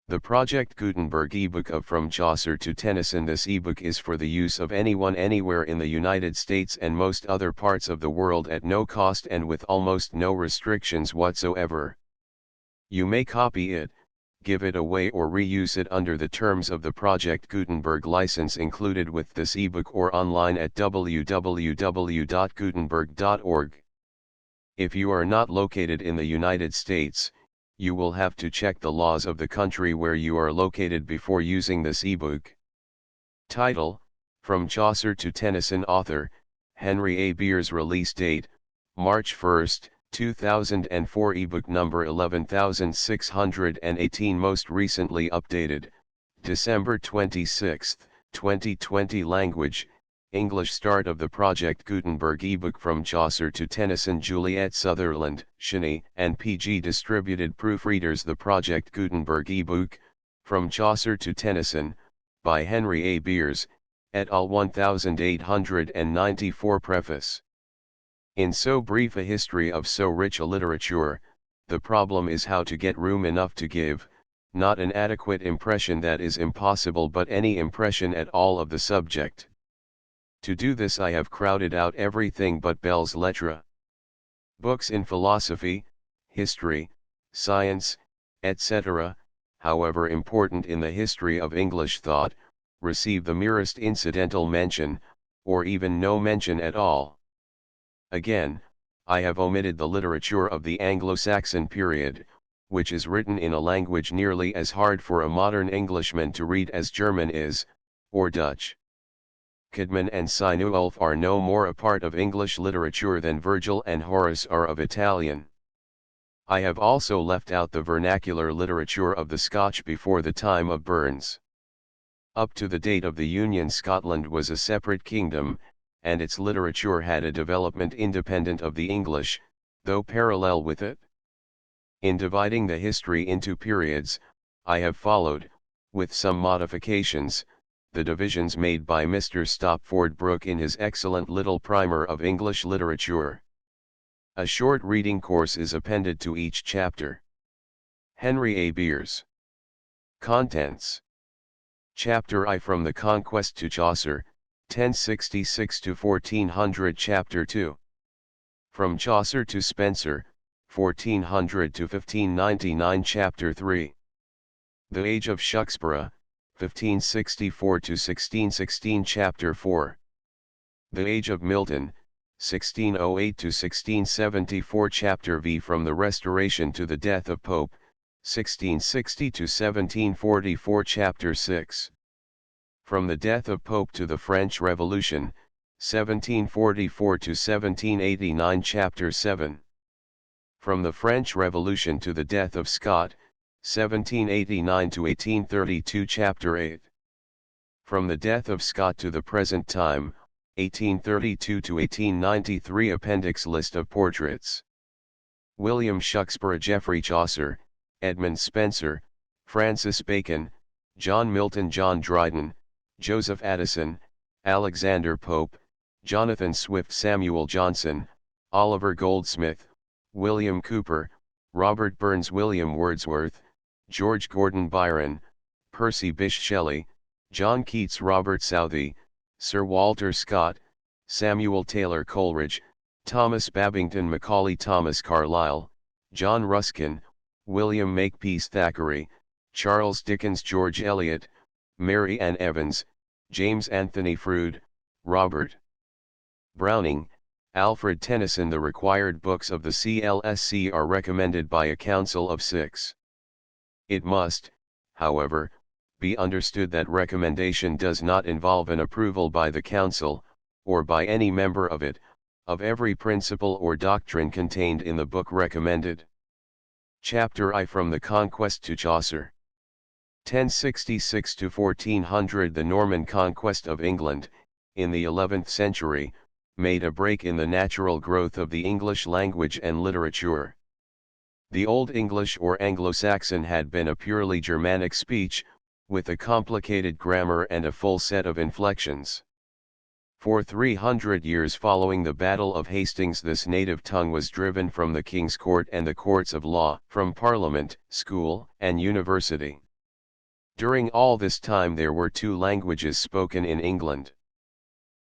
The Project Gutenberg ebook of From Chaucer to Tennyson. This ebook is for the use of anyone anywhere in the United States and most other parts of the world at no cost and with almost no restrictions whatsoever. You may copy it, give it away or reuse it under the terms of the Project Gutenberg license included with this ebook or online at www.gutenberg.org. If you are not located in the United States, you will have to check the laws of the country where you are located before using this ebook. Title: From Chaucer to Tennyson. Author: Henry A. Beers. Release date: March 1, 2004. Ebook number 11618. Most recently updated December 26, 2020. Language: English. Start of the Project Gutenberg ebook From Chaucer to Tennyson. Juliet Sutherland, Shiney, and PG. Distributed proofreaders. The Project Gutenberg ebook, From Chaucer to Tennyson, by Henry A. Beers, et al. 1894. Preface. In so brief a history of so rich a literature, the problem is how to get room enough to give, not an adequate impression, that is impossible, but any impression at all of the subject. To do this I have crowded out everything but belles lettres. Books in philosophy, history, science, etc., however important in the history of English thought, receive the merest incidental mention, or even no mention at all. Again, I have omitted the literature of the Anglo-Saxon period, which is written in a language nearly as hard for a modern Englishman to read as German is, or Dutch. Caedmon and Cynewulf are no more a part of English literature than Virgil and Horace are of Italian. I have also left out the vernacular literature of the Scotch before the time of Burns. Up to the date of the Union, Scotland was a separate kingdom, and its literature had a development independent of the English, though parallel with it. In dividing the history into periods, I have followed, with some modifications, the divisions made by Mr. Stopford Brooke in his excellent little primer of English literature. A short reading course is appended to each chapter. Henry A. Beers. Contents. Chapter I. From the Conquest to Chaucer, 1066 to 1400. Chapter 2. From Chaucer to Spenser, 1400 to 1599. Chapter 3. The Age of Shakspeare, 1564 to 1616. Chapter 4. The Age of Milton, 1608 to 1674. Chapter V. From the Restoration to the Death of Pope, 1660 to 1744. Chapter 6. From the Death of Pope to the French Revolution, 1744 to 1789. Chapter 7. From the French Revolution to the Death of Scott, 1789 to 1832. Chapter 8. From the Death of Scott to the Present Time, 1832 to 1893. Appendix. List of portraits. William Shakspeare, Geoffrey Chaucer, Edmund Spenser, Francis Bacon, John Milton, John Dryden, Joseph Addison, Alexander Pope, Jonathan Swift, Samuel Johnson, Oliver Goldsmith, William Cooper, Robert Burns, William Wordsworth, George Gordon Byron, Percy Bysshe Shelley, John Keats, Robert Southey, Sir Walter Scott, Samuel Taylor Coleridge, Thomas Babington Macaulay, Thomas Carlyle, John Ruskin, William Makepeace Thackeray, Charles Dickens, George Eliot, Mary Ann Evans, James Anthony Froude, Robert Browning, Alfred Tennyson. The required books of the CLSC are recommended by a council of 6. It must, however, be understood that recommendation does not involve an approval by the council, or by any member of it, of every principle or doctrine contained in the book recommended. Chapter I. From the Conquest to Chaucer. 1066 to 1400. The Norman conquest of England, in the 11th century, made a break in the natural growth of the English language and literature. The Old English or Anglo-Saxon had been a purely Germanic speech, with a complicated grammar and a full set of inflections. For 300 years following the Battle of Hastings, this native tongue was driven from the King's Court and the courts of law, from Parliament, school, and university. During all this time there were two languages spoken in England.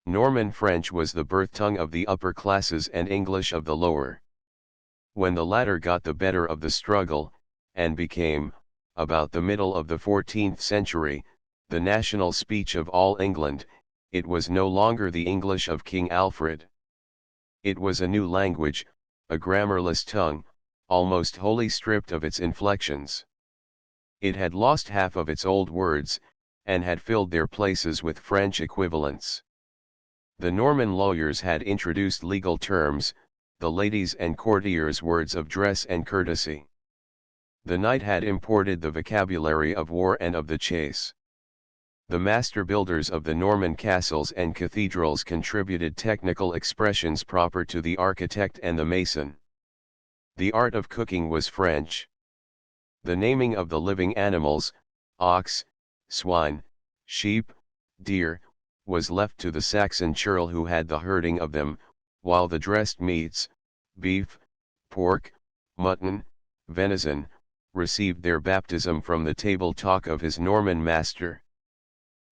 Norman French was the birth tongue of the upper classes and English of the lower. When the latter got the better of the struggle, and became, about the middle of the 14th century, the national speech of all England, it was no longer the English of King Alfred. It was a new language, a grammarless tongue, almost wholly stripped of its inflections. It had lost half of its old words, and had filled their places with French equivalents. The Norman lawyers had introduced legal terms, the ladies' and courtiers' words of dress and courtesy. The knight had imported the vocabulary of war and of the chase. The master builders of the Norman castles and cathedrals contributed technical expressions proper to the architect and the mason. The art of cooking was French. The naming of the living animals, ox, swine, sheep, deer, was left to the Saxon churl who had the herding of them, while the dressed meats, beef, pork, mutton, venison, received their baptism from the table talk of his Norman master.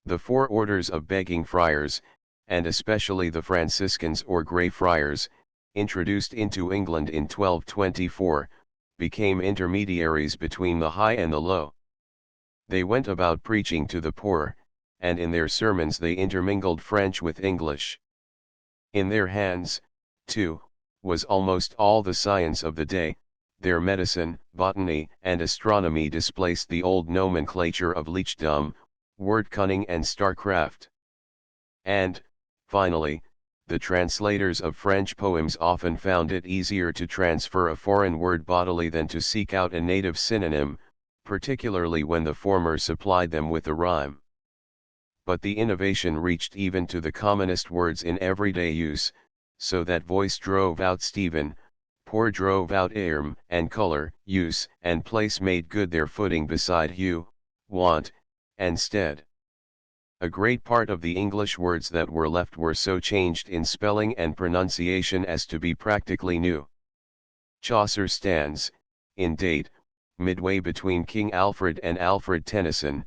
The four orders of begging friars, and especially the Franciscans or Grey Friars, introduced into England in 1224, became intermediaries between the high and the low. They went about preaching to the poor, and in their sermons they intermingled French with English. In their hands, too, was almost all the science of the day. Their medicine, botany, and astronomy displaced the old nomenclature of leechdom, word cunning and starcraft. And, finally, the translators of French poems often found it easier to transfer a foreign word bodily than to seek out a native synonym, particularly when the former supplied them with a rhyme. But the innovation reached even to the commonest words in everyday use, so that voice drove out Stephen, pour drove out airm, and color, use, and place made good their footing beside hue, want, and stead. A great part of the English words that were left were so changed in spelling and pronunciation as to be practically new. Chaucer stands, in date, midway between King Alfred and Alfred Tennyson,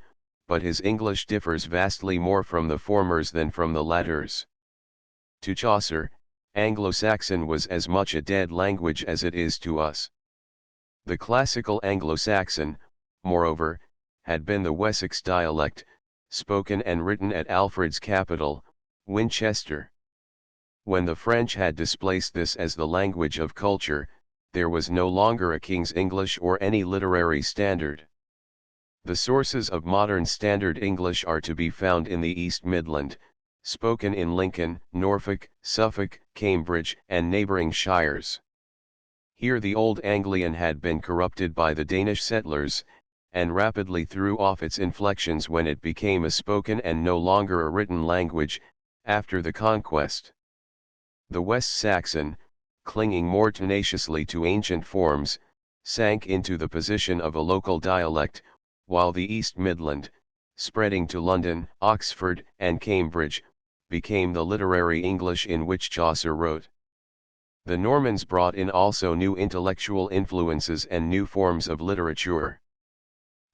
but his English differs vastly more from the formers than from the latters. To Chaucer, Anglo-Saxon was as much a dead language as it is to us. The classical Anglo-Saxon, moreover, had been the Wessex dialect, spoken and written at Alfred's capital, Winchester. When the French had displaced this as the language of culture, there was no longer a King's English or any literary standard. The sources of modern Standard English are to be found in the East Midland, spoken in Lincoln, Norfolk, Suffolk, Cambridge, and neighbouring shires. Here the Old Anglian had been corrupted by the Danish settlers, and rapidly threw off its inflections when it became a spoken and no longer a written language, after the conquest. The West Saxon, clinging more tenaciously to ancient forms, sank into the position of a local dialect, while the East Midland, spreading to London, Oxford, and Cambridge, became the literary English in which Chaucer wrote. The Normans brought in also new intellectual influences and new forms of literature.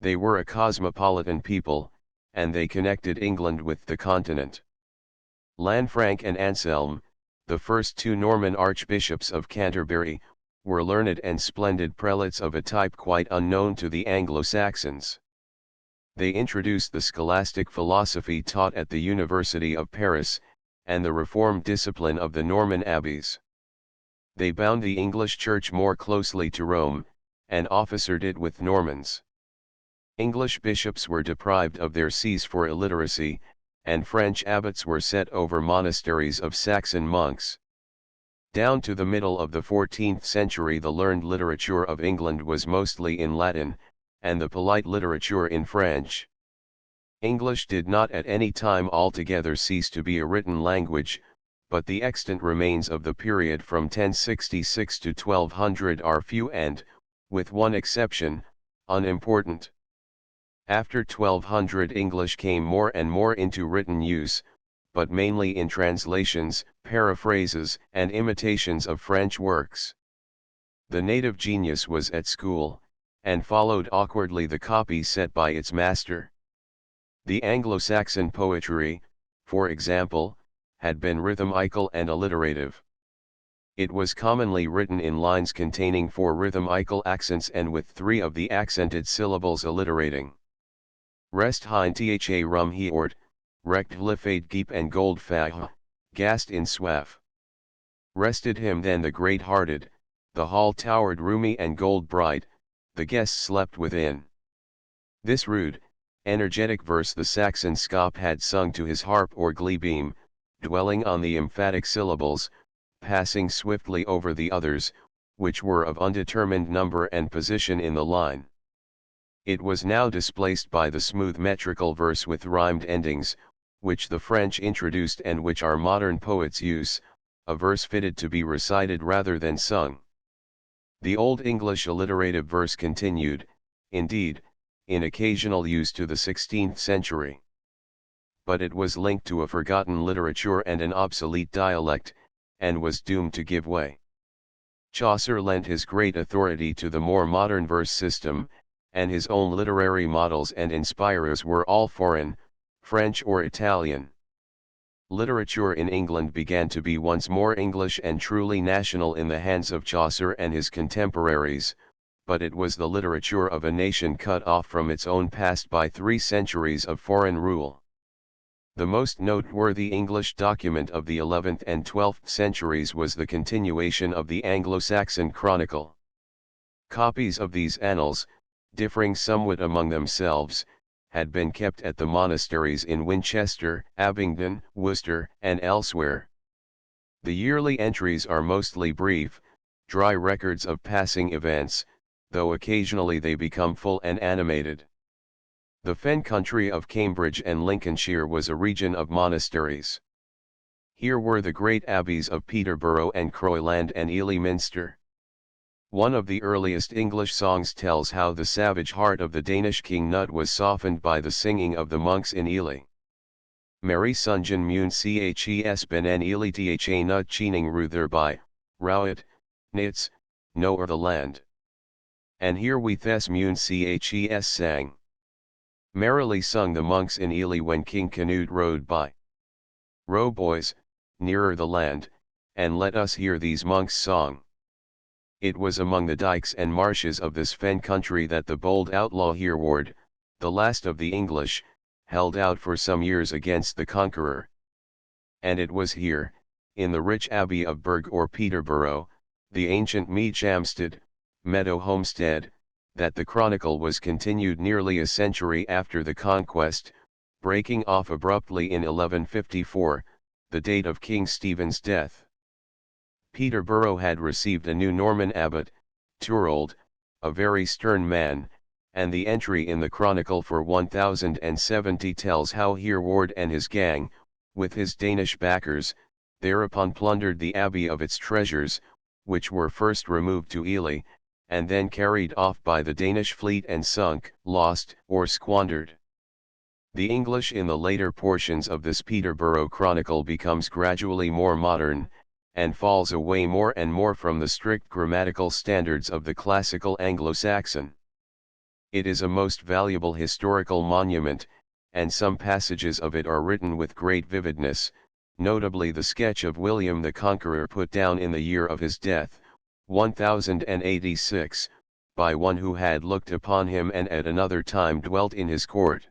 They were a cosmopolitan people, and they connected England with the continent. Lanfranc and Anselm, the first two Norman archbishops of Canterbury, were learned and splendid prelates of a type quite unknown to the Anglo-Saxons. They introduced the scholastic philosophy taught at the University of Paris, and the reformed discipline of the Norman abbeys. They bound the English Church more closely to Rome, and officered it with Normans. English bishops were deprived of their sees for illiteracy, and French abbots were set over monasteries of Saxon monks. Down to the middle of the 14th century the learned literature of England was mostly in Latin, and the polite literature in French. English did not at any time altogether cease to be a written language, but the extant remains of the period from 1066 to 1200 are few and, with one exception, unimportant. After 1200 English came more and more into written use, but mainly in translations, paraphrases, and imitations of French works. The native genius was at school, and followed awkwardly the copy set by its master. The Anglo-Saxon poetry, for example, had been rhythmical and alliterative. It was commonly written in lines containing 4 rhythmical accents and with 3 of the accented syllables alliterating. Rest hein tha rum heort, recht glifade geep and gold fag, gast in swaf. Rested him then the great-hearted, the hall towered roomy and gold bright, the guests slept within. This rude, energetic verse the Saxon scop had sung to his harp or glee beam, dwelling on the emphatic syllables, passing swiftly over the others, which were of undetermined number and position in the line. It was now displaced by the smooth metrical verse with rhymed endings, which the French introduced and which our modern poets use, a verse fitted to be recited rather than sung. The Old English alliterative verse continued, indeed, in occasional use to the 16th century. But it was linked to a forgotten literature and an obsolete dialect, and was doomed to give way. Chaucer lent his great authority to the more modern verse system, and his own literary models and inspirers were all foreign, French or Italian. Literature in England began to be once more English and truly national in the hands of Chaucer and his contemporaries, but it was the literature of a nation cut off from its own past by 3 centuries of foreign rule. The most noteworthy English document of the 11th and 12th centuries was the continuation of the Anglo-Saxon Chronicle. Copies of these annals, differing somewhat among themselves, had been kept at the monasteries in Winchester, Abingdon, Worcester, and elsewhere. The yearly entries are mostly brief, dry records of passing events, though occasionally they become full and animated. The fen country of Cambridge and Lincolnshire was a region of monasteries. Here were the great abbeys of Peterborough and Croyland and Ely Minster. One of the earliest English songs tells how the savage heart of the Danish king Nut was softened by the singing of the monks in Ely. Mary sungen mun ches ben en Ely tha nut cheening ru thereby, rowet, nits, no the land. And here we thes mun ches sang. Merrily sung the monks in Ely when King Canute rode by. Row boys, nearer the land, and let us hear these monks' song. It was among the dykes and marshes of this fen country that the bold outlaw Hereward, the last of the English, held out for some years against the conqueror. And it was here, in the rich abbey of Berg or Peterborough, the ancient Meadchamstead, meadow homestead, that the chronicle was continued nearly a century after the conquest, breaking off abruptly in 1154, the date of King Stephen's death. Peterborough had received a new Norman abbot, Turold, a very stern man, and the entry in the chronicle for 1070 tells how Hereward and his gang, with his Danish backers, thereupon plundered the abbey of its treasures, which were first removed to Ely, and then carried off by the Danish fleet and sunk, lost, or squandered. The English in the later portions of this Peterborough chronicle becomes gradually more modern, and falls away more and more from the strict grammatical standards of the classical Anglo-Saxon. It is a most valuable historical monument, and some passages of it are written with great vividness, notably the sketch of William the Conqueror put down in the year of his death, 1086, by one who had looked upon him and at another time dwelt in his court.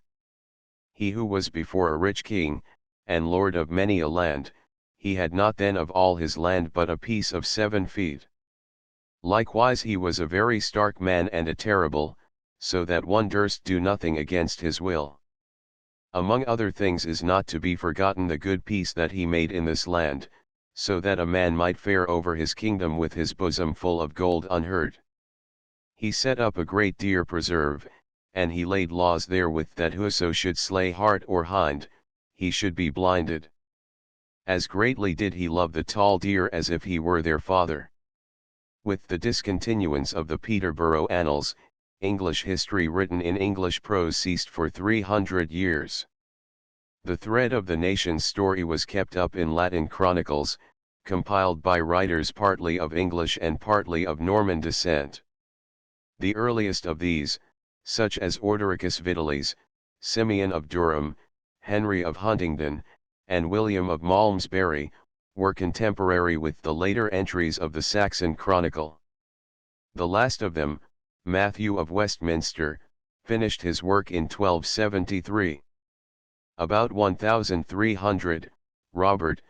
He who was before a rich king, and lord of many a land, he had not then of all his land but a piece of 7 feet. Likewise he was a very stark man and a terrible, so that one durst do nothing against his will. Among other things is not to be forgotten the good peace that he made in this land, so that a man might fare over his kingdom with his bosom full of gold unhurt. He set up a great deer preserve, and he laid laws therewith that whoso should slay hart or hind, he should be blinded. As greatly did he love the tall deer as if he were their father. With the discontinuance of the Peterborough Annals, English history written in English prose ceased for 300 years. The thread of the nation's story was kept up in Latin chronicles, compiled by writers partly of English and partly of Norman descent. The earliest of these, such as Ordericus Vitalis, Simeon of Durham, Henry of Huntingdon, and William of Malmesbury, were contemporary with the later entries of the Saxon Chronicle. The last of them, Matthew of Westminster, finished his work in 1273. About 1300, Robert,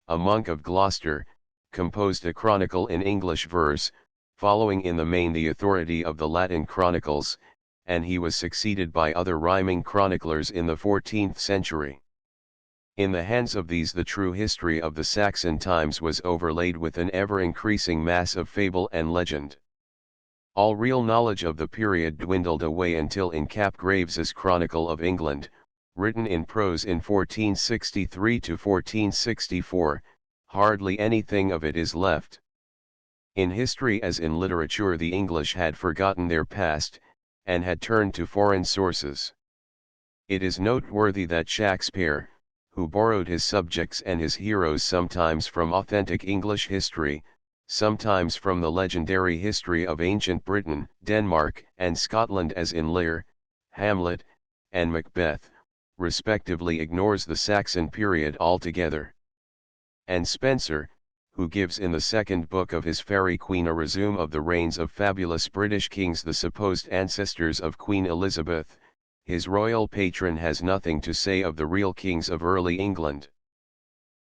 a monk of Gloucester, composed a chronicle in English verse, following in the main the authority of the Latin chronicles, and he was succeeded by other rhyming chroniclers in the 14th century. In the hands of these the true history of the Saxon times was overlaid with an ever-increasing mass of fable and legend. All real knowledge of the period dwindled away until in Capgraves's Chronicle of England, written in prose in 1463 to 1464, hardly anything of it is left. In history as in literature the English had forgotten their past, and had turned to foreign sources. It is noteworthy that Shakespeare, who borrowed his subjects and his heroes sometimes from authentic English history, sometimes from the legendary history of ancient Britain, Denmark, and Scotland as in Lear, Hamlet, and Macbeth, respectively ignores the Saxon period altogether. And Spenser, who gives in the second book of his Faerie Queene a resume of the reigns of fabulous British kings, the supposed ancestors of Queen Elizabeth, his royal patron, has nothing to say of the real kings of early England.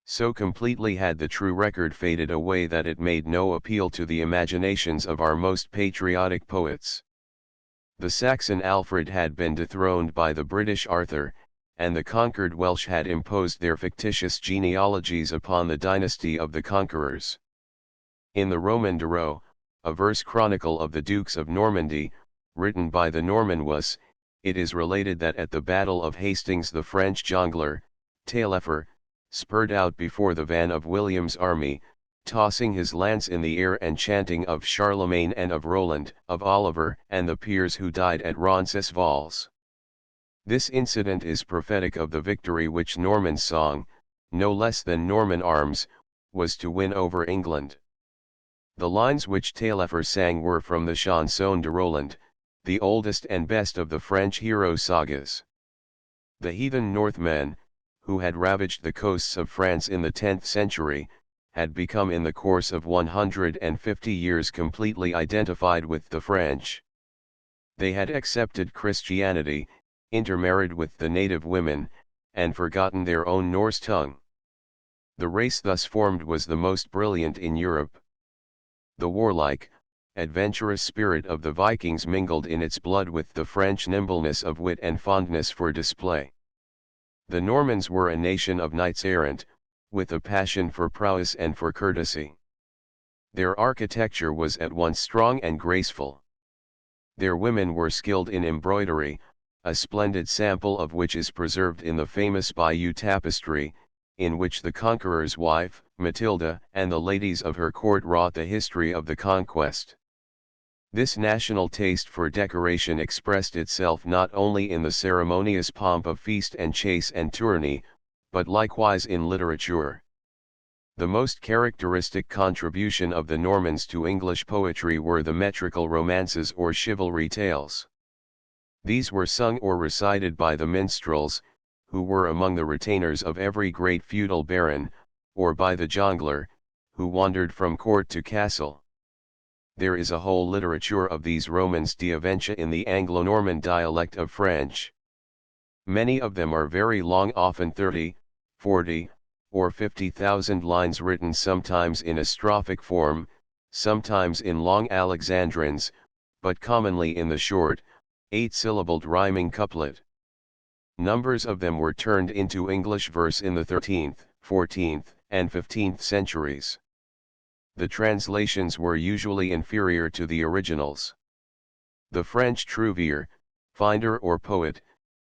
So completely had the true record faded away that it made no appeal to the imaginations of our most patriotic poets. The Saxon Alfred had been dethroned by the British Arthur, and the conquered Welsh had imposed their fictitious genealogies upon the dynasty of the conquerors. In the Roman Darreau, a verse chronicle of the Dukes of Normandy, written by the Norman Was, it is related that at the Battle of Hastings the French jongleur, Taillefer, spurred out before the van of William's army, tossing his lance in the air and chanting of Charlemagne and of Roland, of Oliver and the peers who died at Roncesvalles. This incident is prophetic of the victory which Norman song, no less than Norman arms, was to win over England. The lines which Taillefer sang were from the Chanson de Roland, the oldest and best of the French hero sagas. The heathen Northmen, who had ravaged the coasts of France in the 10th century, had become in the course of 150 years completely identified with the French. They had accepted Christianity, intermarried with the native women, and forgotten their own Norse tongue. The race thus formed was the most brilliant in Europe. The warlike, adventurous spirit of the Vikings mingled in its blood with the French nimbleness of wit and fondness for display. The Normans were a nation of knights errant, with a passion for prowess and for courtesy. Their architecture was at once strong and graceful. Their women were skilled in embroidery, a splendid sample of which is preserved in the famous Bayeux tapestry, in which the conqueror's wife, Matilda, and the ladies of her court wrought the history of the conquest. This national taste for decoration expressed itself not only in the ceremonious pomp of feast and chase and tourney, but likewise in literature. The most characteristic contribution of the Normans to English poetry were the metrical romances or chivalry tales. These were sung or recited by the minstrels, who were among the retainers of every great feudal baron, or by the jongleur, who wandered from court to castle. There is a whole literature of these romans d'Aventia in the Anglo-Norman dialect of French. Many of them are very long, often 30, 40, or 50,000 lines, written sometimes in a strophic form, sometimes in long alexandrines, but commonly in the short, 8-syllabled rhyming couplet. Numbers of them were turned into English verse in the 13th, 14th, and 15th centuries. The translations were usually inferior to the originals. The French trouvère, finder or poet,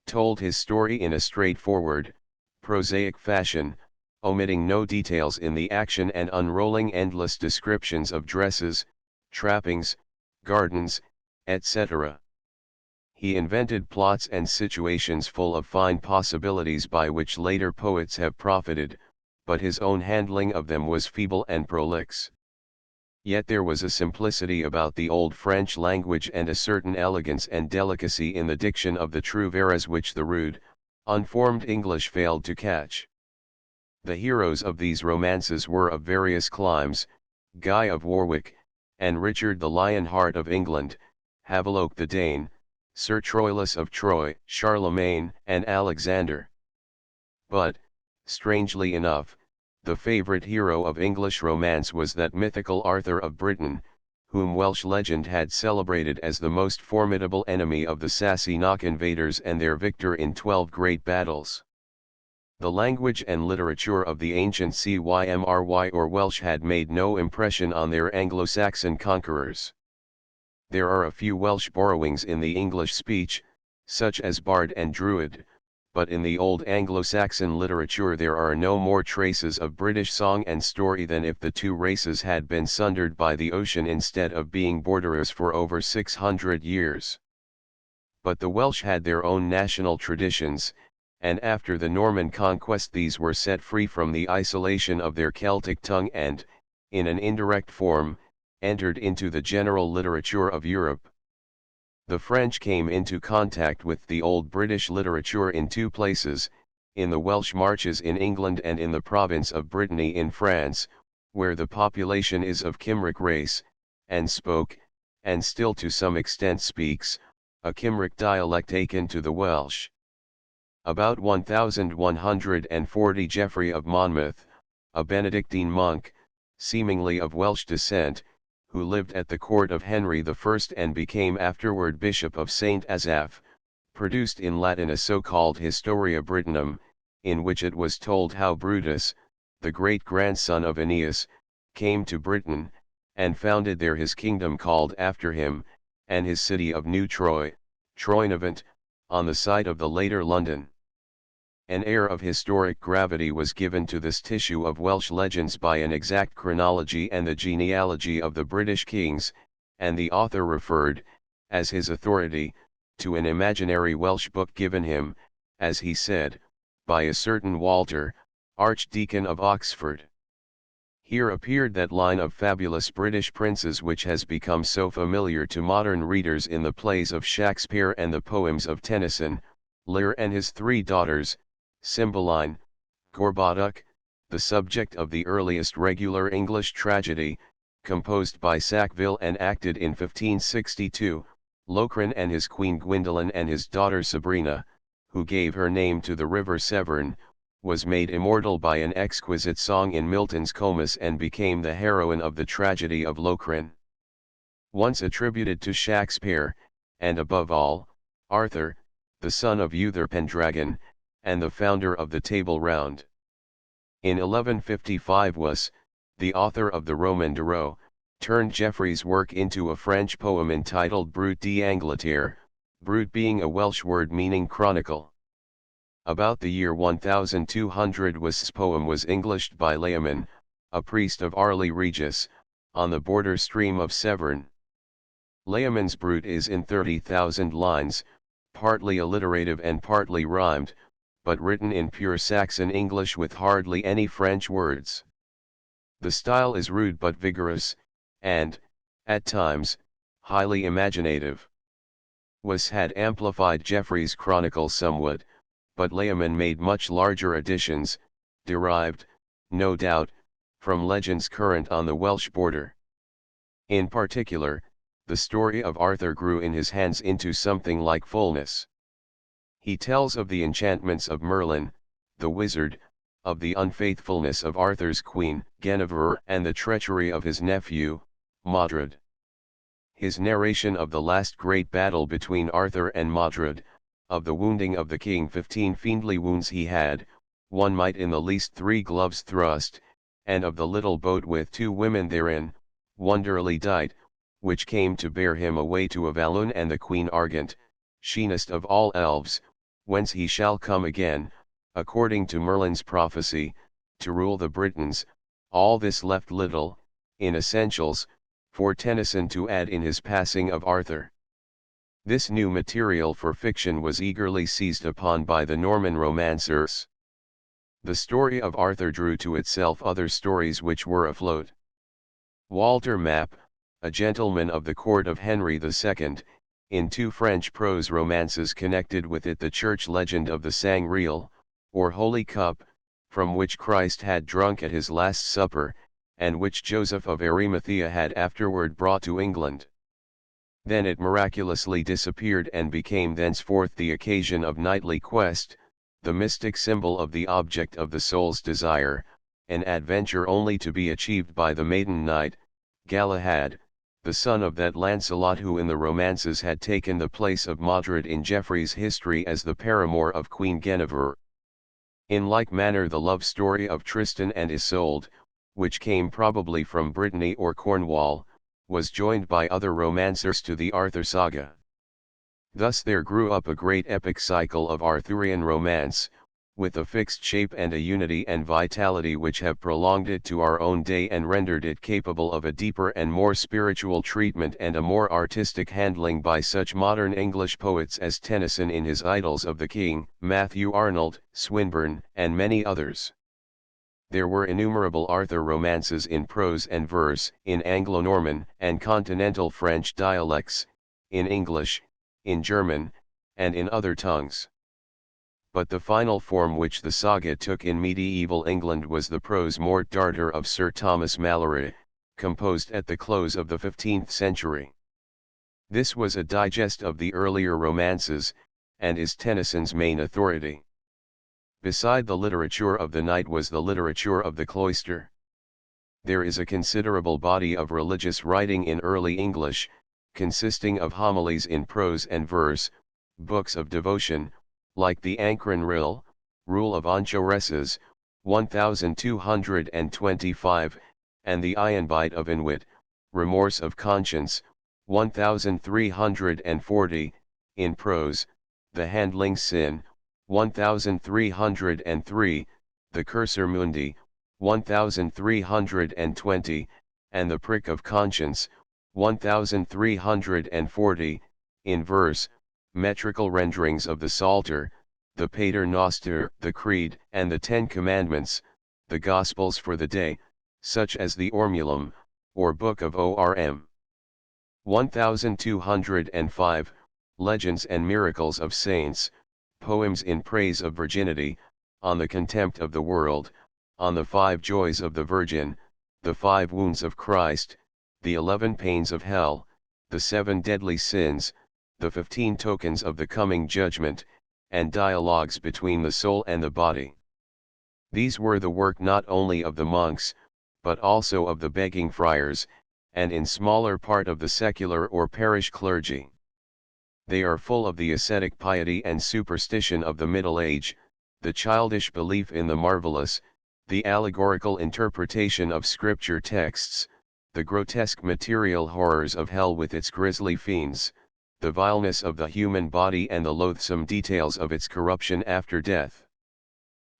told his story in a straightforward, prosaic fashion, omitting no details in the action and unrolling endless descriptions of dresses, trappings, gardens, etc. He invented plots and situations full of fine possibilities by which later poets have profited, but his own handling of them was feeble and prolix. Yet there was a simplicity about the old French language and a certain elegance and delicacy in the diction of the trouvères which the rude, unformed English failed to catch. The heroes of these romances were of various climes, Guy of Warwick, and Richard the Lionheart of England, Havelock the Dane, Sir Troilus of Troy, Charlemagne, and Alexander. But, strangely enough, the favourite hero of English romance was that mythical Arthur of Britain, whom Welsh legend had celebrated as the most formidable enemy of the Sassenach invaders and their victor in 12 great battles. The language and literature of the ancient Cymry or Welsh had made no impression on their Anglo-Saxon conquerors. There are a few Welsh borrowings in the English speech, such as bard and druid, but in the old Anglo-Saxon literature there are no more traces of British song and story than if the two races had been sundered by the ocean instead of being borderers for over 600 years. But the Welsh had their own national traditions, and after the Norman conquest these were set free from the isolation of their Celtic tongue and, in an indirect form, entered into the general literature of Europe. The French came into contact with the old British literature in two places, in the Welsh marches in England and in the province of Brittany in France, where the population is of Cymric race, and spoke, and still to some extent speaks, a Cymric dialect akin to the Welsh. About 1140 Geoffrey of Monmouth, a Benedictine monk, seemingly of Welsh descent, who lived at the court of Henry I and became afterward Bishop of St. Asaph, produced in Latin a so-called Historia Brittonum, in which it was told how Brutus, the great-grandson of Aeneas, came to Britain, and founded there his kingdom called after him, and his city of New Troy, Troynovant, on the site of the later London. An air of historic gravity was given to this tissue of Welsh legends by an exact chronology and the genealogy of the British kings, and the author referred, as his authority, to an imaginary Welsh book given him, as he said, by a certain Walter, Archdeacon of Oxford. Here appeared that line of fabulous British princes which has become so familiar to modern readers in the plays of Shakespeare and the poems of Tennyson, Lear and his three daughters, Cymbeline, Gorboduc, the subject of the earliest regular English tragedy, composed by Sackville and acted in 1562, Locrine and his queen Gwyndolin and his daughter Sabrina, who gave her name to the river Severn, was made immortal by an exquisite song in Milton's Comus and became the heroine of the tragedy of Locrine. Once attributed to Shakespeare, and above all, Arthur, the son of Uther Pendragon, and the founder of the Table Round. In 1155 was, the author of the Roman Darreau, turned Geoffrey's work into a French poem entitled Brut d'Angleterre, brut being a Welsh word meaning chronicle. About the year 1200 West's poem was Englished by Layman, a priest of Arley Regis, on the border stream of Severn. Layman's Brut is in 30,000 lines, partly alliterative and partly rhymed, but written in pure Saxon English with hardly any French words. The style is rude but vigorous, and, at times, highly imaginative. West had amplified Geoffrey's chronicle somewhat, but Layman made much larger additions, derived, no doubt, from legends current on the Welsh border. In particular, the story of Arthur grew in his hands into something like fullness. He tells of the enchantments of Merlin, the wizard, of the unfaithfulness of Arthur's queen, Guinevere, and the treachery of his nephew, Modred. His narration of the last great battle between Arthur and Modred, of the wounding of the king 15 fiendly wounds he had, one might in the least 3 gloves thrust, and of the little boat with 2 women therein, wonderly dight, which came to bear him away to Avalon and the queen Argent, sheenest of all elves, whence he shall come again, according to Merlin's prophecy, to rule the Britons. All this left little, in essentials, for Tennyson to add in his passing of Arthur. This new material for fiction was eagerly seized upon by the Norman romancers. The story of Arthur drew to itself other stories which were afloat. Walter Map, a gentleman of the court of Henry II, In two French prose romances connected with it, the church legend of the Sangreal, or Holy Cup, from which Christ had drunk at his Last Supper, and which Joseph of Arimathea had afterward brought to England. Then it miraculously disappeared and became thenceforth the occasion of knightly quest, the mystic symbol of the object of the soul's desire, an adventure only to be achieved by the maiden knight, Galahad, the son of that Lancelot who in the romances had taken the place of Modred in Geoffrey's history as the paramour of Queen Guinevere. In like manner the love story of Tristan and Isolde, which came probably from Brittany or Cornwall, was joined by other romancers to the Arthur saga. Thus there grew up a great epic cycle of Arthurian romance, with a fixed shape and a unity and vitality which have prolonged it to our own day and rendered it capable of a deeper and more spiritual treatment and a more artistic handling by such modern English poets as Tennyson in his Idylls of the King, Matthew Arnold, Swinburne, and many others. There were innumerable Arthur romances in prose and verse, in Anglo-Norman and Continental French dialects, in English, in German, and in other tongues. But the final form which the saga took in medieval England was the prose Morte d'Arthur of Sir Thomas Malory, composed at the close of the 15th century. This was a digest of the earlier romances, and is Tennyson's main authority. Beside the literature of the knight was the literature of the cloister. There is a considerable body of religious writing in early English, consisting of homilies in prose and verse, books of devotion, like the Ancran Ril, Rule of Anchoresses, 1225, and the Ironbite of Inwit, Remorse of Conscience, 1340, in prose, the Handling Sin, 1303, the Cursor Mundi, 1320, and the Prick of Conscience, 1340, in verse, metrical renderings of the Psalter, the Pater Noster, the Creed, and the Ten Commandments, the Gospels for the day, such as the Ormulum, or Book of Orm. 1205, Legends and Miracles of Saints, poems in praise of virginity, on the contempt of the world, on the 5 joys of the Virgin, the 5 wounds of Christ, the 11 pains of hell, the 7 deadly sins, the 15 tokens of the coming judgment, and dialogues between the soul and the body. These were the work not only of the monks, but also of the begging friars, and in smaller part of the secular or parish clergy. They are full of the ascetic piety and superstition of the Middle Age, the childish belief in the marvelous, the allegorical interpretation of scripture texts, the grotesque material horrors of hell with its grisly fiends, the vileness of the human body and the loathsome details of its corruption after death.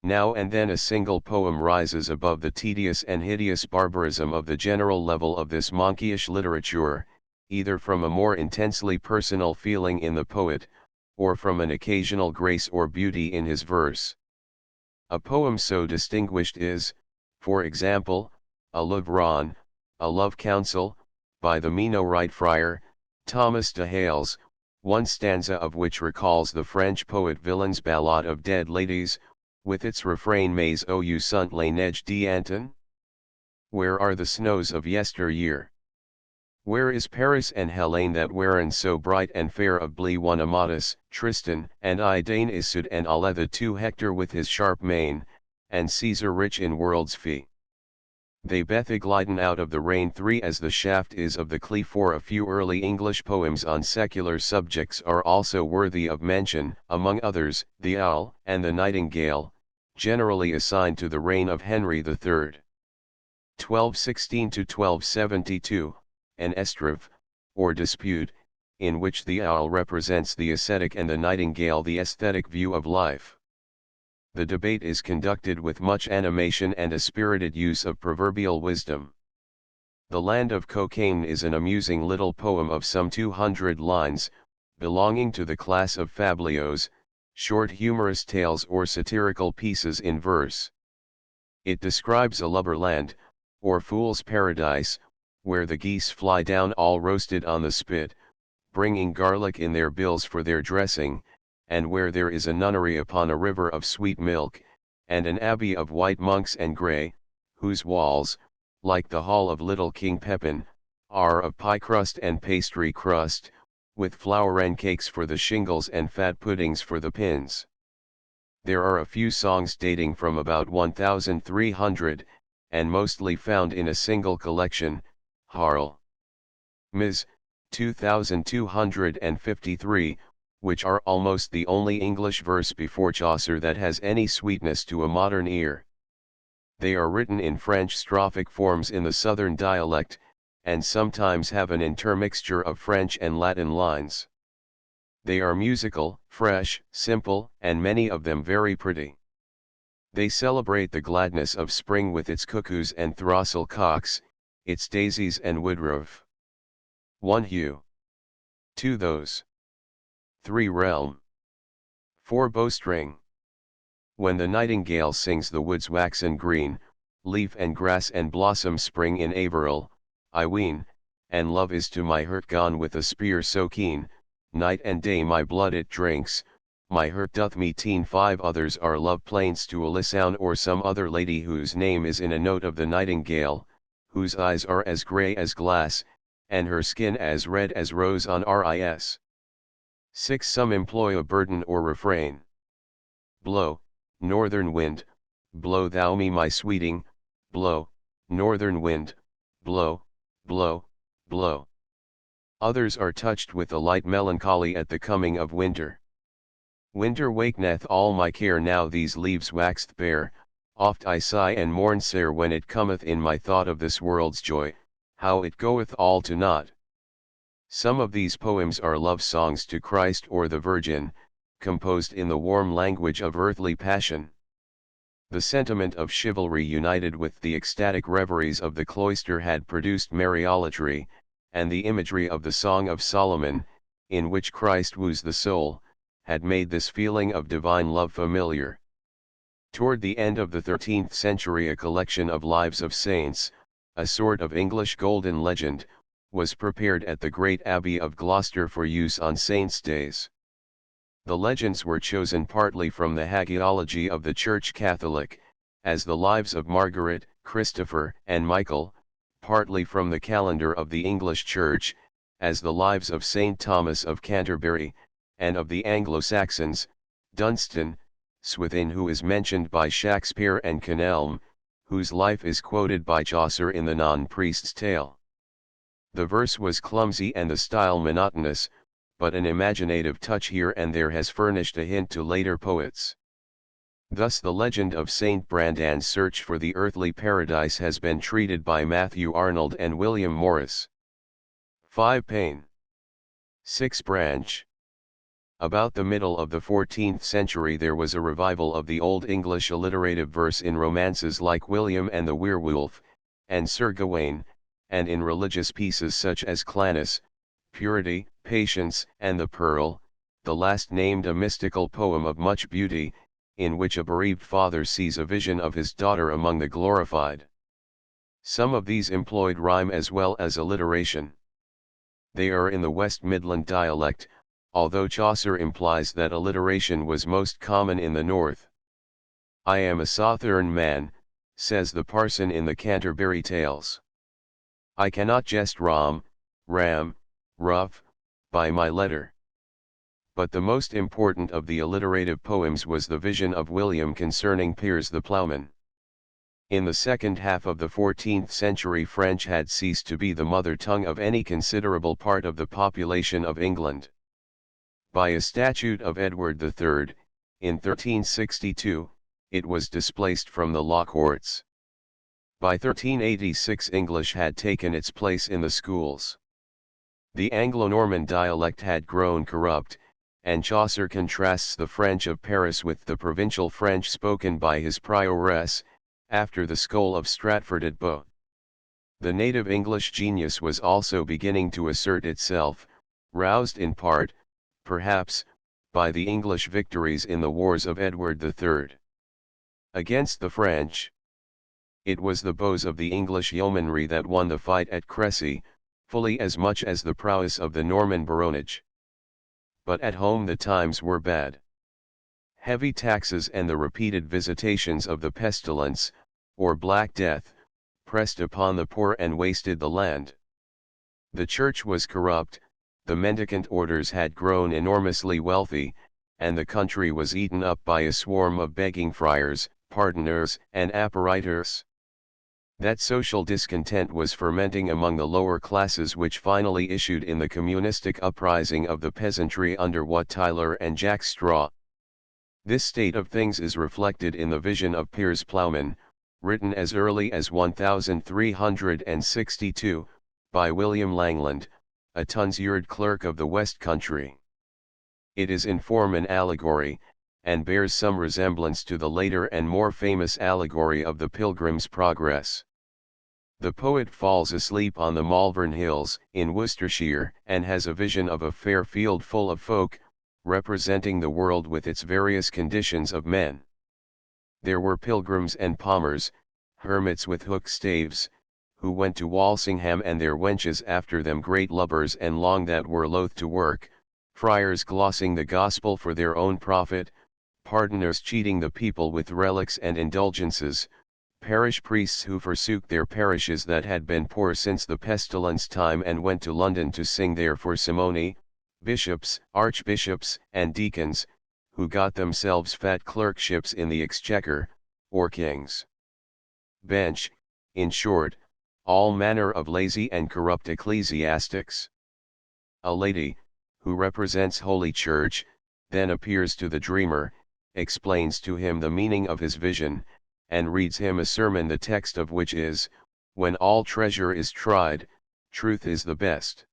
Now and then a single poem rises above the tedious and hideous barbarism of the general level of this monkeyish literature, either from a more intensely personal feeling in the poet, or from an occasional grace or beauty in his verse. A poem so distinguished is, for example, a Love-Ron, a Love Counsel, by the Minorite friar, Thomas de Hales, one stanza of which recalls the French poet Villon's Ballade of Dead Ladies, with its refrain Mais où sont les neiges d'antan? Where are the snows of yesteryear? Where is Paris and Helene that weren so bright and fair of bly one Amadis, Tristan, and Idane Isud and alle the 2 Hector with his sharp mane, and Caesar rich in world's fee? They bethe gliden out of the rain 3 as the shaft is of the clee. For a few early English poems on secular subjects are also worthy of mention, among others, The Owl and the Nightingale, generally assigned to the reign of Henry III. 1216 to 1272. An Estrave, or dispute, in which the owl represents the ascetic and the nightingale the aesthetic view of life. The debate is conducted with much animation and a spirited use of proverbial wisdom. The Land of Cocaine is an amusing little poem of some 200 lines, belonging to the class of fabliaux, short humorous tales or satirical pieces in verse. It describes a lubberland, or fool's paradise, where the geese fly down all roasted on the spit, bringing garlic in their bills for their dressing, and where there is a nunnery upon a river of sweet milk, and an abbey of white monks and grey, whose walls, like the hall of little King Pepin, are of pie crust and pastry crust, with flour and cakes for the shingles and fat puddings for the pins. There are a few songs dating from about 1300, and mostly found in a single collection, Harl. Ms. 2253, which are almost the only English verse before Chaucer that has any sweetness to a modern ear. They are written in French strophic forms in the southern dialect, and sometimes have an intermixture of French and Latin lines. They are musical, fresh, simple, and many of them very pretty. They celebrate the gladness of spring with its cuckoos and throstle cocks, its daisies and woodroof. 1 hue. 2 those. 3 realm. 4 bowstring. When the nightingale sings the woods waxen green, leaf and grass and blossom spring in Averill, I ween, and love is to my hurt gone with a spear so keen, night and day my blood it drinks, my hurt doth me teen. 5 others are love plaints to Alisoun or some other lady whose name is in a note of the nightingale, whose eyes are as grey as glass, and her skin as red as rose on ris. 6 Some employ a burden or refrain. Blow, northern wind, blow thou me my sweeting, blow, northern wind, blow, blow, blow. Others are touched with a light melancholy at the coming of winter. Winter wakeneth all my care now these leaves waxed bare, oft I sigh and mourn sair when it cometh in my thought of this world's joy, how it goeth all to naught. Some of these poems are love songs to Christ or the Virgin, composed in the warm language of earthly passion. The sentiment of chivalry united with the ecstatic reveries of the cloister had produced Mariolatry, and the imagery of the Song of Solomon, in which Christ woos the soul, had made this feeling of divine love familiar. Toward the end of the 13th century a collection of lives of saints, a sort of English golden legend, was prepared at the great Abbey of Gloucester for use on saints' days. The legends were chosen partly from the hagiology of the Church Catholic, as the lives of Margaret, Christopher, and Michael, partly from the calendar of the English Church, as the lives of St. Thomas of Canterbury, and of the Anglo-Saxons, Dunstan, Swithin, who is mentioned by Shakespeare, and Kenelm, whose life is quoted by Chaucer in the Non-Priest's Tale. The verse was clumsy and the style monotonous, but an imaginative touch here and there has furnished a hint to later poets. Thus the legend of Saint Brandan's search for the earthly paradise has been treated by Matthew Arnold and William Morris. 5 Pane. 6 Branch. About the middle of the 14th century there was a revival of the Old English alliterative verse in romances like William and the Werewolf, and Sir Gawain, and in religious pieces such as Clanis, Purity, Patience, and the Pearl, the last named a mystical poem of much beauty, in which a bereaved father sees a vision of his daughter among the glorified. Some of these employed rhyme as well as alliteration. They are in the West Midland dialect, although Chaucer implies that alliteration was most common in the north. I am a Southern man, says the parson in the Canterbury Tales. I cannot jest ram, rough, by my letter. But the most important of the alliterative poems was the vision of William concerning Piers the Ploughman. In the second half of the 14th century French had ceased to be the mother tongue of any considerable part of the population of England. By a statute of Edward III, in 1362, it was displaced from the law courts. By 1386 English had taken its place in the schools. The Anglo-Norman dialect had grown corrupt, and Chaucer contrasts the French of Paris with the provincial French spoken by his prioress, after the School of Stratford at Bow. The native English genius was also beginning to assert itself, roused in part, perhaps, by the English victories in the wars of Edward III. Against the French. It was the bows of the English yeomanry that won the fight at Crécy, fully as much as the prowess of the Norman baronage. But at home the times were bad. Heavy taxes and the repeated visitations of the pestilence, or Black Death, pressed upon the poor and wasted the land. The church was corrupt, the mendicant orders had grown enormously wealthy, and the country was eaten up by a swarm of begging friars, pardoners, and apparitors. That social discontent was fermenting among the lower classes, which finally issued in the communistic uprising of the peasantry under Wat Tyler and Jack Straw. This state of things is reflected in the Vision of Piers Plowman, written as early as 1362, by William Langland, a tonsured clerk of the West Country. It is in form an allegory, and bears some resemblance to the later and more famous allegory of the Pilgrim's Progress. The poet falls asleep on the Malvern Hills, in Worcestershire, and has a vision of a fair field full of folk, representing the world with its various conditions of men. There were pilgrims and palmers, hermits with hook staves, who went to Walsingham and their wenches after them, great lubbers and long that were loath to work, friars glossing the gospel for their own profit, pardoners cheating the people with relics and indulgences, parish priests who forsook their parishes that had been poor since the pestilence time and went to London to sing there for simony, bishops, archbishops, and deacons, who got themselves fat clerkships in the Exchequer, or King's Bench, in short, all manner of lazy and corrupt ecclesiastics. A lady, who represents Holy Church, then appears to the dreamer, explains to him the meaning of his vision, and reads him a sermon the text of which is, "When all treasure is tried, truth is the best."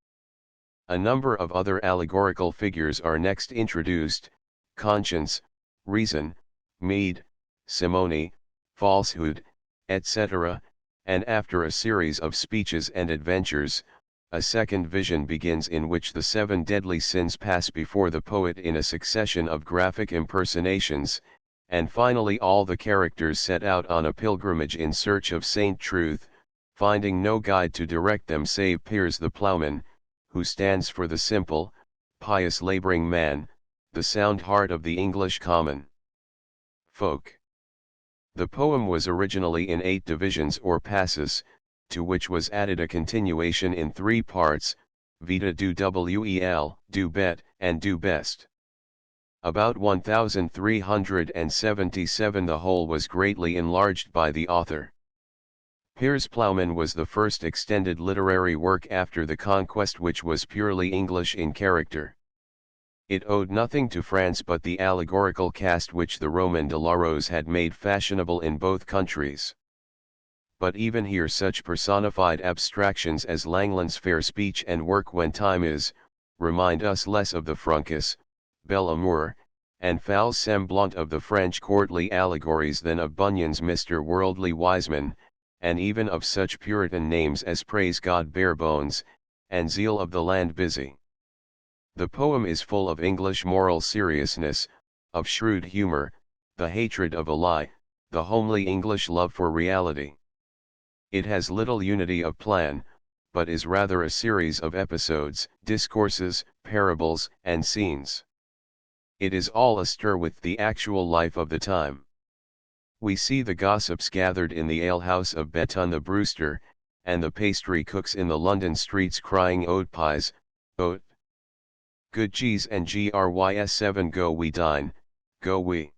A number of other allegorical figures are next introduced: conscience, reason, meed, simony, falsehood, etc., and after a series of speeches and adventures, a second vision begins in which the 7 deadly sins pass before the poet in a succession of graphic impersonations, and finally all the characters set out on a pilgrimage in search of Saint Truth, finding no guide to direct them save Piers the Plowman, who stands for the simple, pious laboring man, the sound heart of the English common folk. The poem was originally in 8 divisions or passus, to which was added a continuation in 3 parts, vita do wel, do bet, and do best. About 1377 the whole was greatly enlarged by the author. Piers Plowman was the first extended literary work after the Conquest which was purely English in character. It owed nothing to France but the allegorical cast which the Roman de la Rose had made fashionable in both countries. But even here such personified abstractions as Langland's fair speech and work when time is, remind us less of the Fruncus, Bel Amour, and foul semblant of the French courtly allegories than of Bunyan's Mr. Worldly Wiseman, and even of such Puritan names as Praise God Barebones, and Zeal of the Land Busy. The poem is full of English moral seriousness, of shrewd humor, the hatred of a lie, the homely English love for reality. It has little unity of plan, but is rather a series of episodes, discourses, parables, and scenes. It is all astir with the actual life of the time. We see the gossips gathered in the alehouse of Betun the Brewster, and the pastry cooks in the London streets crying oat pies, oat. Good cheese and grys7 go we dine, go we.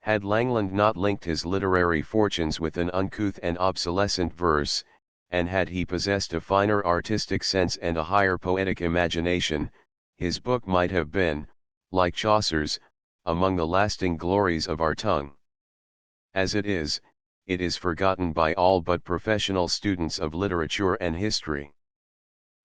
Had Langland not linked his literary fortunes with an uncouth and obsolescent verse, and had he possessed a finer artistic sense and a higher poetic imagination, his book might have been, like Chaucer's, among the lasting glories of our tongue. As it is forgotten by all but professional students of literature and history.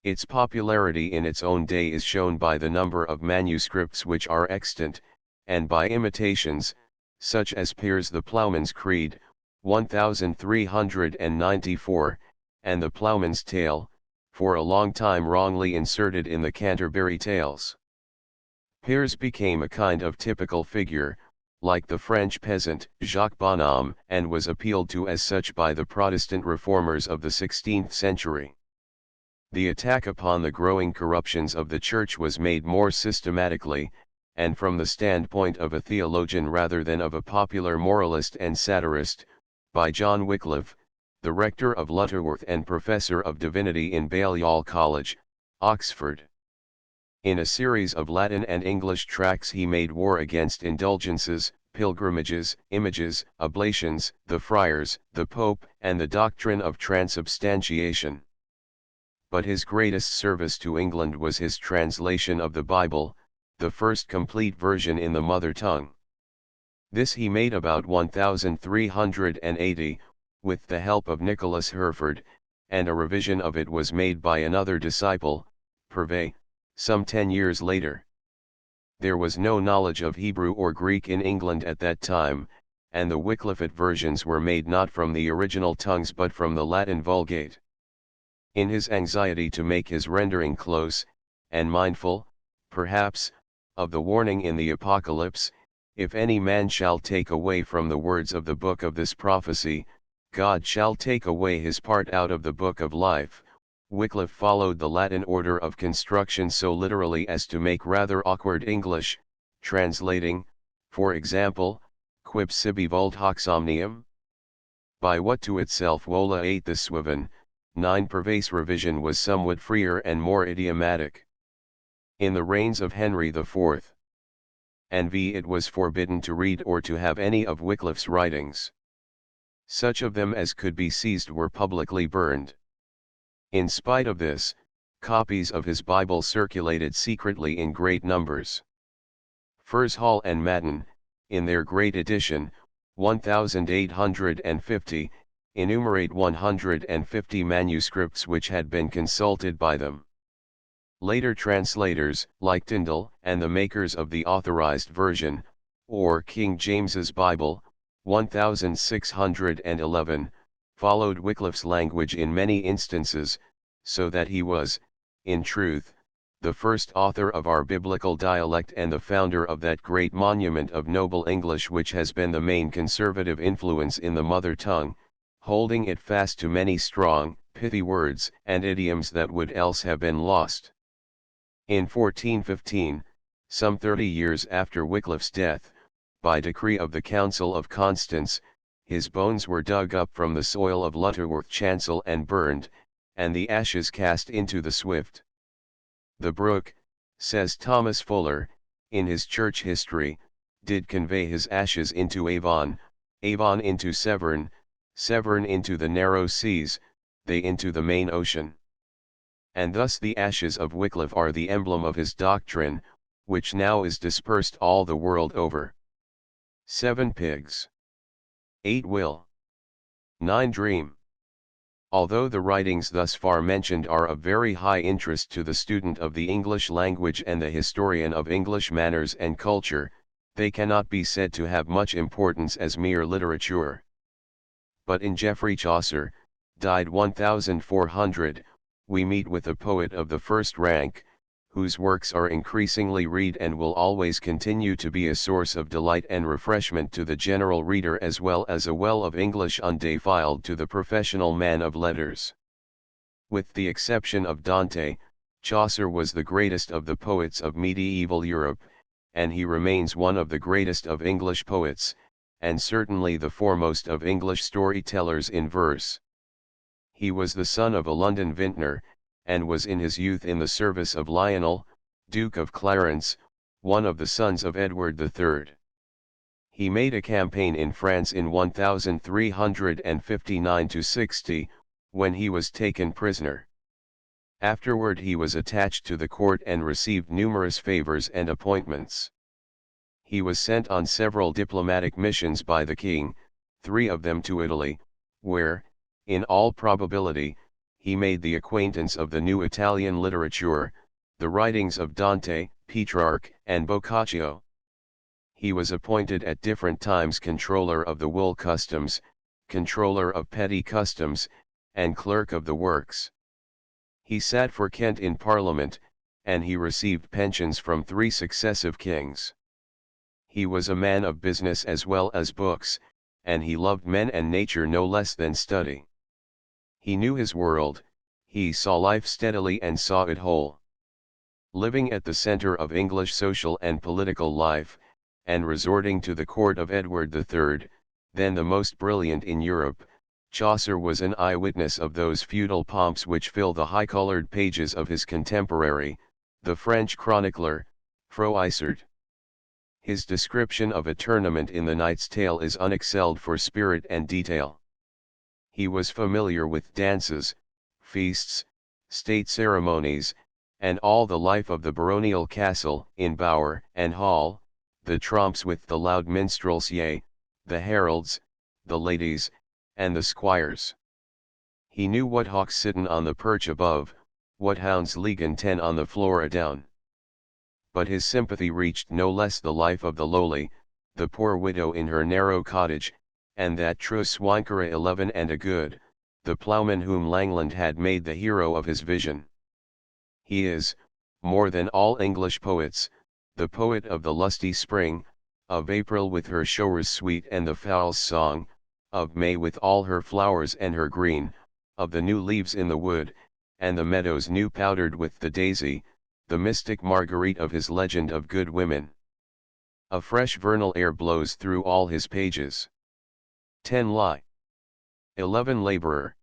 Its popularity in its own day is shown by the number of manuscripts which are extant, and by imitations, such as Piers the Plowman's Creed, 1394, and the Plowman's Tale, for a long time wrongly inserted in the Canterbury Tales. Piers became a kind of typical figure, like the French peasant Jacques Bonhomme, and was appealed to as such by the Protestant reformers of the 16th century. The attack upon the growing corruptions of the Church was made more systematically, and from the standpoint of a theologian rather than of a popular moralist and satirist, by John Wycliffe, the rector of Lutterworth and professor of divinity in Balliol College, Oxford. In a series of Latin and English tracts he made war against indulgences, pilgrimages, images, oblations, the friars, the Pope, and the doctrine of transubstantiation. But his greatest service to England was his translation of the Bible, the first complete version in the mother tongue. This he made about 1380, with the help of Nicholas Herford, and a revision of it was made by another disciple, Purvey, some 10 years later. There was no knowledge of Hebrew or Greek in England at that time, and the Wycliffite versions were made not from the original tongues but from the Latin Vulgate. In his anxiety to make his rendering close, and mindful, perhaps, of the warning in the Apocalypse, if any man shall take away from the words of the book of this prophecy, God shall take away his part out of the book of life, Wycliffe followed the Latin order of construction so literally as to make rather awkward English, translating, for example, quib sibi vult hox omnium? By what to itself vola ate the swiven, 9 Purvey's revision was somewhat freer and more idiomatic. In the reigns of Henry IV. and V. it was forbidden to read or to have any of Wycliffe's writings. Such of them as could be seized were publicly burned. In spite of this, copies of his Bible circulated secretly in great numbers. Furs Hall and Madden, in their great edition, 1850, enumerate 150 manuscripts which had been consulted by them. Later translators, like Tyndale, and the makers of the Authorized Version, or King James's Bible, 1611, followed Wycliffe's language in many instances, so that he was, in truth, the first author of our biblical dialect and the founder of that great monument of noble English which has been the main conservative influence in the mother tongue, holding it fast to many strong, pithy words and idioms that would else have been lost. In 1415, some 30 years after Wycliffe's death, by decree of the Council of Constance, his bones were dug up from the soil of Lutterworth chancel and burned, and the ashes cast into the Swift. The brook, says Thomas Fuller, in his church history, did convey his ashes into Avon, Avon into Severn, Severn into the narrow seas, they into the main ocean. And thus the ashes of Wycliffe are the emblem of his doctrine, which now is dispersed all the world over. 7 pigs. 8 will. 9 dream. Although the writings thus far mentioned are of very high interest to the student of the English language and the historian of English manners and culture, they cannot be said to have much importance as mere literature. But in Geoffrey Chaucer, died 1400, we meet with a poet of the first rank, whose works are increasingly read and will always continue to be a source of delight and refreshment to the general reader as well as a well of English undefiled to the professional man of letters. With the exception of Dante, Chaucer was the greatest of the poets of medieval Europe, and he remains one of the greatest of English poets, and certainly the foremost of English storytellers in verse. He was the son of a London vintner, and was in his youth in the service of Lionel, Duke of Clarence, one of the sons of Edward III. He made a campaign in France in 1359–60, when he was taken prisoner. Afterward he was attached to the court and received numerous favors and appointments. He was sent on several diplomatic missions by the king, 3 of them to Italy, where, in all probability, he made the acquaintance of the new Italian literature, the writings of Dante, Petrarch, and Boccaccio. He was appointed at different times controller of the wool customs, controller of petty customs, and clerk of the works. He sat for Kent in Parliament, and he received pensions from 3 successive kings. He was a man of business as well as books, and he loved men and nature no less than study. He knew his world, He saw life steadily and saw it whole. Living at the center of English social and political life, and resorting to the court of Edward III, then the most brilliant in Europe, Chaucer was an eyewitness of those feudal pomps which fill the high-colored pages of his contemporary, the French chronicler, Froissart. His description of a tournament in the Knight's Tale is unexcelled for spirit and detail. He was familiar with dances, feasts, state ceremonies, and all the life of the baronial castle, in bower and hall, the tromps with the loud minstrelsy, the heralds, the ladies, and the squires. He knew what hawks sitten on the perch above, what hounds liegen 10 on the floor adown. But his sympathy reached no less the life of the lowly, the poor widow in her narrow cottage, and that true swinekere 11 and a good, the ploughman whom Langland had made the hero of his vision. He is, more than all English poets, the poet of the lusty spring, of April with her showers sweet and the fowl's song, of May with all her flowers and her green, of the new leaves in the wood, and the meadows new powdered with the daisy, the mystic Marguerite of his legend of good women. A fresh vernal air blows through all his pages. 10 lie. 11 laborer.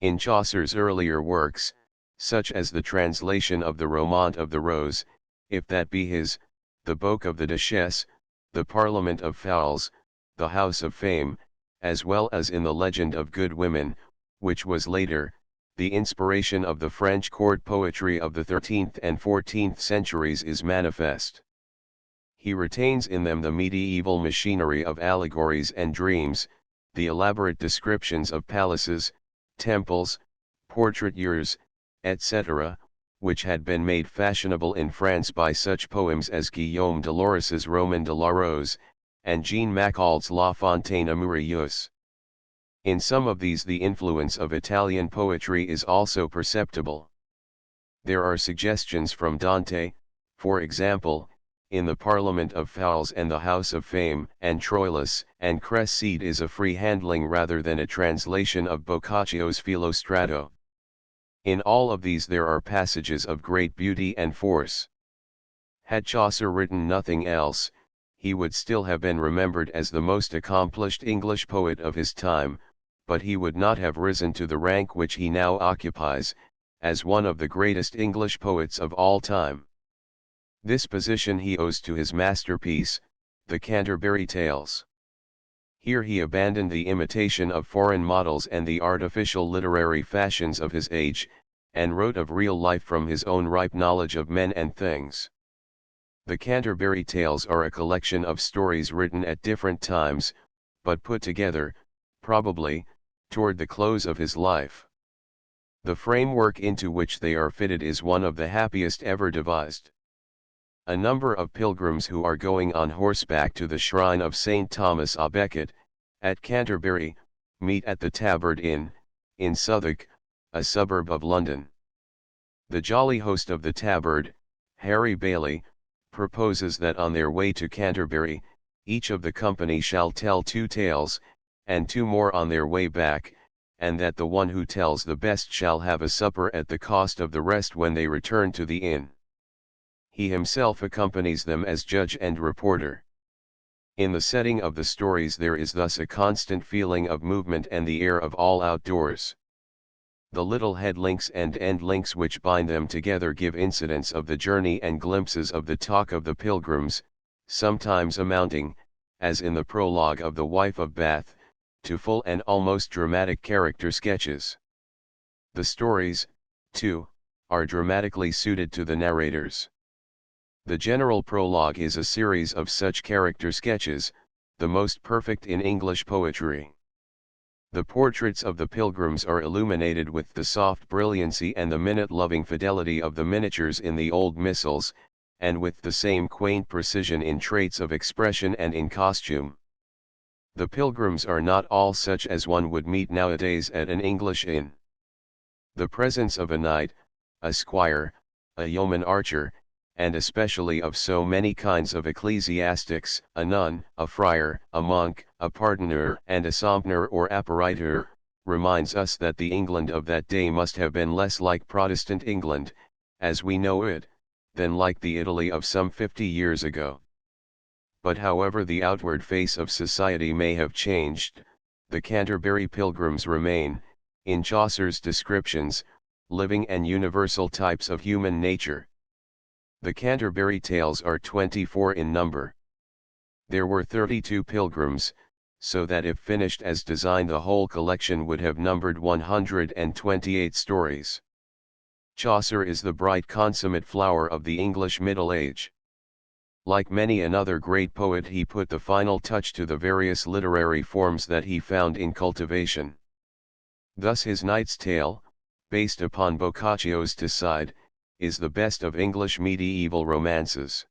In Chaucer's earlier works, such as the translation of the Romaunt of the Rose, if that be his, the Boke of the Duchesse, the Parliament of Fowls, the House of Fame, as well as in the Legend of Good Women, which was later, the inspiration of the French court poetry of the 13th and 14th centuries is manifest. He retains in them the medieval machinery of allegories and dreams, the elaborate descriptions of palaces, temples, portraitures, etc., which had been made fashionable in France by such poems as Guillaume de Loris's Roman de la Rose, and Jean Macauld's La Fontaine Amoureuse. In some of these the influence of Italian poetry is also perceptible. There are suggestions from Dante, for example, in the Parliament of Fowls and the House of Fame, and Troilus and Cresside is a free handling rather than a translation of Boccaccio's Filostrato. In all of these there are passages of great beauty and force. Had Chaucer written nothing else, he would still have been remembered as the most accomplished English poet of his time, but he would not have risen to the rank which he now occupies, as one of the greatest English poets of all time. This position he owes to his masterpiece, the Canterbury Tales. Here he abandoned the imitation of foreign models and the artificial literary fashions of his age, and wrote of real life from his own ripe knowledge of men and things. The Canterbury Tales are a collection of stories written at different times, but put together, probably, toward the close of his life. The framework into which they are fitted is one of the happiest ever devised. A number of pilgrims who are going on horseback to the shrine of St. Thomas à Becket, at Canterbury, meet at the Tabard Inn, in Southwark, a suburb of London. The jolly host of the Tabard, Harry Bailey, proposes that on their way to Canterbury, each of the company shall tell 2 tales, and 2 more on their way back, and that the one who tells the best shall have a supper at the cost of the rest when they return to the inn. He himself accompanies them as judge and reporter. In the setting of the stories there is thus a constant feeling of movement and the air of all outdoors. The little head links and end links which bind them together give incidents of the journey and glimpses of the talk of the pilgrims, sometimes amounting, as in the prologue of The Wife of Bath, to full and almost dramatic character sketches. The stories, too, are dramatically suited to the narrators. The general prologue is a series of such character sketches, the most perfect in English poetry. The portraits of the pilgrims are illuminated with the soft brilliancy and the minute-loving fidelity of the miniatures in the old missals, and with the same quaint precision in traits of expression and in costume. The pilgrims are not all such as one would meet nowadays at an English inn. The presence of a knight, a squire, a yeoman archer, and especially of so many kinds of ecclesiastics, a nun, a friar, a monk, a pardoner, and a sompnour or apparitor, reminds us that the England of that day must have been less like Protestant England, as we know it, than like the Italy of some 50 years ago. But however the outward face of society may have changed, the Canterbury Pilgrims remain, in Chaucer's descriptions, living and universal types of human nature. The Canterbury Tales are 24 in number. There were 32 pilgrims, so that if finished as designed the whole collection would have numbered 128 stories. Chaucer is the bright consummate flower of the English Middle Age. Like many another great poet, he put the final touch to the various literary forms that he found in cultivation. Thus his Knight's Tale, based upon Boccaccio's Ticide, is the best of English medieval romances.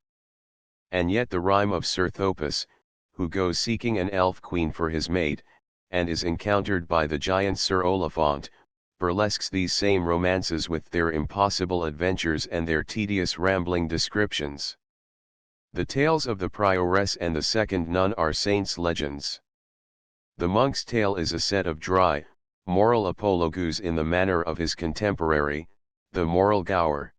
And yet the rhyme of Sir Thopas, who goes seeking an elf queen for his mate, and is encountered by the giant Sir Oliphant, burlesques these same romances with their impossible adventures and their tedious rambling descriptions. The tales of the Prioress and the Second Nun are saints' legends. The Monk's Tale is a set of dry, moral apologues in the manner of his contemporary, the moral Gower.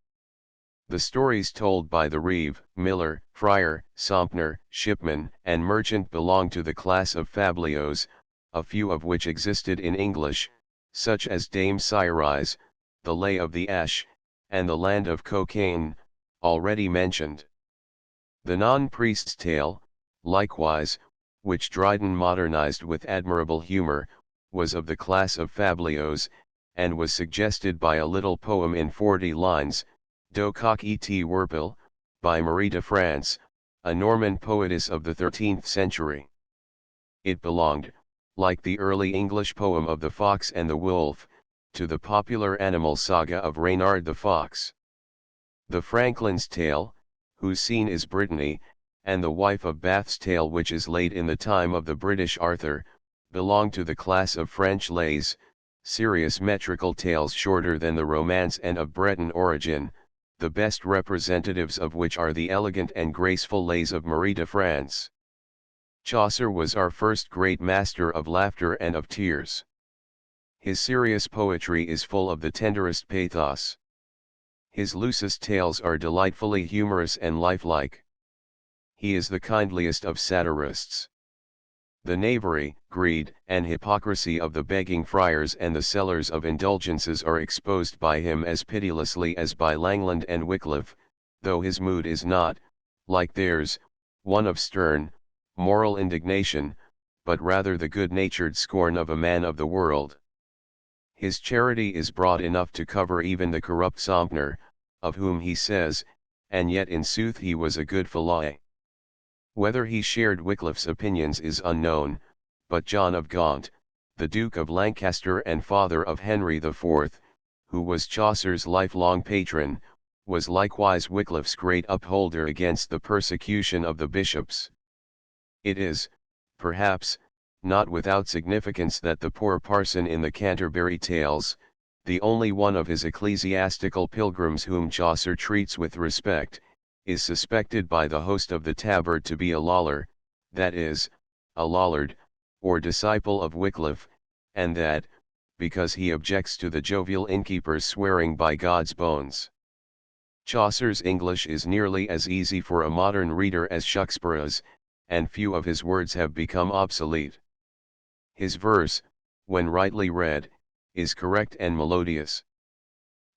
The stories told by the reeve, miller, friar, sompner, shipman, and merchant belong to the class of fabliaux, a few of which existed in English, such as Dame Cyrise, The Lay of the Ash, and The Land of Cocaine, already mentioned. The Non-Priest's Tale, likewise, which Dryden modernized with admirable humor, was of the class of fabliaux, and was suggested by a little poem in 40 lines, Do Coq et Werpel, by Marie de France, a Norman poetess of the 13th century. It belonged, like the early English poem of The Fox and the Wolf, to the popular animal saga of Reynard the Fox. The Franklin's Tale, whose scene is Brittany, and the Wife of Bath's Tale, which is laid in the time of the British Arthur, belong to the class of French lays, serious metrical tales shorter than the romance and of Breton origin, the best representatives of which are the elegant and graceful lays of Marie de France. Chaucer was our first great master of laughter and of tears. His serious poetry is full of the tenderest pathos. His loosest tales are delightfully humorous and lifelike. He is the kindliest of satirists. The knavery, greed, and hypocrisy of the begging friars and the sellers of indulgences are exposed by him as pitilessly as by Langland and Wycliffe, though his mood is not, like theirs, one of stern, moral indignation, but rather the good-natured scorn of a man of the world. His charity is broad enough to cover even the corrupt Sompner, of whom he says, and yet in sooth he was a good fellow. Whether he shared Wycliffe's opinions is unknown, but John of Gaunt, the Duke of Lancaster and father of Henry IV, who was Chaucer's lifelong patron, was likewise Wycliffe's great upholder against the persecution of the bishops. It is, perhaps, not without significance that the poor parson in the Canterbury Tales, the only one of his ecclesiastical pilgrims whom Chaucer treats with respect, is suspected by the host of the tabard to be a loller, that is, a Lollard, or disciple of Wycliffe, and that, because he objects to the jovial innkeeper's swearing by God's bones. Chaucer's English is nearly as easy for a modern reader as Shakespeare's, and few of his words have become obsolete. His verse, when rightly read, is correct and melodious.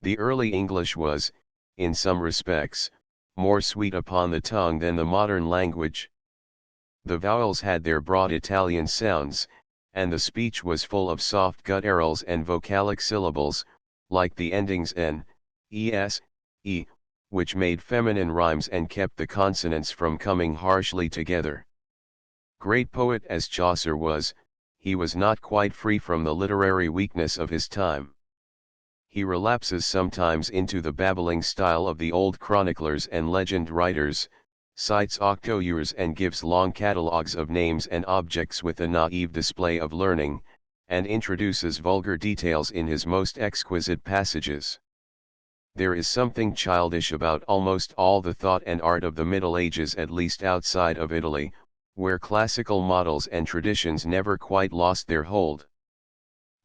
The early English was, in some respects, more sweet upon the tongue than the modern language. The vowels had their broad Italian sounds, and the speech was full of soft gutturals and vocalic syllables, like the endings n, es, e, which made feminine rhymes and kept the consonants from coming harshly together. Great poet as Chaucer was, he was not quite free from the literary weakness of his time. He relapses sometimes into the babbling style of the old chroniclers and legend writers, cites octoyeurs and gives long catalogues of names and objects with a naive display of learning, and introduces vulgar details in his most exquisite passages. There is something childish about almost all the thought and art of the Middle Ages, at least outside of Italy, where classical models and traditions never quite lost their hold.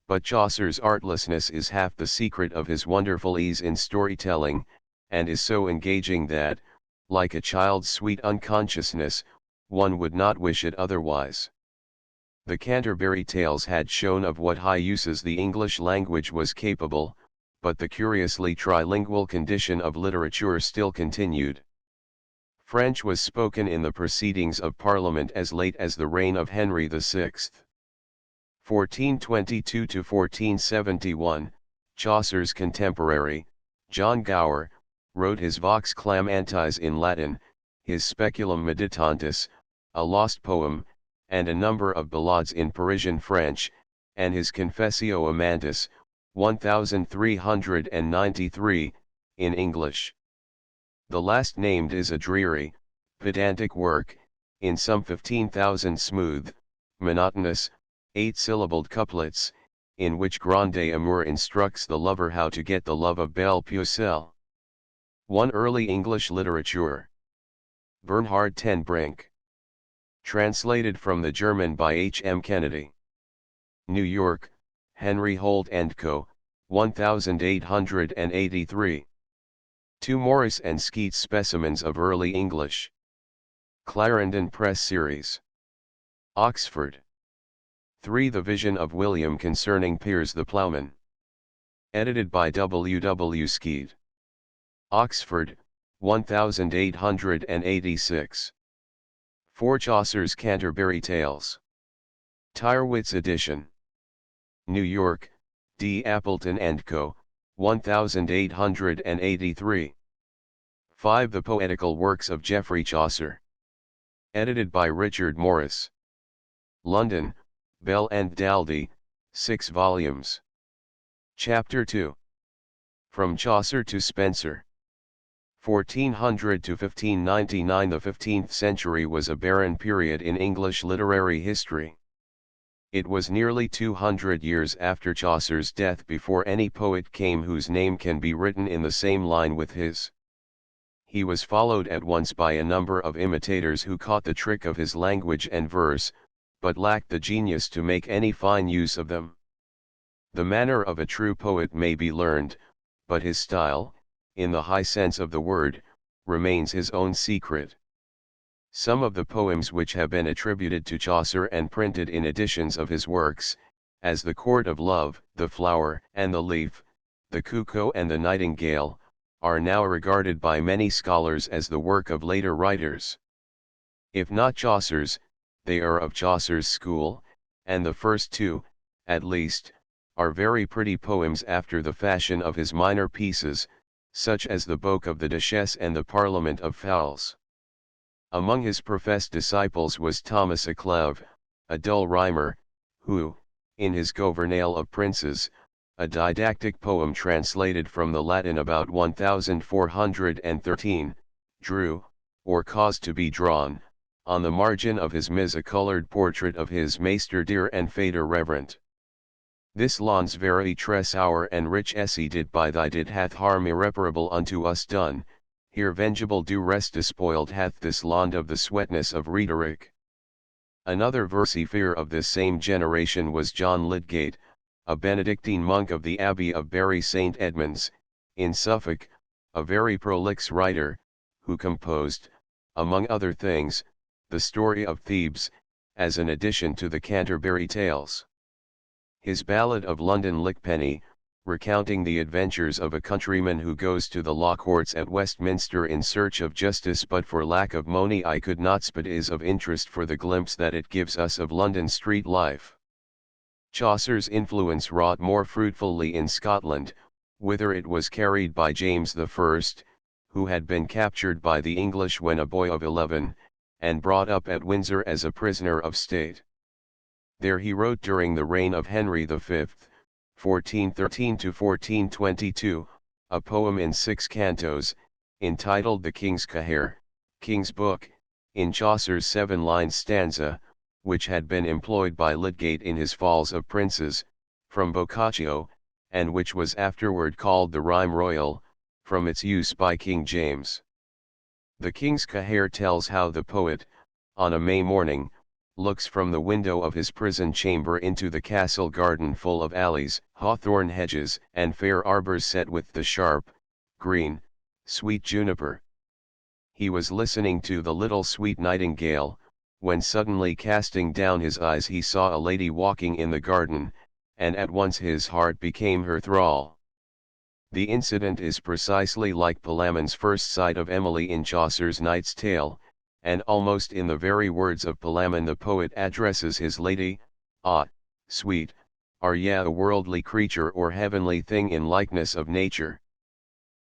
But Chaucer's artlessness is half the secret of his wonderful ease in storytelling, and is so engaging that, like a child's sweet unconsciousness, one would not wish it otherwise. The Canterbury Tales had shown of what high uses the English language was capable, but the curiously trilingual condition of literature still continued. French was spoken in the proceedings of Parliament as late as the reign of Henry VI. 1422 to 1471, Chaucer's contemporary, John Gower, wrote his Vox Clamantis in Latin, his Speculum Meditantis, a lost poem, and a number of ballades in Parisian French, and his Confessio Amantis, 1393, in English. The last named is a dreary, pedantic work, in some 15,000 smooth, monotonous, 8-syllabled couplets, in which Grande Amour instructs the lover how to get the love of Belle Pucelle. 1 Early English Literature. Bernhard ten Brink. Translated from the German by H. M. Kennedy. New York, Henry Holt & Co., 1883. 2 Morris and Skeat's Specimens of Early English. Clarendon Press Series. Oxford. 3 The Vision of William Concerning Piers the Plowman. Edited by W. W. Skeat. Oxford, 1886. 4 Chaucer's Canterbury Tales. Tyrewitz edition. New York, D. Appleton & Co., 1883. 5 The Poetical Works of Geoffrey Chaucer. Edited by Richard Morris. London, Bell and Daldy, 6 volumes. Chapter 2. From Chaucer to Spenser. 1400 to 1599. The 15th century was a barren period in English literary history. It was nearly 200 years after Chaucer's death before any poet came whose name can be written in the same line with his. He was followed at once by a number of imitators who caught the trick of his language and verse, but lacked the genius to make any fine use of them. The manner of a true poet may be learned, but his style, in the high sense of the word, remains his own secret. Some of the poems which have been attributed to Chaucer and printed in editions of his works, as The Court of Love, The Flower and the Leaf, The Cuckoo and the Nightingale, are now regarded by many scholars as the work of later writers. If not Chaucer's, they are of Chaucer's school, and the first two, at least, are very pretty poems after the fashion of his minor pieces, such as the Boke of the Duchess and the Parliament of Fowls. Among his professed disciples was Thomas à Clèves, a dull rhymer, who, in his Gouvernale of Princes, a didactic poem translated from the Latin about 1413, drew, or caused to be drawn, on the margin of his mise a coloured portrait of his Maester dear and Fader reverent. This lands very tresauer and rich essay did by thy did hath harm irreparable unto us done, here vengeable do rest despoiled hath this land of the sweetness of rhetoric. Another versifier of this same generation was John Lydgate, a Benedictine monk of the Abbey of Bury St. Edmunds, in Suffolk, a very prolix writer, who composed, among other things, the Story of Thebes, as an addition to the Canterbury Tales. His Ballad of London Lickpenny, recounting the adventures of a countryman who goes to the law courts at Westminster in search of justice but for lack of money I could not spit, is of interest for the glimpse that it gives us of London street life. Chaucer's influence wrought more fruitfully in Scotland, whither it was carried by James I, who had been captured by the English when a boy of 11, and brought up at Windsor as a prisoner of state. There he wrote during the reign of Henry V, 1413 to 1422, a poem in 6 cantos, entitled The King's Caher, King's Book, in Chaucer's 7-line stanza, which had been employed by Lydgate in his Falls of Princes, from Boccaccio, and which was afterward called the Rhyme Royal, from its use by King James. The King's Caher tells how the poet, on a May morning, looks from the window of his prison chamber into the castle garden full of alleys, hawthorn hedges, and fair arbors set with the sharp, green, sweet juniper. He was listening to the little sweet nightingale, when suddenly casting down his eyes he saw a lady walking in the garden, and at once his heart became her thrall. The incident is precisely like Palamon's first sight of Emily in Chaucer's Knight's Tale, and almost in the very words of Palamon the poet addresses his lady: "Ah, sweet, are ye a worldly creature or heavenly thing in likeness of nature?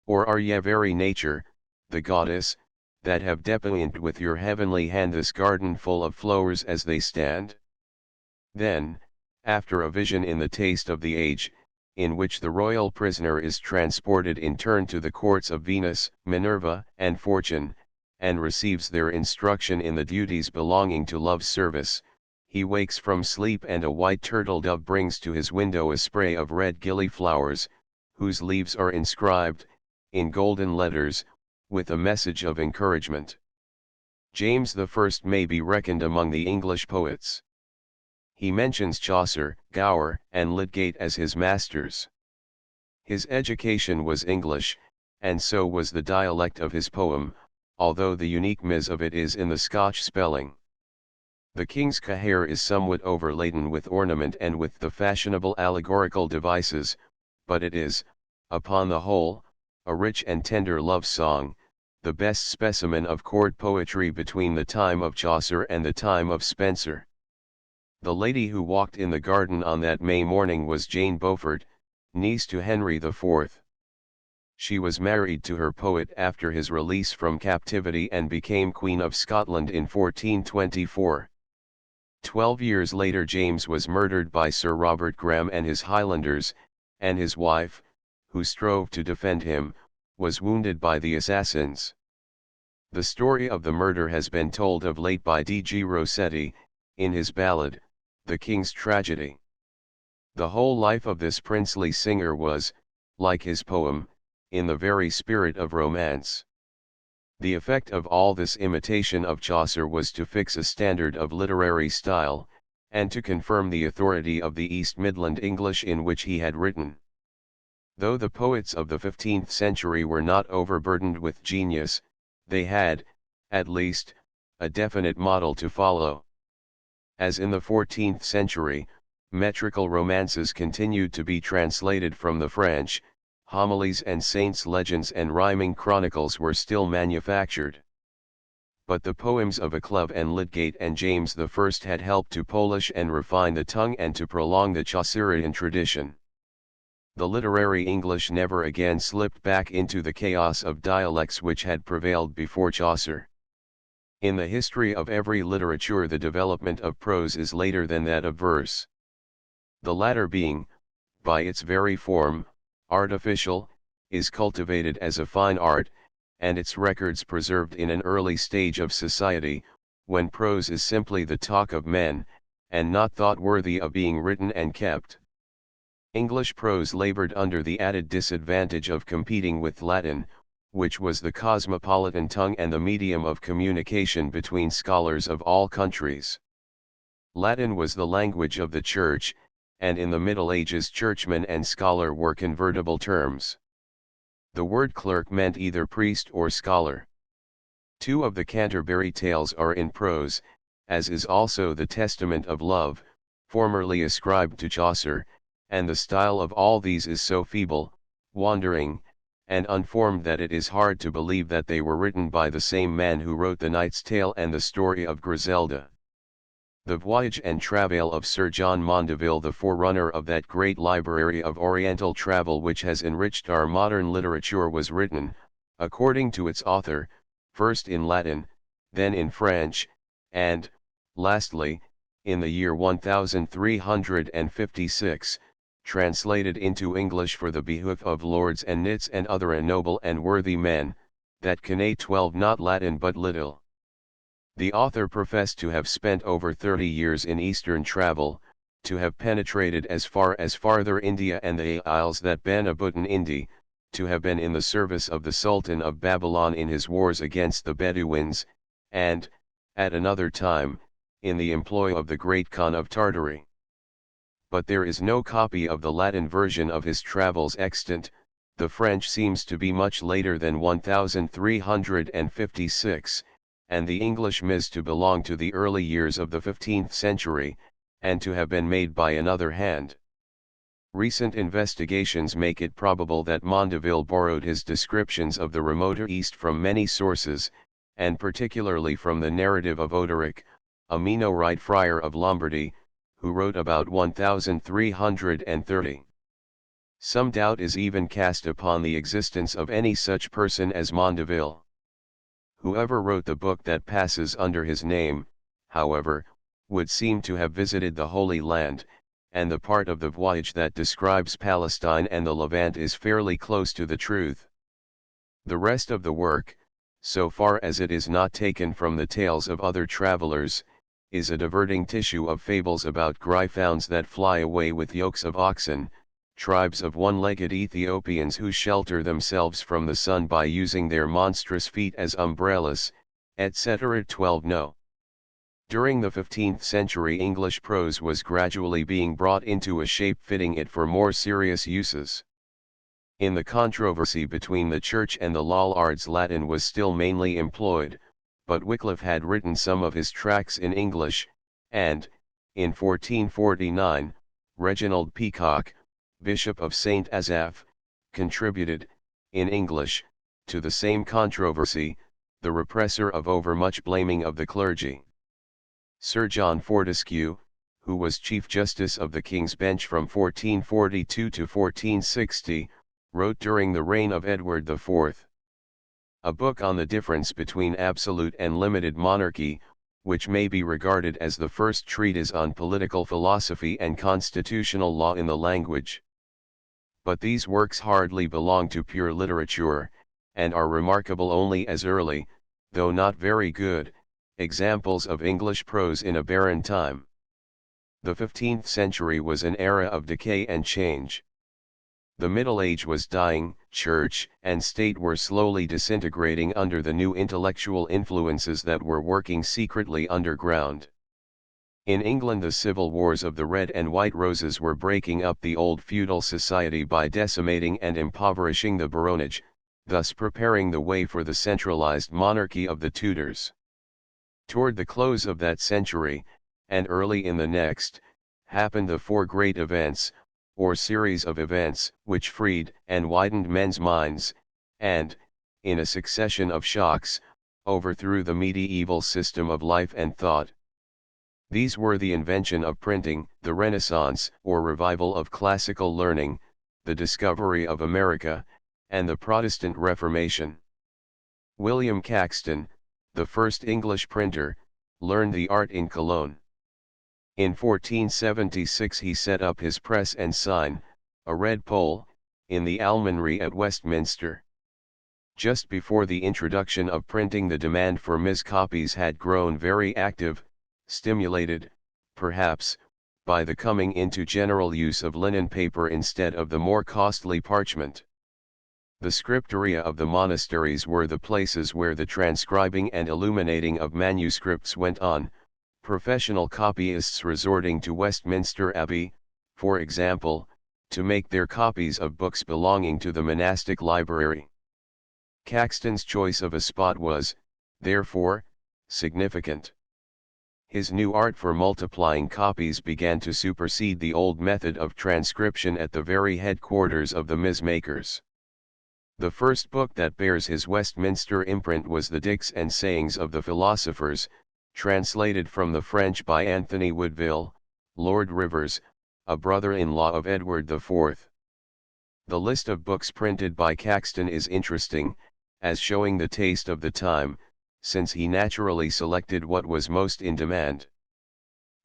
Or are ye very nature, the goddess, that have deployed with your heavenly hand this garden full of flowers as they stand?" Then, after a vision in the taste of the age, in which the royal prisoner is transported in turn to the courts of Venus, Minerva, and Fortune, and receives their instruction in the duties belonging to love's service, he wakes from sleep and a white turtle dove brings to his window a spray of red gillyflowers, whose leaves are inscribed, in golden letters, with a message of encouragement. James the First may be reckoned among the English poets. He mentions Chaucer, Gower, and Lydgate as his masters. His education was English, and so was the dialect of his poem, although the uniqueness of it is in the Scotch spelling. The King's Caher is somewhat overladen with ornament and with the fashionable allegorical devices, but it is, upon the whole, a rich and tender love song, the best specimen of court poetry between the time of Chaucer and the time of Spenser. The lady who walked in the garden on that May morning was Jane Beaufort, niece to Henry IV. She was married to her poet after his release from captivity and became Queen of Scotland in 1424. 12 years later James was murdered by Sir Robert Graham and his Highlanders, and his wife, who strove to defend him, was wounded by the assassins. The story of the murder has been told of late by D.G. Rossetti, in his ballad, The King's Tragedy. The whole life of this princely singer was, like his poem, in the very spirit of romance. The effect of all this imitation of Chaucer was to fix a standard of literary style, and to confirm the authority of the East Midland English in which he had written. Though the poets of the 15th century were not overburdened with genius, they had, at least, a definite model to follow. As in the 14th century, metrical romances continued to be translated from the French, homilies and saints' legends and rhyming chronicles were still manufactured. But the poems of Acleve and Lydgate and James I had helped to polish and refine the tongue and to prolong the Chaucerian tradition. The literary English never again slipped back into the chaos of dialects which had prevailed before Chaucer. In the history of every literature the development of prose is later than that of verse. The latter being, by its very form, artificial, is cultivated as a fine art, and its records preserved in an early stage of society, when prose is simply the talk of men, and not thought worthy of being written and kept. English prose labored under the added disadvantage of competing with Latin, which was the cosmopolitan tongue and the medium of communication between scholars of all countries. Latin was the language of the Church, and in the Middle Ages churchman and scholar were convertible terms. The word clerk meant either priest or scholar. Two of the Canterbury Tales are in prose, as is also the Testament of Love, formerly ascribed to Chaucer, and the style of all these is so feeble, wandering, and unformed that it is hard to believe that they were written by the same man who wrote the Knight's Tale and the story of Griselda. The Voyage and Travail of Sir John Mandeville, the forerunner of that great library of Oriental travel which has enriched our modern literature, was written, according to its author, first in Latin, then in French, and, lastly, in the year 1356, translated into English for the behoof of lords and knights and other noble and worthy men, that connaît 12 not Latin but little. The author professed to have spent over 30 years in Eastern travel, to have penetrated as far as Farther India and the Isles that ben Abutan Indi, to have been in the service of the Sultan of Babylon in his wars against the Bedouins, and, at another time, in the employ of the great Khan of Tartary. But there is no copy of the Latin version of his travels extant. The French seems to be much later than 1356, and the English ms to belong to the early years of the 15th century, and to have been made by another hand. Recent investigations make it probable that Mondeville borrowed his descriptions of the remoter East from many sources, and particularly from the narrative of Odoric, a Minorite friar of Lombardy, who wrote about 1330. Some doubt is even cast upon the existence of any such person as Mondeville. Whoever wrote the book that passes under his name, however, would seem to have visited the Holy Land, and the part of the voyage that describes Palestine and the Levant is fairly close to the truth. The rest of the work, so far as it is not taken from the tales of other travelers, is a diverting tissue of fables about gryphounds that fly away with yokes of oxen, tribes of one-legged Ethiopians who shelter themselves from the sun by using their monstrous feet as umbrellas, etc. 12 No. During the 15th century English prose was gradually being brought into a shape fitting it for more serious uses. In the controversy between the Church and the Lollards Latin was still mainly employed, but Wycliffe had written some of his tracts in English, and, in 1449, Reginald Peacock, Bishop of St. Asaph, contributed, in English, to the same controversy, the repressor of overmuch blaming of the clergy. Sir John Fortescue, who was Chief Justice of the King's Bench from 1442 to 1460, wrote during the reign of Edward IV. A book on the difference between absolute and limited monarchy, which may be regarded as the first treatise on political philosophy and constitutional law in the language. But these works hardly belong to pure literature, and are remarkable only as early, though not very good, examples of English prose in a barren time. The 15th century was an era of decay and change. The Middle Age was dying, church and state were slowly disintegrating under the new intellectual influences that were working secretly underground. In England the civil wars of the Red and White Roses were breaking up the old feudal society by decimating and impoverishing the baronage, thus preparing the way for the centralized monarchy of the Tudors. Toward the close of that century, and early in the next, happened the four great events, or series of events, which freed and widened men's minds, and, in a succession of shocks, overthrew the medieval system of life and thought. These were the invention of printing, the Renaissance or revival of classical learning, the discovery of America, and the Protestant Reformation. William Caxton, the first English printer, learned the art in Cologne. In 1476 he set up his press and sign, a red pole, in the Almonry at Westminster. Just before the introduction of printing the demand for miscopies had grown very active, stimulated, perhaps, by the coming into general use of linen paper instead of the more costly parchment. The scriptoria of the monasteries were the places where the transcribing and illuminating of manuscripts went on, professional copyists resorting to Westminster Abbey, for example, to make their copies of books belonging to the monastic library. Caxton's choice of a spot was, therefore, significant. His new art for multiplying copies began to supersede the old method of transcription at the very headquarters of the mismakers. The first book that bears his Westminster imprint was the Dictes and Sayings of the Philosophers, translated from the French by Anthony Woodville, Lord Rivers, a brother-in-law of Edward IV. The list of books printed by Caxton is interesting, as showing the taste of the time, since he naturally selected what was most in demand.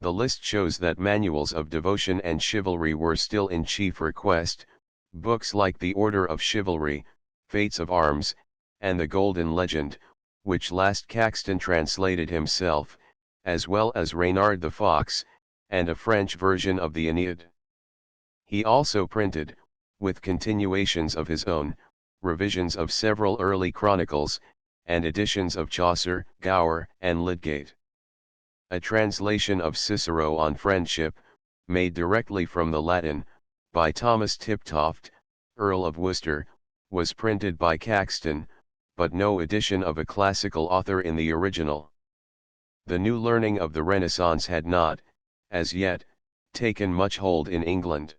The list shows that manuals of devotion and chivalry were still in chief request, books like The Order of Chivalry, Fates of Arms, and The Golden Legend, which last Caxton translated himself, as well as Reynard the Fox, and a French version of the Aeneid. He also printed, with continuations of his own, revisions of several early chronicles, and editions of Chaucer, Gower, and Lydgate. a translation of Cicero on Friendship, made directly from the Latin, by Thomas Tiptoft, Earl of Worcester, was printed by Caxton, but no edition of a classical author in the original. The new learning of the Renaissance had not, as yet, taken much hold in England.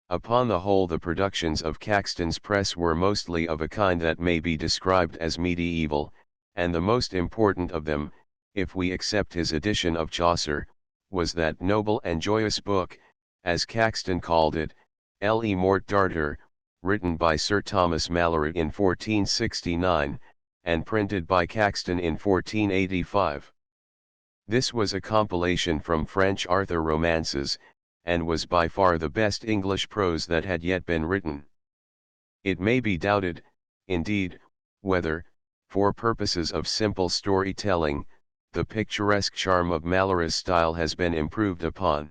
Upon the whole, the productions of Caxton's press were mostly of a kind that may be described as medieval, and the most important of them, if we accept his edition of Chaucer, was that noble and joyous book, as Caxton called it, Le Morte d'Arthur, written by Sir Thomas Malory in 1469, and printed by Caxton in 1485. This was a compilation from French Arthur romances, and was by far the best English prose that had yet been written. It may be doubted, indeed, whether, for purposes of simple storytelling, the picturesque charm of Malory's style has been improved upon.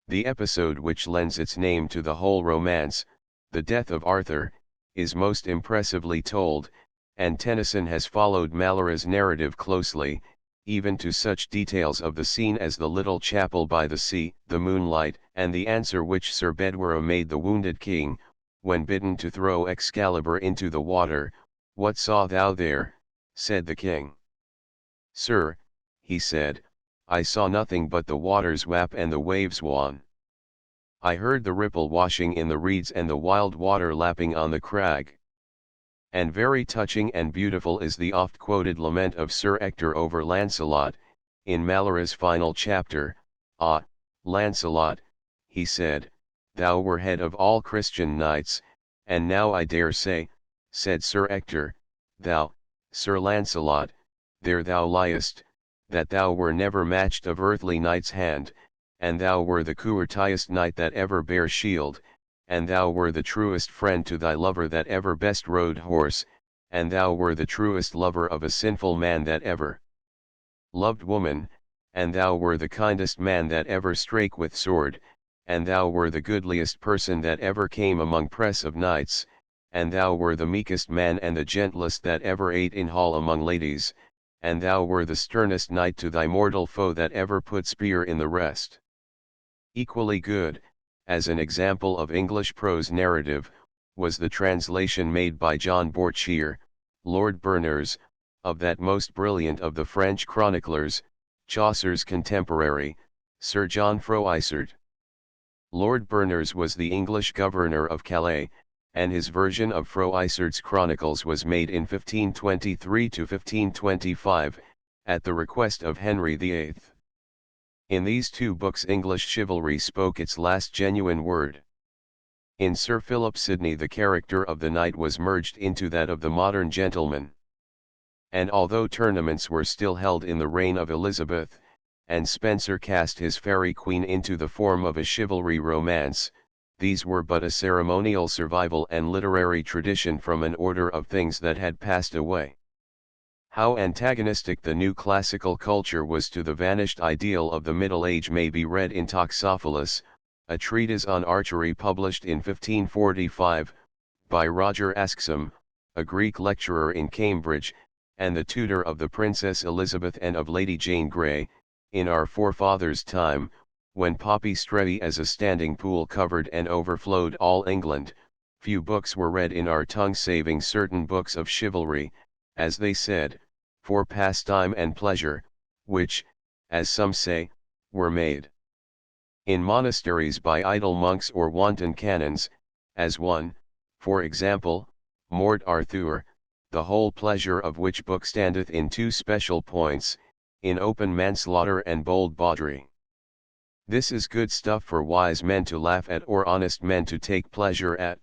The episode which lends its name to the whole romance, the death of Arthur, is most impressively told, and Tennyson has followed Malory's narrative closely, even to such details of the scene as the little chapel by the sea, the moonlight, and the answer which Sir Bedwere made the wounded king, when bidden to throw Excalibur into the water. "What saw thou there?" said the king. "Sir," he said, "I saw nothing but the waters wap and the waves wan. I heard the ripple washing in the reeds and the wild water lapping on the crag." And very touching and beautiful is the oft-quoted lament of Sir Ector over Lancelot, in Malory's final chapter. "Ah, Lancelot," he said, "thou were head of all Christian knights, and now I dare say," said Sir Ector, "thou, Sir Lancelot, there thou liest, that thou were never matched of earthly knight's hand, and thou were the courtiest knight that ever bare shield, and thou were the truest friend to thy lover that ever best rode horse, and thou were the truest lover of a sinful man that ever loved woman, and thou were the kindest man that ever strake with sword, and thou were the goodliest person that ever came among press of knights, and thou were the meekest man and the gentlest that ever ate in hall among ladies, and thou were the sternest knight to thy mortal foe that ever put spear in the rest." Equally good, as an example of English prose narrative, was the translation made by John Bourchier, Lord Berners, of that most brilliant of the French chroniclers, Chaucer's contemporary, Sir John Froissart. Lord Berners was the English governor of Calais, and his version of Froissart's chronicles was made in 1523 to 1525, at the request of Henry VIII. In these two books English chivalry spoke its last genuine word. In Sir Philip Sidney the character of the knight was merged into that of the modern gentleman. And although tournaments were still held in the reign of Elizabeth, and Spenser cast his Faerie Queene into the form of a chivalry romance, these were but a ceremonial survival and literary tradition from an order of things that had passed away. How antagonistic the new classical culture was to the vanished ideal of the Middle Age may be read in Toxophilus, a treatise on archery published in 1545, by Roger Ascham, a Greek lecturer in Cambridge, and the tutor of the Princess Elizabeth and of Lady Jane Grey, in our forefathers' time, when Poppy Strethey as a standing pool covered and overflowed all England. Few books were read in our tongue saving certain books of chivalry, as they said, for pastime and pleasure, which, as some say, were made in monasteries by idle monks or wanton canons, as one, for example, Morte d'Arthur, the whole pleasure of which book standeth in two special points, in open manslaughter and bold bawdry. This is good stuff for wise men to laugh at or honest men to take pleasure at.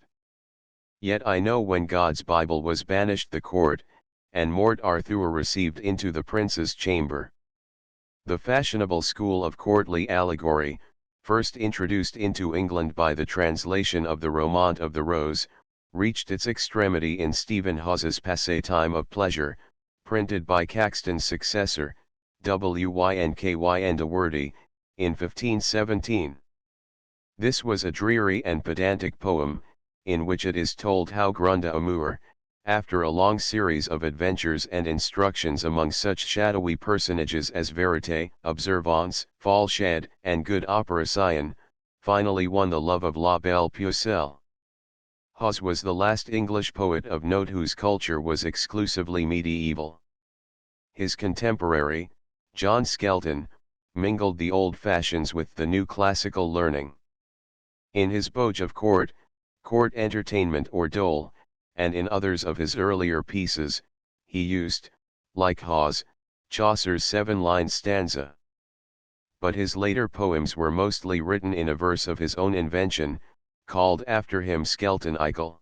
Yet I know when God's Bible was banished the court, and Morte d'Arthur received into the prince's chamber. The fashionable school of courtly allegory, first introduced into England by the translation of the Romaunt of the Rose, reached its extremity in Stephen Hawes's Pastime of Pleasure, printed by Caxton's successor, Wynky de Wordy, in 1517. This was a dreary and pedantic poem, in which it is told how Grunda Amour, After a long series of adventures and instructions among such shadowy personages as Verite, Observance, Falchade, and good Opera Scion, finally won the love of La Belle Pucelle. Hawes was the last English poet of note whose culture was exclusively medieval. His contemporary, John Skelton, mingled the old fashions with the new classical learning. In his Boge of Court, Court Entertainment or Dole, and in others of his earlier pieces, he used, like Hawes, Chaucer's 7-line stanza. But his later poems were mostly written in a verse of his own invention, called after him Skelton Eichel.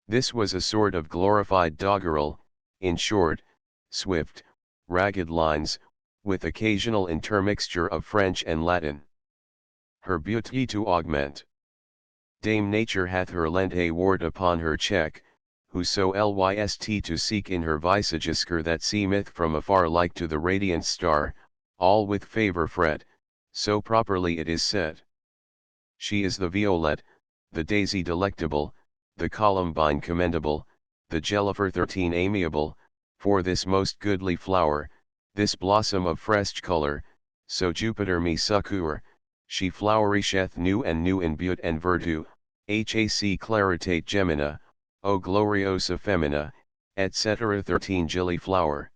This was a sort of glorified doggerel, in short, swift, ragged lines, with occasional intermixture of French and Latin. Her beauty to augment. Dame Nature hath her lent a ward upon her cheek, whoso lyst to seek in her visagescure that seemeth from afar like to the radiant star, all with favour fret, so properly it is said. She is the violet, the daisy delectable, the columbine commendable, the jellifer 13 amiable, for this most goodly flower, this blossom of fresh colour, so Jupiter me succour, she flourisheth new and new in beauty and virtue, hac claritate gemina, o gloriosa femina, etc. 13 Gilly flower.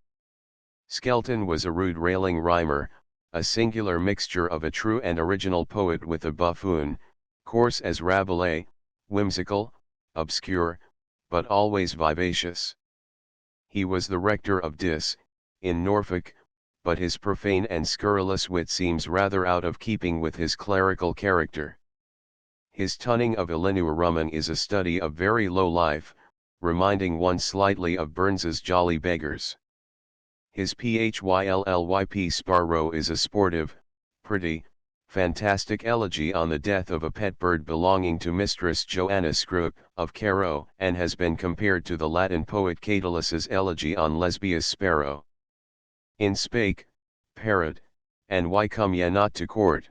Skelton was a rude railing rhymer, a singular mixture of a true and original poet with a buffoon, coarse as Rabelais, whimsical, obscure, but always vivacious. He was the rector of Dis, in Norfolk, but his profane and scurrilous wit seems rather out of keeping with his clerical character. His tunning of Elinor Rumman is a study of very low life, reminding one slightly of Burns's Jolly Beggars. His Phyllyp Sparrow is a sportive, pretty, fantastic elegy on the death of a pet bird belonging to Mistress Joanna Scrope, of Carow, and has been compared to the Latin poet Catulus's elegy on Lesbia's sparrow. In Spake, Parrot, and Why Come Ye Not to Court?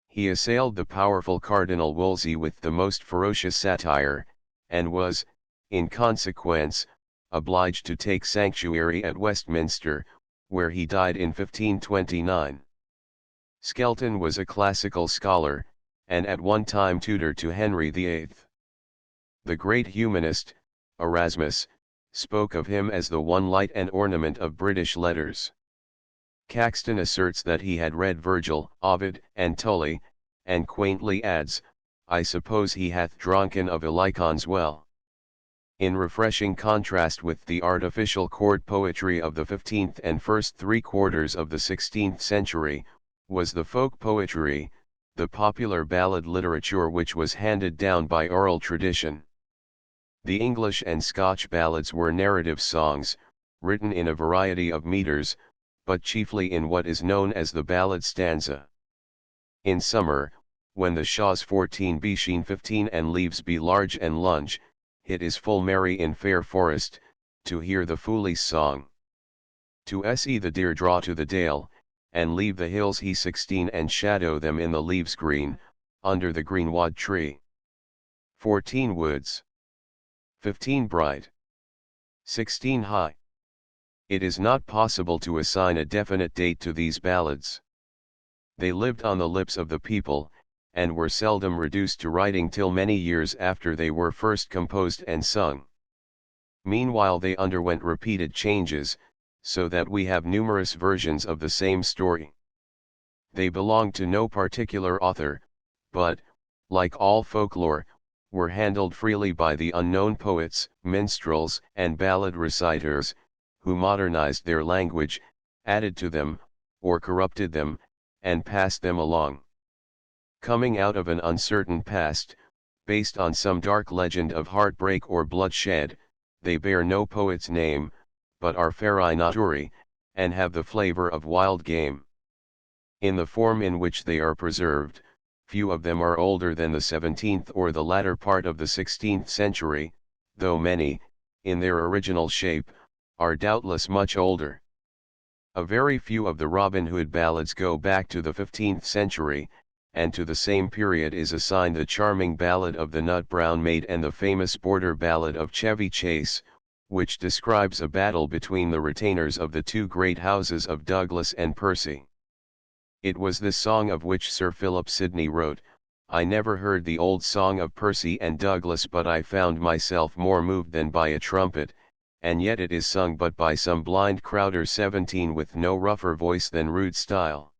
He assailed the powerful Cardinal Wolsey with the most ferocious satire, and was, in consequence, obliged to take sanctuary at Westminster, where he died in 1529. Skelton was a classical scholar, and at one time tutor to Henry VIII. The great humanist, Erasmus, spoke of him as the one light and ornament of British letters. Caxton asserts that he had read Virgil, Ovid, and Tully, and quaintly adds, I suppose he hath drunken of Helicons well. In refreshing contrast with the artificial court poetry of the 15th and first 3/4 of the 16th century, was the folk poetry, the popular ballad literature which was handed down by oral tradition. The English and Scotch ballads were narrative songs, written in a variety of metres, but chiefly in what is known as the ballad stanza. In summer, when the shaws 14 be sheen 15 and leaves be large and lunge, it is full merry in fair forest, to hear the foolie's song. To see the deer draw to the dale, and leave the hills he 16 and shadow them in the leaves green, under the greenwood tree. 14 woods. 15 bright. 16 high. It is not possible to assign a definite date to these ballads. They lived on the lips of the people, and were seldom reduced to writing till many years after they were first composed and sung. Meanwhile they underwent repeated changes, so that we have numerous versions of the same story. They belonged to no particular author, but, like all folklore, were handled freely by the unknown poets, minstrels, and ballad reciters, who modernized their language, added to them, or corrupted them, and passed them along. Coming out of an uncertain past, based on some dark legend of heartbreak or bloodshed, they bear no poet's name, but are feri naturae, and have the flavor of wild game. In the form in which they are preserved, few of them are older than the 17th or the latter part of the 16th century, though many, in their original shape, are doubtless much older. A very few of the Robin Hood ballads go back to the 15th century, and to the same period is assigned the charming ballad of the Nut Brown Maid and the famous border ballad of Chevy Chase, which describes a battle between the retainers of the two great houses of Douglas and Percy. It was this song of which Sir Philip Sidney wrote, "I never heard the old song of Percy and Douglas, but I found myself more moved than by a trumpet, and yet it is sung but by some blind crowder 17 with no rougher voice than rude style."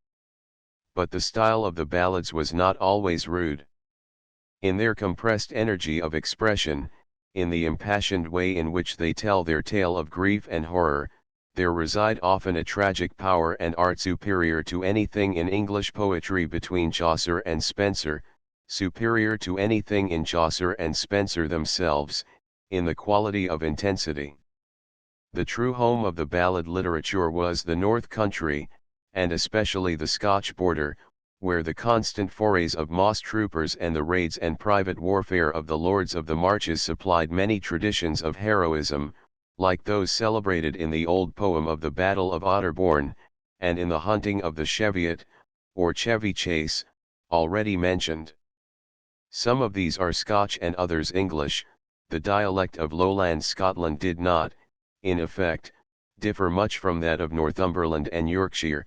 But the style of the ballads was not always rude. In their compressed energy of expression, in the impassioned way in which they tell their tale of grief and horror, there reside often a tragic power and art superior to anything in English poetry between Chaucer and Spenser, superior to anything in Chaucer and Spenser themselves, in the quality of intensity. The true home of the ballad literature was the North Country, and especially the Scotch border, where the constant forays of moss troopers and the raids and private warfare of the Lords of the Marches supplied many traditions of heroism, like those celebrated in the old poem of the Battle of Otterbourne, and in the hunting of the Cheviot, or Chevy Chase, already mentioned. Some of these are Scotch and others English. The dialect of Lowland Scotland did not, in effect, differ much from that of Northumberland and Yorkshire,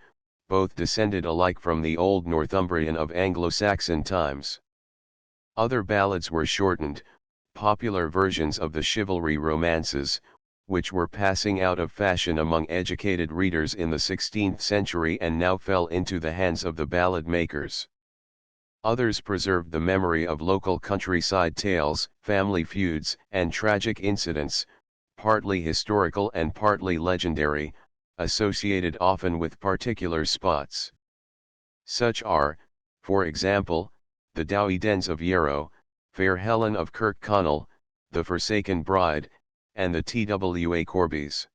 both descended alike from the old Northumbrian of Anglo-Saxon times. Other ballads were shortened, popular versions of the chivalry romances, which were passing out of fashion among educated readers in the 16th century and now fell into the hands of the ballad makers. Others preserved the memory of local countryside tales, family feuds, and tragic incidents, partly historical and partly legendary, associated often with particular spots. Such are, for example, the Dowie Dens of Yarrow, Fair Helen of Kirkconnell, the Forsaken Bride, and the Twa Corbies.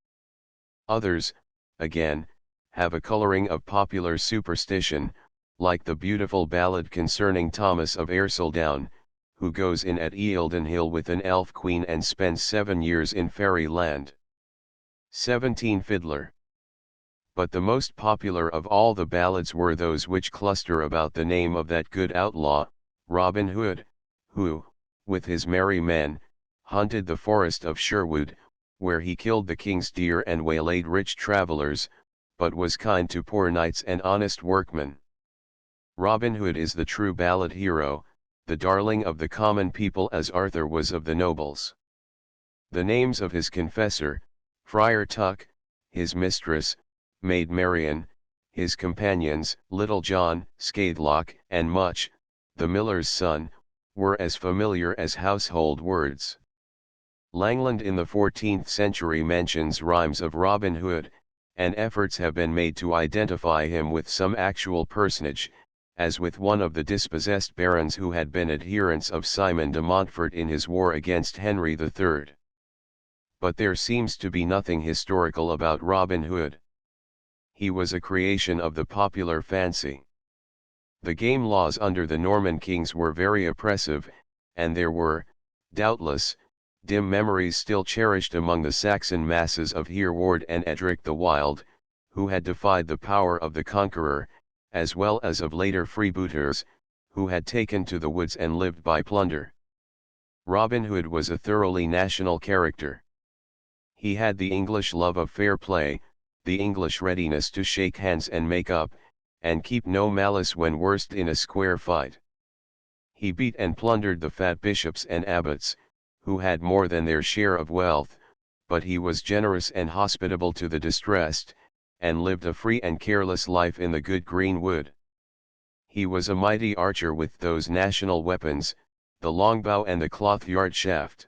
Others, again, have a coloring of popular superstition, like the beautiful ballad concerning Thomas of Ercildown, who goes in at Eildon Hill with an elf queen and spends 7 years in fairy land. 17 Fiddler. But the most popular of all the ballads were those which cluster about the name of that good outlaw, Robin Hood, who, with his merry men, hunted the forest of Sherwood, where he killed the king's deer and waylaid rich travellers, but was kind to poor knights and honest workmen. Robin Hood is the true ballad hero, the darling of the common people as Arthur was of the nobles. The names of his confessor, Friar Tuck, his mistress, Maid Marian, his companions, Little John, Scathelock, and Much, the miller's son, were as familiar as household words. Langland in the 14th century mentions rhymes of Robin Hood, and efforts have been made to identify him with some actual personage, as with one of the dispossessed barons who had been adherents of Simon de Montfort in his war against Henry III. But there seems to be nothing historical about Robin Hood. He was a creation of the popular fancy. The game laws under the Norman kings were very oppressive, and there were, doubtless, dim memories still cherished among the Saxon masses of Hereward and Edric the Wild, who had defied the power of the conqueror, as well as of later freebooters, who had taken to the woods and lived by plunder. Robin Hood was a thoroughly national character. He had the English love of fair play, the English readiness to shake hands and make up, and keep no malice when worst in a square fight. He beat and plundered the fat bishops and abbots, who had more than their share of wealth, but he was generous and hospitable to the distressed, and lived a free and careless life in the good green wood. He was a mighty archer with those national weapons, the longbow and the cloth-yard shaft.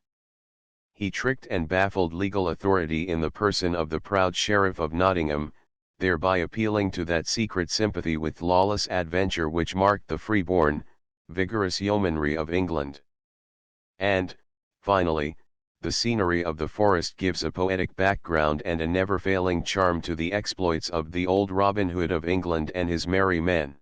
He tricked and baffled legal authority in the person of the proud Sheriff of Nottingham, thereby appealing to that secret sympathy with lawless adventure which marked the free-born, vigorous yeomanry of England. And, finally, the scenery of the forest gives a poetic background and a never-failing charm to the exploits of the old Robin Hood of England and his merry men.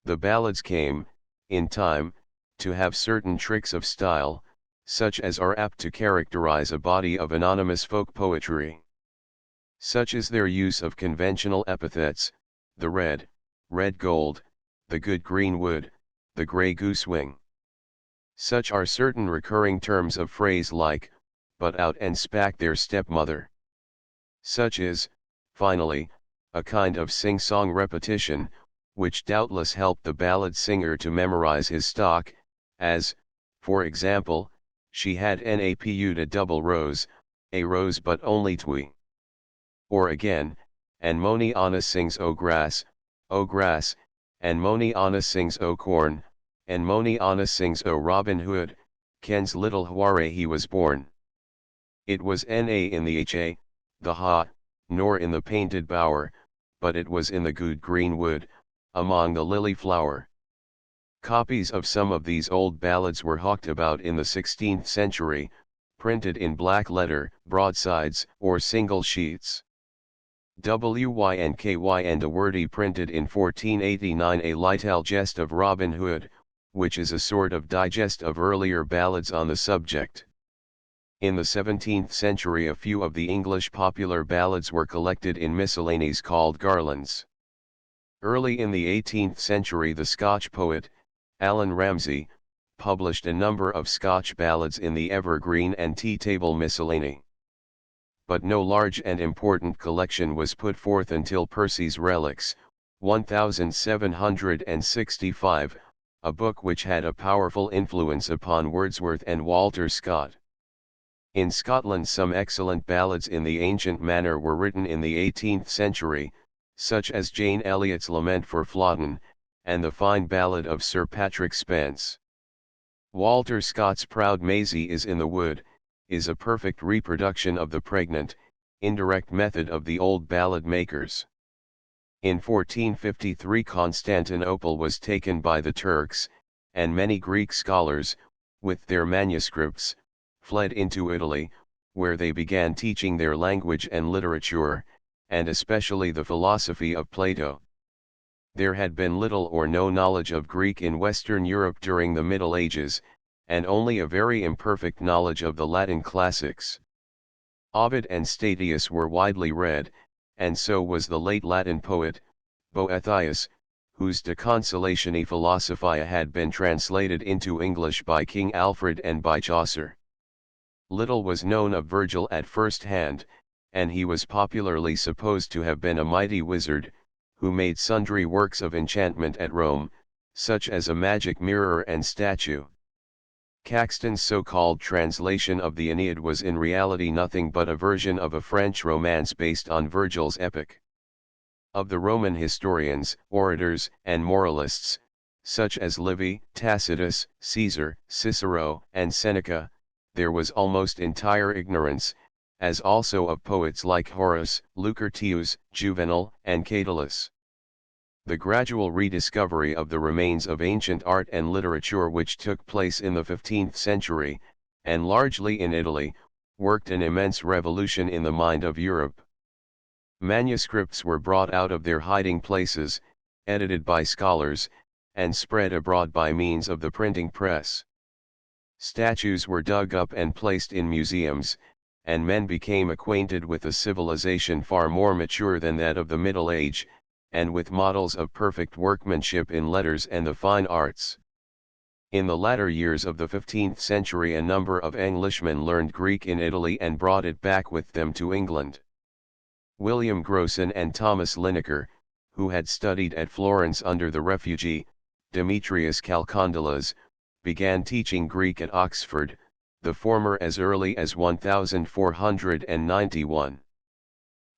The ballads came, in time, to have certain tricks of style, such as are apt to characterize a body of anonymous folk poetry. Such is their use of conventional epithets, the red gold, the good green wood, the grey goose wing. Such are certain recurring terms of phrase like, but out and spak their stepmother. Such is, finally, a kind of sing-song repetition, which doubtless helped the ballad singer to memorize his stock, as, for example, she had nap'd a double rose, a rose but only twi. Or again, and Moni Anna sings o grass, and Moni Anna sings o corn, and Moni Anna sings o Robin Hood, Ken's little Huare he was born. It was na in the ha, the ha, nor in the painted bower, but it was in the good green wood, among the lily flower. Copies of some of these old ballads were hawked about in the 16th century, printed in black letter, broadsides, or single sheets. Wynky and a wordy printed in 1489 a little jest of Robin Hood, which is a sort of digest of earlier ballads on the subject. In the 17th century a few of the English popular ballads were collected in miscellanies called garlands. Early in the 18th century the Scotch poet, Allan Ramsay, published a number of Scotch ballads in the Evergreen and Tea Table Miscellany. But no large and important collection was put forth until Percy's Relics, 1765, a book which had a powerful influence upon Wordsworth and Walter Scott. In Scotland some excellent ballads in the ancient manner were written in the 18th century, such as Jane Eliot's Lament for Flodden, and the fine ballad of Sir Patrick Spens. Walter Scott's Proud Maisie is in the Wood, is a perfect reproduction of the pregnant, indirect method of the old ballad makers. In 1453 Constantinople was taken by the Turks, and many Greek scholars, with their manuscripts, fled into Italy, where they began teaching their language and literature, and especially the philosophy of Plato. There had been little or no knowledge of Greek in Western Europe during the Middle Ages, and only a very imperfect knowledge of the Latin classics. Ovid and Statius were widely read, and so was the late Latin poet, Boethius, whose De Consolatione Philosophiae had been translated into English by King Alfred and by Chaucer. Little was known of Virgil at first hand, and he was popularly supposed to have been a mighty wizard, who made sundry works of enchantment at Rome, such as a magic mirror and statue. Caxton's so-called translation of the Aeneid was in reality nothing but a version of a French romance based on Virgil's epic. Of the Roman historians, orators, and moralists, such as Livy, Tacitus, Caesar, Cicero, and Seneca, there was almost entire ignorance, as also of poets like Horace, Lucretius, Juvenal, and Catullus. The gradual rediscovery of the remains of ancient art and literature which took place in the 15th century, and largely in Italy, worked an immense revolution in the mind of Europe. Manuscripts were brought out of their hiding places, edited by scholars, and spread abroad by means of the printing press. Statues were dug up and placed in museums, and men became acquainted with a civilization far more mature than that of the Middle Age, and with models of perfect workmanship in letters and the fine arts. In the latter years of the 15th century a number of Englishmen learned Greek in Italy and brought it back with them to England. William Grocyn and Thomas Linacre, who had studied at Florence under the refugee, Demetrius Chalcondylas, began teaching Greek at Oxford, the former as early as 1491.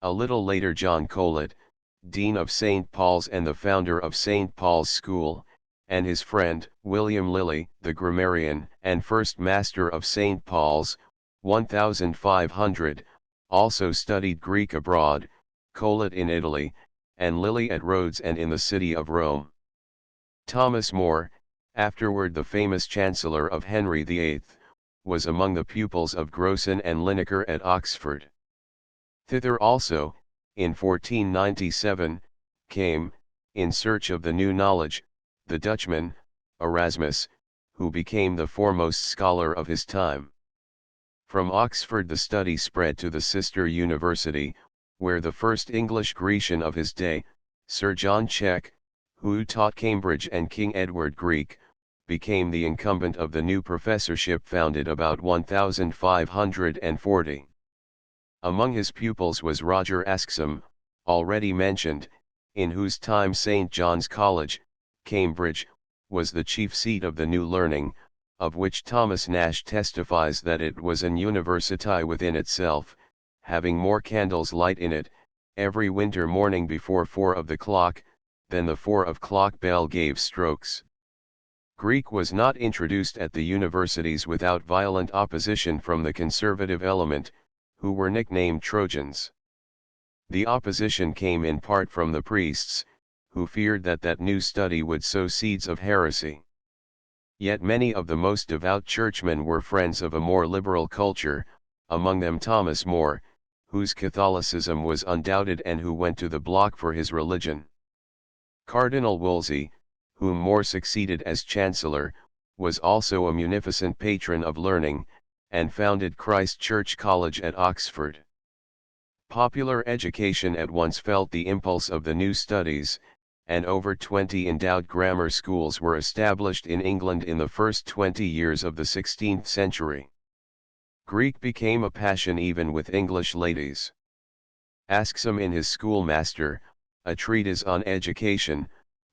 A little later John Colet, Dean of St. Paul's and the founder of St. Paul's School, and his friend, William Lilly, the grammarian and first master of St. Paul's, 1500, also studied Greek abroad, Colet in Italy, and Lilly at Rhodes and in the city of Rome. Thomas More, afterward the famous Chancellor of Henry VIII, was among the pupils of Grocyn and Linacre at Oxford. Thither also, in 1497, came, in search of the new knowledge, the Dutchman, Erasmus, who became the foremost scholar of his time. From Oxford the study spread to the sister university, where the first English Grecian of his day, Sir John Cheke, who taught Cambridge and King Edward Greek, became the incumbent of the new professorship founded about 1540. Among his pupils was Roger Ascham, already mentioned, in whose time St. John's College, Cambridge, was the chief seat of the new learning, of which Thomas Nash testifies that it was an university within itself, having more candles light in it, every winter morning before 4 of the clock, than the 4 o'clock bell gave strokes. Greek was not introduced at the universities without violent opposition from the conservative element, who were nicknamed Trojans. The opposition came in part from the priests, who feared that new study would sow seeds of heresy. Yet many of the most devout churchmen were friends of a more liberal culture, among them Thomas More, whose Catholicism was undoubted and who went to the block for his religion. Cardinal Wolsey, whom More succeeded as Chancellor, was also a munificent patron of learning, and founded Christ Church College at Oxford. Popular education at once felt the impulse of the new studies, and over 20 endowed grammar schools were established in England in the first 20 years of the 16th century. Greek became a passion even with English ladies. Ascham in his Schoolmaster, a treatise on education,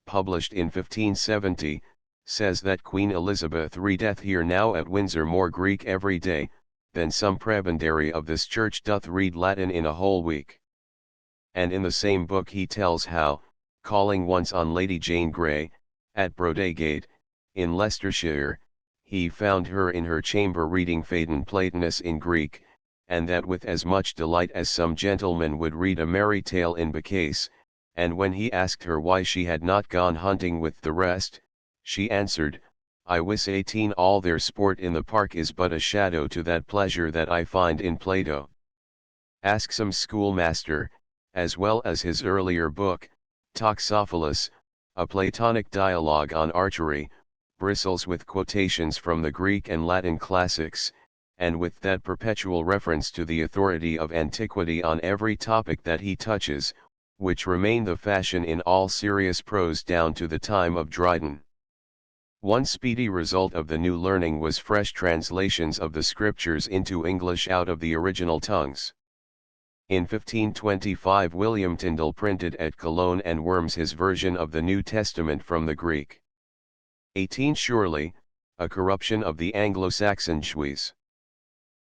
published in 1570, says that Queen Elizabeth readeth here now at Windsor more Greek every day, than some prebendary of this church doth read Latin in a whole week. And in the same book he tells how, calling once on Lady Jane Grey, at Brodegate, in Leicestershire, he found her in her chamber reading Phaedon Platonus in Greek, and that with as much delight as some gentleman would read a merry tale in Bacchus, and when he asked her why she had not gone hunting with the rest, she answered, I wis 18 all their sport in the park is but a shadow to that pleasure that I find in Plato. Ascham's Schoolmaster, as well as his earlier book, Toxophilus, a Platonic dialogue on archery, bristles with quotations from the Greek and Latin classics, and with that perpetual reference to the authority of antiquity on every topic that he touches, which remained the fashion in all serious prose down to the time of Dryden. One speedy result of the new learning was fresh translations of the scriptures into English out of the original tongues. In 1525 William Tyndale printed at Cologne and Worms his version of the New Testament from the Greek. 18 Surely, a corruption of the Anglo-Saxon Schwyz.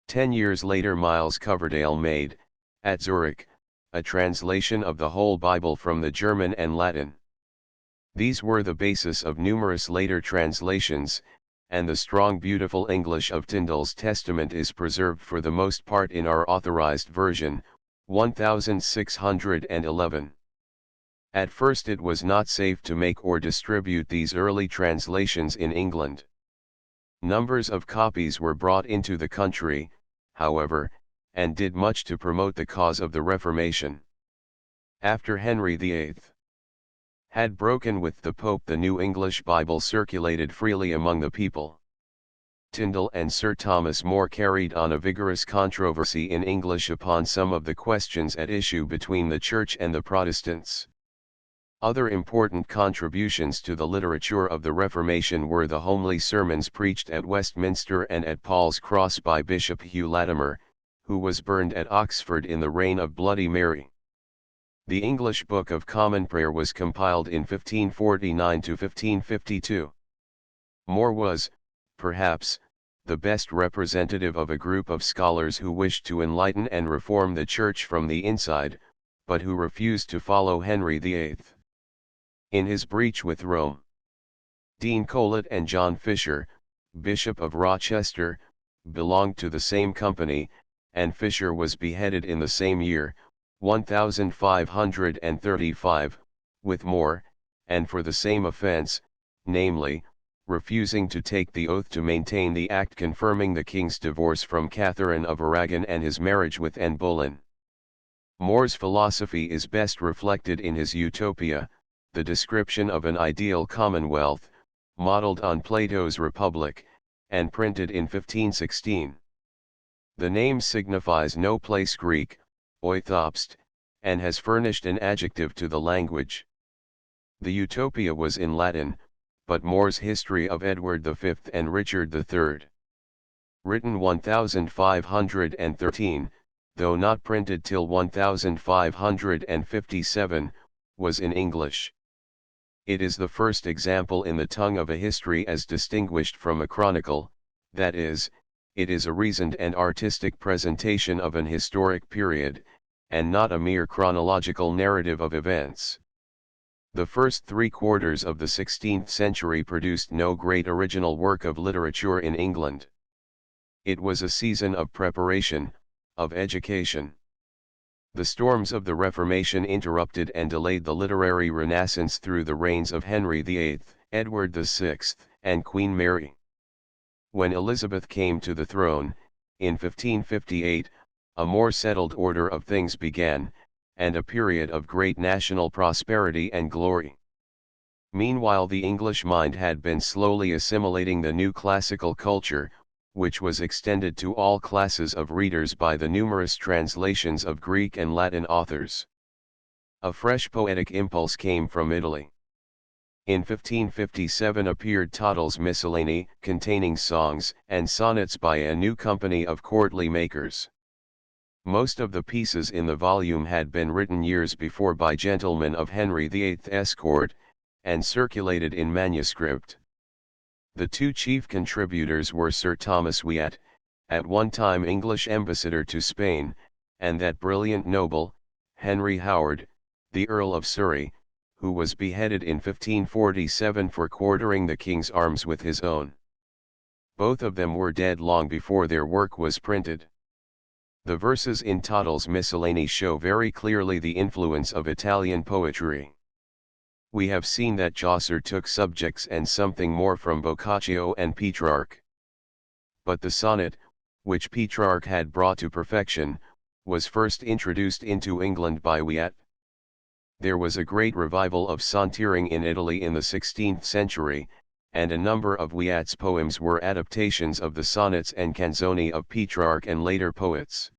10 years later Miles Coverdale made, at Zurich, a translation of the whole Bible from the German and Latin. These were the basis of numerous later translations, and the strong beautiful English of Tyndale's Testament is preserved for the most part in our authorized version, 1611. At first it was not safe to make or distribute these early translations in England. Numbers of copies were brought into the country, however, and did much to promote the cause of the Reformation. After Henry VIII had broken with the Pope, the New English Bible circulated freely among the people. Tyndale and Sir Thomas More carried on a vigorous controversy in English upon some of the questions at issue between the Church and the Protestants. Other important contributions to the literature of the Reformation were the homely sermons preached at Westminster and at Paul's Cross by Bishop Hugh Latimer, who was burned at Oxford in the reign of Bloody Mary. The English Book of Common Prayer was compiled in 1549 to 1552. More was, perhaps, the best representative of a group of scholars who wished to enlighten and reform the Church from the inside, but who refused to follow Henry VIII. In his breach with Rome, Dean Colet and John Fisher, Bishop of Rochester, belonged to the same company, and Fisher was beheaded in the same year, 1535, with More, and for the same offence, namely, refusing to take the oath to maintain the act confirming the king's divorce from Catherine of Aragon and his marriage with Anne Boleyn. More's philosophy is best reflected in his Utopia, the description of an ideal commonwealth, modeled on Plato's Republic, and printed in 1516. The name signifies no place Greek, oithopst, and has furnished an adjective to the language. The Utopia was in Latin, but More's History of Edward V and Richard III, written 1513, though not printed till 1557, was in English. It is the first example in the tongue of a history as distinguished from a chronicle, that is, it is a reasoned and artistic presentation of an historic period, and not a mere chronological narrative of events. The first 3/4 of the 16th century produced no great original work of literature in England. It was a season of preparation, of education. The storms of the Reformation interrupted and delayed the literary renaissance through the reigns of Henry VIII, Edward VI, and Queen Mary. When Elizabeth came to the throne, in 1558, a more settled order of things began, and a period of great national prosperity and glory. Meanwhile the English mind had been slowly assimilating the new classical culture, which was extended to all classes of readers by the numerous translations of Greek and Latin authors. A fresh poetic impulse came from Italy. In 1557 appeared Tottel's Miscellany, containing songs and sonnets by a new company of courtly makers. Most of the pieces in the volume had been written years before by gentlemen of Henry VIII's court, and circulated in manuscript. The two chief contributors were Sir Thomas Wyatt, at one time English ambassador to Spain, and that brilliant noble, Henry Howard, the Earl of Surrey, who was beheaded in 1547 for quartering the king's arms with his own. Both of them were dead long before their work was printed. The verses in Tottel's Miscellany show very clearly the influence of Italian poetry. We have seen that Chaucer took subjects and something more from Boccaccio and Petrarch. But the sonnet, which Petrarch had brought to perfection, was first introduced into England by Wyatt. There was a great revival of sonneteering in Italy in the 16th century, and a number of Wyatt's poems were adaptations of the sonnets and canzoni of Petrarch and later poets.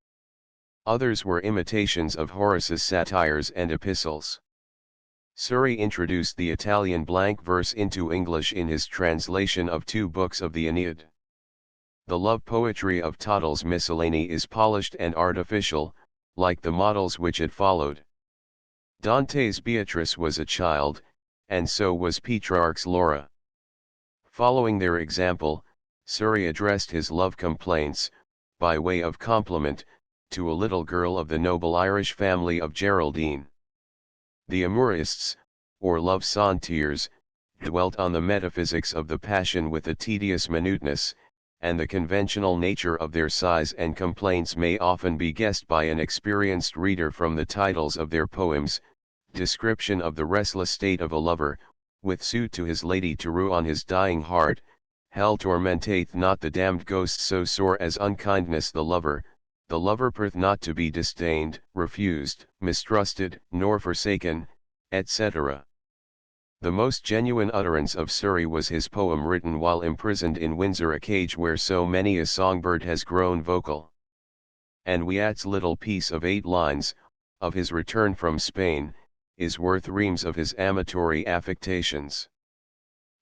Others were imitations of Horace's satires and epistles. Surrey introduced the Italian blank verse into English in his translation of 2 books of the Aeneid. The love poetry of Tottel's Miscellany is polished and artificial, like the models which it followed. Dante's Beatrice was a child, and so was Petrarch's Laura. Following their example, Surrey addressed his love complaints, by way of compliment, to a little girl of the noble Irish family of Geraldine. The amourists, or love sonnetteers, dwelt on the metaphysics of the passion with a tedious minuteness, and the conventional nature of their sighs and complaints may often be guessed by an experienced reader from the titles of their poems: Description of the restless state of a lover, with suit to his lady to rue on his dying heart, Hell tormenteth not the damned ghost so sore as unkindness the lover prith not to be disdained, refused, mistrusted, nor forsaken, etc. The most genuine utterance of Surrey was his poem written while imprisoned in Windsor, a cage where so many a songbird has grown vocal. And Wyatt's little piece of 8 lines, of his return from Spain, is worth reams of his amatory affectations.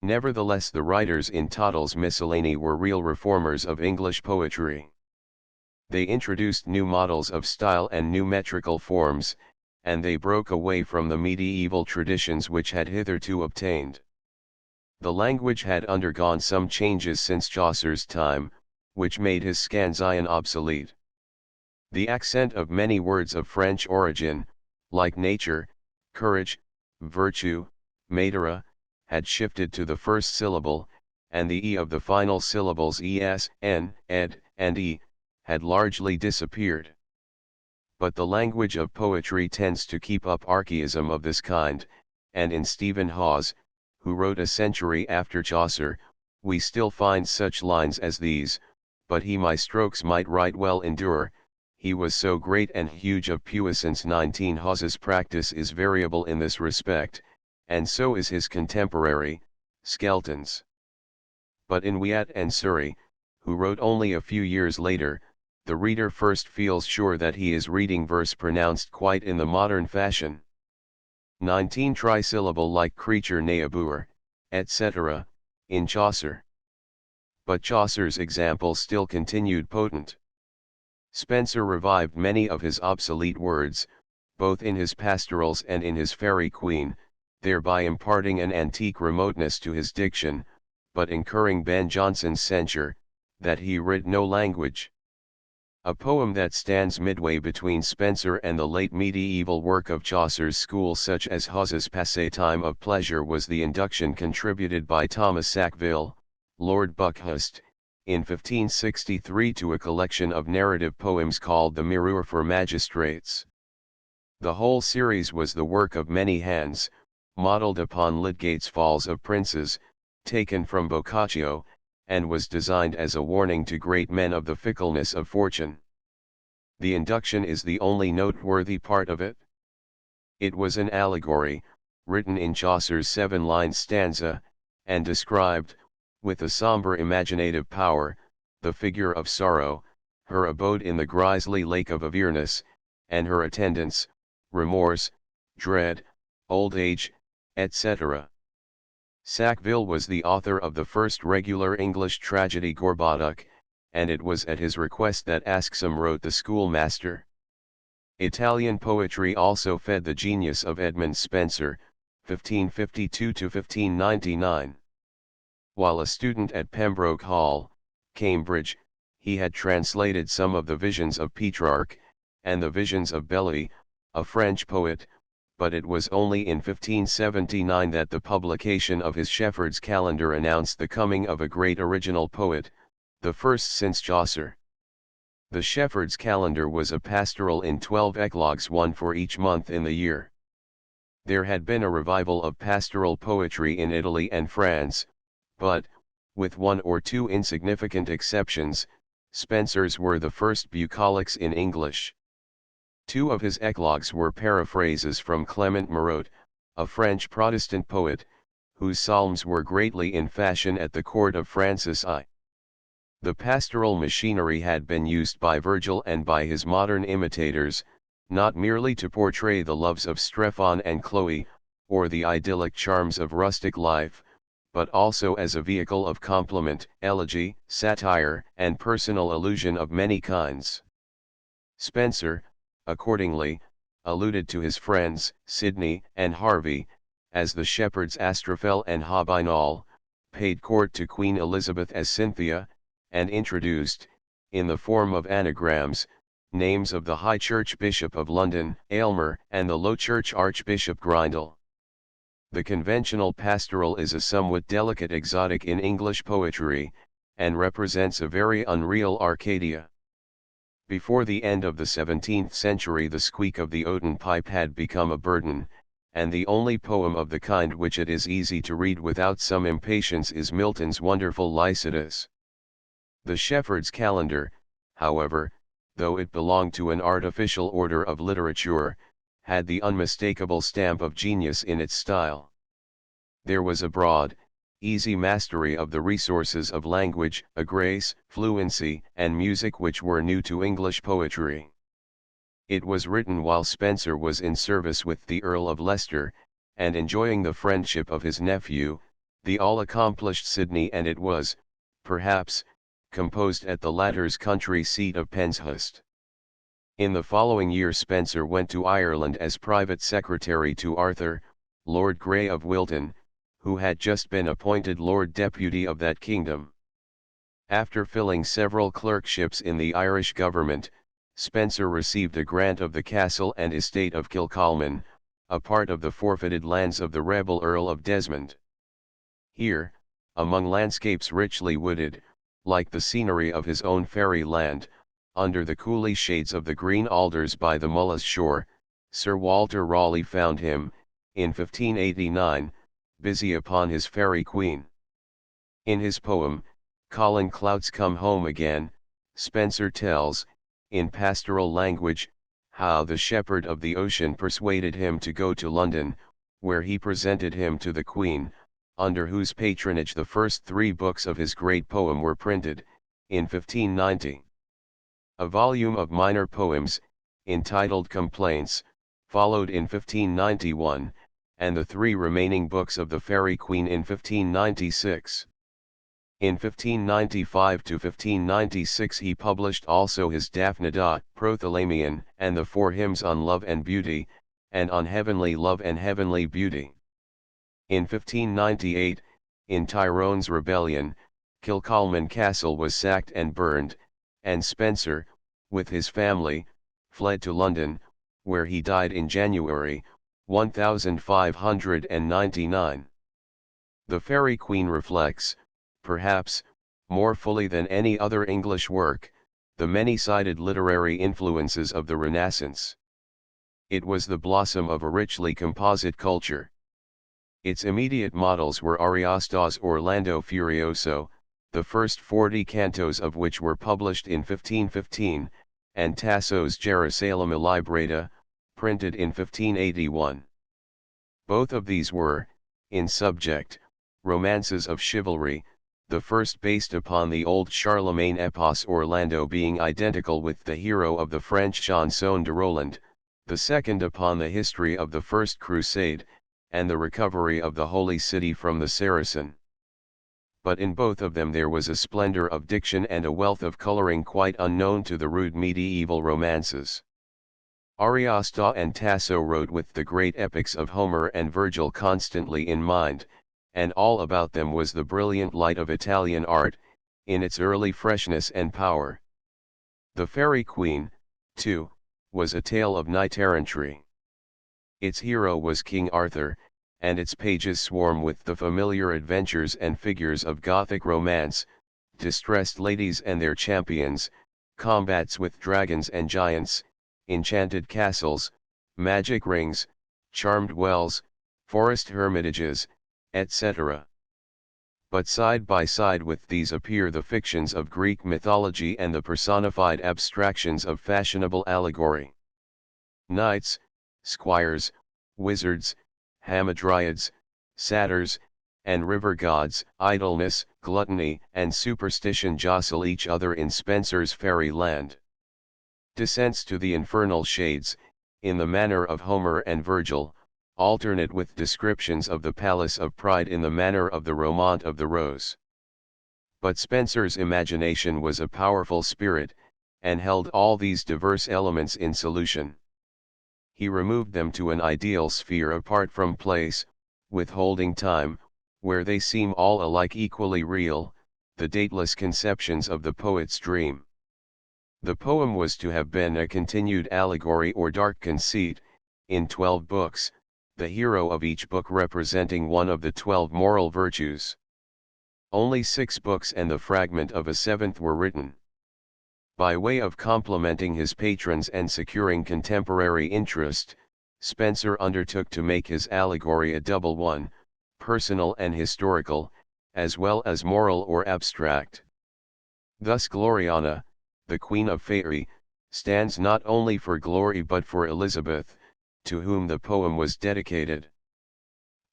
Nevertheless, the writers in Tottel's Miscellany were real reformers of English poetry. They introduced new models of style and new metrical forms, and they broke away from the medieval traditions which had hitherto obtained. The language had undergone some changes since Chaucer's time, which made his scansion obsolete. The accent of many words of French origin, like nature, courage, virtue, matere, had shifted to the first syllable, and the e of the final syllables es, n, ed, and e, had largely disappeared. But the language of poetry tends to keep up archaism of this kind, and in Stephen Hawes, who wrote a century after Chaucer, we still find such lines as these: but he my strokes might right well endure, he was so great and huge of puissance. 19 Hawes's practice is variable in this respect, and so is his contemporary, Skelton's. But in Wyatt and Surrey, who wrote only a few years later, the reader first feels sure that he is reading verse pronounced quite in the modern fashion. 19 trisyllable-like creature neabour, etc., in Chaucer. But Chaucer's example still continued potent. Spenser revived many of his obsolete words, both in his pastorals and in his Faerie Queene, thereby imparting an antique remoteness to his diction, but incurring Ben Jonson's censure, that he writ no language. A poem that stands midway between Spenser and the late medieval work of Chaucer's school, such as Hawes's Passetime of Pleasure, was the induction contributed by Thomas Sackville, Lord Buckhurst, in 1563 to a collection of narrative poems called The Mirror for Magistrates. The whole series was the work of many hands, modelled upon Lydgate's Falls of Princes, taken from Boccaccio, and was designed as a warning to great men of the fickleness of fortune. The induction is the only noteworthy part of it. It was an allegory, written in Chaucer's 7-line stanza, and described, with a sombre imaginative power, the figure of sorrow, her abode in the grisly lake of Avernus, and her attendants, remorse, dread, old age, etc. Sackville was the author of the first regular English tragedy Gorboduc, and it was at his request that Ascham wrote The Schoolmaster. Italian poetry also fed the genius of Edmund Spenser, 1552–1599. While a student at Pembroke Hall, Cambridge, he had translated some of the Visions of Petrarch, and the Visions of Belly, a French poet, but it was only in 1579 that the publication of his Shepherd's Calendar announced the coming of a great original poet, the first since Chaucer. The Shepherd's Calendar was a pastoral in 12 eclogues, one for each month in the year. There had been a revival of pastoral poetry in Italy and France, but, with one or two insignificant exceptions, Spenser's were the first bucolics in English. Two of his eclogues were paraphrases from Clement Marot, a French Protestant poet, whose psalms were greatly in fashion at the court of Francis I. The pastoral machinery had been used by Virgil and by his modern imitators, not merely to portray the loves of Strephon and Chloe, or the idyllic charms of rustic life, but also as a vehicle of compliment, elegy, satire, and personal allusion of many kinds. Spenser, accordingly, alluded to his friends, Sidney and Harvey, as the shepherds Astrophel and Hobinol, paid court to Queen Elizabeth as Cynthia, and introduced, in the form of anagrams, names of the High Church Bishop of London, Aylmer, and the Low Church Archbishop Grindal. The conventional pastoral is a somewhat delicate exotic in English poetry, and represents a very unreal Arcadia. Before the end of the 17th century the squeak of the oaten pipe had become a burden, and the only poem of the kind which it is easy to read without some impatience is Milton's wonderful Lycidas. The Shepherd's Calendar, however, though it belonged to an artificial order of literature, had the unmistakable stamp of genius in its style. There was a broad, easy mastery of the resources of language, a grace, fluency, and music which were new to English poetry. It was written while Spenser was in service with the Earl of Leicester, and enjoying the friendship of his nephew, the all-accomplished Sidney, and it was, perhaps, composed at the latter's country seat of Penshurst. In the following year Spenser went to Ireland as private secretary to Arthur, Lord Grey of Wilton, who had just been appointed Lord Deputy of that kingdom. After filling several clerkships in the Irish government, Spenser received a grant of the castle and estate of Kilcolman, a part of the forfeited lands of the rebel Earl of Desmond. Here, among landscapes richly wooded, like the scenery of his own fairy land, under the cooly shades of the green alders by the Mulla's shore, Sir Walter Raleigh found him, in 1589, busy upon his Faerie Queene. In his poem, Colin Clout's Come Home Again, Spenser tells, in pastoral language, how the shepherd of the ocean persuaded him to go to London, where he presented him to the Queen, under whose patronage the first 3 books of his great poem were printed, in 1590. A volume of minor poems, entitled Complaints, followed in 1591, and the 3 remaining books of the Faerie Queene in 1596. In 1595 to 1596 he published also his Daphnida, Prothalamion, and the 4 hymns on love and beauty, and on heavenly love and heavenly beauty. In 1598, in Tyrone's rebellion, Kilcolman Castle was sacked and burned, and Spenser, with his family, fled to London, where he died in January, 1599. The Faerie Queene reflects, perhaps, more fully than any other English work, the many-sided literary influences of the Renaissance. It was the blossom of a richly composite culture. Its immediate models were Ariosto's Orlando Furioso, the first 40 cantos of which were published in 1515, and Tasso's Gerusalemme Librata, printed in 1581. Both of these were, in subject, romances of chivalry, the first based upon the old Charlemagne epos, Orlando being identical with the hero of the French Chanson de Roland, the second upon the history of the First Crusade, and the recovery of the Holy City from the Saracen. But in both of them there was a splendor of diction and a wealth of coloring quite unknown to the rude medieval romances. Ariosto and Tasso wrote with the great epics of Homer and Virgil constantly in mind, and all about them was the brilliant light of Italian art, in its early freshness and power. The Faerie Queene, too, was a tale of knight errantry. Its hero was King Arthur, and its pages swarm with the familiar adventures and figures of Gothic romance, distressed ladies and their champions, combats with dragons and giants, enchanted castles, magic rings, charmed wells, forest hermitages, etc. But side by side with these appear the fictions of Greek mythology and the personified abstractions of fashionable allegory. Knights, squires, wizards, hamadryads, satyrs, and river gods, idleness, gluttony, and superstition jostle each other in Spenser's fairyland. Descents to the infernal shades, in the manner of Homer and Virgil, alternate with descriptions of the Palace of Pride in the manner of the Romaunt of the Rose. But Spenser's imagination was a powerful spirit, and held all these diverse elements in solution. He removed them to an ideal sphere apart from place, withholding time, where they seem all alike equally real, the dateless conceptions of the poet's dream. The poem was to have been a continued allegory or dark conceit, in 12 books, the hero of each book representing one of the 12 moral virtues. Only 6 books and the fragment of a 7th were written. By way of complimenting his patrons and securing contemporary interest, Spenser undertook to make his allegory a double one, personal and historical, as well as moral or abstract. Thus Gloriana, the Queen of Faerie, stands not only for glory but for Elizabeth, to whom the poem was dedicated.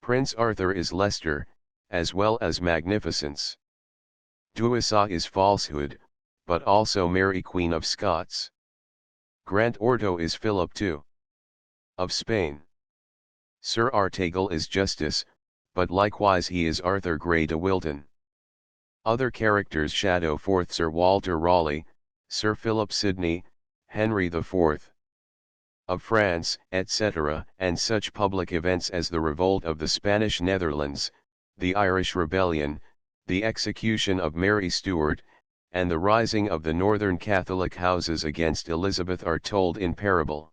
Prince Arthur is Leicester, as well as magnificence. Duisa is falsehood, but also Mary Queen of Scots. Grant Ordo is Philip II. of Spain. Sir Artegall is justice, but likewise he is Arthur Grey de Wilton. Other characters shadow forth Sir Walter Raleigh, Sir Philip Sidney, Henry IV. of France, etc., and such public events as the revolt of the Spanish Netherlands, the Irish Rebellion, the execution of Mary Stuart, and the rising of the northern Catholic houses against Elizabeth are told in parable.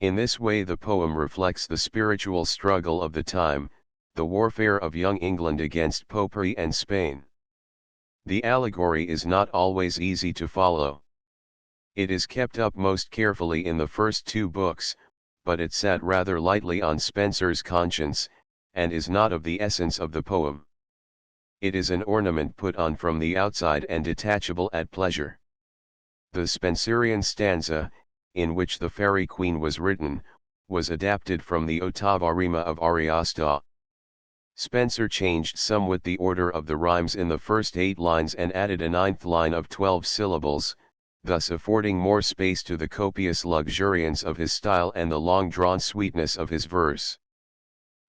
In this way the poem reflects the spiritual struggle of the time, the warfare of young England against Popery and Spain. The allegory is not always easy to follow. It is kept up most carefully in the first 2 books, but it sat rather lightly on Spenser's conscience, and is not of the essence of the poem. It is an ornament put on from the outside and detachable at pleasure. The Spenserian stanza, in which the Faerie Queene was written, was adapted from the ottava rima of Ariosto. Spenser changed somewhat the order of the rhymes in the first 8 lines and added a 9th line of 12 syllables, thus affording more space to the copious luxuriance of his style and the long-drawn sweetness of his verse.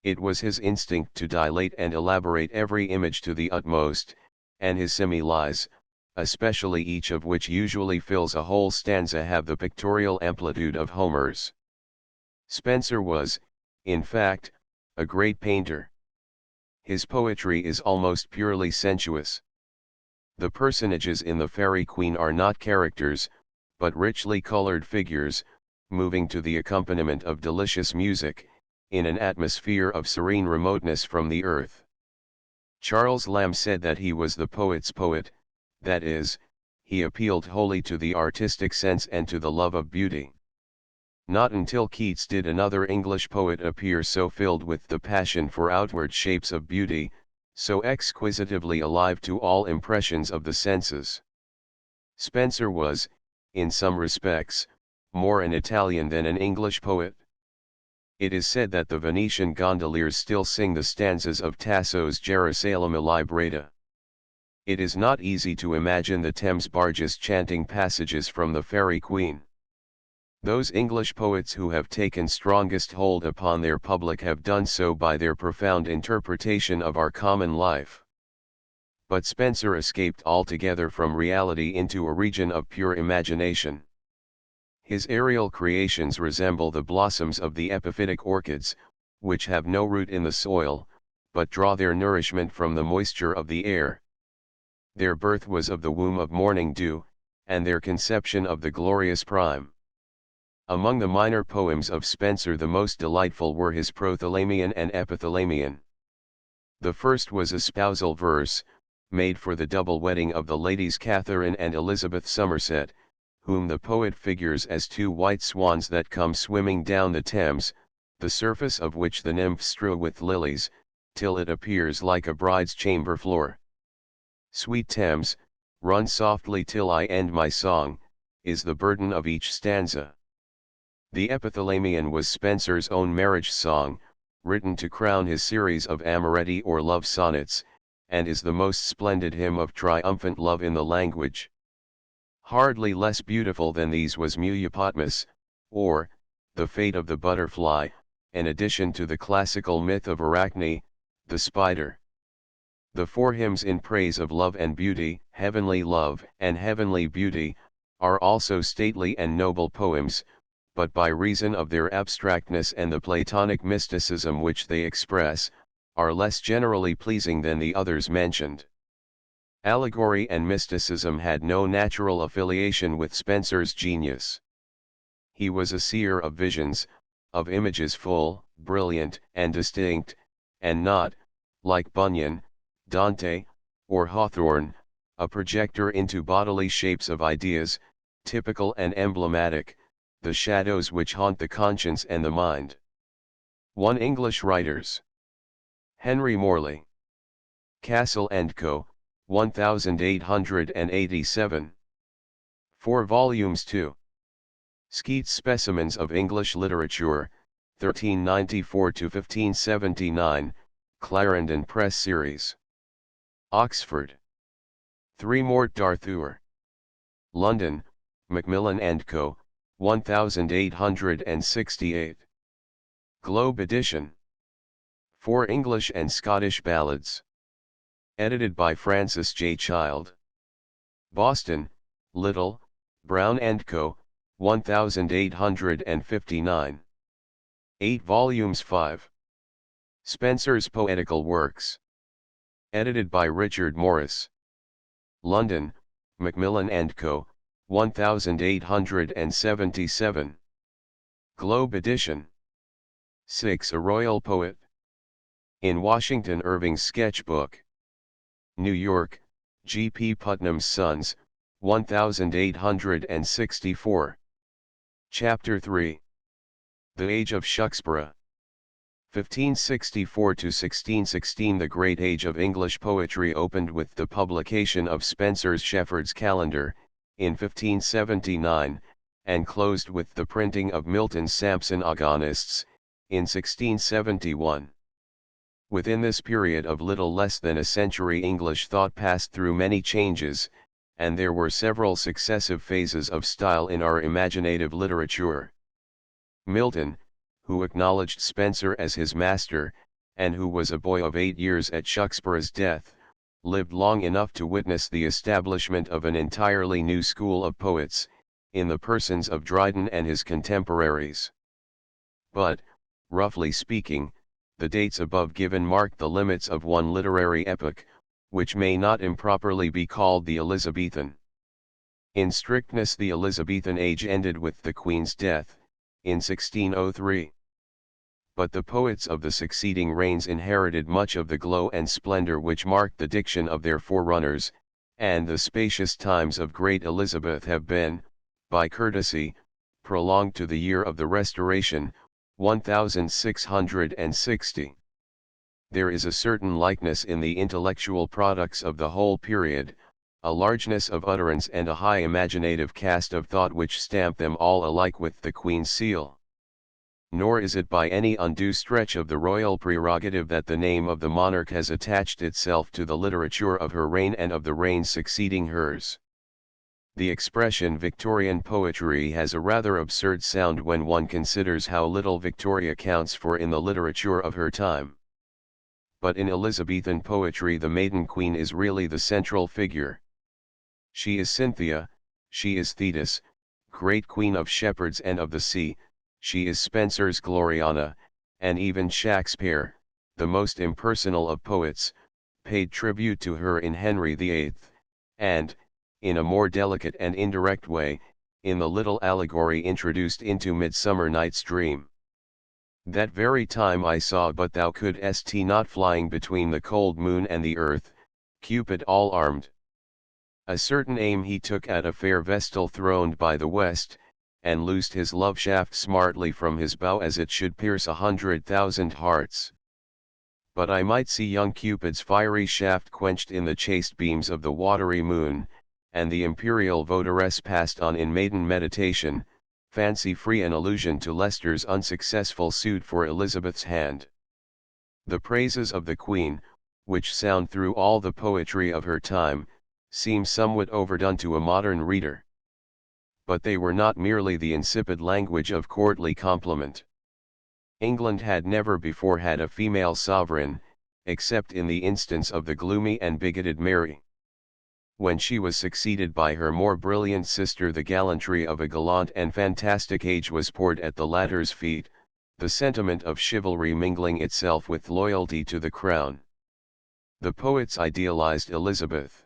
It was his instinct to dilate and elaborate every image to the utmost, and his similes, especially each of which usually fills a whole stanza, have the pictorial amplitude of Homer's. Spenser was, in fact, a great painter. His poetry is almost purely sensuous. The personages in the Faerie Queene are not characters, but richly colored figures, moving to the accompaniment of delicious music, in an atmosphere of serene remoteness from the earth. Charles Lamb said that he was the poet's poet, that is, he appealed wholly to the artistic sense and to the love of beauty. Not until Keats did another English poet appear so filled with the passion for outward shapes of beauty, so exquisitively alive to all impressions of the senses. Spenser was, in some respects, more an Italian than an English poet. It is said that the Venetian gondoliers still sing the stanzas of Tasso's Gerusalemme Librata. It is not easy to imagine the Thames barges chanting passages from the Faerie Queene. Those English poets who have taken strongest hold upon their public have done so by their profound interpretation of our common life. But Spenser escaped altogether from reality into a region of pure imagination. His aerial creations resemble the blossoms of the epiphytic orchids, which have no root in the soil, but draw their nourishment from the moisture of the air. Their birth was of the womb of morning dew, and their conception of the glorious prime. Among the minor poems of Spenser the most delightful were his Prothalamion and Epithalamion. The first was a spousal verse, made for the double wedding of the ladies Catherine and Elizabeth Somerset, whom the poet figures as two white swans that come swimming down the Thames, the surface of which the nymphs strew with lilies, till it appears like a bride's chamber floor. Sweet Thames, run softly till I end my song, is the burden of each stanza. The Epithalamion was Spenser's own marriage song, written to crown his series of amoretti or love sonnets, and is the most splendid hymn of triumphant love in the language. Hardly less beautiful than these was Muiopotmus, or, the fate of the butterfly, an addition to the classical myth of Arachne, the spider. The four hymns in praise of love and beauty, heavenly love and heavenly beauty, are also stately and noble poems, but by reason of their abstractness and the Platonic mysticism which they express, are less generally pleasing than the others mentioned. Allegory and mysticism had no natural affiliation with Spenser's genius. He was a seer of visions, of images full, brilliant, and distinct, and not, like Bunyan, Dante, or Hawthorne, a projector into bodily shapes of ideas, typical and emblematic, the shadows which haunt the conscience and the mind. 1 English Writers. Henry Morley. Castle & Co., 1887. 4 volumes 2. Skeat's Specimens of English Literature, 1394–1579, Clarendon Press Series. Oxford. 3 Morte d'Arthur. London, Macmillan & Co., 1868. Globe edition. 4 English and Scottish Ballads. Edited by Francis J. Child. Boston, Little, Brown & Co., 1859. 8 volumes 5. Spenser's Poetical Works. Edited by Richard Morris. London, Macmillan & Co., 1877. Globe edition. 6 A Royal Poet. In Washington Irving's Sketchbook. New York, G. P. Putnam's Sons, 1864. Chapter 3. The Age of Shuxborough. 1564–1616. The great age of English poetry opened with the publication of Spenser's Shepherd's Calendar, in 1579, and closed with the printing of Milton's Samson Agonists, in 1671. Within this period of little less than a century English thought passed through many changes, and there were several successive phases of style in our imaginative literature. Milton, who acknowledged Spenser as his master, and who was a boy of 8 years at Chaucer's death, lived long enough to witness the establishment of an entirely new school of poets, in the persons of Dryden and his contemporaries. But, roughly speaking, the dates above given mark the limits of one literary epoch, which may not improperly be called the Elizabethan. In strictness, the Elizabethan age ended with the Queen's death, in 1603. But the poets of the succeeding reigns inherited much of the glow and splendor which marked the diction of their forerunners, and the spacious times of great Elizabeth have been, by courtesy, prolonged to the year of the Restoration, 1660. There is a certain likeness in the intellectual products of the whole period, a largeness of utterance and a high imaginative cast of thought which stamp them all alike with the Queen's seal. Nor is it by any undue stretch of the royal prerogative that the name of the monarch has attached itself to the literature of her reign and of the reigns succeeding hers. The expression Victorian poetry has a rather absurd sound when one considers how little Victoria counts for in the literature of her time. But in Elizabethan poetry the maiden queen is really the central figure. She is Cynthia, she is Thetis, great queen of shepherds and of the sea, she is Spenser's Gloriana, and even Shakespeare, the most impersonal of poets, paid tribute to her in Henry VIII, and, in a more delicate and indirect way, in the little allegory introduced into Midsummer Night's Dream. That very time I saw but thou couldst not flying between the cold moon and the earth, Cupid all armed. A certain aim he took at a fair vestal throned by the west, and loosed his love shaft smartly from his bow as it should pierce 100,000 hearts. But I might see young Cupid's fiery shaft quenched in the chaste beams of the watery moon, and the imperial votaress passed on in maiden meditation, fancy-free an allusion to Leicester's unsuccessful suit for Elizabeth's hand. The praises of the Queen, which sound through all the poetry of her time, seem somewhat overdone to a modern reader. But they were not merely the insipid language of courtly compliment. England had never before had a female sovereign, except in the instance of the gloomy and bigoted Mary. When she was succeeded by her more brilliant sister, the gallantry of a gallant and fantastic age was poured at the latter's feet, the sentiment of chivalry mingling itself with loyalty to the crown. The poets idealized Elizabeth.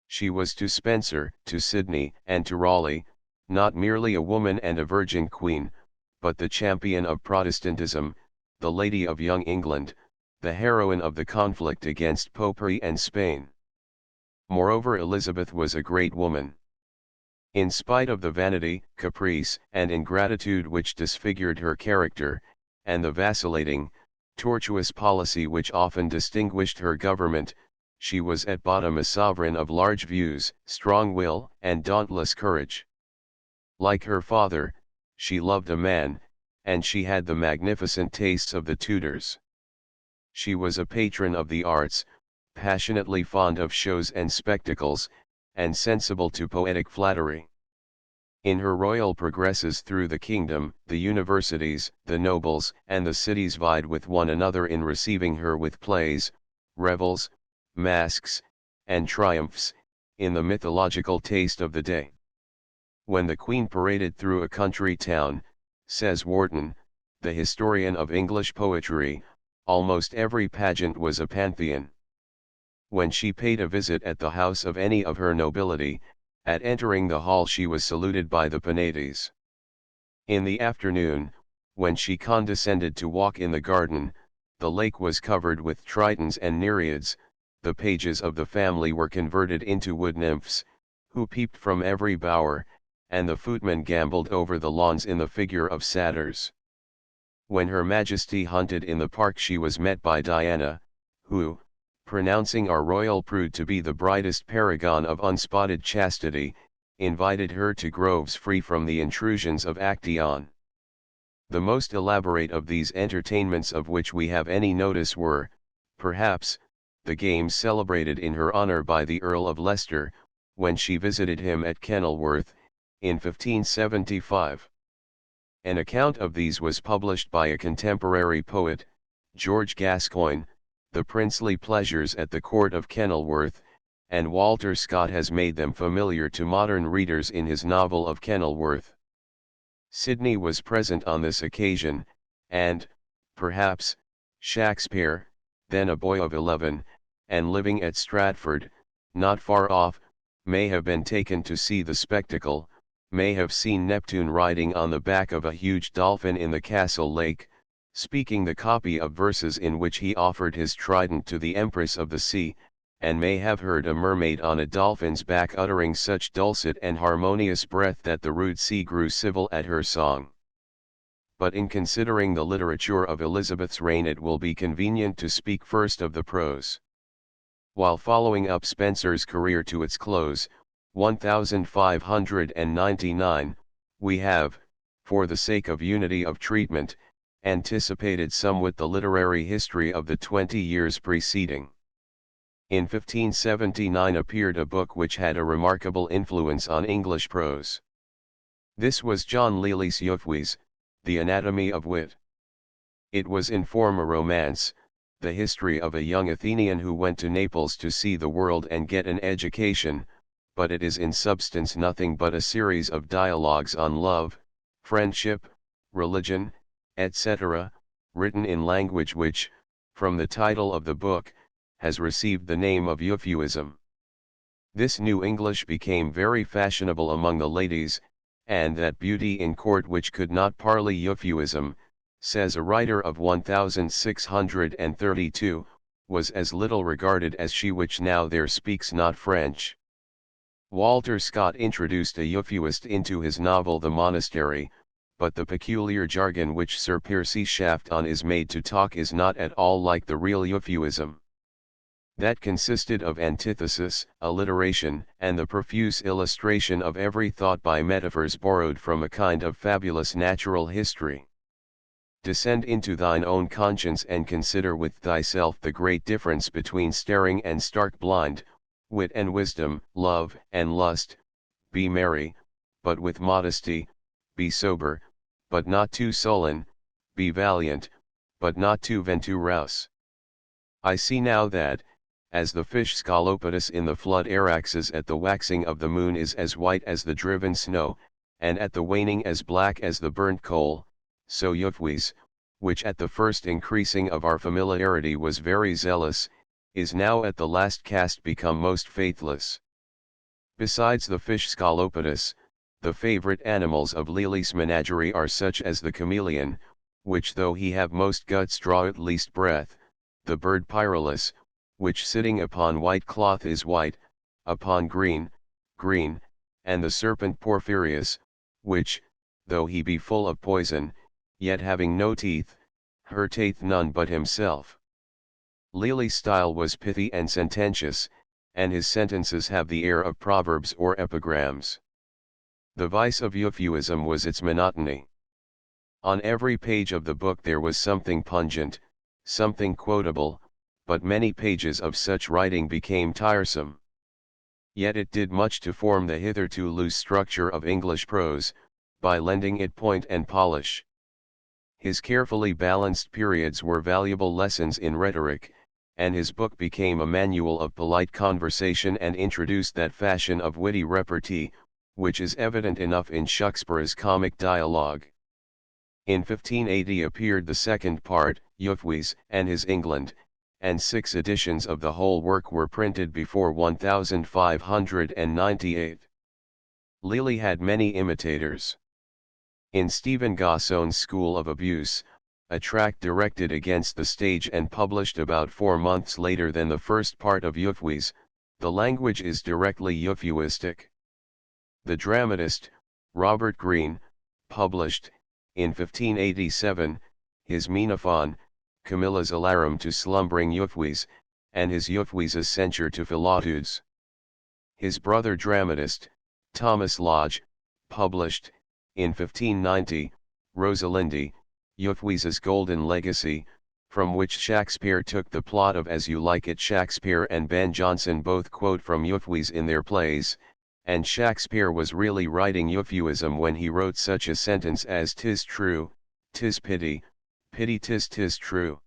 She was to Spenser, to Sidney, and to Raleigh, not merely a woman and a virgin queen, but the champion of Protestantism, the lady of young England, the heroine of the conflict against Popery and Spain. Moreover, Elizabeth was a great woman. In spite of the vanity, caprice, and ingratitude which disfigured her character, and the vacillating, tortuous policy which often distinguished her government, she was at bottom a sovereign of large views, strong will, and dauntless courage. Like her father, she loved a man, and she had the magnificent tastes of the Tudors. She was a patron of the arts, passionately fond of shows and spectacles, and sensible to poetic flattery. In her royal progresses through the kingdom, the universities, the nobles, and the cities vied with one another in receiving her with plays, revels, masques, and triumphs, in the mythological taste of the day. When the Queen paraded through a country town, says Warton, the historian of English poetry, almost every pageant was a pantheon. When she paid a visit at the house of any of her nobility, at entering the hall she was saluted by the Penates. In the afternoon, when she condescended to walk in the garden, the lake was covered with tritons and nereids, the pages of the family were converted into wood nymphs, who peeped from every bower, and the footmen gambolled over the lawns in the figure of satyrs. When Her Majesty hunted in the park she was met by Diana, who, pronouncing our royal prude to be the brightest paragon of unspotted chastity, invited her to groves free from the intrusions of Actaeon. The most elaborate of these entertainments of which we have any notice were, perhaps, the games celebrated in her honor by the Earl of Leicester, when she visited him at Kenilworth, in 1575. An account of these was published by a contemporary poet, George Gascoigne, The Princely Pleasures at the Court of Kenilworth, and Walter Scott has made them familiar to modern readers in his novel of Kenilworth. Sidney was present on this occasion, and, perhaps, Shakespeare, then a boy of 11, and living at Stratford, not far off, may have been taken to see the spectacle, may have seen Neptune riding on the back of a huge dolphin in the castle lake, speaking the copy of verses in which he offered his trident to the Empress of the Sea, and may have heard a mermaid on a dolphin's back uttering such dulcet and harmonious breath that the rude sea grew civil at her song. But in considering the literature of Elizabeth's reign, it will be convenient to speak first of the prose. While following up Spenser's career to its close, 1599, we have, for the sake of unity of treatment, anticipated somewhat the literary history of the 20 years preceding. In 1579 appeared a book which had a remarkable influence on English prose. This was John Lely's Euphues, The Anatomy of Wit. It was in form a romance, the history of a young Athenian who went to Naples to see the world and get an education, but it is in substance nothing but a series of dialogues on love, friendship, religion, etc., written in language which, from the title of the book, has received the name of Euphuism. This new English became very fashionable among the ladies, and that beauty in court which could not parley Euphuism, says a writer of 1632, was as little regarded as she which now there speaks not French. Walter Scott introduced a Euphuist into his novel The Monastery, but the peculiar jargon which Sir Percy Shafton is made to talk is not at all like the real Euphuism. That consisted of antithesis, alliteration, and the profuse illustration of every thought by metaphors borrowed from a kind of fabulous natural history. Descend into thine own conscience and consider with thyself the great difference between staring and stark blind, wit and wisdom, love and lust. Be merry, but with modesty, be sober, but not too sullen, be valiant, but not too venturous. I see now that, as the fish Scolopedus in the flood Araxes at the waxing of the moon is as white as the driven snow, and at the waning as black as the burnt coal, so Euphues, which at the first increasing of our familiarity was very zealous, is now at the last cast become most faithless. Besides the fish Scolopedus, the favorite animals of Lely's menagerie are such as the chameleon, which though he have most guts draw at least breath, the bird Pyralus, which sitting upon white cloth is white, upon green, green, and the serpent Porphyrius, which, though he be full of poison, yet having no teeth, hurteth none but himself. Lely's style was pithy and sententious, and his sentences have the air of proverbs or epigrams. The vice of Euphuism was its monotony. On every page of the book there was something pungent, something quotable, but many pages of such writing became tiresome. Yet it did much to form the hitherto loose structure of English prose, by lending it point and polish. His carefully balanced periods were valuable lessons in rhetoric, and his book became a manual of polite conversation and introduced that fashion of witty repartee, which is evident enough in Shakspeare's comic dialogue. In 1580 appeared the second part, Euphues and his England, and 6 editions of the whole work were printed before 1598. Lely had many imitators. In Stephen Gossone's School of Abuse, a tract directed against the stage and published about 4 months later than the first part of Euphues, the language is directly Euphuistic. The dramatist, Robert Greene, published, in 1587, his Menophon, Camilla's Alarum to Slumbering Euphues, and his Euphues' Censure to Philautudes. His brother dramatist, Thomas Lodge, published, in 1590, Rosalinde, Euphues' Golden Legacy, from which Shakespeare took the plot of As You Like It. Shakespeare and Ben Jonson both quote from Euphues in their plays, and Shakespeare was really writing Euphuism when he wrote such a sentence as "'Tis true, 'tis pity, pity 'tis true."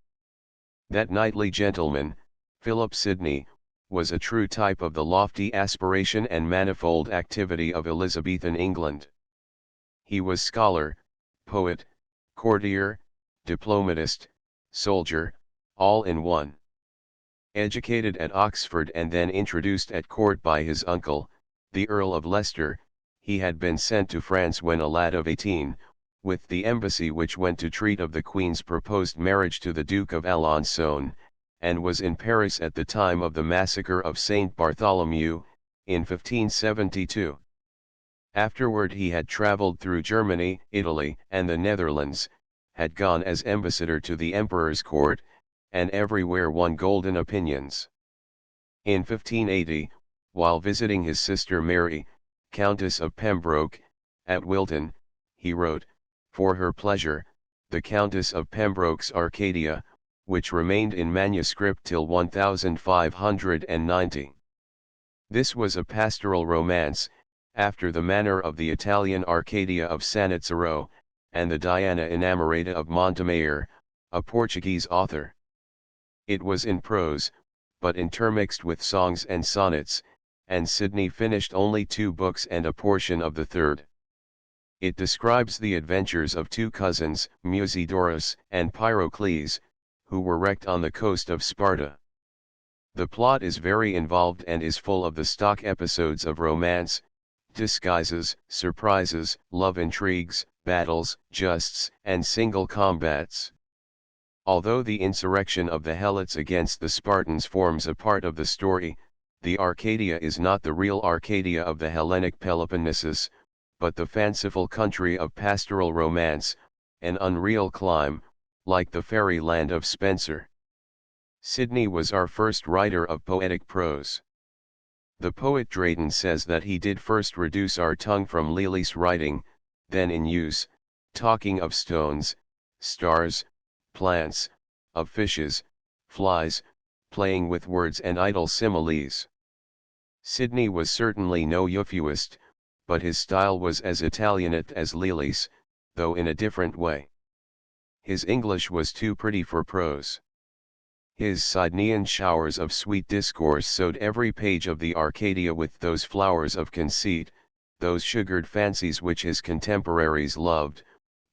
That knightly gentleman, Philip Sidney, was a true type of the lofty aspiration and manifold activity of Elizabethan England. He was scholar, poet, courtier, diplomatist, soldier, all in one. Educated at Oxford and then introduced at court by his uncle, the Earl of Leicester, he had been sent to France when a lad of 18, with the embassy which went to treat of the Queen's proposed marriage to the Duke of Alençon, and was in Paris at the time of the massacre of Saint Bartholomew, in 1572. Afterward he had travelled through Germany, Italy, and the Netherlands, had gone as ambassador to the Emperor's court, and everywhere won golden opinions. In 1580, while visiting his sister Mary, Countess of Pembroke, at Wilton, he wrote, for her pleasure, the Countess of Pembroke's Arcadia, which remained in manuscript till 1590. This was a pastoral romance, after the manner of the Italian Arcadia of Sannazaro, and the Diana Innamorata of Montemayor, a Portuguese author. It was in prose, but intermixed with songs and sonnets, and Sidney finished only 2 books and a portion of the third. It describes the adventures of 2 cousins, Musidorus and Pyrocles, who were wrecked on the coast of Sparta. The plot is very involved and is full of the stock episodes of romance, disguises, surprises, love intrigues, battles, justs, and single combats. Although the insurrection of the Helots against the Spartans forms a part of the story, the Arcadia is not the real Arcadia of the Hellenic Peloponnesus, but the fanciful country of pastoral romance, an unreal clime, like the fairy land of Spenser. Sidney was our first writer of poetic prose. The poet Drayton says that he did first reduce our tongue from Lely's writing, then in use, talking of stones, stars, plants, of fishes, flies, playing with words and idle similes. Sidney was certainly no euphuist, but his style was as Italianate as Lely's, though in a different way. His English was too pretty for prose. His Sidnean showers of sweet discourse sowed every page of the Arcadia with those flowers of conceit, those sugared fancies which his contemporaries loved,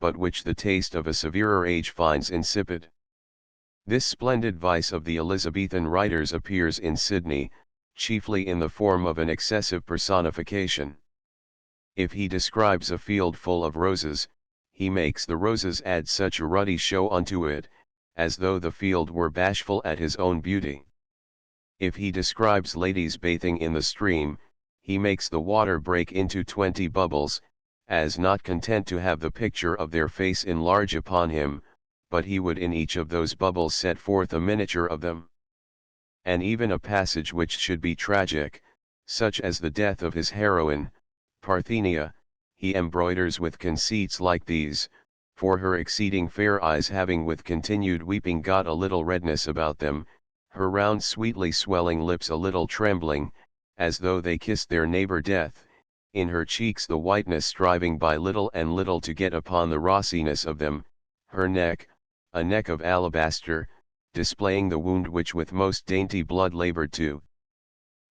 but which the taste of a severer age finds insipid. This splendid vice of the Elizabethan writers appears in Sidney, chiefly in the form of an excessive personification. If he describes a field full of roses, he makes the roses add such a ruddy show unto it, as though the field were bashful at his own beauty. If he describes ladies bathing in the stream, he makes the water break into 20 bubbles, as not content to have the picture of their face enlarge upon him, but he would in each of those bubbles set forth a miniature of them. And even a passage which should be tragic, such as the death of his heroine, Parthenia, he embroiders with conceits like these, for her exceeding fair eyes having with continued weeping got a little redness about them, her round sweetly swelling lips a little trembling, as though they kissed their neighbor Death, in her cheeks the whiteness striving by little and little to get upon the rossiness of them, her neck, a neck of alabaster, displaying the wound which with most dainty blood labored to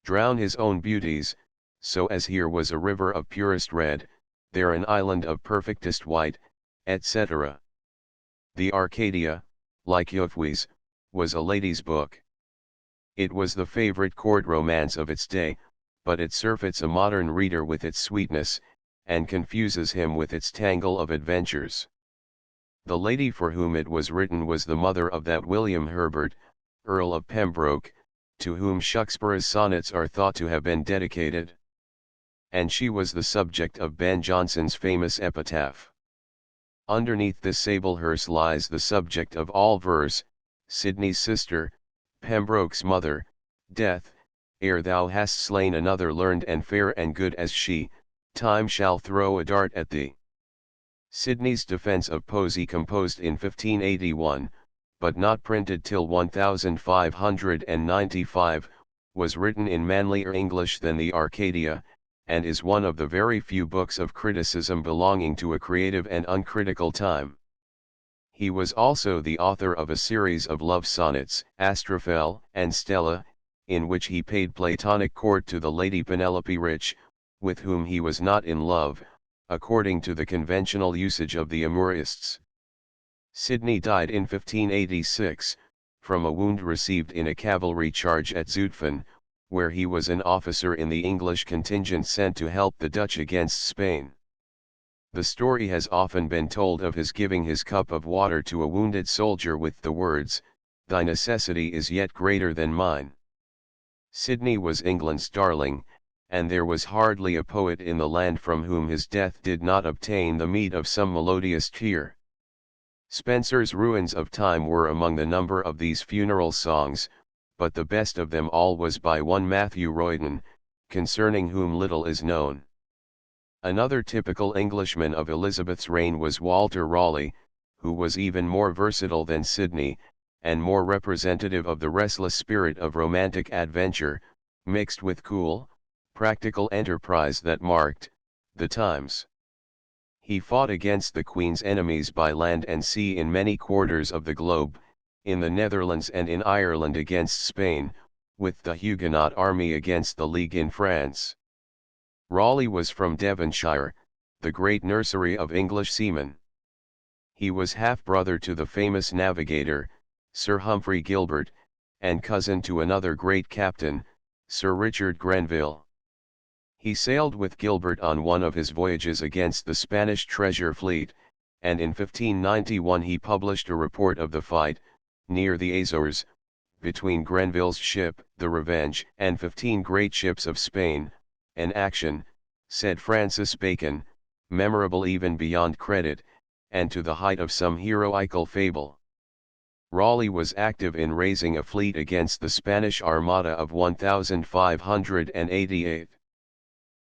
drown his own beauties, so as here was a river of purest red, there an island of perfectest white, etc. The Arcadia, like Euphues, was a lady's book. It was the favorite court romance of its day, but it surfeits a modern reader with its sweetness, and confuses him with its tangle of adventures. The lady for whom it was written was the mother of that William Herbert, Earl of Pembroke, to whom Shakspeare's sonnets are thought to have been dedicated. And she was the subject of Ben Jonson's famous epitaph. Underneath this sable hearse lies the subject of all verse, Sidney's sister, Pembroke's mother, Death, ere thou hast slain another learned and fair and good as she, time shall throw a dart at thee. Sidney's Defence of Poesy, composed in 1581, but not printed till 1595, was written in manlier English than the Arcadia, and is one of the very few books of criticism belonging to a creative and uncritical time. He was also the author of a series of love sonnets, Astrophel and Stella, in which he paid Platonic court to the lady Penelope Rich, with whom he was not in love, according to the conventional usage of the amourists. Sidney died in 1586, from a wound received in a cavalry charge at Zutphen, where he was an officer in the English contingent sent to help the Dutch against Spain. The story has often been told of his giving his cup of water to a wounded soldier with the words, "Thy necessity is yet greater than mine." Sidney was England's darling, and there was hardly a poet in the land from whom his death did not obtain the meed of some melodious tear. Spenser's Ruins of Time were among the number of these funeral songs, but the best of them all was by one Matthew Royden, concerning whom little is known. Another typical Englishman of Elizabeth's reign was Walter Raleigh, who was even more versatile than Sidney, and more representative of the restless spirit of romantic adventure, mixed with cool, practical enterprise that marked the times. He fought against the Queen's enemies by land and sea in many quarters of the globe, in the Netherlands and in Ireland against Spain, with the Huguenot army against the League in France. Raleigh was from Devonshire, the great nursery of English seamen. He was half-brother to the famous navigator, Sir Humphrey Gilbert, and cousin to another great captain, Sir Richard Grenville. He sailed with Gilbert on one of his voyages against the Spanish treasure fleet, and in 1591 he published a report of the fight, near the Azores, between Grenville's ship, the Revenge, and 15 great ships of Spain, an action, said Francis Bacon, memorable even beyond credit, and to the height of some heroical fable. Raleigh was active in raising a fleet against the Spanish Armada of 1588.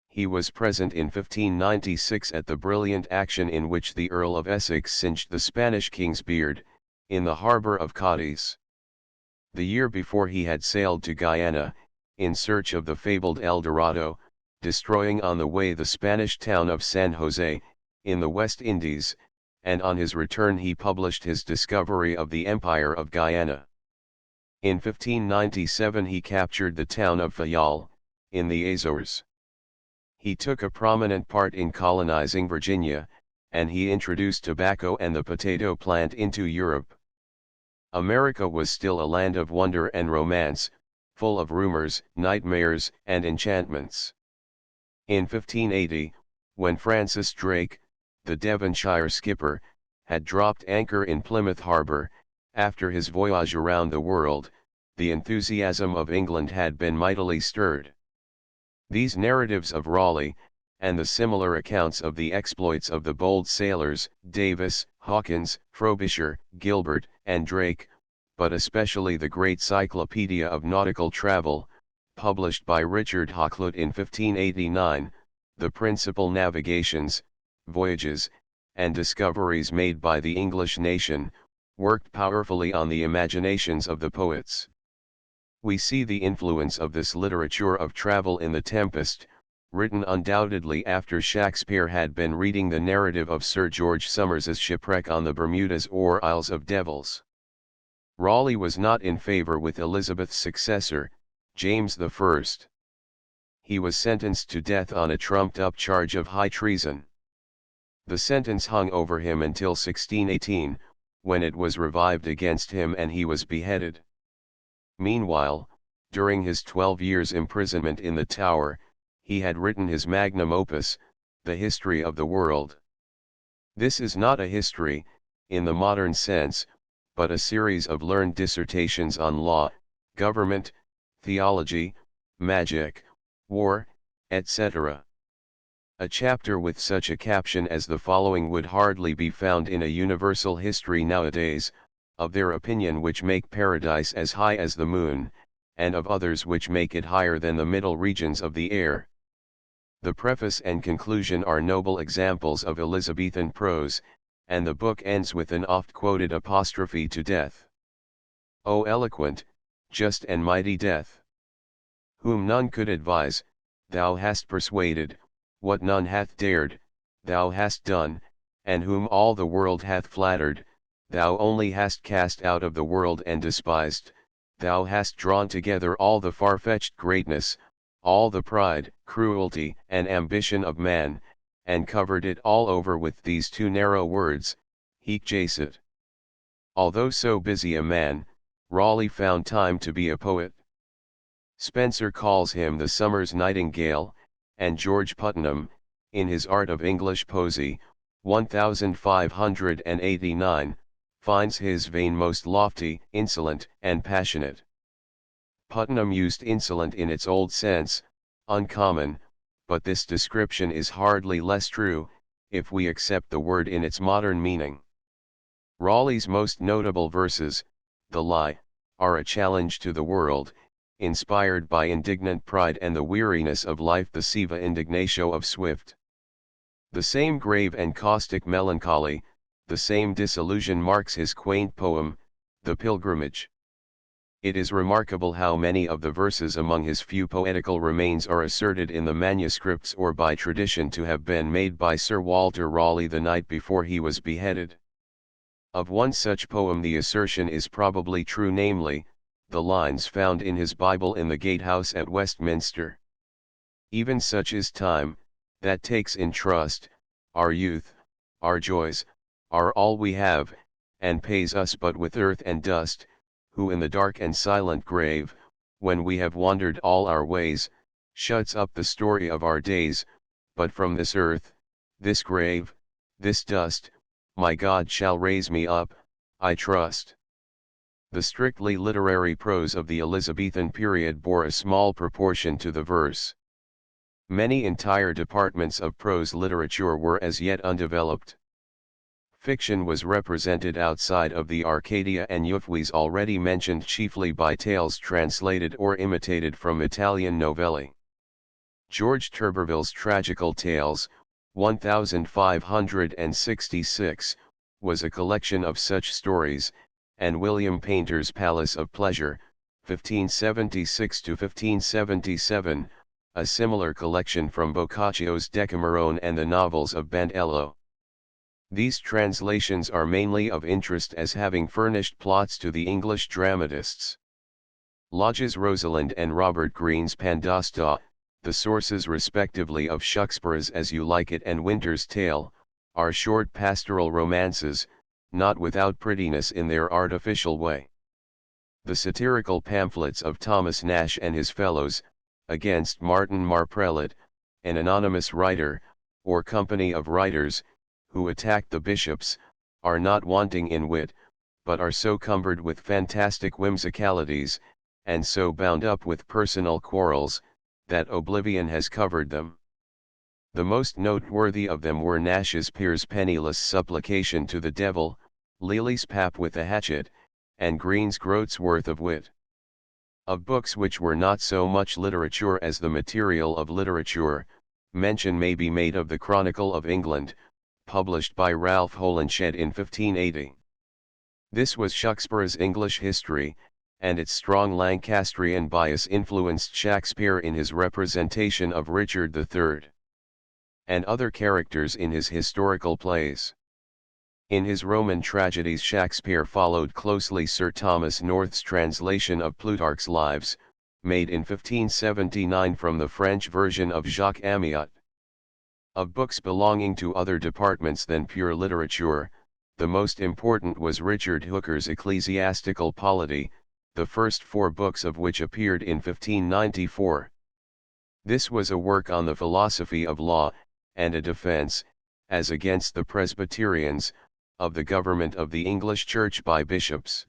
He was present in 1596 at the brilliant action in which the Earl of Essex singed the Spanish king's beard, in the harbour of Cadiz. The year before he had sailed to Guyana, in search of the fabled El Dorado, destroying on the way the Spanish town of San Jose, in the West Indies, and on his return he published his discovery of the Empire of Guyana. In 1597 he captured the town of Fayal, in the Azores. He took a prominent part in colonizing Virginia, and he introduced tobacco and the potato plant into Europe. America was still a land of wonder and romance, full of rumors, nightmares, and enchantments. In 1580, when Francis Drake, the Devonshire skipper, had dropped anchor in Plymouth Harbour, after his voyage around the world, the enthusiasm of England had been mightily stirred. These narratives of Raleigh, and the similar accounts of the exploits of the bold sailors, Davis, Hawkins, Frobisher, Gilbert, and Drake, but especially the great Cyclopedia of Nautical Travel, published by Richard Hakluyt in 1589, the principal navigations, voyages, and discoveries made by the English nation, worked powerfully on the imaginations of the poets. We see the influence of this literature of travel in The Tempest, written undoubtedly after Shakespeare had been reading the narrative of Sir George Somers's shipwreck on the Bermudas or Isles of Devils. Raleigh was not in favour with Elizabeth's successor, James I. He was sentenced to death on a trumped-up charge of high treason. The sentence hung over him until 1618, when it was revived against him and he was beheaded. Meanwhile, during his 12 years' imprisonment in the Tower, he had written his magnum opus, The History of the World. This is not a history, in the modern sense, but a series of learned dissertations on law, government, theology, magic, war, etc. A chapter with such a caption as the following would hardly be found in a universal history nowadays, of their opinion which make paradise as high as the moon, and of others which make it higher than the middle regions of the air. The preface and conclusion are noble examples of Elizabethan prose, and the book ends with an oft-quoted apostrophe to death. O eloquent, just and mighty death! Whom none could advise, thou hast persuaded, what none hath dared, thou hast done, and whom all the world hath flattered, thou only hast cast out of the world and despised, thou hast drawn together all the far-fetched greatness, all the pride, cruelty, and ambition of man, and covered it all over with these two narrow words, hic jacet. Although so busy a man, Raleigh found time to be a poet. Spenser calls him the summer's nightingale, and George Puttenham, in his Art of English Poesy, 1589, finds his vein most lofty, insolent, and passionate. Puttenham used insolent in its old sense, uncommon, but this description is hardly less true, if we accept the word in its modern meaning. Raleigh's most notable verses, The Lie, are a challenge to the world, inspired by indignant pride and the weariness of life, the Siva Indignatio of Swift. The same grave and caustic melancholy, the same disillusion marks his quaint poem, The Pilgrimage. It is remarkable how many of the verses among his few poetical remains are asserted in the manuscripts or by tradition to have been made by Sir Walter Raleigh the night before he was beheaded. Of one such poem the assertion is probably true, namely, the lines found in his Bible in the Gatehouse at Westminster. Even such is time, that takes in trust, our youth, our joys, our all we have, and pays us but with earth and dust, who in the dark and silent grave, when we have wandered all our ways, shuts up the story of our days, but from this earth, this grave, this dust, my God shall raise me up, I trust. The strictly literary prose of the Elizabethan period bore a small proportion to the verse. Many entire departments of prose literature were as yet undeveloped. Fiction was represented outside of the Arcadia and Euphues already mentioned, chiefly by tales translated or imitated from Italian novelli. George Turberville's Tragical Tales, 1566, was a collection of such stories, and William Paynter's Palace of Pleasure, 1576–1577, a similar collection from Boccaccio's Decameron and the novels of Bandello. These translations are mainly of interest as having furnished plots to the English dramatists. Lodge's Rosalind and Robert Greene's Pandasta, the sources respectively of Shakspeare's As You Like It and Winter's Tale, are short pastoral romances, not without prettiness in their artificial way. The satirical pamphlets of Thomas Nash and his fellows, against Martin Marprelate, an anonymous writer, or company of writers, who attacked the bishops, are not wanting in wit, but are so cumbered with fantastic whimsicalities, and so bound up with personal quarrels, that oblivion has covered them. The most noteworthy of them were Nash's Piers Penniless Supplication to the Devil, Lely's Pap with a Hatchet, and Greene's Groat's Worth of Wit. Of books which were not so much literature as the material of literature, mention may be made of the Chronicle of England, published by Ralph Holinshed in 1580. This was Shakspeare's English history, and its strong Lancastrian bias influenced Shakespeare in his representation of Richard III. and other characters in his historical plays. In his Roman tragedies Shakespeare followed closely Sir Thomas North's translation of Plutarch's Lives, made in 1579 from the French version of Jacques Amyot. Of books belonging to other departments than pure literature, the most important was Richard Hooker's Ecclesiastical Polity, the first 4 books of which appeared in 1594. This was a work on the philosophy of law, and a defense, as against the Presbyterians, of the government of the English Church by bishops.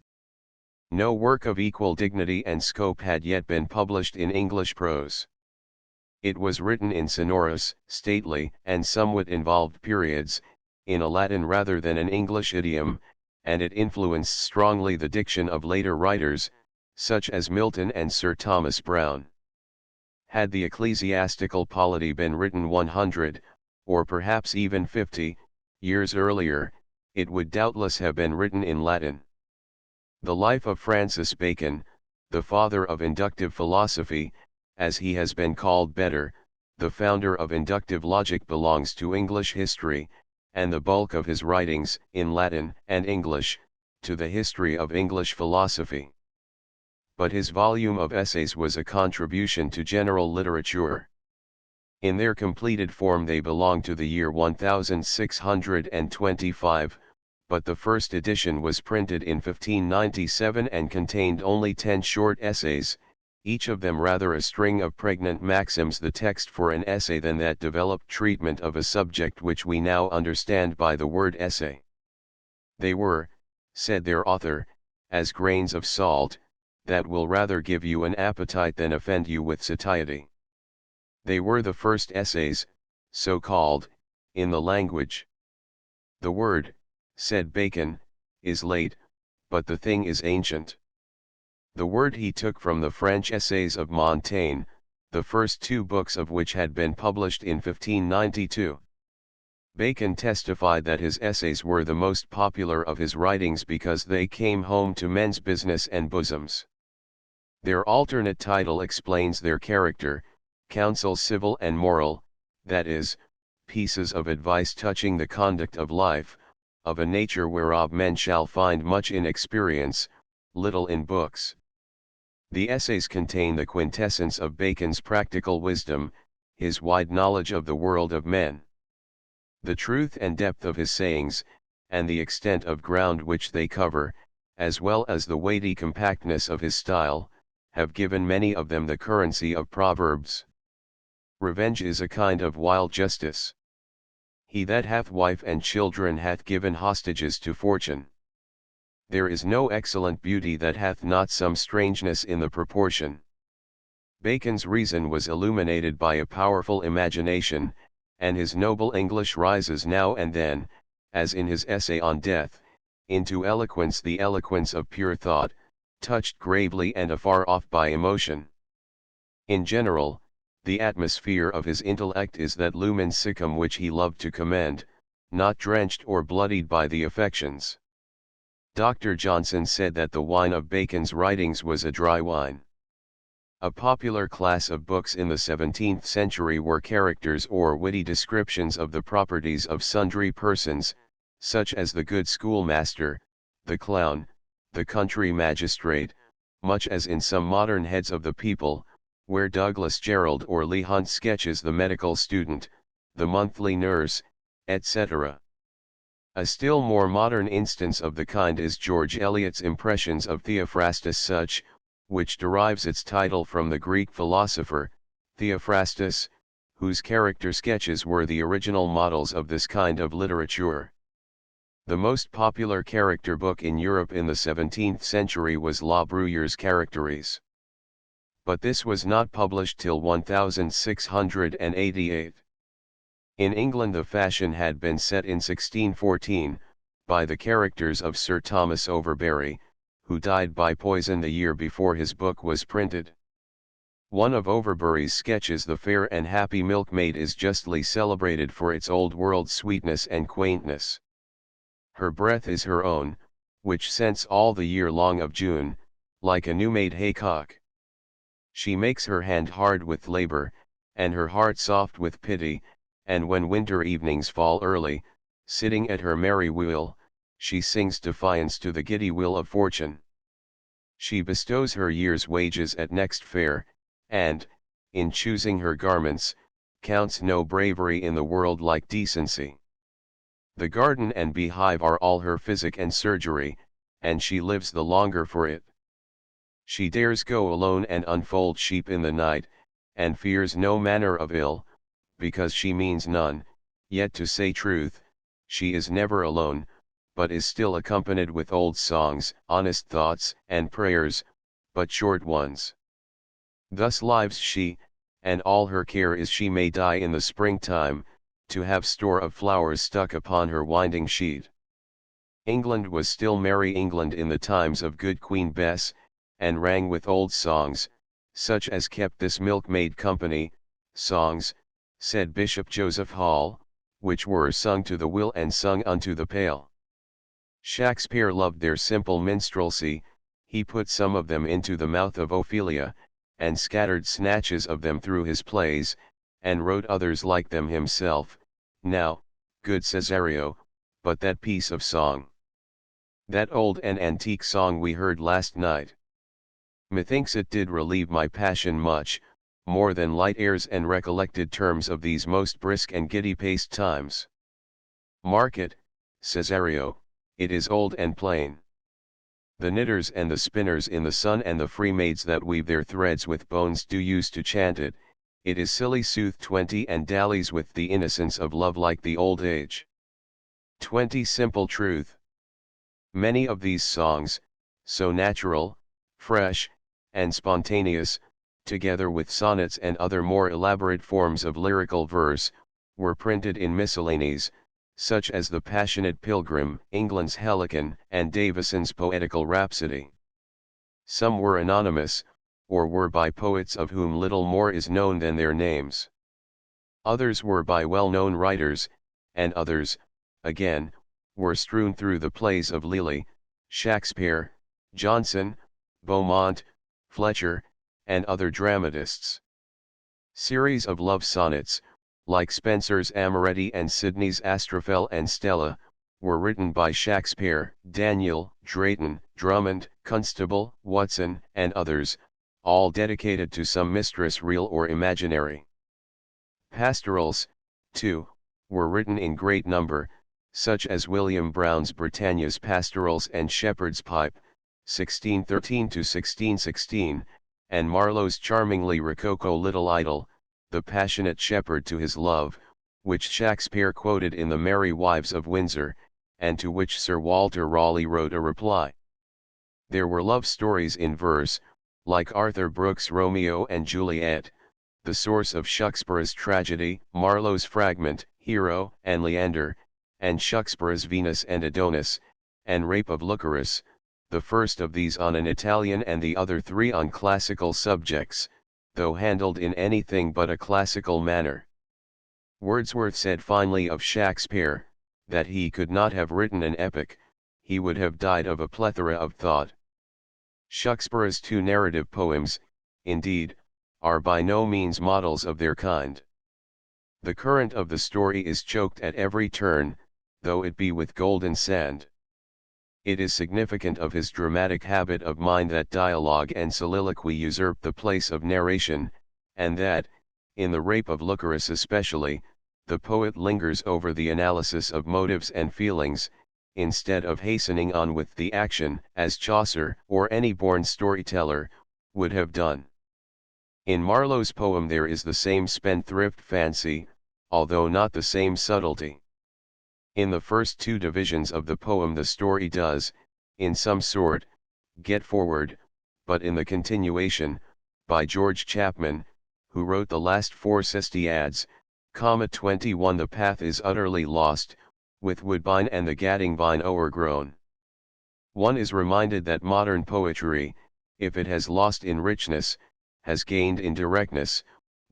No work of equal dignity and scope had yet been published in English prose. It was written in sonorous, stately, and somewhat involved periods, in a Latin rather than an English idiom, and it influenced strongly the diction of later writers, such as Milton and Sir Thomas Browne. Had the Ecclesiastical Polity been written 100, or perhaps even 50, years earlier, it would doubtless have been written in Latin. The life of Francis Bacon, the father of inductive philosophy, as he has been called better, the founder of inductive logic, belongs to English history, and the bulk of his writings, in Latin and English, to the history of English philosophy. But his volume of essays was a contribution to general literature. In their completed form they belong to the year 1625, but the first edition was printed in 1597 and contained only 10 short essays, each of them rather a string of pregnant maxims, the text for an essay than that developed treatment of a subject which we now understand by the word essay. They were, said their author, as grains of salt, that will rather give you an appetite than offend you with satiety. They were the first essays, so called, in the language. The word, said Bacon, is late, but the thing is ancient. The word he took from the French essays of Montaigne, the first 2 books of which had been published in 1592. Bacon testified that his essays were the most popular of his writings because they came home to men's business and bosoms. Their alternate title explains their character, counsels civil and moral, that is, pieces of advice touching the conduct of life, of a nature whereof men shall find much in experience, little in books. The essays contain the quintessence of Bacon's practical wisdom, his wide knowledge of the world of men. The truth and depth of his sayings, and the extent of ground which they cover, as well as the weighty compactness of his style, have given many of them the currency of proverbs. Revenge is a kind of wild justice. He that hath wife and children hath given hostages to fortune. There is no excellent beauty that hath not some strangeness in the proportion. Bacon's reason was illuminated by a powerful imagination, and his noble English rises now and then, as in his essay on death, into eloquence, the eloquence of pure thought, touched gravely and afar off by emotion. In general, the atmosphere of his intellect is that lumen siccum which he loved to commend, not drenched or bloodied by the affections. Dr. Johnson said that the wine of Bacon's writings was a dry wine. A popular class of books in the 17th century were characters or witty descriptions of the properties of sundry persons, such as the good schoolmaster, the clown, the country magistrate, much as in some modern heads of the people, where Douglas Jerrold or Leigh Hunt sketches the medical student, the monthly nurse, etc. A still more modern instance of the kind is George Eliot's Impressions of Theophrastus, such, which derives its title from the Greek philosopher, Theophrastus, whose character sketches were the original models of this kind of literature. The most popular character book in Europe in the 17th century was La Bruyère's Caracteries. But this was not published till 1688. In England the fashion had been set in 1614, by the characters of Sir Thomas Overbury, who died by poison the year before his book was printed. One of Overbury's sketches, The Fair and Happy Milkmaid, is justly celebrated for its old-world sweetness and quaintness. Her breath is her own, which scents all the year long of June, like a new-made haycock. She makes her hand hard with labor, and her heart soft with pity, and when winter evenings fall early, sitting at her merry wheel, she sings defiance to the giddy will of fortune. She bestows her year's wages at next fair, and, in choosing her garments, counts no bravery in the world like decency. The garden and beehive are all her physic and surgery, and she lives the longer for it. She dares go alone and unfold sheep in the night, and fears no manner of ill, because she means none, yet to say truth, she is never alone, but is still accompanied with old songs, honest thoughts, and prayers, but short ones. Thus lives she, and all her care is she may die in the springtime, to have store of flowers stuck upon her winding sheet. England was still merry England in the times of good Queen Bess, and rang with old songs, such as kept this milkmaid company, songs, said Bishop Joseph Hall, which were sung to the will and sung unto the pail. Shakespeare loved their simple minstrelsy, he put some of them into the mouth of Ophelia, and scattered snatches of them through his plays, and wrote others like them himself. Now, good Cesario, but that piece of song. That old and antique song we heard last night. Methinks it did relieve my passion much, more than light airs and recollected terms of these most brisk and giddy-paced times. Mark it, Cesario, it is old and plain. The knitters and the spinners in the sun and the free maids that weave their threads with bones do use to chant it, it is silly sooth 20 and dallies with the innocence of love like the old age. 20 Simple truth. Many of these songs, so natural, fresh, and spontaneous, together with sonnets and other more elaborate forms of lyrical verse, were printed in miscellanies, such as the Passionate Pilgrim, England's Helicon, and Davison's Poetical Rhapsody. Some were anonymous, or were by poets of whom little more is known than their names. Others were by well-known writers, and others, again, were strewn through the plays of Lyly, Shakespeare, Jonson, Beaumont, Fletcher, and other dramatists. Series of love sonnets, like Spenser's Amoretti and Sidney's Astrophel and Stella, were written by Shakespeare, Daniel, Drayton, Drummond, Constable, Watson, and others, all dedicated to some mistress real or imaginary. Pastorals, too, were written in great number, such as William Brown's Britannia's Pastorals and Shepherd's Pipe, 1613 to 1616, and Marlowe's charmingly rococo Little Idyll, The Passionate Shepherd to His Love, which Shakespeare quoted in The Merry Wives of Windsor, and to which Sir Walter Raleigh wrote a reply. There were love stories in verse, like Arthur Brooks' Romeo and Juliet, the source of Shakspere's tragedy, Marlowe's Fragment, Hero and Leander, and Shakspere's Venus and Adonis, and Rape of Lucerus, the first of these on an Italian and the other three on classical subjects, though handled in anything but a classical manner. Wordsworth said finely of Shakespeare, that he could not have written an epic, he would have died of a plethora of thought. Shakspere's two narrative poems, indeed, are by no means models of their kind. The current of the story is choked at every turn, though it be with golden sand. It is significant of his dramatic habit of mind that dialogue and soliloquy usurp the place of narration, and that, in the Rape of Lucerus especially, the poet lingers over the analysis of motives and feelings, instead of hastening on with the action, as Chaucer, or any born storyteller, would have done. In Marlowe's poem there is the same spendthrift fancy, although not the same subtlety. In the first two divisions of the poem the story does, in some sort, get forward, but in the continuation, by George Chapman, who wrote the last four sestiads, 21 the path is utterly lost, with woodbine and the gadding vine o'ergrown. One is reminded that modern poetry, if it has lost in richness, has gained in directness,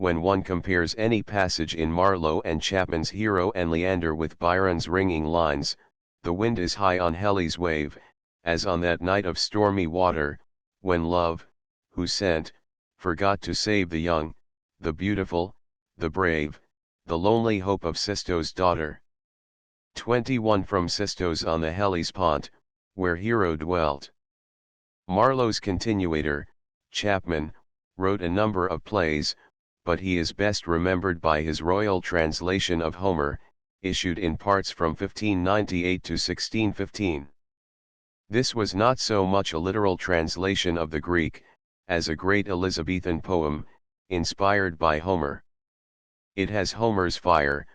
when one compares any passage in Marlowe and Chapman's Hero and Leander with Byron's ringing lines, the wind is high on Helle's wave, as on that night of stormy water, when love, who sent, forgot to save the young, the beautiful, the brave, the lonely hope of Sisto's daughter. 21 From Sistos on the Hellespont, where Hero dwelt. Marlowe's continuator, Chapman, wrote a number of plays, but he is best remembered by his royal translation of Homer, issued in parts from 1598 to 1615. This was not so much a literal translation of the Greek, as a great Elizabethan poem, inspired by Homer. It has Homer's fire,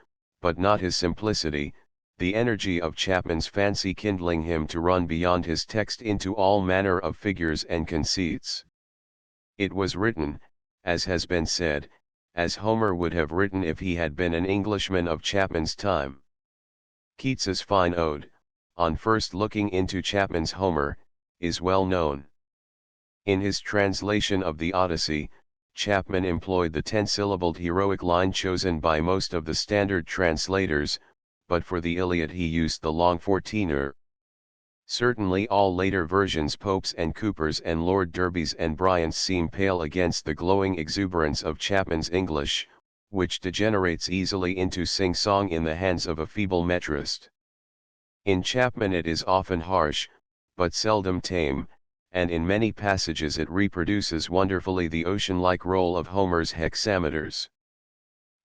but not his simplicity, the energy of Chapman's fancy kindling him to run beyond his text into all manner of figures and conceits. It was written, as has been said, as Homer would have written if he had been an Englishman of Chapman's time. Keats's fine ode, on first looking into Chapman's Homer, is well known. In his translation of the Odyssey, Chapman employed the 10-syllabled heroic line chosen by most of the standard translators, but for the Iliad he used the long 14er. Certainly all later versions Pope's and Cooper's and Lord Derby's and Bryant's seem pale against the glowing exuberance of Chapman's English, which degenerates easily into sing-song in the hands of a feeble metrist. In Chapman it is often harsh, but seldom tame, and in many passages it reproduces wonderfully the ocean-like roll of Homer's hexameters.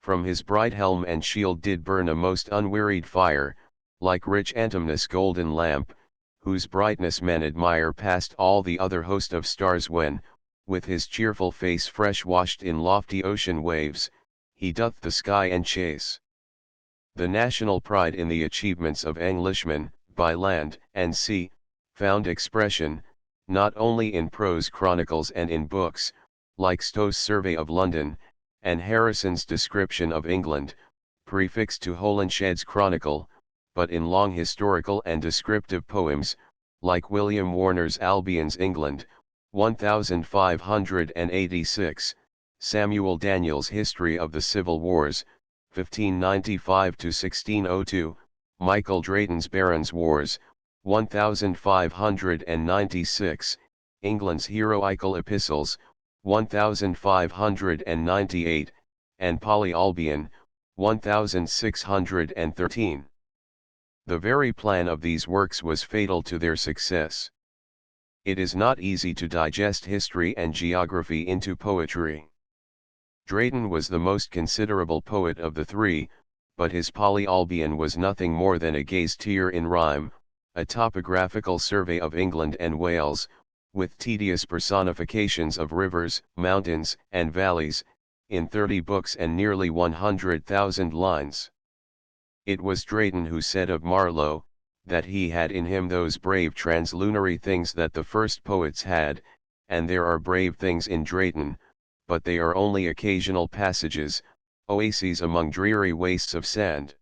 From his bright helm and shield did burn a most unwearied fire, like rich Antemnus' golden lamp, whose brightness men admire past all the other host of stars when, with his cheerful face fresh washed in lofty ocean waves, he doth the sky enchase. The national pride in the achievements of Englishmen, by land and sea, found expression, not only in prose chronicles and in books, like Stow's Survey of London, and Harrison's description of England, prefixed to Holinshed's Chronicle, but in long historical and descriptive poems, like William Warner's Albion's England, 1586, Samuel Daniel's History of the Civil Wars, 1595 to 1602, Michael Drayton's Barons' Wars, 1596, England's Heroical Epistles, 1598, and Polly Albion, 1613. The very plan of these works was fatal to their success. It is not easy to digest history and geography into poetry. Drayton was the most considerable poet of the three, but his Polly Albion was nothing more than a gazetteer in rhyme, a topographical survey of England and Wales, with tedious personifications of rivers, mountains, and valleys, in 30 books and nearly 100,000 lines. It was Drayton who said of Marlowe, that he had in him those brave translunary things that the first poets had, and there are brave things in Drayton, but they are only occasional passages, oases among dreary wastes of sand.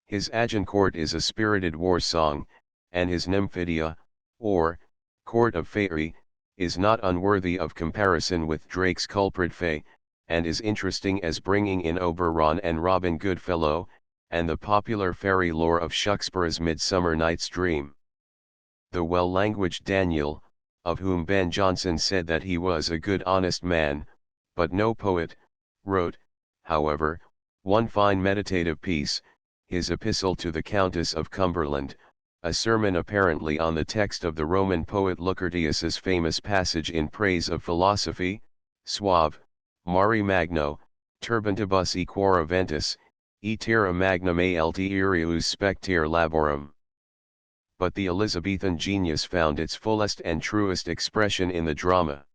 His Agincourt is a spirited war song, and his Nymphidia, or, Court of Faery, is not unworthy of comparison with Drake's Culprit Fay, and is interesting as bringing in Oberon and Robin Goodfellow, and the popular fairy lore of Shakspeare's Midsummer Night's Dream. The well-languaged Daniel, of whom Ben Jonson said that he was a good honest man, but no poet, wrote, however, one fine meditative piece, his Epistle to the Countess of Cumberland, a sermon apparently on the text of the Roman poet Lucretius's famous passage in praise of philosophy, suave, mari magno, turbantibus equora ventus, e terra magna me altierius spectere laborum. But the Elizabethan genius found its fullest and truest expression in the drama.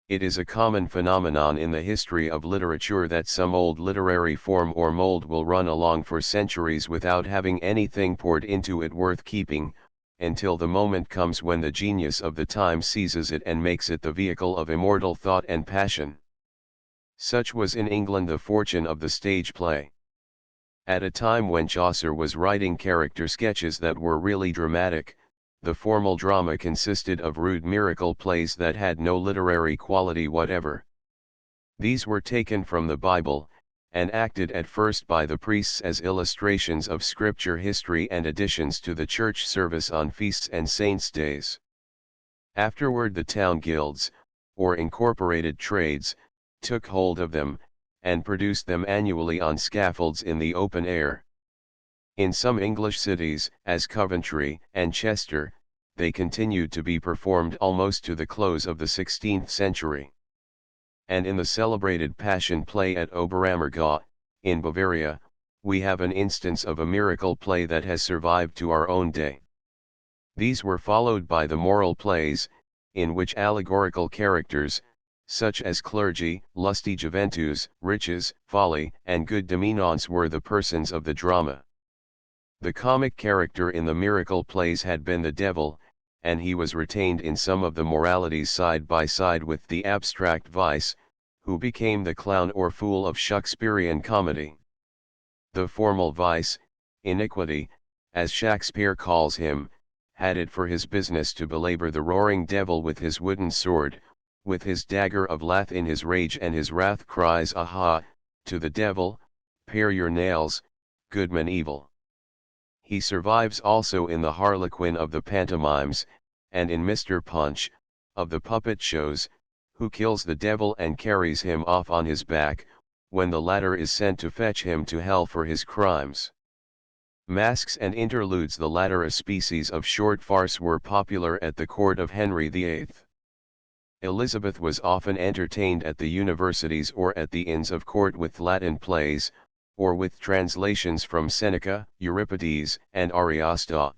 It is a common phenomenon in the history of literature that some old literary form or mold will run along for centuries without having anything poured into it worth keeping, until the moment comes when the genius of the time seizes it and makes it the vehicle of immortal thought and passion. Such was in England the fortune of the stage play. At a time when Chaucer was writing character sketches that were really dramatic, the formal drama consisted of rude miracle plays that had no literary quality whatever. These were taken from the Bible, and acted at first by the priests as illustrations of scripture history and additions to the church service on feasts and saints' days. Afterward the town guilds, or incorporated trades, took hold of them, and produced them annually on scaffolds in the open air. In some English cities, as Coventry and Chester, they continued to be performed almost to the close of the 16th century. And in the celebrated Passion play at Oberammergau, in Bavaria, we have an instance of a miracle play that has survived to our own day. These were followed by the moral plays, in which allegorical characters, such as clergy, lusty juventus, riches, folly, and good demeanance were the persons of the drama. The comic character in the miracle plays had been the devil, and he was retained in some of the moralities side by side with the abstract vice, who became the clown or fool of Shakespearean comedy. The formal vice, iniquity, as Shakespeare calls him, had it for his business to belabor the roaring devil with his wooden sword, with his dagger of lath in his rage and his wrath cries aha, to the devil, pare your nails, goodman evil. He survives also in the Harlequin of the pantomimes, and in Mr. Punch, of the puppet shows, who kills the devil and carries him off on his back, when the latter is sent to fetch him to hell for his crimes. Masques and interludes, the latter a species of short farce, were popular at the court of Henry VIII. Elizabeth was often entertained at the universities or at the inns of court with Latin plays, or with translations from Seneca, Euripides, and Ariosto.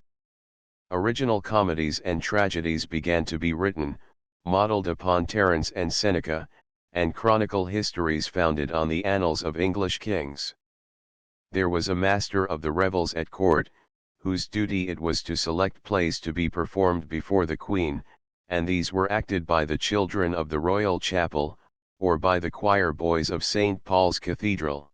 Original comedies and tragedies began to be written, modeled upon Terence and Seneca, and chronicle histories founded on the annals of English kings. There was a master of the revels at court, whose duty it was to select plays to be performed before the Queen, and these were acted by the children of the royal chapel, or by the choir boys of St. Paul's Cathedral.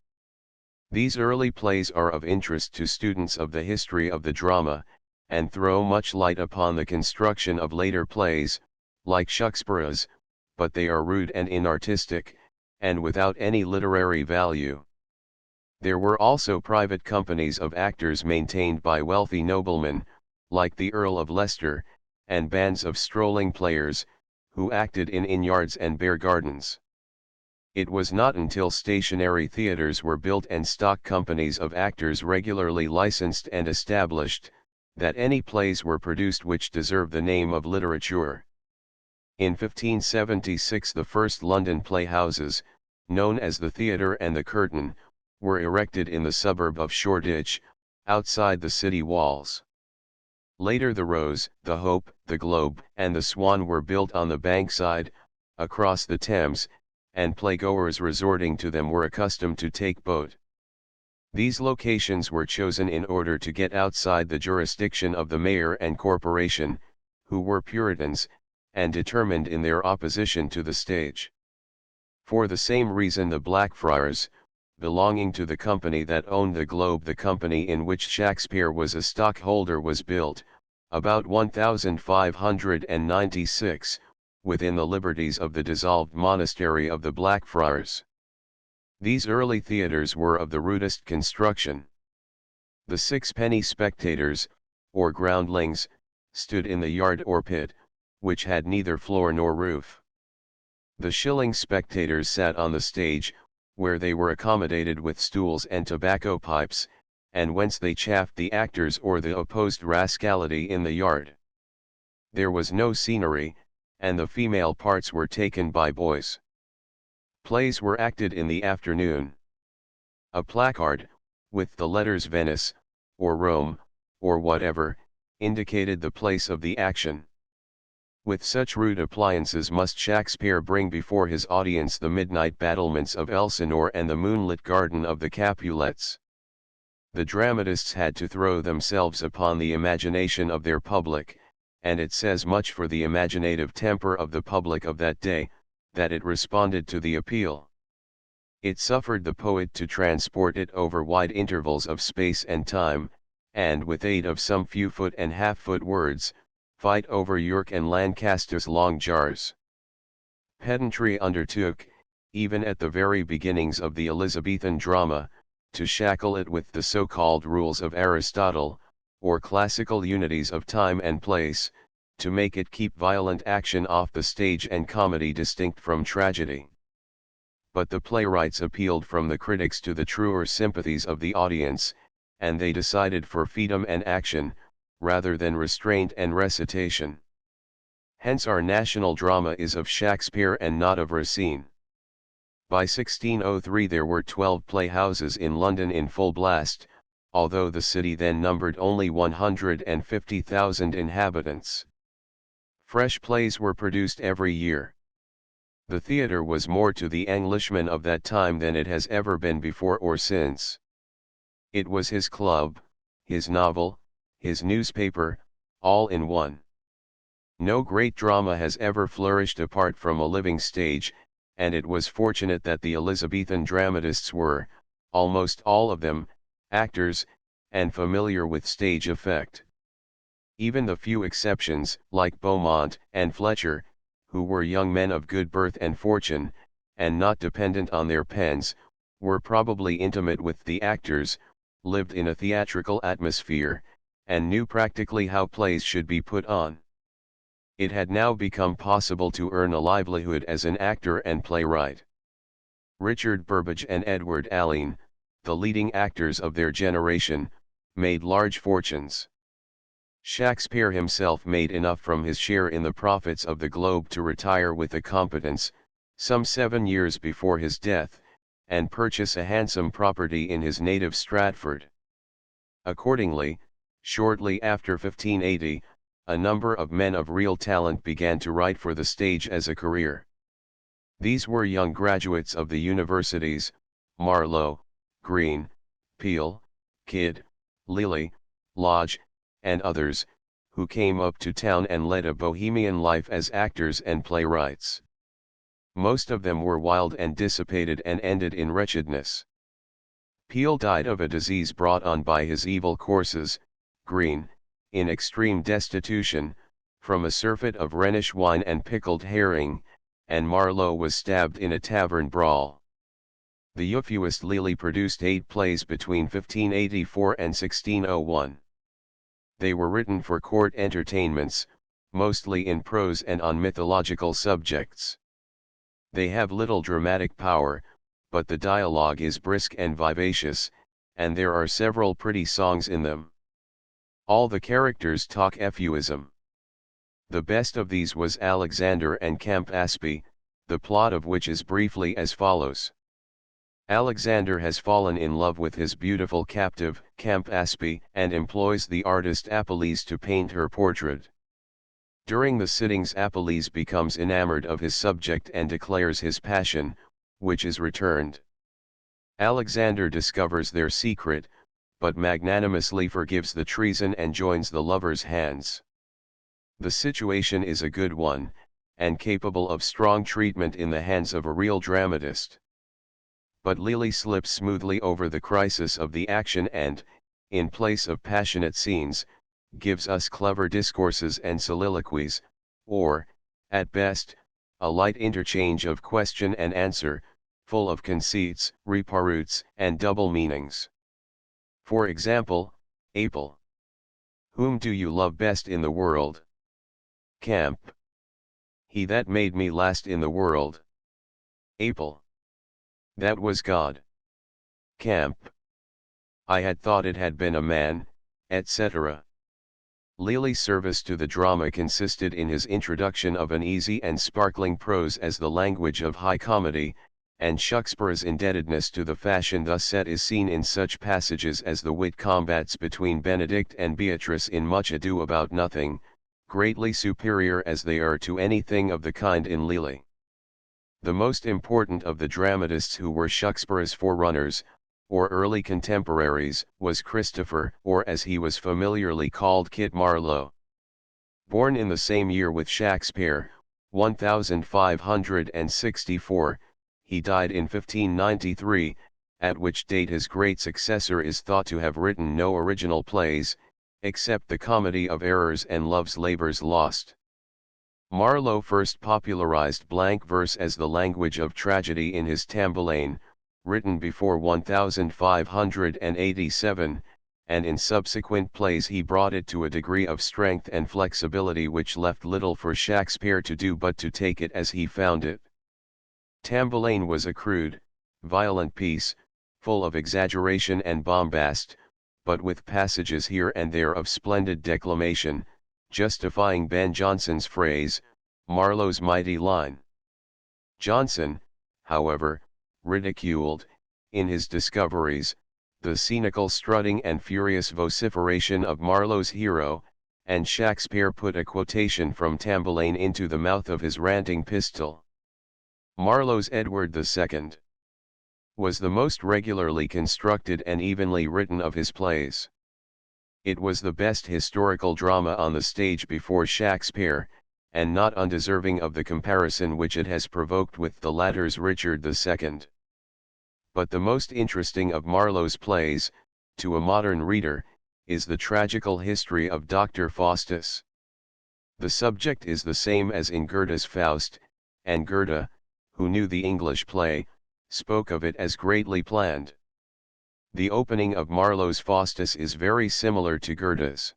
These early plays are of interest to students of the history of the drama, and throw much light upon the construction of later plays, like Shakespeare's, but they are rude and inartistic, and without any literary value. There were also private companies of actors maintained by wealthy noblemen, like the Earl of Leicester, and bands of strolling players, who acted in inn-yards and bear gardens. It was not until stationary theaters were built and stock companies of actors regularly licensed and established, that any plays were produced which deserve the name of literature. In 1576 the first London playhouses, known as the Theatre and the Curtain, were erected in the suburb of Shoreditch, outside the city walls. Later the Rose, the Hope, the Globe, and the Swan were built on the Bankside, across the Thames, and playgoers resorting to them were accustomed to take boat. These locations were chosen in order to get outside the jurisdiction of the mayor and corporation, who were Puritans, and determined in their opposition to the stage. For the same reason the Blackfriars, belonging to the company that owned the Globe, the company in which Shakespeare was a stockholder, was built, about 1596, within the liberties of the dissolved monastery of the Blackfriars. These early theatres were of the rudest construction. The sixpenny spectators, or groundlings, stood in the yard or pit, which had neither floor nor roof. The shilling spectators sat on the stage, where they were accommodated with stools and tobacco pipes, and whence they chaffed the actors or the opposed rascality in the yard. There was no scenery, and the female parts were taken by boys. Plays were acted in the afternoon. A placard, with the letters Venice, or Rome, or whatever, indicated the place of the action. With such rude appliances must Shakespeare bring before his audience the midnight battlements of Elsinore and the moonlit garden of the Capulets. The dramatists had to throw themselves upon the imagination of their public, and it says much for the imaginative temper of the public of that day, that it responded to the appeal. It suffered the poet to transport it over wide intervals of space and time, and with aid of some few foot and half-foot words, fight over York and Lancaster's long jars. Pedantry undertook, even at the very beginnings of the Elizabethan drama, to shackle it with the so-called rules of Aristotle, or classical unities of time and place, to make it keep violent action off the stage and comedy distinct from tragedy. But the playwrights appealed from the critics to the truer sympathies of the audience, and they decided for freedom and action, rather than restraint and recitation. Hence our national drama is of Shakespeare and not of Racine. By 1603 there were 12 playhouses in London in full blast, although the city then numbered only 150,000 inhabitants. Fresh plays were produced every year. The theatre was more to the Englishman of that time than it has ever been before or since. It was his club, his novel, his newspaper, all in one. No great drama has ever flourished apart from a living stage, and it was fortunate that the Elizabethan dramatists were, almost all of them, actors, and familiar with stage effect. Even the few exceptions, like Beaumont and Fletcher, who were young men of good birth and fortune, and not dependent on their pens, were probably intimate with the actors, lived in a theatrical atmosphere, and knew practically how plays should be put on. It had now become possible to earn a livelihood as an actor and playwright. Richard Burbage and Edward Alleyn, the leading actors of their generation, made large fortunes. Shakespeare himself made enough from his share in the profits of the Globe to retire with a competence, some 7 years before his death, and purchase a handsome property in his native Stratford. Accordingly, shortly after 1580, a number of men of real talent began to write for the stage as a career. These were young graduates of the universities, Marlowe, Greene, Peele, Kidd, Lilly, Lodge, and others, who came up to town and led a bohemian life as actors and playwrights. Most of them were wild and dissipated and ended in wretchedness. Peele died of a disease brought on by his evil courses, Greene, in extreme destitution, from a surfeit of Rhenish wine and pickled herring, and Marlowe was stabbed in a tavern brawl. The euphuist Lilly produced 8 plays between 1584 and 1601. They were written for court entertainments, mostly in prose and on mythological subjects. They have little dramatic power, but the dialogue is brisk and vivacious, and there are several pretty songs in them. All the characters talk euphuism. The best of these was Alexander and Camp Aspie, the plot of which is briefly as follows. Alexander has fallen in love with his beautiful captive, Camp Aspie, and employs the artist Apelles to paint her portrait. During the sittings Apelles becomes enamored of his subject and declares his passion, which is returned. Alexander discovers their secret, but magnanimously forgives the treason and joins the lovers' hands. The situation is a good one, and capable of strong treatment in the hands of a real dramatist. But Lilly slips smoothly over the crisis of the action and, in place of passionate scenes, gives us clever discourses and soliloquies, or, at best, a light interchange of question and answer, full of conceits, reparoots, and double meanings. For example, April. Whom do you love best in the world? Camp. He that made me last in the world. April. That was God. Camp. I had thought it had been a man, etc. Lilly's service to the drama consisted in his introduction of an easy and sparkling prose as the language of high comedy, and Shakespeare's indebtedness to the fashion thus set is seen in such passages as the wit combats between Benedict and Beatrice in Much Ado About Nothing, greatly superior as they are to anything of the kind in Lilly. The most important of the dramatists who were Shakespeare's forerunners, or early contemporaries, was Christopher, or as he was familiarly called, Kit Marlowe. Born in the same year with Shakespeare, 1564, he died in 1593, at which date his great successor is thought to have written no original plays, except the Comedy of Errors and Love's Labour's Lost. Marlowe first popularized blank verse as the language of tragedy in his Tamburlaine, written before 1587, and in subsequent plays he brought it to a degree of strength and flexibility which left little for Shakespeare to do but to take it as he found it. Tamburlaine was a crude, violent piece, full of exaggeration and bombast, but with passages here and there of splendid declamation, justifying Ben Jonson's phrase, Marlowe's mighty line. Jonson, however, ridiculed, in his Discoveries, the scenical strutting and furious vociferation of Marlowe's hero, and Shakespeare put a quotation from Tamburlaine into the mouth of his ranting pistol. Marlowe's Edward II was the most regularly constructed and evenly written of his plays. It was the best historical drama on the stage before Shakespeare, and not undeserving of the comparison which it has provoked with the latter's Richard II. But the most interesting of Marlowe's plays, to a modern reader, is the tragical history of Dr. Faustus. The subject is the same as in Goethe's Faust, and Goethe, who knew the English play, spoke of it as greatly planned. The opening of Marlowe's Faustus is very similar to Goethe's.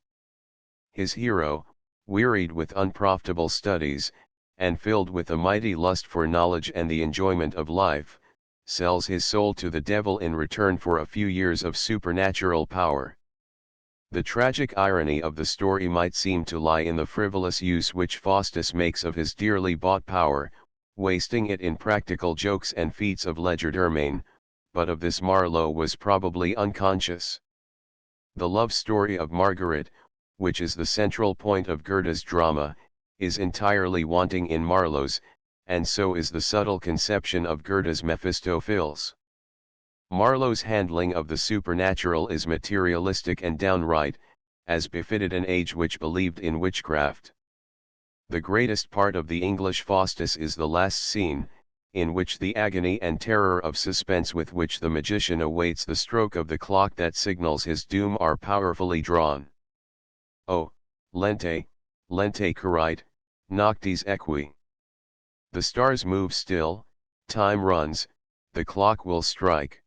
His hero, wearied with unprofitable studies, and filled with a mighty lust for knowledge and the enjoyment of life, sells his soul to the devil in return for a few years of supernatural power. The tragic irony of the story might seem to lie in the frivolous use which Faustus makes of his dearly bought power, wasting it in practical jokes and feats of legerdemain, but of this Marlowe was probably unconscious. The love story of Margaret, which is the central point of Goethe's drama, is entirely wanting in Marlowe's, and so is the subtle conception of Goethe's Mephistopheles. Marlowe's handling of the supernatural is materialistic and downright, as befitted an age which believed in witchcraft. The greatest part of the English Faustus is the last scene, in which the agony and terror of suspense with which the magician awaits the stroke of the clock that signals his doom are powerfully drawn. O, lente, lente currite, noctis equi. The stars move still, time runs, the clock will strike.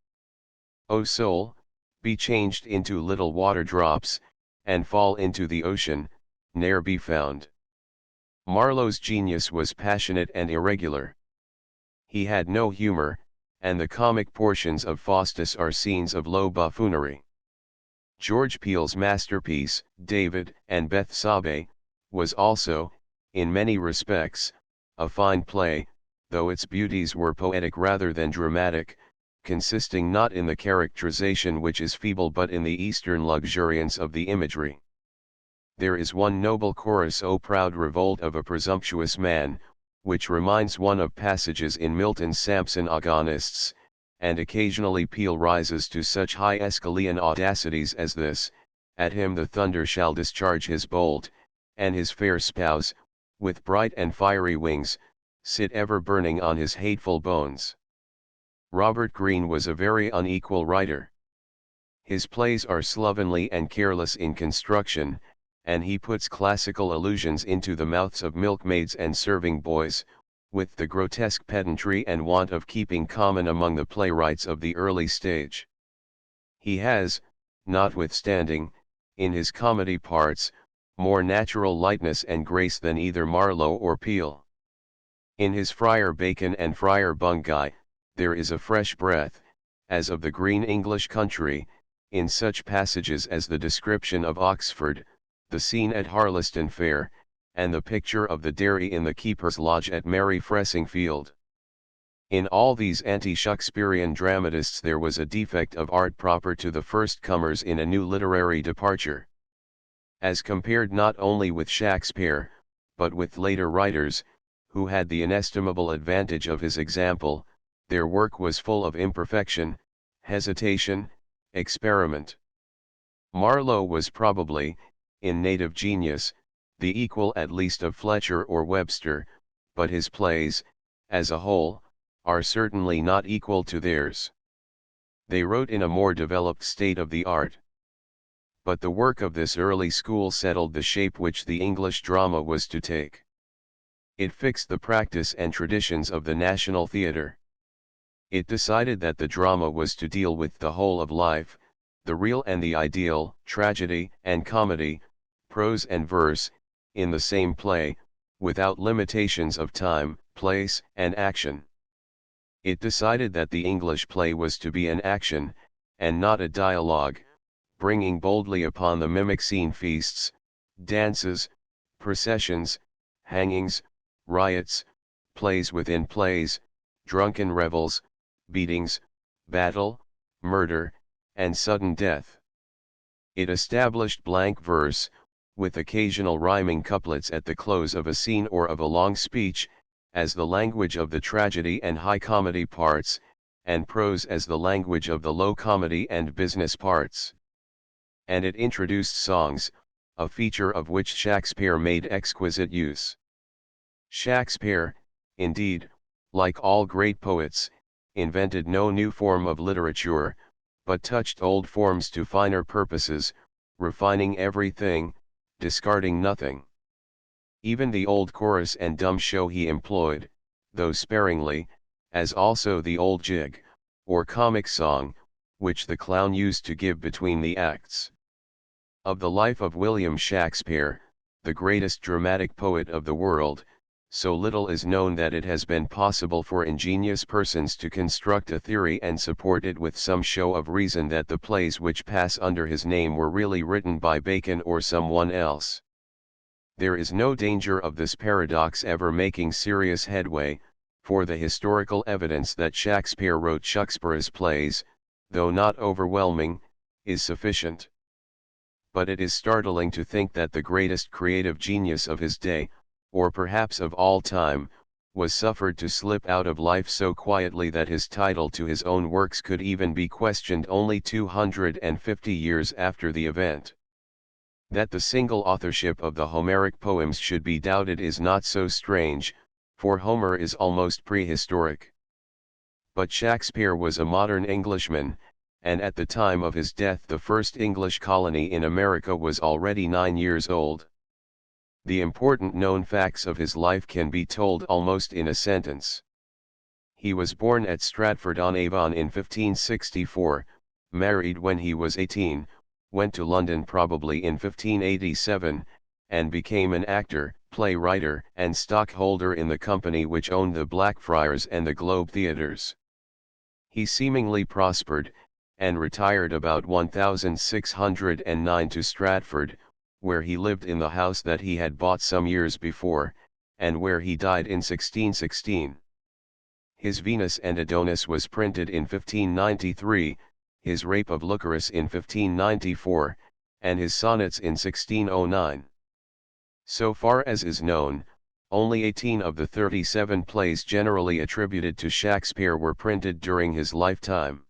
O soul, be changed into little water drops, and fall into the ocean, ne'er be found. Marlowe's genius was passionate and irregular. He had no humor, and the comic portions of Faustus are scenes of low buffoonery. George Peele's masterpiece, David and Bethsabe, was also, in many respects, a fine play, though its beauties were poetic rather than dramatic, consisting not in the characterization which is feeble but in the Eastern luxuriance of the imagery. There is one noble chorus, O proud revolt of a presumptuous man, which reminds one of passages in Milton's Samson Agonists, and occasionally Peele rises to such high Aeschylean audacities as this: at him the thunder shall discharge his bolt, and his fair spouse, with bright and fiery wings, sit ever burning on his hateful bones. Robert Greene was a very unequal writer. His plays are slovenly and careless in construction, and he puts classical allusions into the mouths of milkmaids and serving boys, with the grotesque pedantry and want of keeping common among the playwrights of the early stage. He has, notwithstanding, in his comedy parts, more natural lightness and grace than either Marlowe or Peele. In his Friar Bacon and Friar Bungay, there is a fresh breath, as of the green English country, in such passages as the description of Oxford, the scene at Harleston Fair, and the picture of the dairy in the keeper's lodge at Merry Fressingfield. In all these anti-Shakespearean dramatists there was a defect of art proper to the first comers in a new literary departure. As compared not only with Shakespeare, but with later writers, who had the inestimable advantage of his example, their work was full of imperfection, hesitation, experiment. Marlowe was probably, in native genius, the equal at least of Fletcher or Webster, but his plays, as a whole, are certainly not equal to theirs. They wrote in a more developed state of the art. But the work of this early school settled the shape which the English drama was to take. It fixed the practice and traditions of the national theatre. It decided that the drama was to deal with the whole of life, the real and the ideal, tragedy and comedy, prose and verse, in the same play, without limitations of time, place, and action. It decided that the English play was to be an action, and not a dialogue, bringing boldly upon the mimic scene feasts, dances, processions, hangings, riots, plays within plays, drunken revels, beatings, battle, murder, and sudden death. It established blank verse, with occasional rhyming couplets at the close of a scene or of a long speech, as the language of the tragedy and high comedy parts, and prose as the language of the low comedy and business parts. And it introduced songs, a feature of which Shakespeare made exquisite use. Shakespeare, indeed, like all great poets, invented no new form of literature, but touched old forms to finer purposes, refining everything, discarding nothing. Even the old chorus and dumb show he employed, though sparingly, as also the old jig, or comic song, which the clown used to give between the acts. Of the life of William Shakespeare, the greatest dramatic poet of the world, so little is known that it has been possible for ingenious persons to construct a theory and support it with some show of reason that the plays which pass under his name were really written by Bacon or someone else. There is no danger of this paradox ever making serious headway, for the historical evidence that Shakespeare wrote Shakspeare's plays, though not overwhelming, is sufficient. But it is startling to think that the greatest creative genius of his day, or perhaps of all time, was suffered to slip out of life so quietly that his title to his own works could even be questioned only 250 years after the event. That the single authorship of the Homeric poems should be doubted is not so strange, for Homer is almost prehistoric. But Shakespeare was a modern Englishman, and at the time of his death the first English colony in America was already 9 years old. The important known facts of his life can be told almost in a sentence. He was born at Stratford-on-Avon in 1564, married when he was 18, went to London probably in 1587, and became an actor, playwright, and stockholder in the company which owned the Blackfriars and the Globe Theatres. He seemingly prospered, and retired about 1609 to Stratford, where he lived in the house that he had bought some years before, and where he died in 1616. His Venus and Adonis was printed in 1593, his Rape of Lucullus in 1594, and his Sonnets in 1609. So far as is known, only 18 of the 37 plays generally attributed to Shakespeare were printed during his lifetime.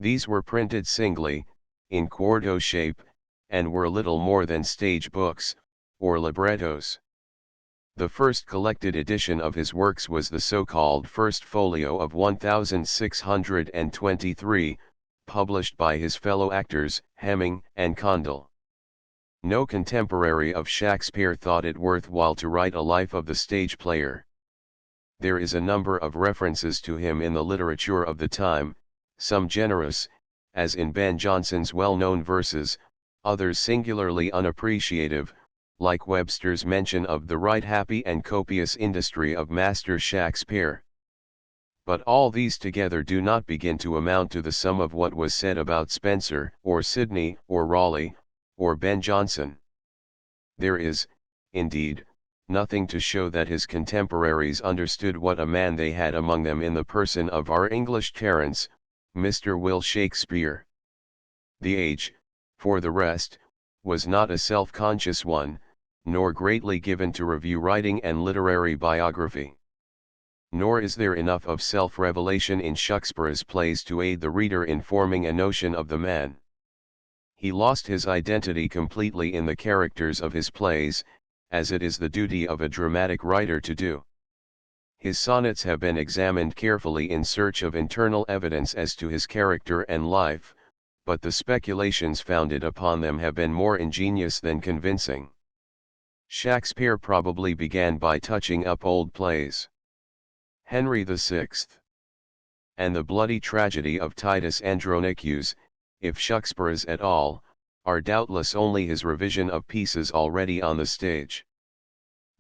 These were printed singly, in quarto shape, and were little more than stage books, or librettos. The first collected edition of his works was the so-called First Folio of 1623, published by his fellow actors, Hemming and Condell. No contemporary of Shakespeare thought it worthwhile to write a life of the stage player. There is a number of references to him in the literature of the time, some generous, as in Ben Jonson's well-known verses, others singularly unappreciative, like Webster's mention of the right happy and copious industry of Master Shakespeare. But all these together do not begin to amount to the sum of what was said about Spenser, or Sidney, or Raleigh, or Ben Jonson. There is, indeed, nothing to show that his contemporaries understood what a man they had among them in the person of our English Terence, Mr. Will Shakespeare. The age, for the rest, was not a self-conscious one, nor greatly given to review writing and literary biography. Nor is there enough of self-revelation in Shakespeare's plays to aid the reader in forming a notion of the man. He lost his identity completely in the characters of his plays, as it is the duty of a dramatic writer to do. His sonnets have been examined carefully in search of internal evidence as to his character and life, but the speculations founded upon them have been more ingenious than convincing. Shakespeare probably began by touching up old plays. Henry VI. And the bloody tragedy of Titus Andronicus, if Shakespeare's at all, are doubtless only his revision of pieces already on the stage.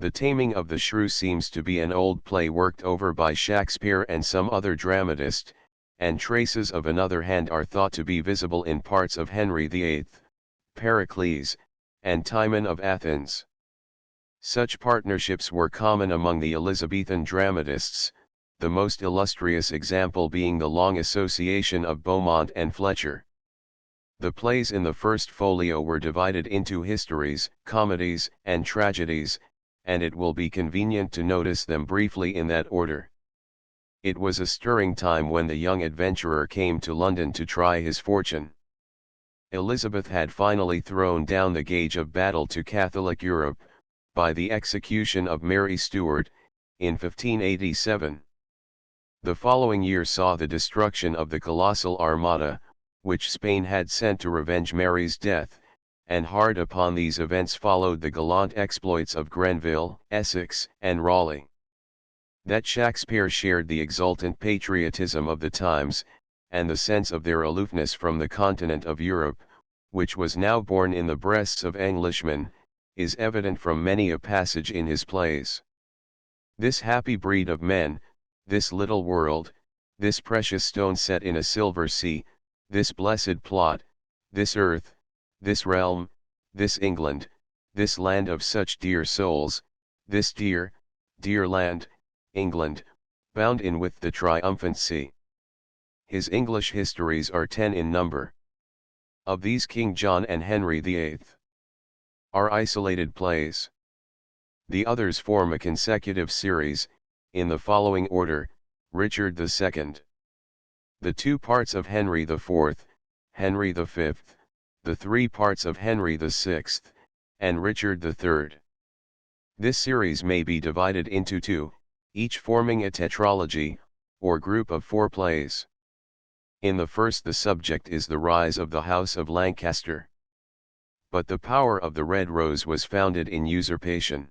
The Taming of the Shrew seems to be an old play worked over by Shakespeare and some other dramatist, and traces of another hand are thought to be visible in parts of Henry VIII, Pericles, and Timon of Athens. Such partnerships were common among the Elizabethan dramatists, the most illustrious example being the long association of Beaumont and Fletcher. The plays in the First Folio were divided into histories, comedies, and tragedies, and it will be convenient to notice them briefly in that order. It was a stirring time when the young adventurer came to London to try his fortune. Elizabeth had finally thrown down the gauge of battle to Catholic Europe, by the execution of Mary Stuart, in 1587. The following year saw the destruction of the colossal armada, which Spain had sent to revenge Mary's death, and hard upon these events followed the gallant exploits of Grenville, Essex, and Raleigh. That Shakespeare shared the exultant patriotism of the times, and the sense of their aloofness from the continent of Europe, which was now born in the breasts of Englishmen, is evident from many a passage in his plays. This happy breed of men, this little world, this precious stone set in a silver sea, this blessed plot, this earth, this realm, this England, this land of such dear souls, this dear, dear land, England, bound in with the triumphant sea. His English histories are 10 in number. Of these King John and Henry VIII are isolated plays. The others form a consecutive series, in the following order: Richard II. The two parts of Henry IV, Henry V, the three parts of Henry VI, and Richard III. This series may be divided into two, each forming a tetralogy, or group of 4 plays. In the first the subject is the rise of the House of Lancaster. But the power of the Red Rose was founded in usurpation.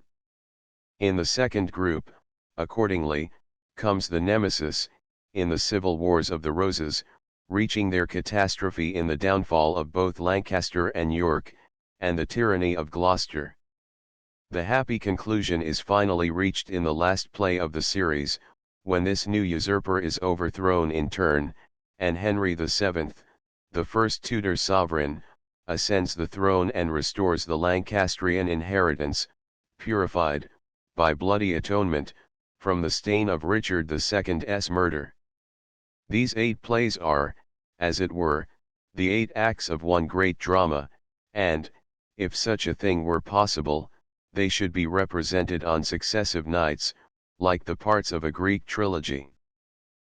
In the second group, accordingly, comes the nemesis, in the civil wars of the Roses, reaching their catastrophe in the downfall of both Lancaster and York, and the tyranny of Gloucester. The happy conclusion is finally reached in the last play of the series, when this new usurper is overthrown in turn, and Henry VII, the first Tudor sovereign, ascends the throne and restores the Lancastrian inheritance, purified, by bloody atonement, from the stain of Richard II's murder. These 8 plays are, as it were, the 8 acts of one great drama, and, if such a thing were possible, they should be represented on successive nights, like the parts of a Greek trilogy.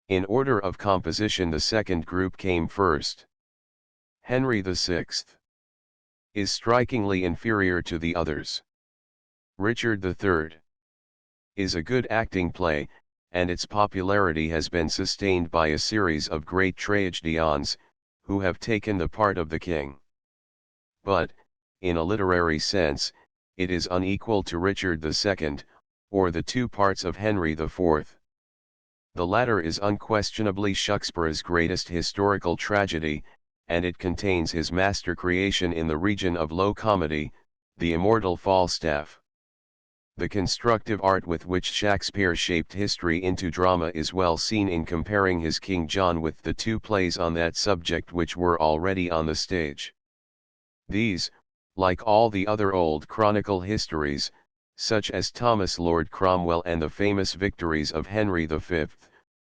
In order of composition, the second group came first. Henry VI is strikingly inferior to the others. Richard III is a good acting play, and its popularity has been sustained by a series of great tragedians, who have taken the part of the king. But, in a literary sense, it is unequal to Richard II, or the 2 parts of Henry IV. The latter is unquestionably Shakespeare's greatest historical tragedy, and it contains his master creation in the region of low comedy, the immortal Falstaff. The constructive art with which Shakespeare shaped history into drama is well seen in comparing his King John with the 2 plays on that subject which were already on the stage. These, like all the other old chronicle histories, such as Thomas Lord Cromwell and the famous victories of Henry V,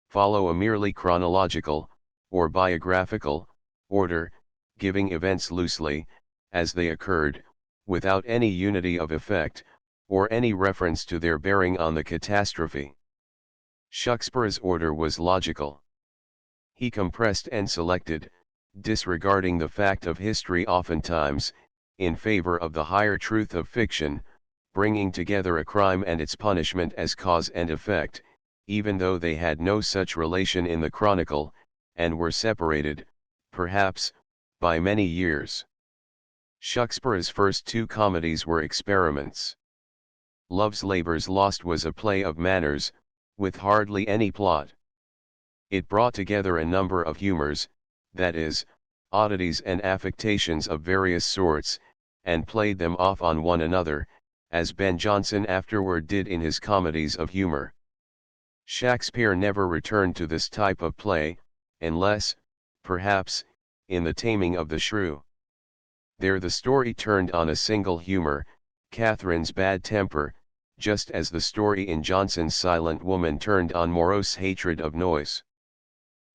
follow a merely chronological, or biographical, order, giving events loosely, as they occurred, without any unity of effect, or any reference to their bearing on the catastrophe. Shakespeare's order was logical. He compressed and selected, disregarding the fact of history oftentimes, in favor of the higher truth of fiction, bringing together a crime and its punishment as cause and effect, even though they had no such relation in the chronicle, and were separated, perhaps, by many years. Shakespeare's first 2 comedies were experiments. Love's Labour's Lost was a play of manners, with hardly any plot. It brought together a number of humours, that is, oddities and affectations of various sorts, and played them off on one another, as Ben Jonson afterward did in his comedies of humour. Shakespeare never returned to this type of play, unless, perhaps, in The Taming of the Shrew. There the story turned on a single humour, Catherine's bad temper, just as the story in Jonson's Silent Woman turned on morose hatred of noise.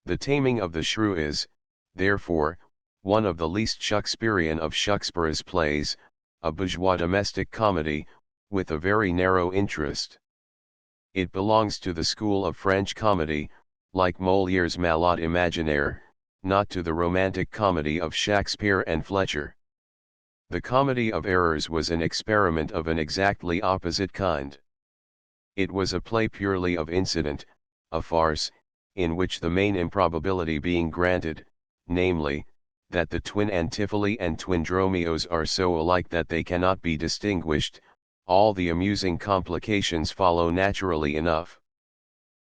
The Taming of the Shrew is, therefore, one of the least Shakespearean of Shakespeare's plays, a bourgeois domestic comedy, with a very narrow interest. It belongs to the school of French comedy, like Molière's Malade Imaginaire, not to the romantic comedy of Shakespeare and Fletcher. The Comedy of Errors was an experiment of an exactly opposite kind. It was a play purely of incident, a farce, in which the main improbability being granted, namely, that the twin Antipholoi and twin Dromios are so alike that they cannot be distinguished, all the amusing complications follow naturally enough.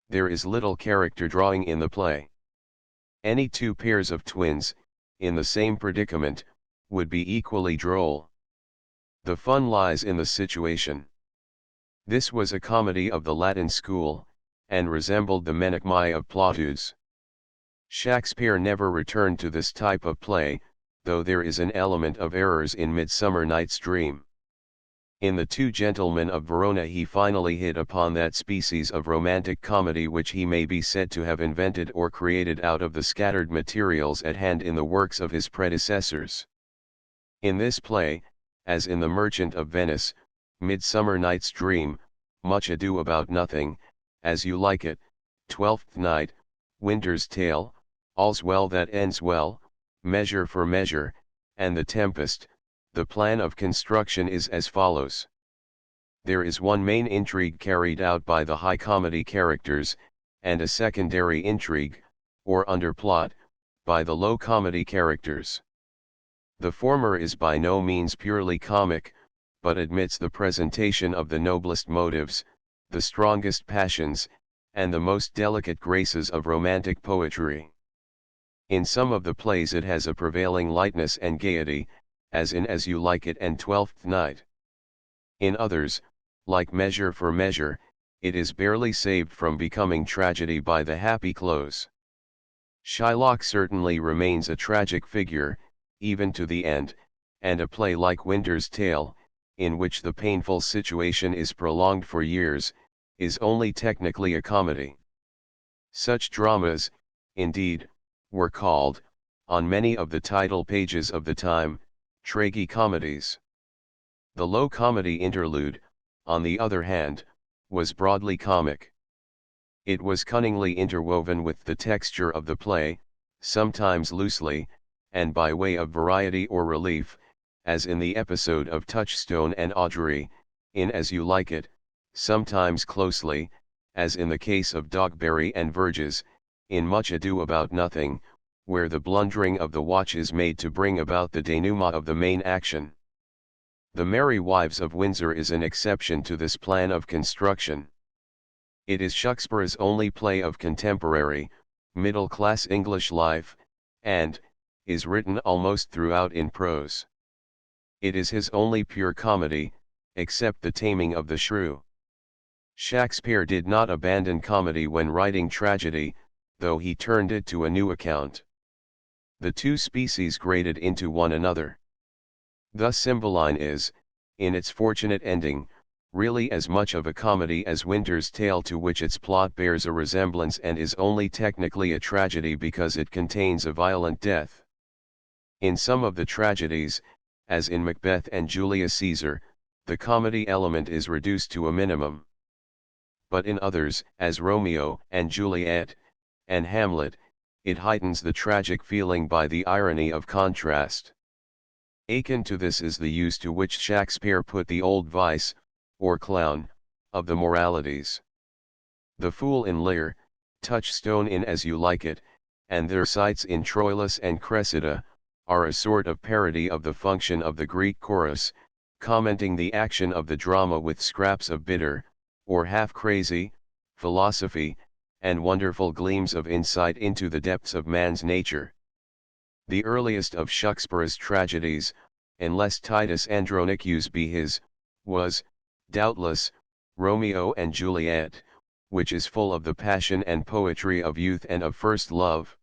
There is little character drawing in the play. Any 2 pairs of twins, in the same predicament, would be equally droll. The fun lies in the situation. This was a comedy of the Latin school, and resembled the Menechmi of Plautus. Shakespeare never returned to this type of play, though there is an element of errors in Midsummer Night's Dream. In The Two Gentlemen of Verona he finally hit upon that species of romantic comedy which he may be said to have invented or created out of the scattered materials at hand in the works of his predecessors. In this play, as in The Merchant of Venice, Midsummer Night's Dream, Much Ado About Nothing, As You Like It, Twelfth Night, Winter's Tale, All's Well That Ends Well, Measure for Measure, and The Tempest, the plan of construction is as follows. There is one main intrigue carried out by the high comedy characters, and a secondary intrigue, or underplot, by the low comedy characters. The former is by no means purely comic, but admits the presentation of the noblest motives, the strongest passions, and the most delicate graces of romantic poetry. In some of the plays it has a prevailing lightness and gaiety, as in As You Like It and Twelfth Night. In others, like Measure for Measure, it is barely saved from becoming tragedy by the happy close. Shylock certainly remains a tragic figure, even to the end, and a play like Winter's Tale, in which the painful situation is prolonged for years, is only technically a comedy. Such dramas, indeed, were called, on many of the title pages of the time, tragicomedies. The low comedy interlude, on the other hand, was broadly comic. It was cunningly interwoven with the texture of the play, sometimes loosely, and by way of variety or relief, as in the episode of Touchstone and Audrey, in As You Like It, sometimes closely, as in the case of Dogberry and Verges, in Much Ado About Nothing, where the blundering of the watch is made to bring about the denouement of the main action. The Merry Wives of Windsor is an exception to this plan of construction. It is Shakespeare's only play of contemporary, middle-class English life, and is written almost throughout in prose. It is his only pure comedy, except The Taming of the Shrew. Shakespeare did not abandon comedy when writing tragedy, though he turned it to a new account. The two species graded into one another. Thus Cymbeline is, in its fortunate ending, really as much of a comedy as Winter's Tale, to which its plot bears a resemblance and is only technically a tragedy because it contains a violent death. In some of the tragedies, as in Macbeth and Julius Caesar, the comedy element is reduced to a minimum. But in others, as Romeo and Juliet, and Hamlet, it heightens the tragic feeling by the irony of contrast. Akin to this is the use to which Shakespeare put the old vice, or clown, of the moralities. The Fool in Lear, Touchstone in As You Like It, and their sites in Troilus and Cressida, are a sort of parody of the function of the Greek chorus, commenting the action of the drama with scraps of bitter, or half-crazy, philosophy, and wonderful gleams of insight into the depths of man's nature. The earliest of Shakespeare's tragedies, unless Titus Andronicus be his, was, doubtless, Romeo and Juliet, which is full of the passion and poetry of youth and of first love.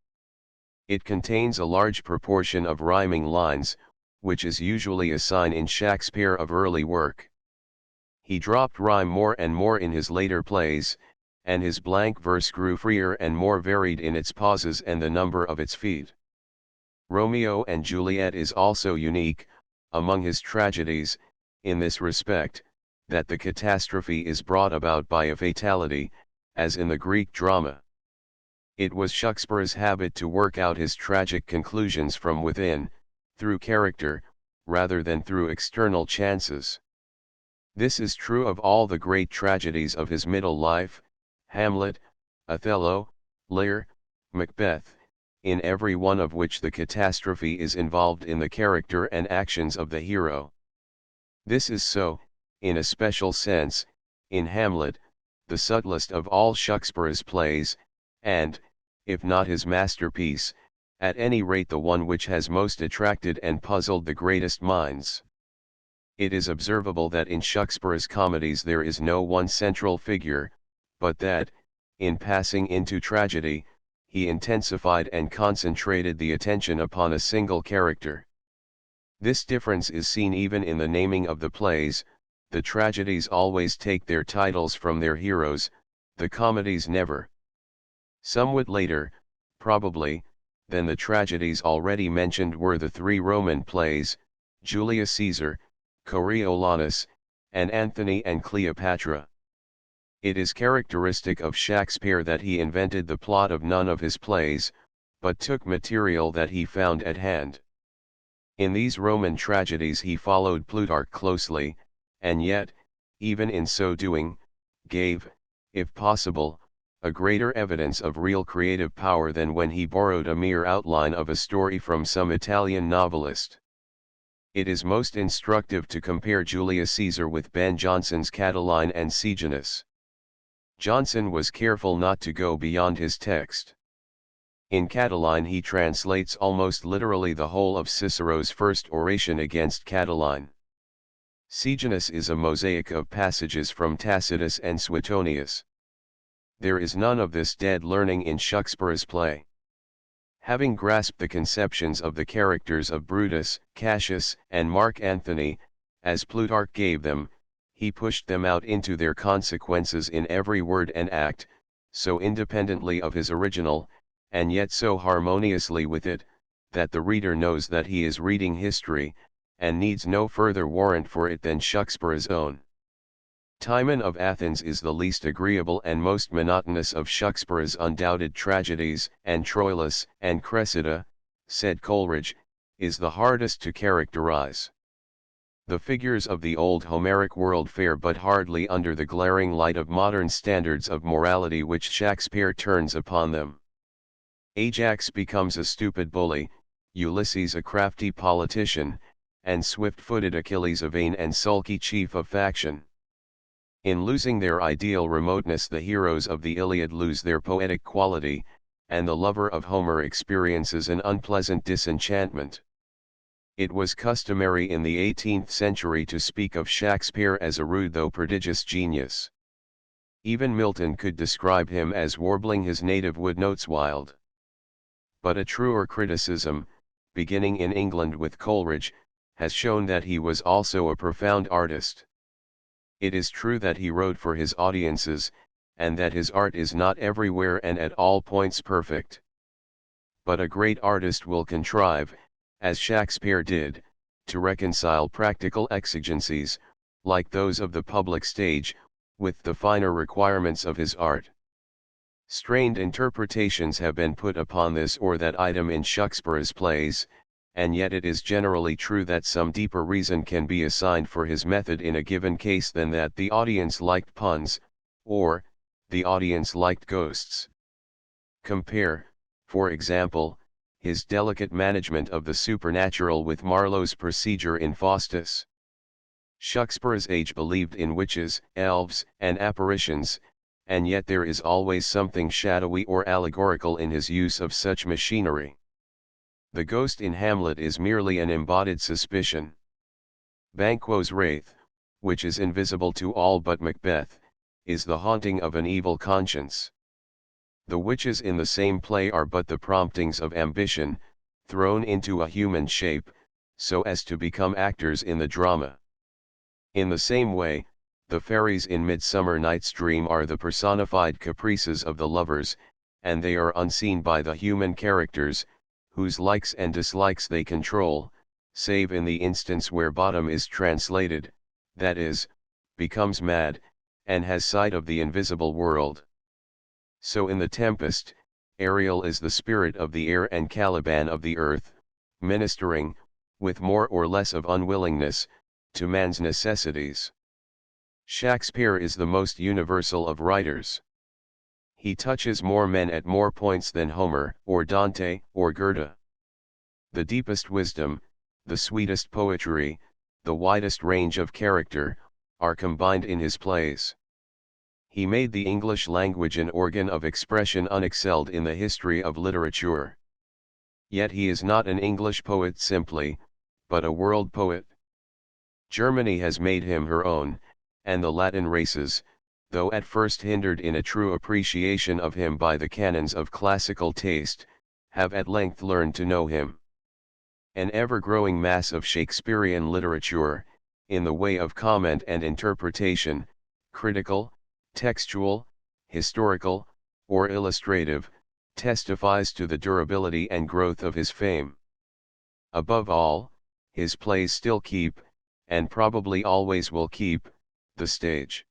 It contains a large proportion of rhyming lines, which is usually a sign in Shakespeare of early work. He dropped rhyme more and more in his later plays, and his blank verse grew freer and more varied in its pauses and the number of its feet. Romeo and Juliet is also unique, among his tragedies, in this respect, that the catastrophe is brought about by a fatality, as in the Greek drama. It was Shakespeare's habit to work out his tragic conclusions from within, through character, rather than through external chances. This is true of all the great tragedies of his middle life, Hamlet, Othello, Lear, Macbeth, in every one of which the catastrophe is involved in the character and actions of the hero. This is so, in a special sense, in Hamlet, the subtlest of all Shakespeare's plays, and, if not his masterpiece, at any rate the one which has most attracted and puzzled the greatest minds. It is observable that in Shakespeare's comedies there is no one central figure, but that, in passing into tragedy, he intensified and concentrated the attention upon a single character. This difference is seen even in the naming of the plays. The tragedies always take their titles from their heroes, the comedies never. Somewhat later, probably, than the tragedies already mentioned were the three Roman plays, Julius Caesar, Coriolanus, and Antony and Cleopatra. It is characteristic of Shakespeare that he invented the plot of none of his plays, but took material that he found at hand. In these Roman tragedies he followed Plutarch closely, and yet, even in so doing, gave, if possible, a greater evidence of real creative power than when he borrowed a mere outline of a story from some Italian novelist. It is most instructive to compare Julius Caesar with Ben Jonson's Catiline and Sejanus. Jonson was careful not to go beyond his text. In Catiline he translates almost literally the whole of Cicero's first oration against Catiline. Sejanus is a mosaic of passages from Tacitus and Suetonius. There is none of this dead learning in Shakespeare's play. Having grasped the conceptions of the characters of Brutus, Cassius, and Mark Antony, as Plutarch gave them, he pushed them out into their consequences in every word and act, so independently of his original, and yet so harmoniously with it, that the reader knows that he is reading history, and needs no further warrant for it than Shakespeare's own. Timon of Athens is the least agreeable and most monotonous of Shakespeare's undoubted tragedies, and Troilus and Cressida, said Coleridge, is the hardest to characterize. The figures of the old Homeric world fare but hardly under the glaring light of modern standards of morality which Shakespeare turns upon them. Ajax becomes a stupid bully, Ulysses a crafty politician, and swift-footed Achilles a vain and sulky chief of faction. In losing their ideal remoteness the heroes of the Iliad lose their poetic quality, and the lover of Homer experiences an unpleasant disenchantment. It was customary in the 18th century to speak of Shakespeare as a rude though prodigious genius. Even Milton could describe him as warbling his native wood notes wild. But a truer criticism, beginning in England with Coleridge, has shown that he was also a profound artist. It is true that he wrote for his audiences, and that his art is not everywhere and at all points perfect. But a great artist will contrive, as Shakespeare did, to reconcile practical exigencies, like those of the public stage, with the finer requirements of his art. Strained interpretations have been put upon this or that item in Shakespeare's plays, and yet it is generally true that some deeper reason can be assigned for his method in a given case than that the audience liked puns, or, the audience liked ghosts. Compare, for example, his delicate management of the supernatural with Marlowe's procedure in Faustus. Shakespeare's age believed in witches, elves, and apparitions, and yet there is always something shadowy or allegorical in his use of such machinery. The ghost in Hamlet is merely an embodied suspicion. Banquo's wraith, which is invisible to all but Macbeth, is the haunting of an evil conscience. The witches in the same play are but the promptings of ambition, thrown into a human shape, so as to become actors in the drama. In the same way, the fairies in Midsummer Night's Dream are the personified caprices of the lovers, and they are unseen by the human characters, whose likes and dislikes they control, save in the instance where Bottom is translated, that is, becomes mad, and has sight of the invisible world. So in The Tempest, Ariel is the spirit of the air and Caliban of the earth, ministering, with more or less of unwillingness, to man's necessities. Shakespeare is the most universal of writers. He touches more men at more points than Homer, or Dante, or Goethe. The deepest wisdom, the sweetest poetry, the widest range of character, are combined in his plays. He made the English language an organ of expression unexcelled in the history of literature. Yet he is not an English poet simply, but a world poet. Germany has made him her own, and the Latin races, though at first hindered in a true appreciation of him by the canons of classical taste, have at length learned to know him. An ever-growing mass of Shakespearean literature, in the way of comment and interpretation, critical, textual, historical, or illustrative, testifies to the durability and growth of his fame. Above all, his plays still keep, and probably always will keep, the stage.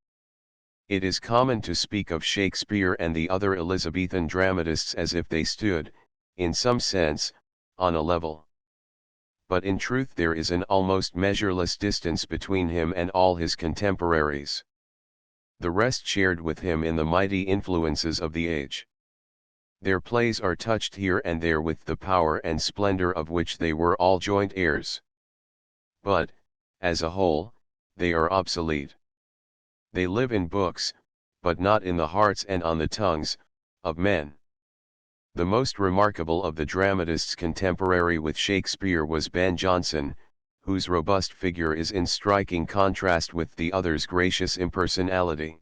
It is common to speak of Shakespeare and the other Elizabethan dramatists as if they stood, in some sense, on a level. But in truth there is an almost measureless distance between him and all his contemporaries. The rest shared with him in the mighty influences of the age. Their plays are touched here and there with the power and splendor of which they were all joint heirs. But, as a whole, they are obsolete. They live in books, but not in the hearts and on the tongues, of men. The most remarkable of the dramatists contemporary with Shakespeare was Ben Jonson, whose robust figure is in striking contrast with the other's gracious impersonality.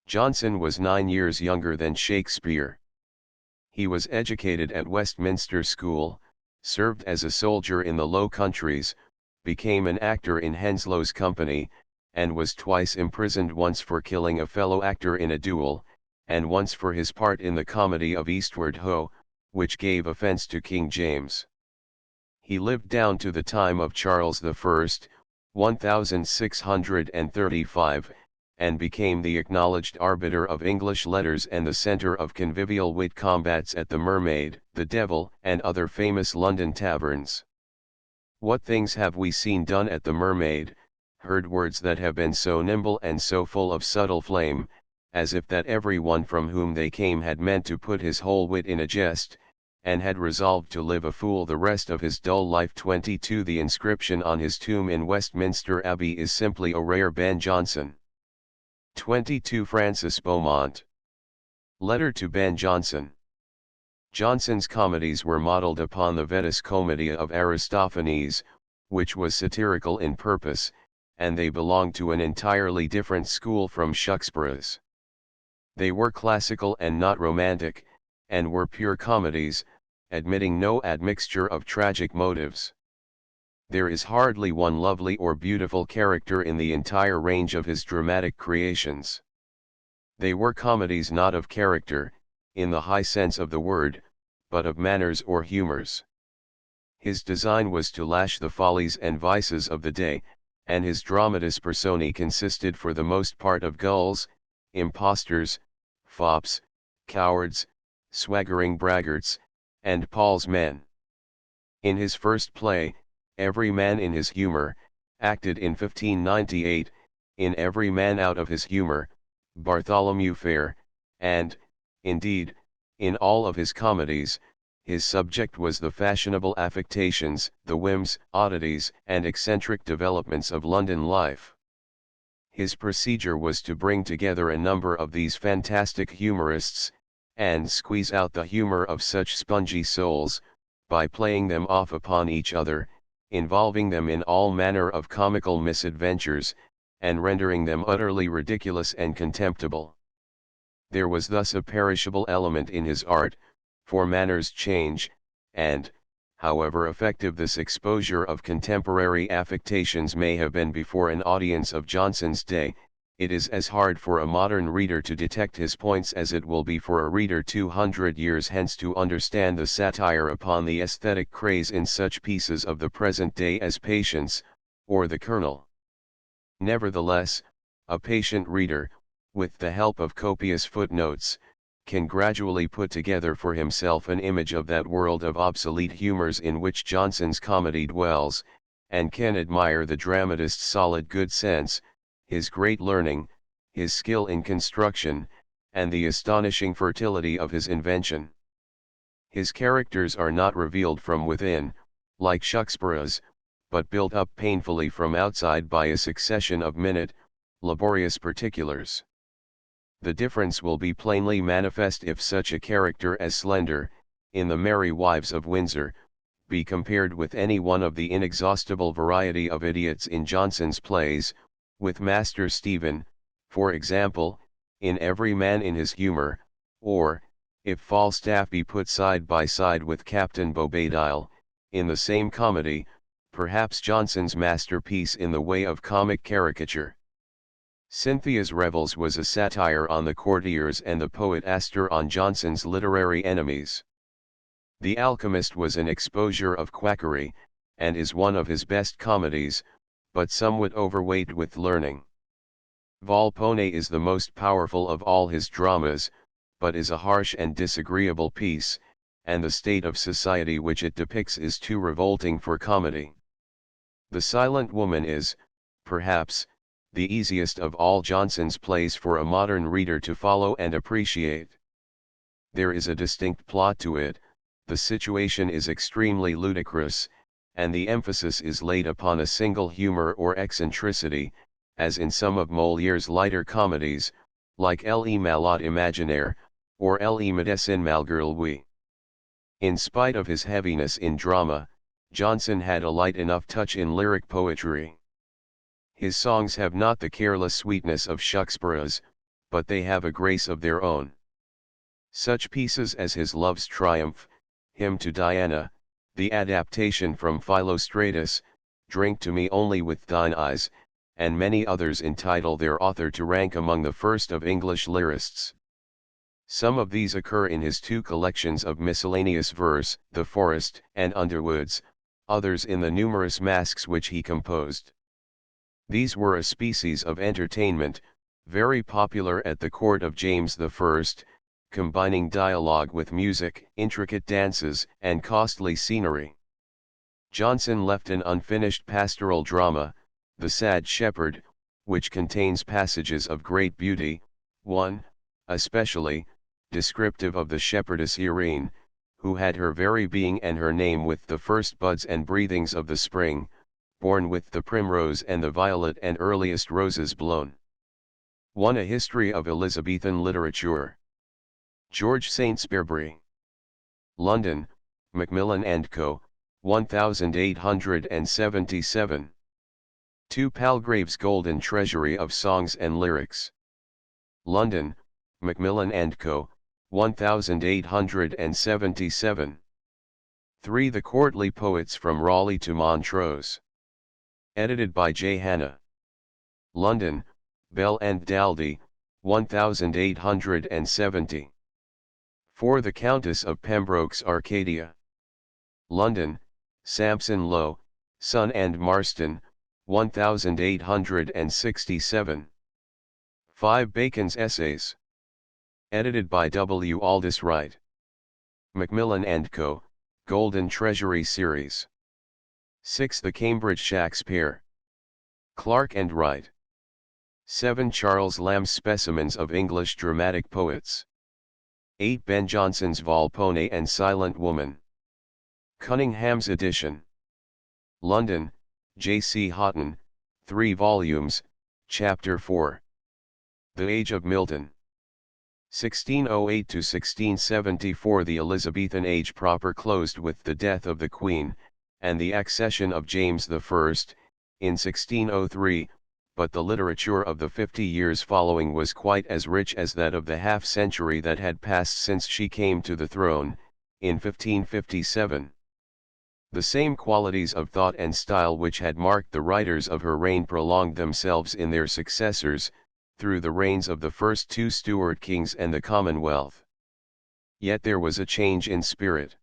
Jonson was 9 years younger than Shakespeare. He was educated at Westminster School, served as a soldier in the Low Countries, became an actor in Henslow's company, and was twice imprisoned, once for killing a fellow actor in a duel, and once for his part in the comedy of Eastward Ho, which gave offence to King James. He lived down to the time of Charles I, 1635, and became the acknowledged arbiter of English letters and the centre of convivial wit combats at the Mermaid, the Devil, and other famous London taverns. What things have we seen done at the Mermaid, heard words that have been so nimble and so full of subtle flame, as if that every one from whom they came had meant to put his whole wit in a jest, and had resolved to live a fool the rest of his dull life. 22 The inscription on his tomb in Westminster Abbey is simply a rare Ben Jonson. 22 Francis Beaumont. Letter to Ben Jonson. Jonson's comedies were modelled upon the Vetus Commedia of Aristophanes, which was satirical in purpose, and they belonged to an entirely different school from Shakespeare's. They were classical and not romantic, and were pure comedies, admitting no admixture of tragic motives. There is hardly one lovely or beautiful character in the entire range of his dramatic creations. They were comedies not of character, in the high sense of the word, but of manners or humors. His design was to lash the follies and vices of the day, and his dramatis personae consisted for the most part of gulls, impostors, fops, cowards, swaggering braggarts, and Paul's men. In his first play, Every Man in His Humour, acted in 1598, in Every Man Out of His Humour, Bartholomew Fair, and, indeed, in all of his comedies, his subject was the fashionable affectations, the whims, oddities, and eccentric developments of London life. His procedure was to bring together a number of these fantastic humorists, and squeeze out the humour of such spongy souls, by playing them off upon each other, involving them in all manner of comical misadventures, and rendering them utterly ridiculous and contemptible. There was thus a perishable element in his art, for manners change, and, however effective this exposure of contemporary affectations may have been before an audience of Jonson's day, it is as hard for a modern reader to detect his points as it will be for a reader 200 years hence to understand the satire upon the aesthetic craze in such pieces of the present day as Patience, or The Colonel. Nevertheless, a patient reader, with the help of copious footnotes, can gradually put together for himself an image of that world of obsolete humors in which Jonson's comedy dwells, and can admire the dramatist's solid good sense, his great learning, his skill in construction, and the astonishing fertility of his invention. His characters are not revealed from within, like Shakespeare's, but built up painfully from outside by a succession of minute, laborious particulars. The difference will be plainly manifest if such a character as Slender, in The Merry Wives of Windsor, be compared with any one of the inexhaustible variety of idiots in Jonson's plays, with Master Stephen, for example, in Every Man in His Humour, or, if Falstaff be put side by side with Captain Bobadil, in the same comedy, perhaps Jonson's masterpiece in the way of comic caricature. Cynthia's Revels was a satire on the courtiers and the poet Astor on Jonson's literary enemies. The Alchemist was an exposure of quackery, and is one of his best comedies, but somewhat overweight with learning. Volpone is the most powerful of all his dramas, but is a harsh and disagreeable piece, and the state of society which it depicts is too revolting for comedy. The Silent Woman is, perhaps, the easiest of all Jonson's plays for a modern reader to follow and appreciate. There is a distinct plot to it, the situation is extremely ludicrous, and the emphasis is laid upon a single humor or eccentricity, as in some of Molière's lighter comedies, like Le Malade Imaginaire, or Le Médecin Malgré Lui. In spite of his heaviness in drama, Jonson had a light enough touch in lyric poetry. His songs have not the careless sweetness of Shakespeare's, but they have a grace of their own. Such pieces as his Love's Triumph, Hymn to Diana, the adaptation from Philostratus, Drink to Me Only with Thine Eyes, and many others entitle their author to rank among the first of English lyrists. Some of these occur in his two collections of miscellaneous verse, The Forest and Underwoods, others in the numerous masques which he composed. These were a species of entertainment, very popular at the court of James I, combining dialogue with music, intricate dances, and costly scenery. Jonson left an unfinished pastoral drama, The Sad Shepherd, which contains passages of great beauty, one, especially, descriptive of the shepherdess Irene, who had her very being and her name with the first buds and breathings of the spring, born with the primrose and the violet and earliest roses blown. 1. A History of Elizabethan Literature. George Saintsbury. London, Macmillan and Co., 1877. 2. Palgrave's Golden Treasury of Songs and Lyrics. London, Macmillan and Co., 1877. 3. The Courtly Poets from Raleigh to Montrose. Edited by J. Hanna. London, Bell and Daldy, 1870. 4. The Countess of Pembroke's Arcadia. London, Sampson Low, Son and Marston, 1867. 5. Bacon's Essays. Edited by W. Aldous Wright. Macmillan and Co., Golden Treasury Series. 6. The Cambridge Shakespeare. Clark and Wright. 7. Charles Lamb's Specimens of English Dramatic Poets. 8. Ben Jonson's Volpone and Silent Woman. Cunningham's edition. London, J. C. Houghton, 3 volumes, Chapter 4. The Age of Milton. 1608 to 1674. The Elizabethan age proper closed with the death of the Queen, and the accession of James I, in 1603, but the literature of the 50 years following was quite as rich as that of the half-century that had passed since she came to the throne, in 1557. The same qualities of thought and style which had marked the writers of her reign prolonged themselves in their successors, through the reigns of the first 2 Stuart kings and the Commonwealth. Yet there was a change in spirit.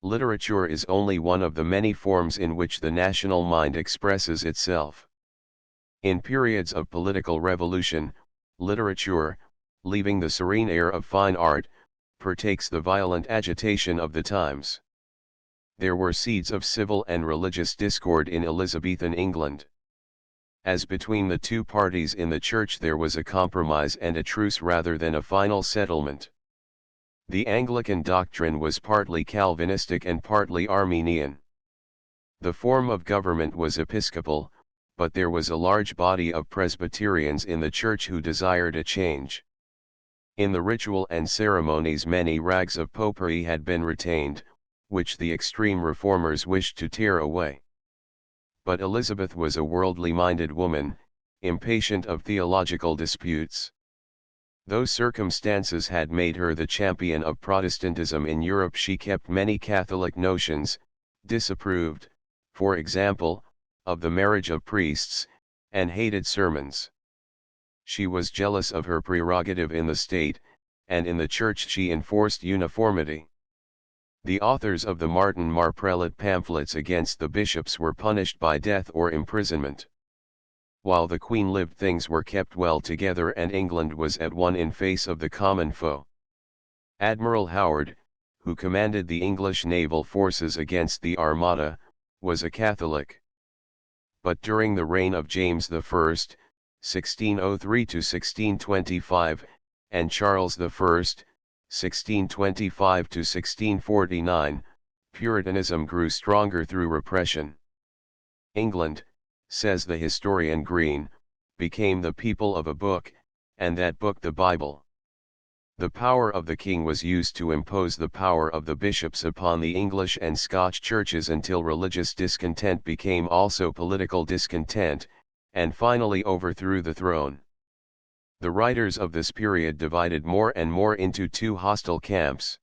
Literature is only one of the many forms in which the national mind expresses itself. In periods of political revolution, literature, leaving the serene air of fine art, partakes the violent agitation of the times. There were seeds of civil and religious discord in Elizabethan England. As between the two parties in the church there was a compromise and a truce rather than a final settlement. The Anglican doctrine was partly Calvinistic and partly Arminian. The form of government was episcopal, but there was a large body of Presbyterians in the church who desired a change. In the ritual and ceremonies many rags of popery had been retained, which the extreme reformers wished to tear away. But Elizabeth was a worldly-minded woman, impatient of theological disputes. Though circumstances had made her the champion of Protestantism in Europe, she kept many Catholic notions, disapproved, for example, of the marriage of priests, and hated sermons. She was jealous of her prerogative in the state, and in the church she enforced uniformity. The authors of the Martin Mar prelate pamphlets against the bishops were punished by death or imprisonment. While the Queen lived, things were kept well together and England was at one in face of the common foe. Admiral Howard, who commanded the English naval forces against the Armada, was a Catholic. But during the reign of James I, 1603–1625, and Charles I, 1625–1649, Puritanism grew stronger through repression. England, says the historian Green, became the people of a book, and that book the Bible. The power of the king was used to impose the power of the bishops upon the English and Scotch churches until religious discontent became also political discontent, and finally overthrew the throne. The writers of this period divided more and more into two hostile camps.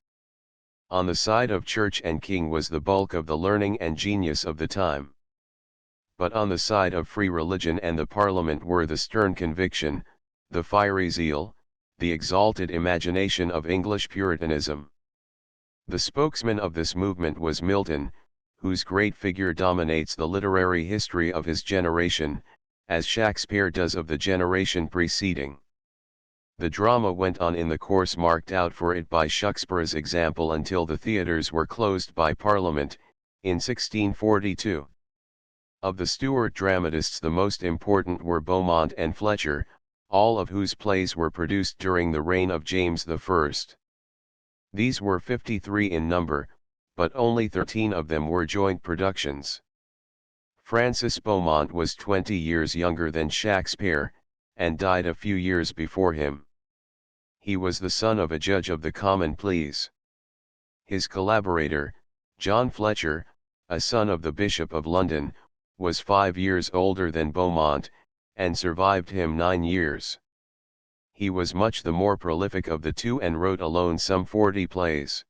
On the side of church and king was the bulk of the learning and genius of the time. But on the side of free religion and the Parliament were the stern conviction, the fiery zeal, the exalted imagination of English Puritanism. The spokesman of this movement was Milton, whose great figure dominates the literary history of his generation, as Shakespeare does of the generation preceding. The drama went on in the course marked out for it by Shakspeare's example until the theatres were closed by Parliament, in 1642. Of the Stuart dramatists the most important were Beaumont and Fletcher, all of whose plays were produced during the reign of James I. These were 53 in number, but only 13 of them were joint productions. Francis Beaumont was 20 years younger than Shakespeare, and died a few years before him. He was the son of a judge of the Common Pleas. His collaborator, John Fletcher, a son of the Bishop of London, was 5 years older than Beaumont, and survived him 9 years. He was much the more prolific of the two and wrote alone some 40 plays.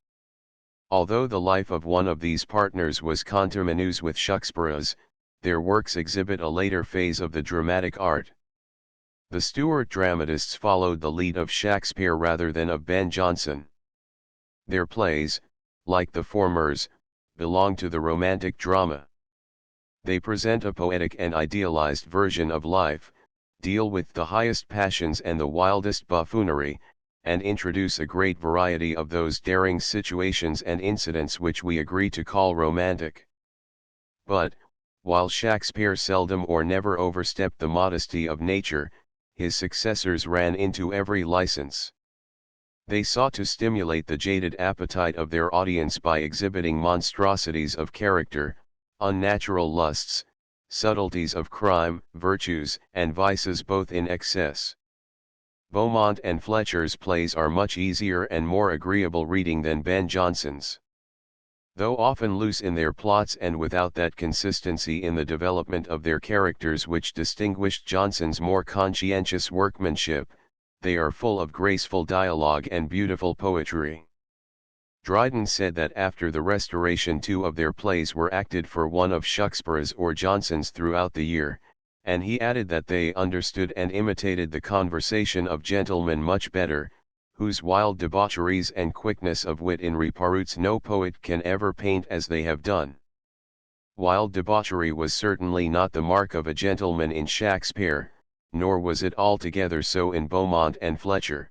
Although the life of one of these partners was conterminous with Shakespeare's, their works exhibit a later phase of the dramatic art. The Stuart dramatists followed the lead of Shakespeare rather than of Ben Jonson. Their plays, like the former's, belong to the romantic drama. They present a poetic and idealized version of life, deal with the highest passions and the wildest buffoonery, and introduce a great variety of those daring situations and incidents which we agree to call romantic. But, while Shakespeare seldom or never overstepped the modesty of nature, his successors ran into every license. They sought to stimulate the jaded appetite of their audience by exhibiting monstrosities of character, unnatural lusts, subtleties of crime, virtues and vices both in excess. Beaumont and Fletcher's plays are much easier and more agreeable reading than Ben Jonson's. Though often loose in their plots and without that consistency in the development of their characters which distinguished Jonson's more conscientious workmanship, they are full of graceful dialogue and beautiful poetry. Dryden said that after the Restoration 2 of their plays were acted for one of Shakespeare's or Jonson's throughout the year, and he added that they understood and imitated the conversation of gentlemen much better, whose wild debaucheries and quickness of wit in reparoutes no poet can ever paint as they have done. Wild debauchery was certainly not the mark of a gentleman in Shakespeare, nor was it altogether so in Beaumont and Fletcher.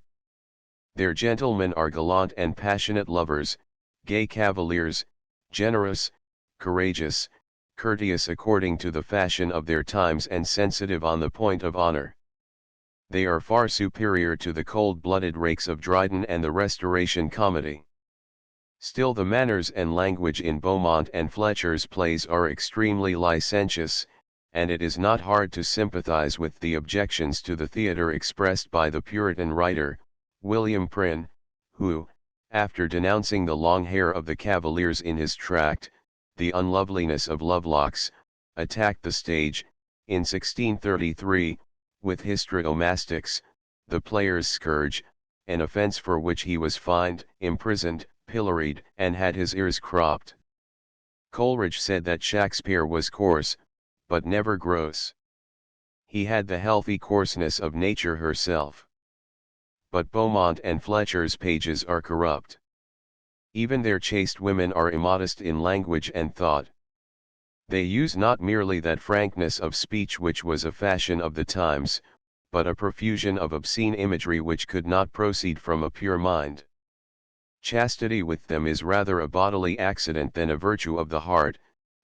Their gentlemen are gallant and passionate lovers, gay cavaliers, generous, courageous, courteous according to the fashion of their times and sensitive on the point of honor. They are far superior to the cold-blooded rakes of Dryden and the Restoration comedy. Still the manners and language in Beaumont and Fletcher's plays are extremely licentious, and it is not hard to sympathize with the objections to the theatre expressed by the Puritan writer, William Prynne, who, After denouncing the long hair of the cavaliers in his tract, The Unloveliness of Lovelocks, attacked the stage, in 1633, with histriomastics, the player's scourge, an offence for which he was fined, imprisoned, pilloried, and had his ears cropped. Coleridge said that Shakespeare was coarse, but never gross. He had the healthy coarseness of nature herself. But Beaumont and Fletcher's pages are corrupt. Even their chaste women are immodest in language and thought. They use not merely that frankness of speech which was a fashion of the times, but a profusion of obscene imagery which could not proceed from a pure mind. Chastity with them is rather a bodily accident than a virtue of the heart,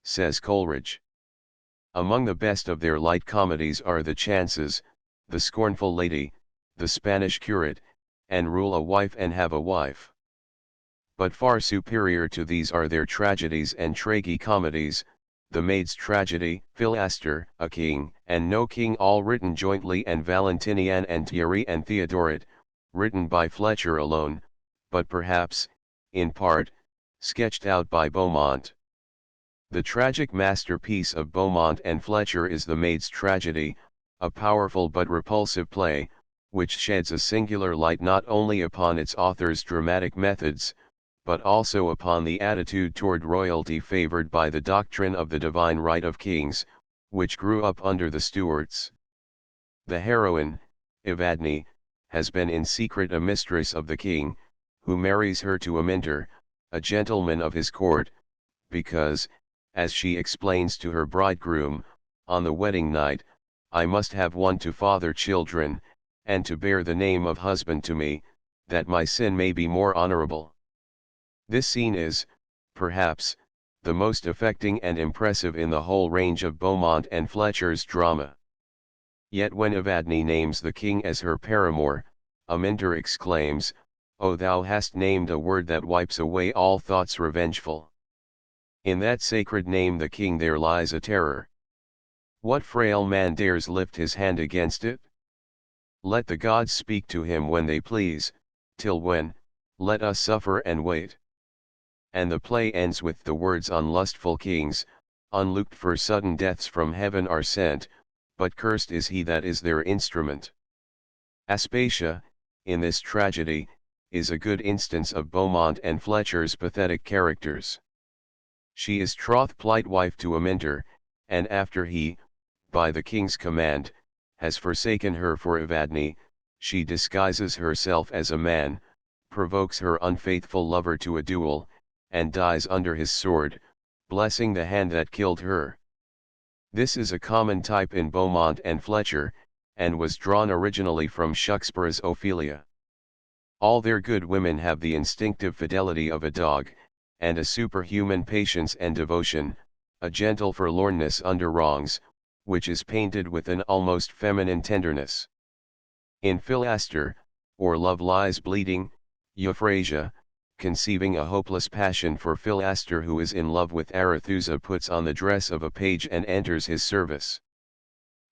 says Coleridge. Among the best of their light comedies are The Chances, The Scornful Lady, The Spanish Curate, and Rule a Wife and Have a Wife. But far superior to these are their tragedies and tragi-comedies, The Maid's Tragedy, Philaster, A King, and No King, all written jointly, and Valentinian and Thierry and Theodoret, written by Fletcher alone, but perhaps, in part, sketched out by Beaumont. The tragic masterpiece of Beaumont and Fletcher is The Maid's Tragedy, a powerful but repulsive play, which sheds a singular light not only upon its author's dramatic methods, but also upon the attitude toward royalty favored by the doctrine of the divine right of kings, which grew up under the Stuarts. The heroine, Evadne, has been in secret a mistress of the king, who marries her to Amintor, a gentleman of his court, because, as she explains to her bridegroom, on the wedding night, I must have one to father children, and to bear the name of husband to me, that my sin may be more honorable. This scene is, perhaps, the most affecting and impressive in the whole range of Beaumont and Fletcher's drama. Yet when Evadne names the king as her paramour, Amintor exclaims, "O thou hast named a word that wipes away all thoughts revengeful. In that sacred name the king there lies a terror. What frail man dares lift his hand against it? Let the gods speak to him when they please, till when, let us suffer and wait." And the play ends with the words, "Unlustful kings, unlooked for sudden deaths from heaven are sent, but cursed is he that is their instrument." Aspasia, in this tragedy, is a good instance of Beaumont and Fletcher's pathetic characters. She is troth-plight wife to Amintor, and after he, by the king's command, has forsaken her for Evadne, she disguises herself as a man, provokes her unfaithful lover to a duel, and dies under his sword, blessing the hand that killed her. This is a common type in Beaumont and Fletcher, and was drawn originally from Shakspeare's Ophelia. All their good women have the instinctive fidelity of a dog, and a superhuman patience and devotion, a gentle forlornness under wrongs, which is painted with an almost feminine tenderness. In Philaster, or Love Lies Bleeding, Euphrasia, conceiving a hopeless passion for Philaster, who is in love with Arethusa, puts on the dress of a page and enters his service.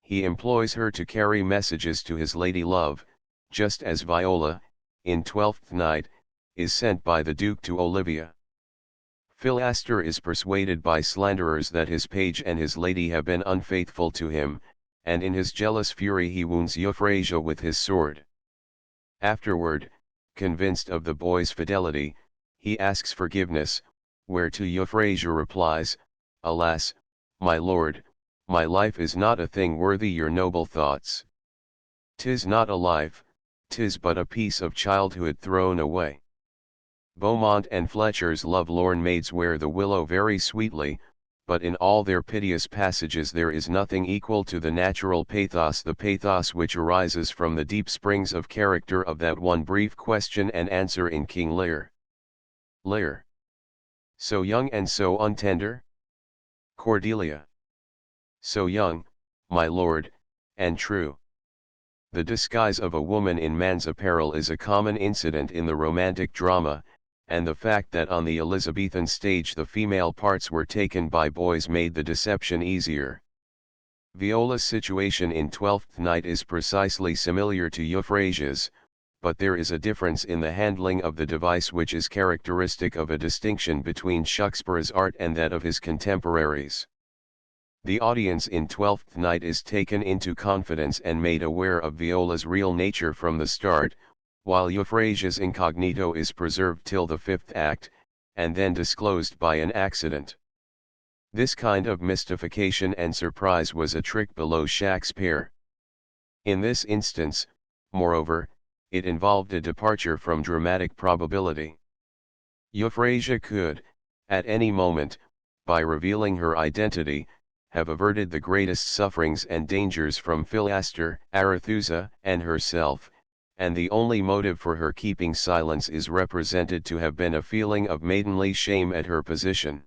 He employs her to carry messages to his lady love, just as Viola, in Twelfth Night, is sent by the Duke to Olivia. Philaster is persuaded by slanderers that his page and his lady have been unfaithful to him, and in his jealous fury he wounds Euphrasia with his sword. Afterward, convinced of the boy's fidelity, he asks forgiveness, whereto Euphrasia replies, "Alas, my lord, my life is not a thing worthy your noble thoughts. 'Tis not a life, 'tis but a piece of childhood thrown away." Beaumont and Fletcher's love-lorn maids wear the willow very sweetly, but in all their piteous passages there is nothing equal to the natural pathos, the pathos which arises from the deep springs of character of that one brief question and answer in King Lear. Lear. So young and so untender? Cordelia. So young, my lord, and true. The disguise of a woman in man's apparel is a common incident in the romantic drama, and the fact that on the Elizabethan stage the female parts were taken by boys made the deception easier. Viola's situation in Twelfth Night is precisely similar to Euphrasia's, but there is a difference in the handling of the device which is characteristic of a distinction between Chaucer's art and that of his contemporaries. The audience in Twelfth Night is taken into confidence and made aware of Viola's real nature from the start, while Euphrasia's incognito is preserved till the fifth act, and then disclosed by an accident. This kind of mystification and surprise was a trick below Shakespeare. In this instance, moreover, it involved a departure from dramatic probability. Euphrasia could, at any moment, by revealing her identity, have averted the greatest sufferings and dangers from Philaster, Arethusa, and herself, and the only motive for her keeping silence is represented to have been a feeling of maidenly shame at her position.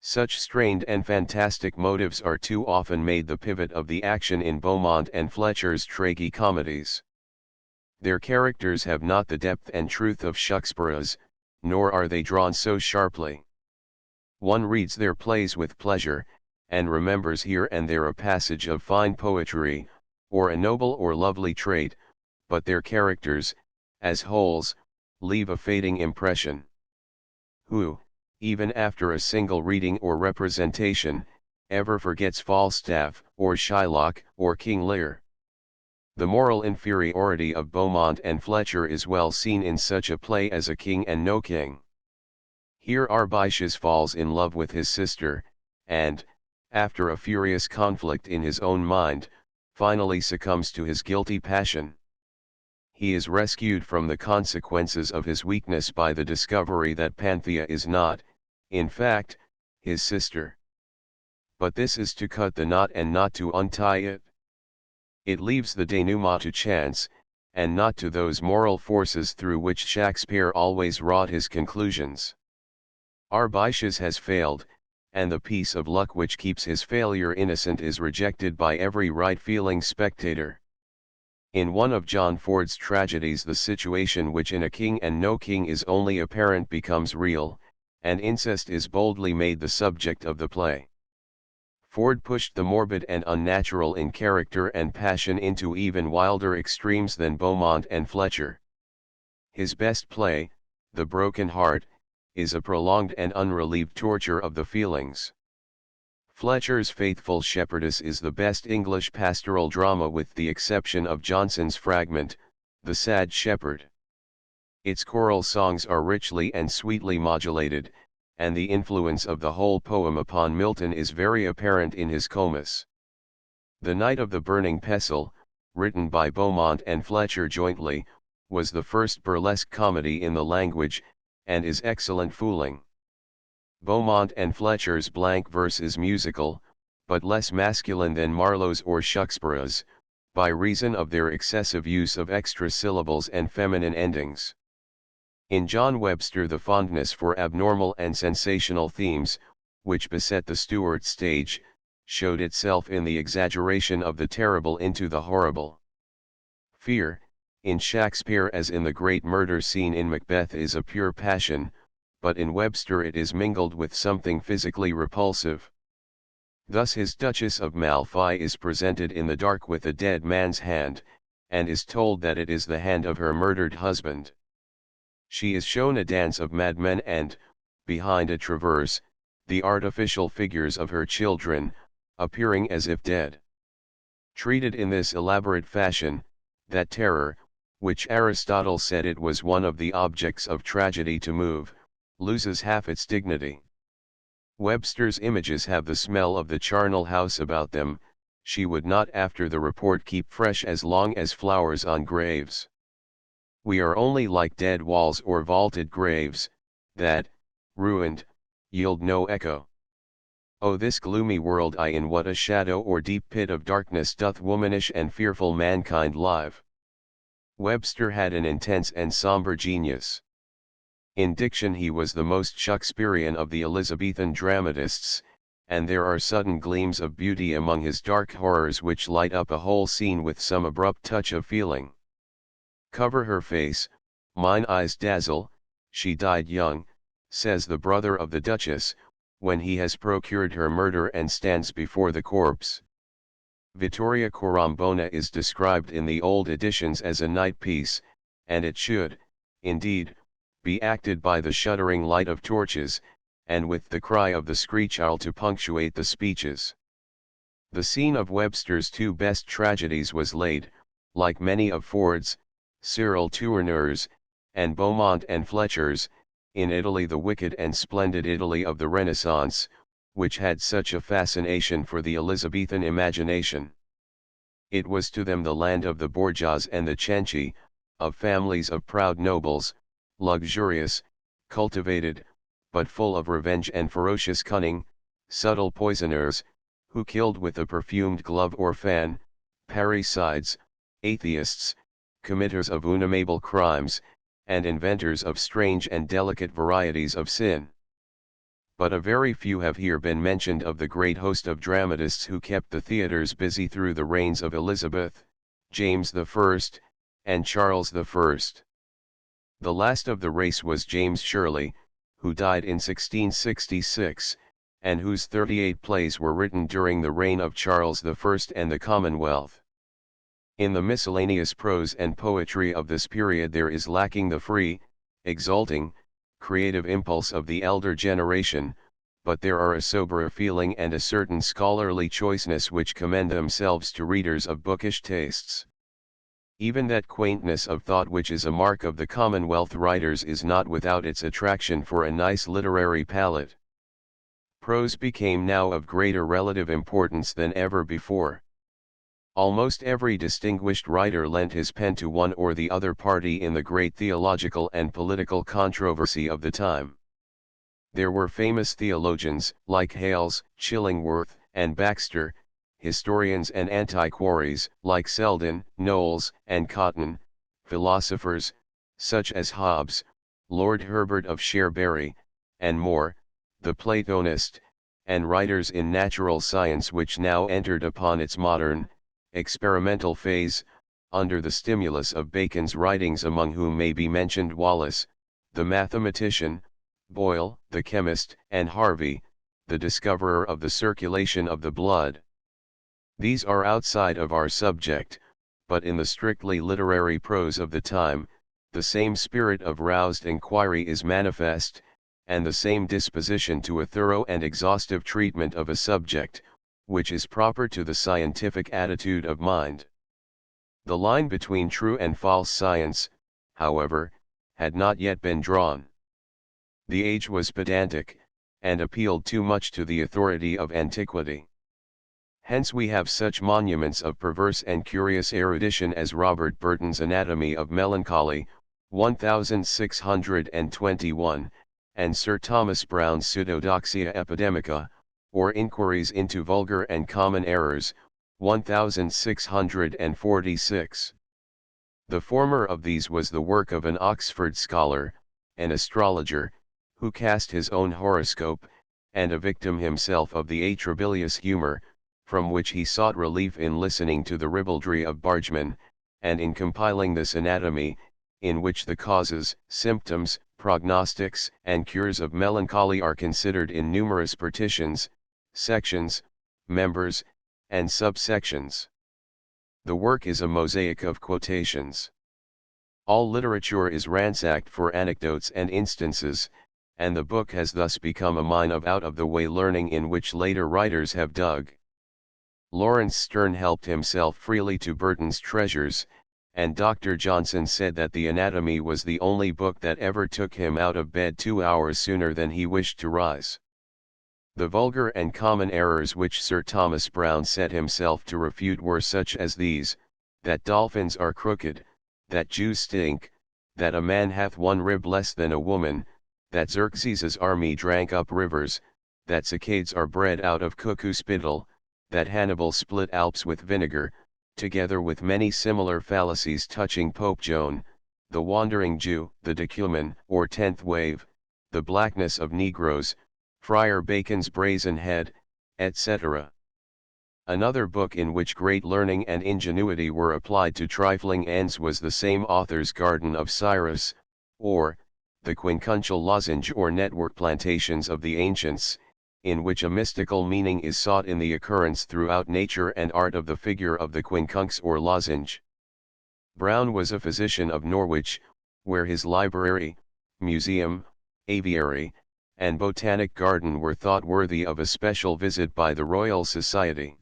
Such strained and fantastic motives are too often made the pivot of the action in Beaumont and Fletcher's tragi-comedies. Their characters have not the depth and truth of Shakespeare's, nor are they drawn so sharply. One reads their plays with pleasure, and remembers here and there a passage of fine poetry, or a noble or lovely trait, but their characters, as wholes, leave a fading impression. Who, even after a single reading or representation, ever forgets Falstaff, or Shylock, or King Lear? The moral inferiority of Beaumont and Fletcher is well seen in such a play as A King and No King. Here Arbytius falls in love with his sister, and, after a furious conflict in his own mind, finally succumbs to his guilty passion. He is rescued from the consequences of his weakness by the discovery that Panthea is not, in fact, his sister. But this is to cut the knot and not to untie it. It leaves the denouement to chance, and not to those moral forces through which Shakespeare always wrought his conclusions. Arbytius has failed, and the piece of luck which keeps his failure innocent is rejected by every right-feeling spectator. In one of John Ford's tragedies, the situation which in A King and No King is only apparent becomes real, and incest is boldly made the subject of the play. Ford pushed the morbid and unnatural in character and passion into even wilder extremes than Beaumont and Fletcher. His best play, The Broken Heart, is a prolonged and unrelieved torture of the feelings. Fletcher's Faithful Shepherdess is the best English pastoral drama with the exception of Johnson's fragment, The Sad Shepherd. Its choral songs are richly and sweetly modulated, and the influence of the whole poem upon Milton is very apparent in his Comus. The Knight of the Burning Pestle, written by Beaumont and Fletcher jointly, was the first burlesque comedy in the language, and is excellent fooling. Beaumont and Fletcher's blank verse is musical, but less masculine than Marlowe's or Shakespeare's, by reason of their excessive use of extra syllables and feminine endings. In John Webster the fondness for abnormal and sensational themes, which beset the Stuart stage, showed itself in the exaggeration of the terrible into the horrible. Fear, in Shakespeare as in the great murder scene in Macbeth, is a pure passion, but in Webster it is mingled with something physically repulsive. Thus his Duchess of Malfi is presented in the dark with a dead man's hand, and is told that it is the hand of her murdered husband. She is shown a dance of madmen and, behind a traverse, the artificial figures of her children, appearing as if dead. Treated in this elaborate fashion, that terror, which Aristotle said it was one of the objects of tragedy to move, loses half its dignity. Webster's images have the smell of the charnel house about them. She would not after the report keep fresh as long as flowers on graves. We are only like dead walls or vaulted graves, that, ruined, yield no echo. Oh, this gloomy world, in what a shadow or deep pit of darkness doth womanish and fearful mankind live. Webster had an intense and somber genius. In diction he was the most Shakespearean of the Elizabethan dramatists, and there are sudden gleams of beauty among his dark horrors which light up a whole scene with some abrupt touch of feeling. Cover her face, mine eyes dazzle, she died young, says the brother of the Duchess, when he has procured her murder and stands before the corpse. Vittoria Corombona is described in the old editions as a night piece, and it should, indeed, be acted by the shuddering light of torches, and with the cry of the screech owl to punctuate the speeches. The scene of Webster's two best tragedies was laid, like many of Ford's, Cyril Tourneur's, and Beaumont and Fletcher's, in Italy, the wicked and splendid Italy of the Renaissance, which had such a fascination for the Elizabethan imagination. It was to them the land of the Borgias and the Cenci, of families of proud nobles, luxurious, cultivated, but full of revenge and ferocious cunning, subtle poisoners, who killed with a perfumed glove or fan, parricides, atheists, committers of unamable crimes, and inventors of strange and delicate varieties of sin. But a very few have here been mentioned of the great host of dramatists who kept the theatres busy through the reigns of Elizabeth, James I, and Charles I. The last of the race was James Shirley, who died in 1666, and whose 38 plays were written during the reign of Charles I and the Commonwealth. In the miscellaneous prose and poetry of this period there is lacking the free, exulting, creative impulse of the elder generation, but there are a soberer feeling and a certain scholarly choiceness which commend themselves to readers of bookish tastes. Even that quaintness of thought which is a mark of the Commonwealth writers is not without its attraction for a nice literary palate. Prose became now of greater relative importance than ever before. Almost every distinguished writer lent his pen to one or the other party in the great theological and political controversy of the time. There were famous theologians, like Hales, Chillingworth, and Baxter, historians and antiquaries, like Selden, Knowles, and Cotton, philosophers, such as Hobbes, Lord Herbert of Cherbury, and More, the Platonist, and writers in natural science which now entered upon its modern, experimental phase, under the stimulus of Bacon's writings, among whom may be mentioned Wallace, the mathematician, Boyle, the chemist, and Harvey, the discoverer of the circulation of the blood. These are outside of our subject, but in the strictly literary prose of the time, the same spirit of roused inquiry is manifest, and the same disposition to a thorough and exhaustive treatment of a subject, which is proper to the scientific attitude of mind. The line between true and false science, however, had not yet been drawn. The age was pedantic, and appealed too much to the authority of antiquity. Hence we have such monuments of perverse and curious erudition as Robert Burton's Anatomy of Melancholy, 1621, and Sir Thomas Browne's Pseudodoxia Epidemica, or Inquiries into Vulgar and Common Errors, 1646. The former of these was the work of an Oxford scholar, an astrologer, who cast his own horoscope, and a victim himself of the atrabilious humour, from which he sought relief in listening to the ribaldry of bargemen, and in compiling this anatomy, in which the causes, symptoms, prognostics, and cures of melancholy are considered in numerous partitions, sections, members, and subsections. The work is a mosaic of quotations. All literature is ransacked for anecdotes and instances, and the book has thus become a mine of out-of-the-way learning in which later writers have dug. Lawrence Sterne helped himself freely to Burton's treasures, and Dr. Johnson said that the Anatomy was the only book that ever took him out of bed 2 hours sooner than he wished to rise. The vulgar and common errors which Sir Thomas Browne set himself to refute were such as these: that dolphins are crooked, that Jews stink, that a man hath one rib less than a woman, that Xerxes's army drank up rivers, that cicades are bred out of cuckoo spittle, that Hannibal split Alps with vinegar, together with many similar fallacies touching Pope Joan, the Wandering Jew, the decuman, or 10th wave, the blackness of Negroes, Friar Bacon's brazen head, etc. Another book in which great learning and ingenuity were applied to trifling ends was the same author's Garden of Cyrus, or, the Quincuntial Lozenge or Network Plantations of the Ancients, in which a mystical meaning is sought in the occurrence throughout nature and art of the figure of the quincunx or lozenge. Browne was a physician of Norwich, where his library, museum, aviary, and botanic garden were thought worthy of a special visit by the Royal Society.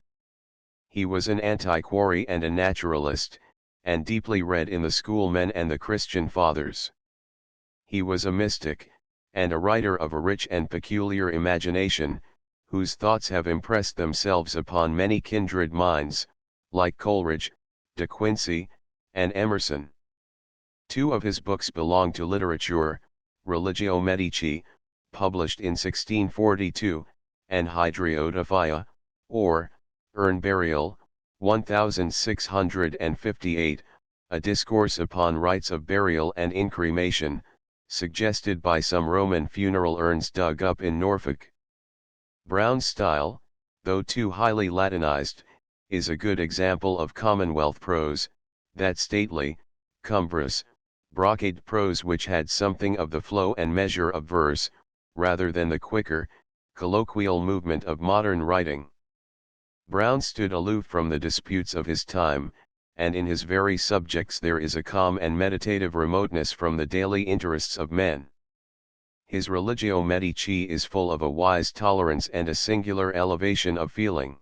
He was an antiquary and a naturalist, and deeply read in the schoolmen and the Christian fathers. He was a mystic, and a writer of a rich and peculiar imagination, whose thoughts have impressed themselves upon many kindred minds, like Coleridge, De Quincey, and Emerson. Two of his books belong to literature, Religio Medici, published in 1642, and Hydriotaphia, or, Urn Burial, 1658, a discourse upon rites of burial and incremation, suggested by some Roman funeral urns dug up in Norfolk. Browne's style, though too highly Latinized, is a good example of Commonwealth prose, that stately, cumbrous, brocade prose which had something of the flow and measure of verse, rather than the quicker, colloquial movement of modern writing. Browne stood aloof from the disputes of his time, and in his very subjects there is a calm and meditative remoteness from the daily interests of men. His Religio Medici is full of a wise tolerance and a singular elevation of feeling.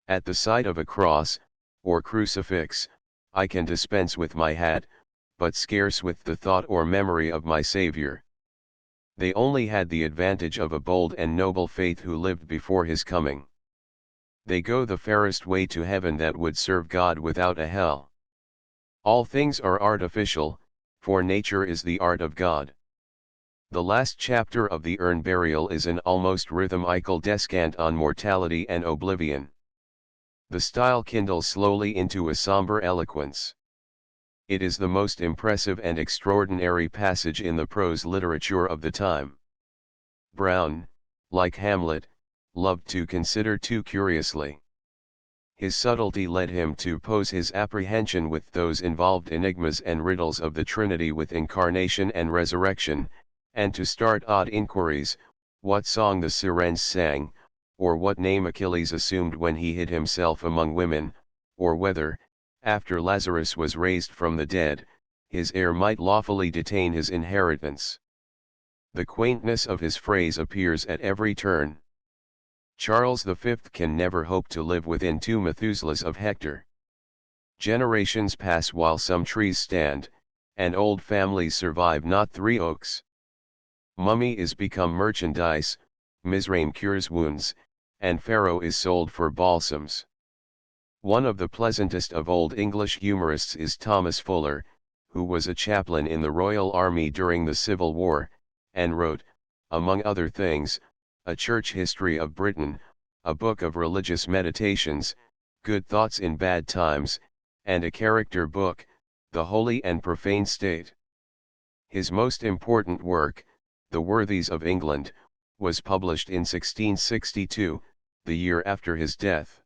At the sight of a cross, or crucifix, I can dispense with my hat, but scarce with the thought or memory of my Saviour. They only had the advantage of a bold and noble faith who lived before his coming. They go the fairest way to heaven that would serve God without a hell. All things are artificial, for nature is the art of God. The last chapter of the Urn Burial is an almost rhythmical descant on mortality and oblivion. The style kindles slowly into a somber eloquence. It is the most impressive and extraordinary passage in the prose literature of the time. Browne, like Hamlet, loved to consider too curiously. His subtlety led him to pose his apprehension with those involved enigmas and riddles of the Trinity with incarnation and resurrection, and to start odd inquiries, what song the sirens sang, or what name Achilles assumed when he hid himself among women, or whether, after Lazarus was raised from the dead, his heir might lawfully detain his inheritance. The quaintness of his phrase appears at every turn. Charles V can never hope to live within 2 Methuselahs of Hector. Generations pass while some trees stand, and old families survive not 3 oaks. Mummy is become merchandise, Mizraim cures wounds, and Pharaoh is sold for balsams. One of the pleasantest of old English humorists is Thomas Fuller, who was a chaplain in the Royal Army during the Civil War, and wrote, among other things, A Church History of Britain, a book of religious meditations, good thoughts in bad times, and a character book, The Holy and Profane State. His most important work, The Worthies of England, was published in 1662, the year after his death.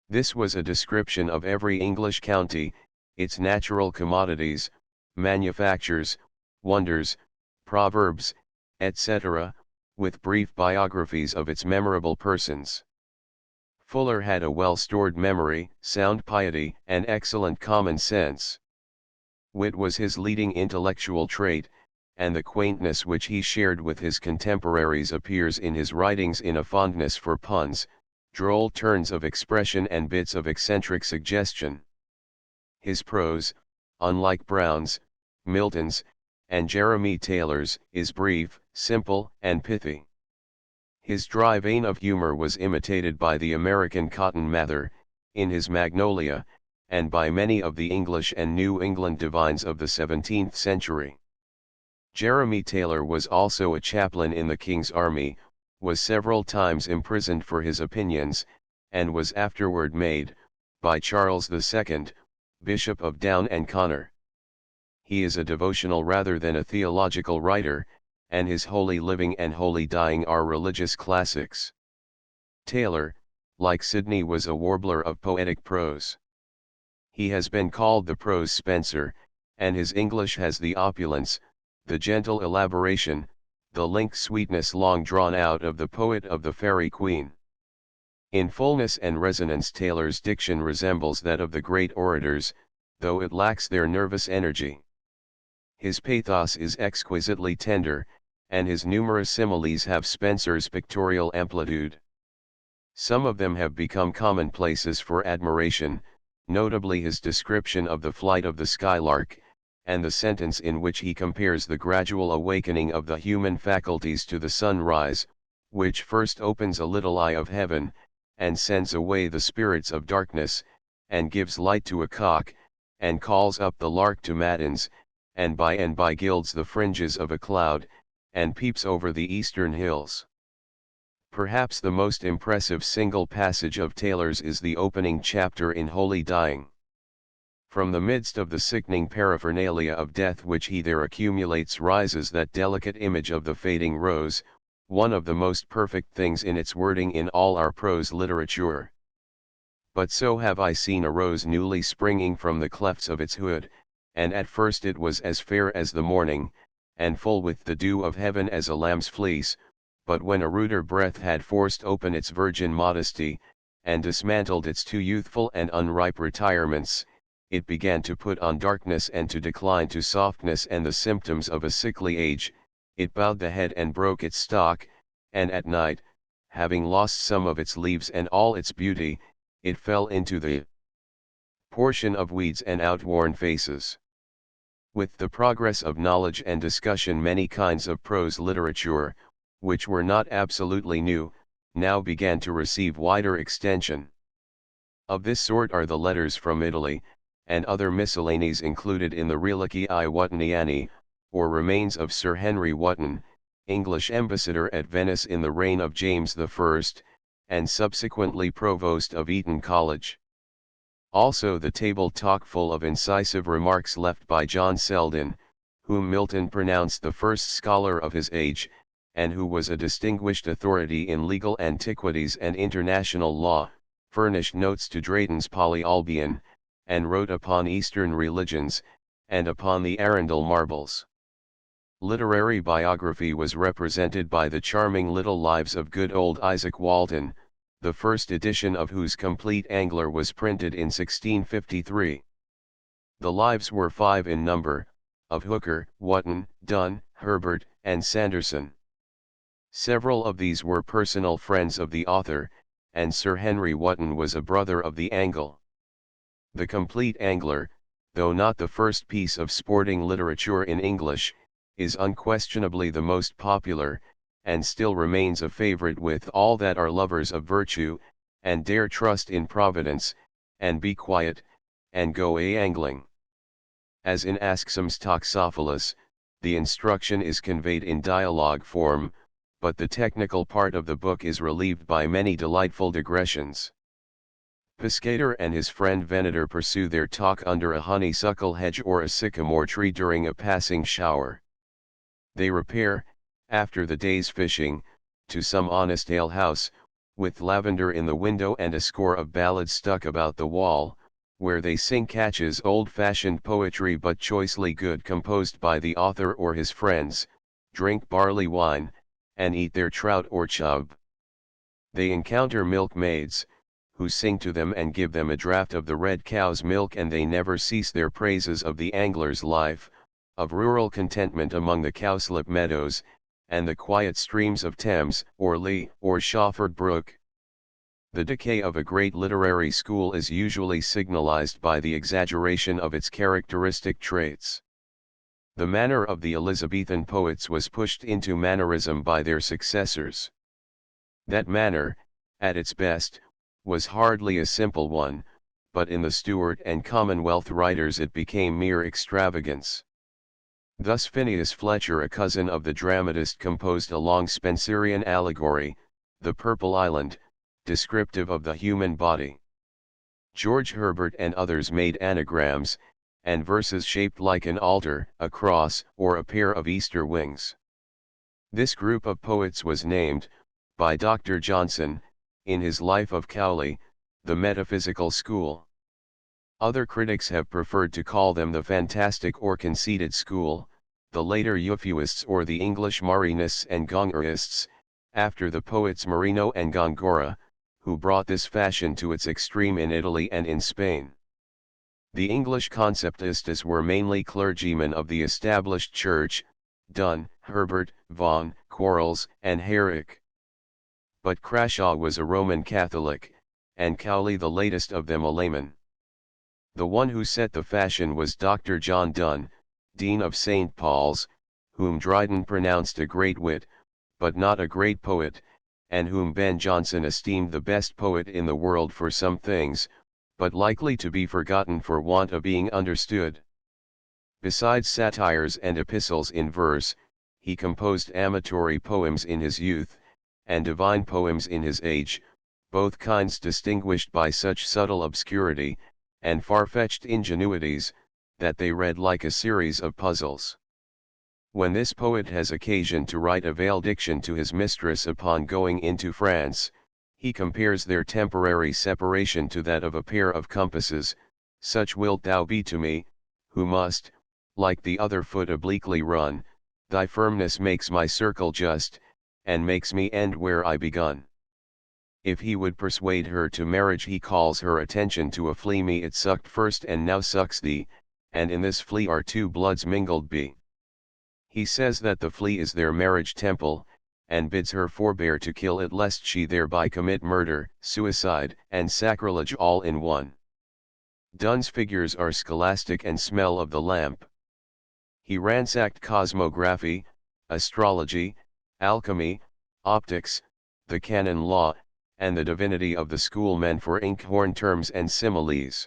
This was a description of every English county, its natural commodities, manufactures, wonders, proverbs, etc., with brief biographies of its memorable persons. Fuller had a well-stored memory, sound piety, and excellent common sense. Wit was his leading intellectual trait, and the quaintness which he shared with his contemporaries appears in his writings in a fondness for puns, droll turns of expression and bits of eccentric suggestion. His prose, unlike Browne's, Milton's, and Jeremy Taylor's, is brief, simple, and pithy. His dry vein of humor was imitated by the American Cotton Mather, in his Magnolia, and by many of the English and New England divines of the 17th century. Jeremy Taylor was also a chaplain in the King's Army, was several times imprisoned for his opinions, and was afterward made, by Charles II, Bishop of Down and Connor. He is a devotional rather than a theological writer, and his Holy Living and Holy Dying are religious classics. Taylor, like Sidney, was a warbler of poetic prose. He has been called the prose Spenser, and his English has the opulence, the gentle elaboration, the linked sweetness long drawn out of the poet of the Faerie Queene. In fullness and resonance Taylor's diction resembles that of the great orators, though it lacks their nervous energy. His pathos is exquisitely tender, and his numerous similes have Spenser's pictorial amplitude. Some of them have become commonplaces for admiration, notably his description of the flight of the skylark, and the sentence in which he compares the gradual awakening of the human faculties to the sunrise, which first opens a little eye of heaven, and sends away the spirits of darkness, and gives light to a cock, and calls up the lark to matins, and by gilds the fringes of a cloud, and peeps over the eastern hills. Perhaps the most impressive single passage of Taylor's is the opening chapter in Holy Dying. From the midst of the sickening paraphernalia of death which he there accumulates rises that delicate image of the fading rose, one of the most perfect things in its wording in all our prose literature. But so have I seen a rose newly springing from the clefts of its hood, and at first it was as fair as the morning, and full with the dew of heaven as a lamb's fleece, but when a ruder breath had forced open its virgin modesty, and dismantled its too youthful and unripe retirements, it began to put on darkness and to decline to softness and the symptoms of a sickly age, it bowed the head and broke its stalk, and at night, having lost some of its leaves and all its beauty, it fell into the portion of weeds and outworn faces. With the progress of knowledge and discussion, many kinds of prose literature, which were not absolutely new, now began to receive wider extension. Of this sort are the letters from Italy, and other miscellanies included in the Reliquii Wottoniani, or remains of Sir Henry Wotton, English ambassador at Venice in the reign of James I, and subsequently Provost of Eton College. Also the table talk full of incisive remarks left by John Selden, whom Milton pronounced the first scholar of his age, and who was a distinguished authority in legal antiquities and international law, furnished notes to Drayton's Polyolbion, and wrote upon Eastern religions, and upon the Arundel marbles. Literary biography was represented by the charming little Lives of good old Isaac Walton, the first edition of whose complete Angler was printed in 1653. The lives were 5 in number, of Hooker, Wotton, Donne, Herbert, and Sanderson. Several of these were personal friends of the author, and Sir Henry Wotton was a brother of the Angle. The Complete Angler, though not the first piece of sporting literature in English, is unquestionably the most popular, and still remains a favorite with all that are lovers of virtue, and dare trust in Providence, and be quiet, and go a-angling. As in Ascham's Toxophilus, the instruction is conveyed in dialogue form, but the technical part of the book is relieved by many delightful digressions. Piscator and his friend Venator pursue their talk under a honeysuckle hedge or a sycamore tree during a passing shower. They repair, after the day's fishing, to some honest alehouse, with lavender in the window and a score of ballads stuck about the wall, where they sing catches old-fashioned poetry but choicely good composed by the author or his friends, drink barley wine, and eat their trout or chub. They encounter milkmaids, who sing to them and give them a draught of the red cow's milk, and they never cease their praises of the angler's life, of rural contentment among the cowslip meadows, and the quiet streams of Thames, or Lee, or Shawford Brook. The decay of a great literary school is usually signalized by the exaggeration of its characteristic traits. The manner of the Elizabethan poets was pushed into mannerism by their successors. That manner, at its best, was hardly a simple one, but in the Stuart and Commonwealth writers it became mere extravagance. Thus Phineas Fletcher, a cousin of the dramatist, composed a long Spenserian allegory, The Purple Island, descriptive of the human body. George Herbert and others made anagrams, and verses shaped like an altar, a cross, or a pair of Easter wings. This group of poets was named, by Dr. Johnson, in his Life of Cowley, the metaphysical school. Other critics have preferred to call them the fantastic or conceited school, the later Euphuists or the English Marinists and Gongorists, after the poets Marino and Gongora, who brought this fashion to its extreme in Italy and in Spain. The English conceptistas were mainly clergymen of the established church, Donne, Herbert, Vaughan, Quarles, and Herrick. But Crashaw was a Roman Catholic, and Cowley the latest of them a layman. The one who set the fashion was Dr. John Donne, Dean of St. Paul's, whom Dryden pronounced a great wit, but not a great poet, and whom Ben Jonson esteemed the best poet in the world for some things, but likely to be forgotten for want of being understood. Besides satires and epistles in verse, he composed amatory poems in his youth, and divine poems in his age, both kinds distinguished by such subtle obscurity, and far-fetched ingenuities, that they read like a series of puzzles. When this poet has occasion to write a valediction to his mistress upon going into France, he compares their temporary separation to that of a pair of compasses. Such wilt thou be to me, who must, like the other foot obliquely run, thy firmness makes my circle just, and makes me end where I begun. If he would persuade her to marriage, he calls her attention to a flea me it sucked first and now sucks thee, and in this flea are two bloods mingled be. He says that the flea is their marriage temple, and bids her forbear to kill it lest she thereby commit murder, suicide, and sacrilege all in one. Donne's figures are scholastic and smell of the lamp. He ransacked cosmography, astrology, alchemy, optics, the canon law, and the divinity of the schoolmen for inkhorn terms and similes.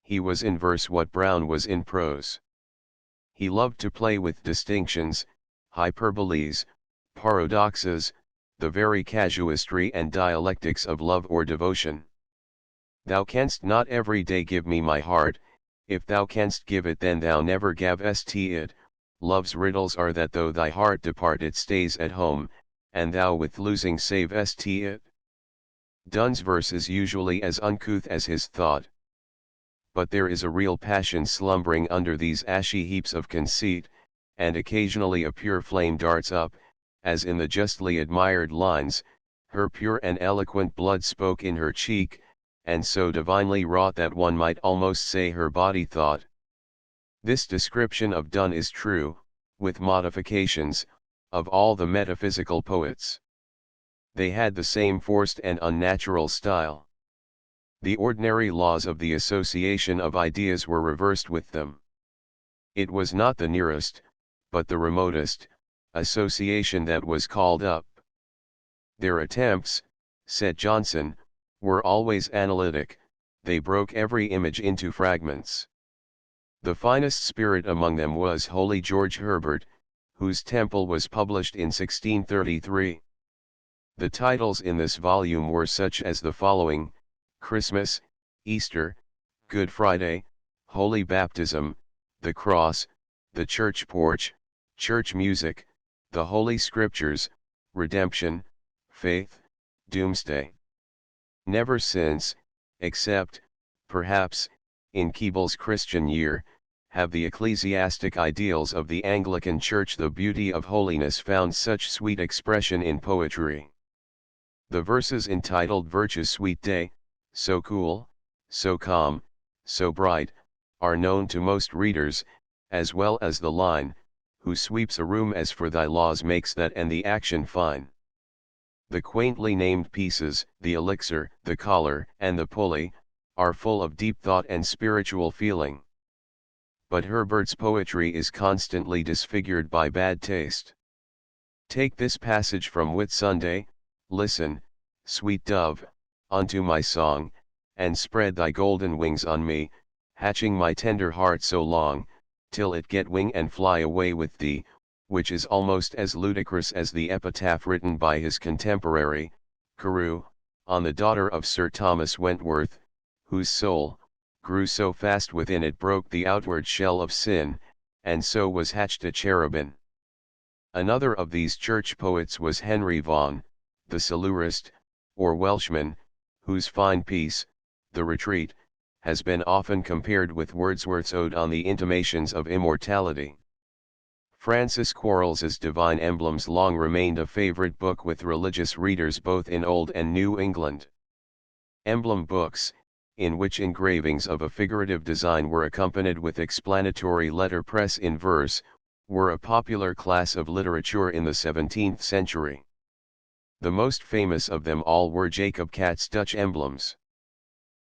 He was in verse what Browne was in prose. He loved to play with distinctions, hyperboles, paradoxes, the very casuistry and dialectics of love or devotion. Thou canst not every day give me my heart, if thou canst give it then thou never gavest it. Love's riddles are that though thy heart depart it stays at home, and thou with losing savest it. Donne's verse is usually as uncouth as his thought. But there is a real passion slumbering under these ashy heaps of conceit, and occasionally a pure flame darts up, as in the justly admired lines, her pure and eloquent blood spoke in her cheek, and so divinely wrought that one might almost say her body thought. This description of Donne is true, with modifications, of all the metaphysical poets. They had the same forced and unnatural style. The ordinary laws of the association of ideas were reversed with them. It was not the nearest, but the remotest, association that was called up. Their attempts, said Jonson, were always analytic, they broke every image into fragments. The finest spirit among them was holy George Herbert, whose Temple was published in 1633. The titles in this volume were such as the following: Christmas, Easter, Good Friday, Holy Baptism, the Cross, the Church Porch, Church Music, the Holy Scriptures, Redemption, Faith, Doomsday. Never since, except, perhaps, in Keeble's Christian Year, have the ecclesiastic ideals of the Anglican Church, the beauty of holiness, found such sweet expression in poetry. The verses entitled Virtue's Sweet Day, so cool, so calm, so bright, are known to most readers, as well as the line, who sweeps a room as for thy laws makes that and the action fine. The quaintly named pieces, the elixir, the collar, and the pulley, are full of deep thought and spiritual feeling. But Herbert's poetry is constantly disfigured by bad taste. Take this passage from Whitsunday: Listen, sweet dove, unto my song, and spread thy golden wings on me, hatching my tender heart so long, till it get wing and fly away with thee, which is almost as ludicrous as the epitaph written by his contemporary, Carew, on the daughter of Sir Thomas Wentworth, whose soul grew so fast within it broke the outward shell of sin, and so was hatched a cherubin. Another of these church poets was Henry Vaughan, the Silurist, or Welshman, whose fine piece, The Retreat, has been often compared with Wordsworth's Ode on the Intimations of Immortality. Francis Quarles's Divine Emblems long remained a favorite book with religious readers both in Old and New England. Emblem books, in which engravings of a figurative design were accompanied with explanatory letterpress in verse, were a popular class of literature in the 17th century. The most famous of them all were Jacob Catt's Dutch emblems.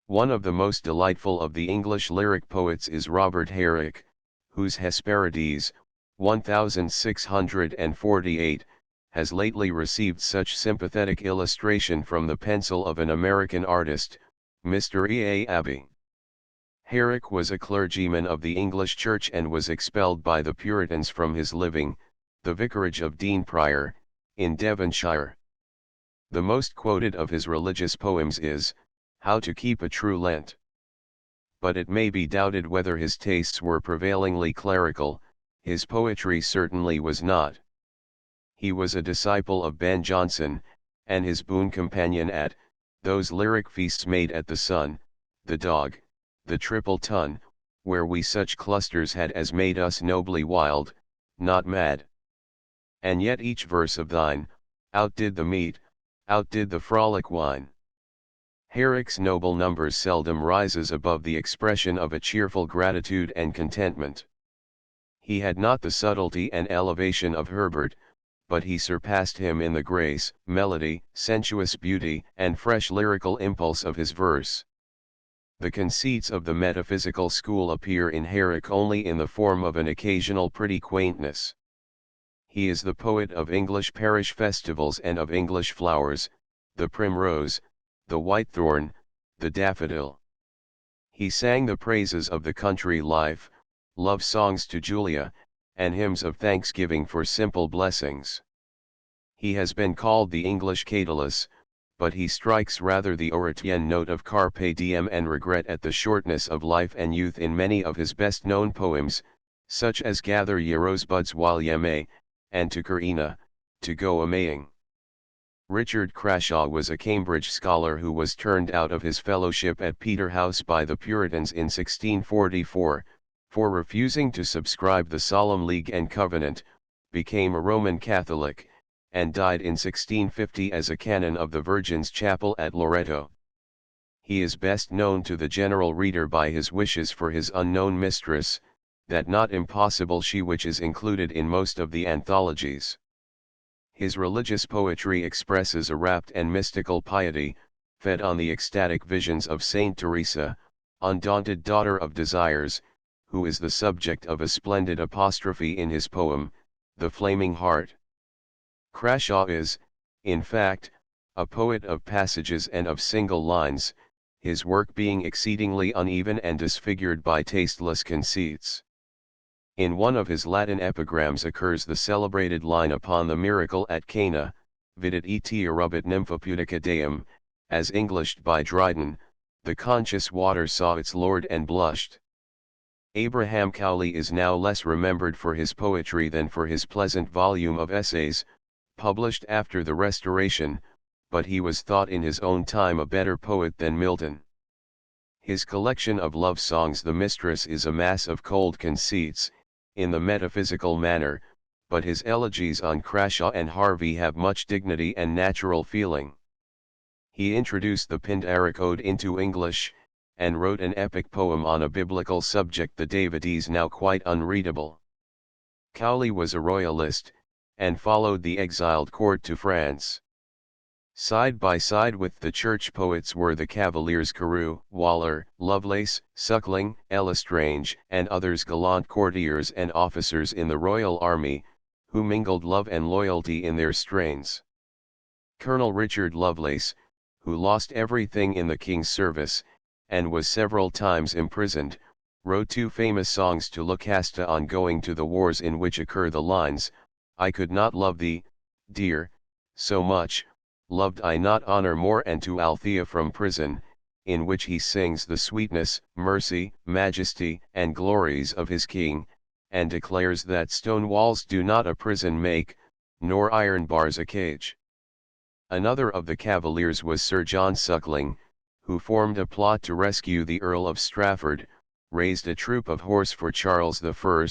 One of the most delightful of the English lyric poets is Robert Herrick, whose Hesperides, 1648, has lately received such sympathetic illustration from the pencil of an American artist, Mr. E. A. Abbey. Herrick was a clergyman of the English Church and was expelled by the Puritans from his living, the vicarage of Dean Prior, in Devonshire. The most quoted of his religious poems is, How to Keep a True Lent. But it may be doubted whether his tastes were prevailingly clerical. His poetry certainly was not. He was a disciple of Ben Jonson, and his boon companion at those lyric feasts made at the Sun, the Dog, the Triple Tun, where we such clusters had as made us nobly wild, not mad. And yet each verse of thine outdid the meat, outdid the frolic wine. Herrick's noble numbers seldom rises above the expression of a cheerful gratitude and contentment. He had not the subtlety and elevation of Herbert, but he surpassed him in the grace, melody, sensuous beauty, and fresh lyrical impulse of his verse. The conceits of the metaphysical school appear in Herrick only in the form of an occasional pretty quaintness. He is the poet of English parish festivals and of English flowers, the primrose, the whitethorn, the daffodil. He sang the praises of the country life, love songs to Julia, and hymns of thanksgiving for simple blessings. He has been called the English Catullus, but he strikes rather the Oratian note of carpe diem and regret at the shortness of life and youth in many of his best-known poems, such as Gather ye rosebuds while ye may, and To Corinna, to go a-maying. Richard Crashaw was a Cambridge scholar who was turned out of his fellowship at Peterhouse by the Puritans in 1644, for refusing to subscribe the Solemn League and Covenant, became a Roman Catholic, and died in 1650 as a canon of the Virgin's Chapel at Loreto. He is best known to the general reader by his wishes for his unknown mistress, that not impossible she which is included in most of the anthologies. His religious poetry expresses a rapt and mystical piety, fed on the ecstatic visions of Saint Teresa, undaunted daughter of desires, who is the subject of a splendid apostrophe in his poem, The Flaming Heart. Crashaw is, in fact, a poet of passages and of single lines, his work being exceedingly uneven and disfigured by tasteless conceits. In one of his Latin epigrams occurs the celebrated line upon the miracle at Cana, Vidit et erubit nympha pudica deum, as Englished by Dryden, the conscious water saw its Lord and blushed. Abraham Cowley is now less remembered for his poetry than for his pleasant volume of essays, published after the Restoration, but he was thought in his own time a better poet than Milton. His collection of love songs The Mistress is a mass of cold conceits, in the metaphysical manner, but his elegies on Crashaw and Harvey have much dignity and natural feeling. He introduced the Pindaric Ode into English, and wrote an epic poem on a biblical subject, the Davideis, now quite unreadable. Cowley was a royalist, and followed the exiled court to France. Side by side with the church poets were the Cavaliers Carew, Waller, Lovelace, Suckling, L'Estrange, and others gallant courtiers and officers in the royal army, who mingled love and loyalty in their strains. Colonel Richard Lovelace, who lost everything in the king's service, and was several times imprisoned, wrote two famous songs to Lucasta on going to the wars, in which occur the lines, I could not love thee, dear, so much, loved I not honor more, and to Althea from prison, in which he sings the sweetness, mercy, majesty, and glories of his king, and declares that stone walls do not a prison make, nor iron bars a cage. Another of the Cavaliers was Sir John Suckling, who formed a plot to rescue the Earl of Strafford, raised a troop of horse for Charles I,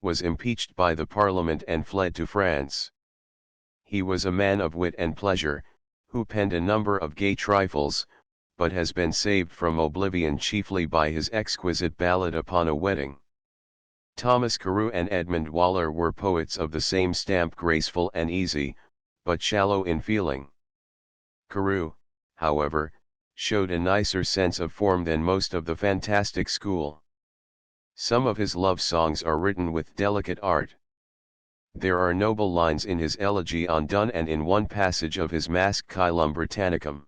was impeached by the Parliament and fled to France. He was a man of wit and pleasure, who penned a number of gay trifles, but has been saved from oblivion chiefly by his exquisite ballad Upon a Wedding. Thomas Carew and Edmund Waller were poets of the same stamp, graceful and easy, but shallow in feeling. Carew, however, showed a nicer sense of form than most of the fantastic school. Some of his love songs are written with delicate art. There are noble lines in his elegy on Donne and in one passage of his Masque Caelum Britannicum.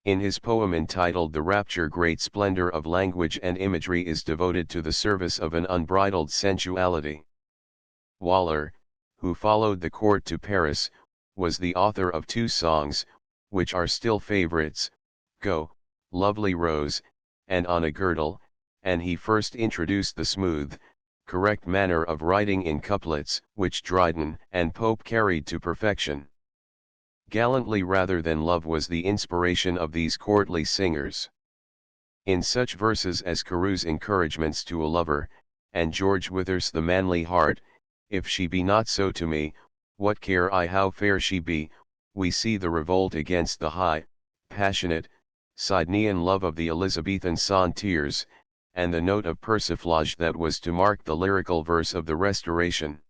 In his poem entitled The Rapture, great splendor of language and imagery is devoted to the service of an unbridled sensuality. Waller, who followed the court to Paris, was the author of two songs, which are still favorites, Go, Lovely Rose, and On a Girdle, and he first introduced the smooth, correct manner of writing in couplets, which Dryden and Pope carried to perfection. Gallantly rather than love was the inspiration of these courtly singers. In such verses as Carew's encouragements to a lover, and George Wither's The Manly Heart, If she be not so to me, what care I how fair she be, we see the revolt against the high, passionate, Sidnean love of the Elizabethan sonneteers, and the note of persiflage that was to mark the lyrical verse of the Restoration.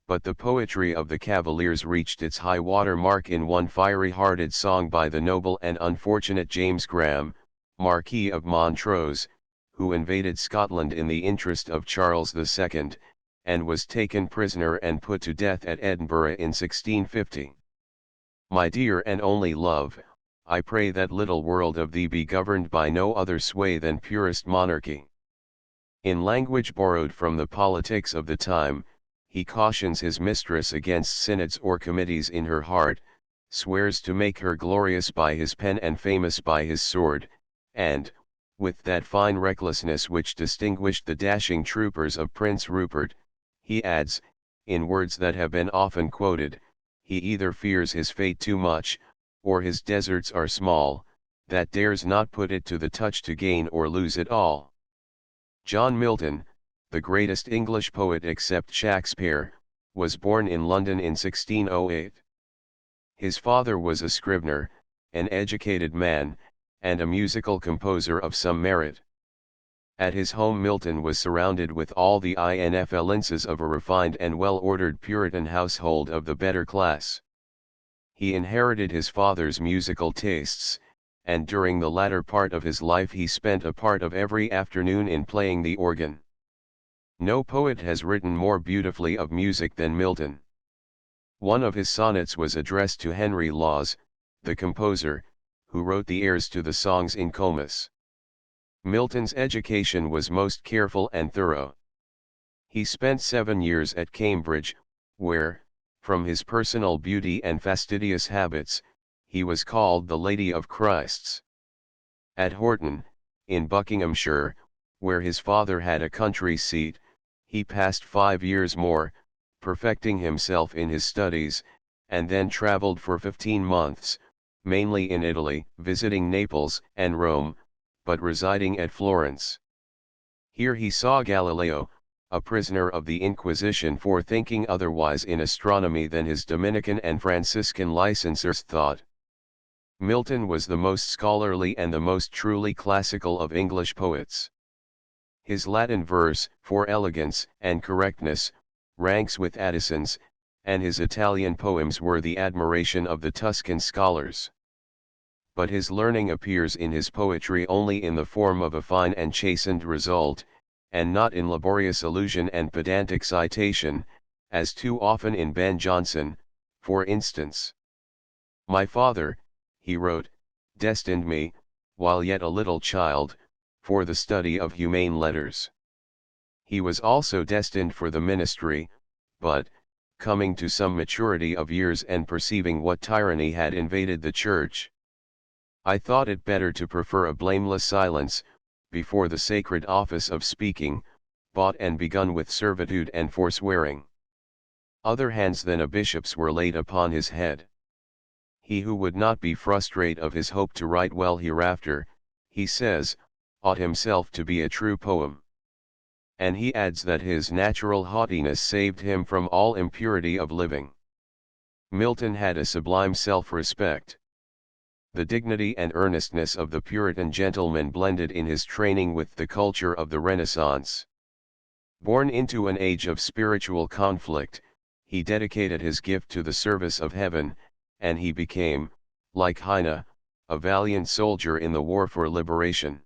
But the poetry of the Cavaliers reached its high water mark in one fiery-hearted song by the noble and unfortunate James Graham, Marquis of Montrose, who invaded Scotland in the interest of Charles II, and was taken prisoner and put to death at Edinburgh in 1650. My dear and only love, I pray that little world of thee be governed by no other sway than purest monarchy. In language borrowed from the politics of the time, he cautions his mistress against synods or committees in her heart, swears to make her glorious by his pen and famous by his sword, and, with that fine recklessness which distinguished the dashing troopers of Prince Rupert, he adds, in words that have been often quoted, he either fears his fate too much, or his deserts are small, that dares not put it to the touch to gain or lose it all. John Milton, the greatest English poet except Shakespeare, was born in London in 1608. His father was a scrivener, an educated man, and a musical composer of some merit. At his home Milton was surrounded with all the influences of a refined and well-ordered Puritan household of the better class. He inherited his father's musical tastes, and during the latter part of his life he spent a part of every afternoon in playing the organ. No poet has written more beautifully of music than Milton. One of his sonnets was addressed to Henry Lawes, the composer, who wrote the airs to the songs in Comus. Milton's education was most careful and thorough. He spent 7 years at Cambridge, where, from his personal beauty and fastidious habits, he was called the Lady of Christ's. At Horton, in Buckinghamshire, where his father had a country seat, he passed 5 years more, perfecting himself in his studies, and then travelled for 15 months, mainly in Italy, visiting Naples and Rome, but residing at Florence. Here he saw Galileo, a prisoner of the Inquisition for thinking otherwise in astronomy than his Dominican and Franciscan licensers thought. Milton was the most scholarly and the most truly classical of English poets. His Latin verse, for elegance and correctness, ranks with Addison's, and his Italian poems were the admiration of the Tuscan scholars. But his learning appears in his poetry only in the form of a fine and chastened result, and not in laborious allusion and pedantic citation, as too often in Ben Jonson, for instance. My father, he wrote, destined me, while yet a little child, for the study of humane letters. He was also destined for the ministry, but, coming to some maturity of years and perceiving what tyranny had invaded the church, I thought it better to prefer a blameless silence, before the sacred office of speaking, bought and begun with servitude and forswearing. Other hands than a bishop's were laid upon his head. He who would not be frustrate of his hope to write well hereafter, he says, ought himself to be a true poem. And he adds that his natural haughtiness saved him from all impurity of living. Milton had a sublime self-respect. the dignity and earnestness of the Puritan gentleman blended in his training with the culture of the Renaissance. Born into an age of spiritual conflict, he dedicated his gift to the service of heaven, and he became, like Heine, a valiant soldier in the war for liberation.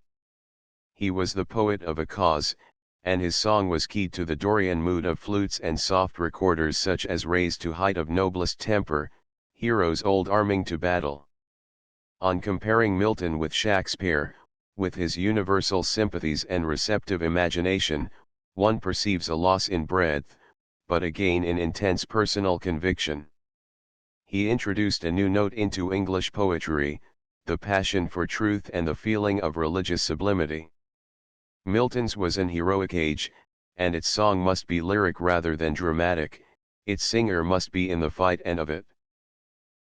He was the poet of a cause, and his song was keyed to the Dorian mood of flutes and soft recorders such as raised to height of noblest temper, heroes old arming to battle. On comparing Milton with Shakespeare, with his universal sympathies and receptive imagination, one perceives a loss in breadth, but a gain in intense personal conviction. He introduced a new note into English poetry, the passion for truth and the feeling of religious sublimity. Milton's was an heroic age, and its song must be lyric rather than dramatic, its singer must be in the fight and of it.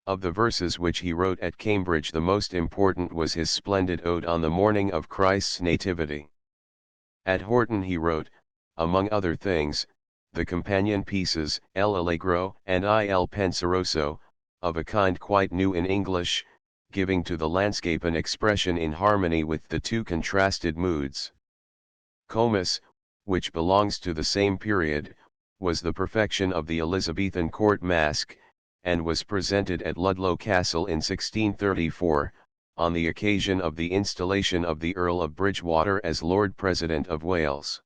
Of the verses which he wrote at Cambridge, the most important was his splendid ode on the morning of Christ's nativity. At Horton he wrote, among other things, the companion pieces, El Allegro and Il Penseroso, of a kind quite new in English, giving to the landscape an expression in harmony with the two contrasted moods. Comus, which belongs to the same period, was the perfection of the Elizabethan court masque, and was presented at Ludlow Castle in 1634, on the occasion of the installation of the Earl of Bridgewater as Lord President of Wales.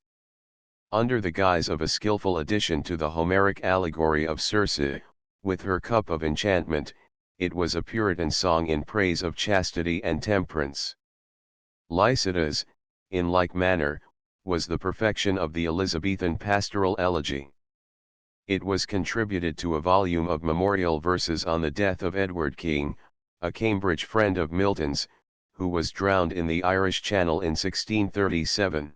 Under the guise of a skillful addition to the Homeric allegory of Circe, with her cup of enchantment, it was a Puritan song in praise of chastity and temperance. Lycidas, in like manner, was the perfection of the Elizabethan pastoral elegy. It was contributed to a volume of memorial verses on the death of Edward King, a Cambridge friend of Milton's, who was drowned in the Irish Channel in 1637.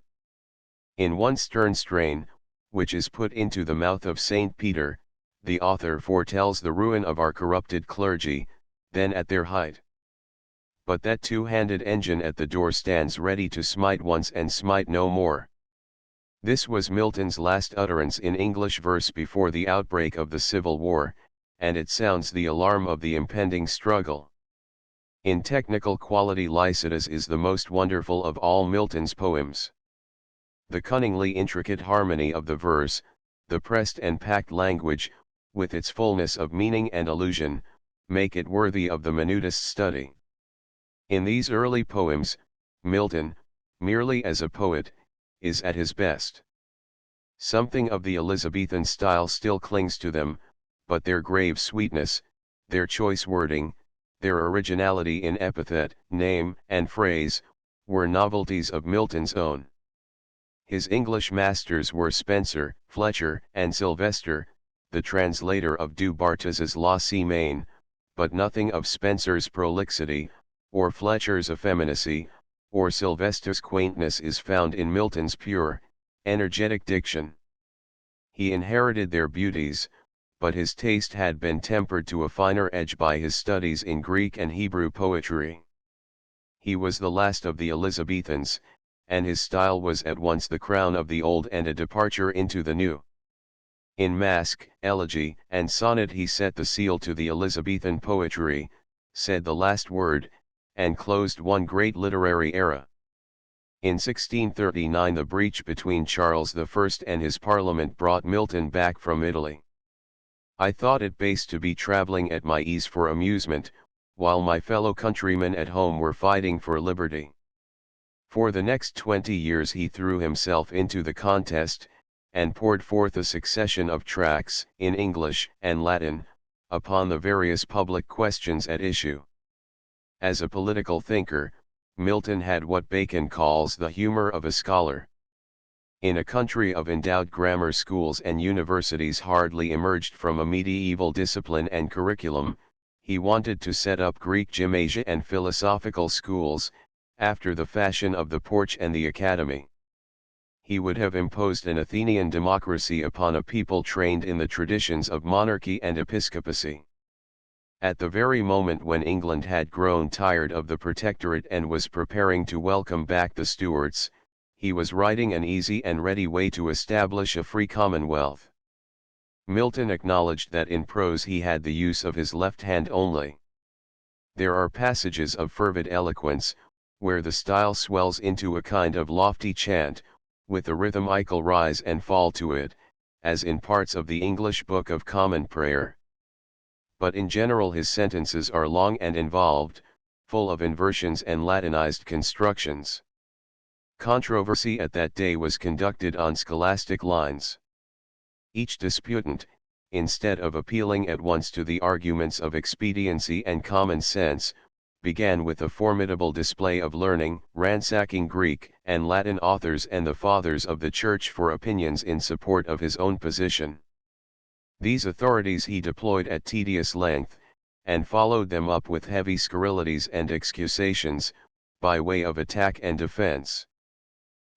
In one stern strain, which is put into the mouth of St. Peter, the author foretells the ruin of our corrupted clergy, then at their height. But that two-handed engine at the door stands ready to smite once and smite no more. This was Milton's last utterance in English verse before the outbreak of the Civil War, and it sounds the alarm of the impending struggle. In technical quality, Lycidas is the most wonderful of all Milton's poems. The cunningly intricate harmony of the verse, the pressed and packed language, with its fullness of meaning and allusion, make it worthy of the minutest study. In these early poems, Milton, merely as a poet, is at his best. Something of the Elizabethan style still clings to them, but their grave sweetness, their choice wording, their originality in epithet, name, and phrase, were novelties of Milton's own. His English masters were Spenser, Fletcher, and Sylvester, the translator of Du Bartas's La Semaine, but nothing of Spenser's prolixity, or Fletcher's effeminacy, or Sylvester's quaintness is found in Milton's pure, energetic diction. He inherited their beauties, but his taste had been tempered to a finer edge by his studies in Greek and Hebrew poetry. He was the last of the Elizabethans, and his style was at once the crown of the old and a departure into the new. In masque, elegy, and sonnet he set the seal to the Elizabethan poetry, said the last word, and closed one great literary era. In 1639 the breach between Charles I and his parliament brought Milton back from Italy. I thought it base to be travelling at my ease for amusement, while my fellow countrymen at home were fighting for liberty. For the next 20 years he threw himself into the contest, and poured forth a succession of tracts, in English and Latin, upon the various public questions at issue. As a political thinker, Milton had what Bacon calls the humor of a scholar. In a country of endowed grammar schools and universities hardly emerged from a medieval discipline and curriculum, he wanted to set up Greek gymnasia and philosophical schools, after the fashion of the Porch and the Academy. He would have imposed an Athenian democracy upon a people trained in the traditions of monarchy and episcopacy. At the very moment when England had grown tired of the Protectorate and was preparing to welcome back the Stuarts, he was writing an easy and ready way to establish a free commonwealth. Milton acknowledged that in prose he had the use of his left hand only. There are passages of fervid eloquence, where the style swells into a kind of lofty chant, with a rhythmical rise and fall to it, as in parts of the English Book of Common Prayer. But in general his sentences are long and involved, full of inversions and Latinized constructions. Controversy at that day was conducted on scholastic lines. Each disputant, instead of appealing at once to the arguments of expediency and common sense, began with a formidable display of learning, ransacking Greek and Latin authors and the fathers of the Church for opinions in support of his own position. These authorities he deployed at tedious length, and followed them up with heavy scurrilities and excusations, by way of attack and defense.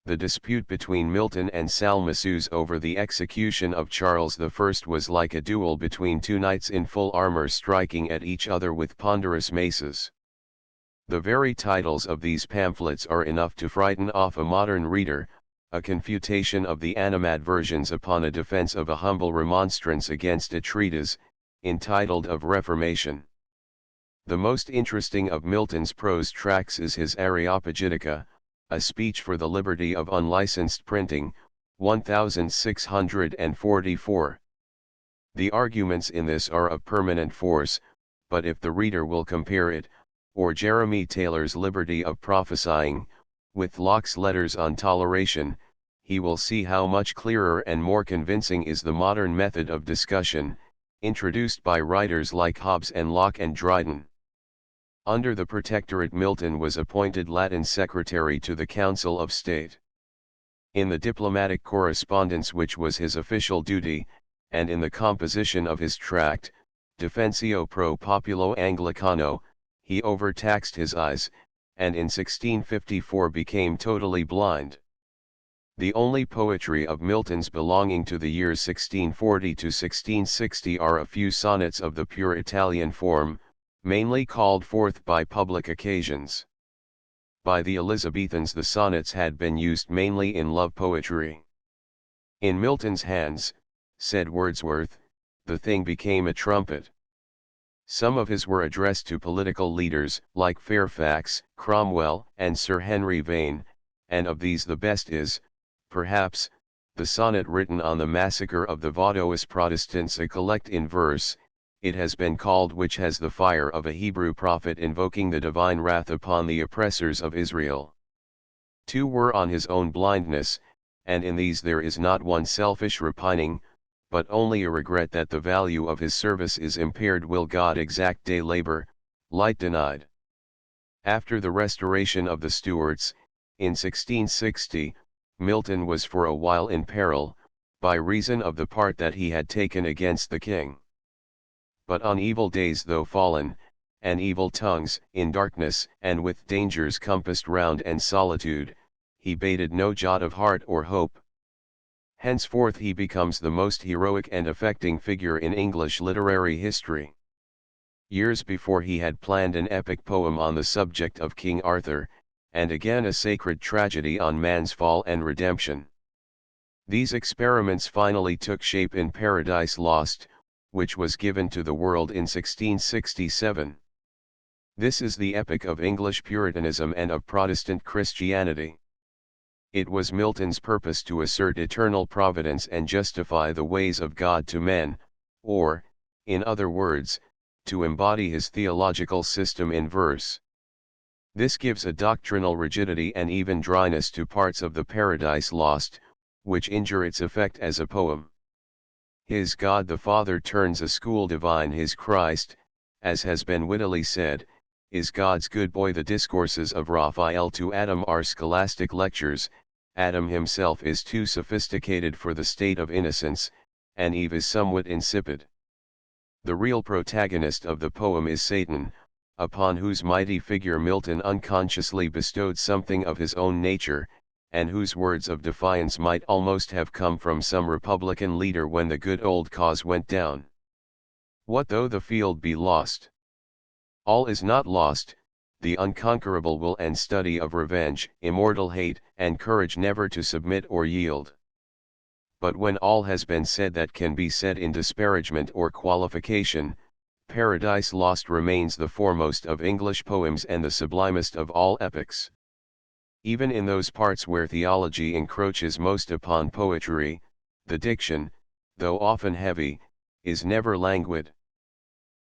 The dispute between Milton and Salmasius over the execution of Charles I was like a duel between two knights in full armor striking at each other with ponderous maces. The very titles of these pamphlets are enough to frighten off a modern reader, a confutation of the animadversions upon a defense of a humble remonstrance against a treatise, entitled Of Reformation. The most interesting of Milton's prose tracts is his Areopagitica, a speech for the liberty of unlicensed printing, 1644. The arguments in this are of permanent force, but if the reader will compare it, or Jeremy Taylor's Liberty of Prophesying, with Locke's Letters on Toleration, he will see how much clearer and more convincing is the modern method of discussion, introduced by writers like Hobbes and Locke and Dryden. Under the Protectorate Milton was appointed Latin Secretary to the Council of State. In the diplomatic correspondence which was his official duty, and in the composition of his tract, Defensio pro Populo Anglicano, he overtaxed his eyes, and in 1654 became totally blind. The only poetry of Milton's belonging to the years 1640 to 1660 are a few sonnets of the pure Italian form, mainly called forth by public occasions. By the Elizabethans the sonnets had been used mainly in love poetry. In Milton's hands, said Wordsworth, the thing became a trumpet. Some of his were addressed to political leaders, like Fairfax, Cromwell, and Sir Henry Vane, and of these the best is, perhaps, the sonnet written on the massacre of the Vaudois Protestants, a collect in verse, it has been called, which has the fire of a Hebrew prophet invoking the divine wrath upon the oppressors of Israel. Two were on his own blindness, and in these there is not one selfish repining, but only a regret that the value of his service is impaired. Will God exact day labor, light denied? After the restoration of the Stuarts, in 1660, Milton was for a while in peril, by reason of the part that he had taken against the king. But on evil days though fallen, and evil tongues, in darkness and with dangers compassed round and solitude, he bated no jot of heart or hope. Henceforth he becomes the most heroic and affecting figure in English literary history. Years before he had planned an epic poem on the subject of King Arthur, and again a sacred tragedy on man's fall and redemption. These experiments finally took shape in Paradise Lost, which was given to the world in 1667. This is the epic of English Puritanism and of Protestant Christianity. It was Milton's purpose to assert eternal providence and justify the ways of God to men, or, in other words, to embody his theological system in verse. This gives a doctrinal rigidity and even dryness to parts of the Paradise Lost, which injure its effect as a poem. His God the Father turns a school divine, his Christ, as has been wittily said, is God's good boy. The discourses of Raphael to Adam are scholastic lectures. Adam himself is too sophisticated for the state of innocence, and Eve is somewhat insipid. The real protagonist of the poem is Satan, upon whose mighty figure Milton unconsciously bestowed something of his own nature, and whose words of defiance might almost have come from some Republican leader when the good old cause went down. What though the field be lost? All is not lost, the unconquerable will and study of revenge, immortal hate, and courage never to submit or yield. But when all has been said that can be said in disparagement or qualification, Paradise Lost remains the foremost of English poems and the sublimest of all epics. Even in those parts where theology encroaches most upon poetry, the diction, though often heavy, is never languid.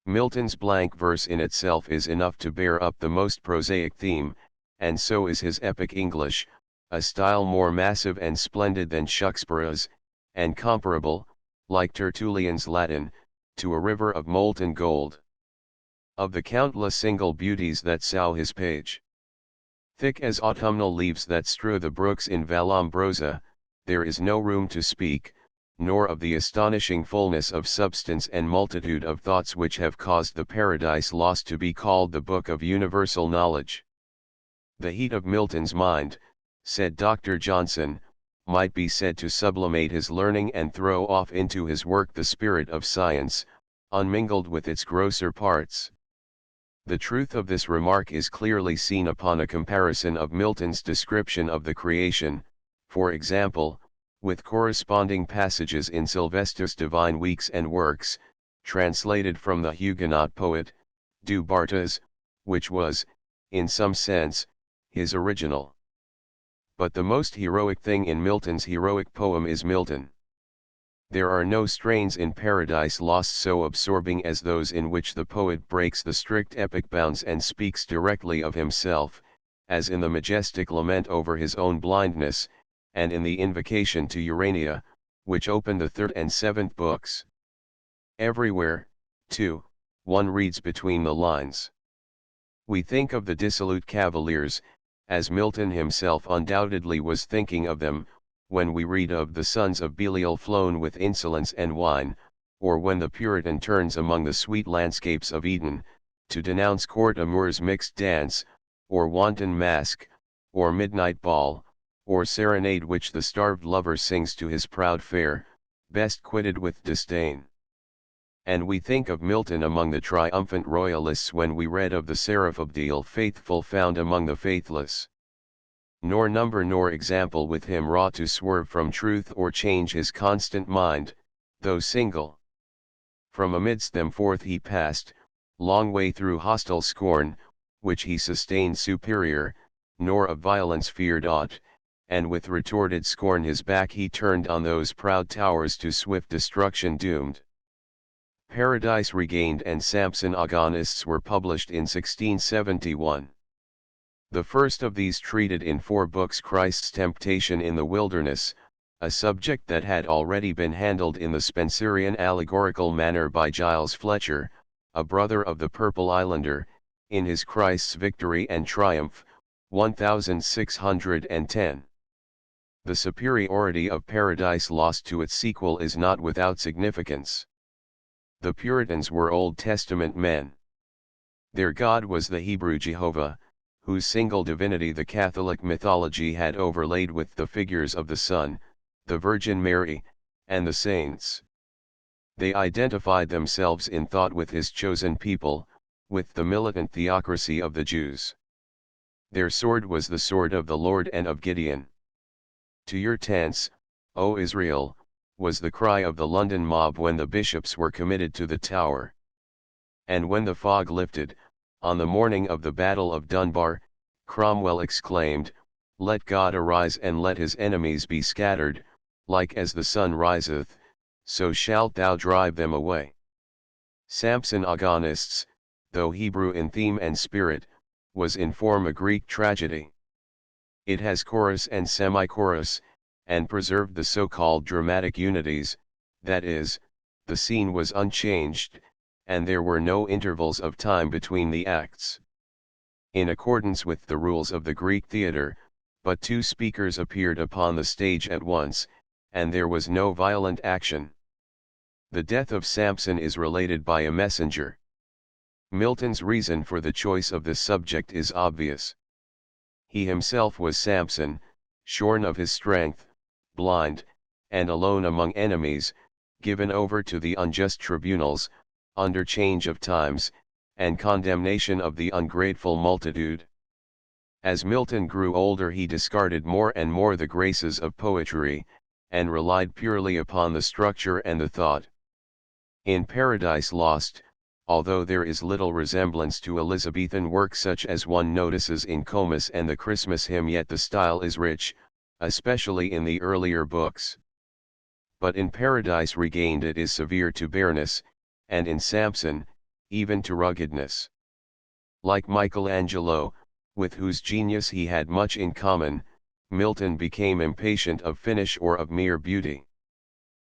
Milton's blank verse in itself is enough to bear up the most prosaic theme, and so is his epic English, a style more massive and splendid than Shakespeare's, and comparable, like Tertullian's Latin, to a river of molten gold. Of the countless single beauties that sough his page, thick as autumnal leaves that strew the brooks in Vallombrosa, there is no room to speak, nor of the astonishing fullness of substance and multitude of thoughts which have caused the Paradise Lost to be called the Book of Universal Knowledge. The heat of Milton's mind, said Dr. Johnson, might be said to sublimate his learning and throw off into his work the spirit of science, unmingled with its grosser parts. The truth of this remark is clearly seen upon a comparison of Milton's description of the creation, for example, with corresponding passages in Sylvester's Divine Weeks and Works, translated from the Huguenot poet, Du Bartas, which was, in some sense, his original. But the most heroic thing in Milton's heroic poem is Milton. There are no strains in Paradise Lost so absorbing as those in which the poet breaks the strict epic bounds and speaks directly of himself, as in the majestic lament over his own blindness, and in the invocation to Urania, which open the third and seventh books. Everywhere, too, one reads between the lines. We think of the dissolute cavaliers, as Milton himself undoubtedly was thinking of them, when we read of the sons of Belial flown with insolence and wine, or when the Puritan turns among the sweet landscapes of Eden, to denounce court amour's mixed dance, or wanton masque, or midnight ball, or serenade which the starved lover sings to his proud fair, best quitted with disdain. And we think of Milton among the triumphant royalists when we read of the Seraphobdile faithful found among the faithless. Nor number nor example with him wrought to swerve from truth or change his constant mind, though single. From amidst them forth he passed, long way through hostile scorn, which he sustained superior, nor of violence feared aught, and with retorted scorn his back he turned on those proud towers to swift destruction doomed. Paradise Regained and Samson Agonists were published in 1671. The first of these treated in 4 books Christ's temptation in the wilderness, a subject that had already been handled in the Spenserian allegorical manner by Giles Fletcher, a brother of the Purple Islander, in his Christ's Victory and Triumph, 1610. The superiority of Paradise Lost to its sequel is not without significance. The Puritans were Old Testament men. Their God was the Hebrew Jehovah, whose single divinity the Catholic mythology had overlaid with the figures of the Son, the Virgin Mary, and the saints. They identified themselves in thought with his chosen people, with the militant theocracy of the Jews. Their sword was the sword of the Lord and of Gideon. To your tents, O Israel, was the cry of the London mob when the bishops were committed to the Tower. And when the fog lifted, on the morning of the Battle of Dunbar, Cromwell exclaimed, "Let God arise and let his enemies be scattered, like as the sun riseth, so shalt thou drive them away." Samson Agonists, though Hebrew in theme and spirit, was in form a Greek tragedy. It has chorus and semi-chorus, and preserved the so-called dramatic unities, that is, the scene was unchanged, and there were no intervals of time between the acts. In accordance with the rules of the Greek theatre, but 2 speakers appeared upon the stage at once, and there was no violent action. The death of Samson is related by a messenger. Milton's reason for the choice of this subject is obvious. He himself was Samson, shorn of his strength, blind, and alone among enemies, given over to the unjust tribunals, under change of times, and condemnation of the ungrateful multitude. As Milton grew older he discarded more and more the graces of poetry, and relied purely upon the structure and the thought. In Paradise Lost, although there is little resemblance to Elizabethan work such as one notices in Comus and the Christmas hymn, yet the style is rich, especially in the earlier books. But in Paradise Regained it is severe to bareness, and in Samson, even to ruggedness. Like Michelangelo, with whose genius he had much in common, Milton became impatient of finish or of mere beauty.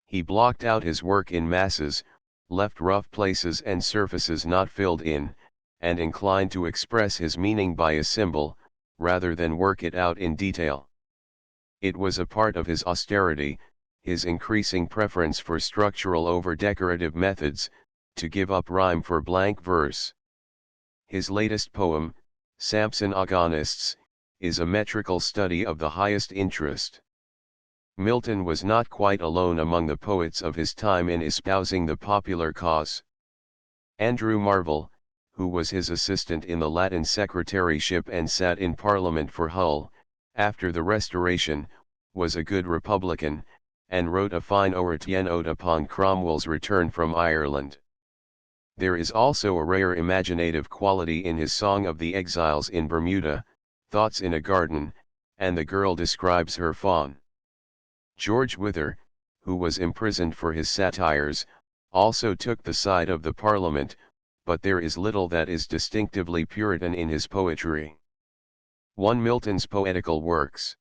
He blocked out his work in masses, left rough places and surfaces not filled in, and inclined to express his meaning by a symbol, rather than work it out in detail. It was a part of his austerity, his increasing preference for structural over decorative methods, to give up rhyme for blank verse. His latest poem, Samson Agonists, is a metrical study of the highest interest. Milton was not quite alone among the poets of his time in espousing the popular cause. Andrew Marvell, who was his assistant in the Latin secretaryship and sat in Parliament for Hull, after the Restoration, was a good Republican, and wrote a fine Oratian ode upon Cromwell's return from Ireland. There is also a rare imaginative quality in his Song of the Exiles in Bermuda, Thoughts in a Garden, and the girl describes her fawn. George Wither, who was imprisoned for his satires, also took the side of the Parliament, but there is little that is distinctively Puritan in his poetry. 1 Milton's Poetical Works.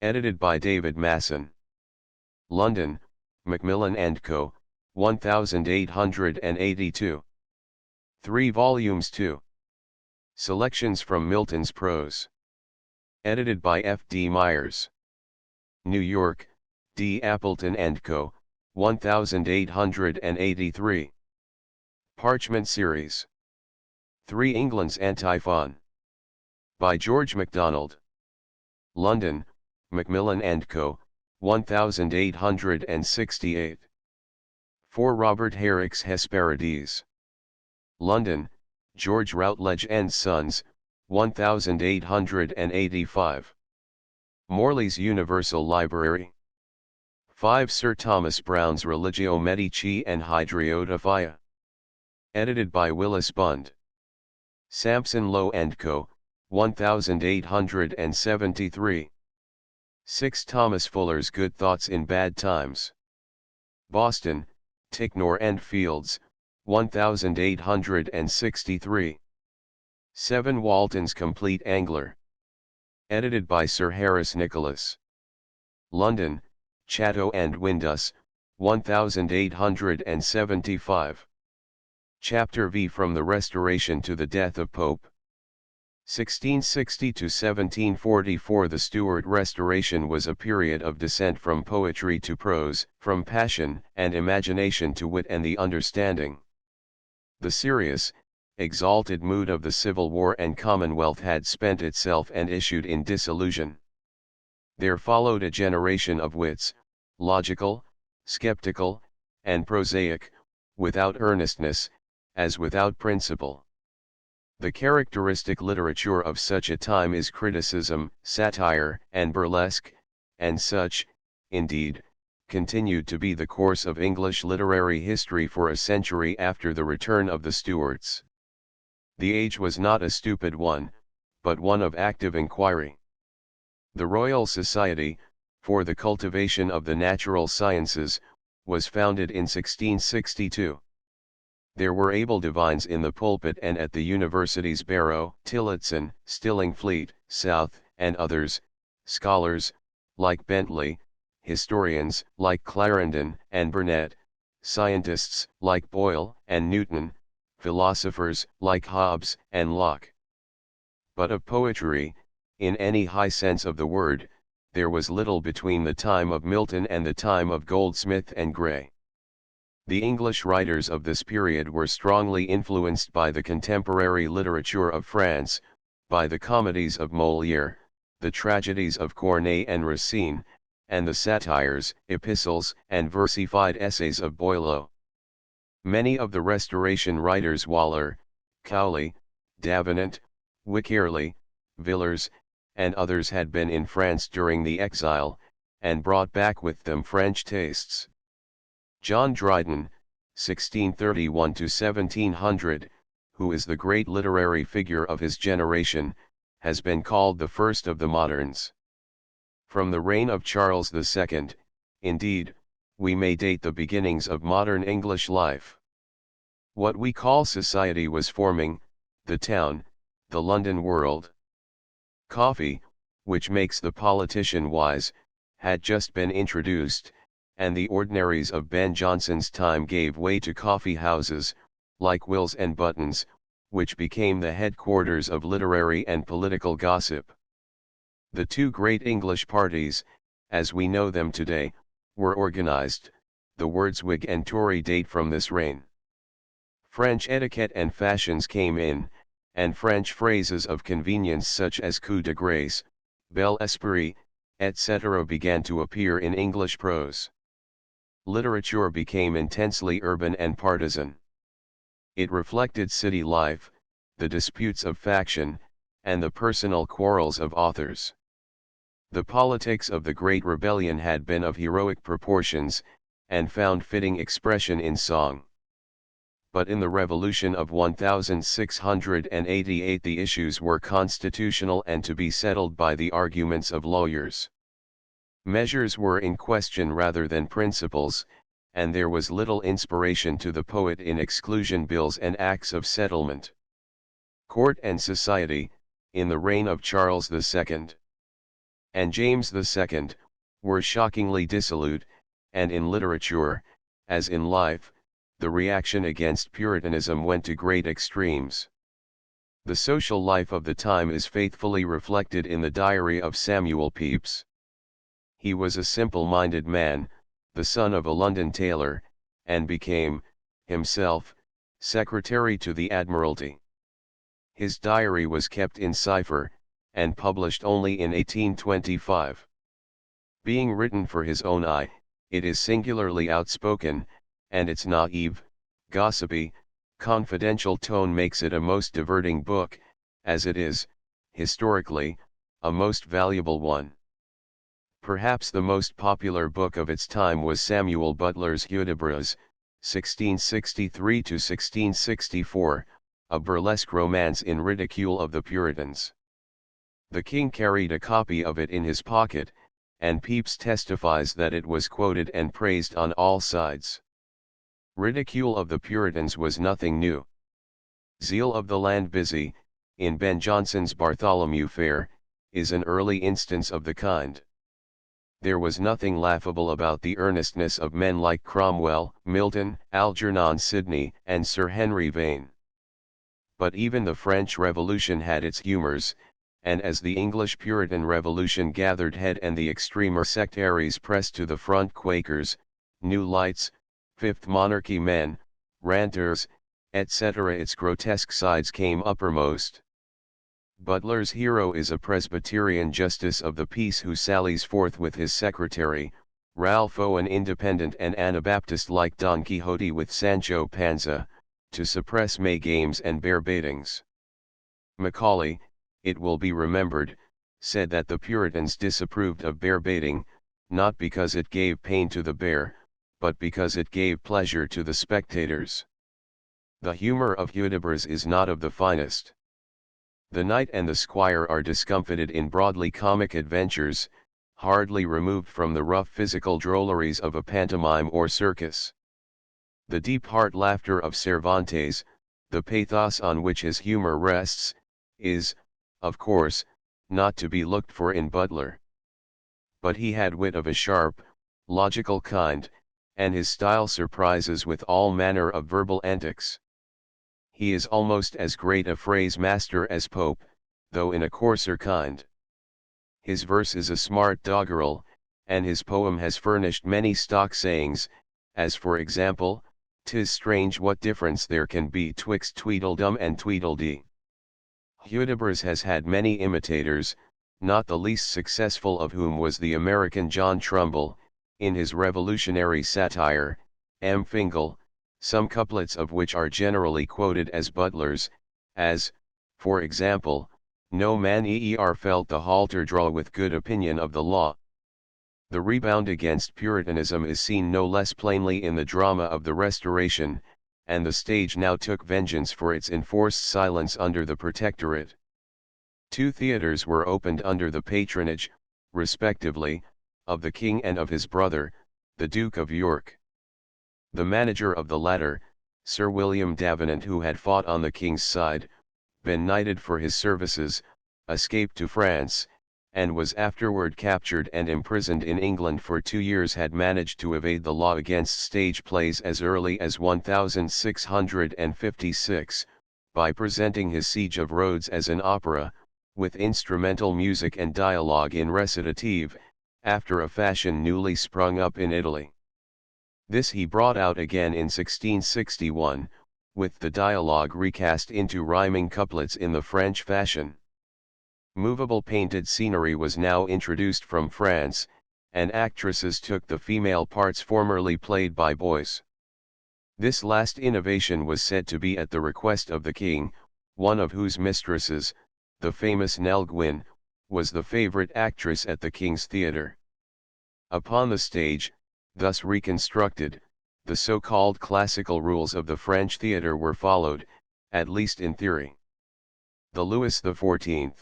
Edited by David Masson. London, Macmillan & Co., 1882. 3 volumes 2. Selections from Milton's Prose. Edited by F. D. Myers. New York, D. Appleton & Co., 1883. Parchment Series. 3 England's Antiphon. By George MacDonald. London, Macmillan & Co., 1868. 4 Robert Herrick's Hesperides. London, George Routledge & Sons, 1885. Morley's Universal Library. 5 Sir Thomas Browne's Religio Medici and Hydriotaphia. Edited by Willis Bund. Sampson Low & Co., 1873. 6 Thomas Fuller's Good Thoughts in Bad Times. Boston, Ticknor & Fields, 1863. 7 Walton's Complete Angler. Edited by Sir Harris Nicholas. London, Chatto & Windus, 1875. Chapter V From the Restoration to the Death of Pope. 1660 to 1744. The Stuart Restoration was a period of descent from poetry to prose, from passion and imagination to wit and the understanding. The serious, exalted mood of the Civil War and Commonwealth had spent itself and issued in dissolution. There followed a generation of wits, logical, skeptical, and prosaic, without earnestness, as without principle. The characteristic literature of such a time is criticism, satire, and burlesque, and such, indeed, continued to be the course of English literary history for a century after the return of the Stuarts. The age was not a stupid one, but one of active inquiry. The Royal Society, for the cultivation of the natural sciences, was founded in 1662. There were able divines in the pulpit and at the universities: Barrow, Tillotson, Stillingfleet, South, and others, scholars, like Bentley, historians, like Clarendon and Burnet, scientists, like Boyle and Newton, philosophers, like Hobbes and Locke. But of poetry, in any high sense of the word, there was little between the time of Milton and the time of Goldsmith and Gray. The English writers of this period were strongly influenced by the contemporary literature of France, by the comedies of Molière, the tragedies of Corneille and Racine, and the satires, epistles, and versified essays of Boileau. Many of the Restoration writers, Waller, Cowley, Davenant, Wycherley, Villers, and others, had been in France during the exile, and brought back with them French tastes. John Dryden, 1631 to 1700, who is the great literary figure of his generation, has been called the first of the moderns. From the reign of Charles II, indeed, we may date the beginnings of modern English life. What we call society was forming, the town, the London world. Coffee, which makes the politician wise, had just been introduced, and the ordinaries of Ben Jonson's time gave way to coffee houses, like Will's and Button's, which became the headquarters of literary and political gossip. The two great English parties, as we know them today, were organized. The words Whig and Tory date from this reign. French etiquette and fashions came in, and French phrases of convenience such as coup de grâce, bel esprit, etc. began to appear in English prose. Literature became intensely urban and partisan. It reflected city life, the disputes of faction, and the personal quarrels of authors. The politics of the Great Rebellion had been of heroic proportions, and found fitting expression in song. But in the Revolution of 1688 the issues were constitutional and to be settled by the arguments of lawyers. Measures were in question rather than principles, and there was little inspiration to the poet in exclusion bills and acts of settlement. Court and society, in the reign of Charles II and James II, were shockingly dissolute, and in literature, as in life, the reaction against Puritanism went to great extremes. The social life of the time is faithfully reflected in the diary of Samuel Pepys. He was a simple-minded man, the son of a London tailor, and became, himself, secretary to the Admiralty. His diary was kept in cipher, and published only in 1825. Being written for his own eye, it is singularly outspoken, and its naive, gossipy, confidential tone makes it a most diverting book, as it is, historically, a most valuable one. Perhaps the most popular book of its time was Samuel Butler's Hudibras, 1663 to 1664, a burlesque romance in ridicule of the Puritans. The king carried a copy of it in his pocket, and Pepys testifies that it was quoted and praised on all sides. Ridicule of the Puritans was nothing new. Zeal of the land busy, in Ben Jonson's Bartholomew Fair, is an early instance of the kind. There was nothing laughable about the earnestness of men like Cromwell, Milton, Algernon Sidney, and Sir Henry Vane. But even the French Revolution had its humors, and as the English Puritan Revolution gathered head and the extremer sectaries pressed to the front, Quakers, New Lights, Fifth Monarchy men, ranters, etc., its grotesque sides came uppermost. Butler's hero is a Presbyterian justice of the peace who sallies forth with his secretary, Ralpho, an independent and Anabaptist like Don Quixote with Sancho Panza, to suppress May games and bear baitings. Macaulay, it will be remembered, said that the Puritans disapproved of bear baiting, not because it gave pain to the bear, but because it gave pleasure to the spectators. The humor of Hudibras is not of the finest. The knight and the squire are discomfited in broadly comic adventures, hardly removed from the rough physical drolleries of a pantomime or circus. The deep heart laughter of Cervantes, the pathos on which his humor rests, is, of course, not to be looked for in Butler. But he had wit of a sharp, logical kind, and his style surprises with all manner of verbal antics. He is almost as great a phrase master as Pope, though in a coarser kind. His verse is a smart doggerel, and his poem has furnished many stock sayings, as for example, "'Tis strange what difference there can be 'twixt Tweedledum and Tweedledee." Hudibras has had many imitators, not the least successful of whom was the American John Trumbull, in his revolutionary satire, M. Fingal, some couplets of which are generally quoted as Butler's, as, for example, "No man felt the halter draw with good opinion of the law." The rebound against Puritanism is seen no less plainly in the drama of the Restoration, and the stage now took vengeance for its enforced silence under the Protectorate. Two theatres were opened under the patronage, respectively, of the king and of his brother, the Duke of York. The manager of the latter, Sir William Davenant, who had fought on the king's side, been knighted for his services, escaped to France, and was afterward captured and imprisoned in England for 2 years, had managed to evade the law against stage plays as early as 1656, by presenting his Siege of Rhodes as an opera, with instrumental music and dialogue in recitative, after a fashion newly sprung up in Italy. This he brought out again in 1661, with the dialogue recast into rhyming couplets in the French fashion. Movable painted scenery was now introduced from France, and actresses took the female parts formerly played by boys. This last innovation was said to be at the request of the king, one of whose mistresses, the famous Nell Gwyn, was the favorite actress at the King's Theatre. Upon the stage, thus reconstructed, the so-called classical rules of the French theatre were followed, at least in theory. The Louis XIV.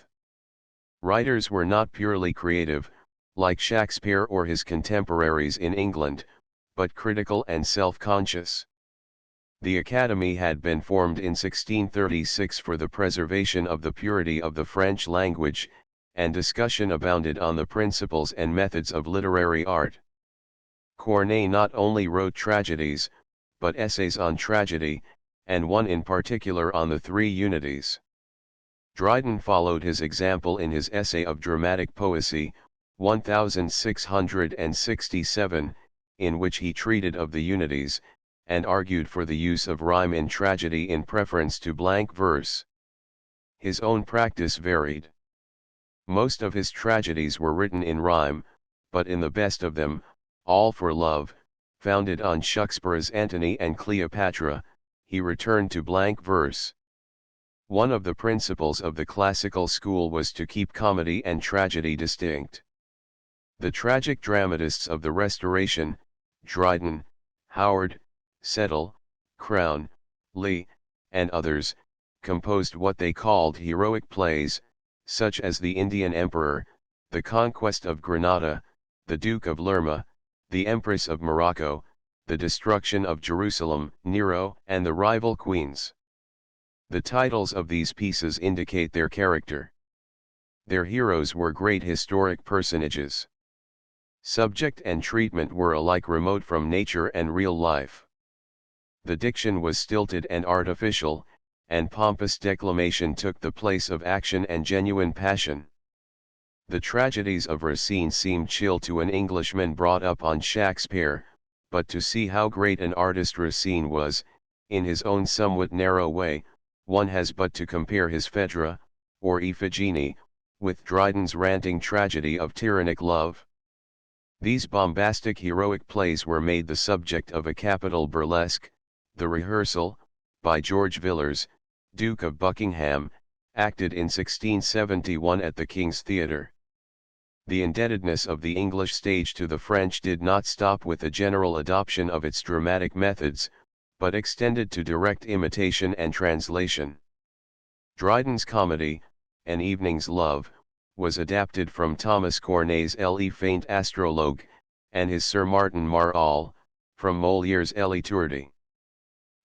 Writers were not purely creative, like Shakespeare or his contemporaries in England, but critical and self-conscious. The Academy had been formed in 1636 for the preservation of the purity of the French language, and discussion abounded on the principles and methods of literary art. Corneille not only wrote tragedies, but essays on tragedy, and one in particular on the three unities. Dryden followed his example in his essay of dramatic poesy, 1667, in which he treated of the unities, and argued for the use of rhyme in tragedy in preference to blank verse. His own practice varied. Most of his tragedies were written in rhyme, but in the best of them, All for Love, founded on Shakespeare's Antony and Cleopatra, he returned to blank verse. One of the principles of the classical school was to keep comedy and tragedy distinct. The tragic dramatists of the Restoration, Dryden, Howard, Settle, Crown, Lee, and others, composed what they called heroic plays, such as The Indian Emperor, The Conquest of Granada, The Duke of Lerma, The Empress of Morocco, The Destruction of Jerusalem, Nero, and The Rival Queens. The titles of these pieces indicate their character. Their heroes were great historic personages. Subject and treatment were alike remote from nature and real life. The diction was stilted and artificial, and pompous declamation took the place of action and genuine passion. The tragedies of Racine seemed chill to an Englishman brought up on Shakespeare, but to see how great an artist Racine was, in his own somewhat narrow way, one has but to compare his Phaedra, or Iphigenie, with Dryden's ranting tragedy of tyrannic love. These bombastic heroic plays were made the subject of a capital burlesque, The Rehearsal, by George Villiers, Duke of Buckingham, acted in 1671 at the King's Theatre. The indebtedness of the English stage to the French did not stop with the general adoption of its dramatic methods, but extended to direct imitation and translation. Dryden's comedy, An Evening's Love, was adapted from Thomas Corneille's Le Faint Astrologue, and his Sir Martin Marall, from Molière's Étourdi.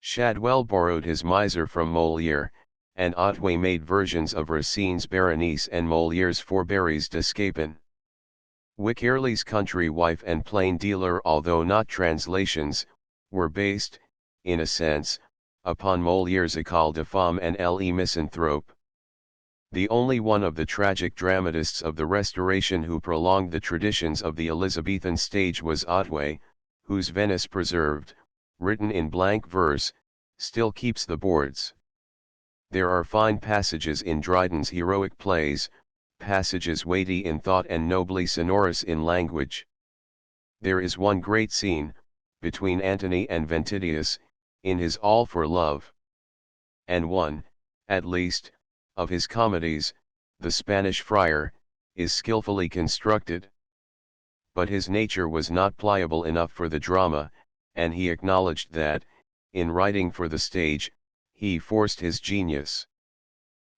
Shadwell borrowed his Miser from Molière, and Otway made versions of Racine's Berenice and Molière's Fourberies de Scapin. Wycherley's Country Wife and Plain Dealer, although not translations, were based, in a sense, upon Molière's École de Femme and Le Misanthrope. The only one of the tragic dramatists of the Restoration who prolonged the traditions of the Elizabethan stage was Otway, whose Venice Preserved, written in blank verse, still keeps the boards. There are fine passages in Dryden's heroic plays, passages weighty in thought and nobly sonorous in language. There is one great scene, between Antony and Ventidius, in his All for Love. And one, at least, of his comedies, The Spanish Friar, is skillfully constructed. but his nature was not pliable enough for the drama, and he acknowledged that, in writing for the stage, he forced his genius.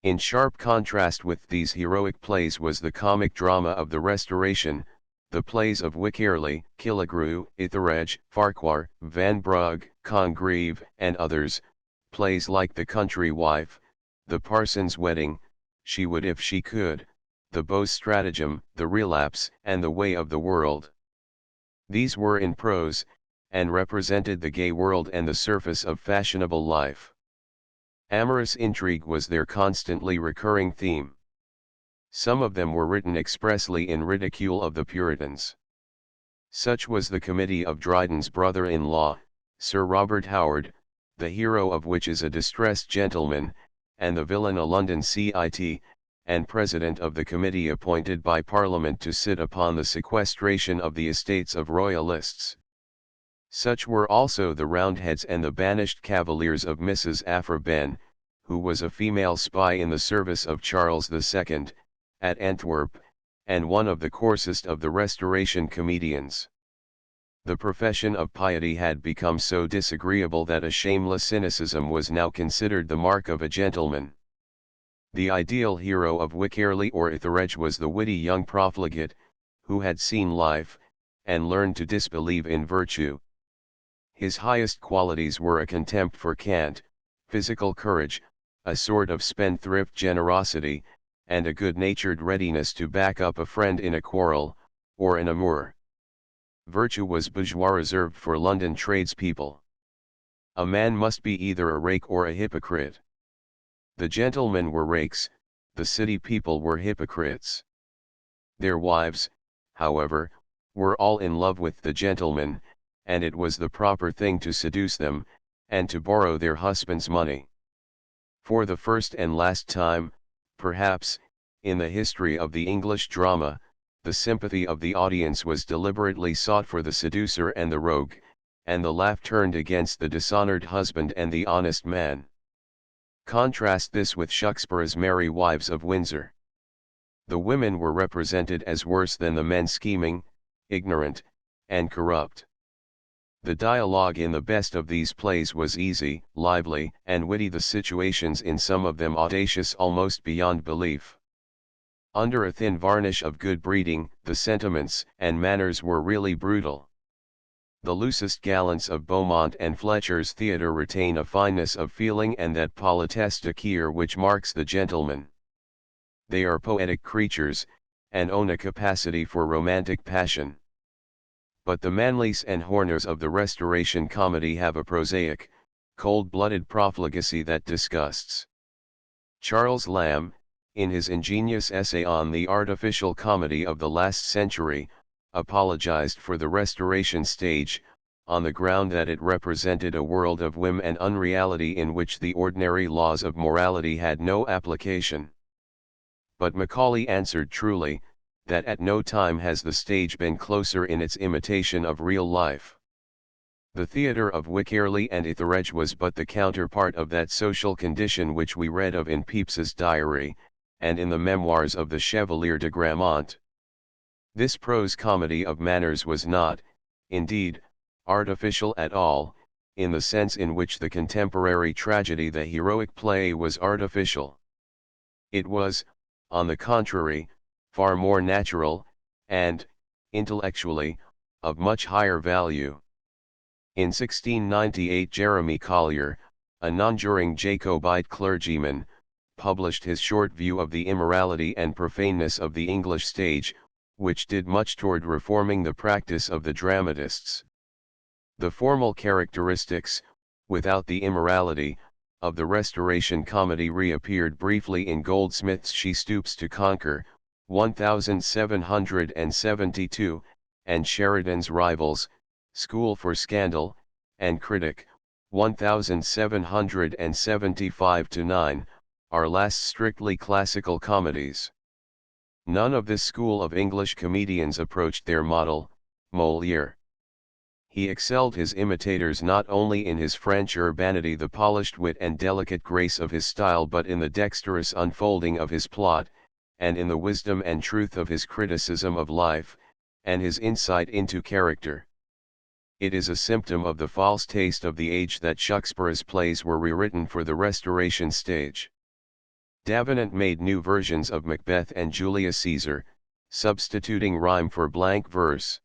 In sharp contrast with these heroic plays was the comic drama of the Restoration, the plays of Wycherley, Killigrew, Etheredge, Farquhar, Van Brugh, Congreve, and others, plays like The Country Wife, The Parson's Wedding, She Would If She Could, The Beau's Stratagem, The Relapse, and The Way of the World. These were in prose, and represented the gay world and the surface of fashionable life. Amorous intrigue was their constantly recurring theme. Some of them were written expressly in ridicule of the Puritans. Such was the committee of Dryden's brother-in-law, Sir Robert Howard, the hero of which is a distressed gentleman, and the villain a London cit, and president of the committee appointed by Parliament to sit upon the sequestration of the estates of royalists. Such were also the Roundheads and the banished cavaliers of Mrs. Aphra Behn, who was a female spy in the service of Charles II, at Antwerp, and one of the coarsest of the Restoration comedians. The profession of piety had become so disagreeable that a shameless cynicism was now considered the mark of a gentleman. The ideal hero of Wycherley or Etheredge was the witty young profligate, who had seen life, and learned to disbelieve in virtue. His highest qualities were a contempt for cant, physical courage, a sort of spendthrift generosity, and a good-natured readiness to back up a friend in a quarrel, or an amour. Virtue was bourgeois reserved for London tradespeople. A man must be either a rake or a hypocrite. The gentlemen were rakes, the city people were hypocrites. Their wives, however, were all in love with the gentlemen, and it was the proper thing to seduce them, and to borrow their husbands' money. For the first and last time, perhaps, in the history of the English drama, the sympathy of the audience was deliberately sought for the seducer and the rogue, and the laugh turned against the dishonored husband and the honest man. Contrast this with Shakspeare's Merry Wives of Windsor. The women were represented as worse than the men, scheming, ignorant, and corrupt. The dialogue in the best of these plays was easy, lively, and witty, the situations in some of them audacious almost beyond belief. Under a thin varnish of good breeding, the sentiments and manners were really brutal. The loosest gallants of Beaumont and Fletcher's theatre retain a fineness of feeling and that politesse de cœur which marks the gentleman. They are poetic creatures, and own a capacity for romantic passion. But the Manleys and Horners of the Restoration comedy have a prosaic, cold-blooded profligacy that disgusts. Charles Lamb, in his ingenious essay on the artificial comedy of the last century, apologized for the Restoration stage, on the ground that it represented a world of whim and unreality in which the ordinary laws of morality had no application. But Macaulay answered truly, that at no time has the stage been closer in its imitation of real life. The theatre of Wycherley and Etheredge was but the counterpart of that social condition which we read of in Pepys's diary, and in the memoirs of the Chevalier de Gramont. This prose comedy of manners was not, indeed, artificial at all, in the sense in which the contemporary tragedy, the heroic play, was artificial. It was, on the contrary, far more natural, and, intellectually, of much higher value. In 1698 Jeremy Collier, a nonjuring Jacobite clergyman, published his short view of the immorality and profaneness of the English stage, which did much toward reforming the practice of the dramatists. The formal characteristics, without the immorality, of the Restoration comedy reappeared briefly in Goldsmith's She Stoops to Conquer, 1772, and Sheridan's Rivals, School for Scandal, and Critic, 1775-9, are last strictly classical comedies. None of this school of English comedians approached their model, Molière. He excelled his imitators not only in his French urbanity, the polished wit and delicate grace of his style, but in the dexterous unfolding of his plot, and in the wisdom and truth of his criticism of life, and his insight into character. It is a symptom of the false taste of the age that Shakespeare's plays were rewritten for the Restoration stage. Davenant made new versions of Macbeth and Julius Caesar, substituting rhyme for blank verse.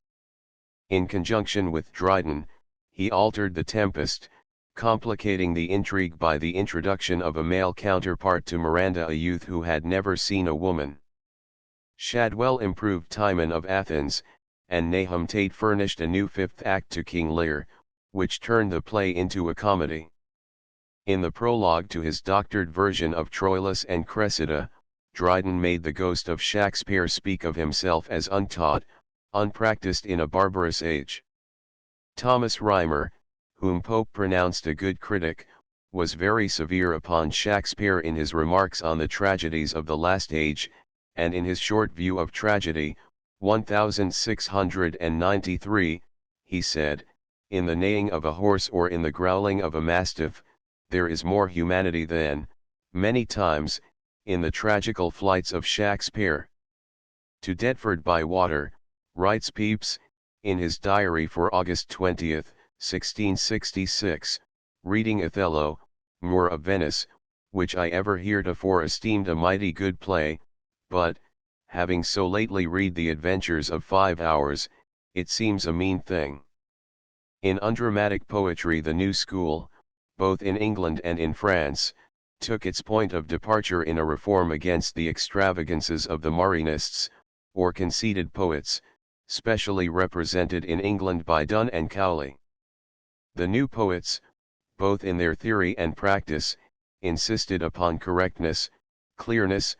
In conjunction with Dryden, he altered The Tempest, complicating the intrigue by the introduction of a male counterpart to Miranda, a youth who had never seen a woman. Shadwell improved Timon of Athens, and Nahum Tate furnished a new fifth act to King Lear, which turned the play into a comedy. In the prologue to his doctored version of Troilus and Cressida, Dryden made the ghost of Shakespeare speak of himself as untaught, unpracticed in a barbarous age. Thomas Rymer, whom Pope pronounced a good critic, was very severe upon Shakespeare in his remarks on the tragedies of the last age, and in his short view of tragedy, 1693, he said, "In the neighing of a horse or in the growling of a mastiff, there is more humanity than, many times, in the tragical flights of Shakespeare." To Deptford by Water, writes Pepys, in his diary for August 20, 1666, "reading Othello, Moor of Venice, which I ever heretofore esteemed a mighty good play, but, having so lately read the adventures of 5 hours, it seems a mean thing." In undramatic poetry, the new school, both in England and in France, took its point of departure in a reform against the extravagances of the Marinists, or conceited poets, specially represented in England by Donne and Cowley. The new poets, both in their theory and practice, insisted upon correctness, clearness,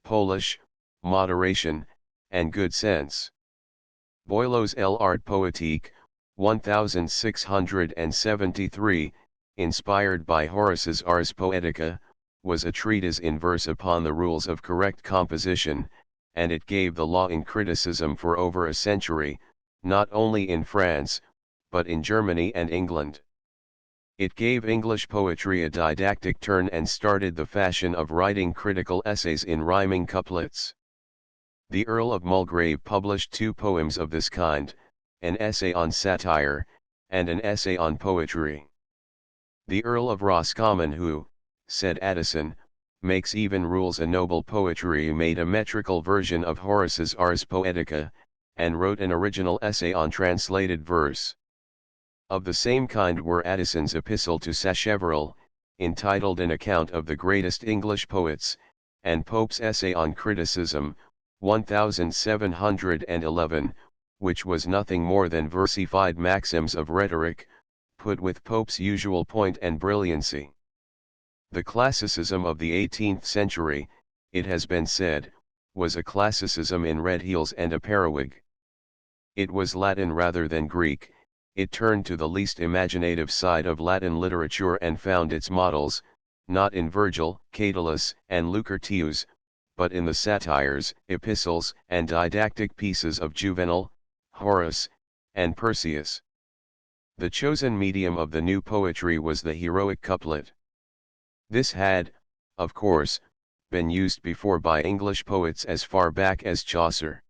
polish, moderation, and good sense. Boileau's L'Art Poétique, 1673, inspired by Horace's Ars Poetica, was a treatise in verse upon the rules of correct composition, and it gave the law in criticism for over a century, not only in France, but in Germany and England. It gave English poetry a didactic turn and started the fashion of writing critical essays in rhyming couplets. The Earl of Mulgrave published 2 poems of this kind, an essay on satire, and an essay on poetry. The Earl of Roscommon, who, said Addison, makes even rules a noble poetry, made a metrical version of Horace's Ars Poetica, and wrote an original essay on translated verse. Of the same kind were Addison's Epistle to Sacheverell, entitled An Account of the Greatest English Poets, and Pope's Essay on Criticism, 1711, which was nothing more than versified maxims of rhetoric, put with Pope's usual point and brilliancy. The classicism of the 18th century, it has been said, was a classicism in red heels and a periwig. It was Latin rather than Greek. It turned to the least imaginative side of Latin literature and found its models, not in Virgil, Catullus, and Lucretius, but in the satires, epistles, and didactic pieces of Juvenal, Horace, and Persius. The chosen medium of the new poetry was the heroic couplet. This had, of course, been used before by English poets as far back as Chaucer.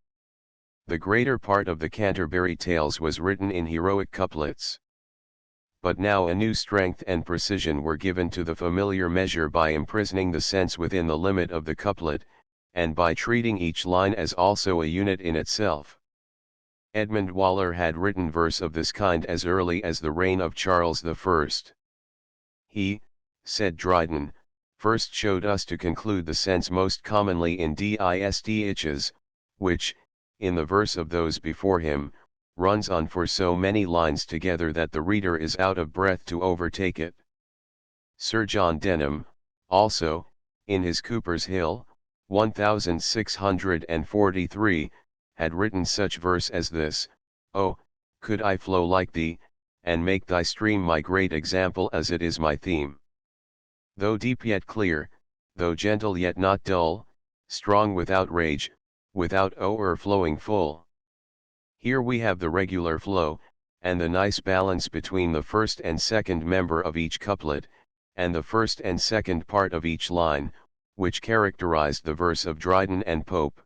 The greater part of the Canterbury Tales was written in heroic couplets. But now a new strength and precision were given to the familiar measure by imprisoning the sense within the limit of the couplet, and by treating each line as also a unit in itself. Edmund Waller had written verse of this kind as early as the reign of Charles I. He, said Dryden, first showed us to conclude the sense most commonly in dist's, which, in the verse of those before him, runs on for so many lines together that the reader is out of breath to overtake it. Sir John Denham, also, in his Cooper's Hill, 1643, had written such verse as this: "Oh, could I flow like thee, and make thy stream my great example as it is my theme. Though deep yet clear, though gentle yet not dull, strong without rage, without o'erflowing full." Here we have the regular flow, and the nice balance between the first and second member of each couplet, and the first and second part of each line, which characterized the verse of Dryden and Pope.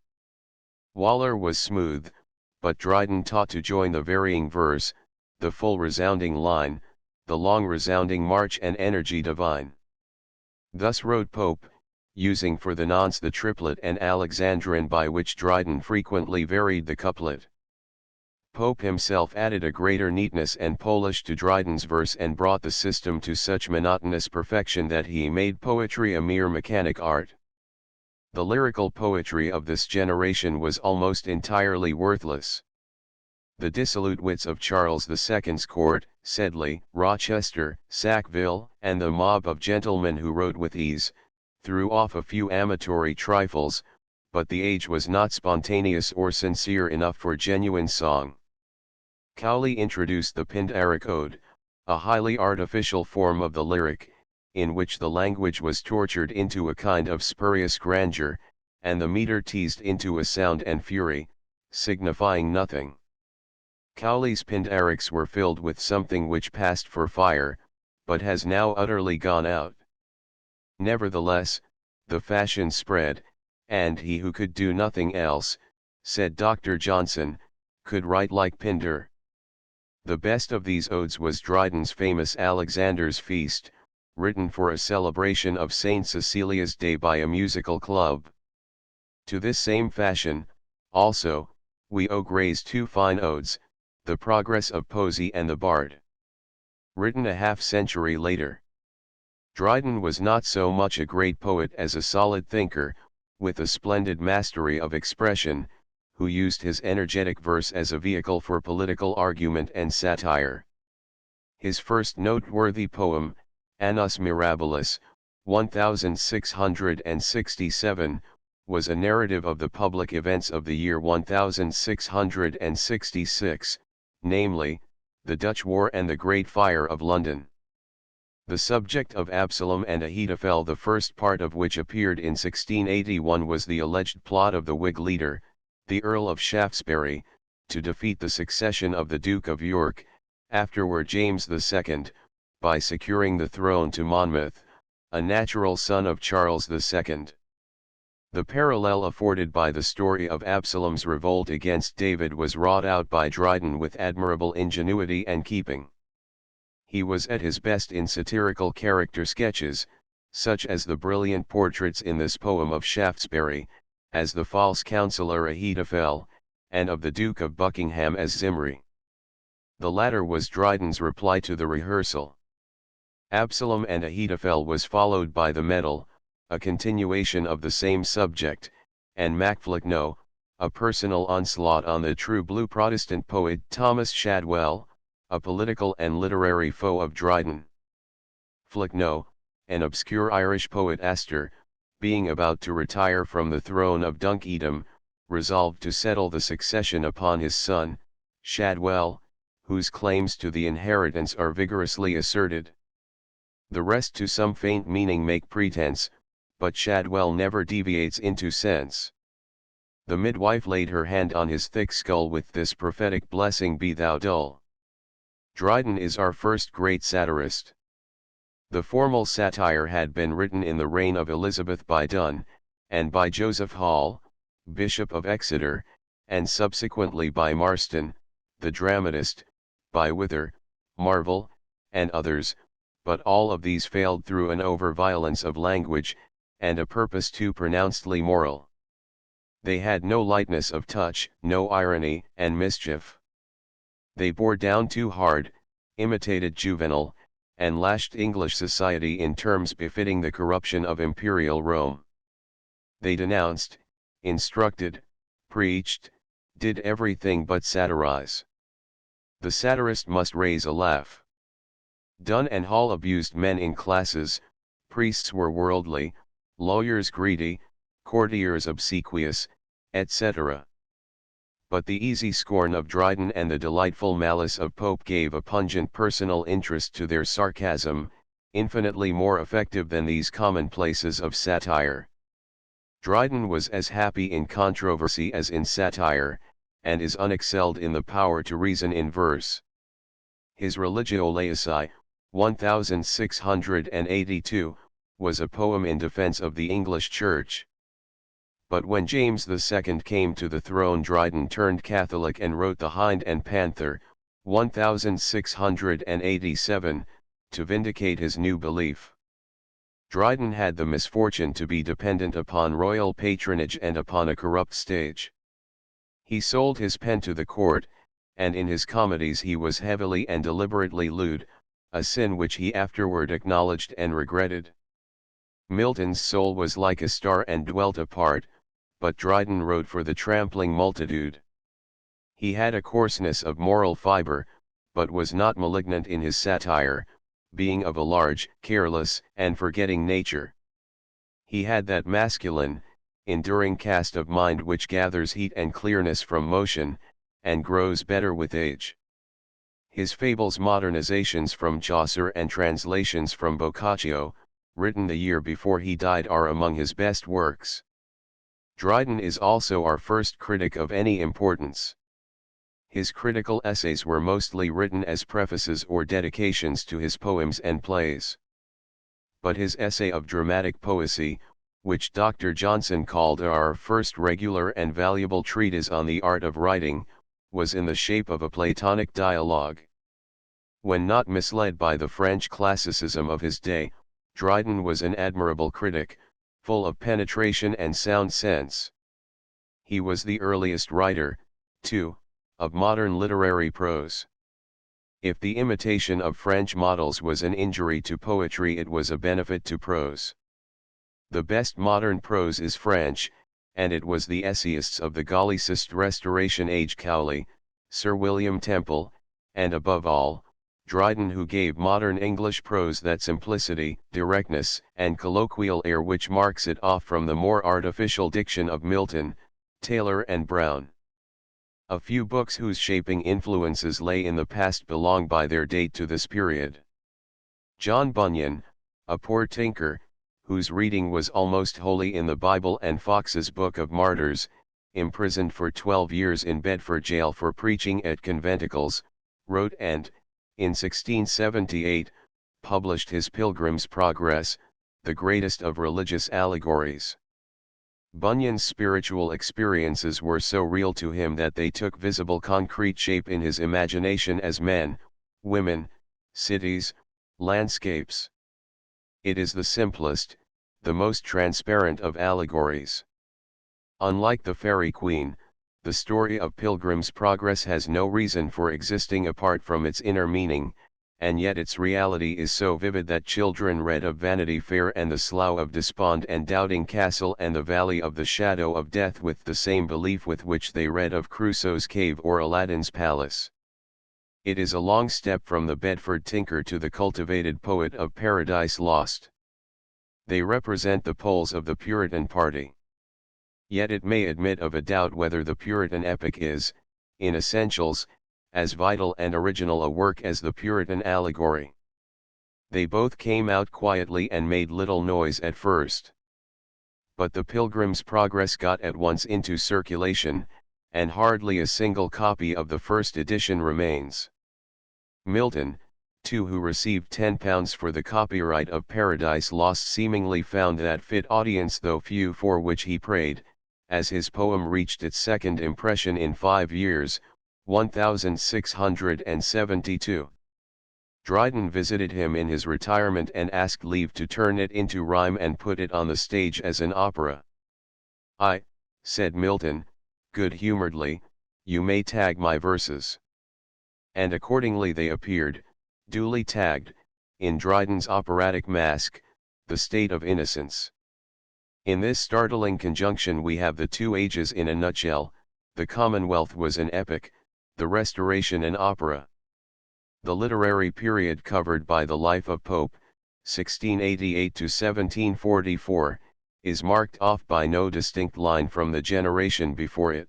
Waller was smooth, but Dryden taught to join the varying verse, the full resounding line, the long resounding march and energy divine. Thus wrote Pope, using for the nonce the triplet and Alexandrine by which Dryden frequently varied the couplet. Pope himself added a greater neatness and polish to Dryden's verse and brought the system to such monotonous perfection that he made poetry a mere mechanic art. The lyrical poetry of this generation was almost entirely worthless. The dissolute wits of Charles II's court, Sedley, Rochester, Sackville, and the mob of gentlemen who wrote with ease, threw off a few amatory trifles, but the age was not spontaneous or sincere enough for genuine song. Cowley introduced the Pindaric ode, a highly artificial form of the lyric, in which the language was tortured into a kind of spurious grandeur, and the meter teased into a sound and fury, signifying nothing. Cowley's Pindarics were filled with something which passed for fire, but has now utterly gone out. Nevertheless, the fashion spread, and he who could do nothing else, said Dr. Johnson, could write like Pindar. The best of these odes was Dryden's famous Alexander's Feast, written for a celebration of St. Cecilia's Day by a musical club. To this same fashion, also, we owe Gray's two fine odes, The Progress of Poesy and The Bard. Written a half-century later. Dryden was not so much a great poet as a solid thinker, with a splendid mastery of expression, who used his energetic verse as a vehicle for political argument and satire. His first noteworthy poem, Annus Mirabilis, 1667, was a narrative of the public events of the year 1666, namely, the Dutch War and the Great Fire of London. The subject of Absalom and Ahithophel, the first part of which appeared in 1681, was the alleged plot of the Whig leader, the Earl of Shaftesbury, to defeat the succession of the Duke of York, afterward James II, by securing the throne to Monmouth, a natural son of Charles II. The parallel afforded by the story of Absalom's revolt against David was wrought out by Dryden with admirable ingenuity and keeping. He was at his best in satirical character sketches, such as the brilliant portraits in this poem of Shaftesbury, as the false counsellor Ahithophel, and of the Duke of Buckingham as Zimri. The latter was Dryden's reply to the rehearsal. Absalom and Ahithophel was followed by the Medal, a continuation of the same subject, and Macflecknoe, a personal onslaught on the true blue Protestant poet Thomas Shadwell, a political and literary foe of Dryden. Flecknoe, an obscure Irish poet Astor, being about to retire from the throne of Dunk Edom, resolved to settle the succession upon his son, Shadwell, whose claims to the inheritance are vigorously asserted. The rest to some faint meaning make pretense, but Shadwell never deviates into sense. The midwife laid her hand on his thick skull with this prophetic blessing, "Be thou dull." Dryden is our first great satirist. The formal satire had been written in the reign of Elizabeth by Donne, and by Joseph Hall, Bishop of Exeter, and subsequently by Marston, the dramatist, by Wither, Marvell, and others, but all of these failed through an over-violence of language, and a purpose too pronouncedly moral. They had no lightness of touch, no irony and mischief. They bore down too hard, imitated Juvenal, and lashed English society in terms befitting the corruption of imperial Rome. They denounced, instructed, preached, did everything but satirize. The satirist must raise a laugh. Donne and Hall abused men in classes, priests were worldly, lawyers greedy, courtiers obsequious, etc. But the easy scorn of Dryden and the delightful malice of Pope gave a pungent personal interest to their sarcasm, infinitely more effective than these commonplaces of satire. Dryden was as happy in controversy as in satire, and is unexcelled in the power to reason in verse. His Religio Laici, 1682, was a poem in defense of the English Church. But when James II came to the throne, Dryden turned Catholic and wrote The Hind and Panther, 1687, to vindicate his new belief. Dryden had the misfortune to be dependent upon royal patronage and upon a corrupt stage. He sold his pen to the court, and in his comedies he was heavily and deliberately lewd, a sin which he afterward acknowledged and regretted. Milton's soul was like a star and dwelt apart, but Dryden wrote for the trampling multitude. He had a coarseness of moral fiber, but was not malignant in his satire, being of a large, careless, and forgetting nature. He had that masculine, enduring cast of mind which gathers heat and clearness from motion, and grows better with age. His fables, modernizations from Chaucer and translations from Boccaccio, written the year before he died, are among his best works. Dryden is also our first critic of any importance. His critical essays were mostly written as prefaces or dedications to his poems and plays. But his essay of dramatic poesy, which Dr. Johnson called our first regular and valuable treatise on the art of writing, was in the shape of a Platonic dialogue. When not misled by the French classicism of his day, Dryden was an admirable critic, full of penetration and sound sense. He was the earliest writer, too, of modern literary prose. If the imitation of French models was an injury to poetry, it was a benefit to prose. The best modern prose is French, and it was the essayists of the Gallicist Restoration age, Cowley, Sir William Temple, and above all, Dryden, who gave modern English prose that simplicity, directness, and colloquial air which marks it off from the more artificial diction of Milton, Taylor, and Browne. A few books whose shaping influences lay in the past belong by their date to this period. John Bunyan, a poor tinker, whose reading was almost wholly in the Bible and Fox's Book of Martyrs, imprisoned for 12 years in Bedford jail for preaching at conventicles, wrote and, in 1678, published his Pilgrim's Progress, the greatest of religious allegories. Bunyan's spiritual experiences were so real to him that they took visible concrete shape in his imagination as men, women, cities, landscapes. It is the simplest, the most transparent of allegories. Unlike the Fairy Queen, the story of Pilgrim's Progress has no reason for existing apart from its inner meaning, and yet its reality is so vivid that children read of Vanity Fair and the Slough of Despond and Doubting Castle and the Valley of the Shadow of Death with the same belief with which they read of Crusoe's Cave or Aladdin's Palace. It is a long step from the Bedford tinker to the cultivated poet of Paradise Lost. They represent the poles of the Puritan party. Yet it may admit of a doubt whether the Puritan epic is, in essentials, as vital and original a work as the Puritan allegory. They both came out quietly and made little noise at first. But the Pilgrim's Progress got at once into circulation, and hardly a single copy of the first edition remains. Milton, too, who received £10 for the copyright of Paradise Lost, seemingly found that fit audience, though few, for which he prayed, as his poem reached its second impression in 5 years, 1672. Dryden visited him in his retirement and asked leave to turn it into rhyme and put it on the stage as an opera. "I," said Milton, good-humouredly, "you may tag my verses." And accordingly they appeared, duly tagged, in Dryden's operatic masque, The State of Innocence. In this startling conjunction we have the two ages in a nutshell. The Commonwealth was an epic, the Restoration an opera. The literary period covered by the life of Pope, 1688 to 1744, is marked off by no distinct line from the generation before it.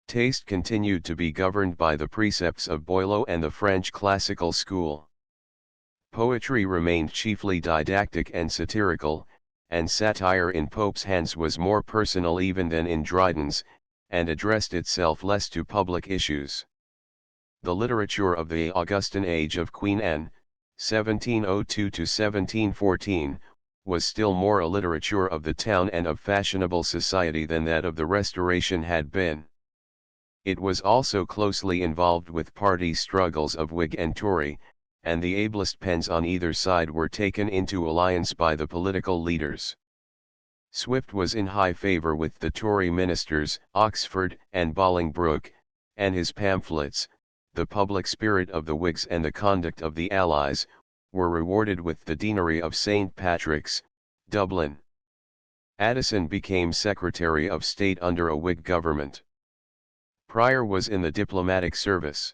Taste continued to be governed by the precepts of Boileau and the French classical school. Poetry remained chiefly didactic and satirical, and satire in Pope's hands was more personal even than in Dryden's, and addressed itself less to public issues. The literature of the Augustan age of Queen Anne, 1702 to 1714, was still more a literature of the town and of fashionable society than that of the Restoration had been. It was also closely involved with party struggles of Whig and Tory, and the ablest pens on either side were taken into alliance by the political leaders. Swift was in high favour with the Tory ministers, Oxford and Bolingbroke, and his pamphlets, The Public Spirit of the Whigs and the Conduct of the Allies, were rewarded with the Deanery of St. Patrick's, Dublin. Addison became Secretary of State under a Whig government. Prior was in the diplomatic service.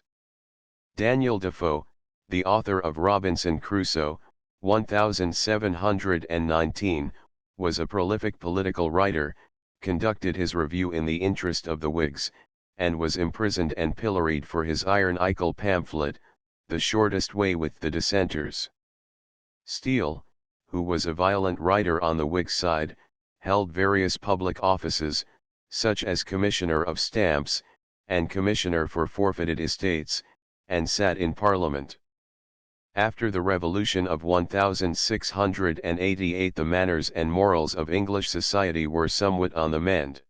Daniel Defoe, the author of Robinson Crusoe, 1719, was a prolific political writer, conducted his review in the interest of the Whigs, and was imprisoned and pilloried for his ironical pamphlet, The Shortest Way with the Dissenters. Steele, who was a violent writer on the Whig side, held various public offices, such as Commissioner of Stamps, and Commissioner for Forfeited Estates, and sat in Parliament. After the Revolution of 1688 the manners and morals of English society were somewhat on the mend.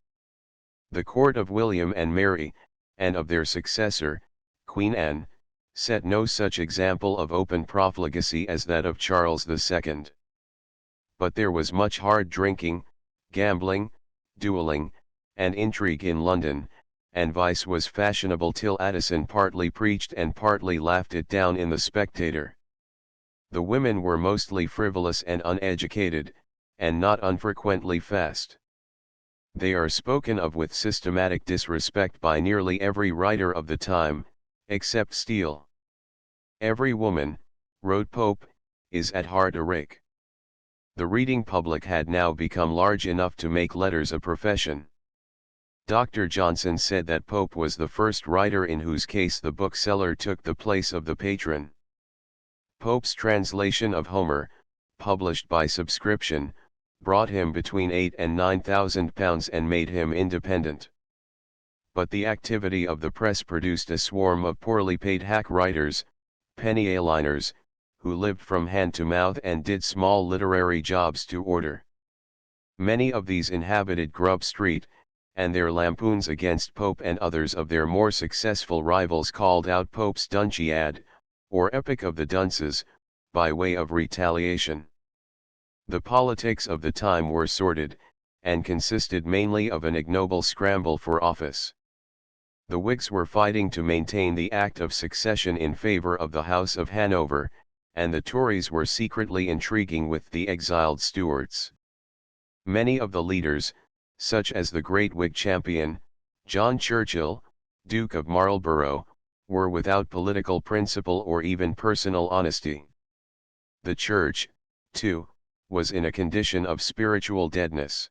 The court of William and Mary, and of their successor, Queen Anne, set no such example of open profligacy as that of Charles II. But there was much hard drinking, gambling, duelling, and intrigue in London, and vice was fashionable till Addison partly preached and partly laughed it down in the Spectator. The women were mostly frivolous and uneducated, and not unfrequently fast. They are spoken of with systematic disrespect by nearly every writer of the time, except Steele. Every woman, wrote Pope, is at heart a rake. The reading public had now become large enough to make letters a profession. Dr. Johnson said that Pope was the first writer in whose case the bookseller took the place of the patron. Pope's translation of Homer, published by subscription, brought him between £8,000 and £9,000 and made him independent. But the activity of the press produced a swarm of poorly paid hack writers, penny a-liners, who lived from hand to mouth and did small literary jobs to order. Many of these inhabited Grub Street, and their lampoons against Pope and others of their more successful rivals called out Pope's Dunciad, or Epic of the Dunces, by way of retaliation. The politics of the time were sordid, and consisted mainly of an ignoble scramble for office. The Whigs were fighting to maintain the Act of Succession in favor of the House of Hanover, and the Tories were secretly intriguing with the exiled Stuarts. Many of the leaders, such as the great Whig champion, John Churchill, Duke of Marlborough, were without political principle or even personal honesty. The Church, too, was in a condition of spiritual deadness.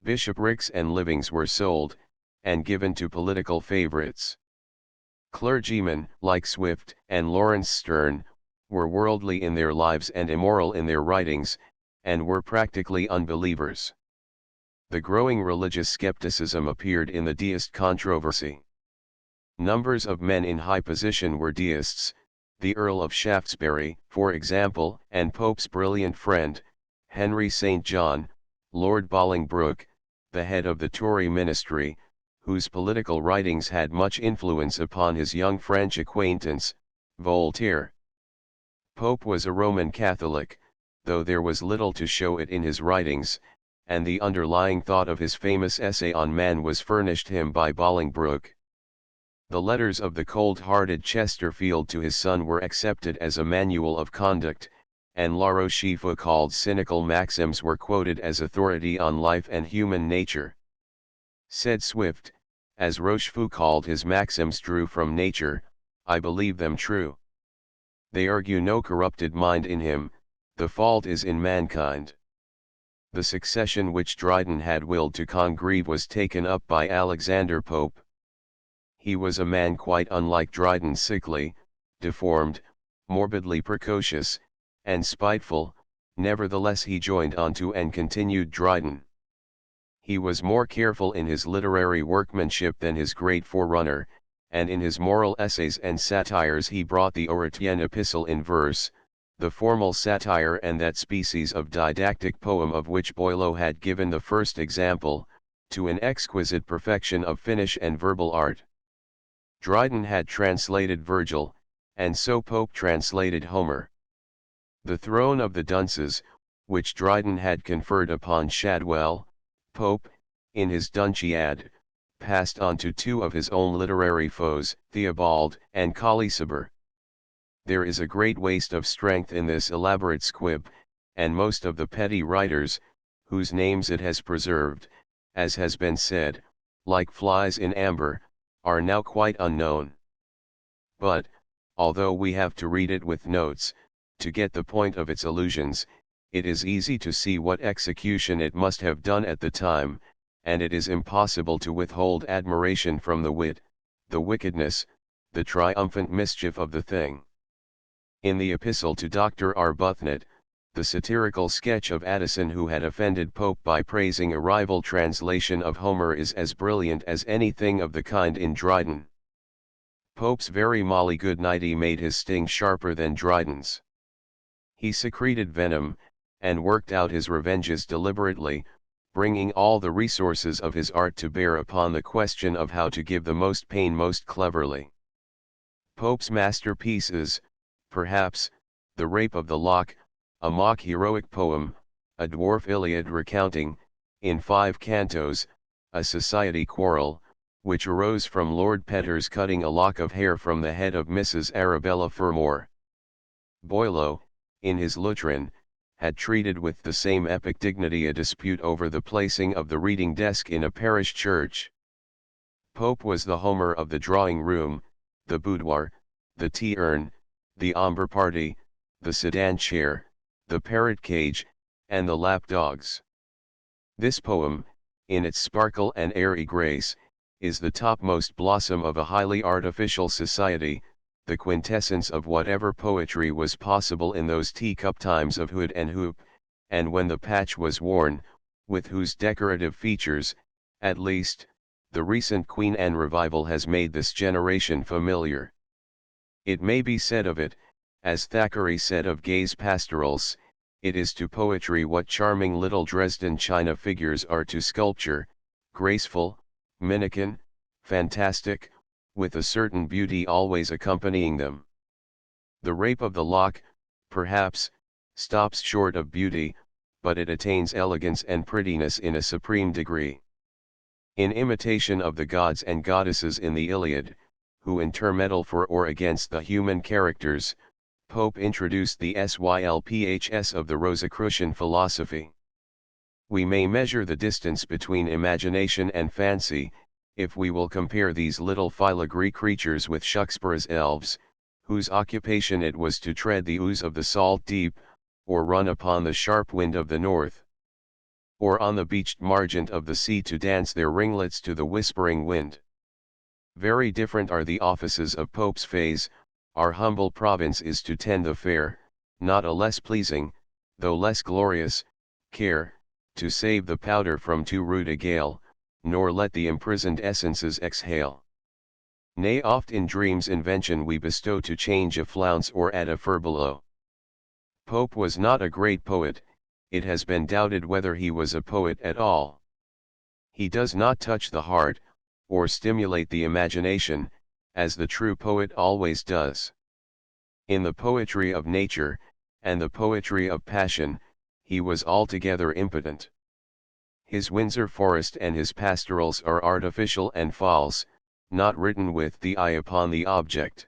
Bishoprics and livings were sold, and given to political favorites. Clergymen, like Swift and Lawrence Sterne, were worldly in their lives and immoral in their writings, and were practically unbelievers. The growing religious skepticism appeared in the deist controversy. Numbers of men in high position were deists, the Earl of Shaftesbury, for example, and Pope's brilliant friend, Henry St. John, Lord Bolingbroke, the head of the Tory ministry, whose political writings had much influence upon his young French acquaintance, Voltaire. Pope was a Roman Catholic, though there was little to show it in his writings, and the underlying thought of his famous essay on man was furnished him by Bolingbroke. The letters of the cold-hearted Chesterfield to his son were accepted as a manual of conduct, and La Rochefoucauld's cynical maxims were quoted as authority on life and human nature. Said Swift, as Rochefoucauld his maxims drew from nature, I believe them true. They argue no corrupted mind in him, the fault is in mankind. The succession which Dryden had willed to Congreve was taken up by Alexander Pope. He was a man quite unlike Dryden, sickly, deformed, morbidly precocious, and spiteful, nevertheless he joined on to and continued Dryden. He was more careful in his literary workmanship than his great forerunner, and in his moral essays and satires he brought the Oratian epistle in verse, the formal satire and that species of didactic poem of which Boileau had given the first example, to an exquisite perfection of finish and verbal art. Dryden had translated Virgil, and so Pope translated Homer. The throne of the dunces, which Dryden had conferred upon Shadwell, Pope, in his Dunciad, passed on to two of his own literary foes, Theobald and Calicibur. There is a great waste of strength in this elaborate squib, and most of the petty writers, whose names it has preserved, as has been said, like flies in amber, are now quite unknown. But, although we have to read it with notes, to get the point of its allusions, it is easy to see what execution it must have done at the time, and it is impossible to withhold admiration from the wit, the wickedness, the triumphant mischief of the thing. In the epistle to Dr. Arbuthnot, the satirical sketch of Addison who had offended Pope by praising a rival translation of Homer is as brilliant as anything of the kind in Dryden. Pope's very molly goodnighty made his sting sharper than Dryden's. He secreted venom, and worked out his revenges deliberately, bringing all the resources of his art to bear upon the question of how to give the most pain most cleverly. Pope's masterpiece is, perhaps, The Rape of the Lock, a mock heroic poem, a dwarf Iliad recounting, in 5 cantos, a society quarrel, which arose from Lord Petter's cutting a lock of hair from the head of Mrs. Arabella Fermor. Boileau, in his Lutrin, had treated with the same epic dignity a dispute over the placing of the reading desk in a parish church. Pope was the Homer of the drawing room, the boudoir, the tea urn, the ombre party, the sedan chair, the parrot cage, and the lap dogs. This poem, in its sparkle and airy grace, is the topmost blossom of a highly artificial society, the quintessence of whatever poetry was possible in those teacup times of hood and hoop, and when the patch was worn, with whose decorative features, at least, the recent Queen Anne revival has made this generation familiar. It may be said of it, as Thackeray said of Gay's pastorals, it is to poetry what charming little Dresden china figures are to sculpture, graceful, minikin, fantastic, with a certain beauty always accompanying them. The Rape of the Lock, perhaps, stops short of beauty, but it attains elegance and prettiness in a supreme degree. In imitation of the gods and goddesses in the Iliad, who intermeddle for or against the human characters, Pope introduced the sylphs of the Rosicrucian philosophy. We may measure the distance between imagination and fancy, if we will compare these little filigree creatures with Shakspeare's elves, whose occupation it was to tread the ooze of the salt deep, or run upon the sharp wind of the north, or on the beached margent of the sea to dance their ringlets to the whispering wind. Very different are the offices of Pope's phase. Our humble province is to tend the fair, not a less pleasing, though less glorious, care, to save the powder from too rude a gale, nor let the imprisoned essences exhale. Nay, oft in dreams invention we bestow to change a flounce or add a furbelow. Pope was not a great poet, it has been doubted whether he was a poet at all. He does not touch the heart, or stimulate the imagination, as the true poet always does. In the poetry of nature, and the poetry of passion, he was altogether impotent. His Windsor Forest and his pastorals are artificial and false, not written with the eye upon the object.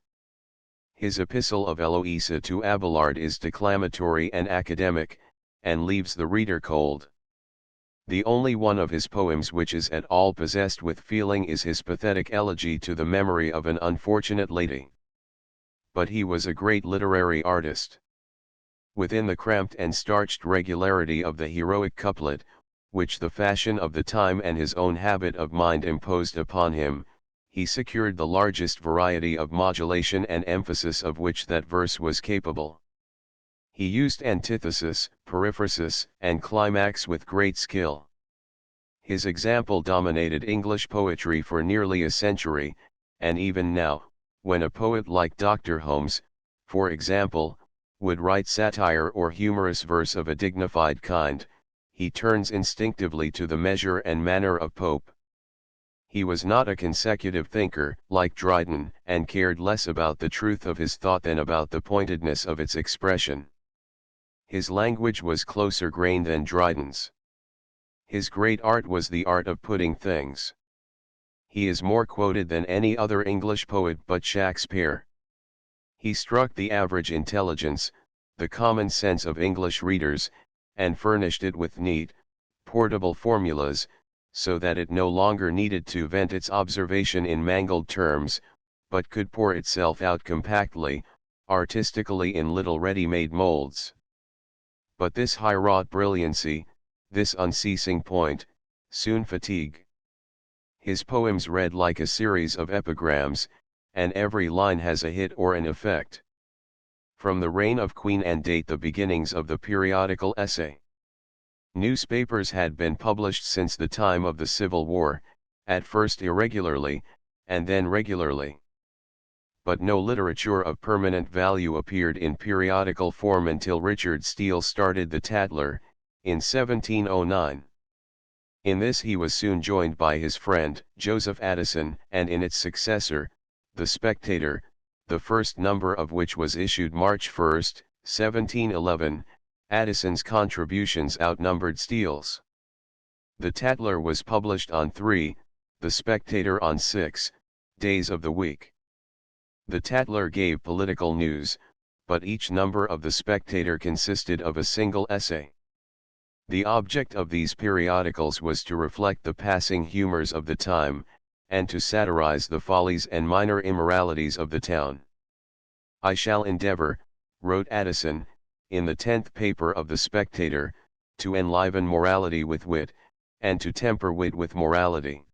His epistle of Eloisa to Abelard is declamatory and academic, and leaves the reader cold. The only one of his poems which is at all possessed with feeling is his pathetic elegy to the memory of an unfortunate lady. But he was a great literary artist. Within the cramped and starched regularity of the heroic couplet, which the fashion of the time and his own habit of mind imposed upon him, he secured the largest variety of modulation and emphasis of which that verse was capable. He used antithesis, periphrasis, and climax with great skill. His example dominated English poetry for nearly a century, and even now, when a poet like Dr. Holmes, for example, would write satire or humorous verse of a dignified kind, he turns instinctively to the measure and manner of Pope. He was not a consecutive thinker, like Dryden, and cared less about the truth of his thought than about the pointedness of its expression. His language was closer grained than Dryden's. His great art was the art of putting things. He is more quoted than any other English poet but Shakespeare. He struck the average intelligence, the common sense of English readers, and furnished it with neat, portable formulas, so that it no longer needed to vent its observation in mangled terms, but could pour itself out compactly, artistically in little ready-made molds. But this high-wrought brilliancy, this unceasing point, soon fatigue. His poems read like a series of epigrams, and every line has a hit or an effect. From the reign of Queen Anne date the beginnings of the periodical essay. Newspapers had been published since the time of the Civil War, at first irregularly, and then regularly. But no literature of permanent value appeared in periodical form until Richard Steele started the Tatler, in 1709. In this he was soon joined by his friend, Joseph Addison, and in its successor, The Spectator, the first number of which was issued March 1, 1711, Addison's contributions outnumbered Steele's. The Tatler was published on 3, The Spectator on 6, days of the week. The Tatler gave political news, but each number of The Spectator consisted of a single essay. The object of these periodicals was to reflect the passing humors of the time, and to satirize the follies and minor immoralities of the town. "I shall endeavor," wrote Addison, in the 10th paper of The Spectator, "to enliven morality with wit, and to temper wit with morality.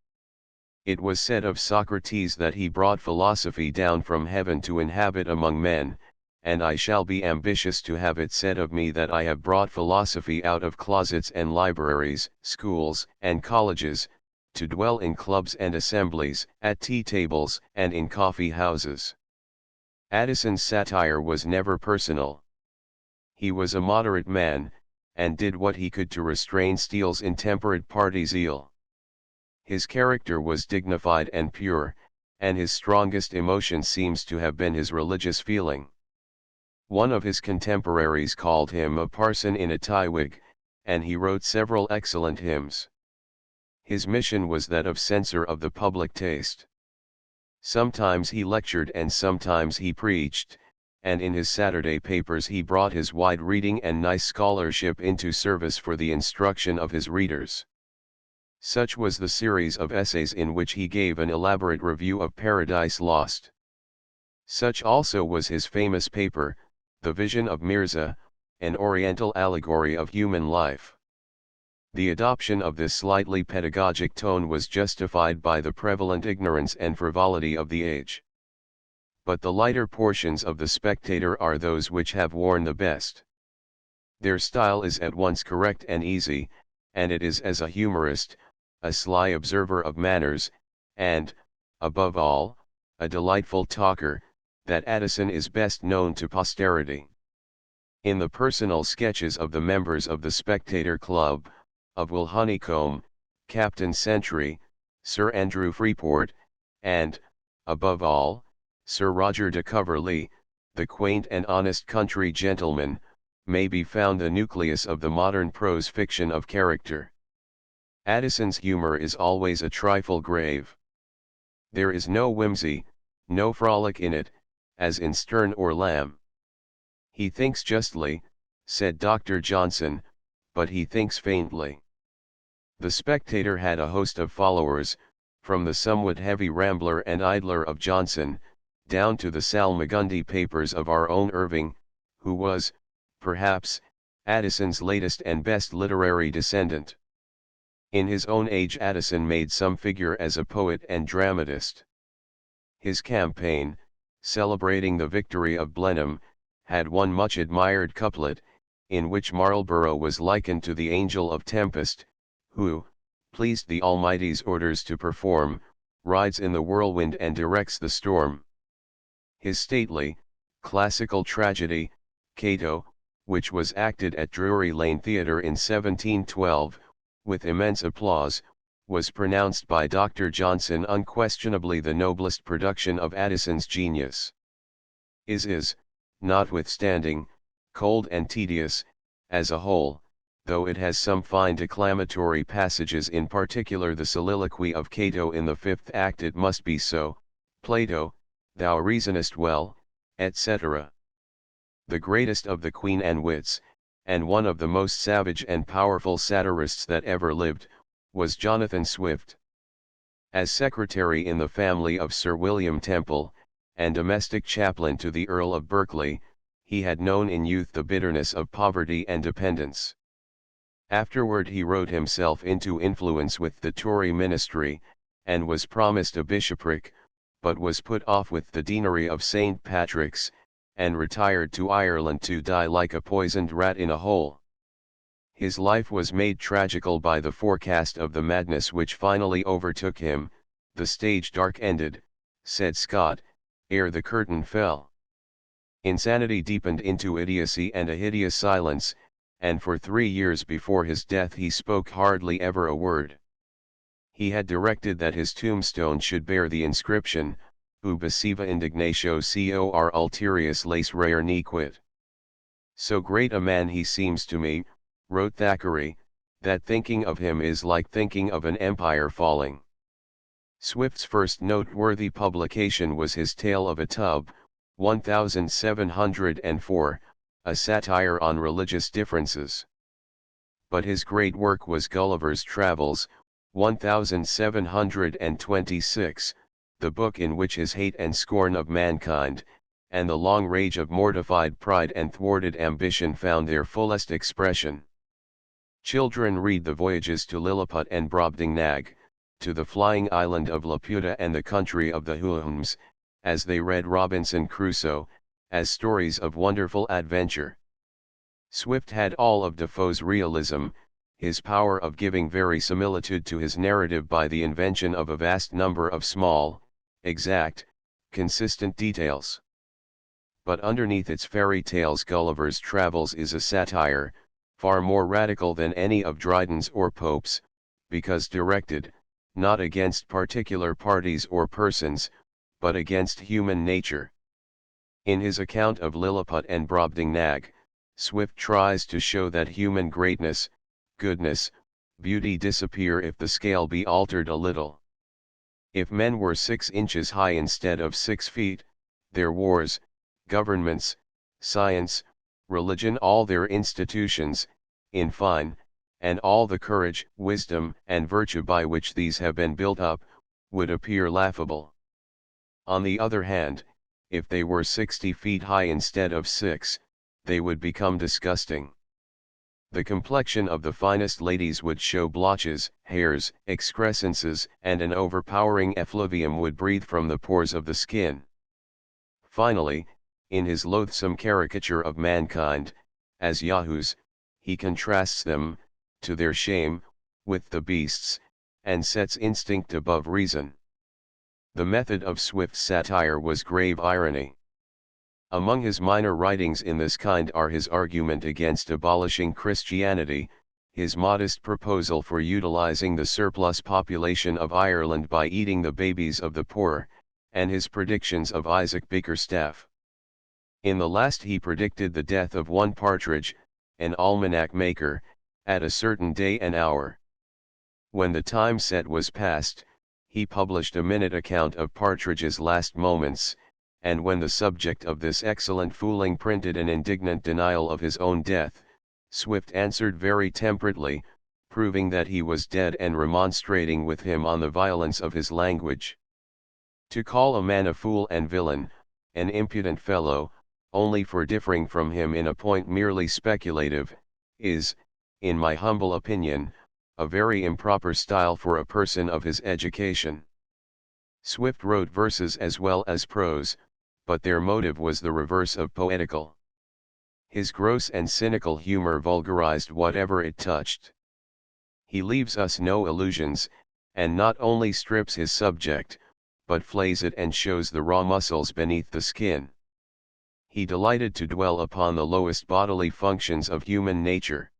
It was said of Socrates that he brought philosophy down from heaven to inhabit among men, and I shall be ambitious to have it said of me that I have brought philosophy out of closets and libraries, schools and colleges, to dwell in clubs and assemblies, at tea tables and in coffee houses." Addison's satire was never personal. He was a moderate man, and did what he could to restrain Steele's intemperate party zeal. His character was dignified and pure, and his strongest emotion seems to have been his religious feeling. One of his contemporaries called him a parson in a tie wig, and he wrote several excellent hymns. His mission was that of censor of the public taste. Sometimes he lectured and sometimes he preached, and in his Saturday papers he brought his wide reading and nice scholarship into service for the instruction of his readers. Such was the series of essays in which he gave an elaborate review of Paradise Lost. Such also was his famous paper, The Vision of Mirza, an Oriental allegory of human life. The adoption of this slightly pedagogic tone was justified by the prevalent ignorance and frivolity of the age. But the lighter portions of The Spectator are those which have worn the best. Their style is at once correct and easy, and it is as a humorist, a sly observer of manners, and, above all, a delightful talker, that Addison is best known to posterity. In the personal sketches of the members of the Spectator Club, of Will Honeycomb, Captain Sentry, Sir Andrew Freeport, and, above all, Sir Roger de Coverley, the quaint and honest country gentleman, may be found the nucleus of the modern prose fiction of character. Addison's humor is always a trifle grave. There is no whimsy, no frolic in it, as in Sterne or Lamb. "He thinks justly," said Dr. Johnson, "but he thinks faintly." The Spectator had a host of followers, from the somewhat heavy Rambler and Idler of Johnson, down to the Salmagundi papers of our own Irving, who was, perhaps, Addison's latest and best literary descendant. In his own age Addison made some figure as a poet and dramatist. His campaign, celebrating the victory of Blenheim, had one much admired couplet, in which Marlborough was likened to the angel of tempest, who, pleased the Almighty's orders to perform, rides in the whirlwind and directs the storm. His stately, classical tragedy, Cato, which was acted at Drury Lane Theatre in 1712, with immense applause, was pronounced by Dr. Johnson unquestionably the noblest production of Addison's genius. Is, notwithstanding, cold and tedious, as a whole, though it has some fine declamatory passages, in particular the soliloquy of Cato in the fifth act. It must be so, Plato, thou reasonest well, etc. The greatest of the Queen Anne wits, and one of the most savage and powerful satirists that ever lived, was Jonathan Swift. As secretary in the family of Sir William Temple, and domestic chaplain to the Earl of Berkeley, he had known in youth the bitterness of poverty and dependence. Afterward he wrote himself into influence with the Tory ministry, and was promised a bishopric, but was put off with the deanery of St. Patrick's, and retired to Ireland to die like a poisoned rat in a hole. His life was made tragical by the forecast of the madness which finally overtook him. The stage dark ended, said Scott, ere the curtain fell. Insanity deepened into idiocy and a hideous silence, and for 3 years before his death he spoke hardly ever a word. He had directed that his tombstone should bear the inscription, Ubi siva indignatio cor ulterius lace rare nequit. So great a man he seems to me, wrote Thackeray, that thinking of him is like thinking of an empire falling. Swift's first noteworthy publication was his Tale of a Tub, 1704, a satire on religious differences. But his great work was Gulliver's Travels, 1726, the book in which his hate and scorn of mankind, and the long rage of mortified pride and thwarted ambition found their fullest expression. Children read the voyages to Lilliput and Brobdingnag, to the flying island of Laputa and the country of the Huons, as they read Robinson Crusoe, as stories of wonderful adventure. Swift had all of Defoe's realism, his power of giving verisimilitude to his narrative by the invention of a vast number of small, exact, consistent details. But underneath its fairy tales Gulliver's Travels is a satire, far more radical than any of Dryden's or Pope's, because directed, not against particular parties or persons, but against human nature. In his account of Lilliput and Brobdingnag, Swift tries to show that human greatness, goodness, beauty disappear if the scale be altered a little. If men were 6 inches high instead of 6 feet, their wars, governments, science, religion, all their institutions, in fine, and all the courage, wisdom, and virtue by which these have been built up, would appear laughable. On the other hand, if they were 60 feet high instead of 6, they would become disgusting. The complexion of the finest ladies would show blotches, hairs, excrescences, and an overpowering effluvium would breathe from the pores of the skin. Finally, in his loathsome caricature of mankind, as yahoos, he contrasts them, to their shame, with the beasts, and sets instinct above reason. The method of Swift's satire was grave irony. Among his minor writings in this kind are his argument against abolishing Christianity, his modest proposal for utilizing the surplus population of Ireland by eating the babies of the poor, and his predictions of Isaac Bickerstaff. In the last he predicted the death of one Partridge, an almanac maker, at a certain day and hour. When the time set was past, he published a minute account of Partridge's last moments, and when the subject of this excellent fooling printed an indignant denial of his own death, Swift answered very temperately, proving that he was dead and remonstrating with him on the violence of his language. To call a man a fool and villain, an impudent fellow, only for differing from him in a point merely speculative, is, in my humble opinion, a very improper style for a person of his education. Swift wrote verses as well as prose, but their motive was the reverse of poetical. His gross and cynical humor vulgarized whatever it touched. He leaves us no illusions, and not only strips his subject, but flays it and shows the raw muscles beneath the skin. he delighted to dwell upon the lowest bodily functions of human nature.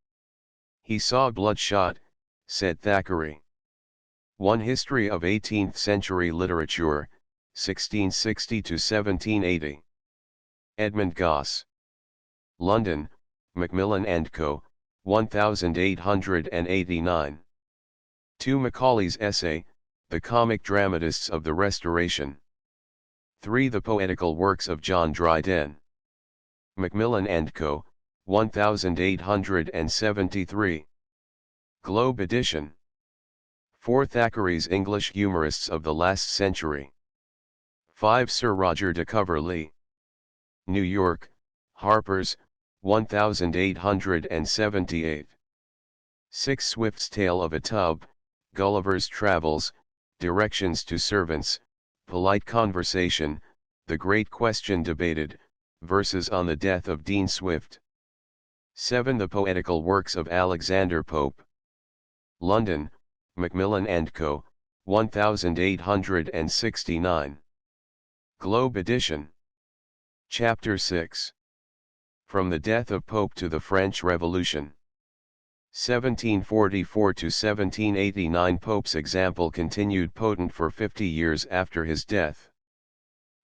He saw bloodshot, said Thackeray. One History of 18th-Century Literature, 1660 to 1780. Edmund Gosse. London, Macmillan and Co., 1889. 2. Macaulay's essay, The Comic Dramatists of the Restoration. 3. The Poetical Works of John Dryden. Macmillan and Co., 1873. Globe edition. 4. Thackeray's English Humorists of the Last Century. 5. Sir Roger de Coverley. New York, Harper's, 1878. 6. Swift's Tale of a Tub, Gulliver's Travels, Directions to Servants, Polite Conversation, The Great Question Debated, Verses on the Death of Dean Swift. 7. The Poetical Works of Alexander Pope. London, Macmillan and Co., 1869. Globe edition. Chapter 6. From the Death of Pope to the French Revolution. 1744 to 1789. Pope's example continued potent for 50 years after his death.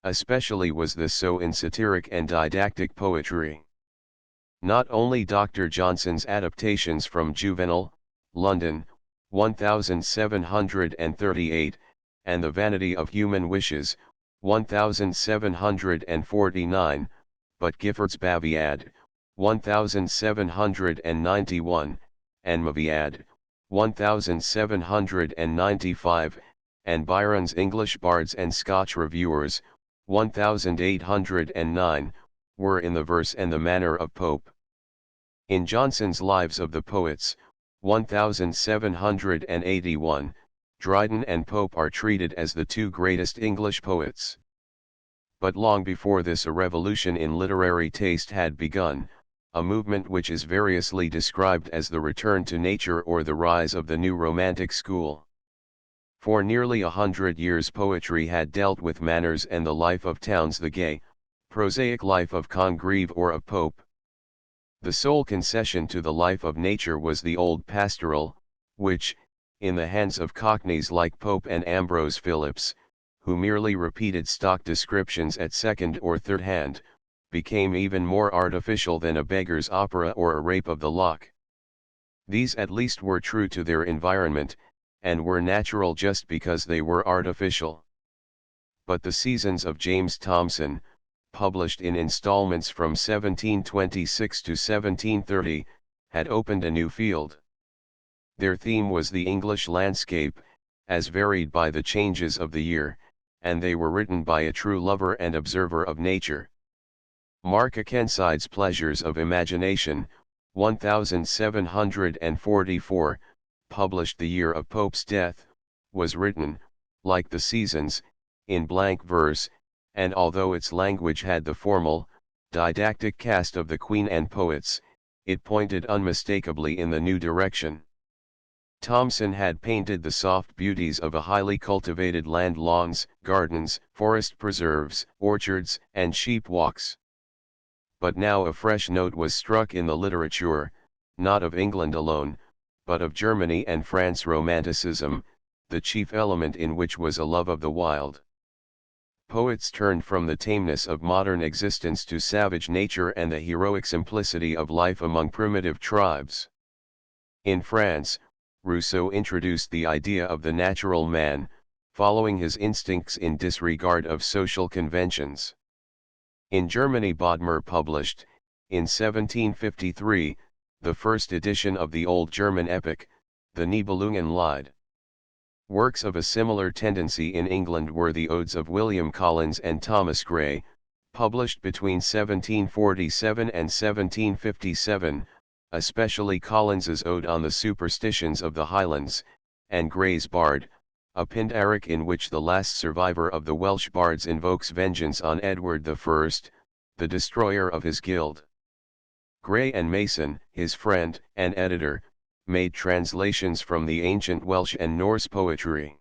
Especially was this so in satiric and didactic poetry. Not only Dr. Johnson's adaptations from Juvenal, London, 1738, and The Vanity of Human Wishes, 1749, but Gifford's Baviad, 1791, and Maviad, 1795, and Byron's English Bards and Scotch Reviewers, 1809, were in the verse and the manner of Pope. In Johnson's Lives of the Poets, 1781, Dryden and Pope are treated as the two greatest English poets. But long before this a revolution in literary taste had begun, a movement which is variously described as the return to nature or the rise of the new Romantic school. For nearly 100 years poetry had dealt with manners and the life of towns, the gay, prosaic life of Congreve or of Pope. The sole concession to the life of nature was the old pastoral, which, in the hands of cockneys like Pope and Ambrose Phillips, who merely repeated stock descriptions at second or third hand, became even more artificial than a beggar's opera or a Rape of the Lock. These at least were true to their environment, and were natural just because they were artificial. But the Seasons of James Thomson, published in installments from 1726 to 1730, had opened a new field. Their theme was the English landscape, as varied by the changes of the year, and they were written by a true lover and observer of nature. Mark Akenside's Pleasures of Imagination, 1744, published the year of Pope's death, was written, like the Seasons, in blank verse, and although its language had the formal, didactic cast of the Queen and poets, it pointed unmistakably in the new direction. Thomson had painted the soft beauties of a highly cultivated land, lawns, gardens, forest preserves, orchards, and sheep walks. But now a fresh note was struck in the literature, not of England alone, but of Germany and France. Romanticism, the chief element in which was a love of the wild. Poets turned from the tameness of modern existence to savage nature and the heroic simplicity of life among primitive tribes. In France, Rousseau introduced the idea of the natural man, following his instincts in disregard of social conventions. In Germany, Bodmer published, in 1753, the first edition of the Old German epic, the Nibelungenlied. Works of a similar tendency in England were the Odes of William Collins and Thomas Gray, published between 1747 and 1757, especially Collins's Ode on the Superstitions of the Highlands, and Gray's Bard, a Pindaric in which the last survivor of the Welsh bards invokes vengeance on Edward I, the destroyer of his guild. Gray and Mason, his friend and editor, made translations from the ancient Welsh and Norse poetry.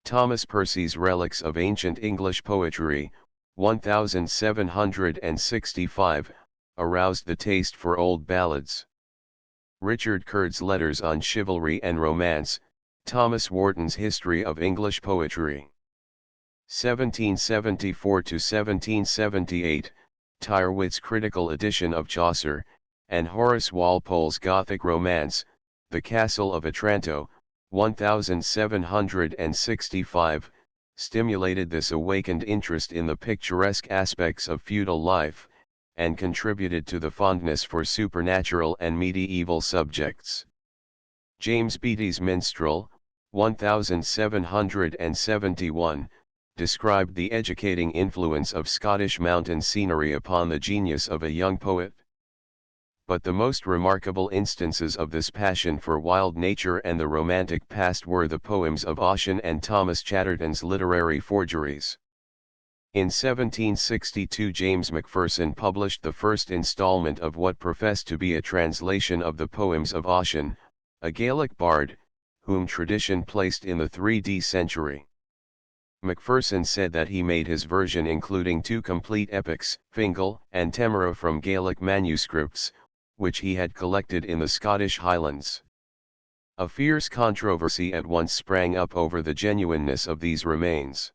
Thomas Percy's Relics of Ancient English Poetry, 1765, aroused the taste for old ballads. Richard Curt's Letters on Chivalry and Romance, Thomas Warton's History of English Poetry. 1774 to 1778, Tyrwhitt's critical edition of Chaucer, and Horace Walpole's Gothic romance, The Castle of Otranto, 1765, stimulated this awakened interest in the picturesque aspects of feudal life, and contributed to the fondness for supernatural and medieval subjects. James Beattie's Minstrel, 1771, described the educating influence of Scottish mountain scenery upon the genius of a young poet. But the most remarkable instances of this passion for wild nature and the romantic past were the poems of Ossian and Thomas Chatterton's literary forgeries. In 1762 James Macpherson published the first installment of what professed to be a translation of the poems of Ossian, a Gaelic bard, whom tradition placed in the 3rd century. Macpherson said that he made his version including 2 complete epics, Fingal and Temera, from Gaelic manuscripts, which he had collected in the Scottish Highlands. A fierce controversy at once sprang up over the genuineness of these remains.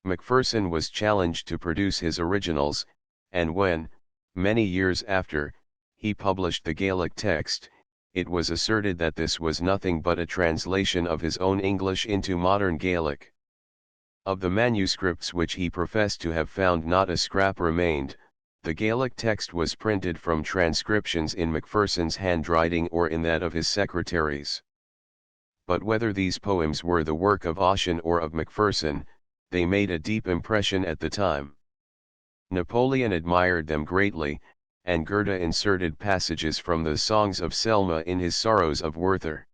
Macpherson was challenged to produce his originals, and when, many years after, he published the Gaelic text, it was asserted that this was nothing but a translation of his own English into modern Gaelic. Of the manuscripts which he professed to have found, not a scrap remained. The Gaelic text was printed from transcriptions in Macpherson's handwriting or in that of his secretaries. But whether these poems were the work of Ossian or of Macpherson, they made a deep impression at the time. Napoleon admired them greatly, and Goethe inserted passages from the songs of Selma in his Sorrows of Werther.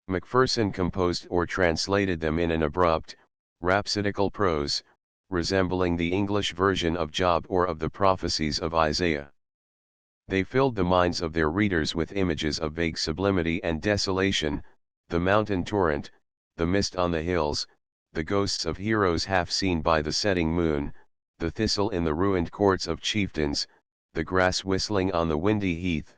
Macpherson composed or translated them in an abrupt, rhapsodical prose, resembling the English version of Job or of the prophecies of Isaiah. They filled the minds of their readers with images of vague sublimity and desolation, the mountain torrent, the mist on the hills, the ghosts of heroes half seen by the setting moon, the thistle in the ruined courts of chieftains, the grass whistling on the windy heath,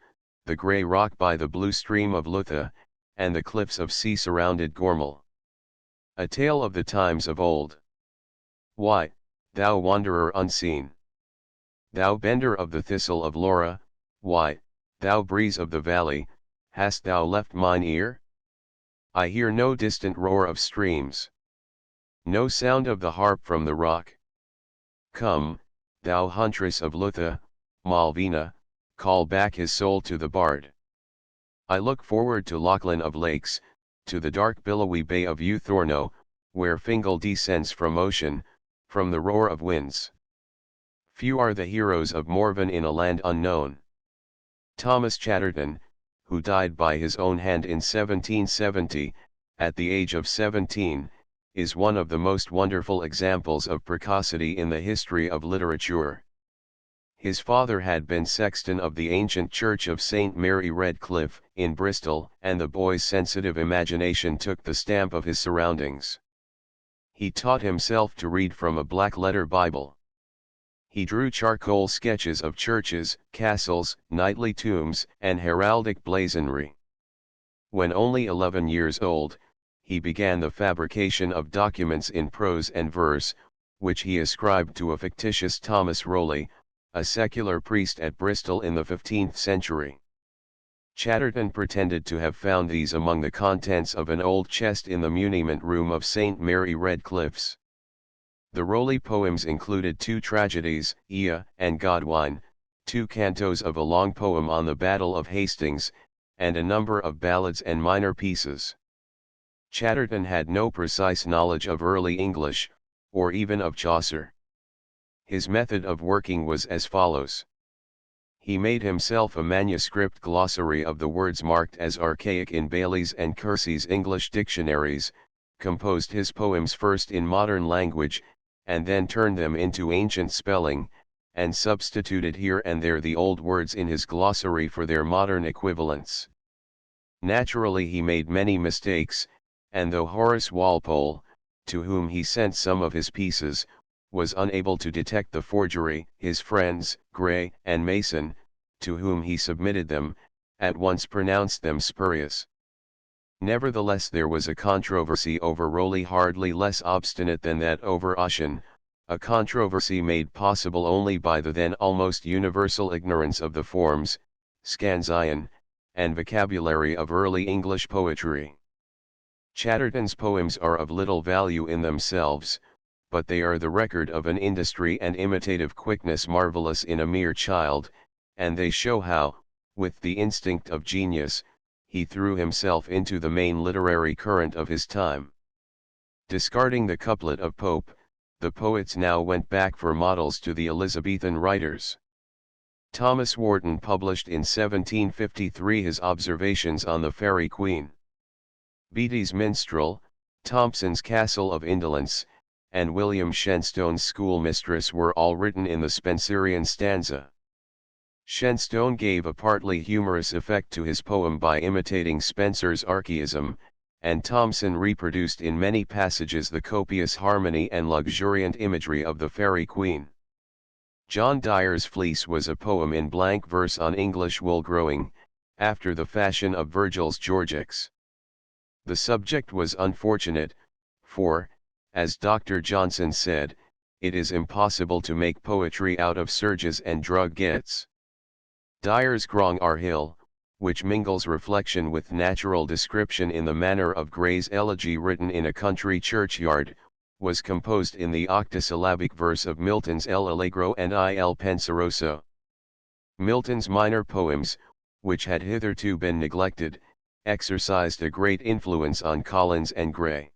the grey rock by the blue stream of Lutha, and the cliffs of sea-surrounded Gormal. A tale of the times of old. Why, thou wanderer unseen! Thou bender of the thistle of Laura, why, thou breeze of the valley, hast thou left mine ear? I hear no distant roar of streams, no sound of the harp from the rock. Come, thou huntress of Lutha, Malvina, call back his soul to the bard. I look forward to Lachlan of Lakes, to the dark billowy bay of Euthorno, where Fingal descends from ocean, from the roar of winds. Few are the heroes of Morven in a land unknown. Thomas Chatterton, who died by his own hand in 1770, at the age of 17, is one of the most wonderful examples of precocity in the history of literature. His father had been sexton of the ancient church of St. Mary Redcliffe, in Bristol, and the boy's sensitive imagination took the stamp of his surroundings. He taught himself to read from a black-letter Bible. He drew charcoal sketches of churches, castles, knightly tombs, and heraldic blazonry. When only 11 years old, he began the fabrication of documents in prose and verse, which he ascribed to a fictitious Thomas Rowley, a secular priest at Bristol in the 15th century. Chatterton pretended to have found these among the contents of an old chest in the muniment room of St. Mary Redcliffe's. The Rowley poems included 2 tragedies, Ea and Godwine, 2 cantos of a long poem on the Battle of Hastings, and a number of ballads and minor pieces. Chatterton had no precise knowledge of early English, or even of Chaucer. His method of working was as follows. He made himself a manuscript glossary of the words marked as archaic in Bailey's and Kersey's English dictionaries, composed his poems first in modern language, and then turned them into ancient spelling, and substituted here and there the old words in his glossary for their modern equivalents. Naturally he made many mistakes, and though Horace Walpole, to whom he sent some of his pieces, was unable to detect the forgery. His friends, Gray and Mason, to whom he submitted them, at once pronounced them spurious. Nevertheless, there was a controversy over Rowley hardly less obstinate than that over Ossian, a controversy made possible only by the then almost universal ignorance of the forms, scansion, and vocabulary of early English poetry. Chatterton's poems are of little value in themselves, but they are the record of an industry and imitative quickness marvelous in a mere child, and they show how, with the instinct of genius, he threw himself into the main literary current of his time. Discarding the couplet of Pope, the poets now went back for models to the Elizabethan writers. Thomas Warton published in 1753 his observations on the Fairy Queen. Beattie's Minstrel, Thomson's Castle of Indolence, and William Shenstone's Schoolmistress were all written in the Spenserian stanza. Shenstone gave a partly humorous effect to his poem by imitating Spenser's archaism, and Thomson reproduced in many passages the copious harmony and luxuriant imagery of the Fairy Queen. John Dyer's Fleece was a poem in blank verse on English wool growing, after the fashion of Virgil's Georgics. The subject was unfortunate, for, as Dr. Johnson said, it is impossible to make poetry out of surges and drug gets. Dyer's Grong our Hill, which mingles reflection with natural description in the manner of Gray's elegy written in a country churchyard, was composed in the octosyllabic verse of Milton's El Allegro and Il Penseroso. Milton's minor poems, which had hitherto been neglected, exercised a great influence on Collins and Gray.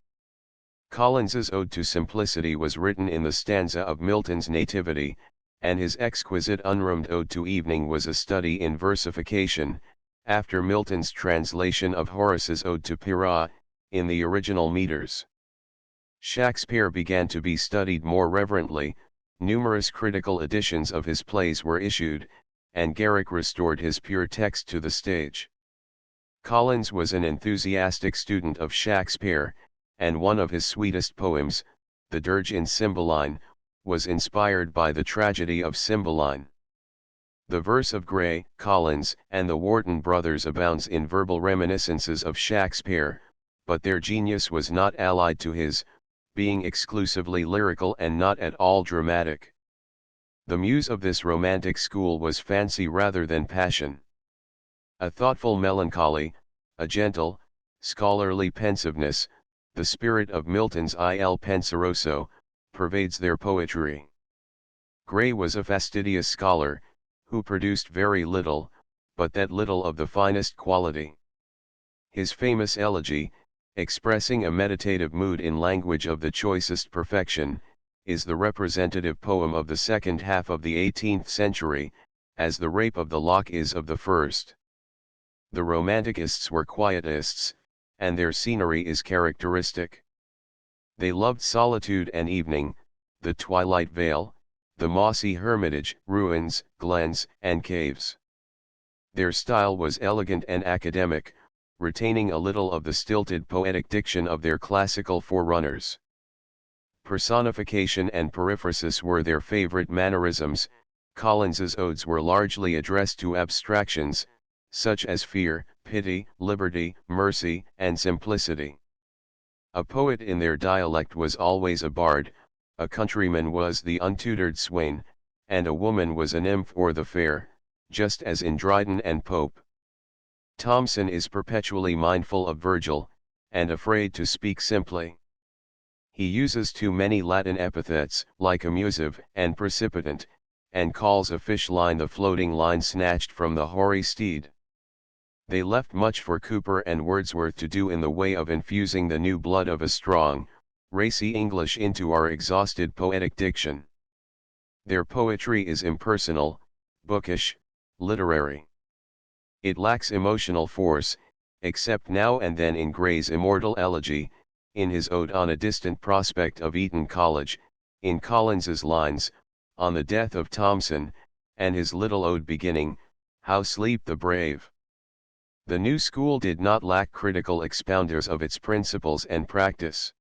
Collins's Ode to Simplicity was written in the stanza of Milton's Nativity, and his exquisite unrhymed Ode to Evening was a study in versification, after Milton's translation of Horace's Ode to Pyrrha, in the original meters. Shakespeare began to be studied more reverently, numerous critical editions of his plays were issued, and Garrick restored his pure text to the stage. Collins was an enthusiastic student of Shakespeare, and one of his sweetest poems, the Dirge in Cymbeline, was inspired by the tragedy of Cymbeline. The verse of Gray, Collins, and the Warton brothers abounds in verbal reminiscences of Shakespeare, but their genius was not allied to his, being exclusively lyrical and not at all dramatic. The muse of this romantic school was fancy rather than passion. A thoughtful melancholy, a gentle, scholarly pensiveness, the spirit of Milton's Il Penseroso, pervades their poetry. Gray was a fastidious scholar, who produced very little, but that little of the finest quality. His famous elegy, expressing a meditative mood in language of the choicest perfection, is the representative poem of the second half of the 18th century, as the Rape of the Lock is of the first. The Romanticists were quietists, and their scenery is characteristic. They loved solitude and evening, the twilight vale, the mossy hermitage, ruins, glens, and caves. Their style was elegant and academic, retaining a little of the stilted poetic diction of their classical forerunners. Personification and periphrasis were their favorite mannerisms. Collins's odes were largely addressed to abstractions, such as fear, pity, liberty, mercy, and simplicity. A poet in their dialect was always a bard, a countryman was the untutored swain, and a woman was a nymph or the fair, just as in Dryden and Pope. Thomson is perpetually mindful of Virgil, and afraid to speak simply. He uses too many Latin epithets, like amusive and precipitant, and calls a fish line the floating line snatched from the hoary steed. They left much for Cooper and Wordsworth to do in the way of infusing the new blood of a strong, racy English into our exhausted poetic diction. Their poetry is impersonal, bookish, literary. It lacks emotional force, except now and then in Gray's immortal elegy, in his ode on a distant prospect of Eton College, in Collins's lines, on the death of Thomson, and his little ode beginning, How Sleep the Brave. The new school did not lack critical expounders of its principles and practice.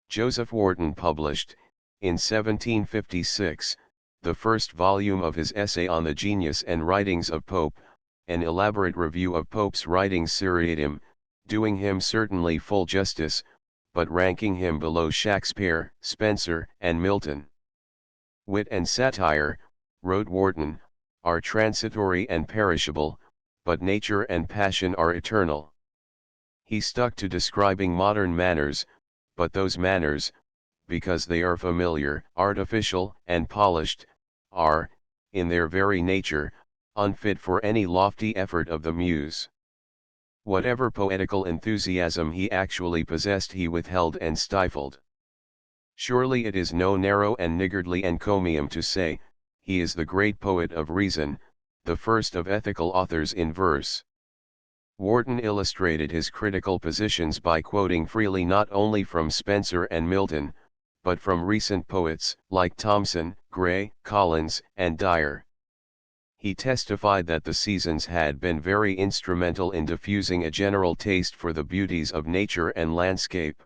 Joseph Warton published, In 1756, the first volume of his essay on the genius and writings of Pope, an elaborate review of Pope's writings seriatim, doing him certainly full justice, but ranking him below Shakespeare, Spenser, and Milton. Wit and satire, wrote Warton, are transitory and perishable, but nature and passion are eternal. He stuck to describing modern manners, but those manners, because they are familiar, artificial, and polished, are, in their very nature, unfit for any lofty effort of the muse. Whatever poetical enthusiasm he actually possessed he withheld and stifled. Surely it is no narrow and niggardly encomium to say, he is the great poet of reason, the first of ethical authors in verse. Warton illustrated his critical positions by quoting freely not only from Spenser and Milton, but from recent poets like Thomson, Gray, Collins, and Dyer. He testified that the seasons had been very instrumental in diffusing a general taste for the beauties of nature and landscape.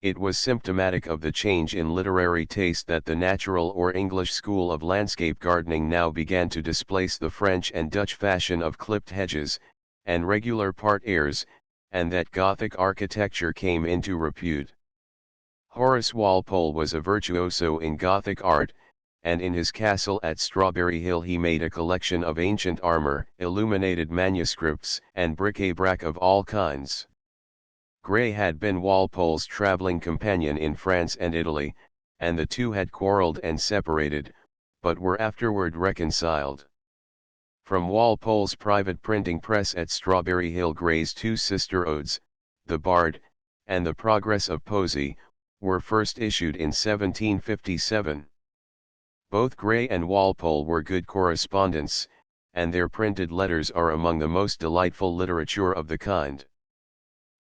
It was symptomatic of the change in literary taste that the natural or English school of landscape gardening now began to displace the French and Dutch fashion of clipped hedges, and regular part-airs, and that Gothic architecture came into repute. Horace Walpole was a virtuoso in Gothic art, and in his castle at Strawberry Hill he made a collection of ancient armor, illuminated manuscripts, and bric-a-brac of all kinds. Gray had been Walpole's traveling companion in France and Italy, and the two had quarreled and separated, but were afterward reconciled. From Walpole's private printing press at Strawberry Hill Gray's two sister odes, The Bard, and The Progress of Poesy, were first issued in 1757. Both Gray and Walpole were good correspondents, and their printed letters are among the most delightful literature of the kind.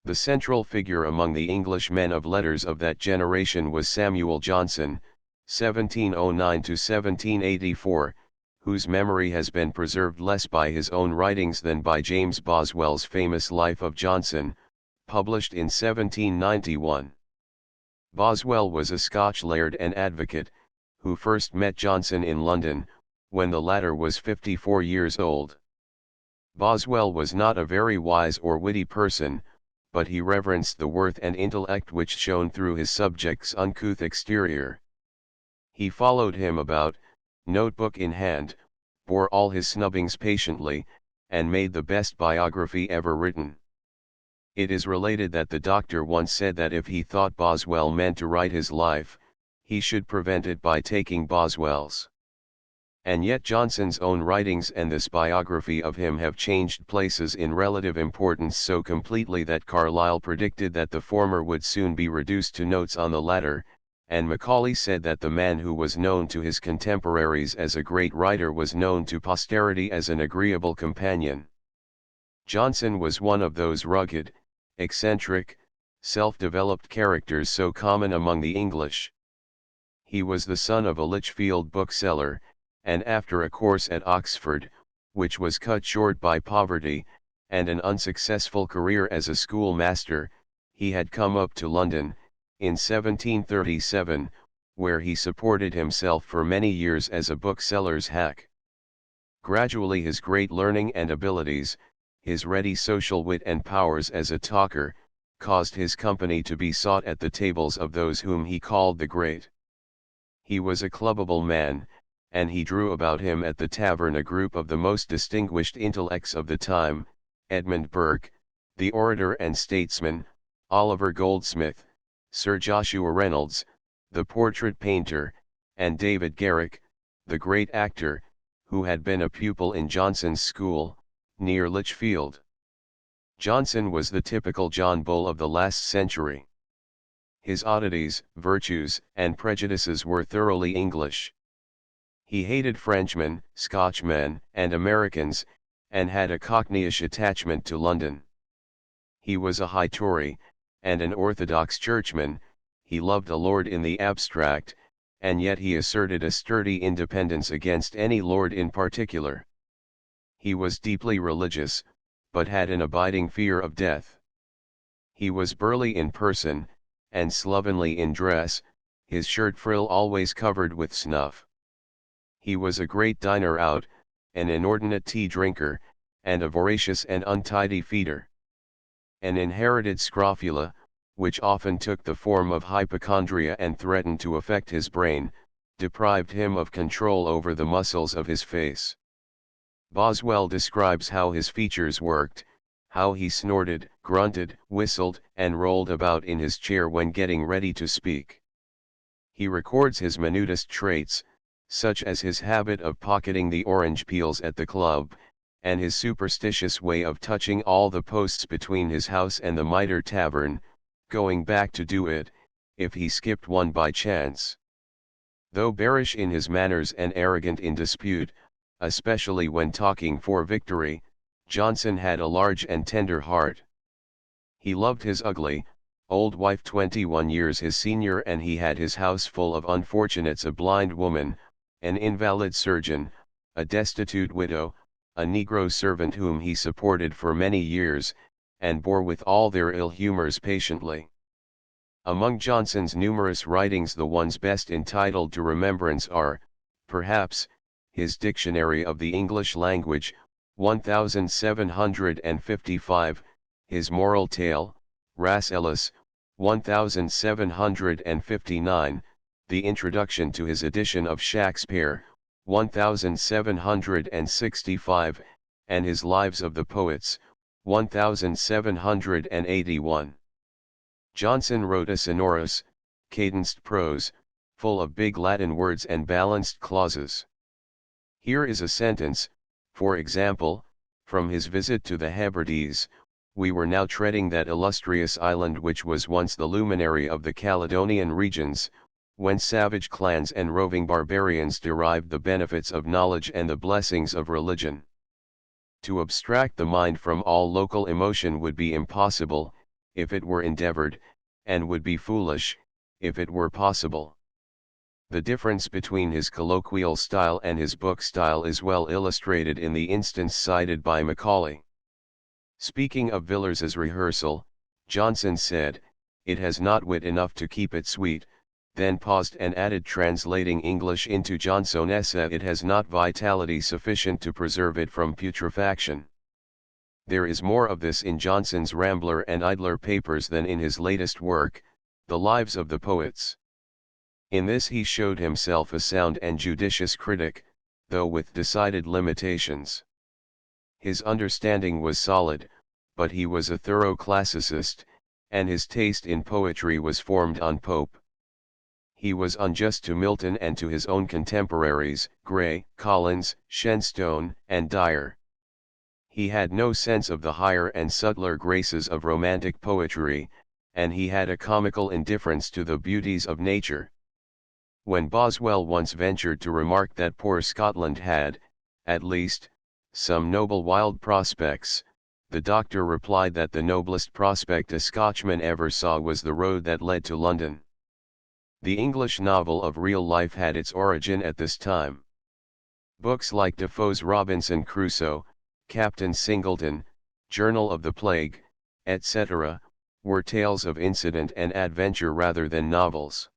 The central figure among the English men of letters of that generation was Samuel Johnson, 1709 to 1784, whose memory has been preserved less by his own writings than by James Boswell's famous Life of Johnson, published in 1791. Boswell was a Scotch laird and advocate, who first met Johnson in London, when the latter was 54 years old. Boswell was not a very wise or witty person, but he reverenced the worth and intellect which shone through his subject's uncouth exterior. He followed him about, notebook in hand, bore all his snubbings patiently, and made the best biography ever written. It is related that the doctor once said that if he thought Boswell meant to write his life, he should prevent it by taking Boswell's. And yet Johnson's own writings and this biography of him have changed places in relative importance so completely that Carlyle predicted that the former would soon be reduced to notes on the latter, and Macaulay said that the man who was known to his contemporaries as a great writer was known to posterity as an agreeable companion. Johnson was one of those rugged, eccentric, self-developed characters so common among the English. He was the son of a Lichfield bookseller, and after a course at Oxford, which was cut short by poverty, and an unsuccessful career as a schoolmaster, he had come up to London, in 1737, where he supported himself for many years as a bookseller's hack. Gradually his great learning and abilities, his ready social wit and powers as a talker, caused his company to be sought at the tables of those whom he called the great. He was a clubbable man, and he drew about him at the tavern a group of the most distinguished intellects of the time, Edmund Burke, the orator and statesman, Oliver Goldsmith, Sir Joshua Reynolds, the portrait painter, and David Garrick, the great actor, who had been a pupil in Johnson's school, near Lichfield. Johnson was the typical John Bull of the last century. His oddities, virtues, and prejudices were thoroughly English. He hated Frenchmen, Scotchmen, and Americans, and had a Cockneyish attachment to London. He was a high Tory, and an orthodox churchman. He loved a lord in the abstract, and yet he asserted a sturdy independence against any lord in particular. He was deeply religious, but had an abiding fear of death. He was burly in person, and slovenly in dress. his shirt frill always covered with snuff. He was a great diner out, an inordinate tea drinker, and a voracious and untidy feeder. An inherited scrofula, which often took the form of hypochondria and threatened to affect his brain, deprived him of control over the muscles of his face. Boswell describes how his features worked, how he snorted, grunted, whistled, and rolled about in his chair when getting ready to speak. He records his minutest traits, such as his habit of pocketing the orange peels at the club, and his superstitious way of touching all the posts between his house and the Mitre Tavern, going back to do it, if he skipped one by chance. Though bearish in his manners and arrogant in dispute, especially when talking for victory, Johnson had a large and tender heart. He loved his ugly, old wife 21 years his senior, and he had his house full of unfortunates: a blind woman, an invalid surgeon, a destitute widow, a negro servant whom he supported for many years, and bore with all their ill humors patiently. Among Johnson's numerous writings, the ones best entitled to remembrance are, perhaps, his Dictionary of the English Language, 1755, his Moral Tale, Rasselas, 1759, the introduction to his edition of Shakespeare, 1765, and his Lives of the Poets, 1781. Johnson wrote a sonorous, cadenced prose, full of big Latin words and balanced clauses. Here is a sentence, for example, from his visit to the Hebrides: "We were now treading that illustrious island which was once the luminary of the Caledonian regions, when savage clans and roving barbarians derived the benefits of knowledge and the blessings of religion. To abstract the mind from all local emotion would be impossible, if it were endeavored, and would be foolish, if it were possible." The difference between his colloquial style and his book style is well illustrated in the instance cited by Macaulay. Speaking of Villars's rehearsal, Johnson said, "It has not wit enough to keep it sweet," then paused and added, translating English into Johnsonese, "It has not vitality sufficient to preserve it from putrefaction." There is more of this in Johnson's Rambler and Idler papers than in his latest work, The Lives of the Poets. In this he showed himself a sound and judicious critic, though with decided limitations. His understanding was solid, but he was a thorough classicist, and his taste in poetry was formed on Pope. He was unjust to Milton and to his own contemporaries, Gray, Collins, Shenstone, and Dyer. He had no sense of the higher and subtler graces of romantic poetry, and he had a comical indifference to the beauties of nature. When Boswell once ventured to remark that poor Scotland had, at least, some noble wild prospects, the doctor replied that the noblest prospect a Scotchman ever saw was the road that led to London. The English novel of real life had its origin at this time. Books like Defoe's Robinson Crusoe, Captain Singleton, Journal of the Plague, etc., were tales of incident and adventure rather than novels.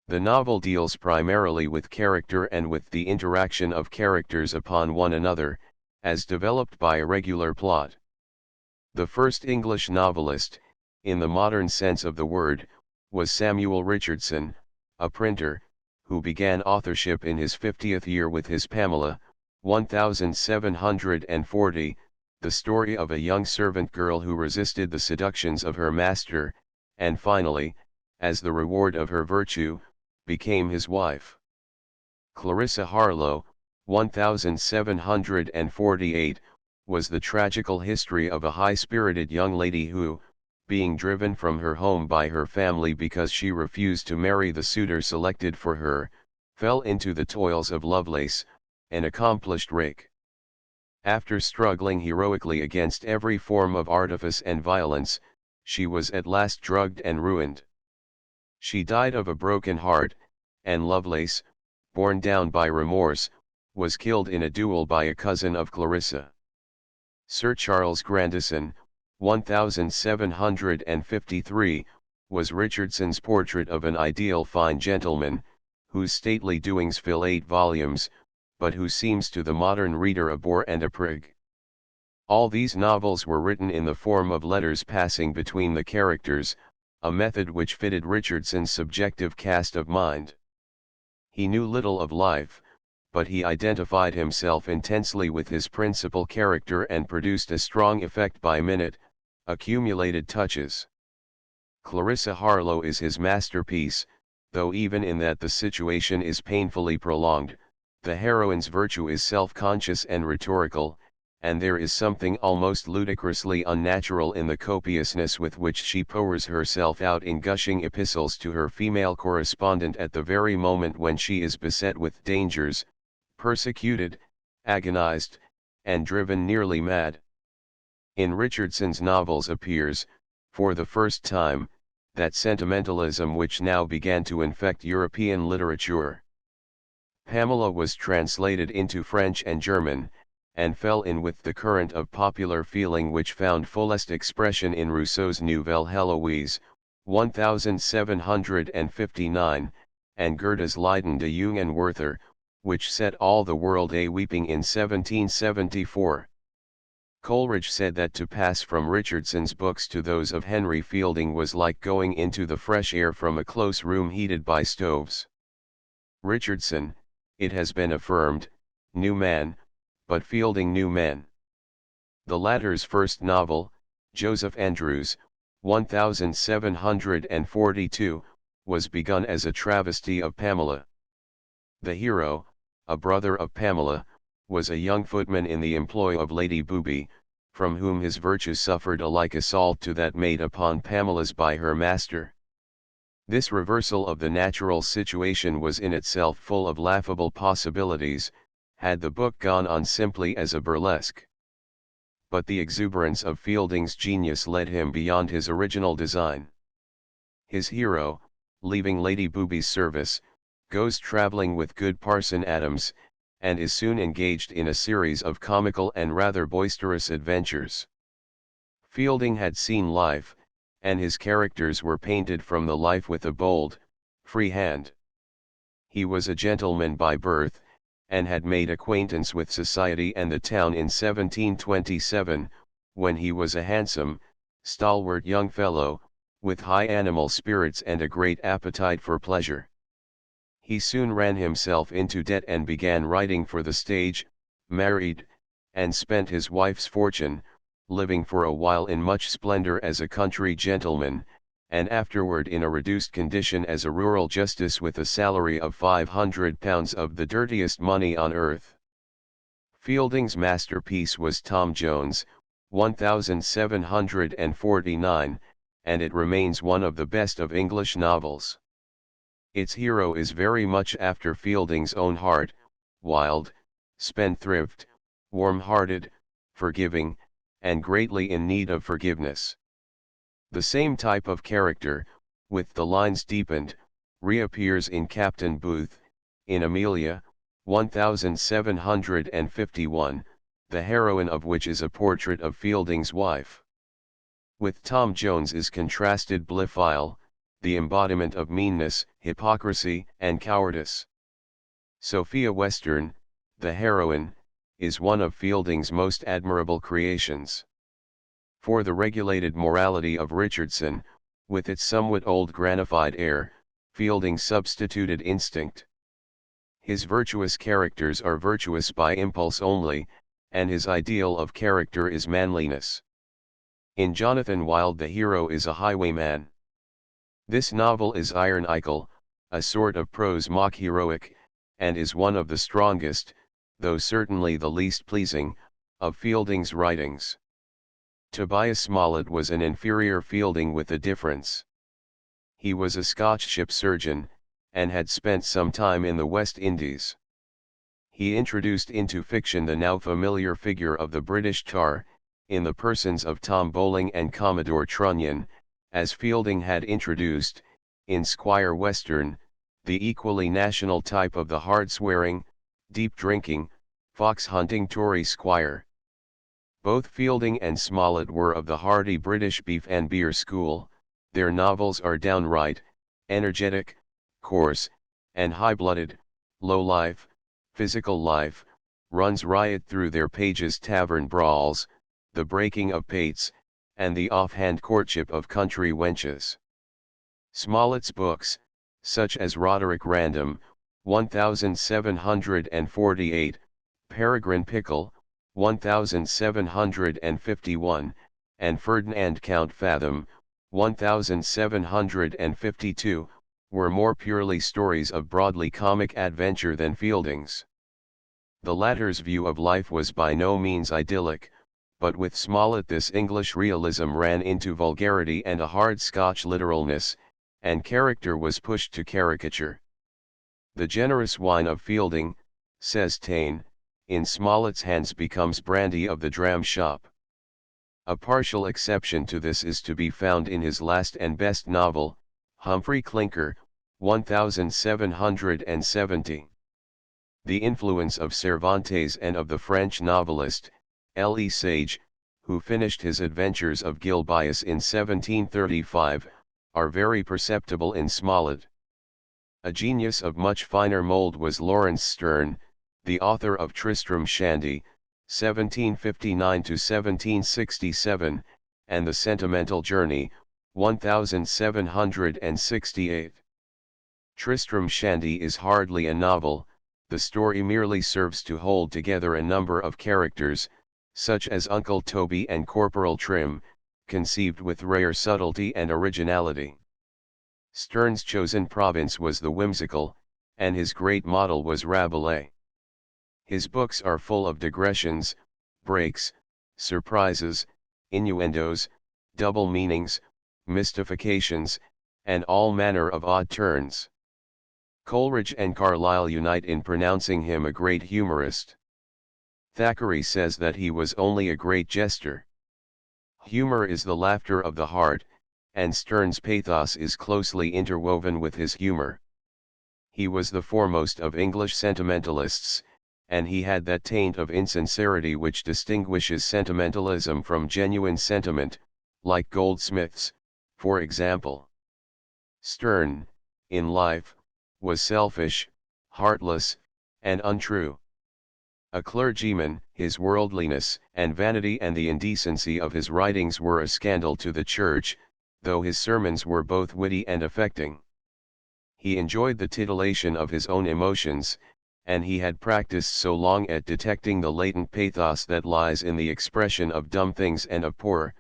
The novel deals primarily with character and with the interaction of characters upon one another, as developed by a regular plot. The first English novelist, in the modern sense of the word, was Samuel Richardson, a printer, who began authorship in his 50th year with his Pamela, 1740, the story of a young servant girl who resisted the seductions of her master, and finally, as the reward of her virtue, became his wife. Clarissa Harlowe, 1748, was the tragical history of a high-spirited young lady who, being driven from her home by her family because she refused to marry the suitor selected for her, fell into the toils of Lovelace, an accomplished rake. After struggling heroically against every form of artifice and violence, she was at last drugged and ruined. She died of a broken heart, and Lovelace, borne down by remorse, was killed in a duel by a cousin of Clarissa. Sir Charles Grandison, 1753, was Richardson's portrait of an ideal fine gentleman, whose stately doings fill 8 volumes, but who seems to the modern reader a bore and a prig. All these novels were written in the form of letters passing between the characters, a method which fitted Richardson's subjective cast of mind. He knew little of life, but he identified himself intensely with his principal character and produced a strong effect by minute, accumulated touches. Clarissa Harlowe is his masterpiece, though even in that the situation is painfully prolonged, the heroine's virtue is self-conscious and rhetorical, and there is something almost ludicrously unnatural in the copiousness with which she pours herself out in gushing epistles to her female correspondent at the very moment when she is beset with dangers, persecuted, agonized, and driven nearly mad. In Richardson's novels appears, for the first time, that sentimentalism which now began to infect European literature. Pamela was translated into French and German, and fell in with the current of popular feeling which found fullest expression in Rousseau's Nouvelle Heloise, 1759, and Goethe's Leiden de Jungen Werther, which set all the world a-weeping in 1774. Coleridge said that to pass from Richardson's books to those of Henry Fielding was like going into the fresh air from a close room heated by stoves. Richardson, it has been affirmed, knew man, but Fielding knew men. The latter's first novel, Joseph Andrews, 1742, was begun as a travesty of Pamela. The hero, a brother of Pamela, was a young footman in the employ of Lady Booby, from whom his virtue suffered a like assault to that made upon Pamela's by her master. This reversal of the natural situation was in itself full of laughable possibilities, had the book gone on simply as a burlesque. But the exuberance of Fielding's genius led him beyond his original design. His hero, leaving Lady Booby's service, goes traveling with good Parson Adams, and is soon engaged in a series of comical and rather boisterous adventures. Fielding had seen life, and his characters were painted from the life with a bold, free hand. He was a gentleman by birth, and had made acquaintance with society and the town in 1727, when he was a handsome, stalwart young fellow, with high animal spirits and a great appetite for pleasure. He soon ran himself into debt and began writing for the stage, married, and spent his wife's fortune, living for a while in much splendor as a country gentleman, and afterward in a reduced condition as a rural justice with a salary of £500 of the dirtiest money on earth. Fielding's masterpiece was Tom Jones, 1749, and it remains one of the best of English novels. Its hero is very much after Fielding's own heart, wild, spendthrift, warm-hearted, forgiving, and greatly in need of forgiveness. The same type of character, with the lines deepened, reappears in Captain Booth, in Amelia, 1751, the heroine of which is a portrait of Fielding's wife. With Tom Jones is contrasted Blifil, the embodiment of meanness, hypocrisy, and cowardice. Sophia Western, the heroine, is one of Fielding's most admirable creations. For the regulated morality of Richardson, with its somewhat old granified air, Fielding substituted instinct. His virtuous characters are virtuous by impulse only, and his ideal of character is manliness. In Jonathan Wild the hero is a highwayman. This novel is ironical, a sort of prose mock-heroic, and is one of the strongest, though certainly the least pleasing, of Fielding's writings. Tobias Smollett was an inferior Fielding with a difference. He was a Scotch ship surgeon, and had spent some time in the West Indies. He introduced into fiction the now familiar figure of the British tar, in the persons of Tom Bowling and Commodore Trunnion, as Fielding had introduced, in Squire Western, the equally national type of the hard-swearing, deep-drinking, fox-hunting Tory squire. Both Fielding and Smollett were of the hearty British beef and beer school, Their novels are downright, energetic, coarse, and high-blooded. Low life, physical life, runs riot through their pages. Tavern brawls, the breaking of pates, and the offhand courtship of country wenches. Smollett's books, such as Roderick Random, 1748, Peregrine Pickle, 1751, and Ferdinand Count Fathom, 1752, were more purely stories of broadly comic adventure than Fielding's. The latter's view of life was by no means idyllic, but with Smollett this English realism ran into vulgarity and a hard Scotch literalness, and character was pushed to caricature. The generous wine of Fielding, says Taine, in Smollett's hands becomes brandy of the dram shop. A partial exception to this is to be found in his last and best novel, Humphrey Clinker, 1770. The influence of Cervantes and of the French novelist, L. E. Sage, who finished his Adventures of Gil Bias in 1735, are very perceptible in Smollett. A genius of much finer mold was Lawrence Sterne, the author of Tristram Shandy, 1759–1767, and The Sentimental Journey, 1768. Tristram Shandy is hardly a novel, the story merely serves to hold together a number of characters, such as Uncle Toby and Corporal Trim, conceived with rare subtlety and originality. Sterne's chosen province was the whimsical, and his great model was Rabelais. His books are full of digressions, breaks, surprises, innuendos, double meanings, mystifications, and all manner of odd turns. Coleridge and Carlyle unite in pronouncing him a great humorist. Thackeray says that he was only a great jester. Humor is the laughter of the heart, and Sterne's pathos is closely interwoven with his humor. He was the foremost of English sentimentalists, and he had that taint of insincerity which distinguishes sentimentalism from genuine sentiment, like Goldsmith's, for example. Sterne, in life, was selfish, heartless, and untrue. A clergyman, his worldliness and vanity and the indecency of his writings were a scandal to the church, though his sermons were both witty and affecting. He enjoyed the titillation of his own emotions, and he had practiced so long at detecting the latent pathos that lies in the expression of dumb things and of poor,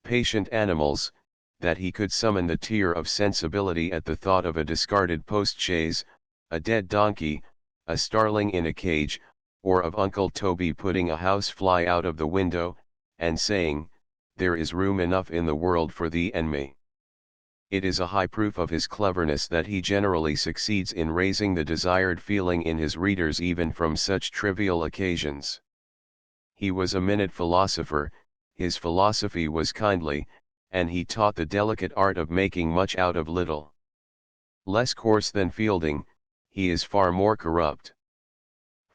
patient animals, that he could summon the tear of sensibility at the thought of a discarded post-chaise, a dead donkey, a starling in a cage, or of Uncle Toby putting a house-fly out of the window, and saying, "There is room enough in the world for thee and me." It is a high proof of his cleverness that he generally succeeds in raising the desired feeling in his readers even from such trivial occasions. He was a minute philosopher, his philosophy was kindly, and he taught the delicate art of making much out of little. Less coarse than Fielding, he is far more corrupt.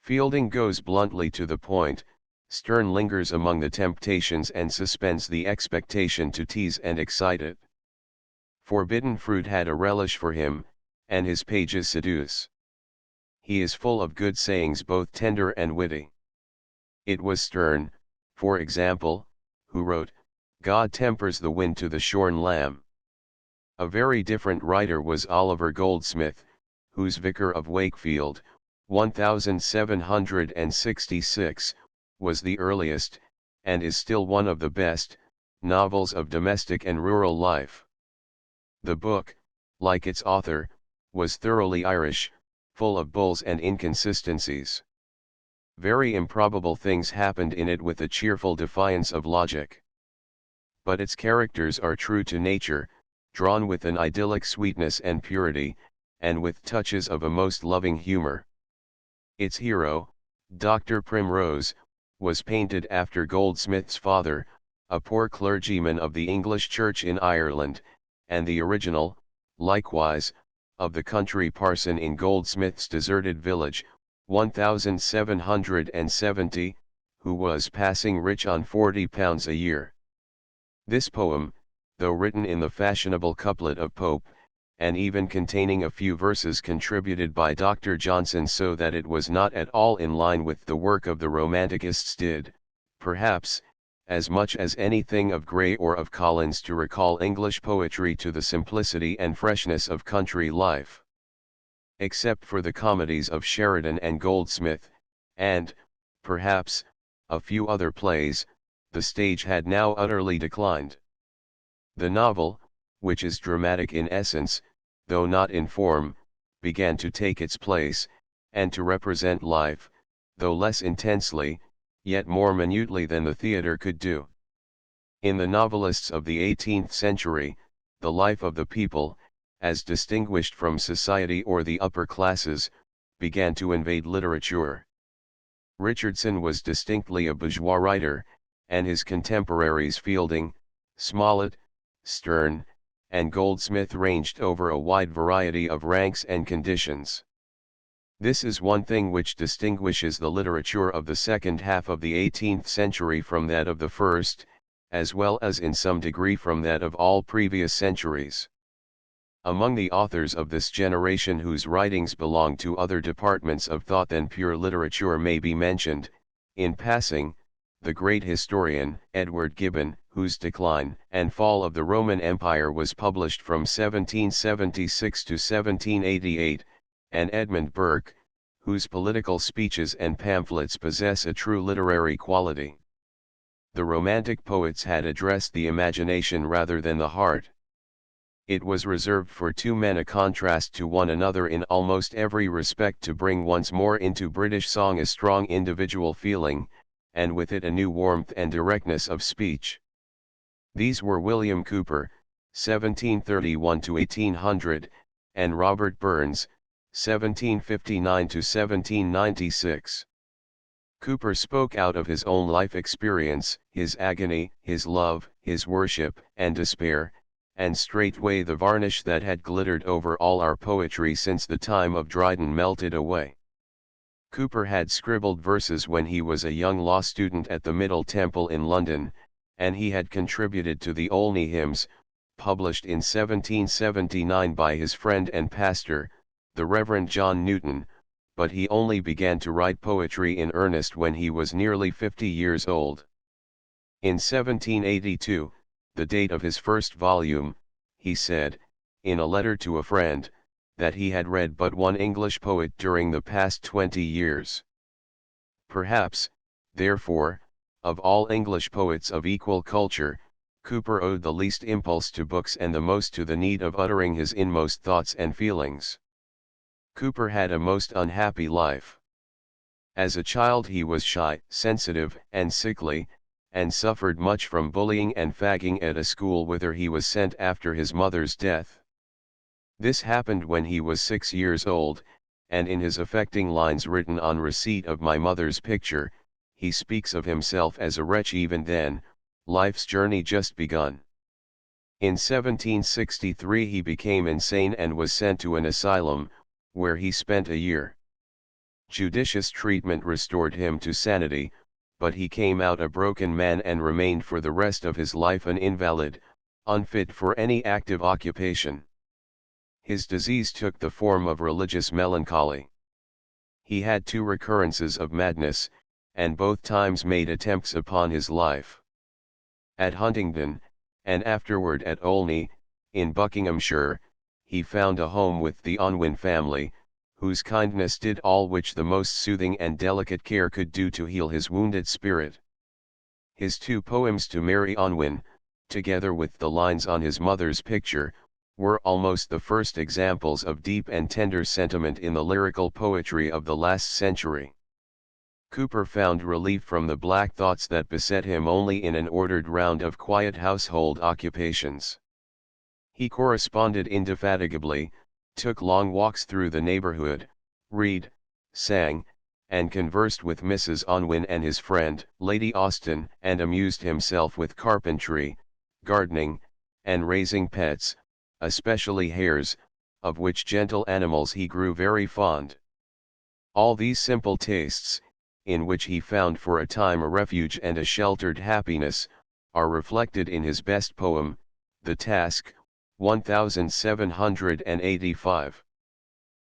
Fielding goes bluntly to the point, Sterne lingers among the temptations and suspends the expectation to tease and excite it. Forbidden fruit had a relish for him, and his pages seduce. He is full of good sayings both tender and witty. It was Sterne, for example, who wrote, "God tempers the wind to the shorn lamb." A very different writer was Oliver Goldsmith, whose Vicar of Wakefield, 1766, was the earliest, and is still one of the best, novels of domestic and rural life. The book, like its author, was thoroughly Irish, full of bulls and inconsistencies. Very improbable things happened in it with a cheerful defiance of logic. But its characters are true to nature, drawn with an idyllic sweetness and purity, and with touches of a most loving humor. Its hero, Dr. Primrose, was painted after Goldsmith's father, a poor clergyman of the English Church in Ireland, and the original, likewise, of the country parson in Goldsmith's deserted village, 1770, who was passing rich on £40 a year. This poem, though written in the fashionable couplet of Pope, and even containing a few verses contributed by Dr. Johnson, so that it was not at all in line with the work of the Romanticists, did, perhaps, as much as anything of Gray or of Collins to recall English poetry to the simplicity and freshness of country life. Except for the comedies of Sheridan and Goldsmith, and, perhaps, a few other plays, the stage had now utterly declined. The novel, which is dramatic in essence, though not in form, began to take its place, and to represent life, though less intensely, yet more minutely than the theatre could do. In the novelists of the 18th century, the life of the people, as distinguished from society or the upper classes, began to invade literature. Richardson was distinctly a bourgeois writer, and his contemporaries Fielding, Smollett, Sterne, and Goldsmith ranged over a wide variety of ranks and conditions. This is one thing which distinguishes the literature of the second half of the 18th century from that of the first, as well as in some degree from that of all previous centuries. Among the authors of this generation whose writings belong to other departments of thought than pure literature may be mentioned, in passing, the great historian, Edward Gibbon, whose Decline and Fall of the Roman Empire was published from 1776 to 1788, and Edmund Burke, whose political speeches and pamphlets possess a true literary quality. The Romantic poets had addressed the imagination rather than the heart. It was reserved for two men, a contrast to one another in almost every respect, to bring once more into British song a strong individual feeling, and with it a new warmth and directness of speech. These were William Cooper, 1731 to 1800, and Robert Burns, 1759 to 1796. Cooper spoke out of his own life experience, his agony, his love, his worship and despair, and straightway the varnish that had glittered over all our poetry since the time of Dryden melted away. Cooper had scribbled verses when he was a young law student at the Middle Temple in London, and he had contributed to the Olney Hymns, published in 1779 by his friend and pastor, the Reverend John Newton, but he only began to write poetry in earnest when he was nearly 50 years old. In 1782, the date of his first volume, he said, in a letter to a friend, that he had read but one English poet during the past 20 years. Perhaps, therefore, of all English poets of equal culture, Cooper owed the least impulse to books and the most to the need of uttering his inmost thoughts and feelings. Cooper had a most unhappy life. As a child he was shy, sensitive, and sickly, and suffered much from bullying and fagging at a school whither he was sent after his mother's death. This happened when he was 6 years old, and in his affecting lines written on receipt of my mother's picture, he speaks of himself as a wretch even then, life's journey just begun. In 1763 he became insane and was sent to an asylum, where he spent a year. Judicious treatment restored him to sanity, but he came out a broken man and remained for the rest of his life an invalid, unfit for any active occupation. His disease took the form of religious melancholy. He had 2 recurrences of madness, and both times made attempts upon his life. At Huntingdon, and afterward at Olney, in Buckinghamshire, he found a home with the Unwin family, whose kindness did all which the most soothing and delicate care could do to heal his wounded spirit. His 2 poems to Mary Unwin, together with the lines on his mother's picture, were almost the first examples of deep and tender sentiment in the lyrical poetry of the last century. Cooper found relief from the black thoughts that beset him only in an ordered round of quiet household occupations. He corresponded indefatigably, took long walks through the neighborhood, read, sang, and conversed with Mrs. Unwin and his friend, Lady Austen, and amused himself with carpentry, gardening, and raising pets, especially hares, of which gentle animals he grew very fond. All these simple tastes, in which he found for a time a refuge and a sheltered happiness, are reflected in his best poem, The Task, 1785.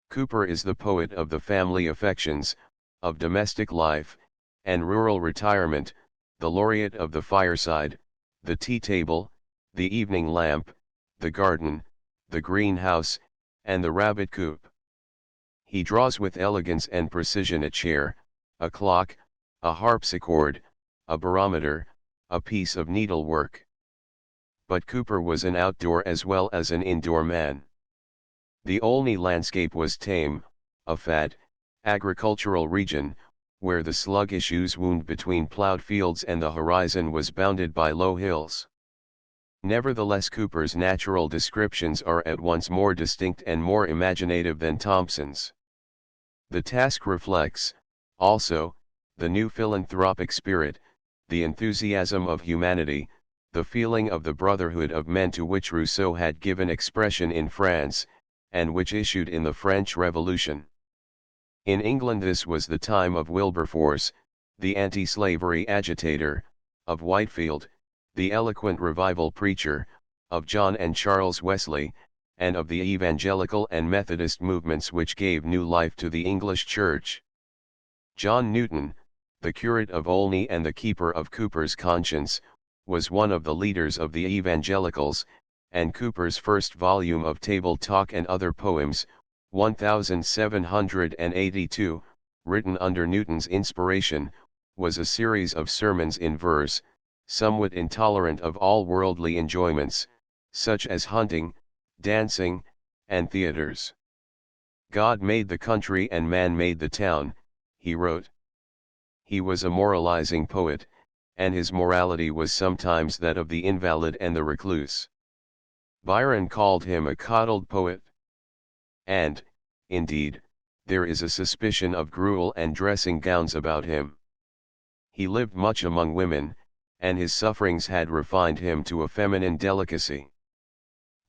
Cooper is the poet of the family affections, of domestic life, and rural retirement, the laureate of the fireside, the tea table, the evening lamp, the garden, the greenhouse, and the rabbit coop. He draws with elegance and precision a chair, a clock, a harpsichord, a barometer, a piece of needlework. But Cooper was an outdoor as well as an indoor man. The Olney landscape was tame, a fat, agricultural region, where the sluggish ooze wound between plowed fields and the horizon was bounded by low hills. Nevertheless, Cooper's natural descriptions are at once more distinct and more imaginative than Thomson's. The Task reflects, also, the new philanthropic spirit, the enthusiasm of humanity, the feeling of the brotherhood of men to which Rousseau had given expression in France, and which issued in the French Revolution. In England this was the time of Wilberforce, the anti-slavery agitator, of Whitefield, the eloquent revival preacher, of John and Charles Wesley, and of the evangelical and Methodist movements which gave new life to the English Church. John Newton, the curate of Olney and the keeper of Cooper's conscience, was one of the leaders of the evangelicals, and Cooper's first volume of Table Talk and Other Poems, 1782, written under Newton's inspiration, was a series of sermons in verse, somewhat intolerant of all worldly enjoyments, such as hunting, dancing, and theaters. God made the country and man made the town, he wrote. He was a moralizing poet, and his morality was sometimes that of the invalid and the recluse. Byron called him a coddled poet. And, indeed, there is a suspicion of gruel and dressing gowns about him. He lived much among women, and his sufferings had refined him to a feminine delicacy.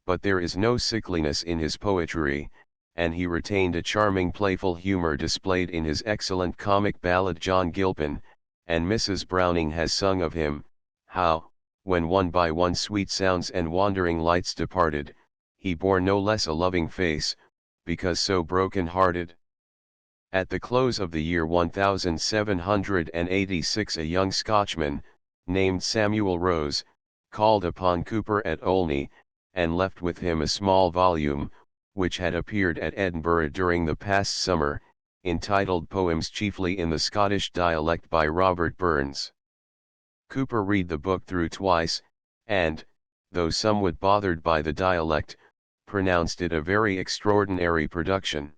But there is no sickliness in his poetry, and he retained a charming playful humor displayed in his excellent comic ballad John Gilpin, and Mrs. Browning has sung of him, how, when one by one sweet sounds and wandering lights departed, he bore no less a loving face, because so broken-hearted. At the close of the year 1786 a young Scotchman, named Samuel Rose, called upon Cooper at Olney, and left with him a small volume, which had appeared at Edinburgh during the past summer, entitled Poems Chiefly in the Scottish Dialect by Robert Burns. Cooper read the book through twice, and, though somewhat bothered by the dialect, pronounced it a very extraordinary production.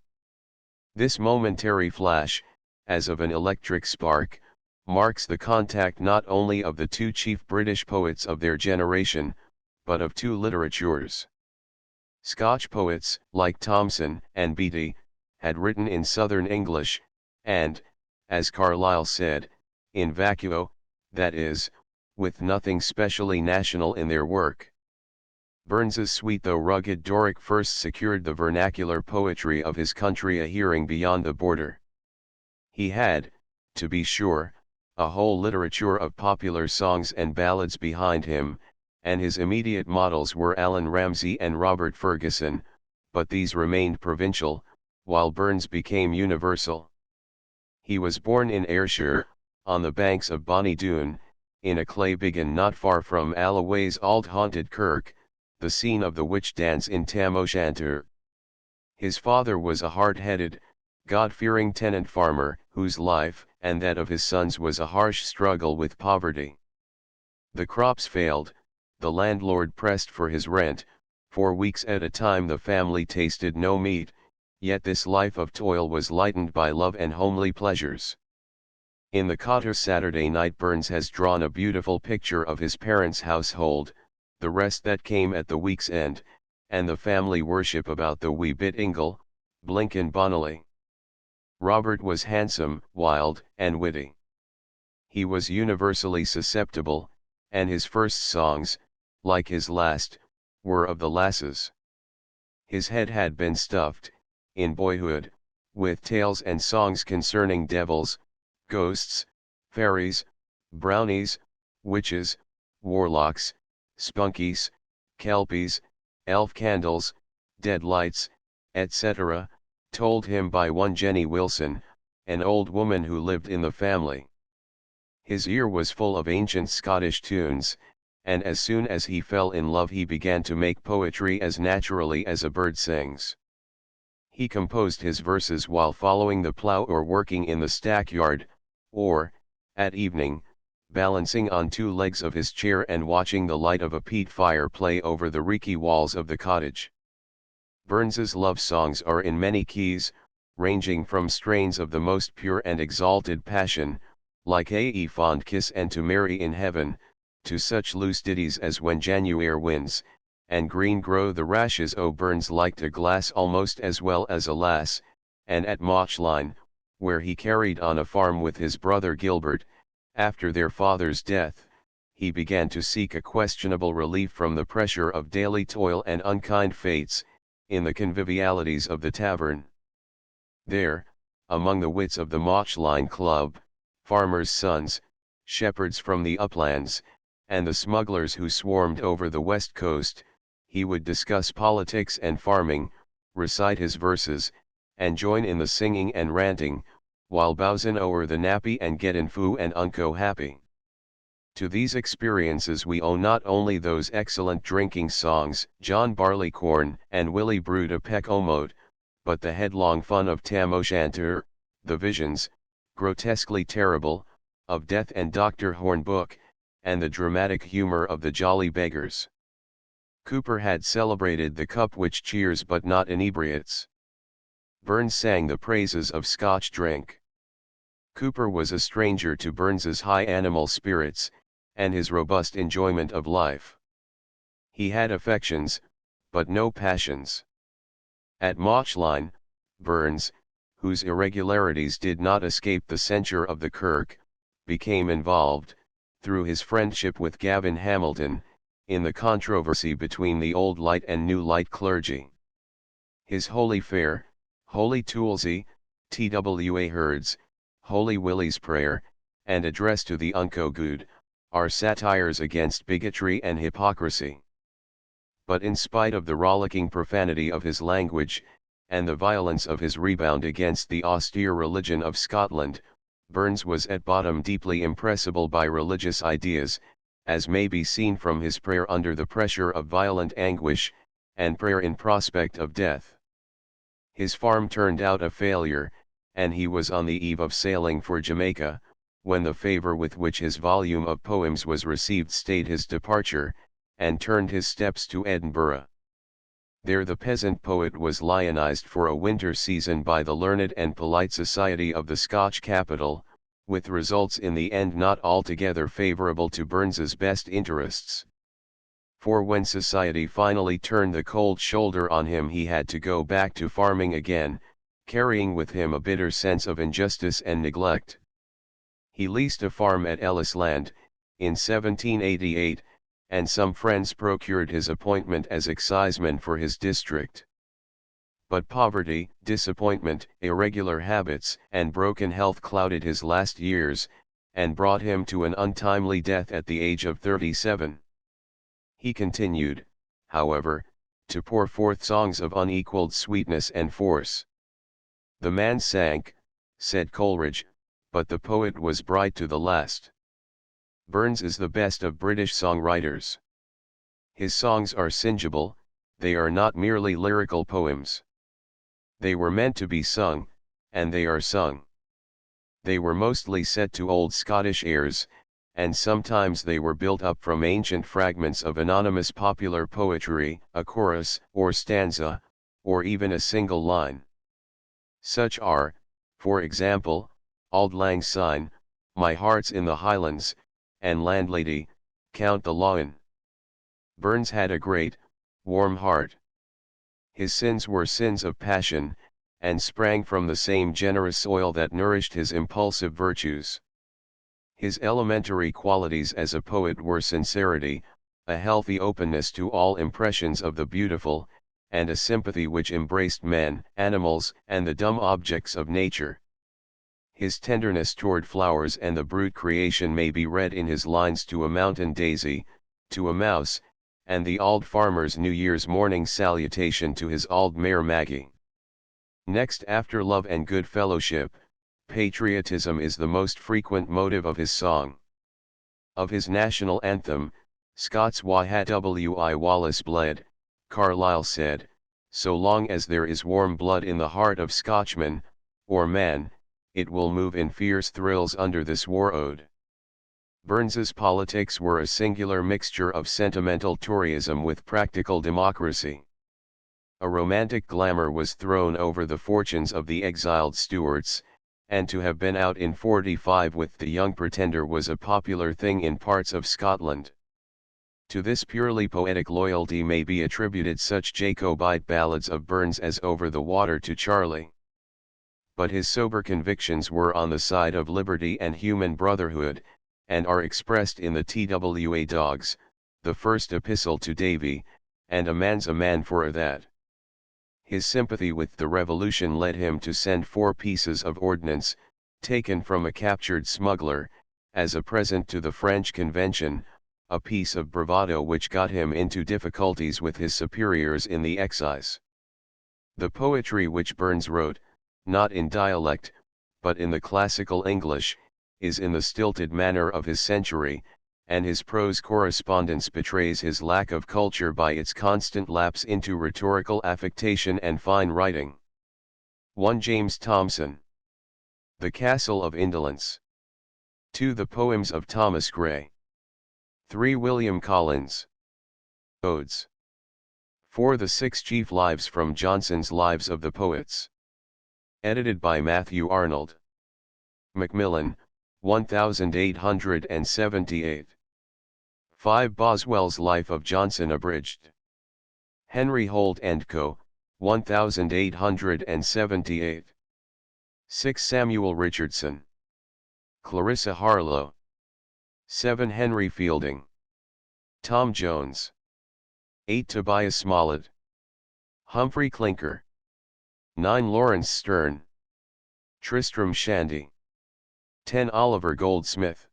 This momentary flash, as of an electric spark, marks the contact not only of the two chief British poets of their generation, but of two literatures. Scotch poets, like Thomson and Beattie, had written in Southern English, and, as Carlyle said, in vacuo, that is, with nothing specially national in their work. Burns's sweet though rugged Doric first secured the vernacular poetry of his country a hearing beyond the border. He had, to be sure, a whole literature of popular songs and ballads behind him, and his immediate models were Allan Ramsay and Robert Ferguson, but these remained provincial, while Burns became universal. He was born in Ayrshire, on the banks of Bonny Doon, in a clay biggin not far from Alloway's Auld Haunted Kirk, the scene of the witch dance in Tam O'Shanter. His father was a hard-headed, God-fearing tenant farmer, whose life and that of his sons was a harsh struggle with poverty. The crops failed, the landlord pressed for his rent, for weeks at a time the family tasted no meat, yet this life of toil was lightened by love and homely pleasures. In the Cotter Saturday Night Burns has drawn a beautiful picture of his parents' household, the rest that came at the week's end, and the family worship about the wee bit ingle, Blinkin Bonnelly. Robert was handsome, wild, and witty. He was universally susceptible, and his first songs, like his last, were of the lasses. His head had been stuffed, in boyhood, with tales and songs concerning devils, ghosts, fairies, brownies, witches, warlocks, spunkies, kelpies, elf candles, dead lights, etc., told him by one Jenny Wilson, an old woman who lived in the family. His ear was full of ancient Scottish tunes, and as soon as he fell in love he began to make poetry as naturally as a bird sings. He composed his verses while following the plough or working in the stackyard, or, at evening, balancing on two legs of his chair and watching the light of a peat fire play over the reeky walls of the cottage. Burns's love songs are in many keys, ranging from strains of the most pure and exalted passion, like A Fond Kiss and To Marry in Heaven, to such loose ditties as When January Winds, and Green Grow the Rashes. Burns liked a glass almost as well as a lass, and at Mauchline, where he carried on a farm with his brother Gilbert, after their father's death, he began to seek a questionable relief from the pressure of daily toil and unkind fates, in the convivialities of the tavern. There, among the wits of the Mauchline Club, farmers' sons, shepherds from the uplands, and the smugglers who swarmed over the west coast, he would discuss politics and farming, recite his verses, and join in the singing and ranting, while bowsin' o'er the nappy and gettin' foo and unco happy. To these experiences we owe not only those excellent drinking songs, John Barleycorn and Willie Brewed a Peck o' Moat, but the headlong fun of Tam O'Shanter, the visions, grotesquely terrible, of Death and Dr. Hornbook, and the dramatic humor of the Jolly Beggars. Cooper had celebrated the cup which cheers but not inebriates. Burns sang the praises of Scotch drink. Cooper was a stranger to Burns's high animal spirits, and his robust enjoyment of life. He had affections, but no passions. At Mauchline, Burns, whose irregularities did not escape the censure of the Kirk, became involved, through his friendship with Gavin Hamilton, in the controversy between the Old Light and New Light clergy. His Holy Fair, Holy Toolsy, Twa Herds, Holy Willie's Prayer, and Address to the Unco Good, are satires against bigotry and hypocrisy. But in spite of the rollicking profanity of his language, and the violence of his rebound against the austere religion of Scotland, Burns was at bottom deeply impressible by religious ideas, as may be seen from his prayer under the pressure of violent anguish, and prayer in prospect of death. His farm turned out a failure, and he was on the eve of sailing for Jamaica, when the favor with which his volume of poems was received stayed his departure, and turned his steps to Edinburgh. There the peasant poet was lionized for a winter season by the learned and polite society of the Scotch capital, with results in the end not altogether favourable to Burns's best interests. For when society finally turned the cold shoulder on him he had to go back to farming again, carrying with him a bitter sense of injustice and neglect. He leased a farm at Ellisland, in 1788, and some friends procured his appointment as exciseman for his district. But poverty, disappointment, irregular habits, and broken health clouded his last years, and brought him to an untimely death at the age of 37. He continued, however, to pour forth songs of unequalled sweetness and force. The man sank, said Coleridge, but the poet was bright to the last. Burns is the best of British songwriters. His songs are singible, they are not merely lyrical poems. They were meant to be sung, and they are sung. They were mostly set to old Scottish airs, and sometimes they were built up from ancient fragments of anonymous popular poetry, a chorus, or stanza, or even a single line. Such are, for example, Auld Lang Syne, My Heart's in the Highlands, and Landlady, Count the Lawin. Burns had a great, warm heart. His sins were sins of passion, and sprang from the same generous soil that nourished his impulsive virtues. His elementary qualities as a poet were sincerity, a healthy openness to all impressions of the beautiful, and a sympathy which embraced men, animals, and the dumb objects of nature. His tenderness toward flowers and the brute creation may be read in his lines to a mountain daisy, to a mouse, and the auld farmer's New Year's morning salutation to his auld mare Maggie. Next, after love and good fellowship, patriotism is the most frequent motive of his song. Of his national anthem, Scots wha ha wi Wallace bled, Carlyle said, "So long as there is warm blood in the heart of Scotchman, or man, it will move in fierce thrills under this war ode." Burns's politics were a singular mixture of sentimental Toryism with practical democracy. A romantic glamour was thrown over the fortunes of the exiled Stuarts, and to have been out in '45 with the Young Pretender was a popular thing in parts of Scotland. To this purely poetic loyalty may be attributed such Jacobite ballads of Burns as Over the Water to Charlie. But his sober convictions were on the side of liberty and human brotherhood, and are expressed in the Twa Dogs, the first epistle to Davy, and A man's a man for a' that. His sympathy with the revolution led him to send 4 pieces of ordnance, taken from a captured smuggler, as a present to the French Convention, a piece of bravado which got him into difficulties with his superiors in the excise. The poetry which Burns wrote, not in dialect, but in the classical English, is in the stilted manner of his century, and his prose correspondence betrays his lack of culture by its constant lapse into rhetorical affectation and fine writing. 1 James Thomson. The Castle of Indolence. 2 The Poems of Thomas Gray. 3 William Collins. Odes. 4 The 6 Chief Lives from Johnson's Lives of the Poets. Edited by Matthew Arnold. Macmillan, 1878. 5 Boswell's Life of Johnson abridged. Henry Holt & Co., 1878. 6 Samuel Richardson. Clarissa Harlowe. 7 Henry Fielding. Tom Jones. 8 Tobias Smollett. Humphrey Clinker. 9 Lawrence Sterne. Tristram Shandy. 10 Oliver Goldsmith.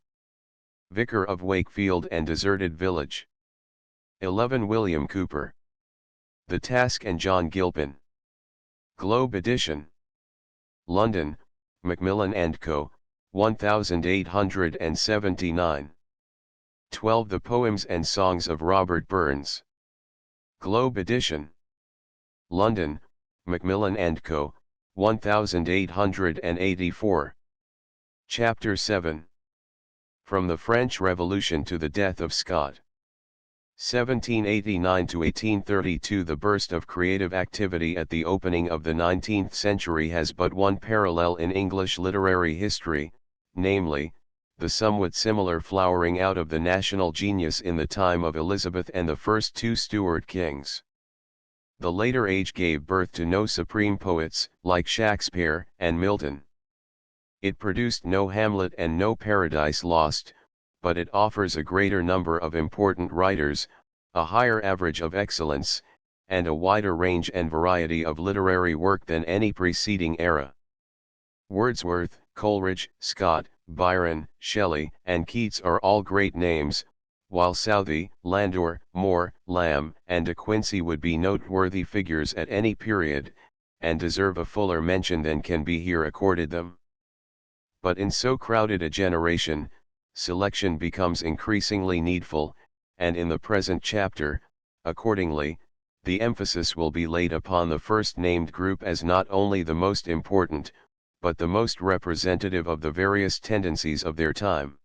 Vicar of Wakefield and Deserted Village. 11 William Cooper. The Task and John Gilpin. Globe edition. London, Macmillan & Co., 1879. 12 The Poems and Songs of Robert Burns. Globe edition. London, Macmillan & Co., 1884. Chapter 7. From the French Revolution to the Death of Scott. 1789 to 1832. The burst of creative activity at the opening of the 19th century has but one parallel in English literary history, namely, the somewhat similar flowering out of the national genius in the time of Elizabeth and the first 2 Stuart kings. The later age gave birth to no supreme poets, like Shakespeare and Milton. It produced no Hamlet and no Paradise Lost, but it offers a greater number of important writers, a higher average of excellence, and a wider range and variety of literary work than any preceding era. Wordsworth, Coleridge, Scott, Byron, Shelley, and Keats are all great names, while Southey, Landor, Moore, Lamb, and De Quincey would be noteworthy figures at any period, and deserve a fuller mention than can be here accorded them. But in so crowded a generation, selection becomes increasingly needful, and in the present chapter, accordingly, the emphasis will be laid upon the first named group as not only the most important, but the most representative of the various tendencies of their time.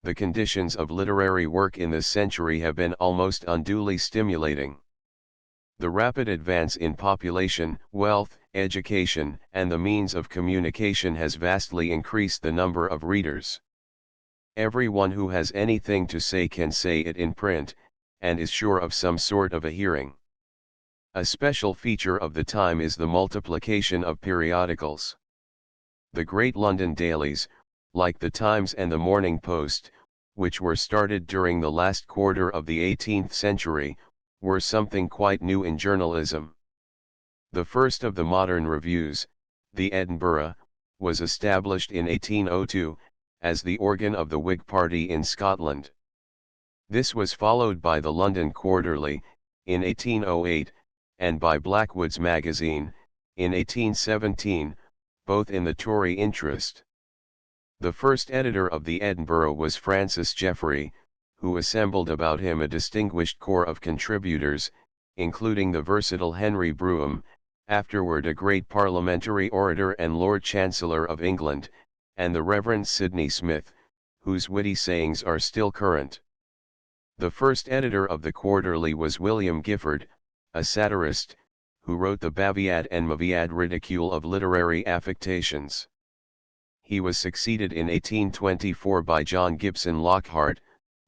The conditions of literary work in this century have been almost unduly stimulating. The rapid advance in population, wealth, education, and the means of communication has vastly increased the number of readers. Everyone who has anything to say can say it in print, and is sure of some sort of a hearing. A special feature of the time is the multiplication of periodicals. The great London dailies, like the Times and the Morning Post, which were started during the last quarter of the 18th century, were something quite new in journalism. The first of the modern reviews, the Edinburgh, was established in 1802, as the organ of the Whig party in Scotland. This was followed by the London Quarterly, in 1808, and by Blackwood's Magazine, in 1817, both in the Tory interest. The first editor of the Edinburgh was Francis Jeffrey, who assembled about him a distinguished corps of contributors, including the versatile Henry Brougham, afterward a great parliamentary orator and Lord Chancellor of England, and the Reverend Sidney Smith, whose witty sayings are still current. The first editor of the Quarterly was William Gifford, a satirist, who wrote the Baviad and Maviad ridicule of literary affectations. He was succeeded in 1824 by John Gibson Lockhart,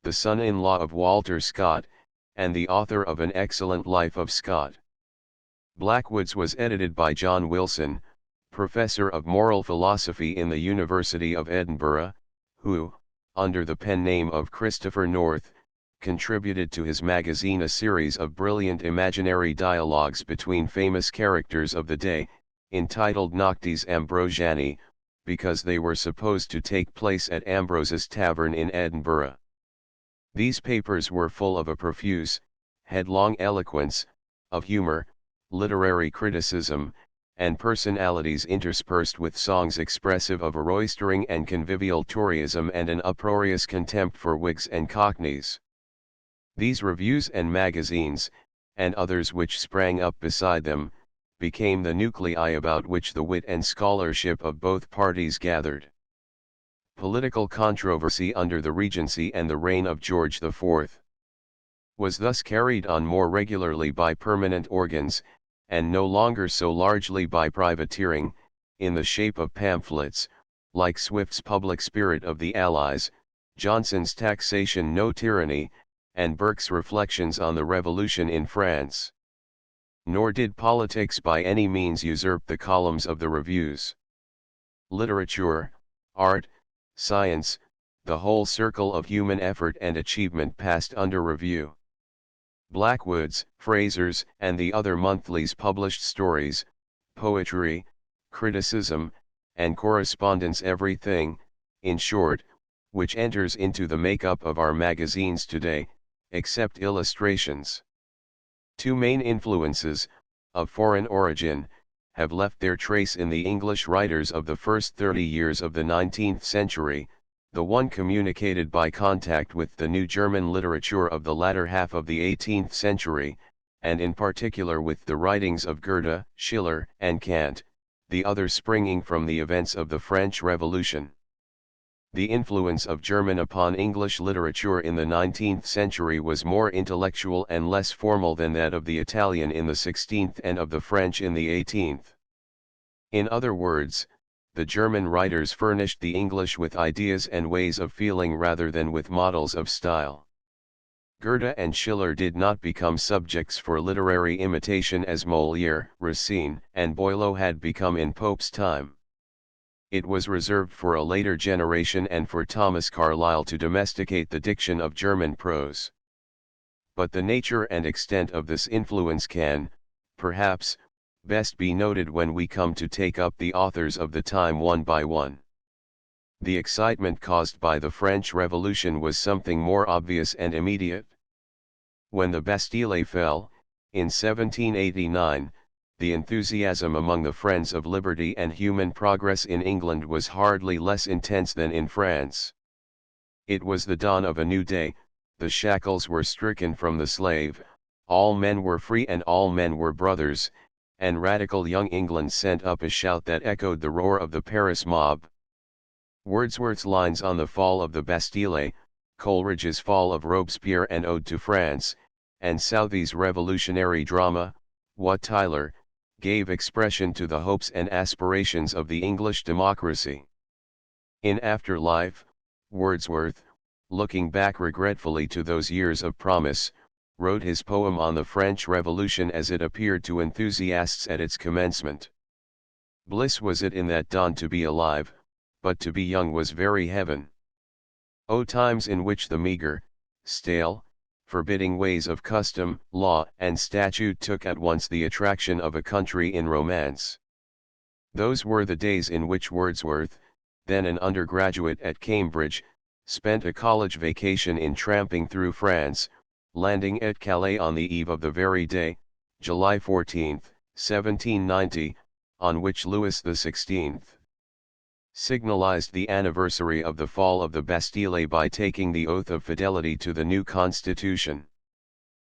the son-in-law of Walter Scott, and the author of an excellent Life of Scott. Blackwood's was edited by John Wilson, professor of moral philosophy in the University of Edinburgh, who, under the pen name of Christopher North, contributed to his magazine a series of brilliant imaginary dialogues between famous characters of the day, entitled Noctes Ambrosianae, because they were supposed to take place at Ambrose's Tavern in Edinburgh. These papers were full of a profuse, headlong eloquence, of humor, literary criticism, and personalities interspersed with songs expressive of a roistering and convivial Toryism and an uproarious contempt for Whigs and Cockneys. These reviews and magazines, and others which sprang up beside them, became the nuclei about which the wit and scholarship of both parties gathered. Political controversy under the Regency and the reign of George IV was thus carried on more regularly by permanent organs, and no longer so largely by privateering, in the shape of pamphlets, like Swift's Public Spirit of the Allies, Johnson's Taxation No Tyranny, and Burke's Reflections on the Revolution in France. Nor did politics by any means usurp the columns of the reviews. Literature, art, science, the whole circle of human effort and achievement passed under review. Blackwood's, Fraser's, and the other monthlies published stories, poetry, criticism, and correspondence, everything, in short, which enters into the make-up of our magazines today, except illustrations. Two main influences, of foreign origin, have left their trace in the English writers of the first 30 years of the 19th century, the one communicated by contact with the new German literature of the latter half of the 18th century, and in particular with the writings of Goethe, Schiller, and Kant, the other springing from the events of the French Revolution. The influence of German upon English literature in the 19th century was more intellectual and less formal than that of the Italian in the 16th and of the French in the 18th. In other words, the German writers furnished the English with ideas and ways of feeling rather than with models of style. Goethe and Schiller did not become subjects for literary imitation as Molière, Racine, and Boileau had become in Pope's time. It was reserved for a later generation and for Thomas Carlyle to domesticate the diction of German prose. But the nature and extent of this influence can, perhaps, best be noted when we come to take up the authors of the time one by one. The excitement caused by the French Revolution was something more obvious and immediate. When the Bastille fell, in 1789, the enthusiasm among the friends of liberty and human progress in England was hardly less intense than in France. It was the dawn of a new day, the shackles were stricken from the slave, all men were free and all men were brothers, and radical young England sent up a shout that echoed the roar of the Paris mob. Wordsworth's lines on the fall of the Bastille, Coleridge's Fall of Robespierre and Ode to France, and Southey's revolutionary drama, Wat Tyler, gave expression to the hopes and aspirations of the English democracy. In after life, Wordsworth, looking back regretfully to those years of promise, wrote his poem on the French Revolution as it appeared to enthusiasts at its commencement. Bliss was it in that dawn to be alive, but to be young was very heaven. O times in which the meager, stale, forbidding ways of custom, law, and statute took at once the attraction of a country in romance. Those were the days in which Wordsworth, then an undergraduate at Cambridge, spent a college vacation in tramping through France, landing at Calais on the eve of the very day, July 14, 1790, on which Louis XVI signalized the anniversary of the fall of the Bastille by taking the oath of fidelity to the new constitution.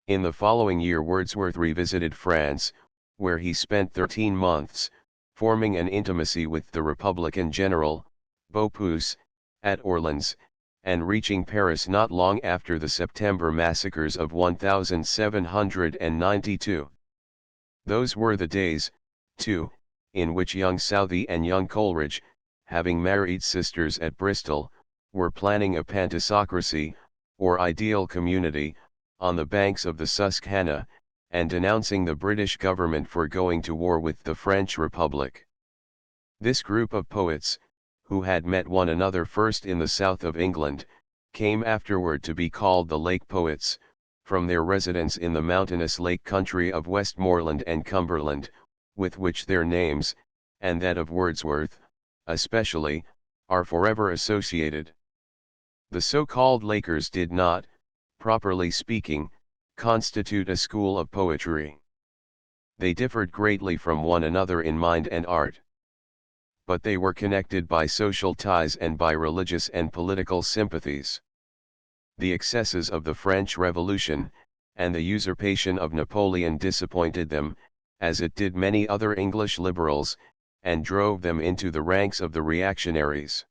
In the following year Wordsworth revisited France, where he spent 13 months, forming an intimacy with the Republican general, Beaupuis, at Orleans, and reaching Paris not long after the September massacres of 1792. Those were the days, too, in which young Southey and young Coleridge, having married sisters at Bristol, were planning a pantisocracy, or ideal community, on the banks of the Susquehanna, and denouncing the British government for going to war with the French Republic. This group of poets, who had met one another first in the south of England, came afterward to be called the Lake Poets, from their residence in the mountainous lake country of Westmoreland and Cumberland, with which their names, and that of Wordsworth, especially, are forever associated. The so-called Lakers did not, properly speaking, constitute a school of poetry. They differed greatly from one another in mind and art. But they were connected by social ties and by religious and political sympathies. The excesses of the French Revolution, and the usurpation of Napoleon disappointed them, as it did many other English liberals, and drove them into the ranks of the reactionaries.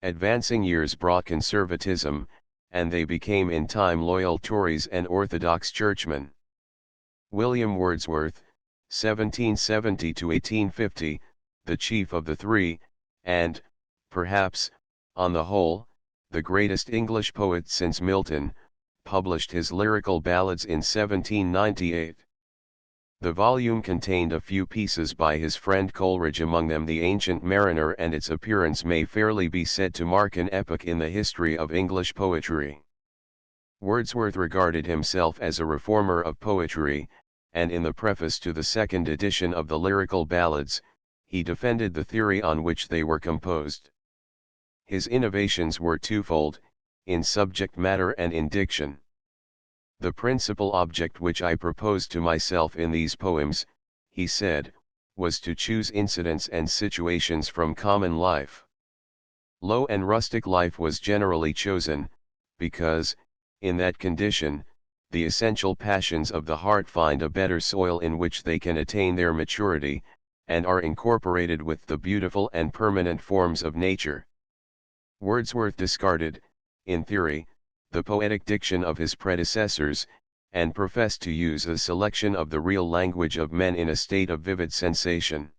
Advancing years brought conservatism, and they became in time loyal Tories and orthodox churchmen. William Wordsworth, 1770 to 1850, the chief of the three, and, perhaps, on the whole, the greatest English poet since Milton, published his lyrical ballads in 1798. The volume contained a few pieces by his friend Coleridge, among them The Ancient Mariner, and its appearance may fairly be said to mark an epoch in the history of English poetry. Wordsworth regarded himself as a reformer of poetry, and in the preface to the second edition of the Lyrical Ballads, he defended the theory on which they were composed. His innovations were twofold, in subject matter and in diction. The principal object which I proposed to myself in these poems, he said, was to choose incidents and situations from common life. Low and rustic life was generally chosen, because, in that condition, the essential passions of the heart find a better soil in which they can attain their maturity, and are incorporated with the beautiful and permanent forms of nature. Wordsworth discarded, in theory, the poetic diction of his predecessors, and professed to use a selection of the real language of men in a state of vivid sensation.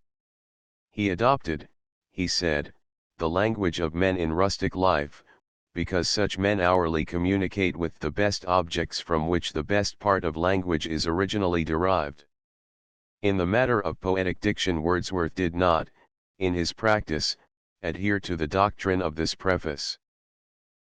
He adopted, he said, the language of men in rustic life, because such men hourly communicate with the best objects from which the best part of language is originally derived. In the matter of poetic diction Wordsworth did not, in his practice, adhere to the doctrine of this preface.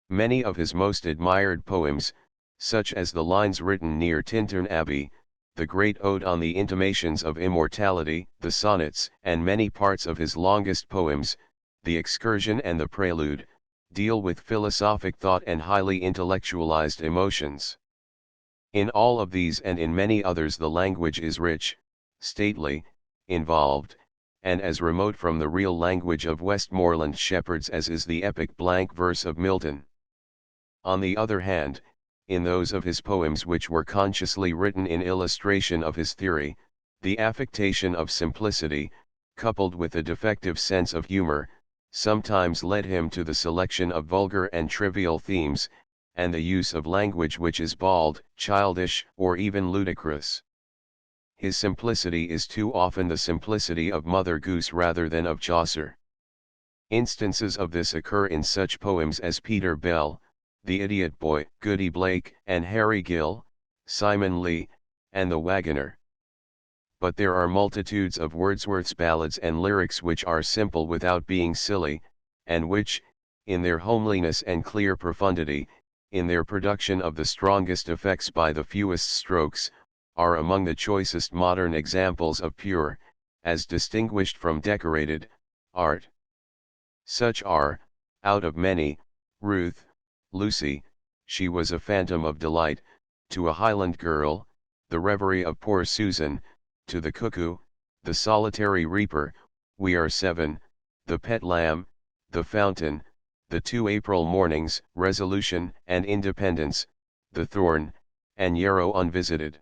Many of his most admired poems, such as the lines written near Tintern Abbey, the great ode on the intimations of immortality, the sonnets, and many parts of his longest poems, the Excursion and the Prelude, deal with philosophic thought and highly intellectualized emotions. In all of these and in many others the language is rich, stately, involved, and as remote from the real language of Westmoreland shepherds as is the epic blank verse of Milton. On the other hand, in those of his poems which were consciously written in illustration of his theory, the affectation of simplicity, coupled with a defective sense of humor, sometimes led him to the selection of vulgar and trivial themes, and the use of language which is bald, childish, or even ludicrous. His simplicity is too often the simplicity of Mother Goose rather than of Chaucer. Instances of this occur in such poems as Peter Bell, The Idiot Boy, Goody Blake, and Harry Gill, Simon Lee, and The Wagoner. But there are multitudes of Wordsworth's ballads and lyrics which are simple without being silly, and which, in their homeliness and clear profundity, in their production of the strongest effects by the fewest strokes, are among the choicest modern examples of pure, as distinguished from decorated, art. Such are, out of many, Ruth, Lucy, she was a phantom of delight, to a Highland girl, the reverie of poor Susan, to the cuckoo, the solitary reaper, we are seven, the pet lamb, the fountain, the 2 April mornings, resolution and independence, the thorn, and Yarrow unvisited.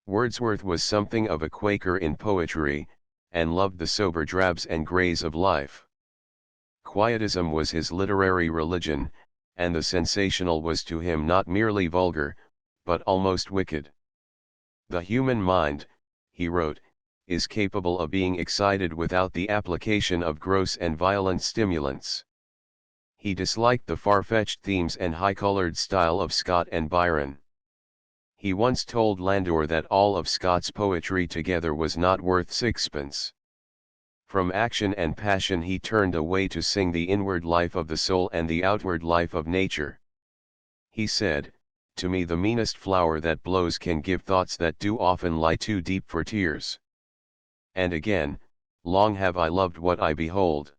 Wordsworth was something of a Quaker in poetry, and loved the sober drabs and greys of life. Quietism was his literary religion, and the sensational was to him not merely vulgar, but almost wicked. The human mind, he wrote, is capable of being excited without the application of gross and violent stimulants. He disliked the far-fetched themes and high-colored style of Scott and Byron. He once told Landor that all of Scott's poetry together was not worth sixpence. From action and passion he turned away to sing the inward life of the soul and the outward life of nature. He said, "To me the meanest flower that blows can give thoughts that do often lie too deep for tears." And again, "Long have I loved what I behold.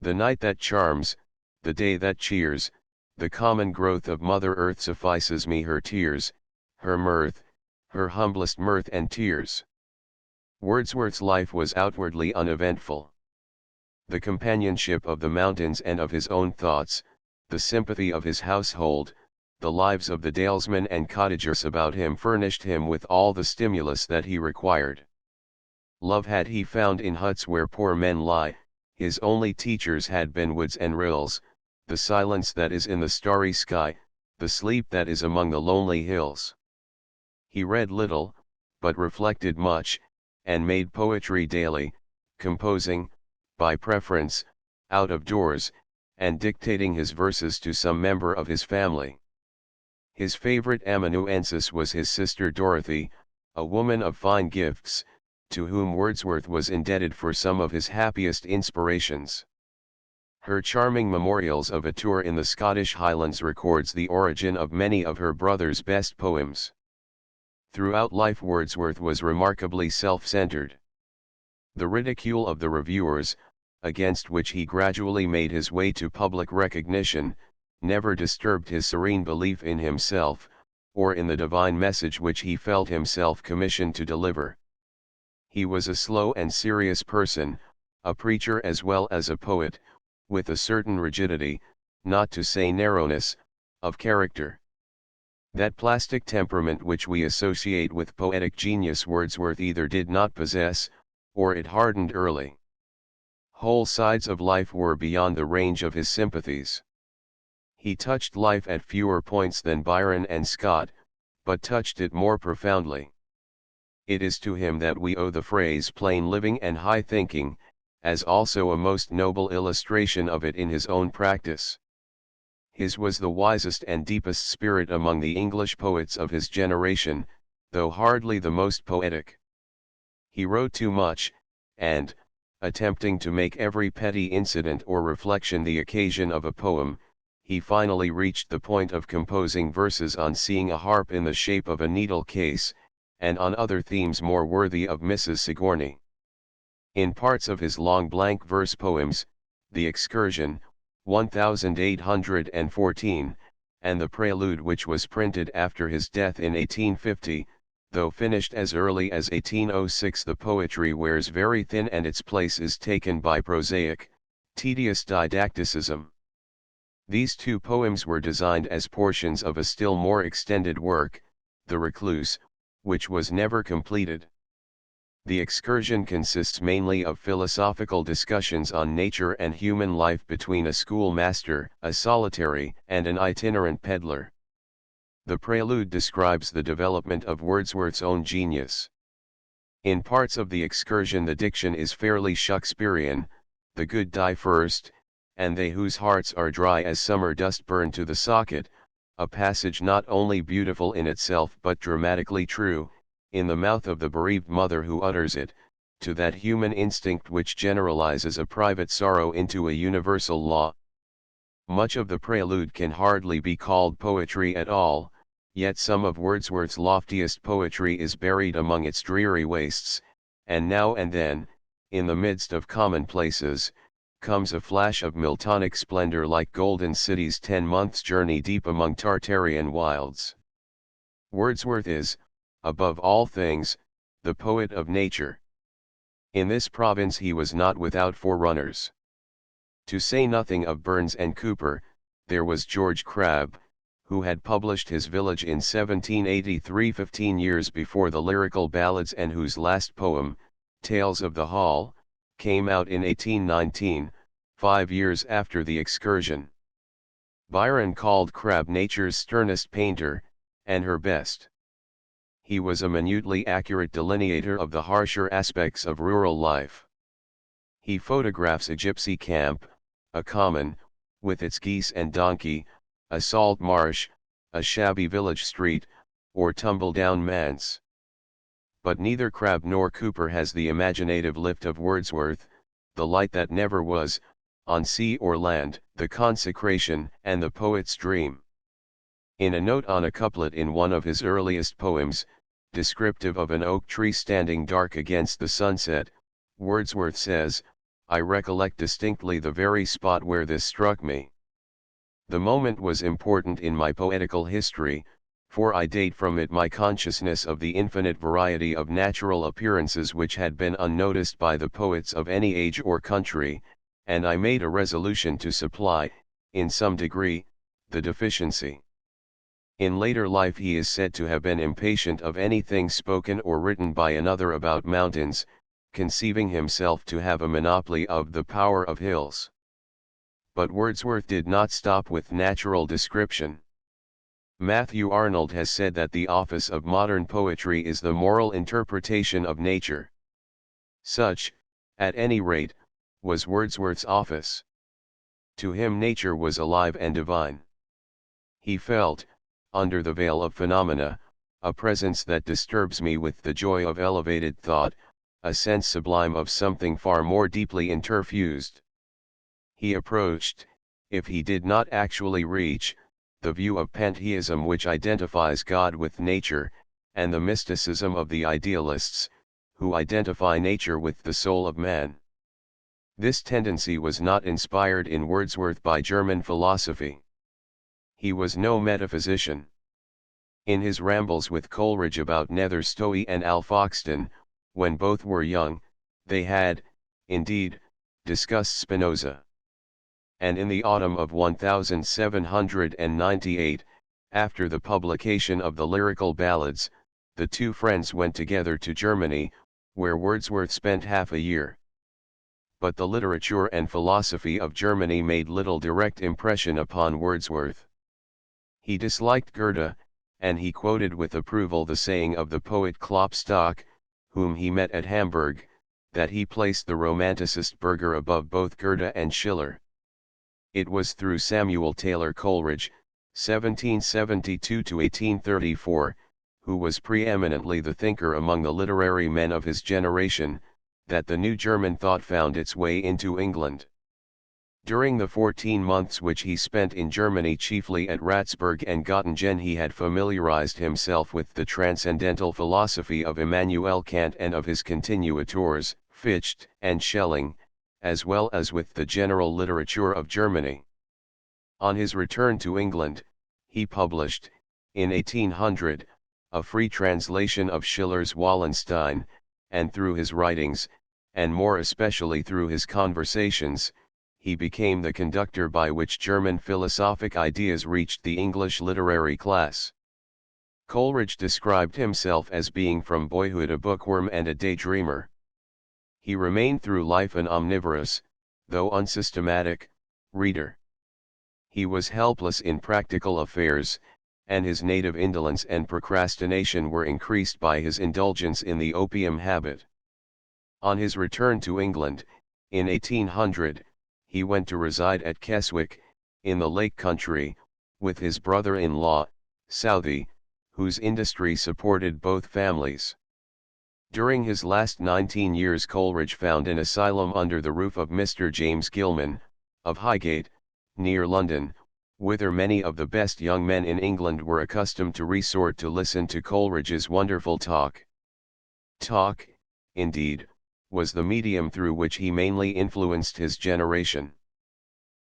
The night that charms, the day that cheers, the common growth of Mother Earth suffices me her tears, her mirth, her humblest mirth and tears." Wordsworth's life was outwardly uneventful. The companionship of the mountains and of his own thoughts, the sympathy of his household, the lives of the dalesmen and cottagers about him furnished him with all the stimulus that he required. Love had he found in huts where poor men lie, his only teachers had been woods and rills, the silence that is in the starry sky, the sleep that is among the lonely hills. He read little, but reflected much, and made poetry daily, composing, by preference, out of doors, and dictating his verses to some member of his family. His favorite amanuensis was his sister Dorothy, a woman of fine gifts, to whom Wordsworth was indebted for some of his happiest inspirations. Her charming memorials of a tour in the Scottish Highlands records the origin of many of her brother's best poems. Throughout life Wordsworth was remarkably self-centered. The ridicule of the reviewers, against which he gradually made his way to public recognition, never disturbed his serene belief in himself, or in the divine message which he felt himself commissioned to deliver. He was a slow and serious person, a preacher as well as a poet, with a certain rigidity, not to say narrowness, of character. That plastic temperament which we associate with poetic genius Wordsworth either did not possess, or it hardened early. Whole sides of life were beyond the range of his sympathies. He touched life at fewer points than Byron and Scott, but touched it more profoundly. It is to him that we owe the phrase plain living and high thinking, as also a most noble illustration of it in his own practice. His was the wisest and deepest spirit among the English poets of his generation, though hardly the most poetic. He wrote too much, and, attempting to make every petty incident or reflection the occasion of a poem, he finally reached the point of composing verses on seeing a harp in the shape of a needle case, and on other themes more worthy of Mrs. Sigourney. In parts of his long blank verse poems, The Excursion, 1814, and the Prelude which was printed after his death in 1850, though finished as early as 1806 the poetry wears very thin and its place is taken by prosaic, tedious didacticism. These two poems were designed as portions of a still more extended work, The Recluse, which was never completed. The Excursion consists mainly of philosophical discussions on nature and human life between a schoolmaster, a solitary, and an itinerant peddler. The Prelude describes the development of Wordsworth's own genius. In parts of The Excursion the diction is fairly Shakespearean, the good die first, and they whose hearts are dry as summer dust burn to the socket, a passage not only beautiful in itself but dramatically true, in the mouth of the bereaved mother who utters it, to that human instinct which generalizes a private sorrow into a universal law. Much of the Prelude can hardly be called poetry at all, yet some of Wordsworth's loftiest poetry is buried among its dreary wastes, and now and then, in the midst of commonplaces, comes a flash of Miltonic splendor like golden cities 10 months' journey deep among Tartarian wilds. Wordsworth is, above all things, the poet of nature. In this province he was not without forerunners. To say nothing of Burns and Cooper, there was George Crabbe, who had published his Village in 1783, 15 years before the Lyrical Ballads, and whose last poem, Tales of the Hall, came out in 1819, 5 years after the Excursion. Byron called Crabbe nature's sternest painter, and her best. He was a minutely accurate delineator of the harsher aspects of rural life. He photographs a gypsy camp, a common, with its geese and donkey, a salt marsh, a shabby village street, or tumble-down manse. But neither Crabbe nor Cooper has the imaginative lift of Wordsworth, the light that never was, on sea or land, the consecration and the poet's dream. In a note on a couplet in one of his earliest poems, descriptive of an oak tree standing dark against the sunset, Wordsworth says, "I recollect distinctly the very spot where this struck me. The moment was important in my poetical history, for I date from it my consciousness of the infinite variety of natural appearances which had been unnoticed by the poets of any age or country, and I made a resolution to supply, in some degree, the deficiency." In later life he is said to have been impatient of anything spoken or written by another about mountains, conceiving himself to have a monopoly of the power of hills. But Wordsworth did not stop with natural description. Matthew Arnold has said that the office of modern poetry is the moral interpretation of nature. Such, at any rate, was Wordsworth's office. To him nature was alive and divine. He felt, under the veil of phenomena, a presence that disturbs me with the joy of elevated thought, a sense sublime of something far more deeply interfused. He approached, if he did not actually reach, the view of pantheism which identifies God with nature, and the mysticism of the idealists, who identify nature with the soul of man. This tendency was not inspired in Wordsworth by German philosophy. He was no metaphysician. In his rambles with Coleridge about Nether Stowey and Alfoxden, when both were young, they had, indeed, discussed Spinoza. And in the autumn of 1798, after the publication of the Lyrical Ballads, the two friends went together to Germany, where Wordsworth spent half a year. But the literature and philosophy of Germany made little direct impression upon Wordsworth. He disliked Goethe, and he quoted with approval the saying of the poet Klopstock, whom he met at Hamburg, that he placed the Romanticist Burger above both Goethe and Schiller. It was through Samuel Taylor Coleridge, 1772–1834, who was preeminently the thinker among the literary men of his generation, that the new German thought found its way into England. During the 14 months which he spent in Germany, chiefly at Ratsburg and Göttingen, he had familiarized himself with the transcendental philosophy of Immanuel Kant and of his continuators, Fichte and Schelling, as well as with the general literature of Germany. On his return to England, he published, in 1800, a free translation of Schiller's Wallenstein, and through his writings, and more especially through his conversations, he became the conductor by which German philosophic ideas reached the English literary class. Coleridge described himself as being from boyhood a bookworm and a daydreamer. He remained through life an omnivorous, though unsystematic, reader. He was helpless in practical affairs, and his native indolence and procrastination were increased by his indulgence in the opium habit. On his return to England, in 1800, he went to reside at Keswick, in the Lake Country, with his brother-in-law, Southey, whose industry supported both families. During his last 19 years Coleridge found an asylum under the roof of Mr. James Gilman, of Highgate, near London, whither many of the best young men in England were accustomed to resort to listen to Coleridge's wonderful talk. Talk, indeed, was the medium through which he mainly influenced his generation.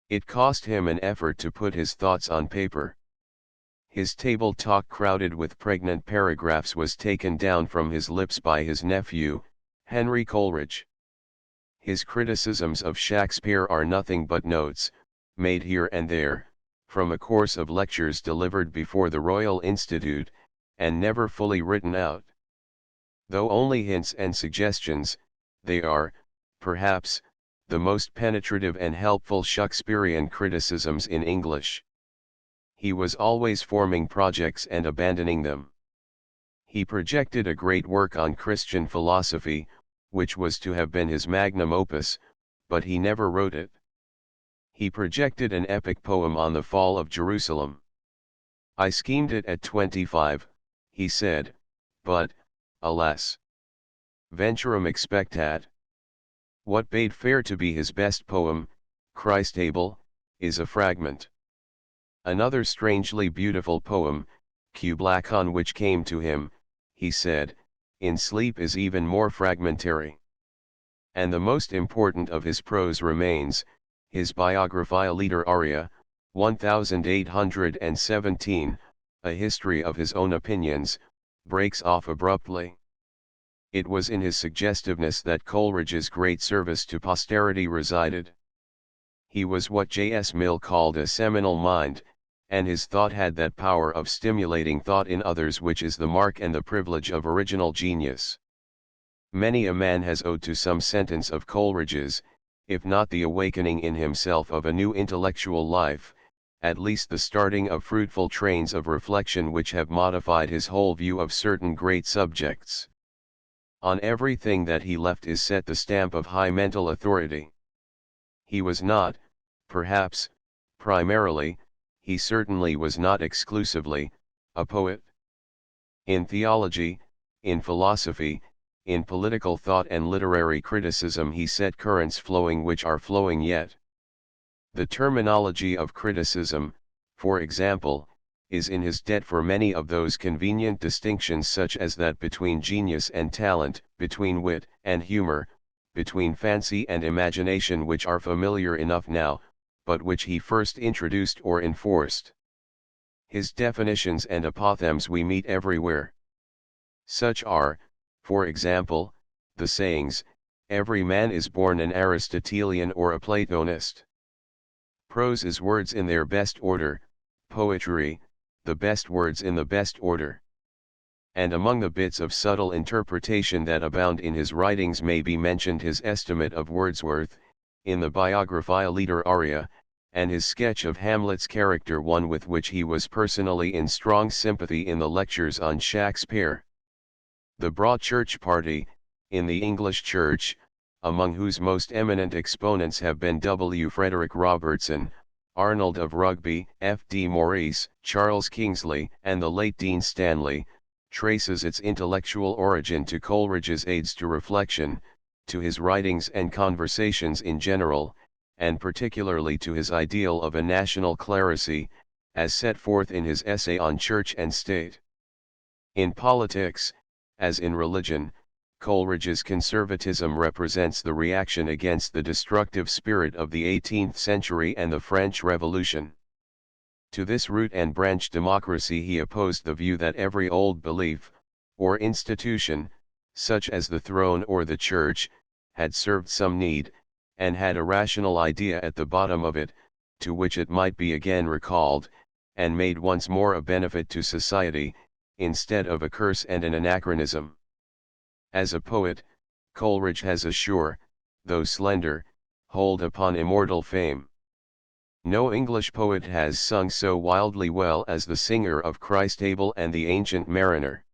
It cost him an effort to put his thoughts on paper. His table talk crowded with pregnant paragraphs was taken down from his lips by his nephew, Henry Coleridge. His criticisms of Shakespeare are nothing but notes, made here and there, from a course of lectures delivered before the Royal Institute, and never fully written out. Though only hints and suggestions, they are, perhaps, the most penetrative and helpful Shakespearean criticisms in English. He was always forming projects and abandoning them. He projected a great work on Christian philosophy, which was to have been his magnum opus, but he never wrote it. He projected an epic poem on the fall of Jerusalem. I schemed it at 25, he said, but, alas, venturum expectat. What bade fair to be his best poem, Christable, is a fragment. Another strangely beautiful poem, Kublakan, which came to him, he said, in sleep, is even more fragmentary. And the most important of his prose remains, his Biographia Literaria, 1817, a history of his own opinions, breaks off abruptly. It was in his suggestiveness that Coleridge's great service to posterity resided. He was what J.S. Mill called a seminal mind, and his thought had that power of stimulating thought in others which is the mark and the privilege of original genius. Many a man has owed to some sentence of Coleridge's, if not the awakening in himself of a new intellectual life, at least the starting of fruitful trains of reflection which have modified his whole view of certain great subjects. On everything that he left is set the stamp of high mental authority. He was not, perhaps, primarily, he certainly was not exclusively, a poet. In theology, in philosophy, in political thought and literary criticism he set currents flowing which are flowing yet. The terminology of criticism, for example, is in his debt for many of those convenient distinctions such as that between genius and talent, between wit and humor, between fancy and imagination, which are familiar enough now, but which he first introduced or enforced. His definitions and apothegms we meet everywhere. Such are, for example, the sayings, every man is born an Aristotelian or a Platonist. Prose is words in their best order, poetry, the best words in the best order. And among the bits of subtle interpretation that abound in his writings may be mentioned his estimate of Wordsworth, in the Biographia Literaria, and his sketch of Hamlet's character, one with which he was personally in strong sympathy in the lectures on Shakespeare. The Broad Church party, in the English Church, among whose most eminent exponents have been W. Frederick Robertson, Arnold of Rugby, F. D. Maurice, Charles Kingsley, and the late Dean Stanley, traces its intellectual origin to Coleridge's aids to reflection, to his writings and conversations in general, and particularly to his ideal of a national clerisy, as set forth in his essay on Church and State. In politics, as in religion, Coleridge's conservatism represents the reaction against the destructive spirit of the 18th century and the French Revolution. To this root and branch democracy he opposed the view that every old belief, or institution, such as the throne or the church, had served some need, and had a rational idea at the bottom of it, to which it might be again recalled, and made once more a benefit to society, instead of a curse and an anachronism. As a poet, Coleridge has a sure, though slender, hold upon immortal fame. No English poet has sung so wildly well as the singer of Christable and the Ancient Mariner.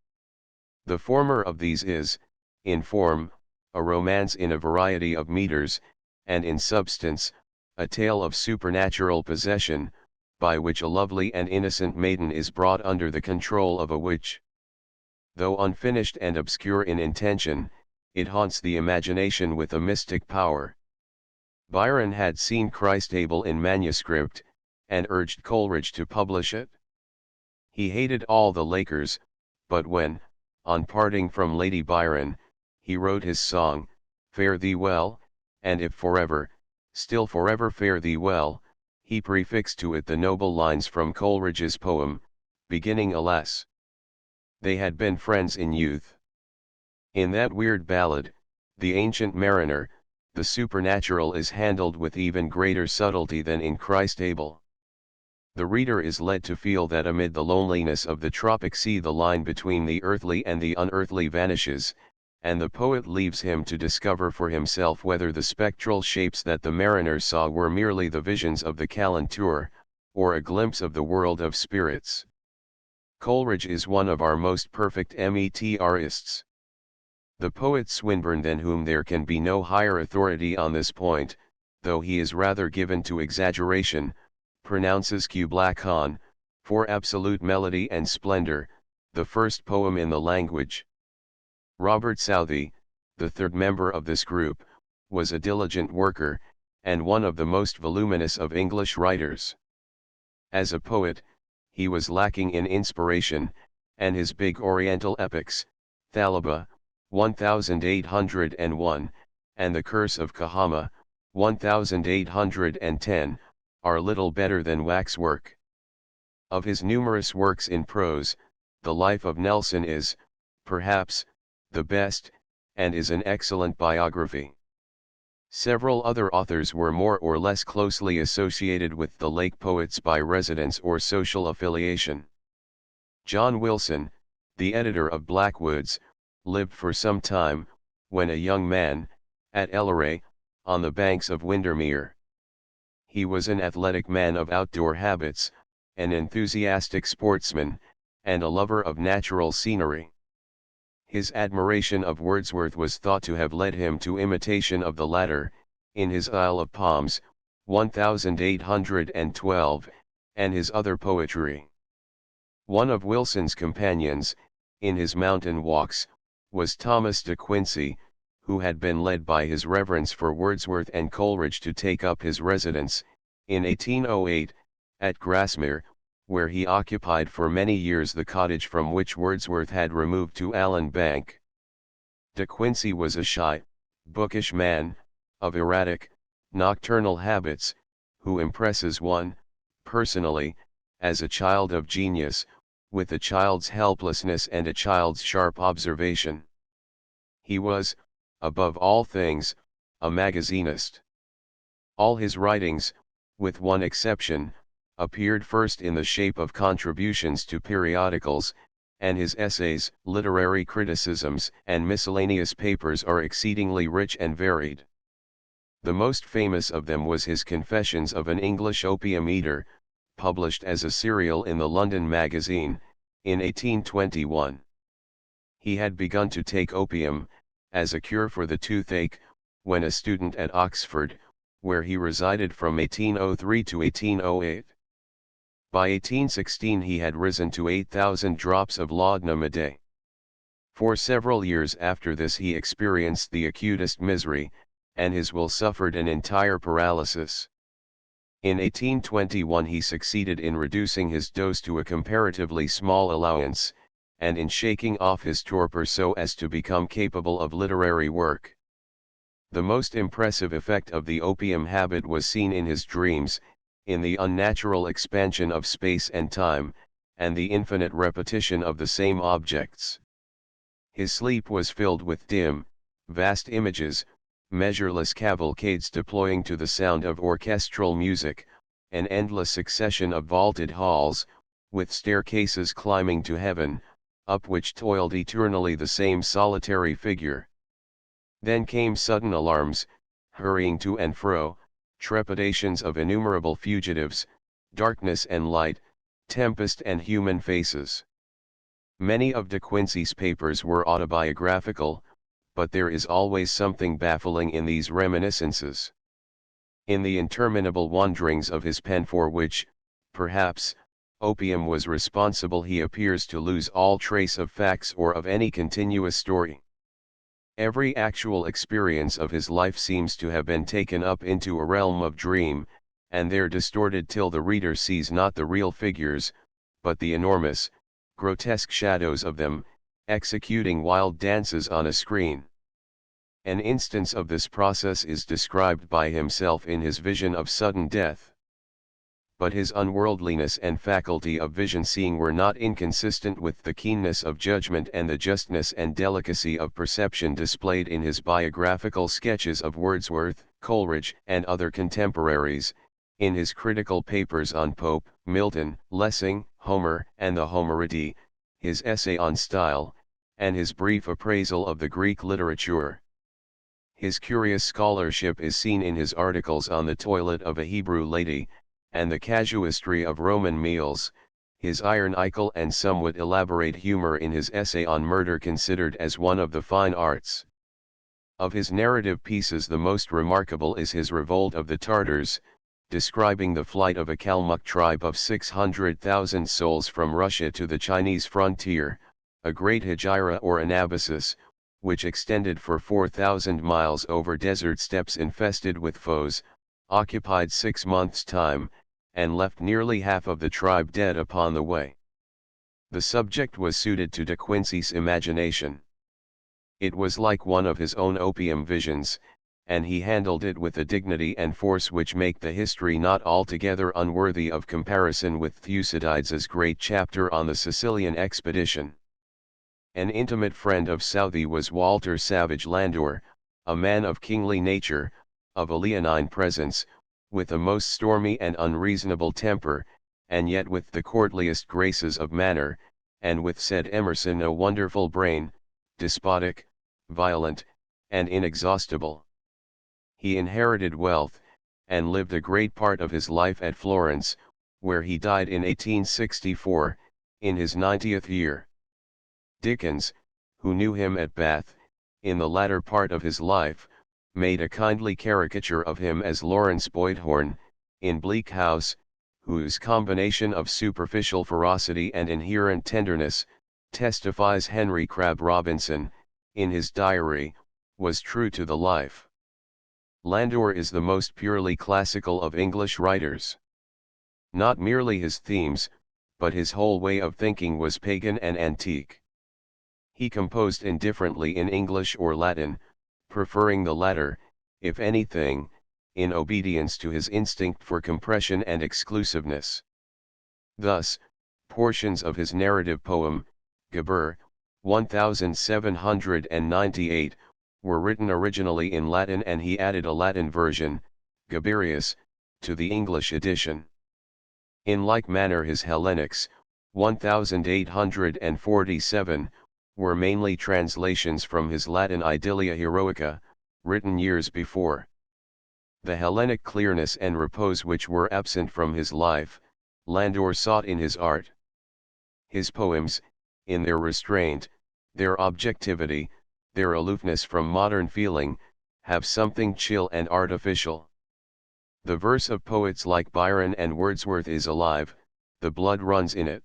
The former of these is, in form, a romance in a variety of meters, and in substance, a tale of supernatural possession, by which a lovely and innocent maiden is brought under the control of a witch. Though unfinished and obscure in intention, it haunts the imagination with a mystic power. Byron had seen Christable in manuscript, and urged Coleridge to publish it. He hated all the Lakers, but when, on parting from Lady Byron, he wrote his song, fare thee well, and if forever, still forever fare thee well, he prefixed to it the noble lines from Coleridge's poem, beginning alas, they had been friends in youth. In that weird ballad, The Ancient Mariner, the supernatural is handled with even greater subtlety than in Christ Abel. The reader is led to feel that amid the loneliness of the tropic sea the line between the earthly and the unearthly vanishes, and the poet leaves him to discover for himself whether the spectral shapes that the mariner saw were merely the visions of the calenture, or a glimpse of the world of spirits. Coleridge is one of our most perfect metrists. The poet Swinburne, than whom there can be no higher authority on this point, though he is rather given to exaggeration, pronounces Kubla Khan, for absolute melody and splendor, the first poem in the language. Robert Southey, the third member of this group, was a diligent worker, and one of the most voluminous of English writers. As a poet, he was lacking in inspiration, and his big Oriental epics, Thalaba, 1801, and The Curse of Kahama, 1810, are little better than waxwork. Of his numerous works in prose, The Life of Nelson is, perhaps, the best, and is an excellent biography. Several other authors were more or less closely associated with the Lake poets by residence or social affiliation. John Wilson, the editor of Blackwoods, lived for some time, when a young man, at Elleray, on the banks of Windermere. He was an athletic man of outdoor habits, an enthusiastic sportsman, and a lover of natural scenery. His admiration of Wordsworth was thought to have led him to imitation of the latter, in his Isle of Palms, 1812, and his other poetry. One of Wilson's companions, in his mountain walks, was Thomas de Quincey, who had been led by his reverence for Wordsworth and Coleridge to take up his residence, in 1808, at Grasmere, where he occupied for many years the cottage from which Wordsworth had removed to Allen Bank. De Quincey was a shy, bookish man, of erratic, nocturnal habits, who impresses one, personally, as a child of genius, with a child's helplessness and a child's sharp observation. He was, above all things, a magazinist. All his writings, with one exception, appeared first in the shape of contributions to periodicals, and his essays, literary criticisms, and miscellaneous papers are exceedingly rich and varied. The most famous of them was his Confessions of an English Opium Eater, published as a serial in the London Magazine, in 1821. He had begun to take opium, as a cure for the toothache, when a student at Oxford, where he resided from 1803 to 1808. By 1816 he had risen to 8,000 drops of laudanum a day. For several years after this he experienced the acutest misery, and his will suffered an entire paralysis. In 1821 he succeeded in reducing his dose to a comparatively small allowance, and in shaking off his torpor so as to become capable of literary work. The most impressive effect of the opium habit was seen in his dreams, in the unnatural expansion of space and time, and the infinite repetition of the same objects. His sleep was filled with dim, vast images, measureless cavalcades deploying to the sound of orchestral music, an endless succession of vaulted halls, with staircases climbing to heaven, up which toiled eternally the same solitary figure. Then came sudden alarms, hurrying to and fro, trepidations of innumerable fugitives, darkness and light, tempest and human faces. Many of De Quincey's papers were autobiographical, but there is always something baffling in these reminiscences. In the interminable wanderings of his pen for which, perhaps, opium was responsible, he appears to lose all trace of facts or of any continuous story. Every actual experience of his life seems to have been taken up into a realm of dream, and there distorted till the reader sees not the real figures, but the enormous, grotesque shadows of them, executing wild dances on a screen. An instance of this process is described by himself in his vision of sudden death. But his unworldliness and faculty of vision-seeing were not inconsistent with the keenness of judgment and the justness and delicacy of perception displayed in his biographical sketches of Wordsworth, Coleridge, and other contemporaries, in his critical papers on Pope, Milton, Lessing, Homer, and the Homeridae, his essay on style, and his brief appraisal of the Greek literature. His curious scholarship is seen in his articles on the toilet of a Hebrew lady, and the casuistry of Roman meals, his ironical and somewhat elaborate humor in his essay on murder considered as one of the fine arts. Of his narrative pieces the most remarkable is his Revolt of the Tartars, describing the flight of a Kalmuk tribe of 600,000 souls from Russia to the Chinese frontier, a great hegira or anabasis, which extended for 4,000 miles over desert steppes infested with foes, occupied 6 months' time, and left nearly half of the tribe dead upon the way. The subject was suited to De Quincey's imagination. It was like one of his own opium visions, and he handled it with a dignity and force which make the history not altogether unworthy of comparison with Thucydides's great chapter on the Sicilian expedition. An intimate friend of Southey was Walter Savage Landor, a man of kingly nature, of a leonine presence, with a most stormy and unreasonable temper, and yet with the courtliest graces of manner, and with, said Emerson, a wonderful brain, despotic, violent, and inexhaustible. He inherited wealth, and lived a great part of his life at Florence, where he died in 1864, in his 90th year. Dickens, who knew him at Bath, in the latter part of his life, made a kindly caricature of him as Lawrence Boydhorn, in Bleak House, whose combination of superficial ferocity and inherent tenderness, testifies Henry Crabb Robinson, in his diary, was true to the life. Landor is the most purely classical of English writers. Not merely his themes, but his whole way of thinking was pagan and antique. He composed indifferently in English or Latin, preferring the latter, if anything, in obedience to his instinct for compression and exclusiveness. Thus, portions of his narrative poem, Gebir, 1798, were written originally in Latin and he added a Latin version, Gebirius, to the English edition. In like manner his Hellenics, 1847, were mainly translations from his Latin Idyllia Heroica, written years before. The Hellenic clearness and repose which were absent from his life, Landor sought in his art. His poems, in their restraint, their objectivity, their aloofness from modern feeling, have something chill and artificial. The verse of poets like Byron and Wordsworth is alive, the blood runs in it.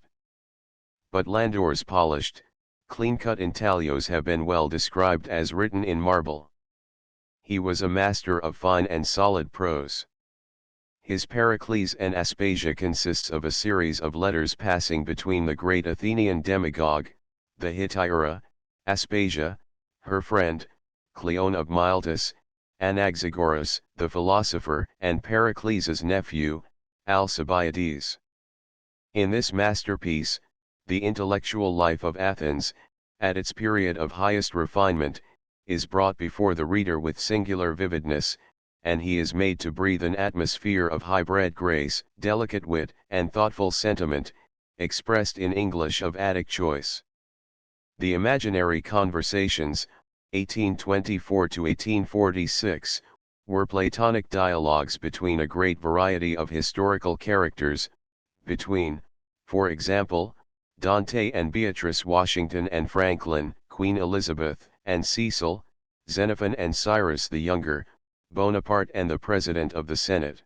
But Landor's polished, clean-cut intaglios have been well described as written in marble. He was a master of fine and solid prose. His Pericles and Aspasia consists of a series of letters passing between the great Athenian demagogue, the Hetaira, Aspasia, her friend, Cleon of Miletus, Anaxagoras, the philosopher, and Pericles' nephew, Alcibiades. In this masterpiece, the intellectual life of Athens, at its period of highest refinement, is brought before the reader with singular vividness, and he is made to breathe an atmosphere of high-bred grace, delicate wit, and thoughtful sentiment, expressed in English of Attic choice. The Imaginary Conversations, 1824–1846, were Platonic dialogues between a great variety of historical characters, between, for example, Dante and Beatrice Washington and Franklin, Queen Elizabeth and Cecil, Xenophon and Cyrus the Younger, Bonaparte and the President of the Senate.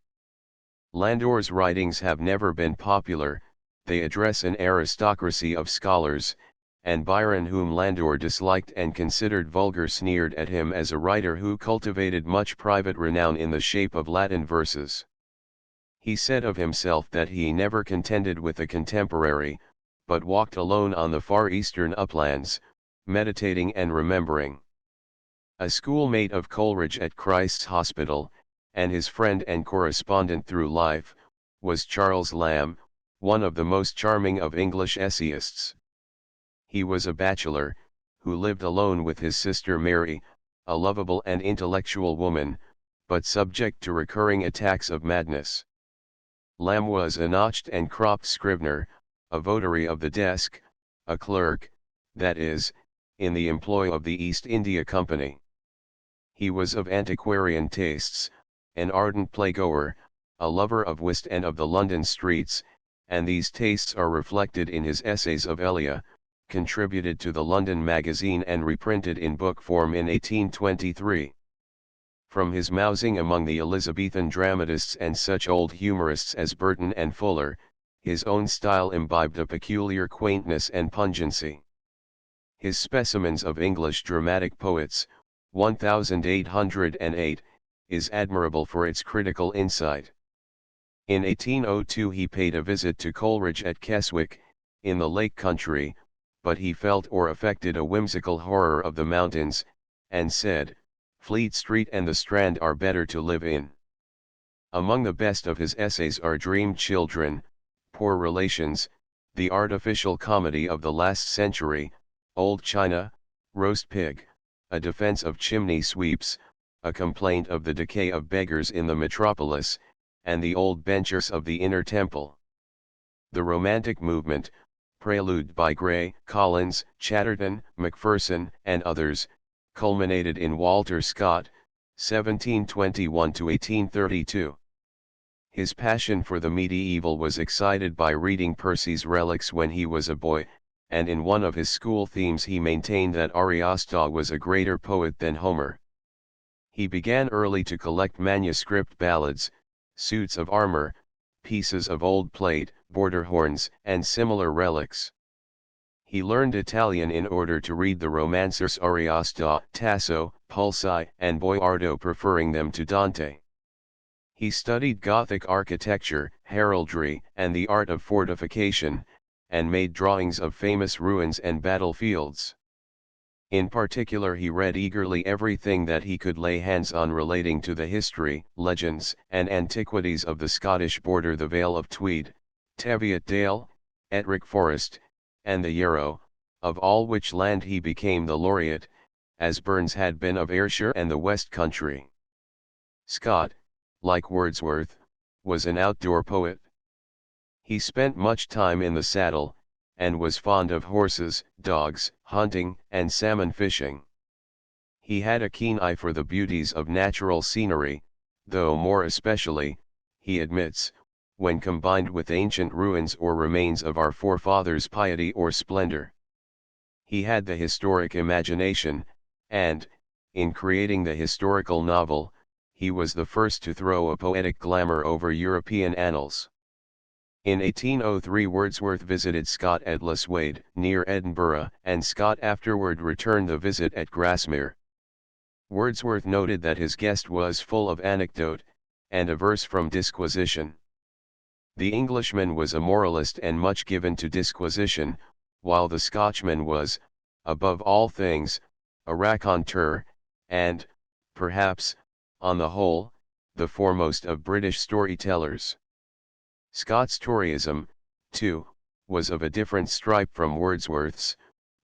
Landor's writings have never been popular, they address an aristocracy of scholars, and Byron, whom Landor disliked and considered vulgar, sneered at him as a writer who cultivated much private renown in the shape of Latin verses. He said of himself that he never contended with a contemporary, but walked alone on the far eastern uplands, meditating and remembering. A schoolmate of Coleridge at Christ's Hospital, and his friend and correspondent through life, was Charles Lamb, one of the most charming of English essayists. He was a bachelor, who lived alone with his sister Mary, a lovable and intellectual woman, but subject to recurring attacks of madness. Lamb was a notched and cropped scrivener, a votary of the desk, a clerk, that is, in the employ of the East India Company. He was of antiquarian tastes, an ardent playgoer, a lover of whist and of the London streets, and these tastes are reflected in his Essays of Elia, contributed to the London Magazine and reprinted in book form in 1823. From his mousing among the Elizabethan dramatists and such old humorists as Burton and Fuller, his own style imbibed a peculiar quaintness and pungency. His Specimens of English Dramatic Poets, 1808, is admirable for its critical insight. In 1802 he paid a visit to Coleridge at Keswick, in the Lake Country, but he felt or affected a whimsical horror of the mountains, and said, "Fleet Street and the Strand are better to live in." Among the best of his essays are Dream Children, Poor Relations, The Artificial Comedy of the Last Century, Old China, Roast Pig, A Defense of Chimney Sweeps, A Complaint of the Decay of Beggars in the Metropolis, and The Old Benchers of the Inner Temple. The Romantic Movement, preluded by Gray, Collins, Chatterton, Macpherson, and others, culminated in Walter Scott, 1721–1832. His passion for the medieval was excited by reading Percy's Relics when he was a boy, and in one of his school themes he maintained that Ariosto was a greater poet than Homer. He began early to collect manuscript ballads, suits of armor, pieces of old plate, border horns, and similar relics. He learned Italian in order to read the romancers Ariosto, Tasso, Pulci, and Boiardo, preferring them to Dante. He studied Gothic architecture, heraldry, and the art of fortification, and made drawings of famous ruins and battlefields. In particular he read eagerly everything that he could lay hands on relating to the history, legends, and antiquities of the Scottish border, the Vale of Tweed, Teviot Dale, Ettrick Forest, and the Yarrow, of all which land he became the laureate, as Burns had been of Ayrshire and the West Country. Scott, like Wordsworth, was an outdoor poet. He spent much time in the saddle, and was fond of horses, dogs, hunting, and salmon fishing. He had a keen eye for the beauties of natural scenery, though more especially, he admits, when combined with ancient ruins or remains of our forefathers' piety or splendor. He had the historic imagination, and, in creating the historical novel, he was the first to throw a poetic glamour over European annals. In 1803 Wordsworth visited Scott at Laswade, near Edinburgh, and Scott afterward returned the visit at Grasmere. Wordsworth noted that his guest was full of anecdote, and averse from disquisition. The Englishman was a moralist and much given to disquisition, while the Scotchman was, above all things, a raconteur, and, perhaps, on the whole, the foremost of British storytellers. Scott's Toryism, too, was of a different stripe from Wordsworth's,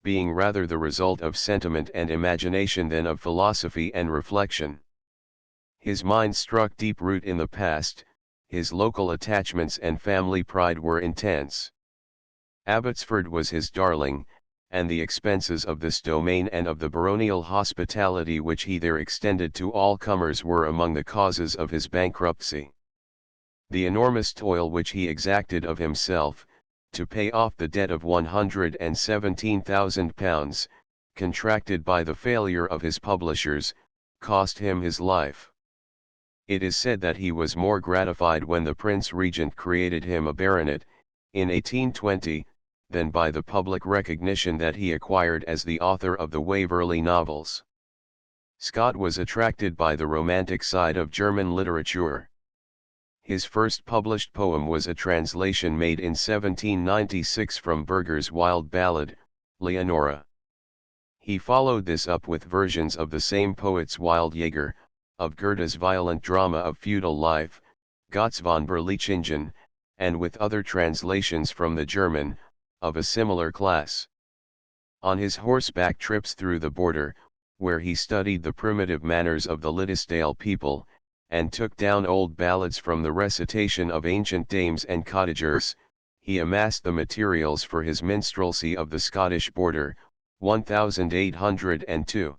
being rather the result of sentiment and imagination than of philosophy and reflection. His mind struck deep root in the past, his local attachments and family pride were intense. Abbotsford was his darling, and the expenses of this domain and of the baronial hospitality which he there extended to all comers were among the causes of his bankruptcy. The enormous toil which he exacted of himself, to pay off the debt of £117,000, contracted by the failure of his publishers, cost him his life. It is said that he was more gratified when the Prince Regent created him a baronet, in 1820, than by the public recognition that he acquired as the author of the Waverley novels. Scott was attracted by the romantic side of German literature. His first published poem was a translation made in 1796 from Burger's wild ballad, Leonora. He followed this up with versions of the same poet's Wild Jäger, of Goethe's violent drama of feudal life, Gotts von Berlichingen, and with other translations from the German, of a similar class. On his horseback trips through the border, where he studied the primitive manners of the Liddesdale people, and took down old ballads from the recitation of ancient dames and cottagers, he amassed the materials for his minstrelsy of the Scottish border, 1802.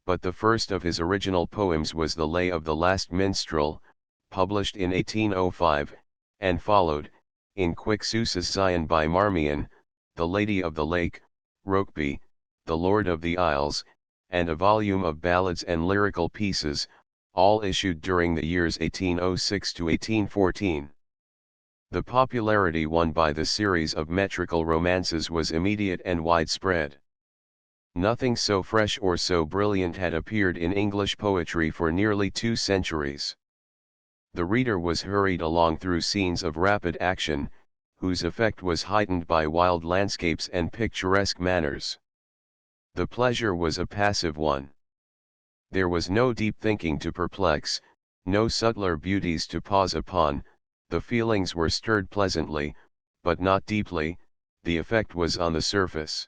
But the first of his original poems was the Lay of the Last Minstrel, published in 1805, and followed, in quick succession by Marmion, The Lady of the Lake, Rokeby, The Lord of the Isles, and a volume of ballads and lyrical pieces, all issued during the years 1806 to 1814. The popularity won by the series of metrical romances was immediate and widespread. Nothing so fresh or so brilliant had appeared in English poetry for nearly 2 centuries. The reader was hurried along through scenes of rapid action, whose effect was heightened by wild landscapes and picturesque manners. The pleasure was a passive one. There was no deep thinking to perplex, no subtler beauties to pause upon. The feelings were stirred pleasantly, but not deeply. The effect was on the surface.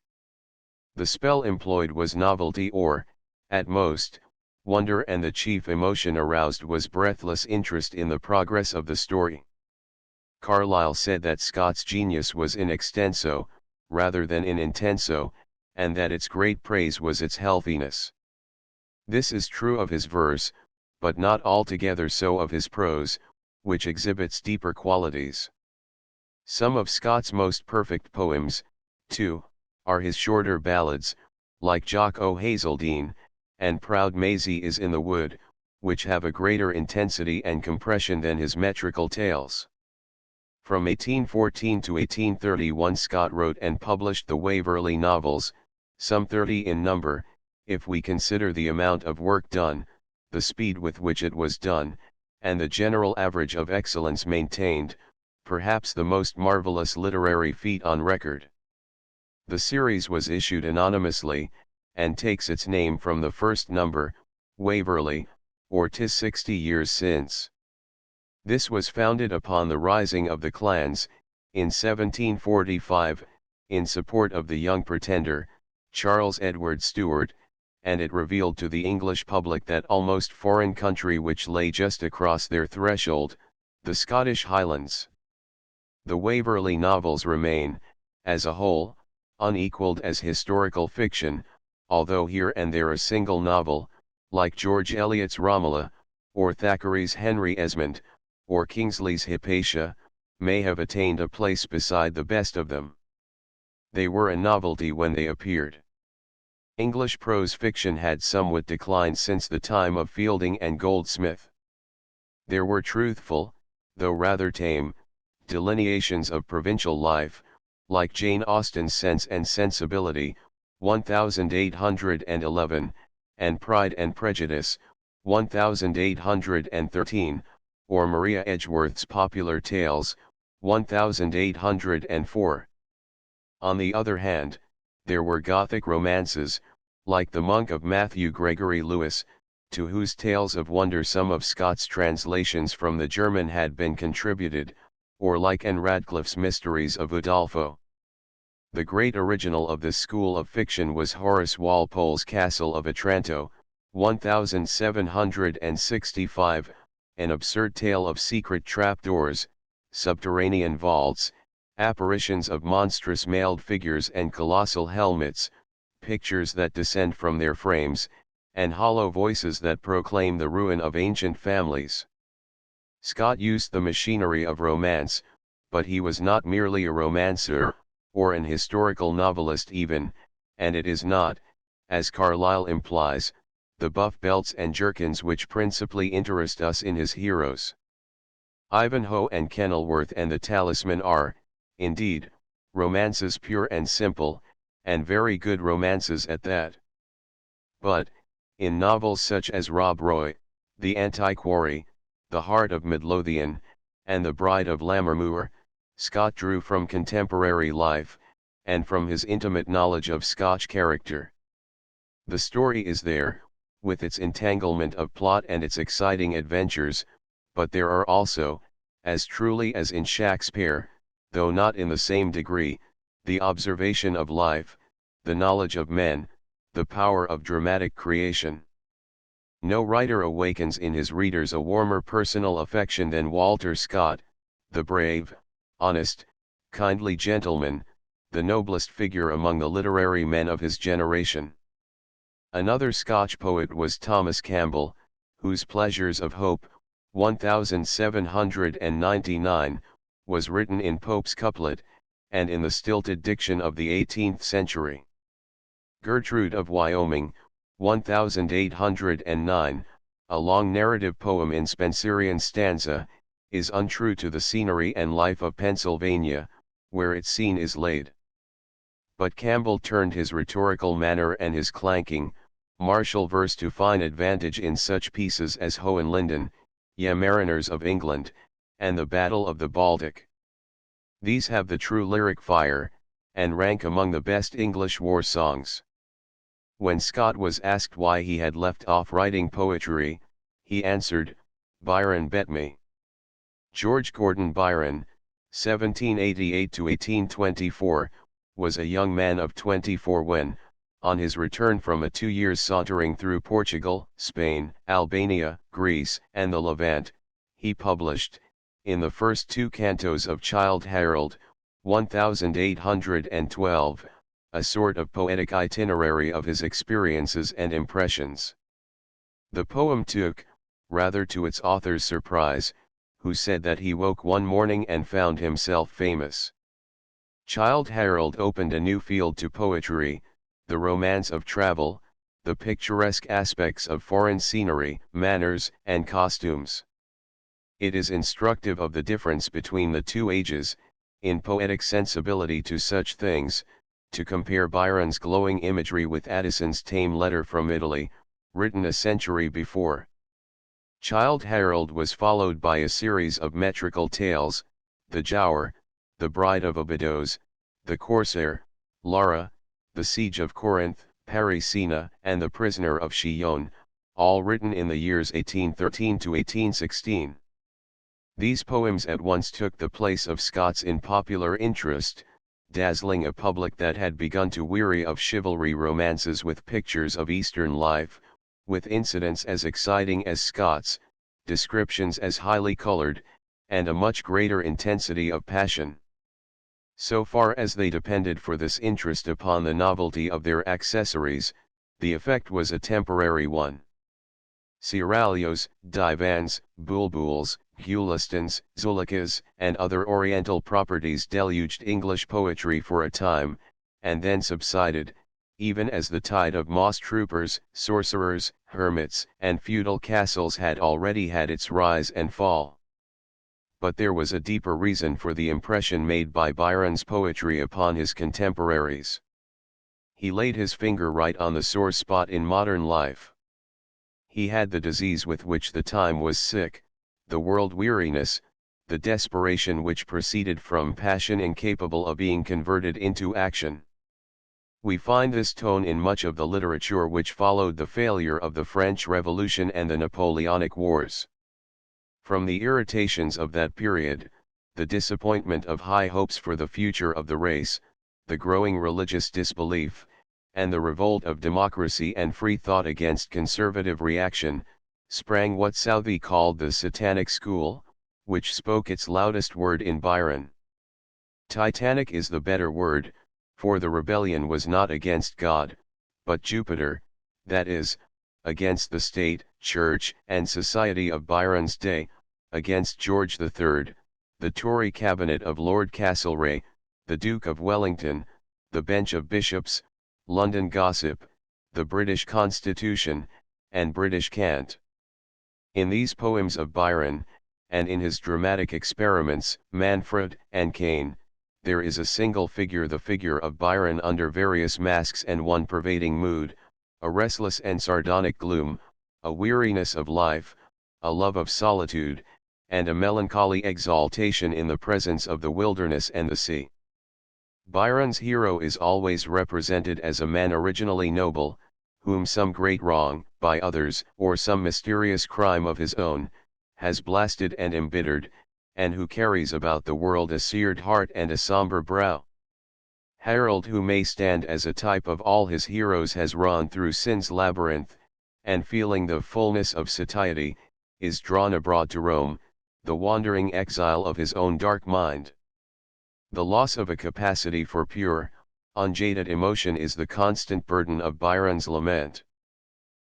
The spell employed was novelty or, at most, wonder, and the chief emotion aroused was breathless interest in the progress of the story. Carlyle said that Scott's genius was in extenso, rather than in intenso, and that its great praise was its healthiness. This is true of his verse, but not altogether so of his prose, which exhibits deeper qualities. Some of Scott's most perfect poems, too, are his shorter ballads, like Jock o' Hazeldean, and Proud Maisie is in the Wood, which have a greater intensity and compression than his metrical tales. From 1814 to 1831 Scott wrote and published the Waverley novels, some 30 in number, if we consider the amount of work done, the speed with which it was done, and the general average of excellence maintained, perhaps the most marvelous literary feat on record. The series was issued anonymously, and takes its name from the first number, Waverley, or 'Tis 60 Years Since. This was founded upon the rising of the clans, in 1745, in support of the young pretender, Charles Edward Stuart, and it revealed to the English public that almost foreign country which lay just across their threshold, the Scottish Highlands. The Waverley novels remain, as a whole, unequalled as historical fiction, although here and there a single novel, like George Eliot's Romola, or Thackeray's Henry Esmond, or Kingsley's Hypatia, may have attained a place beside the best of them. They were a novelty when they appeared. English prose fiction had somewhat declined since the time of Fielding and Goldsmith. There were truthful, though rather tame, delineations of provincial life, like Jane Austen's Sense and Sensibility, 1811, and Pride and Prejudice, 1813, or Maria Edgeworth's Popular Tales, 1804. On the other hand, there were Gothic romances, like The Monk of Matthew Gregory Lewis, to whose tales of wonder some of Scott's translations from the German had been contributed, or like Anne Radcliffe's Mysteries of Udolpho. The great original of this school of fiction was Horace Walpole's Castle of Otranto, 1765, an absurd tale of secret trapdoors, subterranean vaults, apparitions of monstrous mailed figures and colossal helmets, pictures that descend from their frames, and hollow voices that proclaim the ruin of ancient families. Scott used the machinery of romance, but he was not merely a romancer, or an historical novelist even, and it is not, as Carlyle implies, the buff belts and jerkins which principally interest us in his heroes. Ivanhoe and Kenilworth and the Talisman are, indeed, romances pure and simple, and very good romances at that. But, in novels such as Rob Roy, The Antiquary, The Heart of Midlothian, and The Bride of Lammermoor, Scott drew from contemporary life, and from his intimate knowledge of Scotch character. The story is there, with its entanglement of plot and its exciting adventures, but there are also, as truly as in Shakespeare, though not in the same degree, the observation of life, the knowledge of men, the power of dramatic creation. No writer awakens in his readers a warmer personal affection than Walter Scott, the brave, honest, kindly gentleman, the noblest figure among the literary men of his generation. Another Scotch poet was Thomas Campbell, whose Pleasures of Hope, 1799, was written in Pope's couplet, and in the stilted diction of the 18th century. Gertrude of Wyoming, 1809, a long narrative poem in Spenserian stanza, is untrue to the scenery and life of Pennsylvania, where its scene is laid. But Campbell turned his rhetorical manner and his clanking, martial verse to fine advantage in such pieces as Hohenlinden, Ye Mariners of England, and the Battle of the Baltic. These have the true lyric fire, and rank among the best English war songs. When Scott was asked why he had left off writing poetry, he answered, "Byron bet me." George Gordon Byron, 1788–1824, was a young man of 24 when, on his return from a 2 years sauntering through Portugal, Spain, Albania, Greece, and the Levant, he published, in the first 2 cantos of Childe Harold, 1812, a sort of poetic itinerary of his experiences and impressions. The poem took, rather to its author's surprise, who said that he woke one morning and found himself famous. Childe Harold opened a new field to poetry, the romance of travel, the picturesque aspects of foreign scenery, manners, and costumes. It is instructive of the difference between the two ages, in poetic sensibility to such things, to compare Byron's glowing imagery with Addison's tame letter from Italy, written a century before. Childe Harold was followed by a series of metrical tales, The Giaour, The Bride of Abydos, The Corsair, Lara, The Siege of Corinth, Parisina, and The Prisoner of Chillon, all written in the years 1813 to 1816. These poems at once took the place of Scott's in popular interest, dazzling a public that had begun to weary of chivalry romances with pictures of Eastern life, with incidents as exciting as Scott's, descriptions as highly colored, and a much greater intensity of passion. So far as they depended for this interest upon the novelty of their accessories, the effect was a temporary one. Seraglios, divans, bulbuls, gulistans, zulicas, and other oriental properties deluged English poetry for a time, and then subsided, even as the tide of moss troopers, sorcerers, hermits, and feudal castles had already had its rise and fall. But there was a deeper reason for the impression made by Byron's poetry upon his contemporaries. He laid his finger right on the sore spot in modern life. He had the disease with which the time was sick, the world weariness, the desperation which proceeded from passion incapable of being converted into action. We find this tone in much of the literature which followed the failure of the French Revolution and the Napoleonic Wars. From the irritations of that period, the disappointment of high hopes for the future of the race, the growing religious disbelief, and the revolt of democracy and free thought against conservative reaction, sprang what Southey called the Satanic School, which spoke its loudest word in Byron. Titanic is the better word, for the rebellion was not against God, but Jupiter, that is, against the state, church, and society of Byron's day, against George III, the Tory cabinet of Lord Castlereagh, the Duke of Wellington, the bench of bishops, London gossip, the British Constitution, and British cant. In these poems of Byron, and in his dramatic experiments, Manfred and Cain, there is a single figure, the figure of Byron under various masks and one pervading mood, a restless and sardonic gloom, a weariness of life, a love of solitude, and a melancholy exaltation in the presence of the wilderness and the sea. Byron's hero is always represented as a man originally noble, whom some great wrong, by others, or some mysterious crime of his own, has blasted and embittered, and who carries about the world a seared heart and a sombre brow. Harold, who may stand as a type of all his heroes, has run through sin's labyrinth, and feeling the fullness of satiety, is drawn abroad to Rome, the wandering exile of his own dark mind. The loss of a capacity for pure, unjaded emotion is the constant burden of Byron's lament.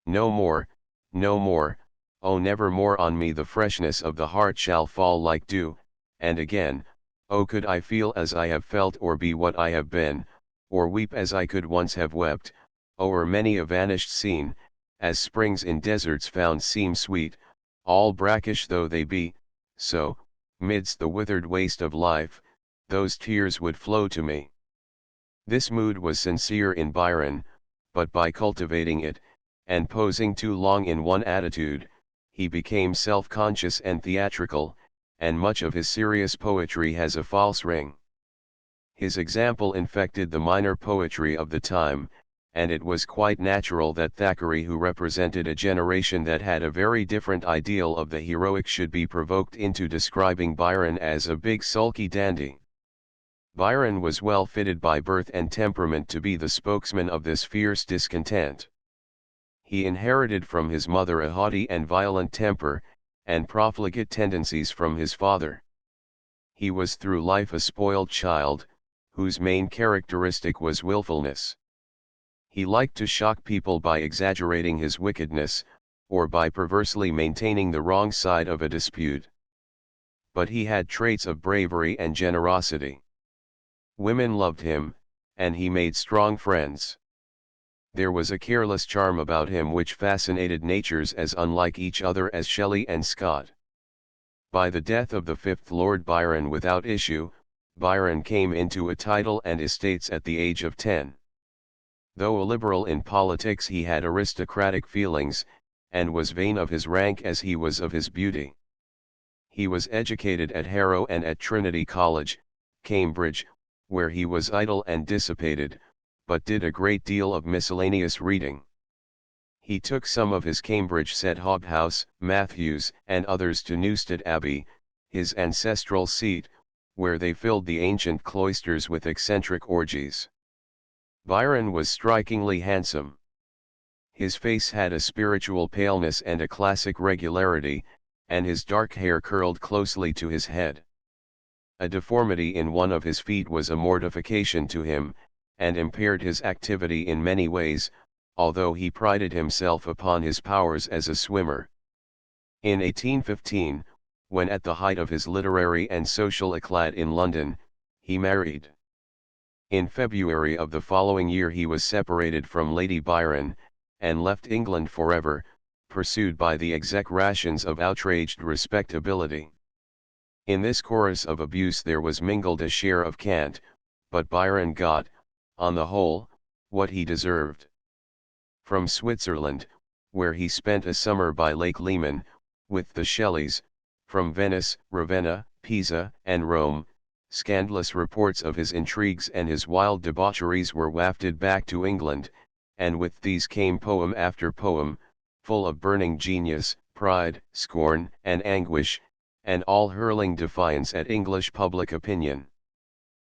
No more, no more, oh never more on me the freshness of the heart shall fall like dew, and again, oh could I feel as I have felt, or be what I have been, or weep as I could once have wept, o'er many a vanished scene, as springs in deserts found seem sweet, all brackish though they be, so, midst the withered waste of life, those tears would flow to me. This mood was sincere in Byron, but by cultivating it, and posing too long in one attitude, he became self-conscious and theatrical, and much of his serious poetry has a false ring. His example infected the minor poetry of the time, and it was quite natural that Thackeray, who represented a generation that had a very different ideal of the heroic, should be provoked into describing Byron as a big sulky dandy. Byron was well fitted by birth and temperament to be the spokesman of this fierce discontent. He inherited from his mother a haughty and violent temper, and profligate tendencies from his father. He was through life a spoiled child, whose main characteristic was willfulness. He liked to shock people by exaggerating his wickedness, or by perversely maintaining the wrong side of a dispute. But he had traits of bravery and generosity. Women loved him, and he made strong friends. There was a careless charm about him which fascinated natures as unlike each other as Shelley and Scott. By the death of the fifth Lord Byron without issue, Byron came into a title and estates at the age of 10. Though a liberal in politics, he had aristocratic feelings, and was vain of his rank as he was of his beauty. He was educated at Harrow and at Trinity College, Cambridge, where he was idle and dissipated, but did a great deal of miscellaneous reading. He took some of his Cambridge set Hobhouse, Matthews, and others to Newstead Abbey, his ancestral seat, where they filled the ancient cloisters with eccentric orgies. Byron was strikingly handsome. His face had a spiritual paleness and a classic regularity, and his dark hair curled closely to his head. A deformity in one of his feet was a mortification to him, and impaired his activity in many ways, although he prided himself upon his powers as a swimmer. In 1815, when at the height of his literary and social éclat in London, he married. In February of the following year he was separated from Lady Byron, and left England forever, pursued by the execrations of outraged respectability. In this chorus of abuse there was mingled a share of cant, but Byron got, on the whole, what he deserved. From Switzerland, where he spent a summer by Lake Leman, with the Shelleys, from Venice, Ravenna, Pisa, and Rome, scandalous reports of his intrigues and his wild debaucheries were wafted back to England, and with these came poem after poem, full of burning genius, pride, scorn, and anguish, and all hurling defiance at English public opinion.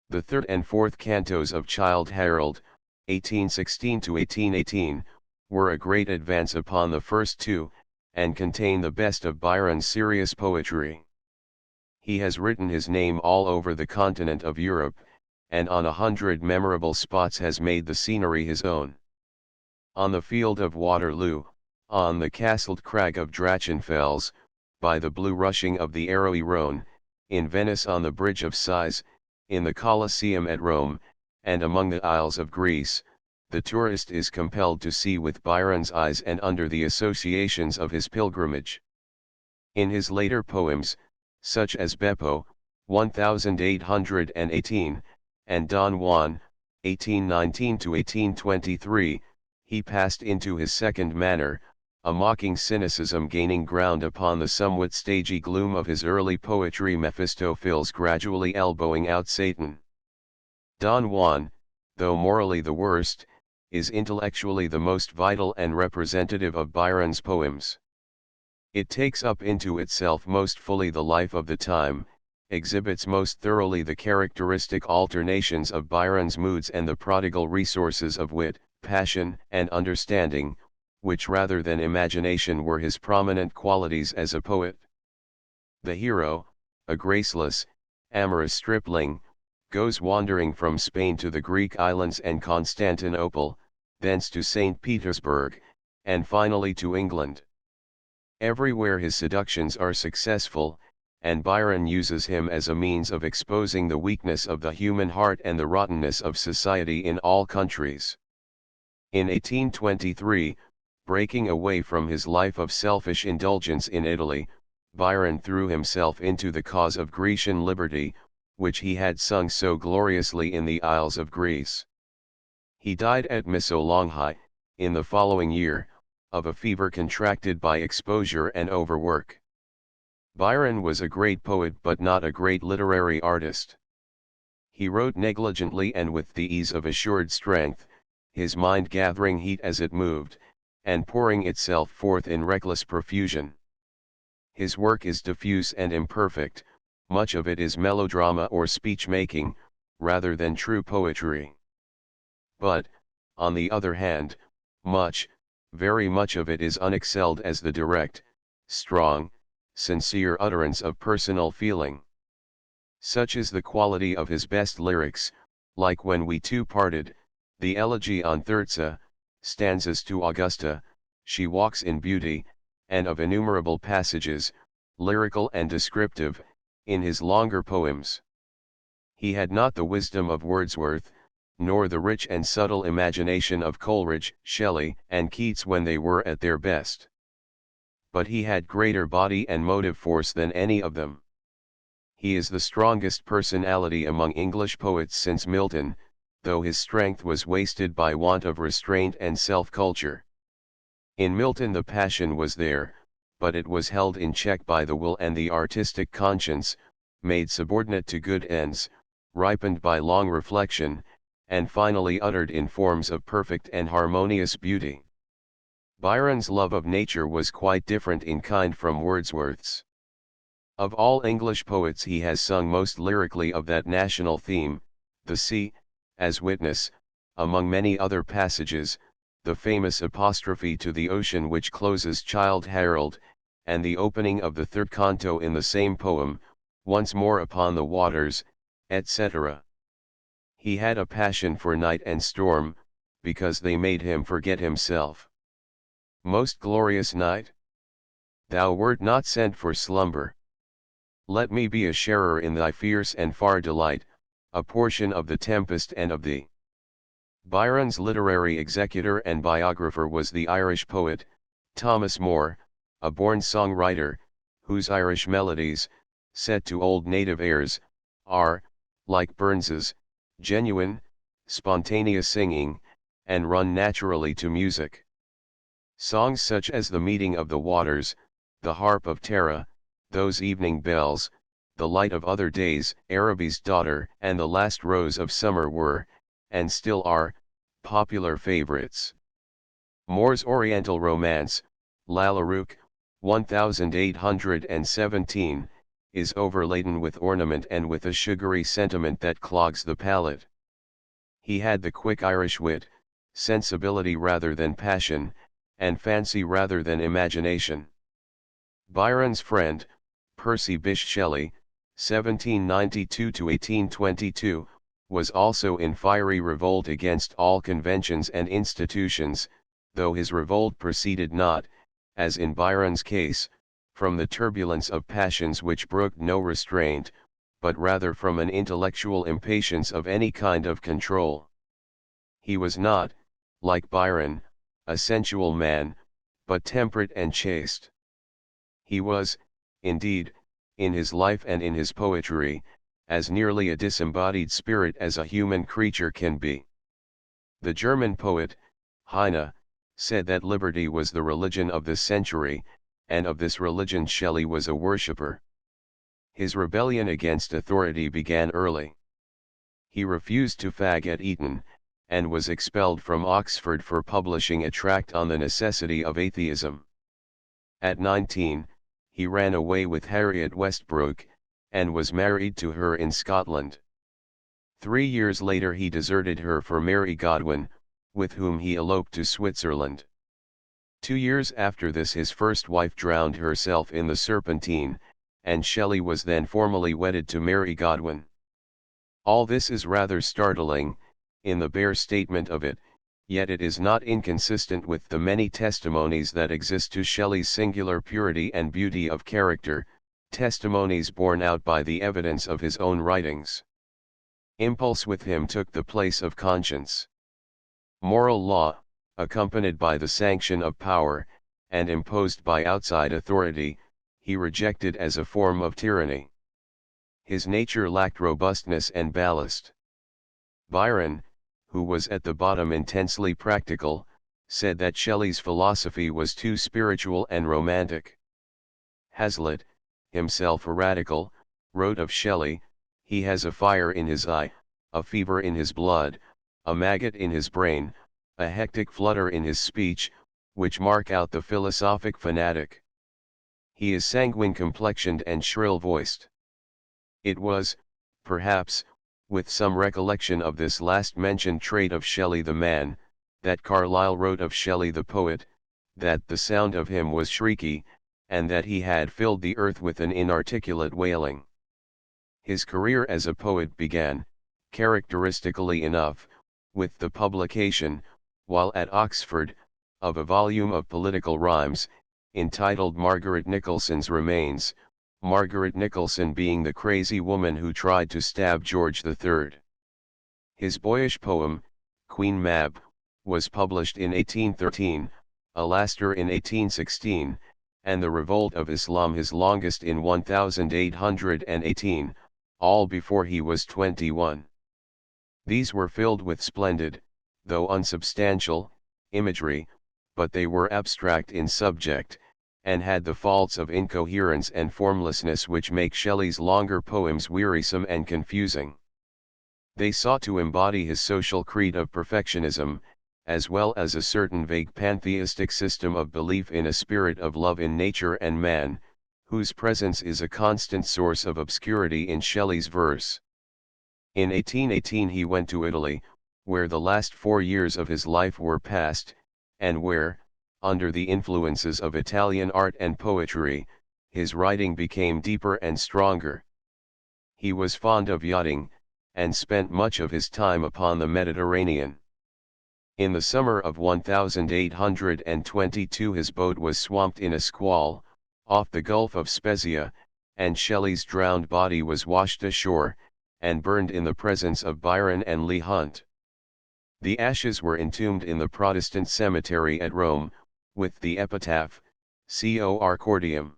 The third and fourth cantos of Childe Harold, 1816 to 1818, were a great advance upon the first two, and contain the best of Byron's serious poetry. He has written his name all over the continent of Europe, and on 100 memorable spots has made the scenery his own. On the field of Waterloo, on the castled crag of Drachenfels, by the blue rushing of the arrowy Rhone, in Venice on the bridge of Sighs, in the Colosseum at Rome, and among the Isles of Greece, the tourist is compelled to see with Byron's eyes and under the associations of his pilgrimage. In his later poems, such as Beppo, 1818, and Don Juan, 1819 to 1823, he passed into his second manner, a mocking cynicism gaining ground upon the somewhat stagey gloom of his early poetry. Mephistopheles gradually elbowing out Satan. Don Juan, though morally the worst, is intellectually the most vital and representative of Byron's poems. It takes up into itself most fully the life of the time, exhibits most thoroughly the characteristic alternations of Byron's moods and the prodigal resources of wit, passion, and understanding, which rather than imagination were his prominent qualities as a poet. The hero, a graceless, amorous stripling, goes wandering from Spain to the Greek islands and Constantinople, thence to St. Petersburg, and finally to England. Everywhere his seductions are successful, and Byron uses him as a means of exposing the weakness of the human heart and the rottenness of society in all countries. In 1823, breaking away from his life of selfish indulgence in Italy, Byron threw himself into the cause of Grecian liberty, which he had sung so gloriously in the Isles of Greece. He died at Missolonghi, in the following year, of a fever contracted by exposure and overwork. Byron was a great poet but not a great literary artist. He wrote negligently and with the ease of assured strength, his mind gathering heat as it moved, and pouring itself forth in reckless profusion. His work is diffuse and imperfect, much of it is melodrama or speech-making, rather than true poetry. But, on the other hand, very much of it is unexcelled as the direct, strong, sincere utterance of personal feeling. Such is the quality of his best lyrics, like When We Two Parted, the Elegy on Thyrza, stanzas to Augusta, She Walks in Beauty, and of innumerable passages, lyrical and descriptive, in his longer poems. He had not the wisdom of Wordsworth, nor the rich and subtle imagination of Coleridge, Shelley, and Keats when they were at their best. But he had greater body and motive force than any of them. He is the strongest personality among English poets since Milton, though his strength was wasted by want of restraint and self-culture. In Milton the passion was there, but it was held in check by the will and the artistic conscience, made subordinate to good ends, ripened by long reflection, and finally uttered in forms of perfect and harmonious beauty. Byron's love of nature was quite different in kind from Wordsworth's. Of all English poets he has sung most lyrically of that national theme, the sea, as witness, among many other passages, the famous apostrophe to the ocean which closes Childe Harold, and the opening of the third canto in the same poem, Once More Upon the Waters, etc. He had a passion for night and storm, because they made him forget himself. Most glorious night! Thou wert not sent for slumber. Let me be a sharer in thy fierce and far delight, a portion of the tempest and of thee. Byron's literary executor and biographer was the Irish poet, Thomas Moore, a born songwriter, whose Irish melodies, set to old native airs, are, like Burns's, genuine, spontaneous singing, and run naturally to music. Songs such as The Meeting of the Waters, The Harp of Tara, Those Evening Bells, The Light of Other Days, Araby's Daughter, and The Last Rose of Summer were, and still are, popular favorites. Moore's Oriental Romance, Lalarook, 1817, is overladen with ornament and with a sugary sentiment that clogs the palate. He had the quick Irish wit, sensibility rather than passion, and fancy rather than imagination. Byron's friend, Percy Bysshe Shelley, 1792–1822, was also in fiery revolt against all conventions and institutions, though his revolt proceeded not, as in Byron's case, from the turbulence of passions which brooked no restraint, but rather from an intellectual impatience of any kind of control. He was not, like Byron, a sensual man, but temperate and chaste. He was, indeed, in his life and in his poetry, as nearly a disembodied spirit as a human creature can be. The German poet, Heine, said that liberty was the religion of this century, and of this religion Shelley was a worshipper. His rebellion against authority began early. He refused to fag at Eton, and was expelled from Oxford for publishing a tract on the necessity of atheism. At 19, he ran away with Harriet Westbrook, and was married to her in Scotland. 3 years later he deserted her for Mary Godwin, with whom he eloped to Switzerland. 2 years after this his first wife drowned herself in the Serpentine, and Shelley was then formally wedded to Mary Godwin. All this is rather startling, in the bare statement of it, yet it is not inconsistent with the many testimonies that exist to Shelley's singular purity and beauty of character, testimonies borne out by the evidence of his own writings. Impulse with him took the place of conscience. Moral law, accompanied by the sanction of power, and imposed by outside authority, he rejected as a form of tyranny. His nature lacked robustness and ballast. Byron, who was at the bottom intensely practical, said that Shelley's philosophy was too spiritual and romantic. Hazlitt, himself a radical, wrote of Shelley, "He has a fire in his eye, a fever in his blood, a maggot in his brain, a hectic flutter in his speech, which mark out the philosophic fanatic. He is sanguine complexioned and shrill-voiced." It was, perhaps, with some recollection of this last mentioned trait of Shelley the man, that Carlyle wrote of Shelley the poet, that the sound of him was shrieky, and that he had filled the earth with an inarticulate wailing. His career as a poet began, characteristically enough, with the publication, while at Oxford, of a volume of political rhymes, entitled Margaret Nicholson's Remains, Margaret Nicholson being the crazy woman who tried to stab George III. His boyish poem, Queen Mab, was published in 1813, Alaster in 1816, and The Revolt of Islam his longest in 1818, all before he was 21. These were filled with splendid, though unsubstantial, imagery, but they were abstract in subject, and had the faults of incoherence and formlessness which make Shelley's longer poems wearisome and confusing. They sought to embody his social creed of perfectionism, as well as a certain vague pantheistic system of belief in a spirit of love in nature and man, whose presence is a constant source of obscurity in Shelley's verse. In 1818 he went to Italy, where the last 4 years of his life were passed, and where, under the influences of Italian art and poetry, his writing became deeper and stronger. He was fond of yachting, and spent much of his time upon the Mediterranean. In the summer of 1822 his boat was swamped in a squall, off the Gulf of Spezia, and Shelley's drowned body was washed ashore, and burned in the presence of Byron and Leigh Hunt. The ashes were entombed in the Protestant cemetery at Rome, with the epitaph, Cor Cordium.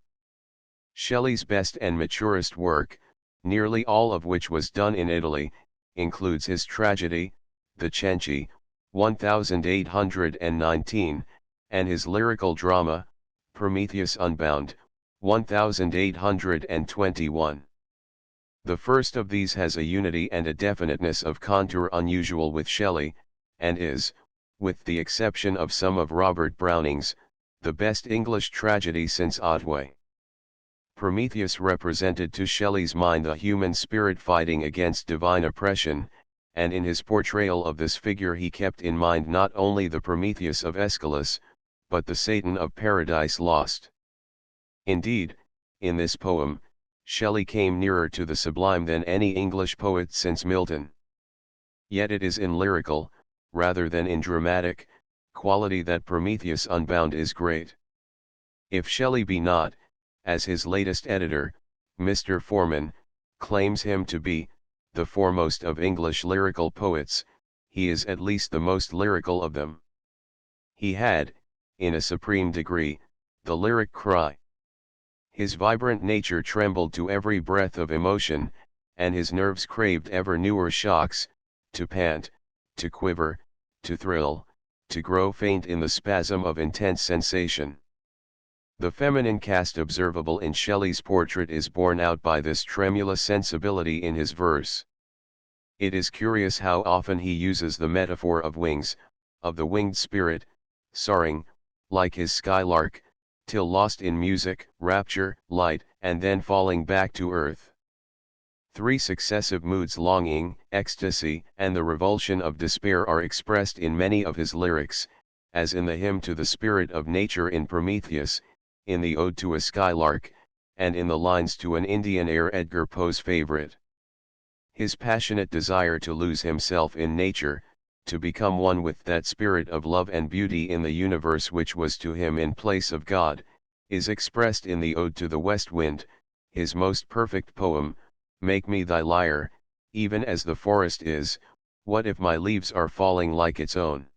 Shelley's best and maturest work, nearly all of which was done in Italy, includes his tragedy, The Cenci, 1819, and his lyrical drama, Prometheus Unbound, 1821. The first of these has a unity and a definiteness of contour unusual with Shelley, and is, with the exception of some of Robert Browning's, the best English tragedy since Otway. Prometheus represented to Shelley's mind the human spirit fighting against divine oppression, and in his portrayal of this figure he kept in mind not only the Prometheus of Aeschylus, but the Satan of Paradise Lost. Indeed, in this poem, Shelley came nearer to the sublime than any English poet since Milton. Yet it is in lyrical, rather than in dramatic, quality that Prometheus Unbound is great. If Shelley be not, as his latest editor, Mr. Forman, claims him to be, the foremost of English lyrical poets, he is at least the most lyrical of them. He had, in a supreme degree, the lyric cry. His vibrant nature trembled to every breath of emotion, and his nerves craved ever newer shocks, to pant, to quiver, to thrill, to grow faint in the spasm of intense sensation. The feminine cast observable in Shelley's portrait is borne out by this tremulous sensibility in his verse. It is curious how often he uses the metaphor of wings, of the winged spirit, soaring, like his skylark, till lost in music, rapture, light, and then falling back to earth. Three successive moods, longing, ecstasy, and the revulsion of despair, are expressed in many of his lyrics, as in the hymn to the spirit of nature in Prometheus, in the ode to a skylark, and in the lines to an Indian air, Edgar Poe's favorite. His passionate desire to lose himself in nature, to become one with that spirit of love and beauty in the universe which was to him in place of God, is expressed in the Ode to the West Wind, his most perfect poem. Make me thy lyre, even as the forest is, what if my leaves are falling like its own?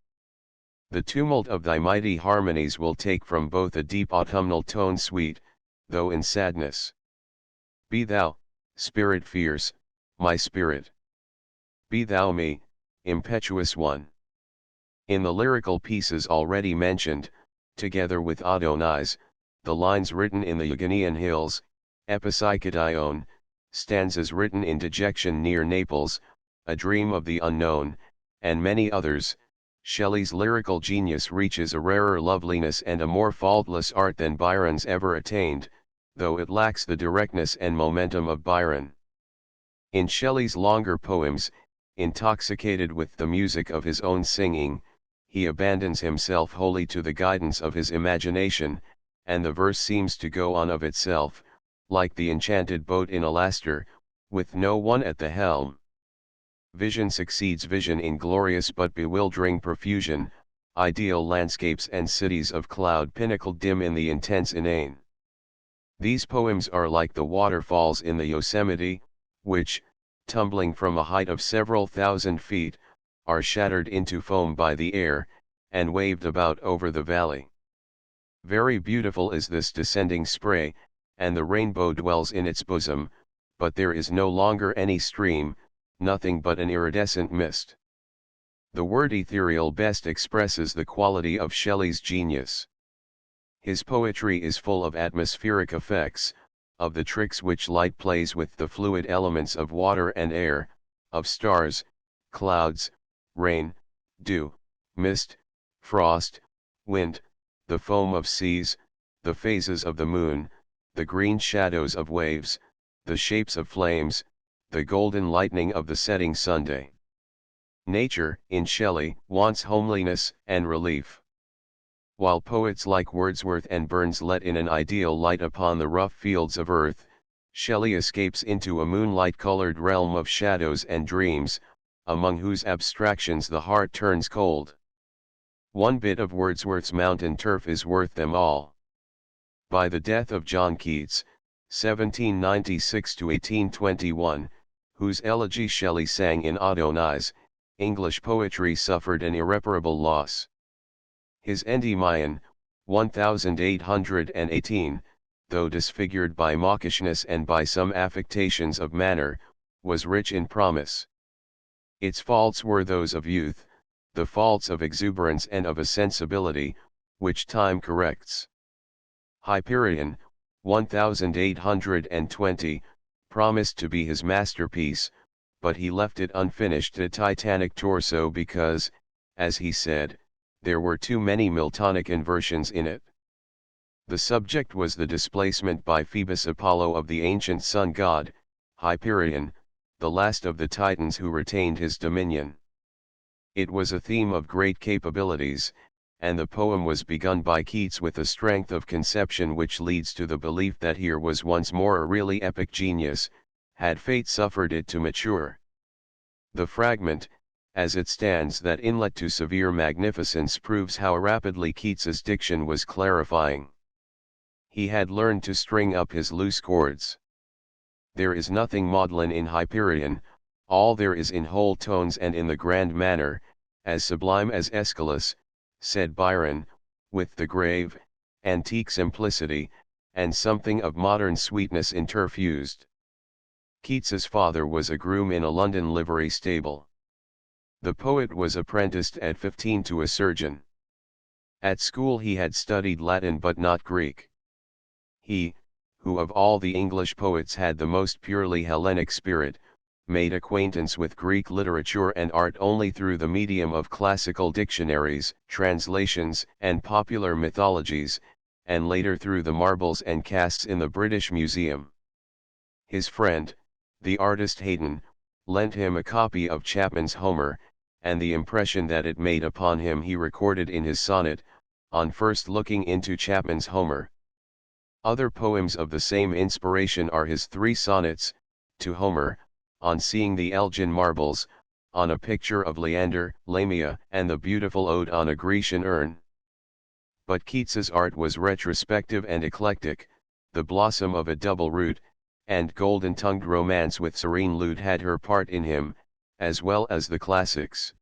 The tumult of thy mighty harmonies will take from both a deep autumnal tone sweet, though in sadness. Be thou, spirit fierce, my spirit. Be thou me, impetuous one. In the lyrical pieces already mentioned, together with Adonais, the lines written in the Euganean hills, Epipsychodion, stanzas written in dejection near Naples, A Dream of the Unknown, and many others, Shelley's lyrical genius reaches a rarer loveliness and a more faultless art than Byron's ever attained, though it lacks the directness and momentum of Byron. In Shelley's longer poems, intoxicated with the music of his own singing, he abandons himself wholly to the guidance of his imagination, and the verse seems to go on of itself, like the enchanted boat in Alastor, with no one at the helm. Vision succeeds vision in glorious but bewildering profusion, ideal landscapes and cities of cloud pinnacled dim in the intense inane. These poems are like the waterfalls in the Yosemite, which, tumbling from a height of several thousand feet, are shattered into foam by the air, and waved about over the valley. Very beautiful is this descending spray, and the rainbow dwells in its bosom, but there is no longer any stream, nothing but an iridescent mist. The word ethereal best expresses the quality of Shelley's genius. His poetry is full of atmospheric effects, of the tricks which light plays with the fluid elements of water and air, of stars, clouds, rain, dew, mist, frost, wind, the foam of seas, the phases of the moon, the green shadows of waves, the shapes of flames, the golden lightning of the setting Sunday. Nature, in Shelley, wants homeliness and relief. While poets like Wordsworth and Burns let in an ideal light upon the rough fields of earth, Shelley escapes into a moonlight-colored realm of shadows and dreams, among whose abstractions the heart turns cold. One bit of Wordsworth's mountain turf is worth them all. By the death of John Keats, 1796–1821, whose elegy Shelley sang in Adonais, English poetry suffered an irreparable loss. His Endymion, 1818, though disfigured by mawkishness and by some affectations of manner, was rich in promise. Its faults were those of youth, the faults of exuberance and of a sensibility, which time corrects. Hyperion, 1820, promised to be his masterpiece, but he left it unfinished, a titanic torso, because, as he said, there were too many Miltonic inversions in it. The subject was the displacement by Phoebus Apollo of the ancient sun god, Hyperion, the last of the Titans who retained his dominion. It was a theme of great capabilities, and the poem was begun by Keats with a strength of conception which leads to the belief that here was once more a really epic genius, had fate suffered it to mature. The fragment, as it stands, that inlet to severe magnificence, proves how rapidly Keats's diction was clarifying. He had learned to string up his loose chords. There is nothing maudlin in Hyperion, all there is in whole tones and in the grand manner, as sublime as Aeschylus, said Byron, with the grave, antique simplicity, and something of modern sweetness interfused. Keats's father was a groom in a London livery stable. The poet was apprenticed at 15 to a surgeon. At school he had studied Latin but not Greek. He, who of all the English poets had the most purely Hellenic spirit, made acquaintance with Greek literature and art only through the medium of classical dictionaries, translations, and popular mythologies, and later through the marbles and casts in the British Museum. His friend, the artist Haydon, lent him a copy of Chapman's Homer, and the impression that it made upon him he recorded in his sonnet, on first looking into Chapman's Homer. Other poems of the same inspiration are his 3 sonnets, to Homer, on seeing the Elgin marbles, on a picture of Leander, Lamia, and the beautiful ode on a Grecian urn. But Keats's art was retrospective and eclectic, the blossom of a double root, and golden-tongued romance with serene lute had her part in him, as well as the classics.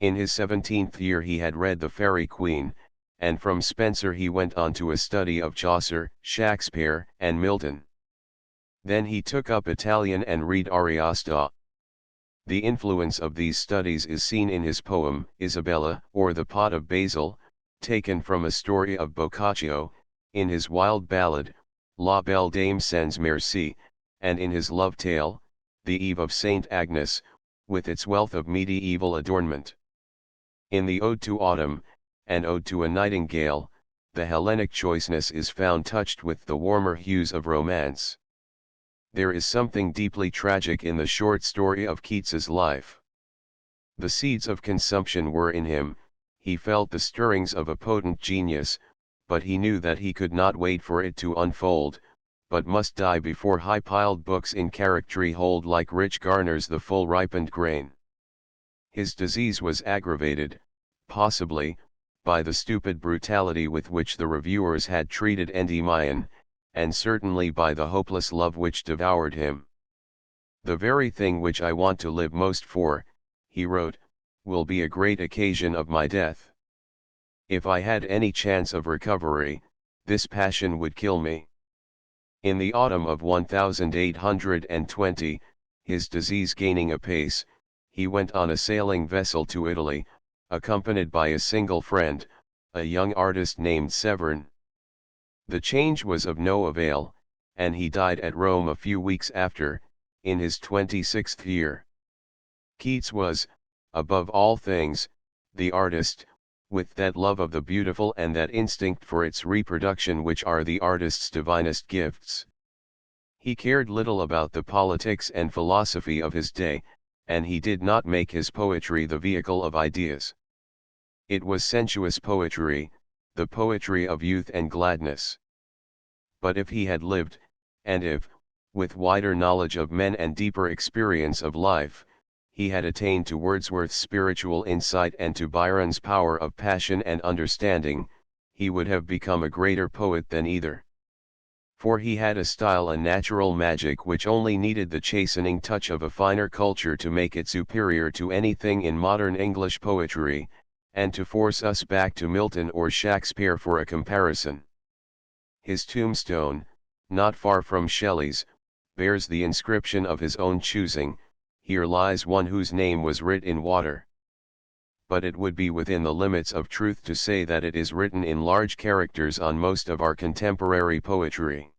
In his 17th year he had read The Faerie Queene, and from Spenser he went on to a study of Chaucer, Shakespeare, and Milton. Then he took up Italian and read Ariosto. The influence of these studies is seen in his poem, Isabella, or The Pot of Basil, taken from a story of Boccaccio, in his wild ballad, La Belle Dame sans Merci, and in his love tale, The Eve of Saint Agnes, with its wealth of medieval adornment. In the Ode to Autumn, and Ode to a Nightingale, the Hellenic choiceness is found touched with the warmer hues of romance. There is something deeply tragic in the short story of Keats's life. The seeds of consumption were in him, he felt the stirrings of a potent genius, but he knew that he could not wait for it to unfold, but must die before high-piled books in charactery hold like rich garners the full ripened grain. His disease was aggravated, possibly, by the stupid brutality with which the reviewers had treated Endymion, and certainly by the hopeless love which devoured him. "The very thing which I want to live most for," he wrote, "will be a great occasion of my death. If I had any chance of recovery, this passion would kill me." In the autumn of 1820, his disease gaining apace, he went on a sailing vessel to Italy, accompanied by a single friend, a young artist named Severn. The change was of no avail, and he died at Rome a few weeks after, in his 26th year. Keats was, above all things, the artist, with that love of the beautiful and that instinct for its reproduction which are the artist's divinest gifts. He cared little about the politics and philosophy of his day, and he did not make his poetry the vehicle of ideas. It was sensuous poetry, the poetry of youth and gladness. But if he had lived, and if, with wider knowledge of men and deeper experience of life, he had attained to Wordsworth's spiritual insight and to Byron's power of passion and understanding, he would have become a greater poet than either. For he had a style and natural magic which only needed the chastening touch of a finer culture to make it superior to anything in modern English poetry, and to force us back to Milton or Shakespeare for a comparison. His tombstone, not far from Shelley's, bears the inscription of his own choosing, "Here lies one whose name was writ in water." But it would be within the limits of truth to say that it is written in large characters on most of our contemporary poetry.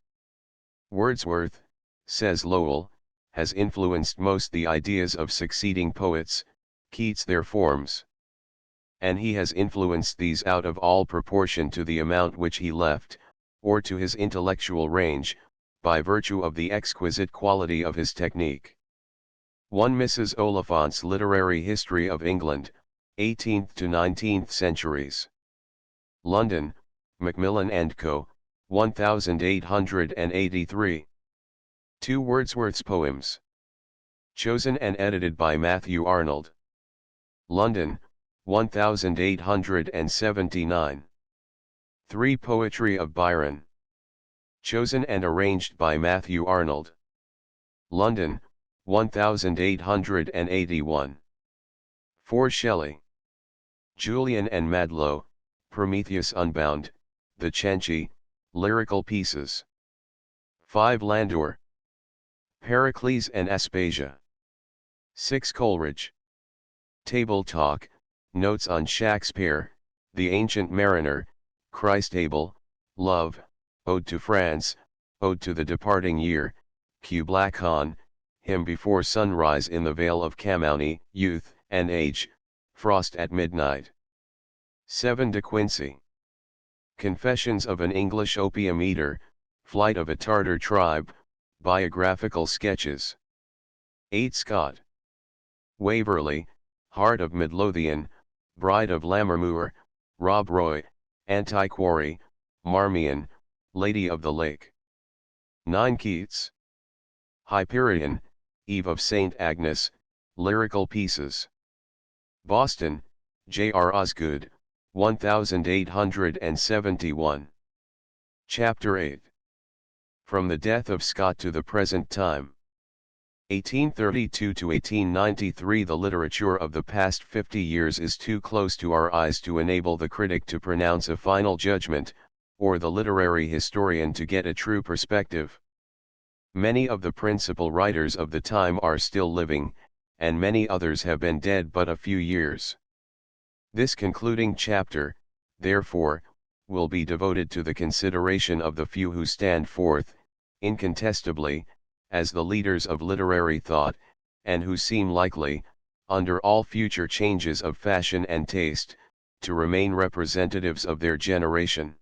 Wordsworth, says Lowell, has influenced most the ideas of succeeding poets, Keats their forms. And he has influenced these out of all proportion to the amount which he left, or to his intellectual range, by virtue of the exquisite quality of his technique. 1 Mrs. Oliphant's Literary History of England, 18th to 19th centuries. London, Macmillan and Co., 1883. 2 Wordsworth's Poems. Chosen and edited by Matthew Arnold. London, 1879. 3 Poetry of Byron. Chosen and arranged by Matthew Arnold. London, 1881. 4 Shelley. Julian and Madlow, Prometheus Unbound, The Cenci, Lyrical Pieces. 5 Landor. Pericles and Aspasia. 6 Coleridge. Table Talk, Notes on Shakespeare, The Ancient Mariner, Christable, Love, Ode to France, Ode to the Departing Year, Kubla Khan, Him before sunrise in the vale of Camouney, Youth and Age, Frost at Midnight. 7 De Quincey. Confessions of an English Opium Eater, Flight of a Tartar Tribe, Biographical Sketches. 8 Scott. Waverley, Heart of Midlothian, Bride of Lammermoor, Rob Roy, Antiquary, Marmion, Lady of the Lake. 9 Keats. Hyperion, Eve of St. Agnes, Lyrical Pieces. Boston, J. R. Osgood, 1871. Chapter 8. From the death of Scott to the present time. 1832 to 1893. The literature of the past 50 years is too close to our eyes to enable the critic to pronounce a final judgment, or the literary historian to get a true perspective. Many of the principal writers of the time are still living, and many others have been dead but a few years. This concluding chapter, therefore, will be devoted to the consideration of the few who stand forth, incontestably, as the leaders of literary thought, and who seem likely, under all future changes of fashion and taste, to remain representatives of their generation.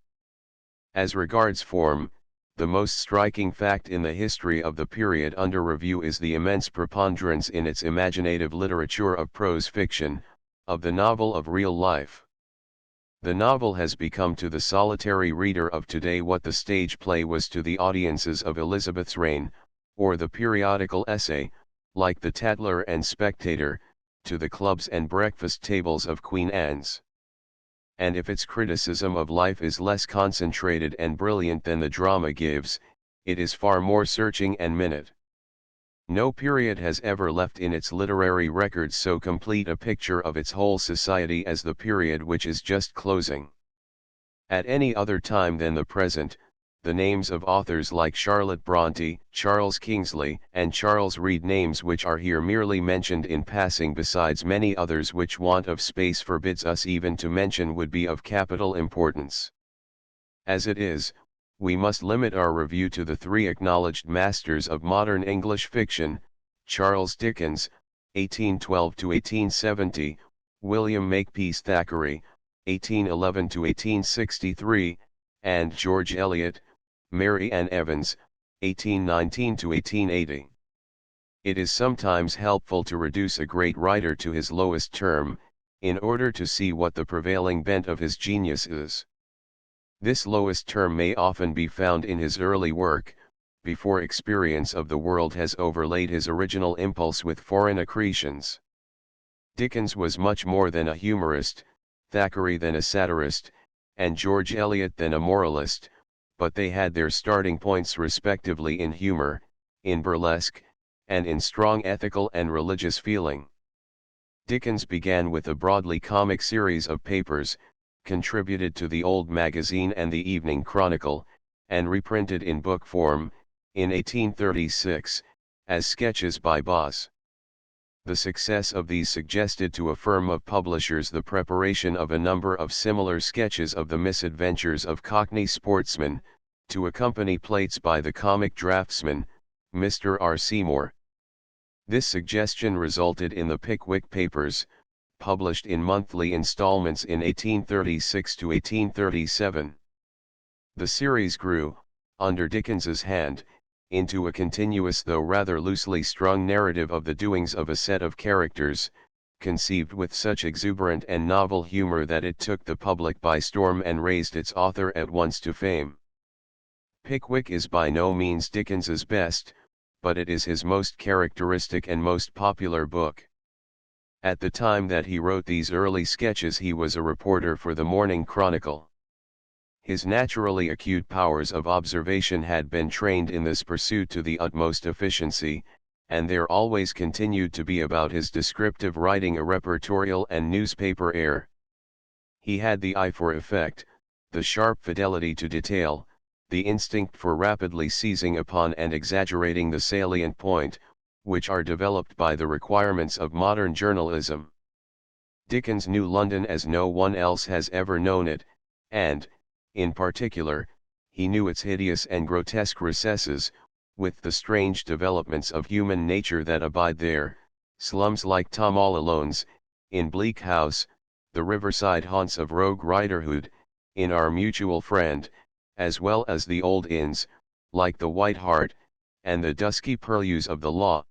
As regards form, the most striking fact in the history of the period under review is the immense preponderance in its imaginative literature of prose fiction, of the novel of real life. The novel has become to the solitary reader of today what the stage play was to the audiences of Elizabeth's reign, or the periodical essay, like the Tatler and Spectator, to the clubs and breakfast tables of Queen Anne's. And if its criticism of life is less concentrated and brilliant than the drama gives, it is far more searching and minute. No period has ever left in its literary records so complete a picture of its whole society as the period which is just closing. At any other time than the present, the names of authors like Charlotte Brontë, Charles Kingsley, and Charles Reade, names which are here merely mentioned in passing besides many others which want of space forbids us even to mention, would be of capital importance. As it is, we must limit our review to the three acknowledged masters of modern English fiction, Charles Dickens, 1812 to 1870, William Makepeace Thackeray, 1811 to 1863, and George Eliot, Mary Ann Evans, 1819 to 1880. It is sometimes helpful to reduce a great writer to his lowest term, in order to see what the prevailing bent of his genius is. This lowest term may often be found in his early work, before experience of the world has overlaid his original impulse with foreign accretions. Dickens was much more than a humorist, Thackeray than a satirist, and George Eliot than a moralist, but they had their starting points respectively in humor, in burlesque, and in strong ethical and religious feeling. Dickens began with a broadly comic series of papers, contributed to the Old Magazine and the Evening Chronicle, and reprinted in book form, in 1836, as sketches by Boz. The success of these suggested to a firm of publishers the preparation of a number of similar sketches of the misadventures of Cockney sportsmen, to accompany plates by the comic draftsman, Mr. R. Seymour. This suggestion resulted in the Pickwick Papers, published in monthly installments in 1836 to 1837. The series grew, under Dickens's hand, into a continuous though rather loosely strung narrative of the doings of a set of characters, conceived with such exuberant and novel humor that it took the public by storm and raised its author at once to fame. Pickwick is by no means Dickens's best, but it is his most characteristic and most popular book. At the time that he wrote these early sketches he was a reporter for the Morning Chronicle. His naturally acute powers of observation had been trained in this pursuit to the utmost efficiency, and there always continued to be about his descriptive writing a reportorial and newspaper air. He had the eye for effect, the sharp fidelity to detail, the instinct for rapidly seizing upon and exaggerating the salient point, which are developed by the requirements of modern journalism. Dickens knew London as no one else has ever known it, and, in particular, he knew its hideous and grotesque recesses, with the strange developments of human nature that abide there, slums like Tom all Alone's, in Bleak House, the riverside haunts of Rogue Riderhood, in Our Mutual Friend, as well as the old inns, like the White Hart, and the dusky purlieus of the law.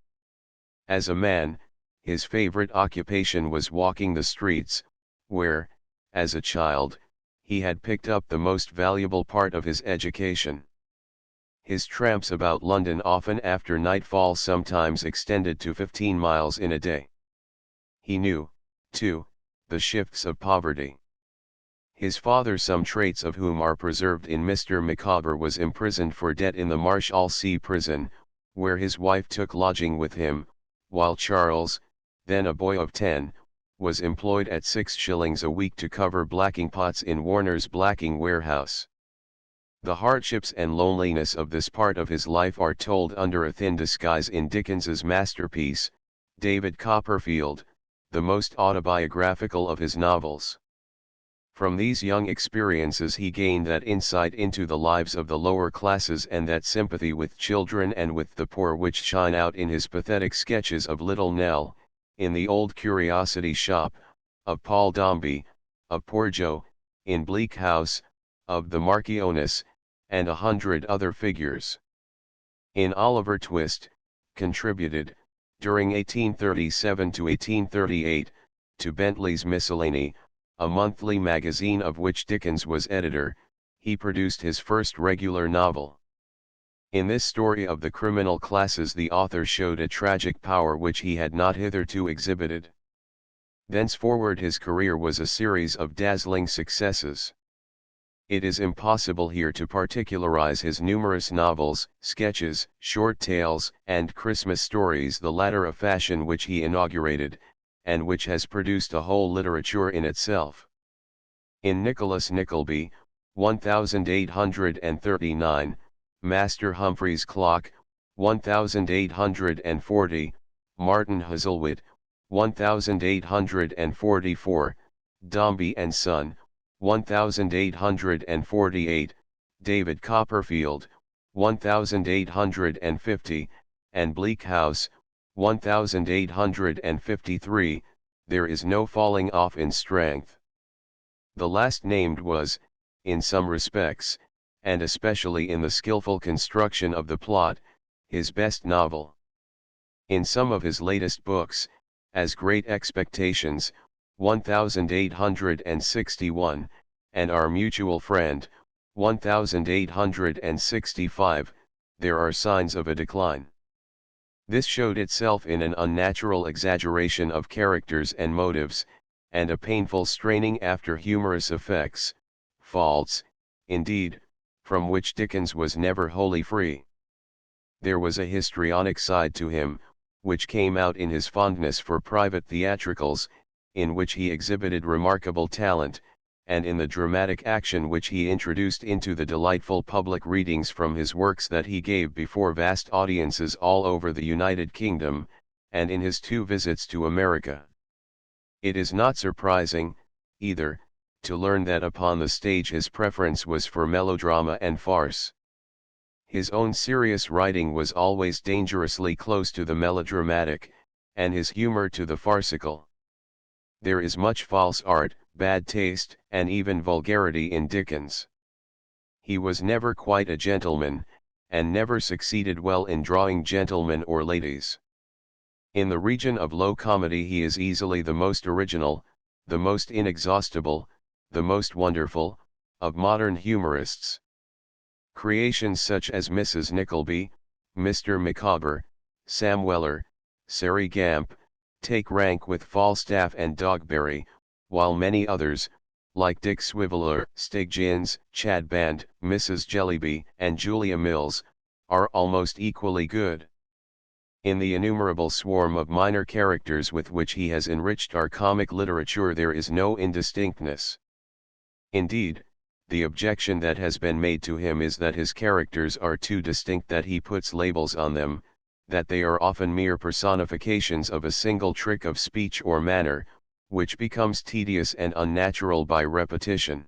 As a man, his favorite occupation was walking the streets, where, as a child, he had picked up the most valuable part of his education. His tramps about London often after nightfall sometimes extended to 15 miles in a day. He knew, too, the shifts of poverty. His father, some traits of whom are preserved in Mr. Micawber, was imprisoned for debt in the Marshalsea prison, where his wife took lodging with him, while Charles, then a boy of 10, was employed at 6 shillings a week to cover blacking pots in Warner's blacking warehouse. The hardships and loneliness of this part of his life are told under a thin disguise in Dickens's masterpiece, David Copperfield, the most autobiographical of his novels. From these young experiences he gained that insight into the lives of the lower classes and that sympathy with children and with the poor which shine out in his pathetic sketches of Little Nell, in the Old Curiosity Shop, of Paul Dombey, of Poor Joe, in Bleak House, of the Marchioness, and 100 other figures. In Oliver Twist, contributed, during 1837 to 1838, to Bentley's Miscellany, a monthly magazine of which Dickens was editor, he produced his first regular novel. In this story of the criminal classes the author showed a tragic power which he had not hitherto exhibited. Thenceforward his career was a series of dazzling successes. It is impossible here to particularize his numerous novels, sketches, short tales, and Christmas stories, the latter a fashion which he inaugurated, and which has produced a whole literature in itself. In Nicholas Nickleby, 1839, Master Humphrey's Clock, 1840, Martin Hazlewood, 1844, Dombey and Son, 1848, David Copperfield, 1850, and Bleak House, 1853, there is no falling off in strength. The last named was, in some respects, and especially in the skillful construction of the plot, his best novel. In some of his latest books, as Great Expectations, 1861, and Our Mutual Friend, 1865, there are signs of a decline. This showed itself in an unnatural exaggeration of characters and motives, and a painful straining after humorous effects, faults, indeed, from which Dickens was never wholly free. There was a histrionic side to him, which came out in his fondness for private theatricals, in which he exhibited remarkable talent, and in the dramatic action which he introduced into the delightful public readings from his works that he gave before vast audiences all over the United Kingdom, and in his 2 visits to America. It is not surprising, either, to learn that upon the stage his preference was for melodrama and farce. His own serious writing was always dangerously close to the melodramatic, and his humor to the farcical. There is much false art, bad taste, and even vulgarity in Dickens. He was never quite a gentleman, and never succeeded well in drawing gentlemen or ladies. In the region of low comedy he is easily the most original, the most inexhaustible, the most wonderful, of modern humorists. Creations such as Mrs. Nickleby, Mr. Micawber, Sam Weller, Sari Gamp, take rank with Falstaff and Dogberry, while many others, like Dick Swiveller, Stig-Jins, Chadband, Mrs. Jellyby, and Julia Mills, are almost equally good. In the innumerable swarm of minor characters with which he has enriched our comic literature there is no indistinctness. Indeed, the objection that has been made to him is that his characters are too distinct, that he puts labels on them, that they are often mere personifications of a single trick of speech or manner, which becomes tedious and unnatural by repetition.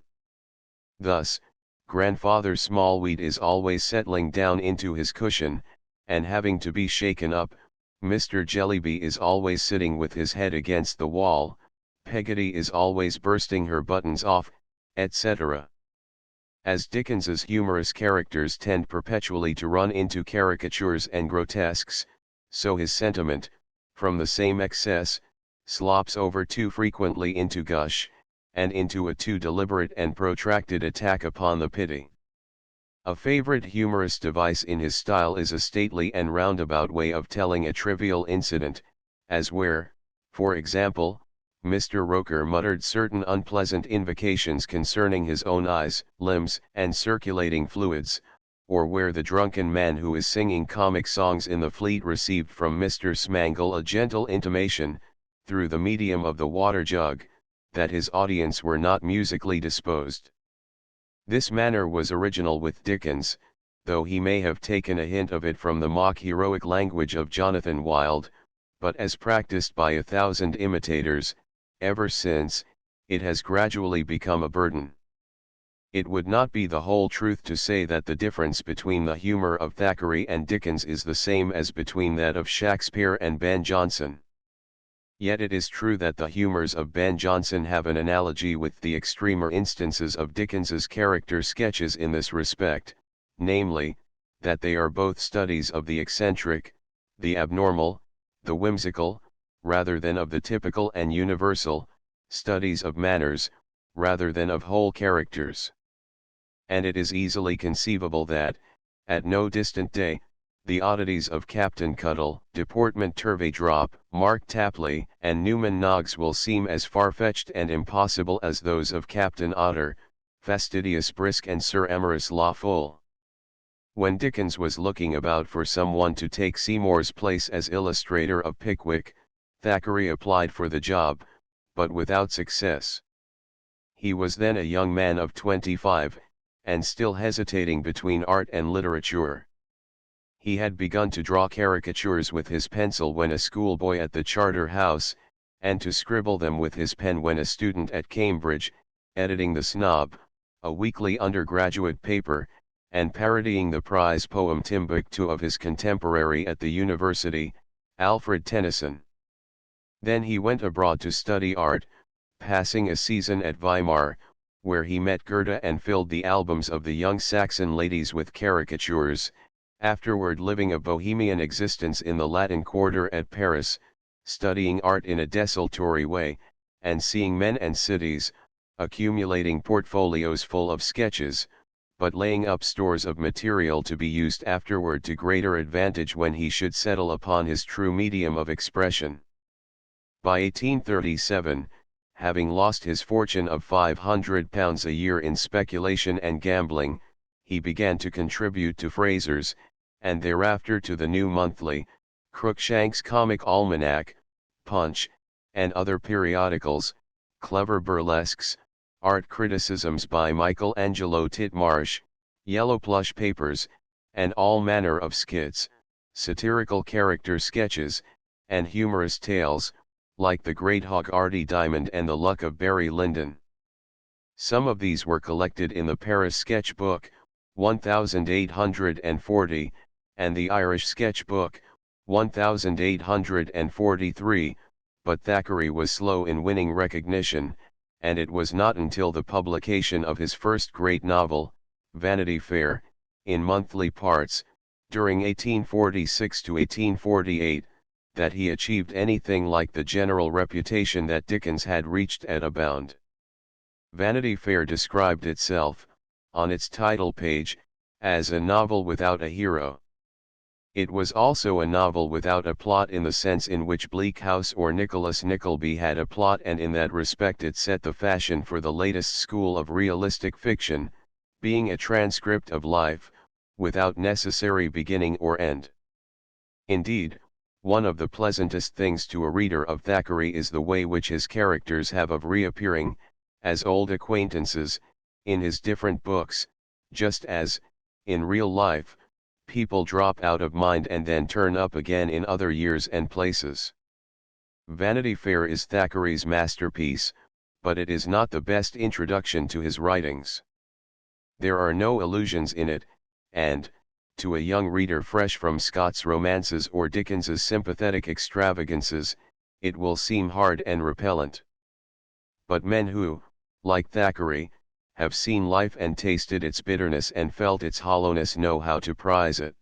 Thus, Grandfather Smallweed is always settling down into his cushion, and having to be shaken up, Mr. Jellyby is always sitting with his head against the wall, Peggotty is always bursting her buttons off, etc. As Dickens's humorous characters tend perpetually to run into caricatures and grotesques, so his sentiment, from the same excess, slops over too frequently into gush, and into a too deliberate and protracted attack upon the pity. A favorite humorous device in his style is a stately and roundabout way of telling a trivial incident, as where, for example, Mr. Roker muttered certain unpleasant invocations concerning his own eyes, limbs, and circulating fluids, or where the drunken man who is singing comic songs in the Fleet received from Mr. Smangle a gentle intimation, through the medium of the water jug, that his audience were not musically disposed. This manner was original with Dickens, though he may have taken a hint of it from the mock-heroic language of Jonathan Wild, but as practiced by 1,000 imitators, ever since, it has gradually become a burden. It would not be the whole truth to say that the difference between the humor of Thackeray and Dickens is the same as between that of Shakespeare and Ben Jonson. Yet it is true that the humors of Ben Jonson have an analogy with the extremer instances of Dickens's character sketches in this respect, namely, that they are both studies of the eccentric, the abnormal, the whimsical, rather than of the typical and universal, studies of manners, rather than of whole characters. And it is easily conceivable that, at no distant day, the oddities of Captain Cuttle, Deportment Turveydrop, Mark Tapley, and Newman Noggs will seem as far-fetched and impossible as those of Captain Otter, Fastidious Brisk and Sir Amorous Lawful. When Dickens was looking about for someone to take Seymour's place as illustrator of Pickwick, Thackeray applied for the job, but without success. He was then a young man of 25, and still hesitating between art and literature. He had begun to draw caricatures with his pencil when a schoolboy at the Charter House, and to scribble them with his pen when a student at Cambridge, editing the Snob, a weekly undergraduate paper, and parodying the prize poem Timbuktu of his contemporary at the university, Alfred Tennyson. Then he went abroad to study art, passing a season at Weimar, where he met Goethe and filled the albums of the young Saxon ladies with caricatures, afterward living a bohemian existence in the Latin Quarter at Paris, studying art in a desultory way, and seeing men and cities, accumulating portfolios full of sketches, but laying up stores of material to be used afterward to greater advantage when he should settle upon his true medium of expression. By 1837, having lost his fortune of £500 a year in speculation and gambling, he began to contribute to Fraser's, and thereafter to the New Monthly, Cruikshank's Comic Almanac, Punch, and other periodicals, clever burlesques, art criticisms by Michelangelo Titmarsh, yellow plush papers, and all manner of skits, satirical character sketches, and humorous tales, like The Great Hoggarty Diamond and The Luck of Barry Lyndon. Some of these were collected in the Paris Sketch Book, 1840, and the Irish Sketch Book, 1843, but Thackeray was slow in winning recognition, and it was not until the publication of his first great novel, Vanity Fair, in monthly parts, during 1846 to 1848, that he achieved anything like the general reputation that Dickens had reached at a bound. Vanity Fair described itself, on its title page, as a novel without a hero. It was also a novel without a plot in the sense in which Bleak House or Nicholas Nickleby had a plot, and in that respect it set the fashion for the latest school of realistic fiction, being a transcript of life, without necessary beginning or end. Indeed, one of the pleasantest things to a reader of Thackeray is the way which his characters have of reappearing, as old acquaintances, in his different books, just as, in real life, people drop out of mind and then turn up again in other years and places. Vanity Fair is Thackeray's masterpiece, but it is not the best introduction to his writings. There are no illusions in it, and, to a young reader fresh from Scott's romances or Dickens's sympathetic extravagances, it will seem hard and repellent. But men who, like Thackeray, have seen life and tasted its bitterness and felt its hollowness know how to prize it.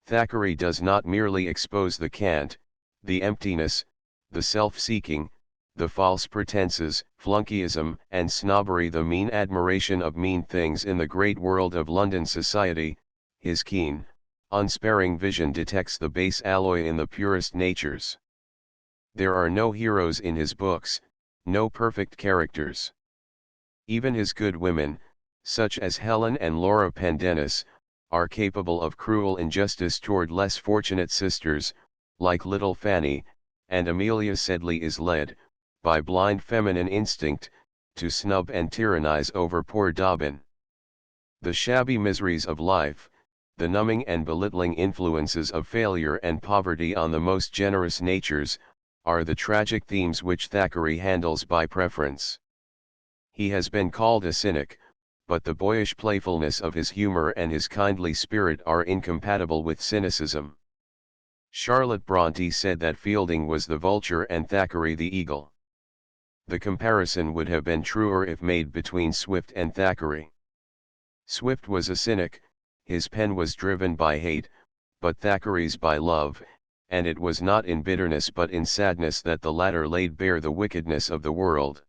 Thackeray does not merely expose the cant, the emptiness, the self-seeking, the false pretenses, flunkeyism and snobbery, the mean admiration of mean things in the great world of London society. His keen, unsparing vision detects the base alloy in the purest natures. There are no heroes in his books, no perfect characters. Even his good women, such as Helen and Laura Pendennis, are capable of cruel injustice toward less fortunate sisters, like little Fanny, and Amelia Sedley is led, by blind feminine instinct, to snub and tyrannize over poor Dobbin. The shabby miseries of life, the numbing and belittling influences of failure and poverty on the most generous natures, are the tragic themes which Thackeray handles by preference. He has been called a cynic, but the boyish playfulness of his humor and his kindly spirit are incompatible with cynicism. Charlotte Brontë said that Fielding was the vulture and Thackeray the eagle. The comparison would have been truer if made between Swift and Thackeray. Swift was a cynic, his pen was driven by hate, but Thackeray's by love, and it was not in bitterness but in sadness that the latter laid bare the wickedness of the world.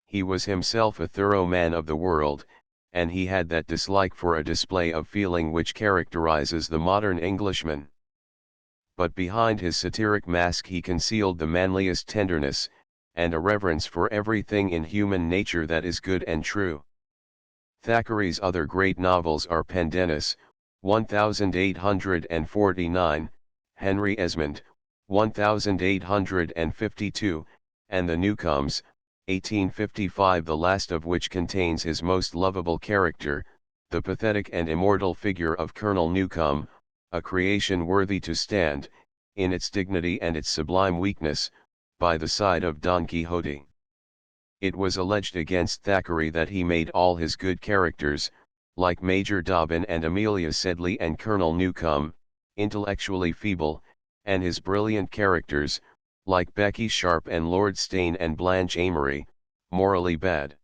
He was himself a thorough man of the world, and he had that dislike for a display of feeling which characterizes the modern Englishman. But behind his satiric mask he concealed the manliest tenderness, and a reverence for everything in human nature that is good and true. Thackeray's other great novels are Pendennis, 1849, Henry Esmond, 1852, and The Newcomes, 1855, the last of which contains his most lovable character, the pathetic and immortal figure of Colonel Newcome, a creation worthy to stand, in its dignity and its sublime weakness, by the side of Don Quixote. It was alleged against Thackeray that he made all his good characters, like Major Dobbin and Amelia Sedley and Colonel Newcome, intellectually feeble, and his brilliant characters, like Becky Sharp and Lord Steyne and Blanche Amory, morally bad.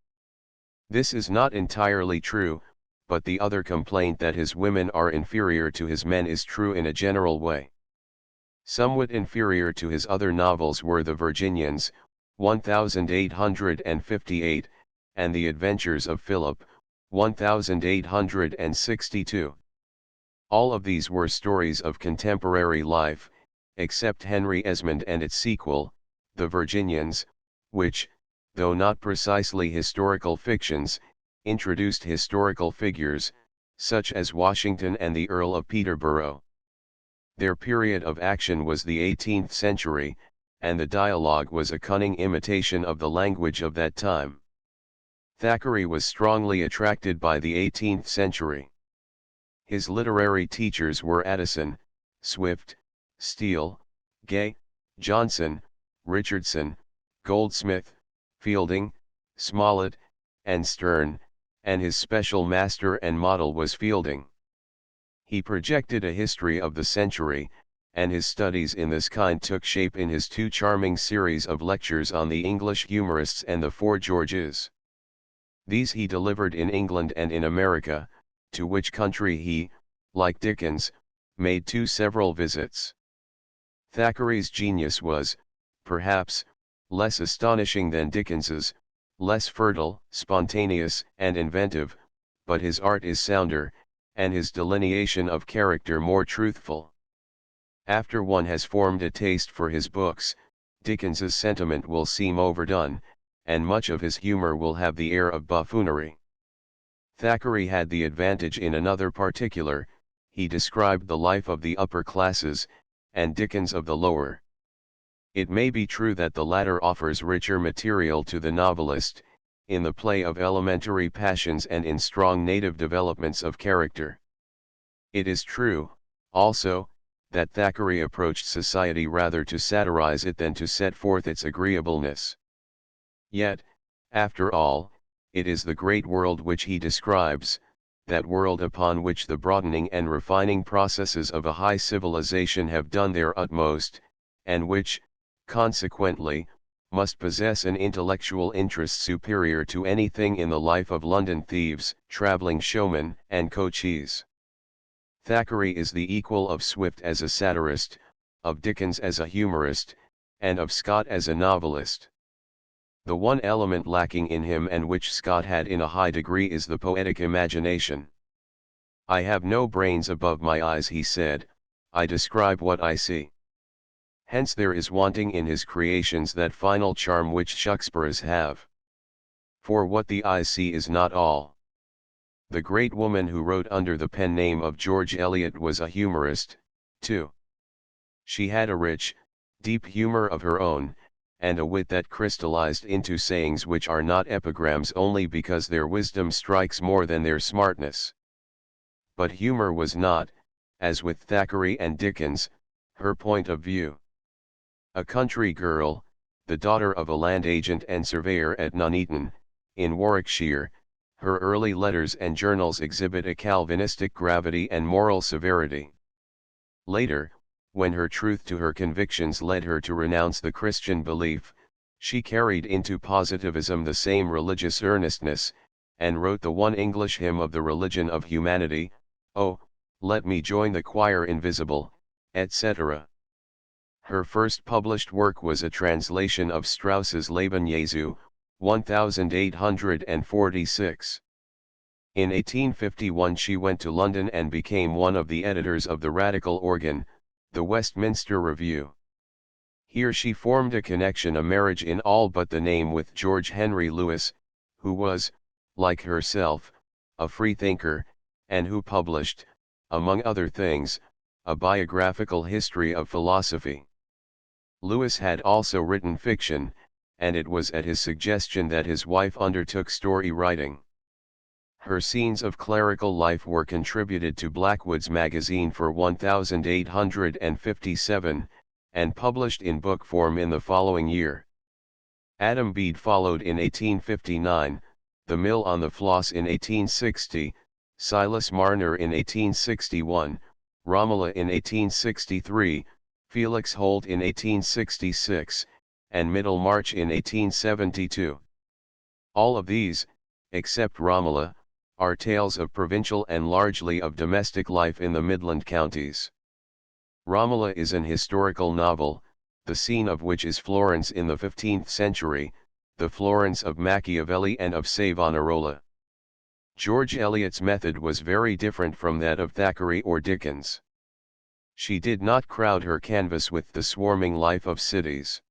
This is not entirely true, but the other complaint that his women are inferior to his men is true in a general way. Somewhat inferior to his other novels were The Virginians, 1858, and The Adventures of Philip, 1862. All of these were stories of contemporary life, except Henry Esmond and its sequel, The Virginians, which, though not precisely historical fictions, introduced historical figures, such as Washington and the Earl of Peterborough. Their period of action was the 18th century, and the dialogue was a cunning imitation of the language of that time. Thackeray was strongly attracted by the 18th century. His literary teachers were Addison, Swift, Steele, Gay, Johnson, Richardson, Goldsmith, Fielding, Smollett, and Sterne, and his special master and model was Fielding. He projected a history of the century, and his studies in this kind took shape in his two charming series of lectures on the English humorists and the Four Georges. These he delivered in England and in America, to which country he, like Dickens, made two several visits. Thackeray's genius was, perhaps, less astonishing than Dickens's, less fertile, spontaneous, and inventive, but his art is sounder, and his delineation of character more truthful. After one has formed a taste for his books, Dickens's sentiment will seem overdone, and much of his humor will have the air of buffoonery. Thackeray had the advantage in another particular: he described the life of the upper classes, and Dickens of the lower. It may be true that the latter offers richer material to the novelist, in the play of elementary passions and in strong native developments of character. It is true, also, that Thackeray approached society rather to satirize it than to set forth its agreeableness. Yet, after all, it is the great world which he describes, that world upon which the broadening and refining processes of a high civilization have done their utmost, and which, consequently, must possess an intellectual interest superior to anything in the life of London thieves, travelling showmen, and coachees. Thackeray is the equal of Swift as a satirist, of Dickens as a humorist, and of Scott as a novelist. The one element lacking in him and which Scott had in a high degree is the poetic imagination. "I have no brains above my eyes," he said, "I describe what I see." Hence there is wanting in his creations that final charm which Shakespeare's have. For what the eyes see is not all. The great woman who wrote under the pen name of George Eliot was a humorist, too. She had a rich, deep humor of her own, and a wit that crystallized into sayings which are not epigrams only because their wisdom strikes more than their smartness. But humor was not, as with Thackeray and Dickens, her point of view. A country girl, the daughter of a land agent and surveyor at Nuneaton, in Warwickshire, her early letters and journals exhibit a Calvinistic gravity and moral severity. Later, when her truth to her convictions led her to renounce the Christian belief, she carried into positivism the same religious earnestness, and wrote the one English hymn of the religion of humanity, "Oh, let me join the choir invisible," etc. Her first published work was a translation of Strauss's Leben Jesu, 1846. In 1851 she went to London and became one of the editors of the radical organ, the Westminster Review. Here she formed a connection, a marriage in all but the name, with George Henry Lewes, who was, like herself, a freethinker, and who published, among other things, a biographical history of philosophy. Lewes had also written fiction, and it was at his suggestion that his wife undertook story writing. Her scenes of clerical life were contributed to Blackwood's magazine for 1857, and published in book form in the following year. Adam Bede followed in 1859, The Mill on the Floss in 1860, Silas Marner in 1861, Romola in 1863, Felix Holt in 1866, and Middlemarch in 1872. All of these, except Romola, are tales of provincial and largely of domestic life in the Midland counties. Romola is an historical novel, the scene of which is Florence in the 15th century, the Florence of Machiavelli and of Savonarola. George Eliot's method was very different from that of Thackeray or Dickens. She did not crowd her canvas with the swarming life of cities.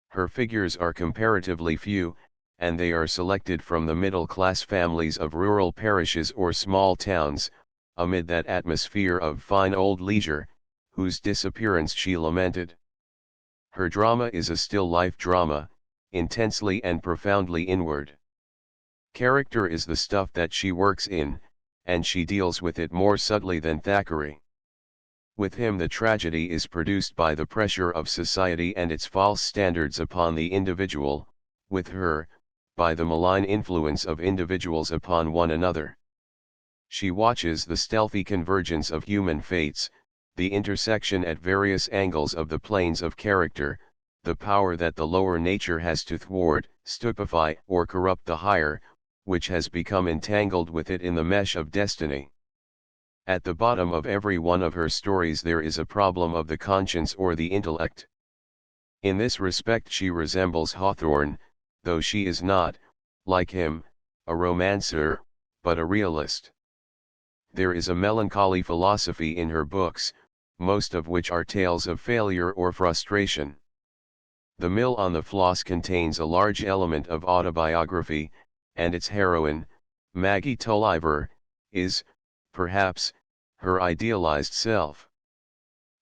Her figures are comparatively few, and they are selected from the middle-class families of rural parishes or small towns, amid that atmosphere of fine old leisure, whose disappearance she lamented. Her drama is a still-life drama, intensely and profoundly inward. Character is the stuff that she works in, and she deals with it more subtly than Thackeray. With him the tragedy is produced by the pressure of society and its false standards upon the individual, with her, by the malign influence of individuals upon one another. She watches the stealthy convergence of human fates, the intersection at various angles of the planes of character, the power that the lower nature has to thwart, stupefy, or corrupt the higher, which has become entangled with it in the mesh of destiny. At the bottom of every one of her stories there is a problem of the conscience or the intellect. In this respect she resembles Hawthorne, though she is not, like him, a romancer, but a realist. There is a melancholy philosophy in her books, most of which are tales of failure or frustration. The Mill on the Floss contains a large element of autobiography, and its heroine, Maggie Tulliver, is, perhaps, her idealized self.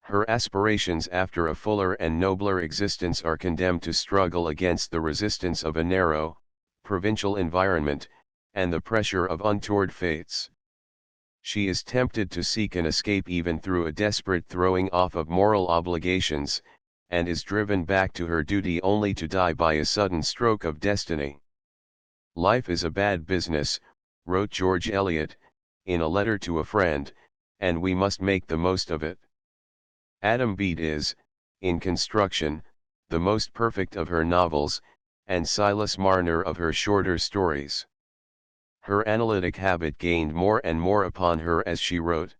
Her aspirations after a fuller and nobler existence are condemned to struggle against the resistance of a narrow, provincial environment, and the pressure of untoward fates. She is tempted to seek an escape even through a desperate throwing off of moral obligations, and is driven back to her duty only to die by a sudden stroke of destiny. "Life is a bad business," wrote George Eliot, in a letter to a friend, and we must make the most of it. Adam Bede is, in construction, the most perfect of her novels, and Silas Marner of her shorter stories. Her analytic habit gained more and more upon her as she wrote.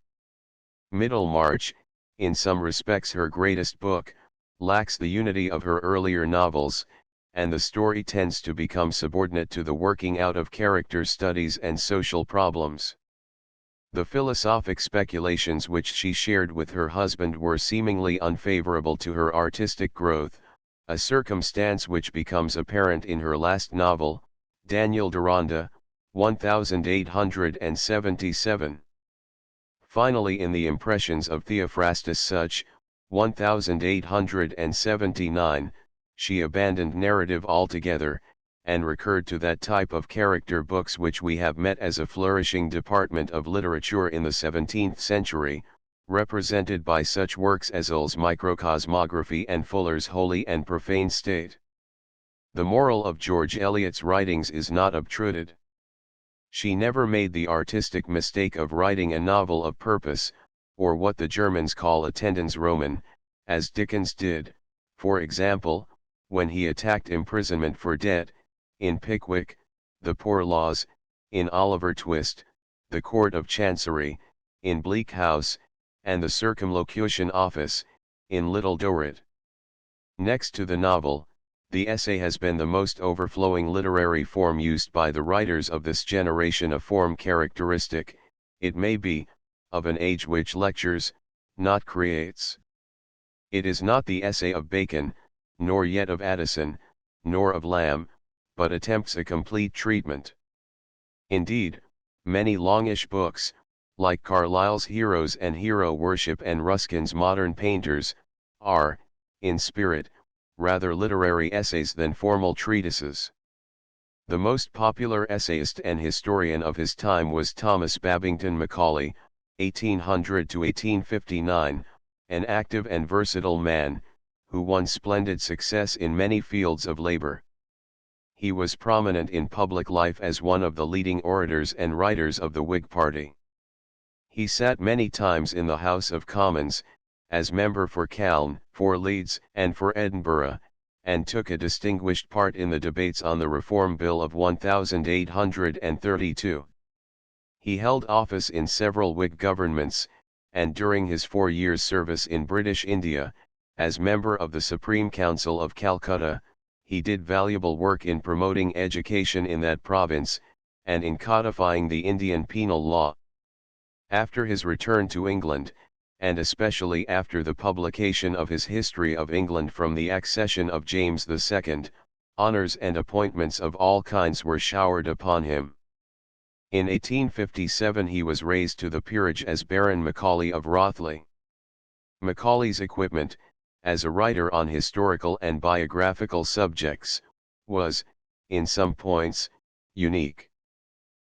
Middlemarch, in some respects her greatest book, lacks the unity of her earlier novels, and the story tends to become subordinate to the working out of character studies and social problems. The philosophic speculations which she shared with her husband were seemingly unfavorable to her artistic growth, a circumstance which becomes apparent in her last novel, Daniel Deronda, 1877. Finally, in the Impressions of Theophrastus Such, 1879, she abandoned narrative altogether, and recurred to that type of character books which we have met as a flourishing department of literature in the 17th century, represented by such works as Hull's Microcosmography and Fuller's Holy and Profane State. The moral of George Eliot's writings is not obtruded. She never made the artistic mistake of writing a novel of purpose, or what the Germans call a Tendenz-Roman, as Dickens did, for example, when he attacked imprisonment for debt, in Pickwick, the Poor Laws, in Oliver Twist, the Court of Chancery, in Bleak House, and the Circumlocution Office, in Little Dorrit. Next to the novel, the essay has been the most overflowing literary form used by the writers of this generation, a form characteristic, it may be, of an age which lectures, not creates. It is not the essay of Bacon, nor yet of Addison, nor of Lamb, but attempts a complete treatment. Indeed, many longish books, like Carlyle's Heroes and Hero Worship and Ruskin's Modern Painters, are, in spirit, rather literary essays than formal treatises. The most popular essayist and historian of his time was Thomas Babington Macaulay, 1800 to 1859, an active and versatile man, who won splendid success in many fields of labor. He was prominent in public life as one of the leading orators and writers of the Whig party. He sat many times in the House of Commons, as member for Calne, for Leeds, and for Edinburgh, and took a distinguished part in the debates on the Reform Bill of 1832. He held office in several Whig governments, and during his 4 years' service in British India, as member of the Supreme Council of Calcutta, he did valuable work in promoting education in that province, and in codifying the Indian penal law. After his return to England, and especially after the publication of his History of England from the accession of James II, honours and appointments of all kinds were showered upon him. In 1857 he was raised to the peerage as Baron Macaulay of Rothley. Macaulay's equipment, as a writer on historical and biographical subjects, was, in some points, unique.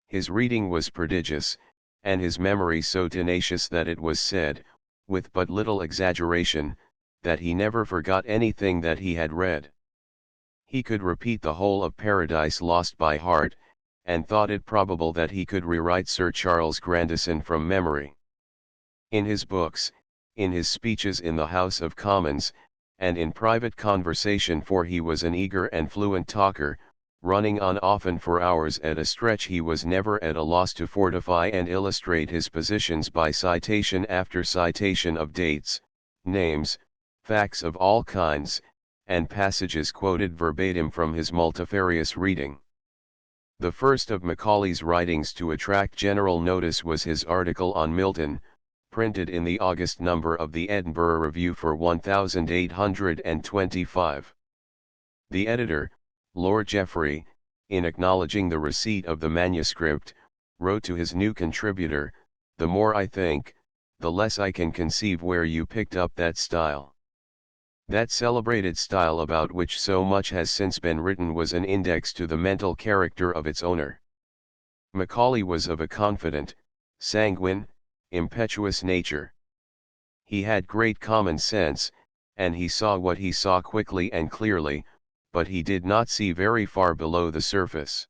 His reading was prodigious, and his memory so tenacious that it was said, with but little exaggeration, that he never forgot anything that he had read. He could repeat the whole of Paradise Lost by heart, and thought it probable that he could rewrite Sir Charles Grandison from memory. In his books, in his speeches in the House of Commons, and in private conversation, for he was an eager and fluent talker, running on often for hours at a stretch, he was never at a loss to fortify and illustrate his positions by citation after citation of dates, names, facts of all kinds, and passages quoted verbatim from his multifarious reading. The first of Macaulay's writings to attract general notice was his article on Milton, printed in the August number of the Edinburgh Review for 1825. The editor, Lord Jeffrey, in acknowledging the receipt of the manuscript, wrote to his new contributor, "The more I think, the less I can conceive where you picked up that style." That celebrated style about which so much has since been written was an index to the mental character of its owner. Macaulay was of a confident, sanguine, impetuous nature. He had great common sense, and he saw what he saw quickly and clearly, but he did not see very far below the surface.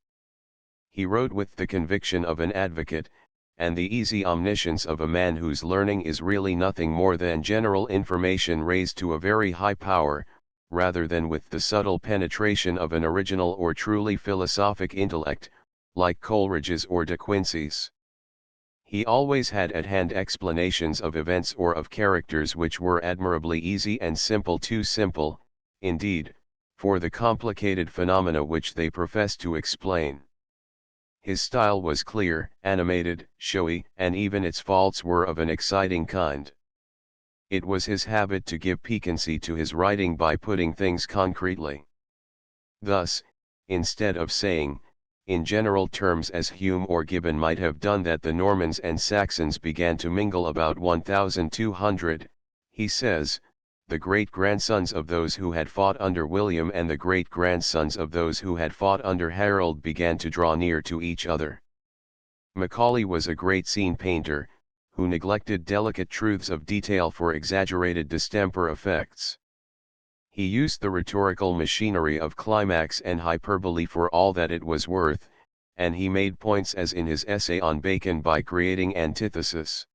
He wrote with the conviction of an advocate, and the easy omniscience of a man whose learning is really nothing more than general information raised to a very high power, rather than with the subtle penetration of an original or truly philosophic intellect, like Coleridge's or De Quincey's. He always had at hand explanations of events or of characters which were admirably easy and simple, too simple, indeed, for the complicated phenomena which they professed to explain. His style was clear, animated, showy, and even its faults were of an exciting kind. It was his habit to give piquancy to his writing by putting things concretely. Thus, instead of saying, in general terms as Hume or Gibbon might have done, that the Normans and Saxons began to mingle about 1200, he says, the great-grandsons of those who had fought under William and the great-grandsons of those who had fought under Harold began to draw near to each other. Macaulay was a great scene painter, who neglected delicate truths of detail for exaggerated distemper effects. He used the rhetorical machinery of climax and hyperbole for all that it was worth, and he made points as in his essay on Bacon by creating antithesis.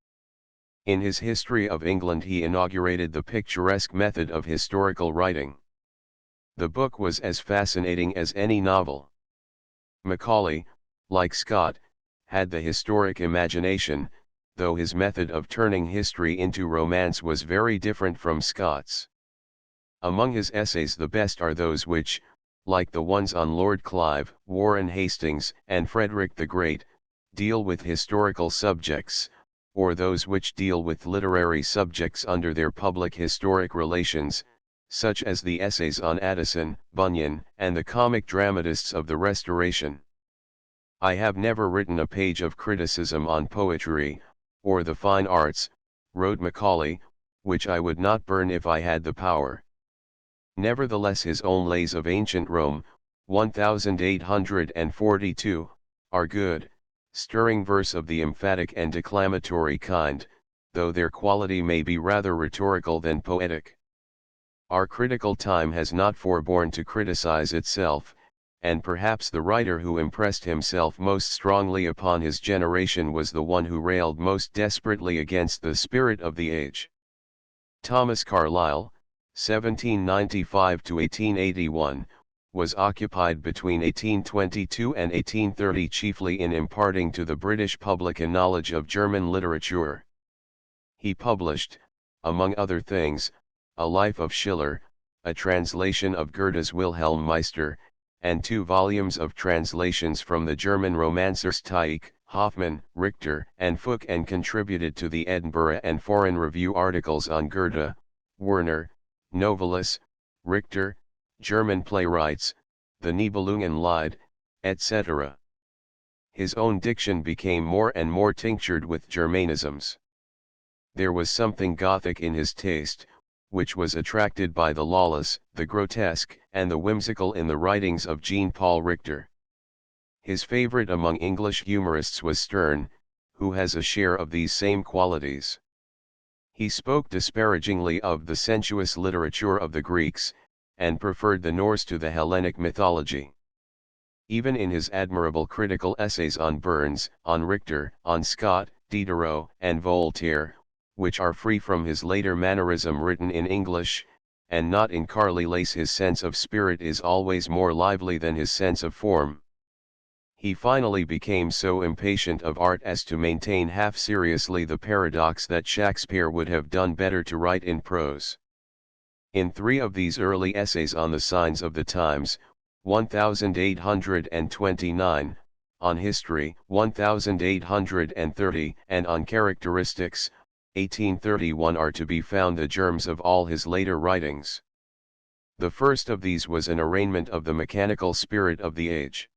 In his History of England he inaugurated the picturesque method of historical writing. The book was as fascinating as any novel. Macaulay, like Scott, had the historic imagination, though his method of turning history into romance was very different from Scott's. Among his essays the best are those which, like the ones on Lord Clive, Warren Hastings, and Frederick the Great, deal with historical subjects, or those which deal with literary subjects under their public historic relations, such as the essays on Addison, Bunyan, and the comic dramatists of the Restoration. I have never written a page of criticism on poetry, or the fine arts, wrote Macaulay, which I would not burn if I had the power. Nevertheless his own Lays of Ancient Rome, 1842, are good, stirring verse of the emphatic and declamatory kind, though their quality may be rather rhetorical than poetic. Our critical time has not forborne to criticize itself, and perhaps the writer who impressed himself most strongly upon his generation was the one who railed most desperately against the spirit of the age. Thomas Carlyle, 1795 to 1881, was occupied between 1822 and 1830 chiefly in imparting to the British public a knowledge of German literature. He published, among other things, a Life of Schiller, a translation of Goethe's Wilhelm Meister, and 2 volumes of translations from the German romancers Tieck, Hoffmann, Richter, and Foote, and contributed to the Edinburgh and Foreign Review articles on Goethe, Werner, Novalis, Richter, German playwrights, the Nibelungenlied, etc. His own diction became more and more tinctured with Germanisms. There was something Gothic in his taste, which was attracted by the lawless, the grotesque, and the whimsical in the writings of Jean-Paul Richter. His favorite among English humorists was Sterne, who has a share of these same qualities. He spoke disparagingly of the sensuous literature of the Greeks, and preferred the Norse to the Hellenic mythology. Even in his admirable critical essays on Burns, on Richter, on Scott, Diderot, and Voltaire, which are free from his later mannerism written in English, and not in Carly lace, his sense of spirit is always more lively than his sense of form. He finally became so impatient of art as to maintain half seriously the paradox that Shakespeare would have done better to write in prose. In 3 of these early essays on the signs of the times, 1829, on history, 1830, and on characteristics, 1831, are to be found the germs of all his later writings. The first of these was an arraignment of the mechanical spirit of the age.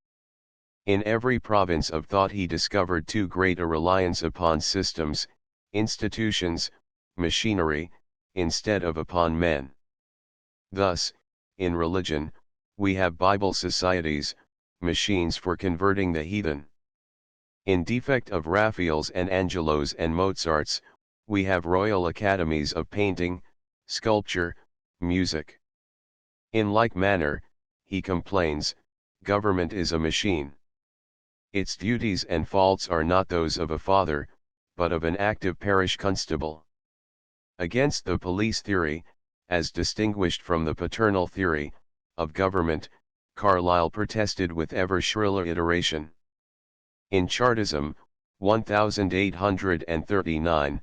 In every province of thought he discovered too great a reliance upon systems, institutions, machinery, instead of upon men. Thus, in religion, we have Bible societies, machines for converting the heathen. In defect of Raphaels and Angelos and Mozarts, we have royal academies of painting, sculpture, music. In like manner, he complains, government is a machine. Its duties and faults are not those of a father, but of an active parish constable. Against the police theory, as distinguished from the paternal theory, of government, Carlyle protested with ever shriller iteration. In Chartism, 1839,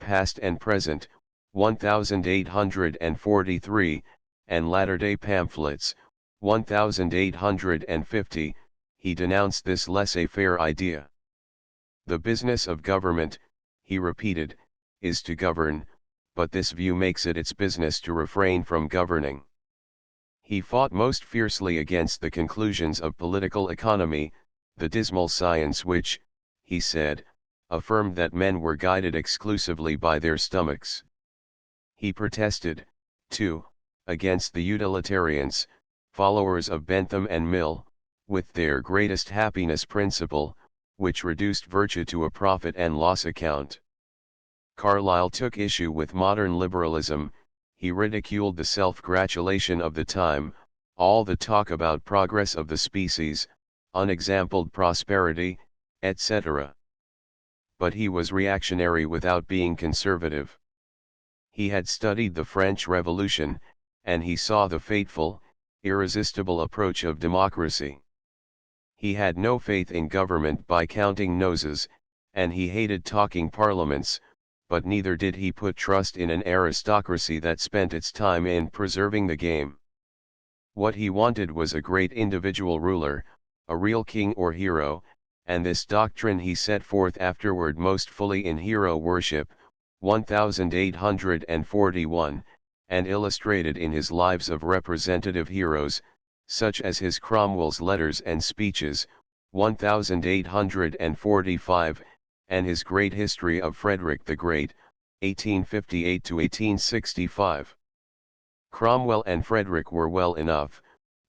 Past and Present, 1843, and Latter-day Pamphlets, 1850, he denounced this laissez-faire idea. The business of government, he repeated, is to govern, but this view makes it its business to refrain from governing. He fought most fiercely against the conclusions of political economy, the dismal science which, he said, affirmed that men were guided exclusively by their stomachs. He protested, too, against the utilitarians, followers of Bentham and Mill, with their greatest happiness principle, which reduced virtue to a profit and loss account. Carlyle took issue with modern liberalism. He ridiculed the self-gratulation of the time, all the talk about progress of the species, unexampled prosperity, etc. But he was reactionary without being conservative. He had studied the French Revolution, and he saw the fateful, irresistible approach of democracy. He had no faith in government by counting noses, and he hated talking parliaments, but neither did he put trust in an aristocracy that spent its time in preserving the game. What he wanted was a great individual ruler, a real king or hero, and this doctrine he set forth afterward most fully in Hero Worship, 1841, and illustrated in his lives of representative heroes, such as his Cromwell's Letters and Speeches, 1845, and his great history of Frederick the Great, 1858 to 1865. Cromwell and Frederick were well enough,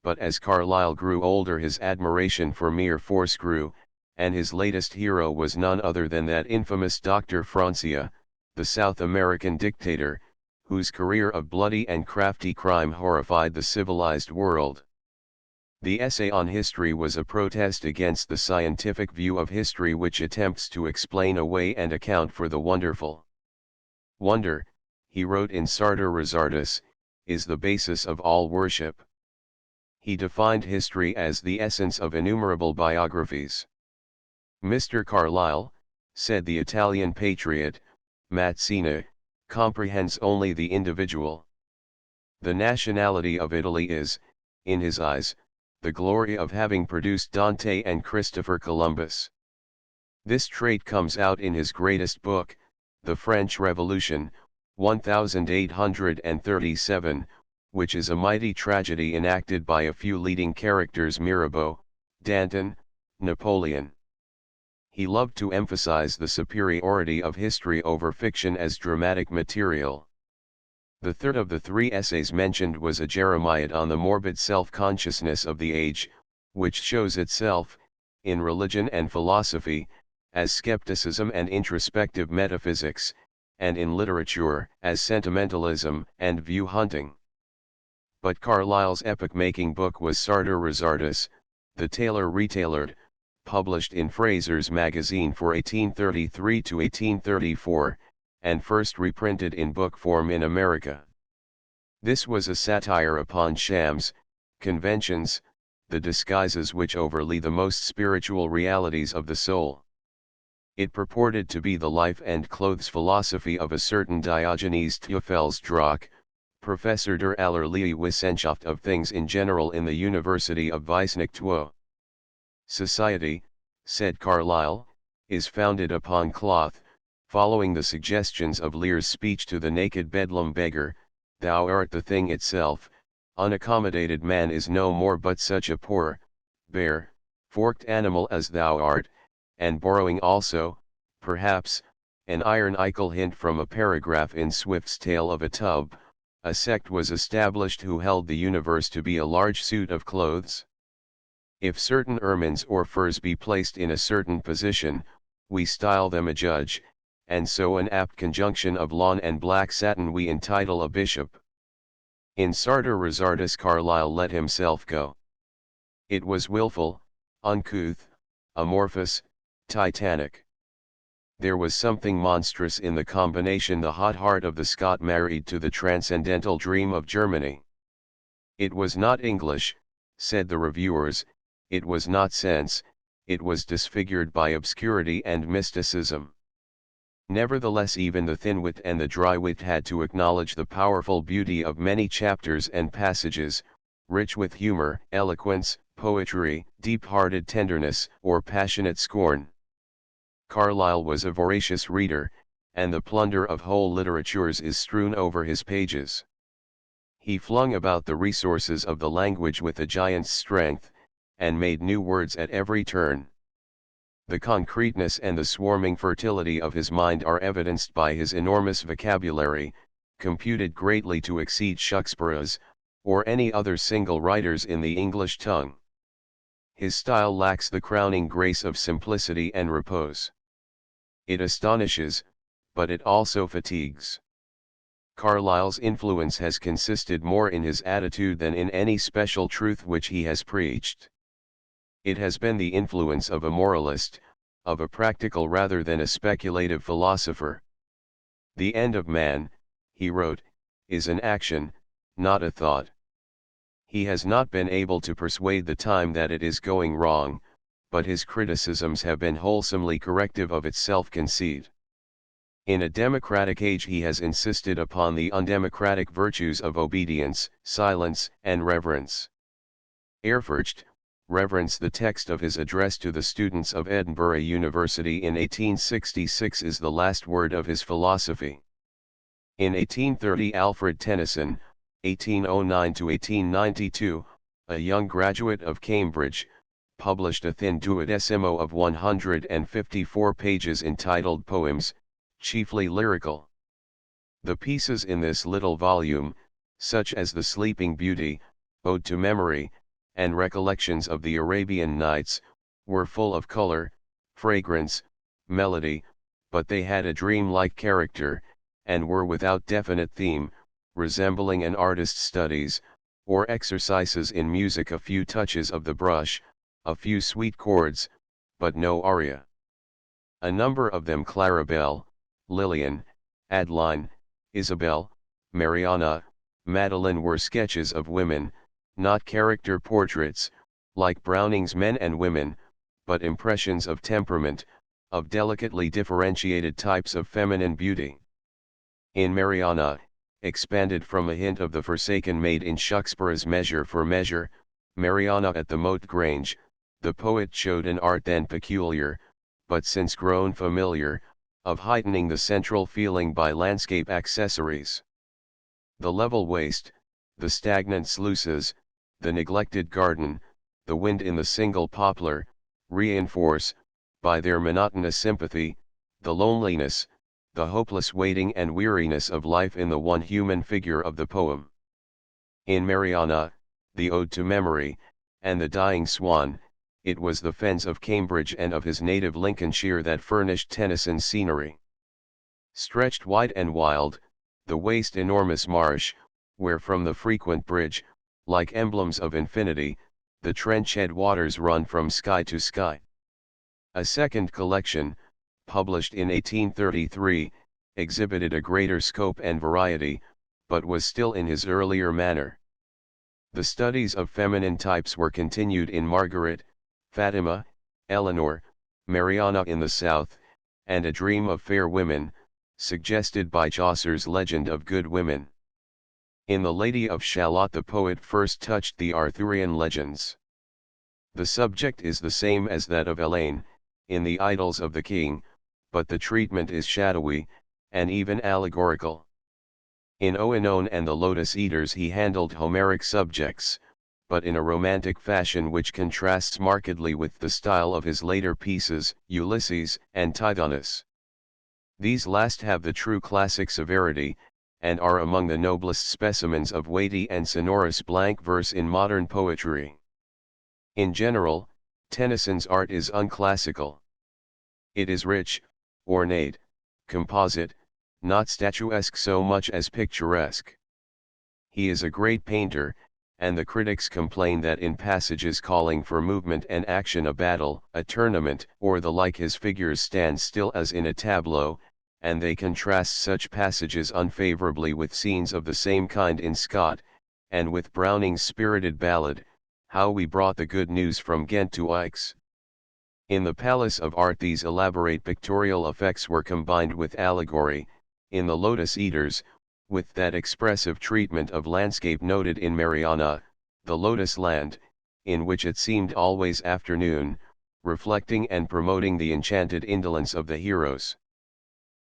but as Carlyle grew older his admiration for mere force grew, and his latest hero was none other than that infamous Dr. Francia, the South American dictator, whose career of bloody and crafty crime horrified the civilized world. The essay on history was a protest against the scientific view of history which attempts to explain away and account for the wonderful. Wonder, he wrote in Sartor Resartus, is the basis of all worship. He defined history as the essence of innumerable biographies. Mr. Carlyle, said the Italian patriot, Mazzini, comprehends only the individual. The nationality of Italy is, in his eyes, the glory of having produced Dante and Christopher Columbus. This trait comes out in his greatest book, The French Revolution, 1837, which is a mighty tragedy enacted by a few leading characters: Mirabeau, Danton, Napoleon. He loved to emphasize the superiority of history over fiction as dramatic material. The third of the three essays mentioned was a Jeremiad on the morbid self-consciousness of the age, which shows itself, in religion and philosophy, as skepticism and introspective metaphysics, and in literature, as sentimentalism and view-hunting. But Carlyle's epoch-making book was Sartor Resartus, the Tailor Retailored, published in Fraser's Magazine for 1833 to 1834, and first reprinted in book form in America. This was a satire upon shams, conventions, the disguises which overlay the most spiritual realities of the soul. It purported to be the life and clothes philosophy of a certain Diogenes Teufelsdrockh, professor der allerlei Wissenschaft of things in general in the University of Weissnichtwo. Society, said Carlyle, is founded upon cloth, following the suggestions of Lear's speech to the naked Bedlam beggar, "Thou art the thing itself, unaccommodated man is no more but such a poor, bare, forked animal as thou art," and borrowing also, perhaps, an ironical hint from a paragraph in Swift's Tale of a Tub, a sect was established who held the universe to be a large suit of clothes. If certain ermines or furs be placed in a certain position, we style them a judge, and so an apt conjunction of lawn and black satin we entitle a bishop. In Sartor Resartus Carlyle let himself go. It was willful, uncouth, amorphous, titanic. There was something monstrous in the combination. The hot heart of the Scot married to the transcendental dream of Germany. It was not English, said the reviewers, it was not sense, it was disfigured by obscurity and mysticism. Nevertheless, even the thin wit and the dry wit had to acknowledge the powerful beauty of many chapters and passages, rich with humor, eloquence, poetry, deep-hearted tenderness, or passionate scorn. Carlyle was a voracious reader, and the plunder of whole literatures is strewn over his pages. He flung about the resources of the language with a giant's strength, and made new words at every turn. The concreteness and the swarming fertility of his mind are evidenced by his enormous vocabulary, computed greatly to exceed Shakespeare's, or any other single writer's in the English tongue. His style lacks the crowning grace of simplicity and repose. It astonishes, but it also fatigues. Carlyle's influence has consisted more in his attitude than in any special truth which he has preached. It has been the influence of a moralist, of a practical rather than a speculative philosopher. The end of man, he wrote, is an action, not a thought. He has not been able to persuade the time that it is going wrong, but his criticisms have been wholesomely corrective of its self-conceit. In a democratic age he has insisted upon the undemocratic virtues of obedience, silence, and reverence. Ehrfurcht, reverence, the text of his address to the students of Edinburgh University in 1866, is the last word of his philosophy. In 1830 Alfred Tennyson, 1809–1892, a young graduate of Cambridge, published a thin duodecimo of 154 pages entitled Poems, chiefly lyrical. The pieces in this little volume, such as The Sleeping Beauty, Ode to Memory, and Recollections of the Arabian Nights, were full of color, fragrance, melody, but they had a dream-like character, and were without definite theme, resembling an artist's studies, or exercises in music, a few touches of the brush, a few sweet chords, but no aria. A number of them, Claribel, Lillian, Adeline, Isabel, Mariana, Madeline, were sketches of women, not character portraits, like Browning's Men and Women, but impressions of temperament, of delicately differentiated types of feminine beauty. In Mariana, expanded from a hint of the forsaken maid in Shakespeare's Measure for Measure, Mariana at the Moat Grange, the poet showed an art then peculiar, but since grown familiar, of heightening the central feeling by landscape accessories. The level waste, the stagnant sluices, the neglected garden, the wind in the single poplar, reinforce, by their monotonous sympathy, the loneliness, the hopeless waiting and weariness of life in the one human figure of the poem. In Mariana, the Ode to Memory, and the Dying Swan, it was the fens of Cambridge and of his native Lincolnshire that furnished Tennyson's scenery. Stretched wide and wild, the waste enormous marsh, where from the frequent bridge, like emblems of infinity, the trench-head waters run from sky to sky. A second collection, published in 1833, exhibited a greater scope and variety, but was still in his earlier manner. The studies of feminine types were continued in Margaret, Fatima, Eleanor, Mariana in the South, and A Dream of Fair Women, suggested by Chaucer's Legend of Good Women. In The Lady of Shalott the poet first touched the Arthurian legends. The subject is the same as that of Elaine, in the Idylls of the King, but the treatment is shadowy, and even allegorical. In Oenone and the Lotus Eaters he handled Homeric subjects, but in a romantic fashion which contrasts markedly with the style of his later pieces, Ulysses and Tithonus. These last have the true classic severity, and are among the noblest specimens of weighty and sonorous blank verse in modern poetry. In general, Tennyson's art is unclassical. It is rich, ornate, composite, not statuesque so much as picturesque. He is a great painter, and the critics complain that in passages calling for movement and action, a battle, a tournament, or the like, his figures stand still as in a tableau, and they contrast such passages unfavorably with scenes of the same kind in Scott, and with Browning's spirited ballad, How We Brought the Good News from Ghent to Aix. In the Palace of Art these elaborate pictorial effects were combined with allegory, in the Lotus Eaters, with that expressive treatment of landscape noted in Mariana, the Lotus Land, in which it seemed always afternoon, reflecting and promoting the enchanted indolence of the heroes.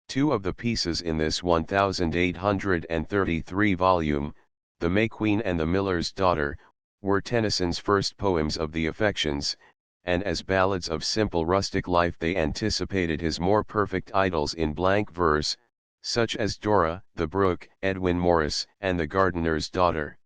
Two of the pieces in this 1833 volume, The May Queen and the Miller's Daughter, were Tennyson's first poems of the affections, and as ballads of simple rustic life they anticipated his more perfect idyls in blank verse, such as Dora, the Brook, Edwin Morris, and the Gardener's Daughter.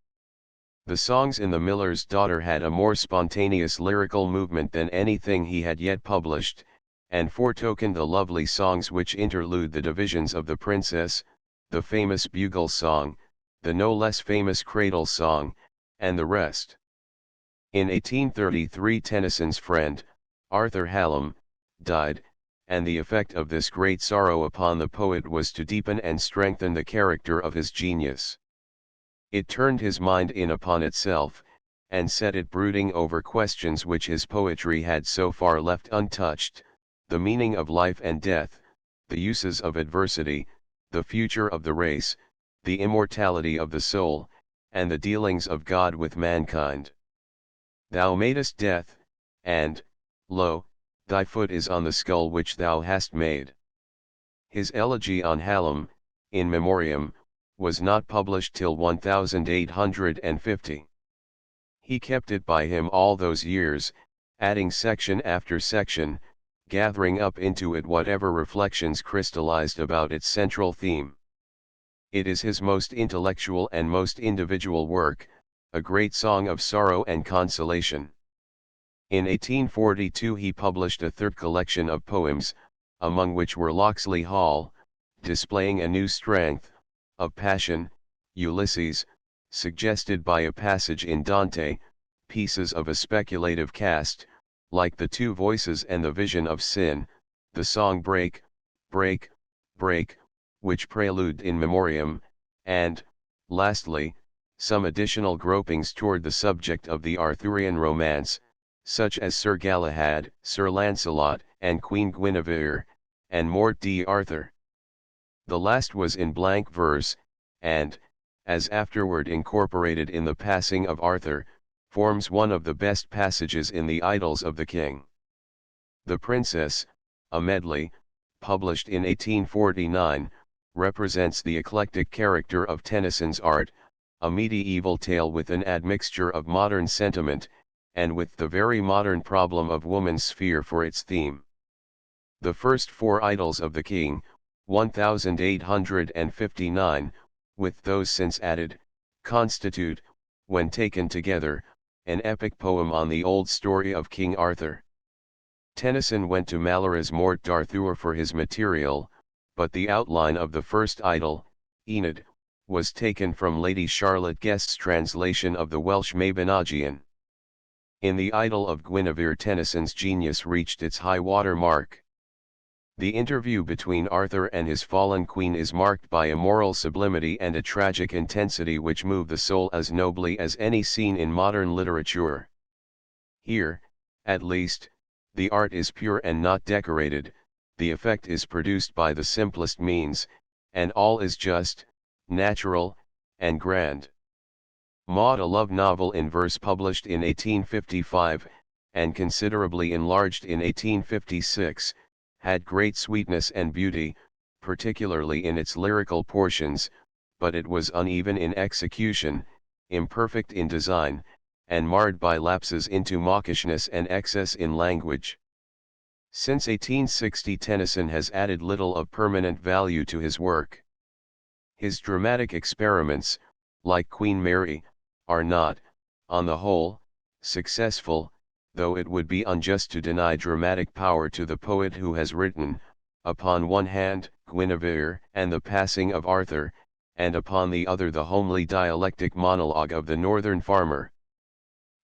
The songs in The Miller's Daughter had a more spontaneous lyrical movement than anything he had yet published, and foretokened the lovely songs which interlude the divisions of the Princess, the famous Bugle Song, the no less famous Cradle Song, and the rest. In 1833 Tennyson's friend, Arthur Hallam, died, and the effect of this great sorrow upon the poet was to deepen and strengthen the character of his genius. It turned his mind in upon itself, and set it brooding over questions which his poetry had so far left untouched, the meaning of life and death, the uses of adversity, the future of the race, the immortality of the soul, and the dealings of God with mankind. Thou madest death, and, lo, thy foot is on the skull which thou hast made. His elegy on Hallam, in memoriam, was not published till 1850. He kept it by him all those years, adding section after section, gathering up into it whatever reflections crystallized about its central theme. It is his most intellectual and most individual work, a great song of sorrow and consolation. In 1842 he published a third collection of poems, among which were Locksley Hall, displaying a new strength of passion, Ulysses, suggested by a passage in Dante, pieces of a speculative cast, like the Two Voices and the Vision of Sin, the song Break, Break, Break, which prelude in memoriam, and, lastly, some additional gropings toward the subject of the Arthurian romance, such as Sir Galahad, Sir Lancelot, and Queen Guinevere, and Morte d'Arthur. The last was in blank verse, and, as afterward incorporated in The Passing of Arthur, forms one of the best passages in the Idylls of the King. The Princess, a medley, published in 1849, represents the eclectic character of Tennyson's art, a medieval tale with an admixture of modern sentiment, and with the very modern problem of woman's sphere for its theme. The first four Idylls of the King, 1859, with those since added, constitute, when taken together, an epic poem on the old story of King Arthur. Tennyson went to Mallora's Morte d'Arthur for his material, but the outline of the first idyll, Enid, was taken from Lady Charlotte Guest's translation of the Welsh Mabinogion. In the Idyll of Guinevere Tennyson's genius reached its high water mark. The interview between Arthur and his fallen queen is marked by a moral sublimity and a tragic intensity which move the soul as nobly as any scene in modern literature. Here, at least, the art is pure and not decorated, the effect is produced by the simplest means, and all is just, natural, and grand. Maud, a love novel in verse published in 1855, and considerably enlarged in 1856, had great sweetness and beauty, particularly in its lyrical portions, but it was uneven in execution, imperfect in design, and marred by lapses into mawkishness and excess in language. Since 1860 Tennyson has added little of permanent value to his work. His dramatic experiments, like Queen Mary, are not, on the whole, successful, though it would be unjust to deny dramatic power to the poet who has written, upon one hand, Guinevere and the Passing of Arthur, and upon the other the homely dialectic monologue of the northern farmer.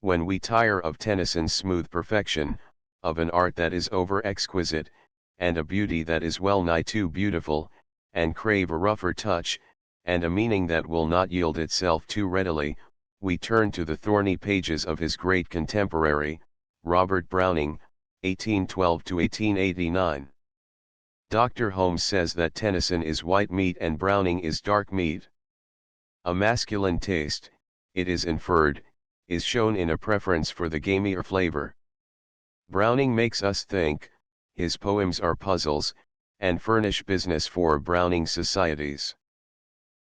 When we tire of Tennyson's smooth perfection, of an art that is over exquisite, and a beauty that is well nigh too beautiful, and crave a rougher touch, and a meaning that will not yield itself too readily, we turn to the thorny pages of his great contemporary, Robert Browning, 1812–1889. Dr. Holmes says that Tennyson is white meat and Browning is dark meat. A masculine taste, it is inferred, is shown in a preference for the gamier flavor. Browning makes us think, his poems are puzzles, and furnish business for Browning societies.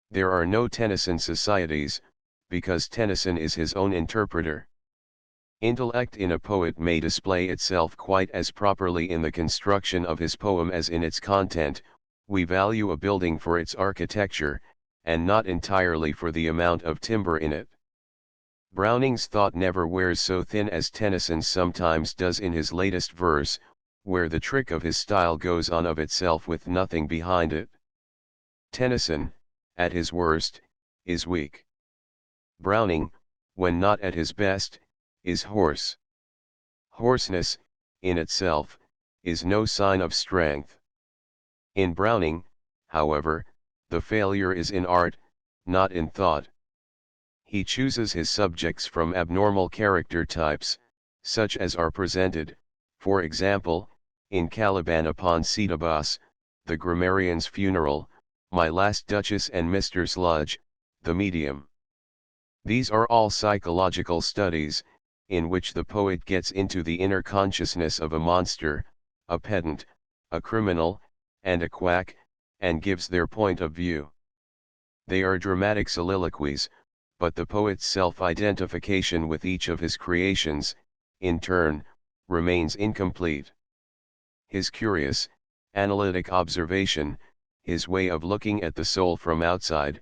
There are no Tennyson societies, because Tennyson is his own interpreter. Intellect in a poet may display itself quite as properly in the construction of his poem as in its content. We value a building for its architecture, and not entirely for the amount of timber in it. Browning's thought never wears so thin as Tennyson sometimes does in his latest verse, where the trick of his style goes on of itself with nothing behind it. Tennyson, at his worst, is weak. Browning, when not at his best, is hoarse. Hoarseness, in itself, is no sign of strength. In Browning, however, the failure is in art, not in thought. He chooses his subjects from abnormal character types, such as are presented, for example, in Caliban upon Setebos, the Grammarian's Funeral, My Last Duchess and Mr. Sludge, the Medium. These are all psychological studies, in which the poet gets into the inner consciousness of a monster, a pedant, a criminal, and a quack, and gives their point of view. They are dramatic soliloquies, but the poet's self-identification with each of his creations, in turn, remains incomplete. His curious, analytic observation, his way of looking at the soul from outside,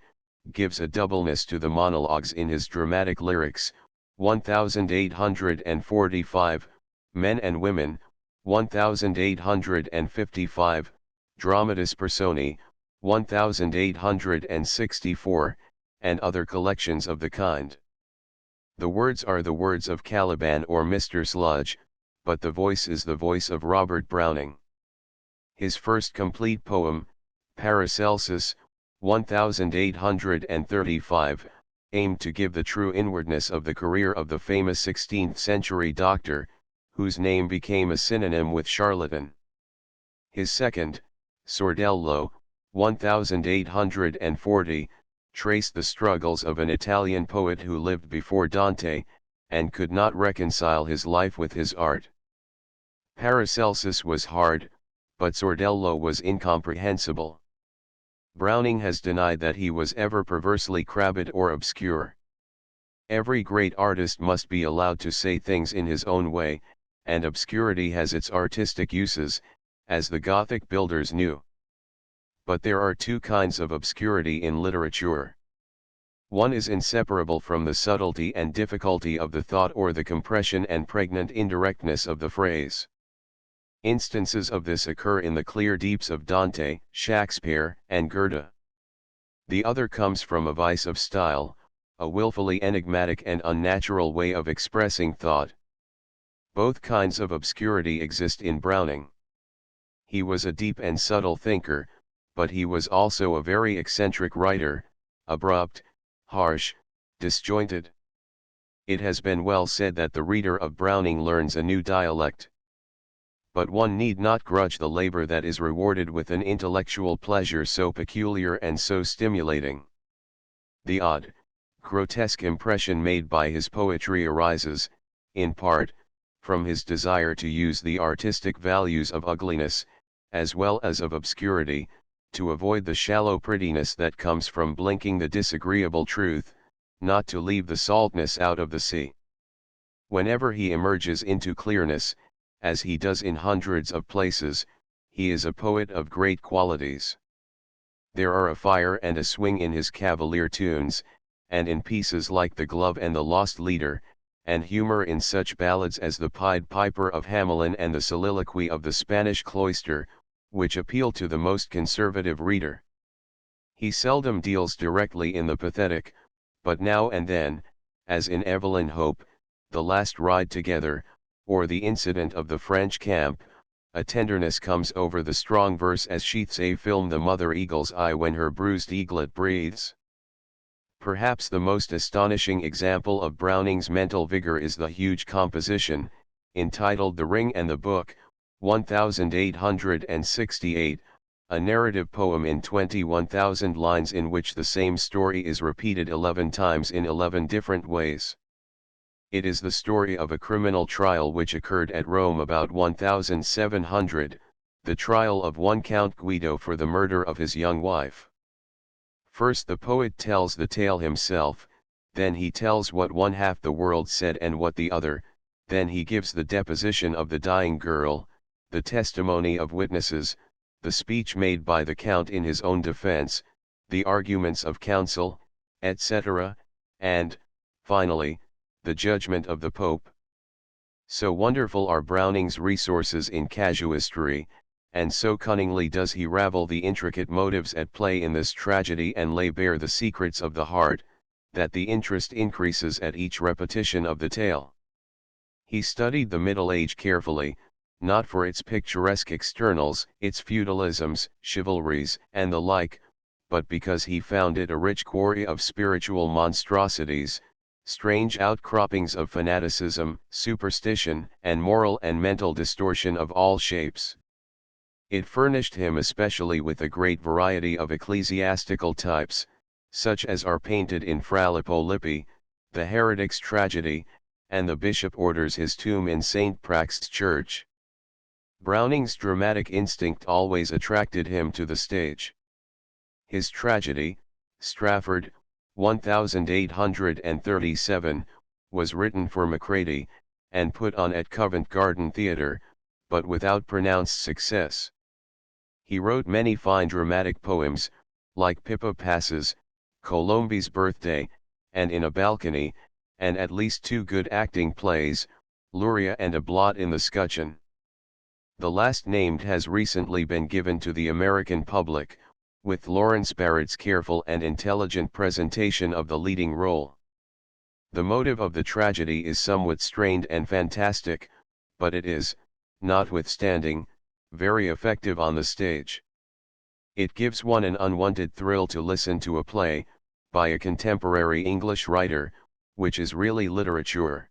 gives a doubleness to the monologues in his dramatic lyrics, 1845, Men and Women, 1855, Dramatis Personae, 1864, and other collections of the kind. The words are the words of Caliban or Mr. Sludge, but the voice is the voice of Robert Browning. His first complete poem, Paracelsus, 1835, aimed to give the true inwardness of the career of the famous 16th-century doctor, whose name became a synonym with charlatan. His second, Sordello, 1840, traced the struggles of an Italian poet who lived before Dante, and could not reconcile his life with his art. Paracelsus was hard, but Sordello was incomprehensible. Browning has denied that he was ever perversely crabbed or obscure. Every great artist must be allowed to say things in his own way, and obscurity has its artistic uses, as the Gothic builders knew. But there are two kinds of obscurity in literature. One is inseparable from the subtlety and difficulty of the thought or the compression and pregnant indirectness of the phrase. Instances of this occur in the clear deeps of Dante, Shakespeare, and Goethe. The other comes from a vice of style, a willfully enigmatic and unnatural way of expressing thought. Both kinds of obscurity exist in Browning. He was a deep and subtle thinker, but he was also a very eccentric writer, abrupt, harsh, disjointed. It has been well said that the reader of Browning learns a new dialect. But one need not grudge the labor that is rewarded with an intellectual pleasure so peculiar and so stimulating. The odd, grotesque impression made by his poetry arises, in part, from his desire to use the artistic values of ugliness, as well as of obscurity, to avoid the shallow prettiness that comes from blinking the disagreeable truth, not to leave the saltness out of the sea. Whenever he emerges into clearness, as he does in hundreds of places, he is a poet of great qualities. There are a fire and a swing in his cavalier tunes, and in pieces like The Glove and The Lost Leader, and humor in such ballads as The Pied Piper of Hamelin and the Soliloquy of the Spanish Cloister, which appeal to the most conservative reader. He seldom deals directly in the pathetic, but now and then, as in Evelyn Hope, The Last Ride Together, or The Incident of the French Camp, a tenderness comes over the strong verse as sheaths a film the mother eagle's eye when her bruised eaglet breathes. Perhaps the most astonishing example of Browning's mental vigor is the huge composition, entitled The Ring and the Book, 1868, a narrative poem in 21,000 lines in which the same story is repeated 11 times in 11 different ways. It is the story of a criminal trial which occurred at Rome about 1700, the trial of one Count Guido for the murder of his young wife. First the poet tells the tale himself, then he tells what one half the world said and what the other, then he gives the deposition of the dying girl, the testimony of witnesses, the speech made by the Count in his own defense, the arguments of counsel, etc., and, finally, the judgment of the Pope. So wonderful are Browning's resources in casuistry, and so cunningly does he ravel the intricate motives at play in this tragedy and lay bare the secrets of the heart, that the interest increases at each repetition of the tale. He studied the Middle Age carefully, not for its picturesque externals, its feudalisms, chivalries, and the like, but because he found it a rich quarry of spiritual monstrosities, strange outcroppings of fanaticism, superstition, and moral and mental distortion of all shapes. It furnished him especially with a great variety of ecclesiastical types, such as are painted in Fra Lippo Lippi, the Heretic's Tragedy, and the Bishop orders his tomb in St. Praxed's Church. Browning's dramatic instinct always attracted him to the stage. His tragedy, Strafford, 1837, was written for Macready, and put on at Covent Garden Theatre, but without pronounced success. He wrote many fine dramatic poems, like Pippa Passes, Colombe's Birthday, and In a Balcony, and at least 2 good acting plays, Luria and A Blot in the Scutcheon. The last named has recently been given to the American public, with Lawrence Barrett's careful and intelligent presentation of the leading role. The motive of the tragedy is somewhat strained and fantastic, but it is, notwithstanding, very effective on the stage. It gives one an unwonted thrill to listen to a play, by a contemporary English writer, which is really literature.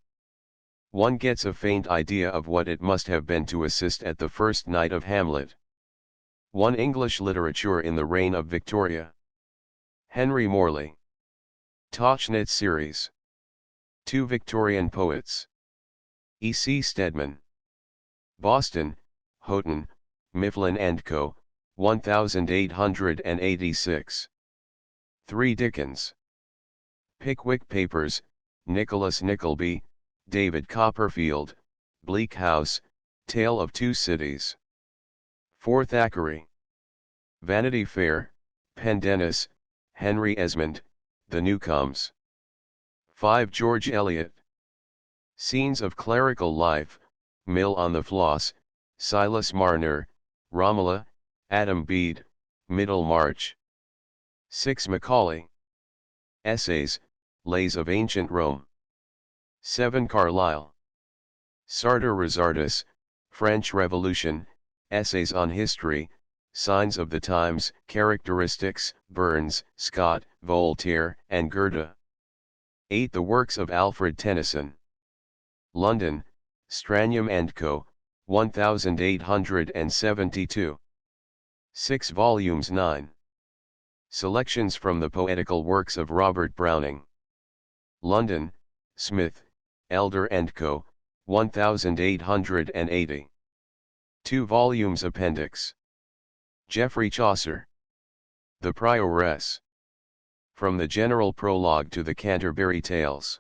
One gets a faint idea of what it must have been to assist at the first night of Hamlet. One English literature in the reign of Victoria. Henry Morley. Tauchnitz series. 2 Victorian poets. E. C. Stedman. Boston, Houghton, Mifflin & Co., 1886. 3 Dickens. Pickwick Papers, Nicholas Nickleby, David Copperfield, Bleak House, Tale of Two Cities. 4 Thackeray. Vanity Fair, Pendennis, Henry Esmond, The Newcomes. 5 George Eliot. Scenes of Clerical Life, Mill on the Floss, Silas Marner, Romola, Adam Bede, Middlemarch. 6 Macaulay. Essays, Lays of Ancient Rome. 7 Carlyle. Sartor Resartus, French Revolution, Essays on History, Signs of the Times, Characteristics, Burns, Scott, Voltaire, and Goethe. 8 The Works of Alfred Tennyson. London, Stranium & Co., 1872. 6 volumes 9. Selections from the Poetical Works of Robert Browning. London, Smith, Elder & Co., 1880. 2 volumes Appendix. Geoffrey Chaucer. The Prioress. From the General Prologue to the Canterbury Tales.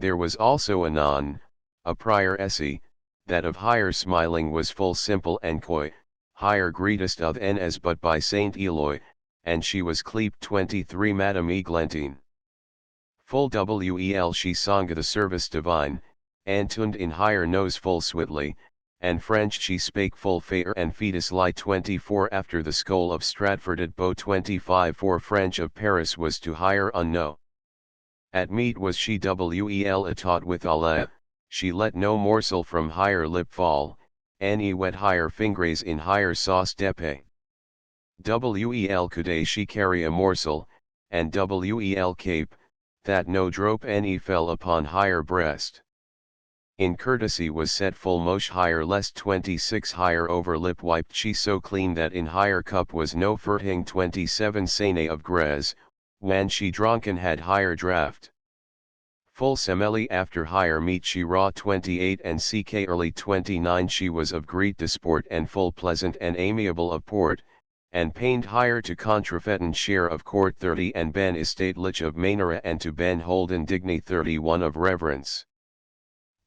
There was also anon, a prioresse, that of higher smiling was full simple and coy, higher greatest of n as but by Saint Eloi, and she was clepe 23 Madame Eglantine. Full wel she song the service divine, and tuned in higher nose full sweetly, and French she spake full fair and fetus lie 24 after the skull of Stratford at Bow 25 for French of Paris was to hire unknow. At meat was she well taught with Allah, she let no morsel from higher lip fall, any wet higher fingers in higher sauce depe. Well could she carry a morsel, and well cape, that no drope any fell upon higher breast. In courtesy was set full mosh higher lest 26 higher over lip wiped she so clean that in higher cup was no furting 27 sene of grez, when she drunken had higher draught. Full semeli after higher meat she raw 28 and ck early 29 she was of great disport and full pleasant and amiable of port, and pained higher to contrafetin share of court 30 and ben estate lich of Mainera and to ben Holden digny 31 of reverence.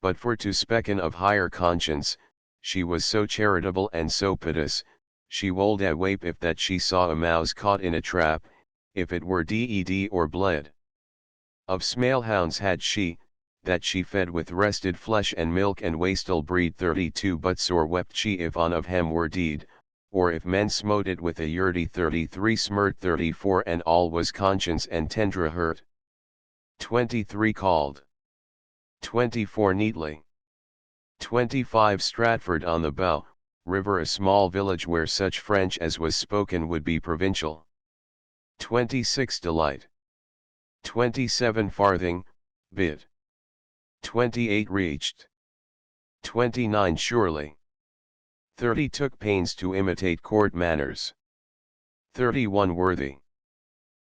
But for to specken of higher conscience, she was so charitable and so piteous, she wold a wape if that she saw a mouse caught in a trap, if it were dead or bled. Of smale hounds had she, that she fed with rested flesh and milk and wastel breed 32 but sore wept she if on of hem were deed, or if men smote it with a yurdy 33 smirt 34 and all was conscience and tendra hurt. 23 called. 24 neatly. 25 Stratford on the Bow, river a small village where such French as was spoken would be provincial. 26 delight. 27 farthing, bid. 28 reached. 29 surely. 30 took pains to imitate court manners. 31 worthy.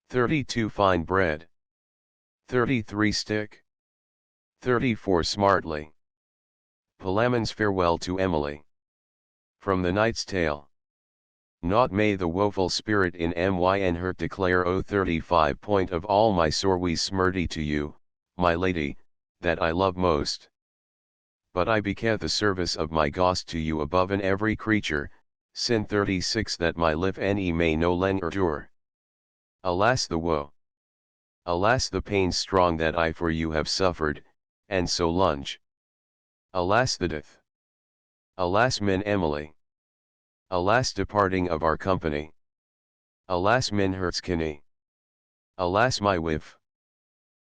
32 fine bread. 33 stick. 34 smartly. Palamon's farewell to Emily. From the Knight's Tale. Naught may the woeful spirit in myn hurt declare o 35 point of all my sorwies smirty to you, my lady, that I love most. But I bequeath the service of my ghost to you above in every creature, sin 36 that my life any may no longer endure. Alas the woe! Alas the pains strong that I for you have suffered, and so lunge. Alas the death! Alas min Emily! Alas departing of our company! Alas min hurts kinny! Alas my wife!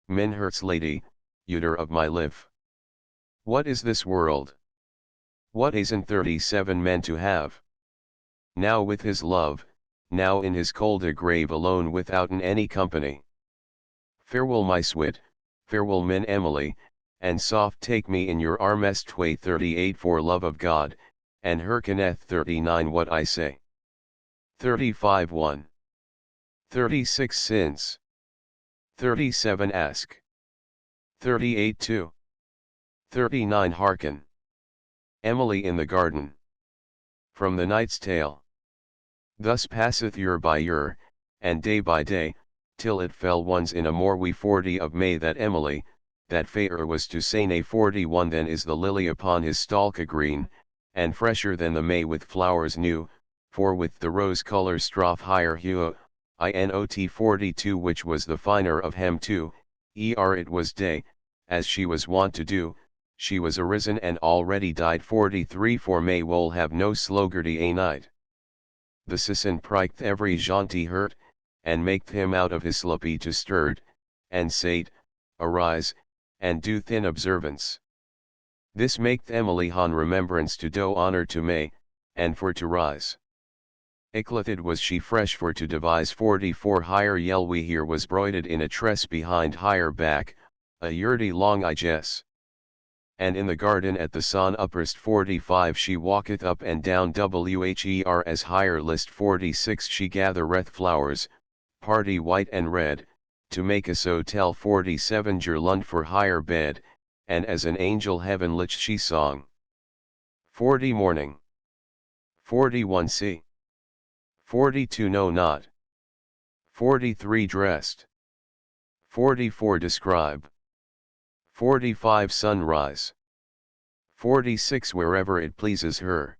Min hurts lady, uter of my life! What is this world? What isn't 37 men to have? Now with his love, now in his colde grave alone withouten any company. Farewell my swit, farewell min Emily, and soft take me in your armest tway 38 for love of God, and hearkeneth 39 what I say. 35 1. 36 since. 37 ask. 38 2. 39 hearken. Emily in the garden. From the Knight's Tale. Thus passeth year by year, and day by day, till it fell once in a more wee 40 of May that Emily, that fair was to say 41 then is the lily upon his stalk a green, and fresher than the May with flowers new, for with the rose colour stroph higher hue, inot 42 which was the finer of hem too, it was day, as she was wont to do, she was arisen and already died 43 for May wol have no sloggerty a night. The sisson priked every jaunty hurt, and maked him out of his sloppy to stirred, and sate, arise, and do thin observance. This maked Emily han remembrance to do honor to May, and for to rise. Iclethid was she fresh for to devise 44 higher yell we here was broided in a tress behind higher back, a yurdy long I guess. And in the garden at the sun upperst 45 she walketh up and down wher as higher list 46 she gathereth flowers, party white and red, to make a so tell 47 lund for higher bed, and as an angel heaven lich she song. 40 morning. 41 see. 42 no not. 43 dressed. 44 describe. 45 sunrise. 46 wherever it pleases her.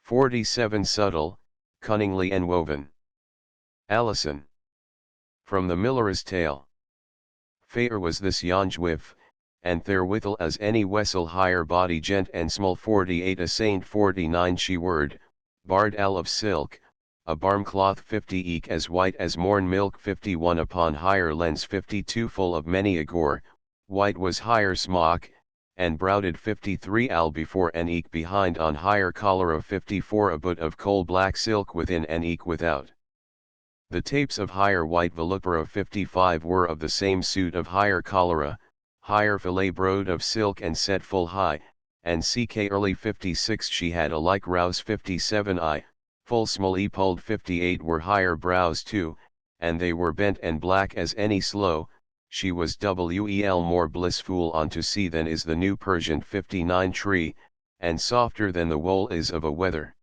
47 subtle, cunningly enwoven. Alison. From the Miller's Tale. Fair was this yonge whiff, and therewithal as any vessel higher body gent and small 48 a saint 49 she word, barred al of silk, a barm cloth 50 eke as white as morn milk 51 upon higher lens 52 full of many a gore, white was higher smock, and browded 53 al before and eke behind on higher collar of 54 a boot of coal black silk within and eke without. The tapes of higher white volupera of 55 were of the same suit of higher cholera, higher fillet broad of silk and set full high, and ck early 56 she had a like rouse 57 I, full small pulled 58 were higher brows too, and they were bent and black as any sloe, she was wel more blissful on to see than is the new Persian 59 tree, and softer than the wool is of a wether.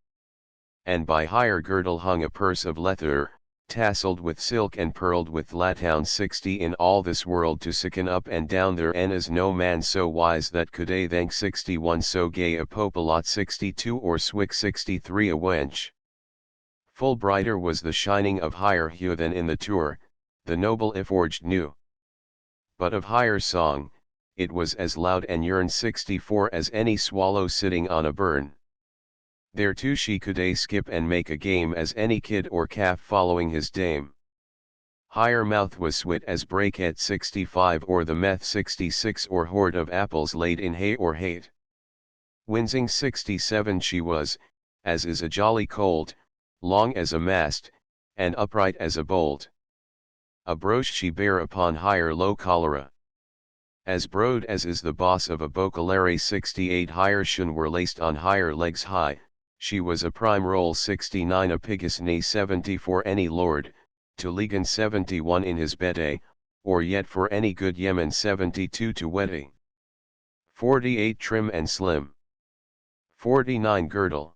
And by higher girdle hung a purse of leather, tasselled with silk and pearled with latoun 60 in all this world to sicken up and down there and is no man so wise that could a thank 61 so gay a popolot 62 or swick 63 a wench. Full brighter was the shining of higher hue than in the tour, the noble forged new. But of higher song, it was as loud and yearn 64 as any swallow sitting on a burn. There too she could a skip and make a game as any kid or calf following his dame. Higher mouth was swit as break at 65 or the meth 66 or hoard of apples laid in hay or hate. Wincing 67 she was, as is a jolly colt, long as a mast, and upright as a bolt. A brooch she bare upon higher low cholera. As broad as is the boss of a bocalere 68 higher shun were laced on higher legs high, she was a prime roll 69 a pigus knee 70 for any lord, to Ligan 71 in his bede, or yet for any good yemen 72 to wedding. 48 trim and slim. 49 girdle.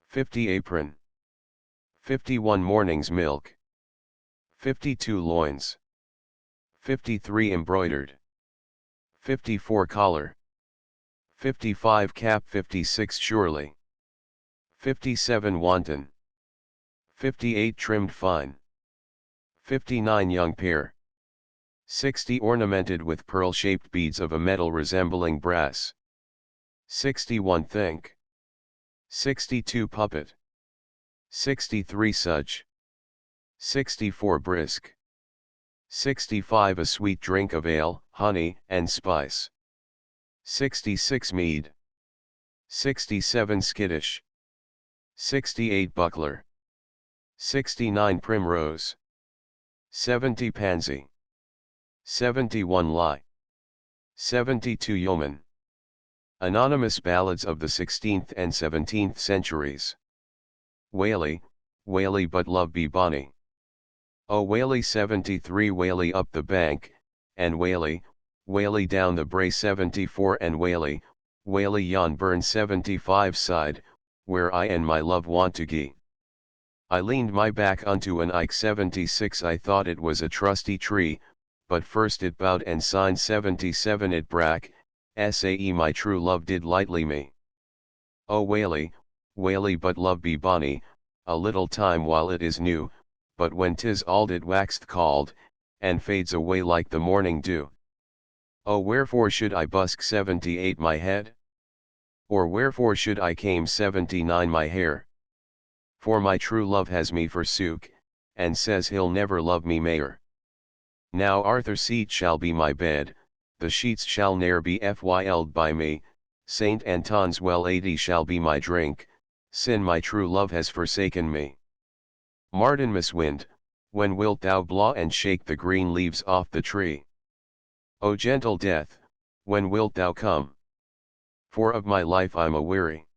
50 apron. 51 morning's milk. 52 loins. 53 embroidered. 54 collar. 55 cap 56 surely. 57 wanton. 58 trimmed fine. 59 young pair. 60 ornamented with pearl-shaped beads of a metal resembling brass. 61 think. 62 puppet. 63 such. 64 brisk. 65 a sweet drink of ale, honey, and spice. 66 mead. 67 skittish. 68 buckler. 69 primrose. 70 pansy. 71 lie. 72 yeoman. Anonymous ballads of the 16th and 17th centuries. Whaley, Whaley but love be bonny. O Whaley 73 Whaley up the bank, and Whaley, Whaley down the brae 74 and Whaley, Whaley yon burn 75 side, where I and my love want to gie. I leaned my back unto an Ike 76 I thought it was a trusty tree, but first it bowed and signed 77 it brack, sae my true love did lightly me. O Whaley, Whaley but love be bonny, a little time while it is new, but when 'tis old it waxed cold, and fades away like the morning dew. Oh wherefore should I busk 78 my head? Or wherefore should I came 79 my hair? For my true love has me forsook, and says he'll never love me mair. Now Arthur seat shall be my bed, the sheets shall ne'er be fylled by me, Saint Anton's well 80 shall be my drink, sin my true love has forsaken me. Martinmas wind, when wilt thou blaw and shake the green leaves off the tree? O gentle death, when wilt thou come? For of my life I'm a-weary.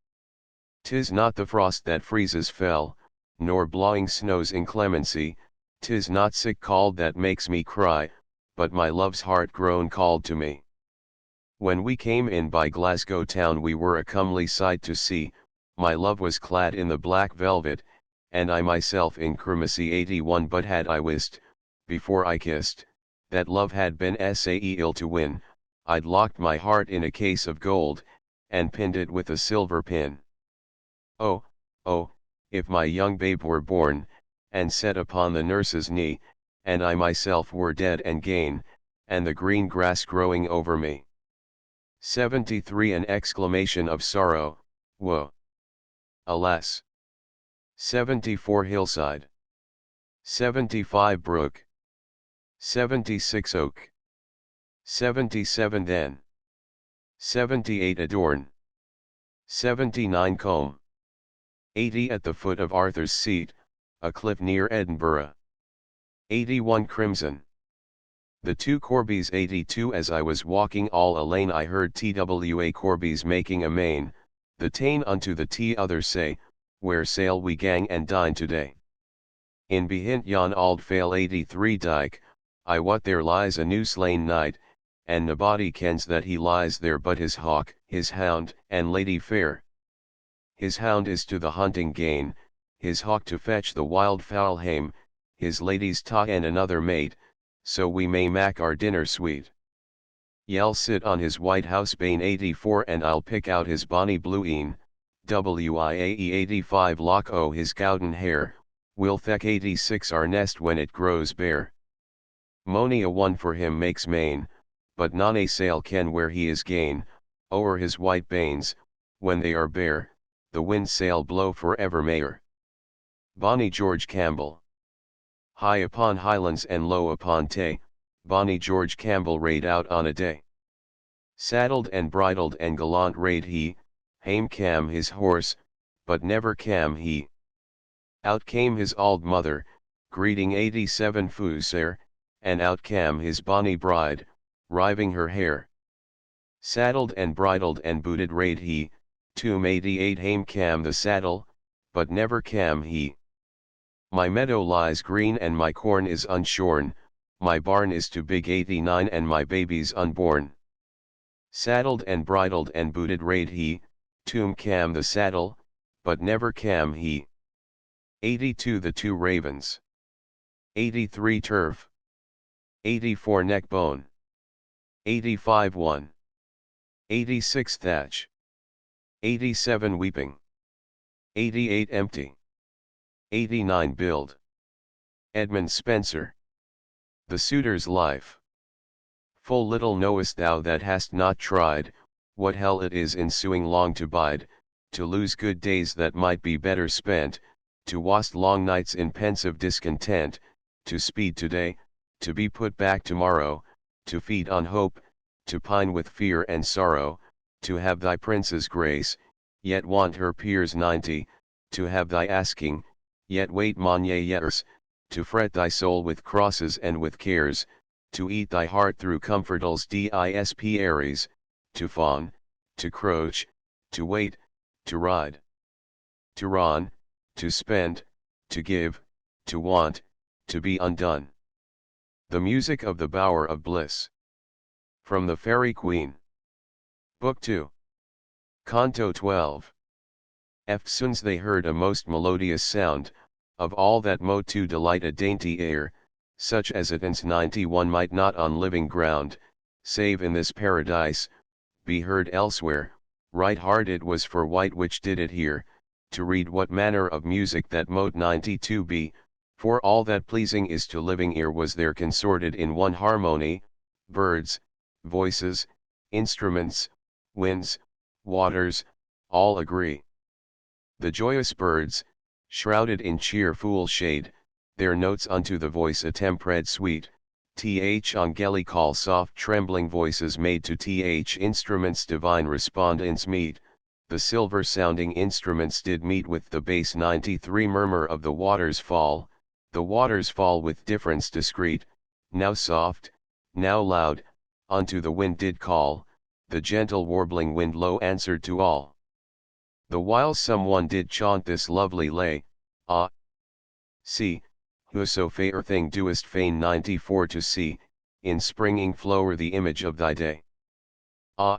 'Tis not the frost that freezes fell, nor blawing snow's inclemency, 'tis not sick cold that makes me cry, but my love's heart grown cold to me. When we came in by Glasgow town we were a comely sight to see, my love was clad in the black velvet, and I myself in Cremacy 81 but had I wist, before I kissed, that love had been sae ill to win, I'd locked my heart in a case of gold, and pinned it with a silver pin. Oh, oh, if my young babe were born, and set upon the nurse's knee, and I myself were dead and gane, and the green grass growing over me. 73 An exclamation of sorrow, woe. Alas. 74 Hillside. 75 Brook. 76 Oak. 77 Then. 78 Adorn. 79 Combe. 80 At the foot of Arthur's Seat, a cliff near Edinburgh. 81 Crimson. The two Corbies. 82 As I was walking all alane I heard twa Corbies making a main, the tane unto the t'other say, where sail we gang and dine today? In behint yon auld fail 83 Dyke, I wot there lies a new slain knight, and nobody kens that he lies there but his hawk, his hound, and lady fair. His hound is to the hunting gane, his hawk to fetch the wild fowl hame, his lady's ta and another mate, so we may mak our dinner sweet. Ye'll sit on his white house bane 84 and I'll pick out his bonny blue een, wiae 85 lock o his gowden hair, we'll feck 86 our nest when it grows bare. Mony a one for him makes main, but none a sail ken where he is gane, o'er his white banes, when they are bare, the wind sail blow for evermair. Bonny George Campbell. High upon highlands and low upon Tay, bonny George Campbell rade out on a day. Saddled and bridled and gallant rade he, hame cam his horse, but never cam he. Out came his auld mother, greeting 87 Fusare, and out cam his bonny bride, riving her hair. Saddled and bridled and booted rade he, toom 88 hame cam the saddle, but never cam he. My meadow lies green and my corn is unshorn, my barn is too big 89 and my baby's unborn. Saddled and bridled and booted rade he, toom cam the saddle, but never cam he. 82 The two ravens. 83 Turf. 84 Neck bone. 85 1. 86 Thatch. 87 Weeping. 88 Empty. 89 Build. Edmund Spenser. The Suitor's Life. Full little knowest thou that hast not tried, what hell it is in suing long to bide, to lose good days that might be better spent, to waste long nights in pensive discontent, to speed today, to be put back tomorrow, to feed on hope, to pine with fear and sorrow, to have thy prince's grace, yet want her peers 90, to have thy asking, yet wait monye years, to fret thy soul with crosses and with cares, to eat thy heart through comfortals disp Aries, to fawn, to crouch, to wait, to ride, to run, to spend, to give, to want, to be undone. The Music of the Bower of Bliss. From the Fairy Queen. Book 2. Canto 12. Eftsoons they heard a most melodious sound, of all that mo to delight a dainty air, such as it ins 91 might not on living ground, save in this paradise, be heard elsewhere. Right hard it was for wight which did it hear, to read what manner of music that mote 92 be, for all that pleasing is to living ear was there consorted in one harmony, birds, voices, instruments, winds, waters, all agree. The joyous birds, shrouded in cheerful shade, their notes unto the voice attempred sweet, angelical soft trembling voices made to instruments divine respondents meet, the silver sounding instruments did meet with the bass 93 murmur of the waters fall with difference discreet, now soft, now loud, unto the wind did call, the gentle warbling wind low answered to all. The while someone did chaunt this lovely lay, ah! See, whoso fair thing doest feign 94 to see, in springing flower the image of thy day. Ah!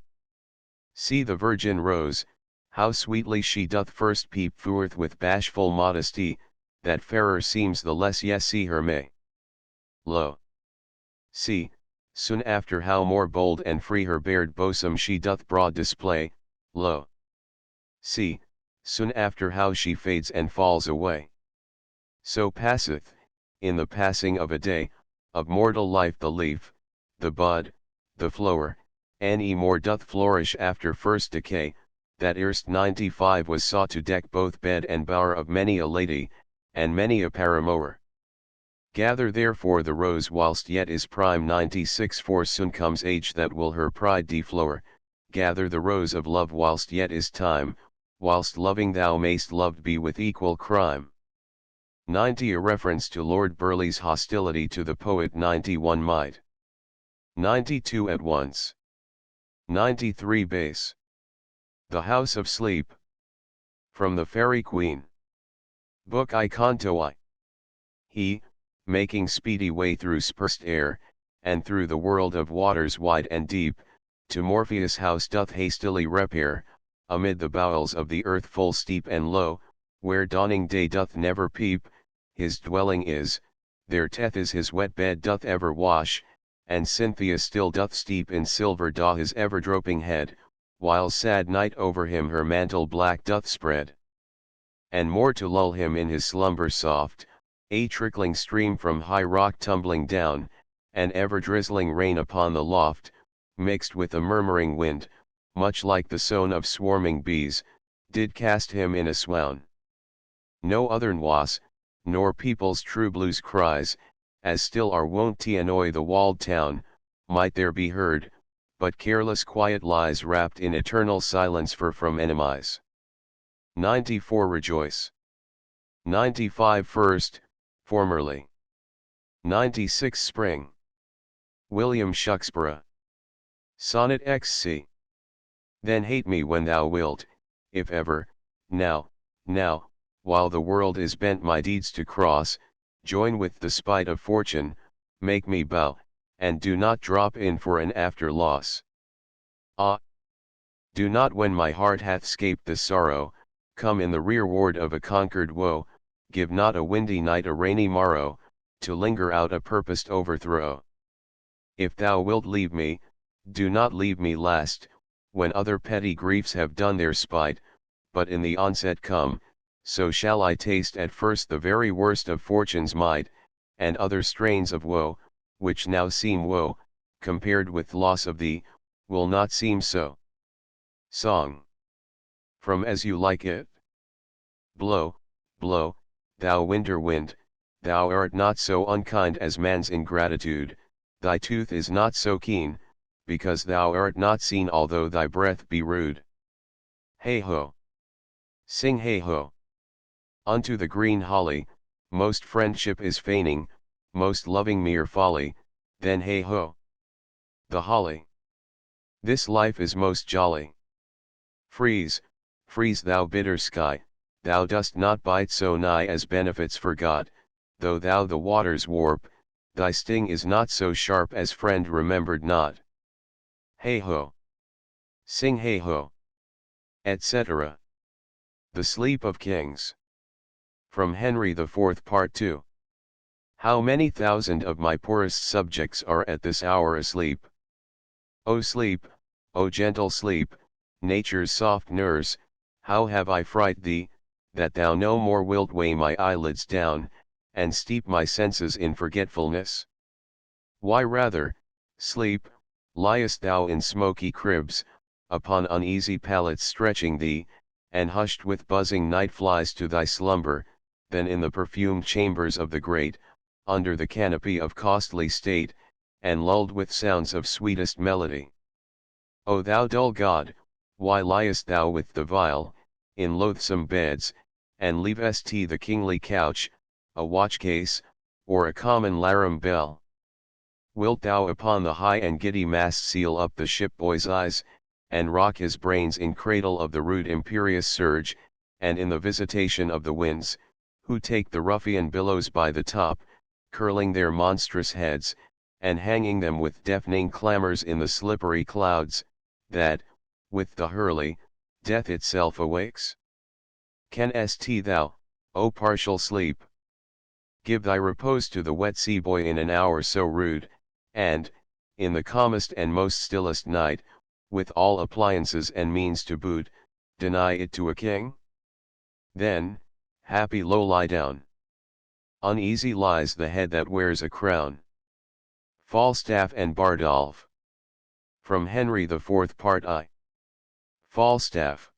See the virgin rose, how sweetly she doth first peep forth with bashful modesty, that fairer seems the less ye see her may. Lo! See, soon after how more bold and free her bared bosom she doth broad display, lo! See, soon after how she fades and falls away. So passeth, in the passing of a day, of mortal life the leaf, the bud, the flower, Any more doth flourish after first decay, that erst 95 was sought to deck both bed and bower of many a lady, and many a paramour. Gather therefore the rose whilst yet is prime 96, for soon comes age that will her pride deflower. Gather the rose of love whilst yet is time, whilst loving thou mayst loved be with equal crime. 90 A reference to Lord Burleigh's hostility to the poet. 91 Might. 92 At once. 93 Base. The House of Sleep. From the Fairy Queen. Book I Canto I. He, making speedy way through spursed air, and through the world of waters wide and deep, to Morpheus' house doth hastily repair, amid the bowels of the earth full steep and low, where dawning day doth never peep. His dwelling is, there teth is his wet bed doth ever wash, and Cynthia still doth steep in silver daw his ever drooping head, while sad night over him her mantle black doth spread. And more to lull him in his slumber soft, a trickling stream from high rock tumbling down, and ever drizzling rain upon the loft, mixed with a murmuring wind, much like the sound of swarming bees, did cast him in a swoon. No othern was, nor people's true blues cries, as still are wont to annoy the walled town, might there be heard, but careless quiet lies wrapped in eternal silence from enemies. 94 Rejoice. 95 First, formerly. 96 Spring. William Shucksborough. Sonnet XC. Then hate me when thou wilt, if ever, now, while the world is bent my deeds to cross, join with the spite of fortune, make me bow, and do not drop in for an after loss. Ah! Do not when my heart hath scaped the sorrow, come in the rearward of a conquered woe, give not a windy night a rainy morrow, to linger out a purposed overthrow. If thou wilt leave me, do not leave me last, when other petty griefs have done their spite, but in the onset come, so shall I taste at first the very worst of fortune's might, and other strains of woe, which now seem woe, compared with loss of thee, will not seem so. Song. From As You Like It. Blow, blow, thou winter wind, thou art not so unkind as man's ingratitude, thy tooth is not so keen, because thou art not seen although thy breath be rude. Hey ho! Sing hey ho! Unto the green holly, most friendship is feigning, most loving mere folly, then hey ho! The holly. This life is most jolly. Freeze, freeze thou bitter sky, thou dost not bite so nigh as benefits forgot, though thou the waters warp, thy sting is not so sharp as friend remembered not. Hey ho! Sing hey ho! Etc. The Sleep of Kings. From Henry IV Part 2. How many thousand of my poorest subjects are at this hour asleep? O sleep, O gentle sleep, nature's soft nurse, how have I fright thee, that thou no more wilt weigh my eyelids down, and steep my senses in forgetfulness? Why rather, sleep, liest thou in smoky cribs, upon uneasy pallets stretching thee, and hushed with buzzing night flies to thy slumber, than in the perfumed chambers of the great, under the canopy of costly state, and lulled with sounds of sweetest melody? O thou dull god, why liest thou with the vile, in loathsome beds, and leavest the kingly couch, a watch-case, or a common larum bell? Wilt thou upon the high and giddy mast seal up the ship-boy's eyes, and rock his brains in cradle of the rude imperious surge, and in the visitation of the winds, who take the ruffian billows by the top, curling their monstrous heads, and hanging them with deafening clamors in the slippery clouds, that, with the hurly, death itself awakes? Canst thou, O partial sleep, give thy repose to the wet sea boy in an hour so rude, and, in the calmest and most stillest night, with all appliances and means to boot, deny it to a king? Then, happy low lie down. Uneasy lies the head that wears a crown. Falstaff and Bardolph. From Henry the Fourth Part I. Falstaff.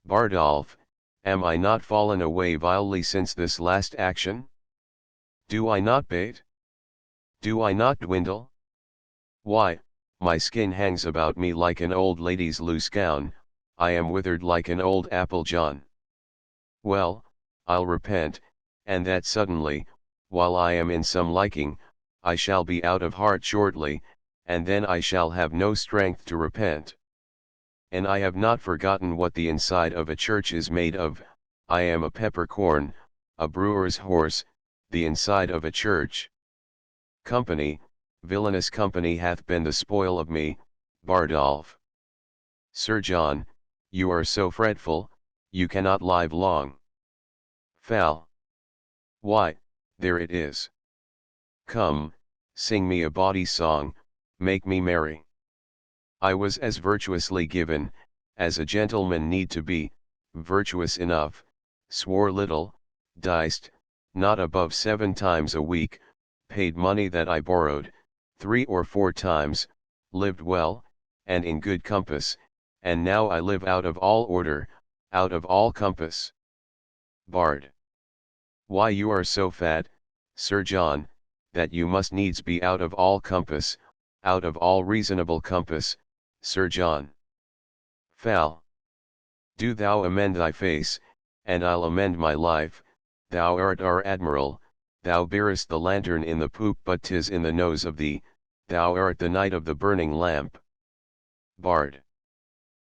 Bardolph, am I not fallen away vilely since this last action? Do I not bate? Do I not dwindle? Why, my skin hangs about me like an old lady's loose gown, I am withered like an old apple John. Well, I'll repent, and that suddenly, while I am in some liking, I shall be out of heart shortly, and then I shall have no strength to repent. And I have not forgotten what the inside of a church is made of, I am a peppercorn, a brewer's horse, the inside of a church. Company, villainous company hath been the spoil of me, Bardolph. Sir John, you are so fretful, you cannot live long. Foul. Why, there it is. Come, sing me a bawdy song, make me merry. I was as virtuously given, as a gentleman need to be, virtuous enough, swore little, diced, not above 7 times a week, paid money that I borrowed, 3 or 4 times, lived well, and in good compass, and now I live out of all order, out of all compass. Bard. Why you are so fat, Sir John, that you must needs be out of all compass, out of all reasonable compass, Sir John. Foul. Do thou amend thy face, and I'll amend my life, thou art our admiral, thou bearest the lantern in the poop but 'tis in the nose of thee, thou art the knight of the burning lamp. Bard.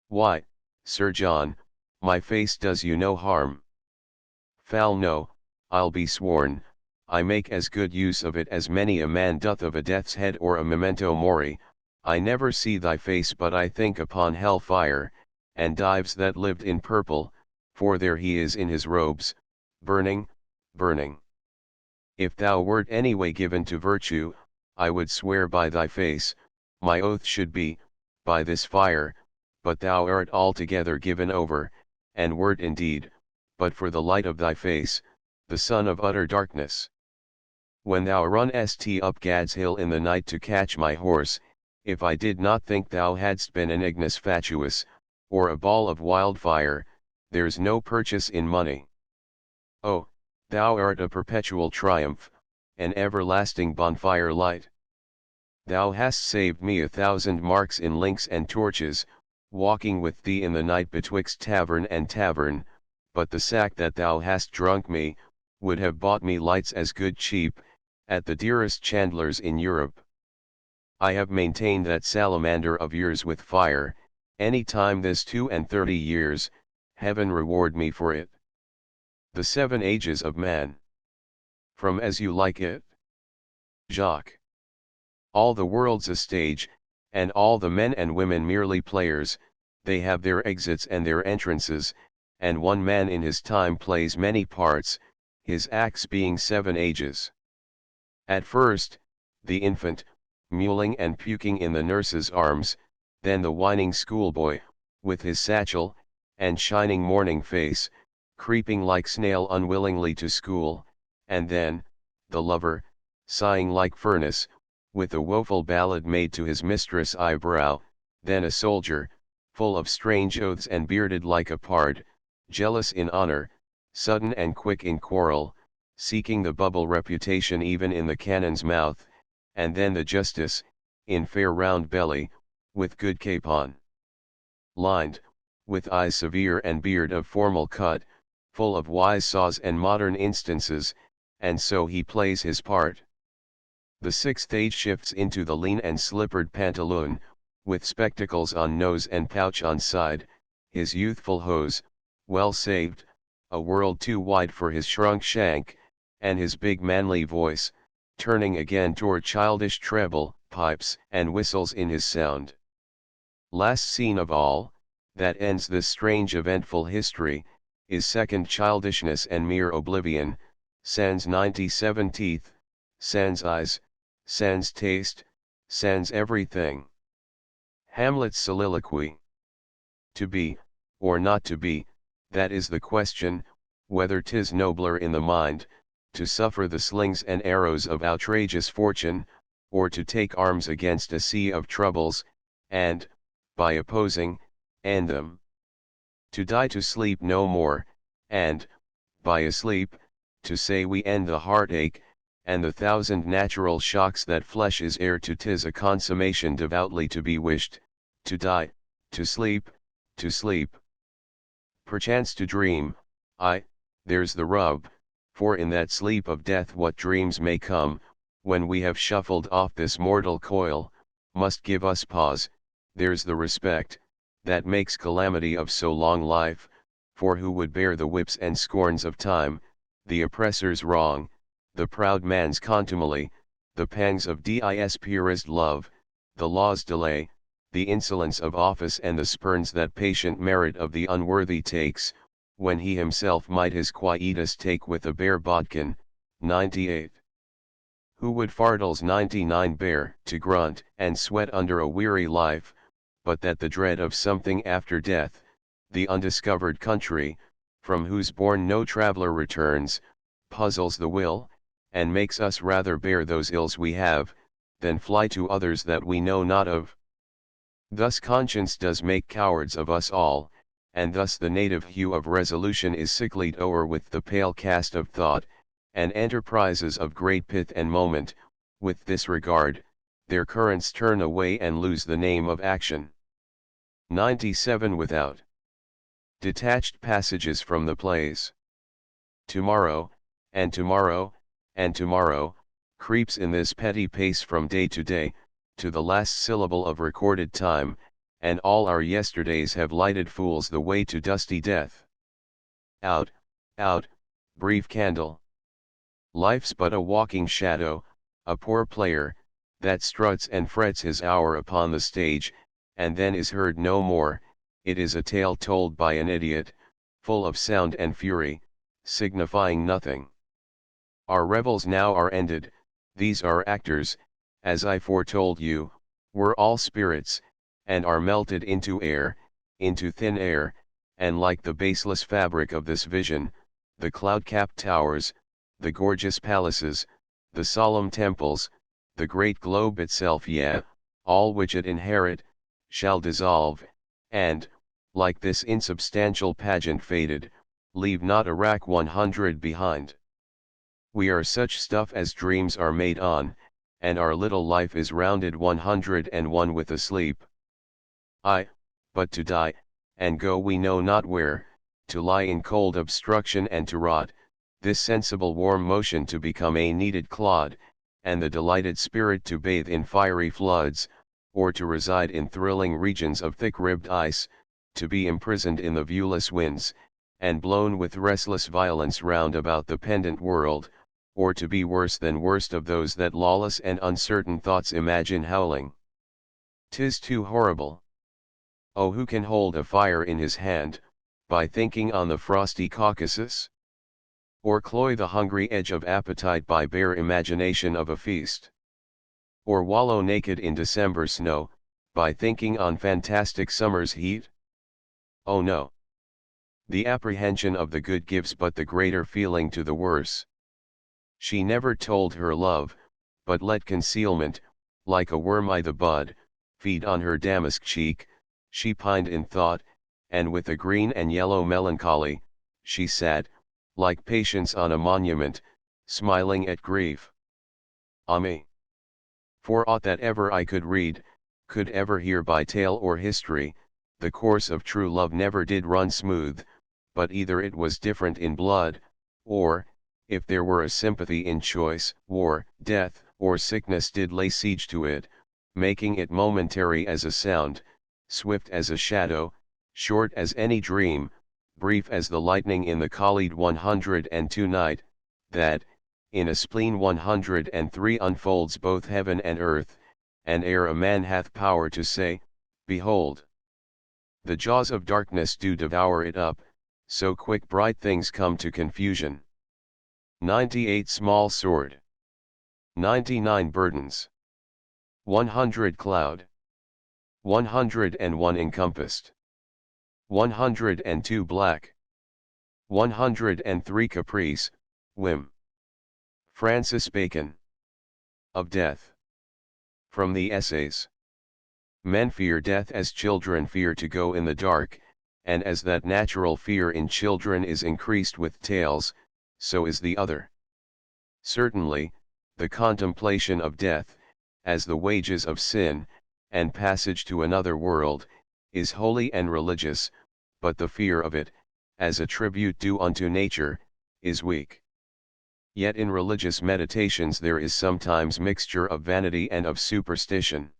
Why, Sir John, my face does you no harm. Foul no, I'll be sworn, I make as good use of it as many a man doth of a death's head or a memento mori, I never see thy face but I think upon hell fire, and Dives that lived in purple, for there he is in his robes, burning, burning. If thou wert any way given to virtue, I would swear by thy face, my oath should be, by this fire, but thou art altogether given over, and wert indeed, but for the light of thy face, the son of utter darkness. When thou runnest up Gad's hill in the night to catch my horse, if I did not think thou hadst been an ignis fatuus, or a ball of wildfire, there's no purchase in money. Oh, thou art a perpetual triumph, an everlasting bonfire light. Thou hast saved me 1,000 marks in links and torches, walking with thee in the night betwixt tavern and tavern, but the sack that thou hast drunk me, would have bought me lights as good cheap, at the dearest chandlers in Europe. I have maintained that salamander of yours with fire, any time this 32 years, heaven reward me for it. The 7 ages of man. From As You Like It. Jacques. All the world's a stage, and all the men and women merely players, they have their exits and their entrances, and one man in his time plays many parts, his acts being 7 ages. At first, the infant, mewling and puking in the nurse's arms, then the whining schoolboy, with his satchel, and shining morning face, creeping like snail unwillingly to school, and then, the lover, sighing like furnace, with a woeful ballad made to his mistress' eyebrow, then a soldier, full of strange oaths and bearded like a pard, jealous in honor, sudden and quick in quarrel, seeking the bubble reputation even in the cannon's mouth, and then the justice, in fair round belly, with good capon. Lined, with eyes severe and beard of formal cut, full of wise saws and modern instances, and so he plays his part. The 6th age shifts into the lean and slippered pantaloon, with spectacles on nose and pouch on side, his youthful hose, well saved, a world too wide for his shrunk shank, and his big manly voice, turning again toward childish treble, pipes and whistles in his sound. Last scene of all, that ends this strange eventful history, is second childishness and mere oblivion, sans 97 teeth, sans eyes, sans taste, sans everything. Hamlet's soliloquy. To be, or not to be, that is the question, whether 'tis nobler in the mind, to suffer the slings and arrows of outrageous fortune, or to take arms against a sea of troubles, and, by opposing, end them. To die to sleep no more, and, by asleep, to say we end the heartache, and the thousand natural shocks that flesh is heir to. 'Tis a consummation devoutly to be wished, to die, to sleep, to sleep. Perchance to dream, there's the rub, for in that sleep of death what dreams may come, when we have shuffled off this mortal coil, must give us pause. There's the respect, that makes calamity of so long life, for who would bear the whips and scorns of time, the oppressor's wrong, the proud man's contumely, the pangs of dis purest love, the law's delay, the insolence of office and the spurns that patient merit of the unworthy takes, when he himself might his quietus take with a bare bodkin. 98. Who would fardels 99 bear to grunt and sweat under a weary life, but that the dread of something after death, the undiscovered country, from whose bourne no traveller returns, puzzles the will, and makes us rather bear those ills we have, than fly to others that we know not of. Thus conscience does make cowards of us all, and thus the native hue of resolution is sicklied o'er with the pale cast of thought, and enterprises of great pith and moment, with this regard, their currents turn away and lose the name of action. 97. Without detached passages from the plays. Tomorrow, and tomorrow, and tomorrow, creeps in this petty pace from day to day, to the last syllable of recorded time, and all our yesterdays have lighted fools the way to dusty death. Out, out, brief candle. Life's but a walking shadow, a poor player, that struts and frets his hour upon the stage, and then is heard no more. It is a tale told by an idiot, full of sound and fury, signifying nothing. Our revels now are ended, these our actors, as I foretold you, were all spirits, and are melted into air, into thin air, and like the baseless fabric of this vision, the cloud-capped towers, the gorgeous palaces, the solemn temples, the great globe itself, yea, all which it inherit, shall dissolve, and, like this insubstantial pageant faded, leave not a rack 100 behind. We are such stuff as dreams are made on, and our little life is rounded 101 with a sleep. But to die, and go we know not where, to lie in cold obstruction and to rot, this sensible warm motion to become a kneaded clod, and the delighted spirit to bathe in fiery floods, or to reside in thrilling regions of thick-ribbed ice, to be imprisoned in the viewless winds, and blown with restless violence round about the pendant world, or to be worse than worst of those that lawless and uncertain thoughts imagine howling. 'Tis too horrible. Oh, who can hold a fire in his hand, by thinking on the frosty Caucasus? Or cloy the hungry edge of appetite by bare imagination of a feast? Or wallow naked in December snow, by thinking on fantastic summer's heat? Oh no! The apprehension of the good gives but the greater feeling to the worse. She never told her love, but let concealment, like a worm I' the bud, feed on her damask cheek. She pined in thought, and with a green and yellow melancholy, she sat, like Patience on a monument, smiling at grief. Ah me! For aught that ever I could read, could ever hear by tale or history, the course of true love never did run smooth, but either it was different in blood, or, if there were a sympathy in choice, war, death, or sickness did lay siege to it, making it momentary as a sound, swift as a shadow, short as any dream, brief as the lightning in the Khalid 102 night, that, in a spleen 103 unfolds both heaven and earth, and ere a man hath power to say, behold, the jaws of darkness do devour it up, so quick bright things come to confusion. 98 Small sword. 99 burdens. 100 cloud. 101 encompassed. 102 black. 103 caprice, whim. Francis Bacon. Of death. From the Essays. Men fear death as children fear to go in the dark, and as that natural fear in children is increased with tales, so is the other. Certainly, the contemplation of death, as the wages of sin, and passage to another world, is holy and religious, but the fear of it, as a tribute due unto nature, is weak. Yet in religious meditations there is sometimes mixture of vanity and of superstition.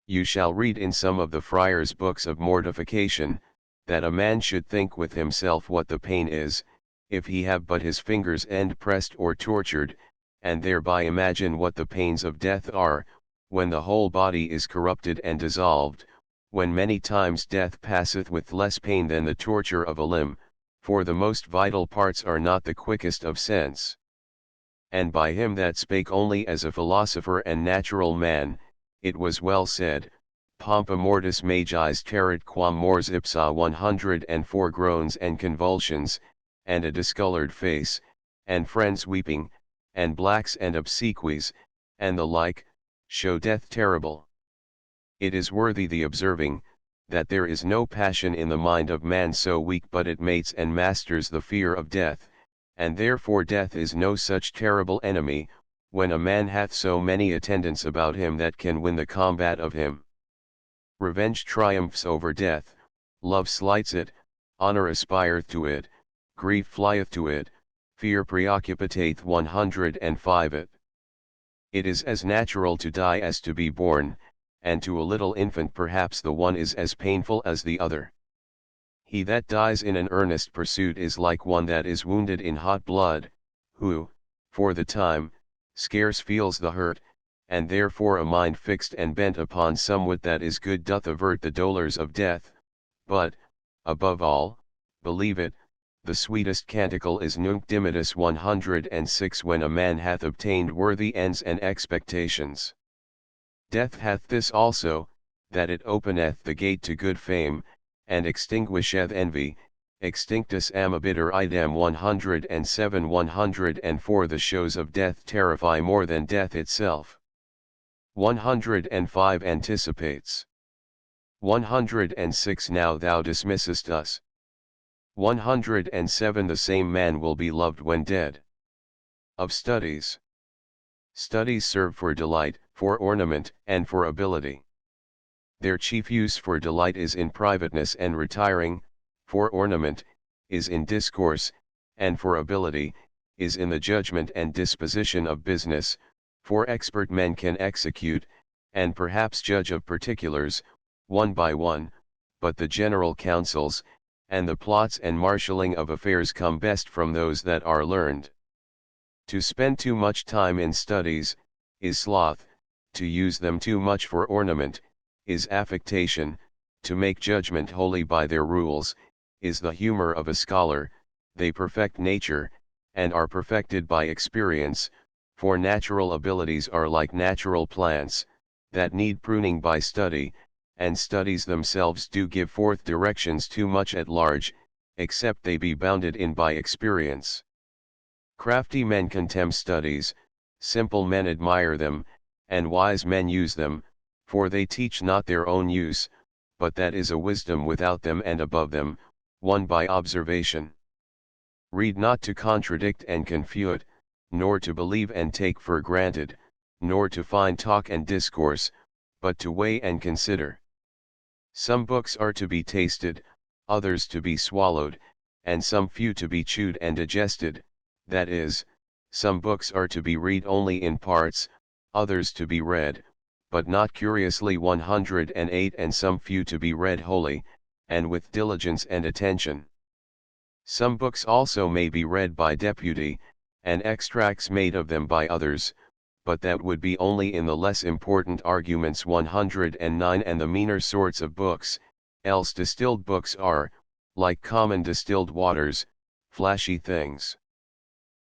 You shall read in some of the friars' books of mortification, that a man should think with himself what the pain is, if he have but his fingers' end pressed or tortured, and thereby imagine what the pains of death are, when the whole body is corrupted and dissolved, when many times death passeth with less pain than the torture of a limb, for the most vital parts are not the quickest of sense. And by him that spake only as a philosopher and natural man, it was well said, Pompa mortis magis territ quam mors ipsa 104 groans and convulsions, and a discolored face, and friends weeping, and blacks and obsequies, and the like, show death terrible. It is worthy the observing, that there is no passion in the mind of man so weak but it mates and masters the fear of death, and therefore death is no such terrible enemy, when a man hath so many attendants about him that can win the combat of him. Revenge triumphs over death, love slights it, honor aspireth to it, grief flieth to it, fear preoccupateth 105 it. It is as natural to die as to be born, and to a little infant perhaps the one is as painful as the other. He that dies in an earnest pursuit is like one that is wounded in hot blood, who, for the time, scarce feels the hurt, and therefore a mind fixed and bent upon somewhat that is good doth avert the dolours of death, but, above all, believe it, the sweetest canticle is Nunc Dimittis 106 when a man hath obtained worthy ends and expectations. Death hath this also, that it openeth the gate to good fame, and extinguisheth envy, extinctus amabiter idem 107 104 The shows of death terrify more than death itself. 105 Anticipates. 106 Now thou dismissest us. 107 The same man will be loved when dead. Of studies. Studies serve for delight, for ornament, and for ability. Their chief use for delight is in privateness and retiring, for ornament, is in discourse, and for ability, is in the judgment and disposition of business, for expert men can execute, and perhaps judge of particulars, one by one, but the general counsels, and the plots and marshalling of affairs come best from those that are learned. To spend too much time in studies, is sloth, to use them too much for ornament, is affectation, to make judgment wholly by their rules, is the humor of a scholar. They perfect nature, and are perfected by experience, for natural abilities are like natural plants, that need pruning by study, and studies themselves do give forth directions too much at large, except they be bounded in by experience. Crafty men contemn studies, simple men admire them, and wise men use them, for they teach not their own use, but that is a wisdom without them and above them, won by observation. Read not to contradict and confute, nor to believe and take for granted, nor to find talk and discourse, but to weigh and consider. Some books are to be tasted, others to be swallowed, and some few to be chewed and digested, that is, some books are to be read only in parts, others to be read, but not curiously 108 and some few to be read wholly, and with diligence and attention. Some books also may be read by deputy, and extracts made of them by others, but that would be only in the less important arguments 109 and the meaner sorts of books, else distilled books are, like common distilled waters, flashy things.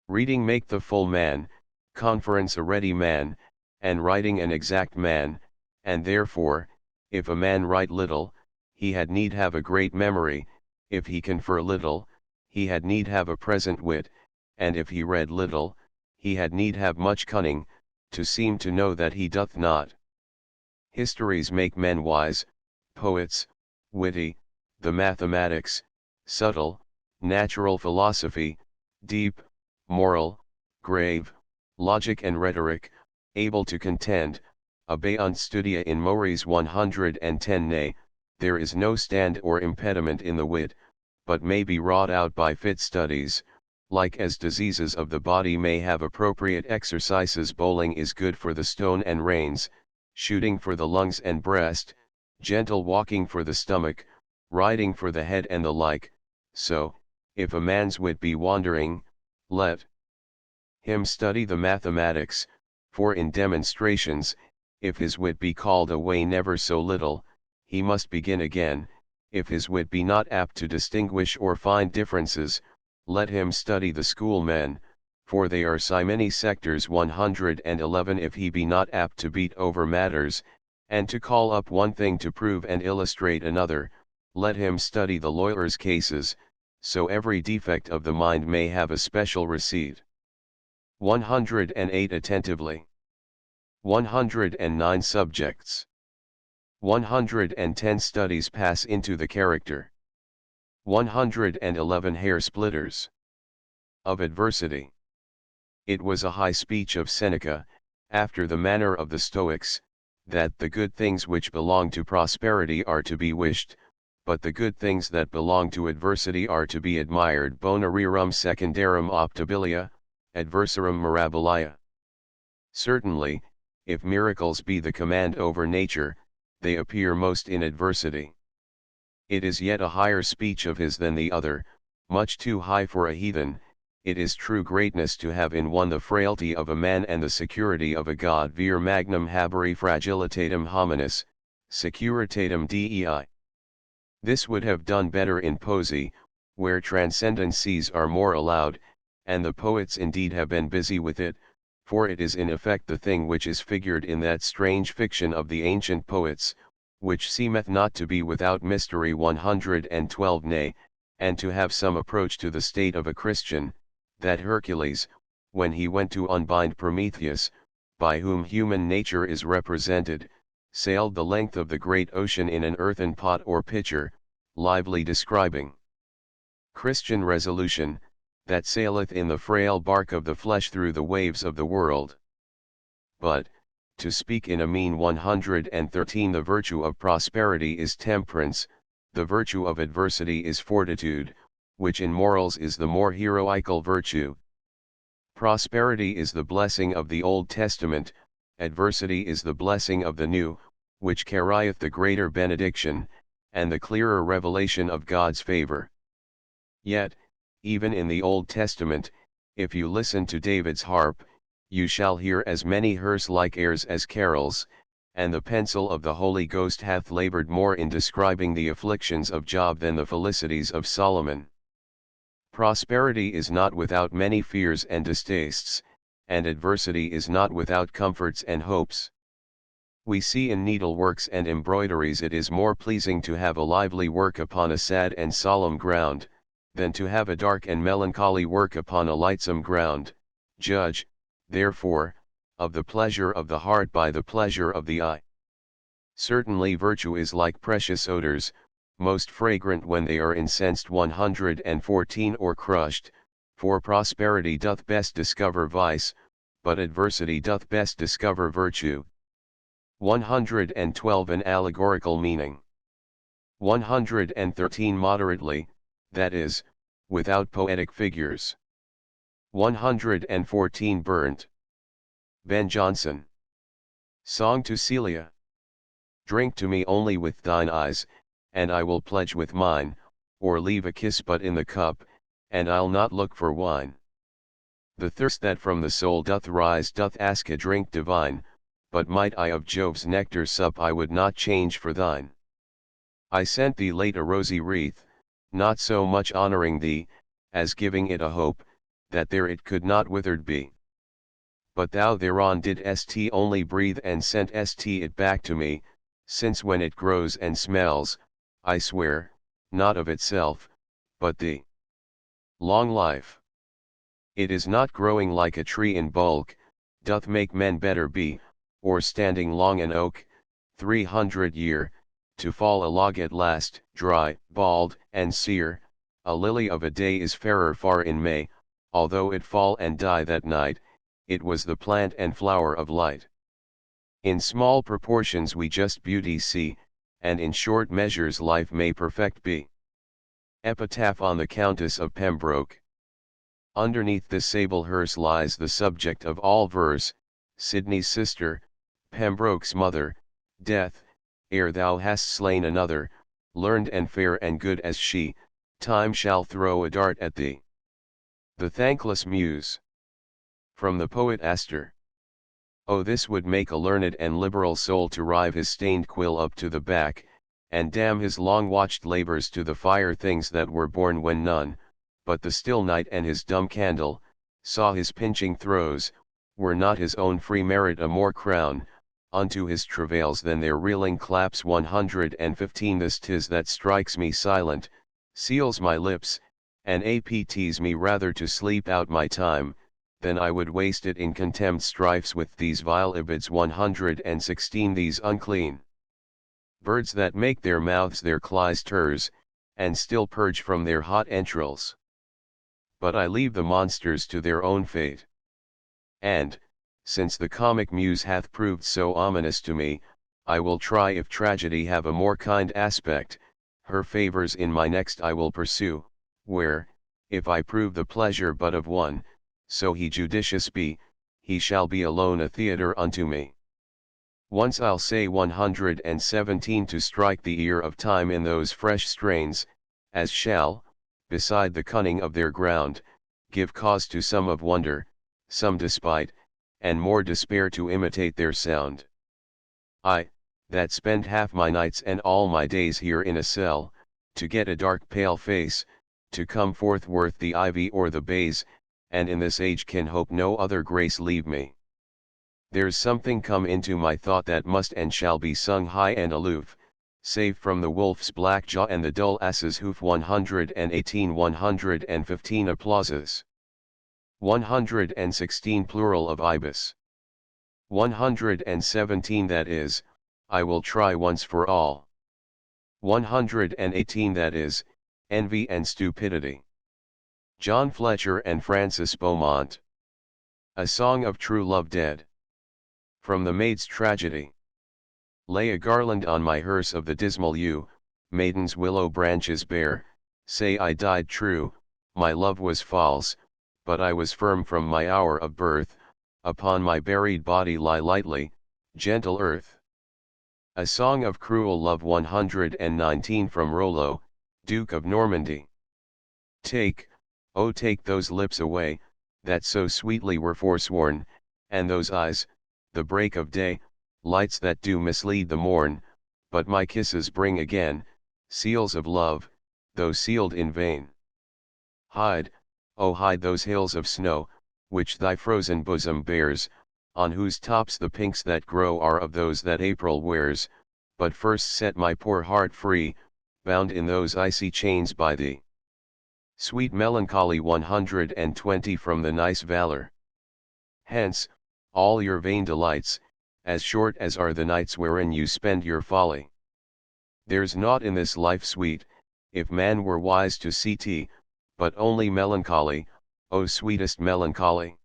Reading make the full man, conference a ready man, and writing an exact man, and therefore, if a man write little, he had need have a great memory, if he confer little, he had need have a present wit, and if he read little, he had need have much cunning, to seem to know that he doth not. Histories make men wise, poets, witty, the mathematics, subtle, natural philosophy, deep, moral, grave, logic and rhetoric, able to contend, abeunt studia in mores 110 nay, there is no stand or impediment in the wit, but may be wrought out by fit studies, like as diseases of the body may have appropriate exercises. Bowling is good for the stone and reins, shooting for the lungs and breast, gentle walking for the stomach, riding for the head and the like. So, if a man's wit be wandering, let him study the mathematics, for in demonstrations, if his wit be called away never so little, he must begin again. If his wit be not apt to distinguish or find differences, let him study the schoolmen, for they are simony sectors 111. If he be not apt to beat over matters, and to call up one thing to prove and illustrate another, let him study the lawyer's cases, so every defect of the mind may have a special receipt. 108 attentively. 109 subjects. 110 studies pass into the character. 111 hair splitters. Of adversity. It was a high speech of Seneca, after the manner of the Stoics, that the good things which belong to prosperity are to be wished, but the good things that belong to adversity are to be admired. Bona rerum secundarum optabilia, adversarum mirabilia. Certainly, if miracles be the command over nature, they appear most in adversity. It is yet a higher speech of his than the other, much too high for a heathen. It is true greatness to have in one the frailty of a man and the security of a god. Vir magnum habere fragilitatem hominis, securitatem Dei. This would have done better in poesy, where transcendencies are more allowed, and the poets indeed have been busy with it, for it is in effect the thing which is figured in that strange fiction of the ancient poets, which seemeth not to be without mystery. 112 nay, and to have some approach to the state of a Christian, that Hercules, when he went to unbind Prometheus, by whom human nature is represented, sailed the length of the great ocean in an earthen pot or pitcher, lively describing Christian resolution, that saileth in the frail bark of the flesh through the waves of the world. But, to speak in a mean 113, the virtue of prosperity is temperance, the virtue of adversity is fortitude, which in morals is the more heroical virtue. Prosperity is the blessing of the Old Testament, adversity is the blessing of the New, which carrieth the greater benediction, and the clearer revelation of God's favor. Yet, even in the Old Testament, if you listen to David's harp, you shall hear as many hearse-like airs as carols, and the pencil of the Holy Ghost hath labored more in describing the afflictions of Job than the felicities of Solomon. Prosperity is not without many fears and distastes, and adversity is not without comforts and hopes. We see in needleworks and embroideries it is more pleasing to have a lively work upon a sad and solemn ground, than to have a dark and melancholy work upon a lightsome ground. Judge, therefore, of the pleasure of the heart by the pleasure of the eye. Certainly virtue is like precious odors, most fragrant when they are incensed. 114 or crushed, for prosperity doth best discover vice, but adversity doth best discover virtue. 112 an allegorical meaning. 113 moderately, that is, without poetic figures. 114 burnt. Ben Jonson. Song to Celia. Drink to me only with thine eyes, and I will pledge with mine, or leave a kiss but in the cup, and I'll not look for wine. The thirst that from the soul doth rise doth ask a drink divine, but might I of Jove's nectar sup I would not change for thine. I sent thee late a rosy wreath, not so much honoring thee, as giving it a hope, that there it could not withered be. But thou thereon didst only breathe and sentst it back to me, since when it grows and smells, I swear, not of itself, but thee. Long life. It is not growing like a tree in bulk, doth make men better be, or standing long an oak, 300 year, to fall a log at last, dry, bald, and sere, a lily of a day is fairer far in May, although it fall and die that night, it was the plant and flower of light. In small proportions we just beauty see, and in short measures life may perfect be. Epitaph on the Countess of Pembroke. Underneath this sable hearse lies the subject of all verse, Sidney's sister, Pembroke's mother, death, ere thou hast slain another, learned and fair and good as she, time shall throw a dart at thee. The Thankless Muse. From the poet Astor. Oh, this would make a learned and liberal soul to rive his stained quill up to the back, and damn his long-watched labors to the fire things that were born when none, but the still night and his dumb candle, saw his pinching throes, were not his own free merit a more crown, unto his travails than their reeling claps. 115 This 'tis that strikes me silent, seals my lips, and apts me rather to sleep out my time, than I would waste it in contempt strifes with these vile ibids. 116 These unclean birds that make their mouths their clysters, and still purge from their hot entrails. But I leave the monsters to their own fate. And, since the comic muse hath proved so ominous to me, I will try if tragedy have a more kind aspect, her favours in my next I will pursue, where, if I prove the pleasure but of one, so he judicious be, he shall be alone a theatre unto me. Once I'll say 117 to strike the ear of time in those fresh strains, as shall, beside the cunning of their ground, give cause to some of wonder, some despite, and more despair to imitate their sound. I, that spend half my nights and all my days here in a cell, to get a dark pale face, to come forth worth the ivy or the bays, and in this age can hope no other grace leave me. There's something come into my thought that must and shall be sung high and aloof, save from the wolf's black jaw and the dull ass's hoof. 115 Applauses. 116 Plural of ibis. 117 That is, I will try once for all. 118 That is, envy and stupidity. John Fletcher and Francis Beaumont. A Song of True Love Dead. From the Maid's Tragedy. Lay a garland on my hearse of the dismal yew, maidens willow branches bear, say I died true, my love was false, but I was firm from my hour of birth, upon my buried body lie lightly, gentle earth. A Song of Cruel Love. 119 From Rollo, Duke of Normandy. Take, oh take those lips away, that so sweetly were forsworn, and those eyes, the break of day, lights that do mislead the morn, but my kisses bring again, seals of love, though sealed in vain. Hide, oh hide those hills of snow, which thy frozen bosom bears, on whose tops the pinks that grow are of those that April wears, but first set my poor heart free, bound in those icy chains by thee. Sweet Melancholy. 120 From the Nice Valor. Hence, all your vain delights, as short as are the nights wherein you spend your folly. There's naught in this life sweet, if man were wise to see, but only melancholy, O sweetest melancholy.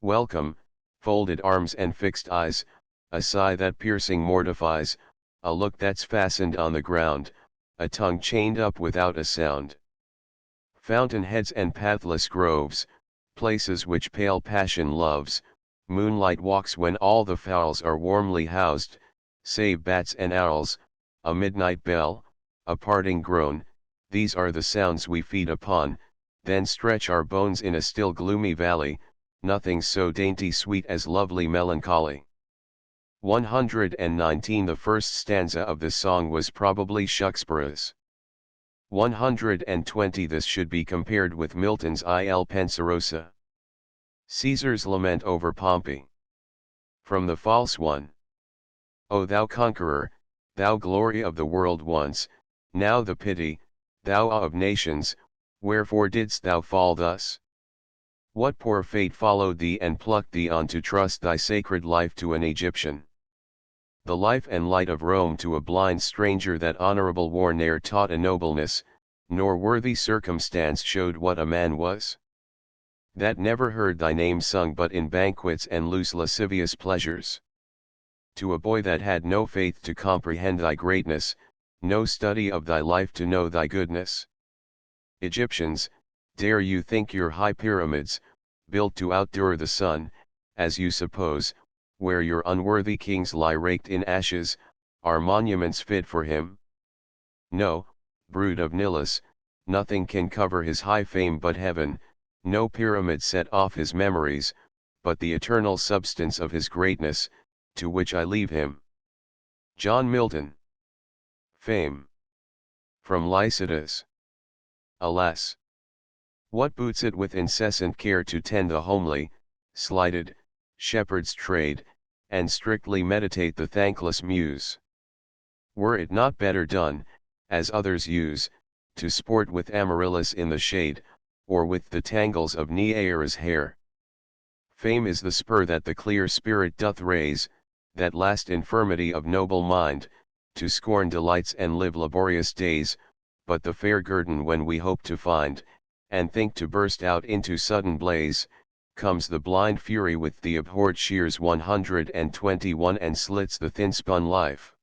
Welcome, folded arms and fixed eyes, a sigh that piercing mortifies, a look that's fastened on the ground, a tongue chained up without a sound. Fountain heads and pathless groves, places which pale passion loves, moonlight walks when all the fowls are warmly housed, save bats and owls, a midnight bell, a parting groan, these are the sounds we feed upon, then stretch our bones in a still gloomy valley, nothing so dainty sweet as lovely melancholy. 119 The first stanza of this song was probably Shakespeare's. 120 This should be compared with Milton's Il Penseroso. Caesar's lament over Pompey. From the False One. O thou conqueror, thou glory of the world once, now the pity, thou awe of nations, wherefore didst thou fall thus? What poor fate followed thee and plucked thee on to trust thy sacred life to an Egyptian? The life and light of Rome to a blind stranger that honorable war ne'er taught a nobleness, nor worthy circumstance showed what a man was. That never heard thy name sung but in banquets and loose lascivious pleasures. To a boy that had no faith to comprehend thy greatness, no study of thy life to know thy goodness. Egyptians, dare you think your high pyramids, built to outdure the sun, as you suppose, where your unworthy kings lie raked in ashes, are monuments fit for him? No, brood of Nilus, nothing can cover his high fame but heaven, no pyramid set off his memories, but the eternal substance of his greatness, to which I leave him. John Milton. Fame. From Lycidas. Alas! What boots it with incessant care to tend the homely, slighted, shepherd's trade, and strictly meditate the thankless muse? Were it not better done, as others use, to sport with Amaryllis in the shade, or with the tangles of Neaera's hair? Fame is the spur that the clear spirit doth raise, that last infirmity of noble mind, to scorn delights and live laborious days, but the fair guerdon when we hope to find, and think to burst out into sudden blaze, comes the blind fury with the abhorred shears 121 and slits the thin-spun life.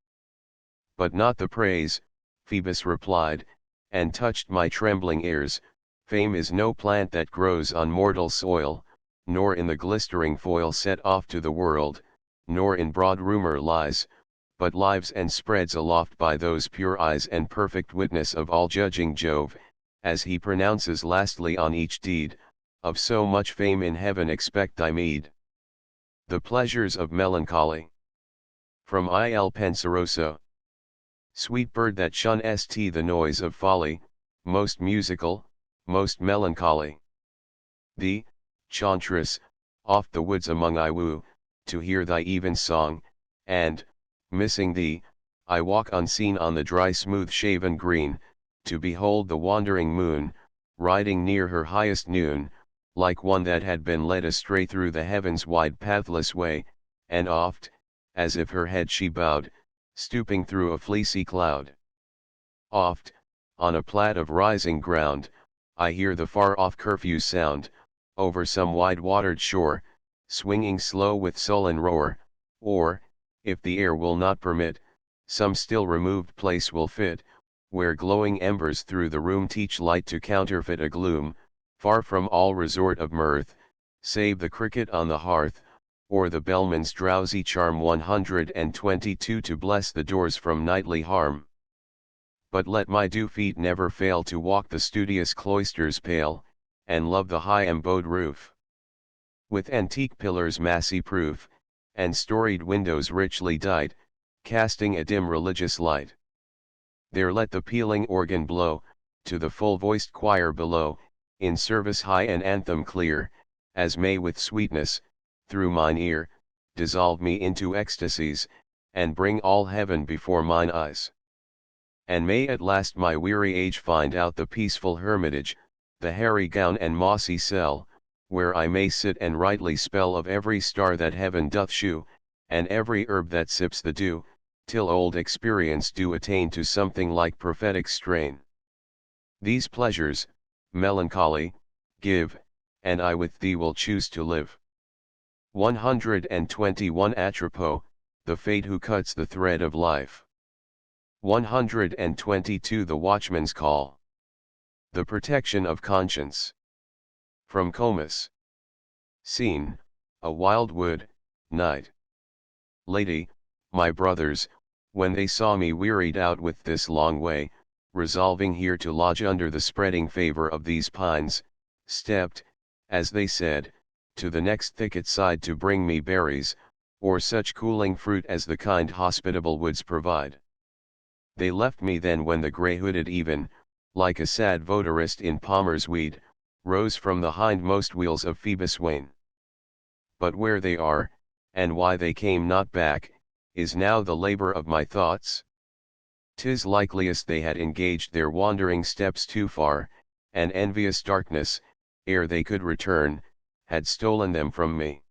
But not the praise, Phoebus replied, and touched my trembling ears. Fame is no plant that grows on mortal soil, nor in the glistering foil set off to the world, nor in broad rumor lies, but lives and spreads aloft by those pure eyes and perfect witness of all judging Jove, as he pronounces lastly on each deed, of so much fame in heaven expect thy meed. The pleasures of melancholy. From Il Penseroso. Sweet bird that shunnest the noise of folly, most musical, most melancholy. Thee, Chauntress, oft the woods among I woo, to hear thy even song, and, missing thee, I walk unseen on the dry smooth shaven green, to behold the wandering moon, riding near her highest noon, like one that had been led astray through the heaven's wide pathless way, and oft, as if her head she bowed, stooping through a fleecy cloud. Oft, on a plat of rising ground, I hear the far-off curfew sound, over some wide-watered shore, swinging slow with sullen roar, or, if the air will not permit, some still removed place will fit, where glowing embers through the room teach light to counterfeit a gloom, far from all resort of mirth, save the cricket on the hearth, or the bellman's drowsy charm 122 to bless the doors from nightly harm. But let my dew feet never fail to walk the studious cloisters pale, and love the high embowed roof. With antique pillars massy proof, and storied windows richly dight, casting a dim religious light. There let the pealing organ blow, to the full-voiced choir below, in service high and anthem clear, as may with sweetness, through mine ear, dissolve me into ecstasies, and bring all heaven before mine eyes. And may at last my weary age find out the peaceful hermitage, the hairy gown and mossy cell, where I may sit and rightly spell of every star that heaven doth shew, and every herb that sips the dew, till old experience do attain to something like prophetic strain. These pleasures, melancholy, give, and I with thee will choose to live. 121 Atropos, the fate who cuts the thread of life. 122 The Watchman's Call. The protection of conscience. From Comus. Scene, a wild wood, night. Lady, my brothers, when they saw me wearied out with this long way, resolving here to lodge under the spreading favor of these pines, stepped, as they said, to the next thicket side to bring me berries, or such cooling fruit as the kind hospitable woods provide. They left me then when the grey-hooded even, like a sad votarist in Palmer's weed, rose from the hindmost wheels of Phoebus' wain. But where they are, and why they came not back, is now the labor of my thoughts. 'Tis likeliest they had engaged their wandering steps too far, and envious darkness, ere they could return, had stolen them from me.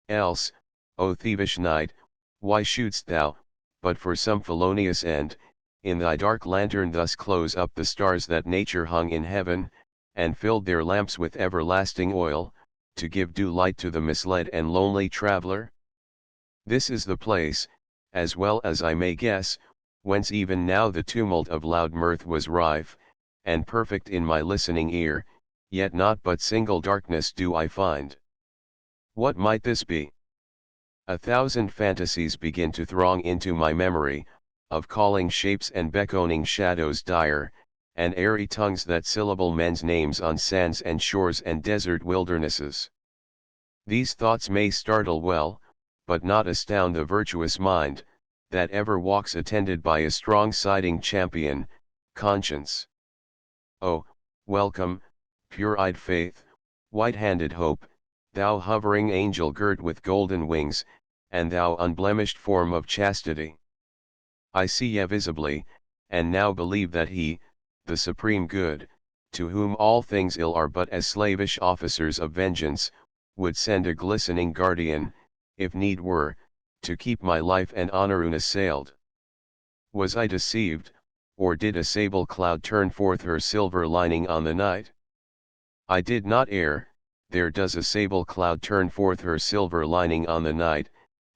Else, O thievish night, Why shouldst thou, but for some felonious end, in thy dark lantern thus close up the stars that nature hung in heaven, and filled their lamps with everlasting oil, to give due light to the misled and lonely traveler? This is the place, as well as I may guess, whence even now the tumult of loud mirth was rife, and perfect in my listening ear, yet not but single darkness do I find. What might this be? A thousand fantasies begin to throng into my memory, of calling shapes and beckoning shadows dire, and airy tongues that syllable men's names on sands and shores and desert wildernesses. These thoughts may startle well, but not astound the virtuous mind, that ever walks attended by a strong siding champion, conscience. Oh, welcome, pure-eyed faith, white-handed hope, thou hovering angel girt with golden wings, and thou unblemished form of chastity. I see ye visibly, and now believe that he, the supreme good, to whom all things ill are but as slavish officers of vengeance, would send a glistening guardian, if need were, to keep my life and honor unassailed. Was I deceived, or did a sable cloud turn forth her silver lining on the night? I did not err, there does a sable cloud turn forth her silver lining on the night,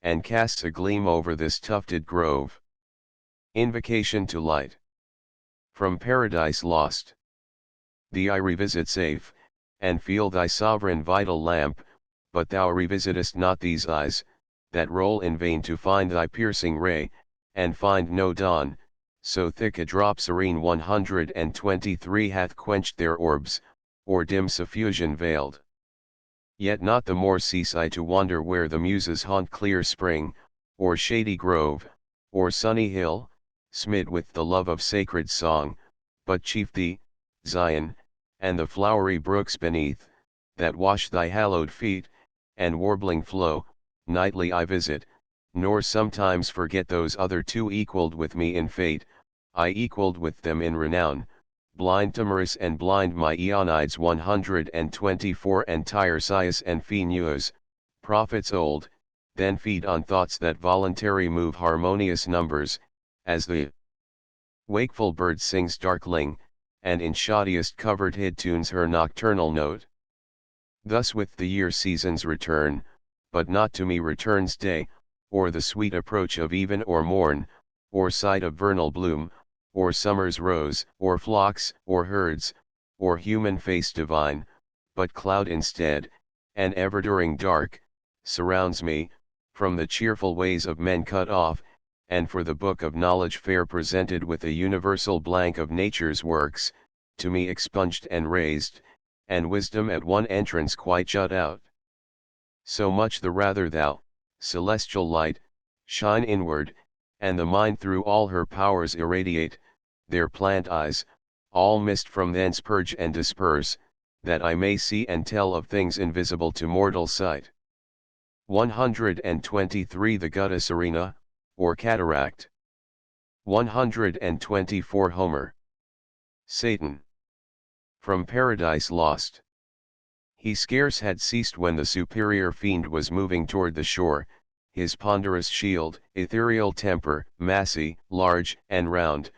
and casts a gleam over this tufted grove. Invocation to light. From Paradise Lost. Thee I revisit safe, and feel thy sovereign vital lamp, but thou revisitest not these eyes, that roll in vain to find thy piercing ray, and find no dawn, so thick a drop serene 123 hath quenched their orbs, or dim suffusion veiled. Yet not the more cease I to wander where the muses haunt clear spring, or shady grove, or sunny hill, smit with the love of sacred song, but chief thee, Zion, and the flowery brooks beneath, that wash thy hallowed feet, and warbling flow, nightly I visit, nor sometimes forget those other two equalled with me in fate, I equalled with them in renown, blind Timorous and blind my Eonides 124 and Tiresias and Phaeneus, prophets old, then feed on thoughts that voluntary move harmonious numbers, as the wakeful bird sings darkling, and in shoddiest covert hid tunes her nocturnal note. Thus with the year seasons return, but not to me returns day, or the sweet approach of even or morn, or sight of vernal bloom, or summer's rose, or flocks, or herds, or human face divine, but cloud instead, and ever-during dark, surrounds me, from the cheerful ways of men cut off, and for the book of knowledge fair presented with a universal blank of nature's works, to me expunged and raised, and wisdom at one entrance quite shut out. So much the rather thou, celestial light, shine inward, and the mind through all her powers irradiate, their plant eyes, all mist from thence purge and disperse, that I may see and tell of things invisible to mortal sight. 123 The Gutta Serena, or Cataract. 124 Homer. Satan. From Paradise Lost. He scarce had ceased when the superior fiend was moving toward the shore, his ponderous shield, ethereal temper, massy, large, and round,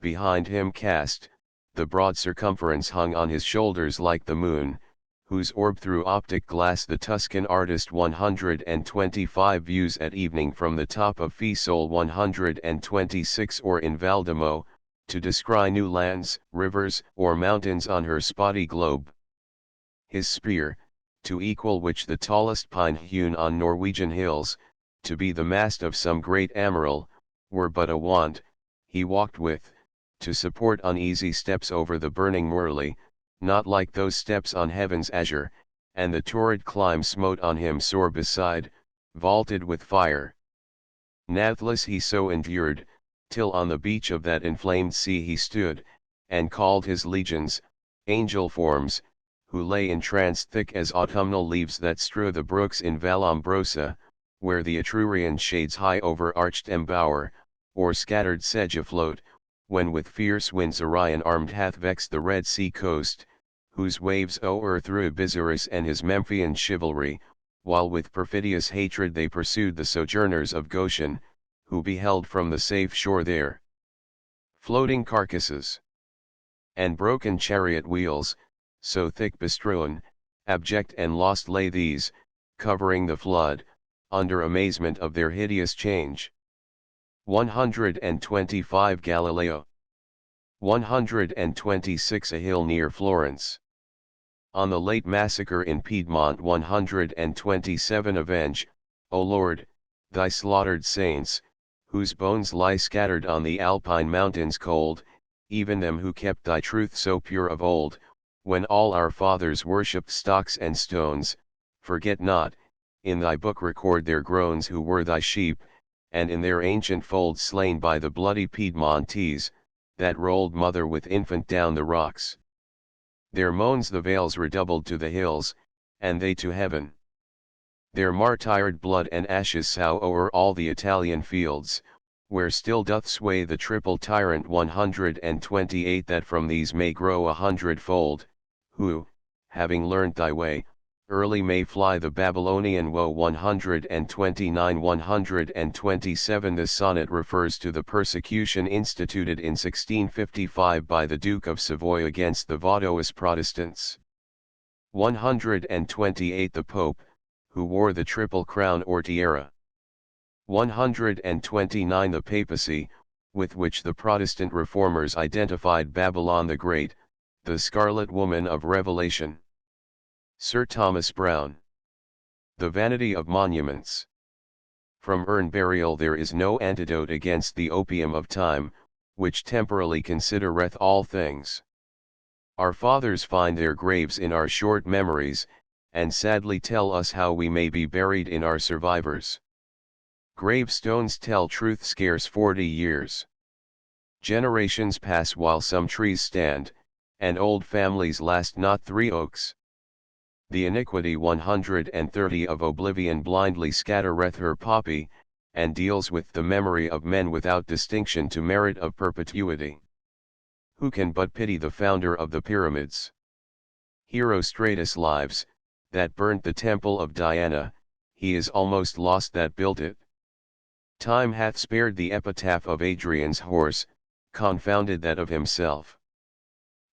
behind him cast, the broad circumference hung on his shoulders like the moon, whose orb through optic glass the Tuscan artist 125 views at evening from the top of Fiesole 126 or in Valdemo, to descry new lands, rivers, or mountains on her spotty globe. His spear, to equal which the tallest pine hewn on Norwegian hills, to be the mast of some great amiral, were but a wand, he walked with, to support uneasy steps over the burning Morley, not like those steps on heaven's azure, and the torrid climb smote on him sore beside, vaulted with fire. Nathless he so endured, till on the beach of that inflamed sea he stood, and called his legions, angel forms, who lay entranced thick as autumnal leaves that strew the brooks in Vallombrosa, where the Etrurian shades high over-arched embower, or scattered sedge afloat, when with fierce winds Orion armed hath vexed the Red Sea coast, whose waves o'erthrew Busiris and his Memphian chivalry, while with perfidious hatred they pursued the sojourners of Goshen, who beheld from the safe shore their floating carcasses and broken chariot wheels, so thick bestrewn, abject and lost lay these, covering the flood, under amazement of their hideous change. 125 Galileo. 126 A hill near Florence. On the late massacre in Piedmont 127 Avenge, O Lord, thy slaughtered saints, whose bones lie scattered on the Alpine mountains cold, even them who kept thy truth so pure of old, when all our fathers worshipped stocks and stones. Forget not, in thy book record their groans who were thy sheep, and in their ancient fold slain by the bloody Piedmontese, that rolled mother with infant down the rocks. Their moans the vales redoubled to the hills, and they to heaven. Their martyred blood and ashes sough o'er all the Italian fields, where still doth sway the triple tyrant 128 that from these may grow 100-fold, who, having learnt thy way, early may fly the Babylonian woe 129-127. This sonnet refers to the persecution instituted in 1655 by the Duke of Savoy against the Vaudois Protestants. 128 The Pope, who wore the triple crown or tiara. 129 The Papacy, with which the Protestant reformers identified Babylon the Great, the Scarlet Woman of Revelation. Sir Thomas Browne. The Vanity of Monuments. From urn burial there is no antidote against the opium of time, which temporally considereth all things. Our fathers find their graves in our short memories, and sadly tell us how we may be buried in our survivors. Gravestones tell truth scarce 40 years. Generations pass while some trees stand, and old families last not 3 oaks. The iniquity 130 of oblivion blindly scattereth her poppy, and deals with the memory of men without distinction to merit of perpetuity. Who can but pity the founder of the pyramids? Herostratus lives, that burnt the temple of Diana, he is almost lost that built it. Time hath spared the epitaph of Adrian's horse, confounded that of himself.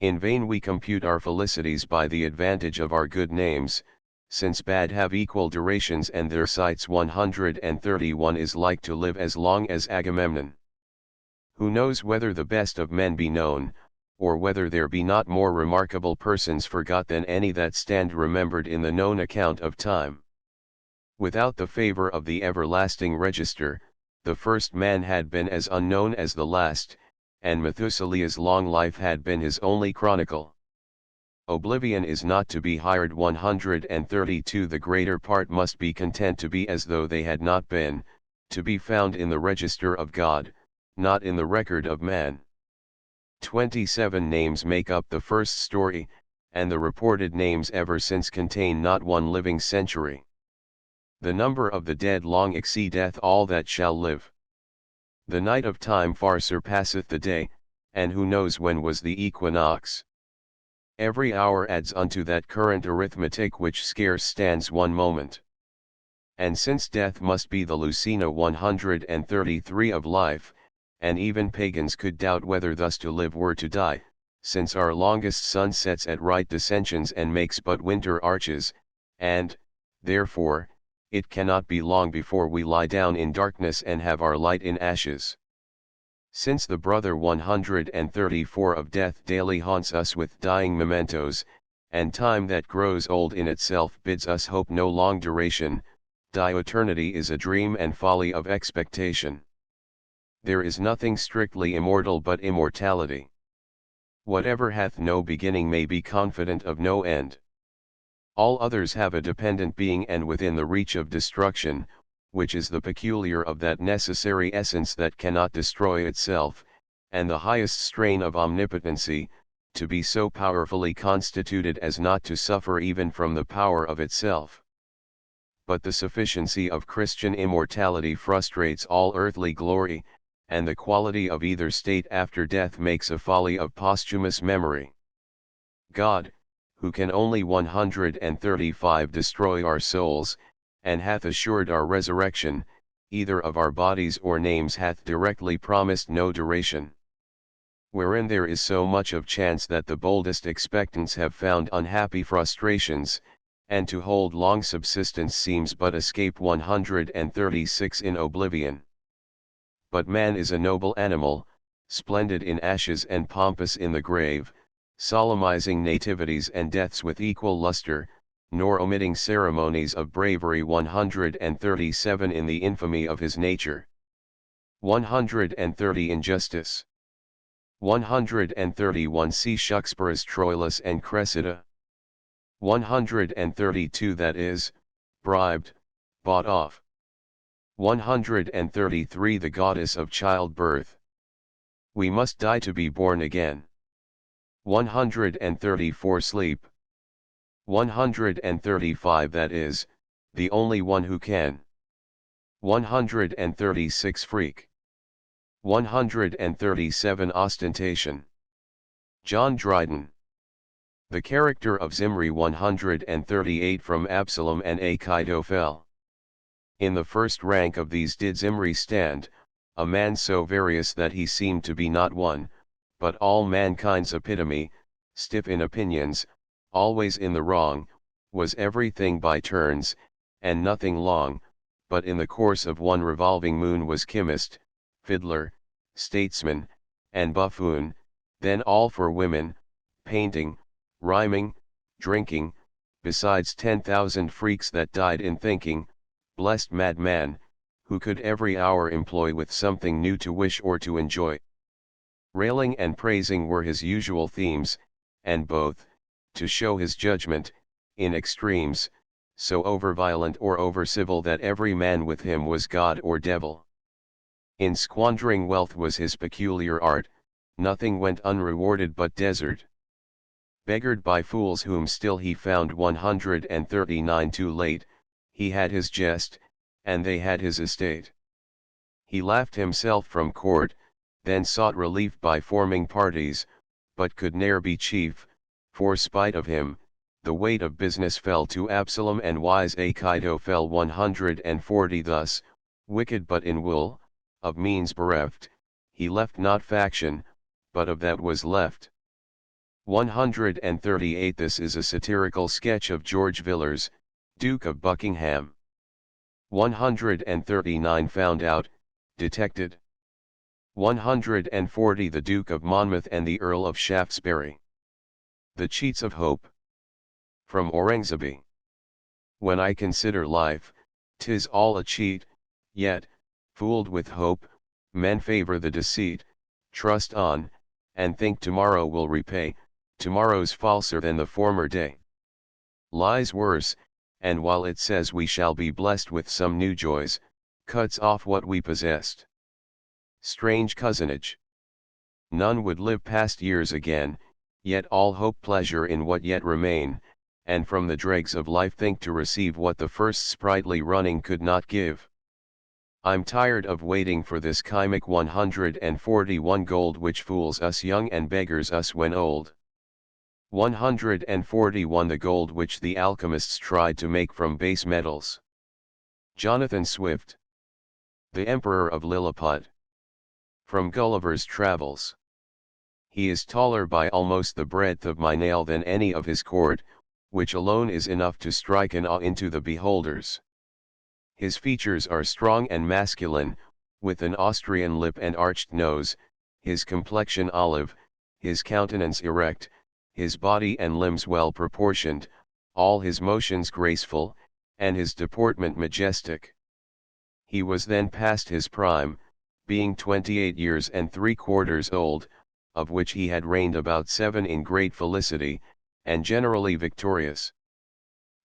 In vain we compute our felicities by the advantage of our good names, since bad have equal durations and their sights 131 is like to live as long as Agamemnon. Who knows whether the best of men be known, or whether there be not more remarkable persons forgot than any that stand remembered in the known account of time? Without the favor of the everlasting register, the first man had been as unknown as the last, and Methuselah's long life had been his only chronicle. Oblivion is not to be hired 132 The greater part must be content to be as though they had not been, to be found in the register of God, not in the record of man. 27 names make up the first story, and the reported names ever since contain not one living century. The number of the dead long exceedeth all that shall live. The night of time far surpasseth the day, and who knows when was the equinox? Every hour adds unto that current arithmetic which scarce stands 1 moment. And since death must be the Lucina 133 of life, and even pagans could doubt whether thus to live were to die, since our longest sun sets at right dissensions and makes but winter arches, and, therefore, it cannot be long before we lie down in darkness and have our light in ashes. Since the brother 134 of death daily haunts us with dying mementos, and time that grows old in itself bids us hope no long duration, eternity is a dream and folly of expectation. There is nothing strictly immortal but immortality. Whatever hath no beginning may be confident of no end. All others have a dependent being and within the reach of destruction, which is the peculiar of that necessary essence that cannot destroy itself, and the highest strain of omnipotency, to be so powerfully constituted as not to suffer even from the power of itself. But the sufficiency of Christian immortality frustrates all earthly glory, and the quality of either state after death makes a folly of posthumous memory. God, who can only 135 destroy our souls, and hath assured our resurrection, either of our bodies or names hath directly promised no duration. Wherein there is so much of chance that the boldest expectants have found unhappy frustrations, and to hold long subsistence seems but escape 136 in oblivion. But man is a noble animal, splendid in ashes and pompous in the grave, solemnizing nativities and deaths with equal luster, nor omitting ceremonies of bravery. 137 in the infamy of his nature. 130 injustice. 131 see Shakspeare's Troilus and Cressida. 132 that is, bribed, bought off. 133 the goddess of childbirth. We must die to be born again. 134 sleep. 135 that is, the only one who can. 136 freak. 137 ostentation. John Dryden. The character of Zimri. 138 from Absalom and Achitophel. In the first rank of these did Zimri stand, a man so various that he seemed to be not one, but all mankind's epitome, stiff in opinions, always in the wrong, was everything by turns, and nothing long, but in the course of one revolving moon was chymist, fiddler, statesman, and buffoon, then all for women, painting, rhyming, drinking, besides 10,000 freaks that died in thinking, blessed madman, who could every hour employ with something new to wish or to enjoy. Railing and praising were his usual themes, and both, to show his judgment, in extremes, so over-violent or over-civil that every man with him was God or devil. In squandering wealth was his peculiar art, nothing went unrewarded but desert. Beggared by fools whom still he found 139 too late, he had his jest, and they had his estate. He laughed himself from court, then sought relief by forming parties, but could ne'er be chief, for spite of him, the weight of business fell to Absalom and wise Achitophel. 140 thus, wicked but in wool, of means bereft, he left not faction, but of that was left. 138 This is a satirical sketch of George Villiers, Duke of Buckingham. 139 Found out, detected. 140 The Duke of Monmouth and the Earl of Shaftesbury. The Cheats of Hope. From Aurangzebe. When I consider life, 'tis all a cheat, yet, fooled with hope, men favor the deceit, trust on, and think tomorrow will repay. Tomorrow's falser than the former day. Lies worse, and while it says we shall be blessed with some new joys, cuts off what we possessed. Strange cousinage. None would live past years again, yet all hope pleasure in what yet remain, and from the dregs of life think to receive what the first sprightly running could not give. I'm tired of waiting for this chymic 141 gold which fools us young and beggars us when old. 141 The gold which the alchemists tried to make from base metals. Jonathan Swift. The Emperor of Lilliput. From Gulliver's Travels. He is taller by almost the breadth of my nail than any of his court, which alone is enough to strike an awe into the beholders. His features are strong and masculine, with an Austrian lip and arched nose, his complexion olive, his countenance erect, his body and limbs well proportioned, all his motions graceful, and his deportment majestic. He was then past his prime, being 28 years and 3/4 old, of which he had reigned about 7 in great felicity, and generally victorious.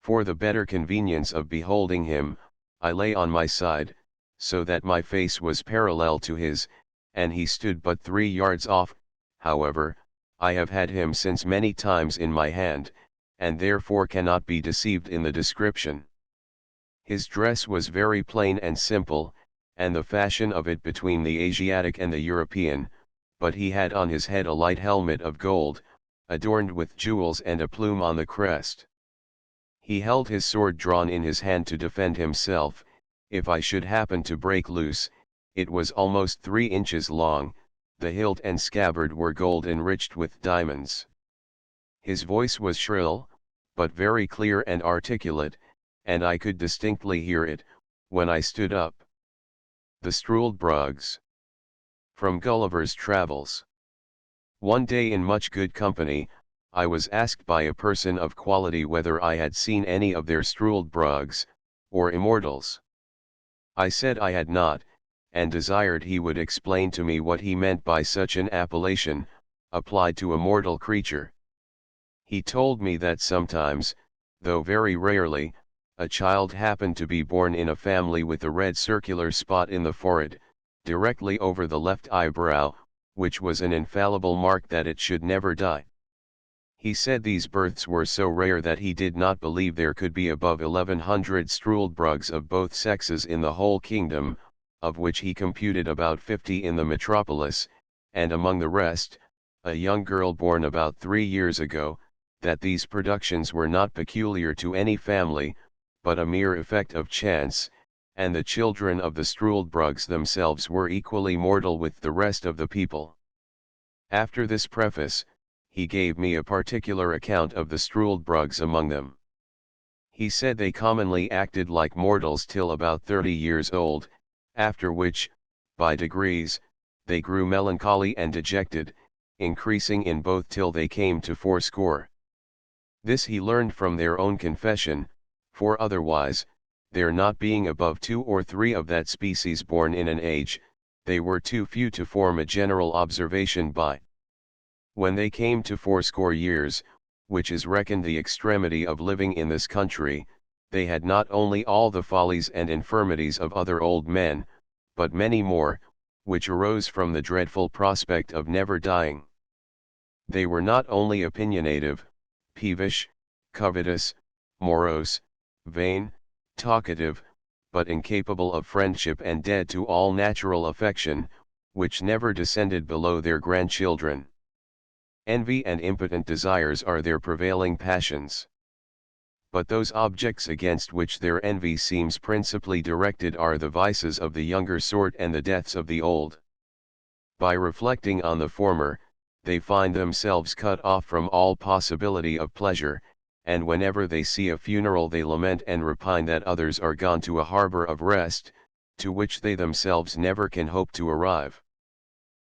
For the better convenience of beholding him, I lay on my side, so that my face was parallel to his, and he stood but 3 yards off. However, I have had him since many times in my hand, and therefore cannot be deceived in the description. His dress was very plain and simple, and the fashion of it between the Asiatic and the European, but he had on his head a light helmet of gold, adorned with jewels and a plume on the crest. He held his sword drawn in his hand to defend himself. If I should happen to break loose, it was almost 3 inches long, the hilt and scabbard were gold enriched with diamonds. His voice was shrill, but very clear and articulate, and I could distinctly hear it, when I stood up. The Struldbrugs. From Gulliver's Travels. One day in much good company, I was asked by a person of quality whether I had seen any of their Struldbrugs, or immortals. I said I had not, and desired he would explain to me what he meant by such an appellation, applied to a mortal creature. He told me that sometimes, though very rarely, a child happened to be born in a family with a red circular spot in the forehead, directly over the left eyebrow, which was an infallible mark that it should never die. He said these births were so rare that he did not believe there could be above 1100 Struldbrugs of both sexes in the whole kingdom, of which he computed about 50 in the metropolis, and among the rest, a young girl born about 3 years ago, that these productions were not peculiar to any family, but a mere effect of chance, and the children of the Struldbrugs themselves were equally mortal with the rest of the people. After this preface, he gave me a particular account of the Struldbrugs among them. He said they commonly acted like mortals till about 30 years old, after which, by degrees, they grew melancholy and dejected, increasing in both till they came to 80. This he learned from their own confession, for otherwise, there not being above 2 or 3 of that species born in an age, they were too few to form a general observation by. When they came to 80 years, which is reckoned the extremity of living in this country, they had not only all the follies and infirmities of other old men, but many more, which arose from the dreadful prospect of never dying. They were not only opinionative, peevish, covetous, morose, vain, talkative, but incapable of friendship and dead to all natural affection, which never descended below their grandchildren. Envy and impotent desires are their prevailing passions. But those objects against which their envy seems principally directed are the vices of the younger sort and the deaths of the old. By reflecting on the former, they find themselves cut off from all possibility of pleasure, and whenever they see a funeral they lament and repine that others are gone to a harbor of rest, to which they themselves never can hope to arrive.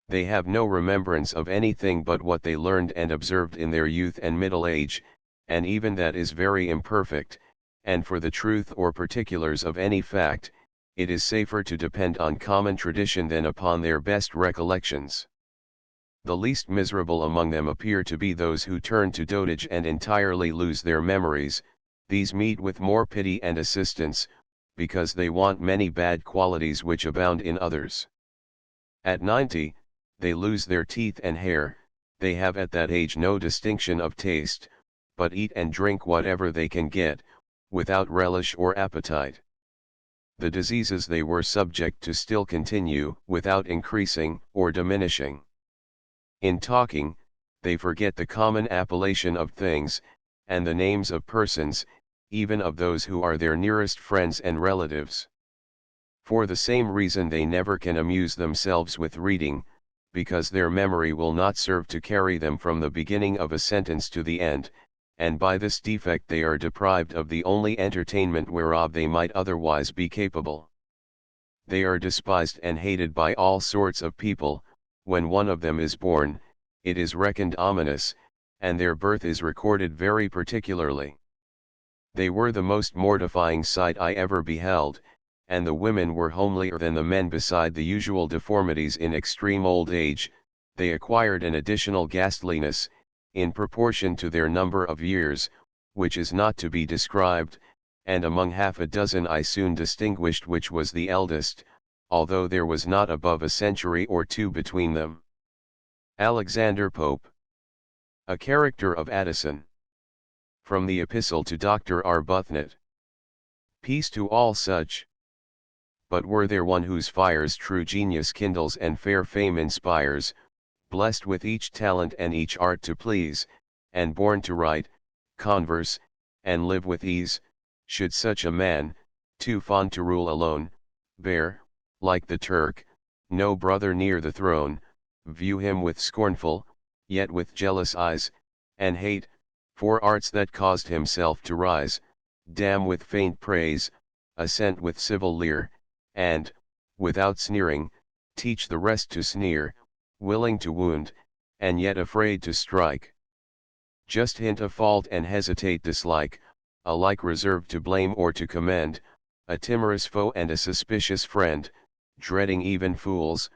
They have no remembrance of anything but what they learned and observed in their youth and middle age, and even that is very imperfect, and for the truth or particulars of any fact, it is safer to depend on common tradition than upon their best recollections. The least miserable among them appear to be those who turn to dotage and entirely lose their memories. These meet with more pity and assistance, because they want many bad qualities which abound in others. At 90, they lose their teeth and hair. They have at that age no distinction of taste, but eat and drink whatever they can get, without relish or appetite. The diseases they were subject to still continue, without increasing or diminishing. In talking, they forget the common appellation of things, and the names of persons, even of those who are their nearest friends and relatives. For the same reason they never can amuse themselves with reading, because their memory will not serve to carry them from the beginning of a sentence to the end, and by this defect they are deprived of the only entertainment whereof they might otherwise be capable. They are despised and hated by all sorts of people. When one of them is born, it is reckoned ominous, and their birth is recorded very particularly. They were the most mortifying sight I ever beheld, and the women were homelier than the men. Beside the usual deformities in extreme old age, they acquired an additional ghastliness, in proportion to their number of years, which is not to be described, and among half a dozen I soon distinguished which was the eldest, although there was not above a century or 2 between them. Alexander Pope. A character of Addison. From the Epistle to Dr. Arbuthnot. Peace to all such. But were there one whose fires true genius kindles and fair fame inspires, blessed with each talent and each art to please, and born to write, converse, and live with ease, should such a man, too fond to rule alone, bear, like the Turk, no brother near the throne, view him with scornful, yet with jealous eyes, and hate, for arts that caused himself to rise, damn with faint praise, assent with civil leer, and, without sneering, teach the rest to sneer, willing to wound, and yet afraid to strike. Just hint a fault and hesitate dislike, alike reserved to blame or to commend, a timorous foe and a suspicious friend, dreading even fools,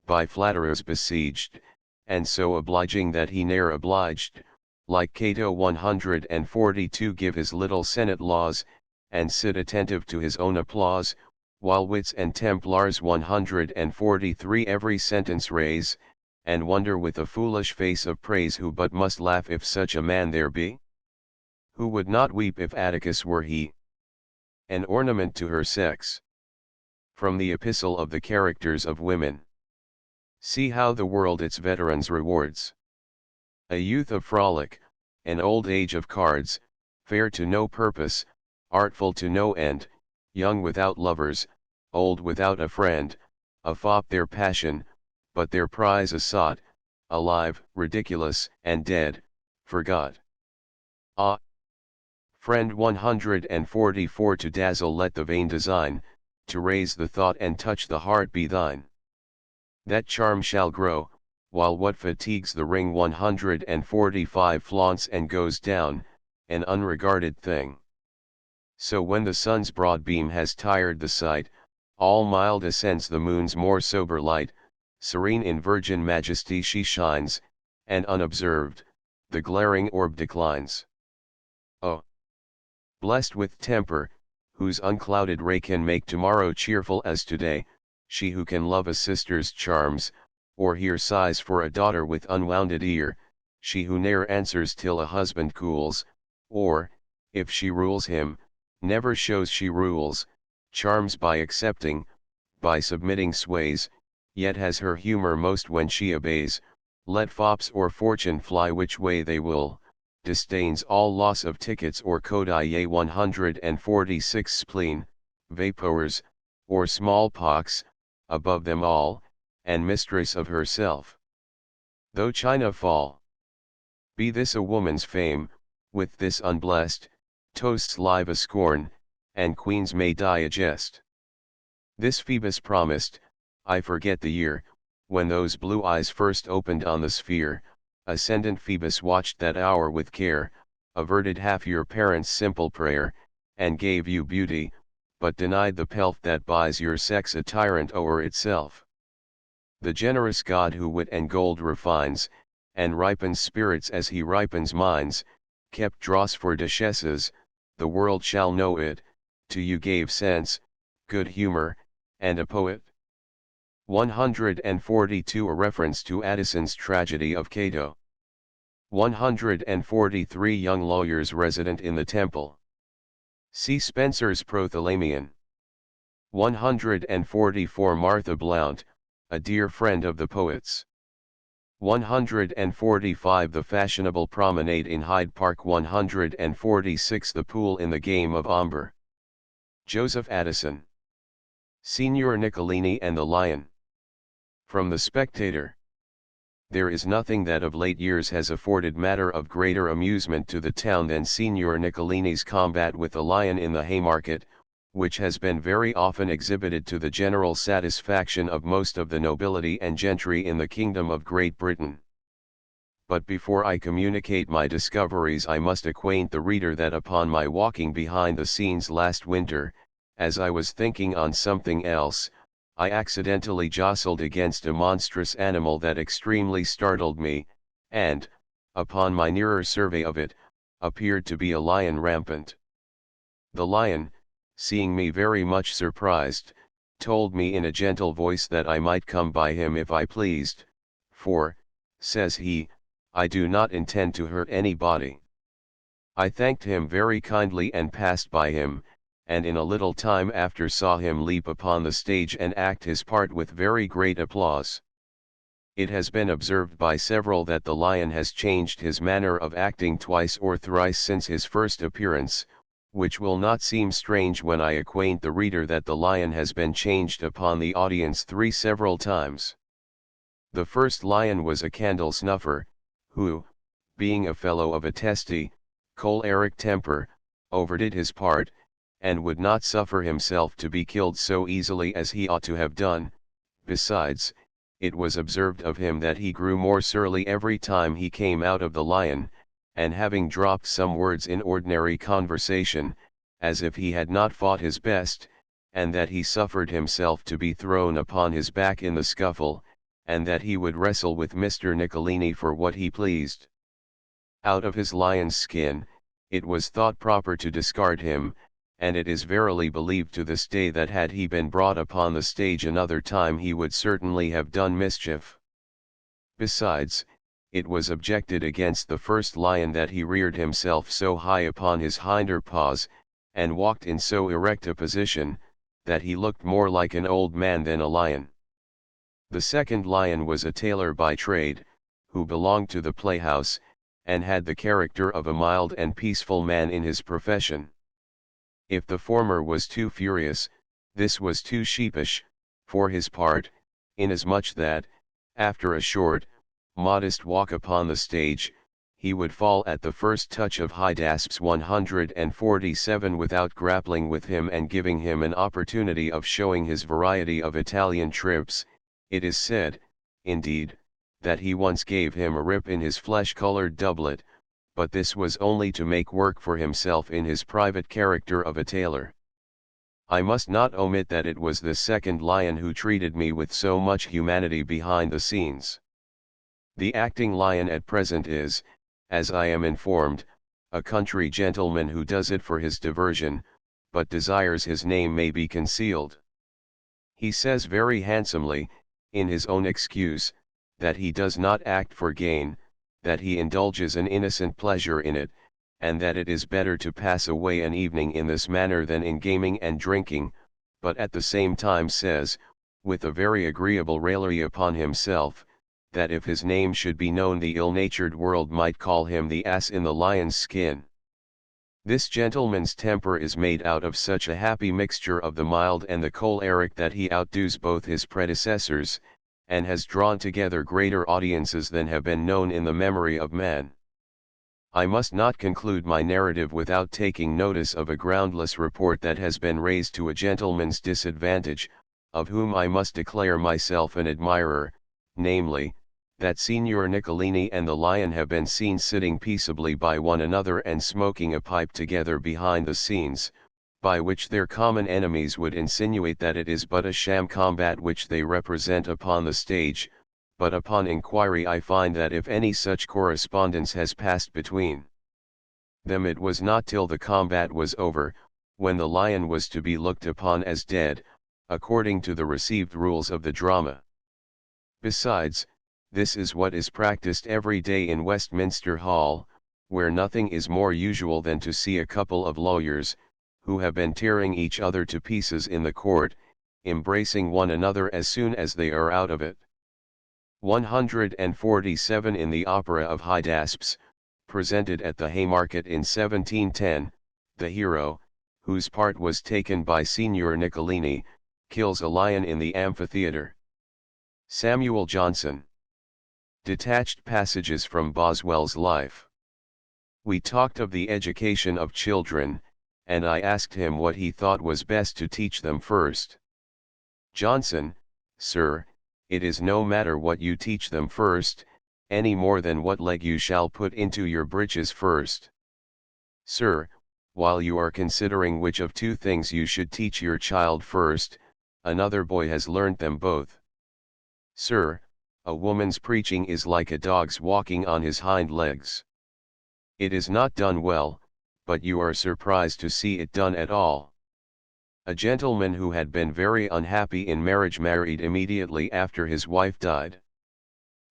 by flatterers besieged, and so obliging that he ne'er obliged, like Cato 142 give his little senate laws, and sit attentive to his own applause, while wits and Templars 143 every sentence raise, and wonder with a foolish face of praise who but must laugh if such a man there be? Who would not weep if Atticus were he? An ornament to her sex. From the Epistle of the Characters of Women. See how the world its veterans rewards. A youth of frolic, an old age of cards, fair to no purpose, artful to no end, young without lovers, old without a friend, a fop their passion, but their prize is sought, alive, ridiculous, and dead, forgot. Ah! Friend 144 to dazzle let the vain design, to raise the thought and touch the heart be thine. That charm shall grow, while what fatigues the ring 145 flaunts and goes down, an unregarded thing. So when the sun's broad beam has tired the sight, all mild ascends the moon's more sober light, serene in virgin majesty she shines, and unobserved, the glaring orb declines. Oh! Blessed with temper, whose unclouded ray can make tomorrow cheerful as today, she who can love a sister's charms, or hear sighs for a daughter with unwounded ear, she who ne'er answers till a husband cools, or, if she rules him, never shows she rules, charms by accepting, by submitting sways, yet has her humor most when she obeys, let fops or fortune fly which way they will, disdains all loss of tickets or codi 146 spleen, vapors, or smallpox, above them all, and mistress of herself. Though China fall. Be this a woman's fame, with this unblessed, toasts live a scorn, and queens may die a jest. This Phoebus promised, I forget the year, when those blue eyes first opened on the sphere, ascendant Phoebus watched that hour with care, averted half your parents' simple prayer, and gave you beauty, but denied the pelf that buys your sex a tyrant o'er itself. The generous God who wit and gold refines, and ripens spirits as he ripens minds, kept dross for duchesses, the world shall know it, to you gave sense, good humor, and a poet. 142 A reference to Addison's tragedy of Cato. 143 Young lawyers resident in the Temple. See Spencer's Prothalamion. 144 Martha Blount, a dear friend of the poets. 145 The fashionable promenade in Hyde Park. 146 The pool in the game of Ombre. Joseph Addison. Signor Niccolini and the Lion. From The Spectator. There is nothing that of late years has afforded matter of greater amusement to the town than Signor Niccolini's combat with the lion in the Haymarket, which has been very often exhibited to the general satisfaction of most of the nobility and gentry in the kingdom of Great Britain. But before I communicate my discoveries, I must acquaint the reader that upon my walking behind the scenes last winter, as I was thinking on something else, I accidentally jostled against a monstrous animal that extremely startled me, and, upon my nearer survey of it, appeared to be a lion rampant. The lion, seeing me very much surprised, told me in a gentle voice that I might come by him if I pleased, for, says he, I do not intend to hurt anybody. I thanked him very kindly and passed by him, and in a little time after saw him leap upon the stage and act his part with very great applause. It has been observed by several that the lion has changed his manner of acting twice or thrice since his first appearance, which will not seem strange when I acquaint the reader that the lion has been changed upon the audience 3 several times. The first lion was a candle snuffer, who, being a fellow of a testy, choleric temper, overdid his part, and would not suffer himself to be killed so easily as he ought to have done. Besides, it was observed of him that he grew more surly every time he came out of the lion, and having dropped some words in ordinary conversation, as if he had not fought his best, and that he suffered himself to be thrown upon his back in the scuffle, and that he would wrestle with Mr. Niccolini for what he pleased. Out of his lion's skin, it was thought proper to discard him, and it is verily believed to this day that had he been brought upon the stage another time he would certainly have done mischief. Besides, it was objected against the first lion that he reared himself so high upon his hinder paws, and walked in so erect a position, that he looked more like an old man than a lion. The second lion was a tailor by trade, who belonged to the playhouse, and had the character of a mild and peaceful man in his profession. If the former was too furious, this was too sheepish, for his part, inasmuch that, after a short, modest walk upon the stage, he would fall at the first touch of Hydaspes 147 without grappling with him and giving him an opportunity of showing his variety of Italian trips. It is said, indeed, that he once gave him a rip in his flesh-colored doublet, but this was only to make work for himself in his private character of a tailor. I must not omit that it was the second lion who treated me with so much humanity behind the scenes. The acting lion at present is, as I am informed, a country gentleman who does it for his diversion, but desires his name may be concealed. He says very handsomely, in his own excuse, that he does not act for gain, that he indulges an innocent pleasure in it, and that it is better to pass away an evening in this manner than in gaming and drinking, but at the same time says, with a very agreeable raillery upon himself, that if his name should be known the ill-natured world might call him the ass in the lion's skin. This gentleman's temper is made out of such a happy mixture of the mild and the choleric that he outdoes both his predecessors, and has drawn together greater audiences than have been known in the memory of man. I must not conclude my narrative without taking notice of a groundless report that has been raised to a gentleman's disadvantage, of whom I must declare myself an admirer, namely, that Signor Niccolini and the lion have been seen sitting peaceably by one another and smoking a pipe together behind the scenes, by which their common enemies would insinuate that it is but a sham combat which they represent upon the stage, but upon inquiry I find that if any such correspondence has passed between them it was not till the combat was over, when the lion was to be looked upon as dead, according to the received rules of the drama. Besides, this is what is practiced every day in Westminster Hall, where nothing is more usual than to see a couple of lawyers, who have been tearing each other to pieces in the court, embracing one another as soon as they are out of it. 147 In the opera of Hydaspes, presented at the Haymarket in 1710, the hero, whose part was taken by Signor Niccolini, kills a lion in the amphitheatre. Samuel Johnson. Detached passages from Boswell's life. We talked of the education of children, and I asked him what he thought was best to teach them first. Johnson: Sir, it is no matter what you teach them first, any more than what leg you shall put into your breeches first. Sir, while you are considering which of two things you should teach your child first, another boy has learnt them both. Sir, a woman's preaching is like a dog's walking on his hind legs. It is not done well, but you are surprised to see it done at all. A gentleman who had been very unhappy in marriage married immediately after his wife died.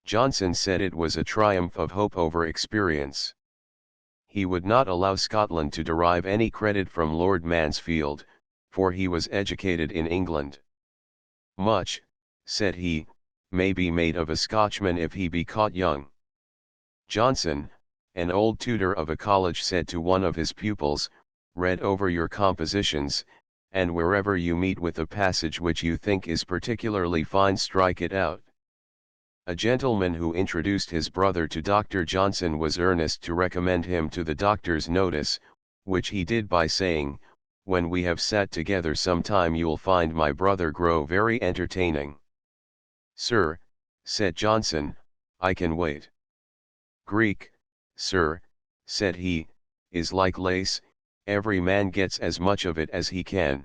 Johnson said it was a triumph of hope over experience. He would not allow Scotland to derive any credit from Lord Mansfield, for he was educated in England. Much, said he, may be made of a Scotchman if he be caught young. Johnson, an old tutor of a college, said to one of his pupils, "Read over your compositions, and wherever you meet with a passage which you think is particularly fine, strike it out." A gentleman who introduced his brother to Dr. Johnson was earnest to recommend him to the doctor's notice, which he did by saying, "When we have sat together some time you'll find my brother grow very entertaining." "Sir," said Johnson, "I can wait." "Greek, sir," said he, "is like lace, every man gets as much of it as he can."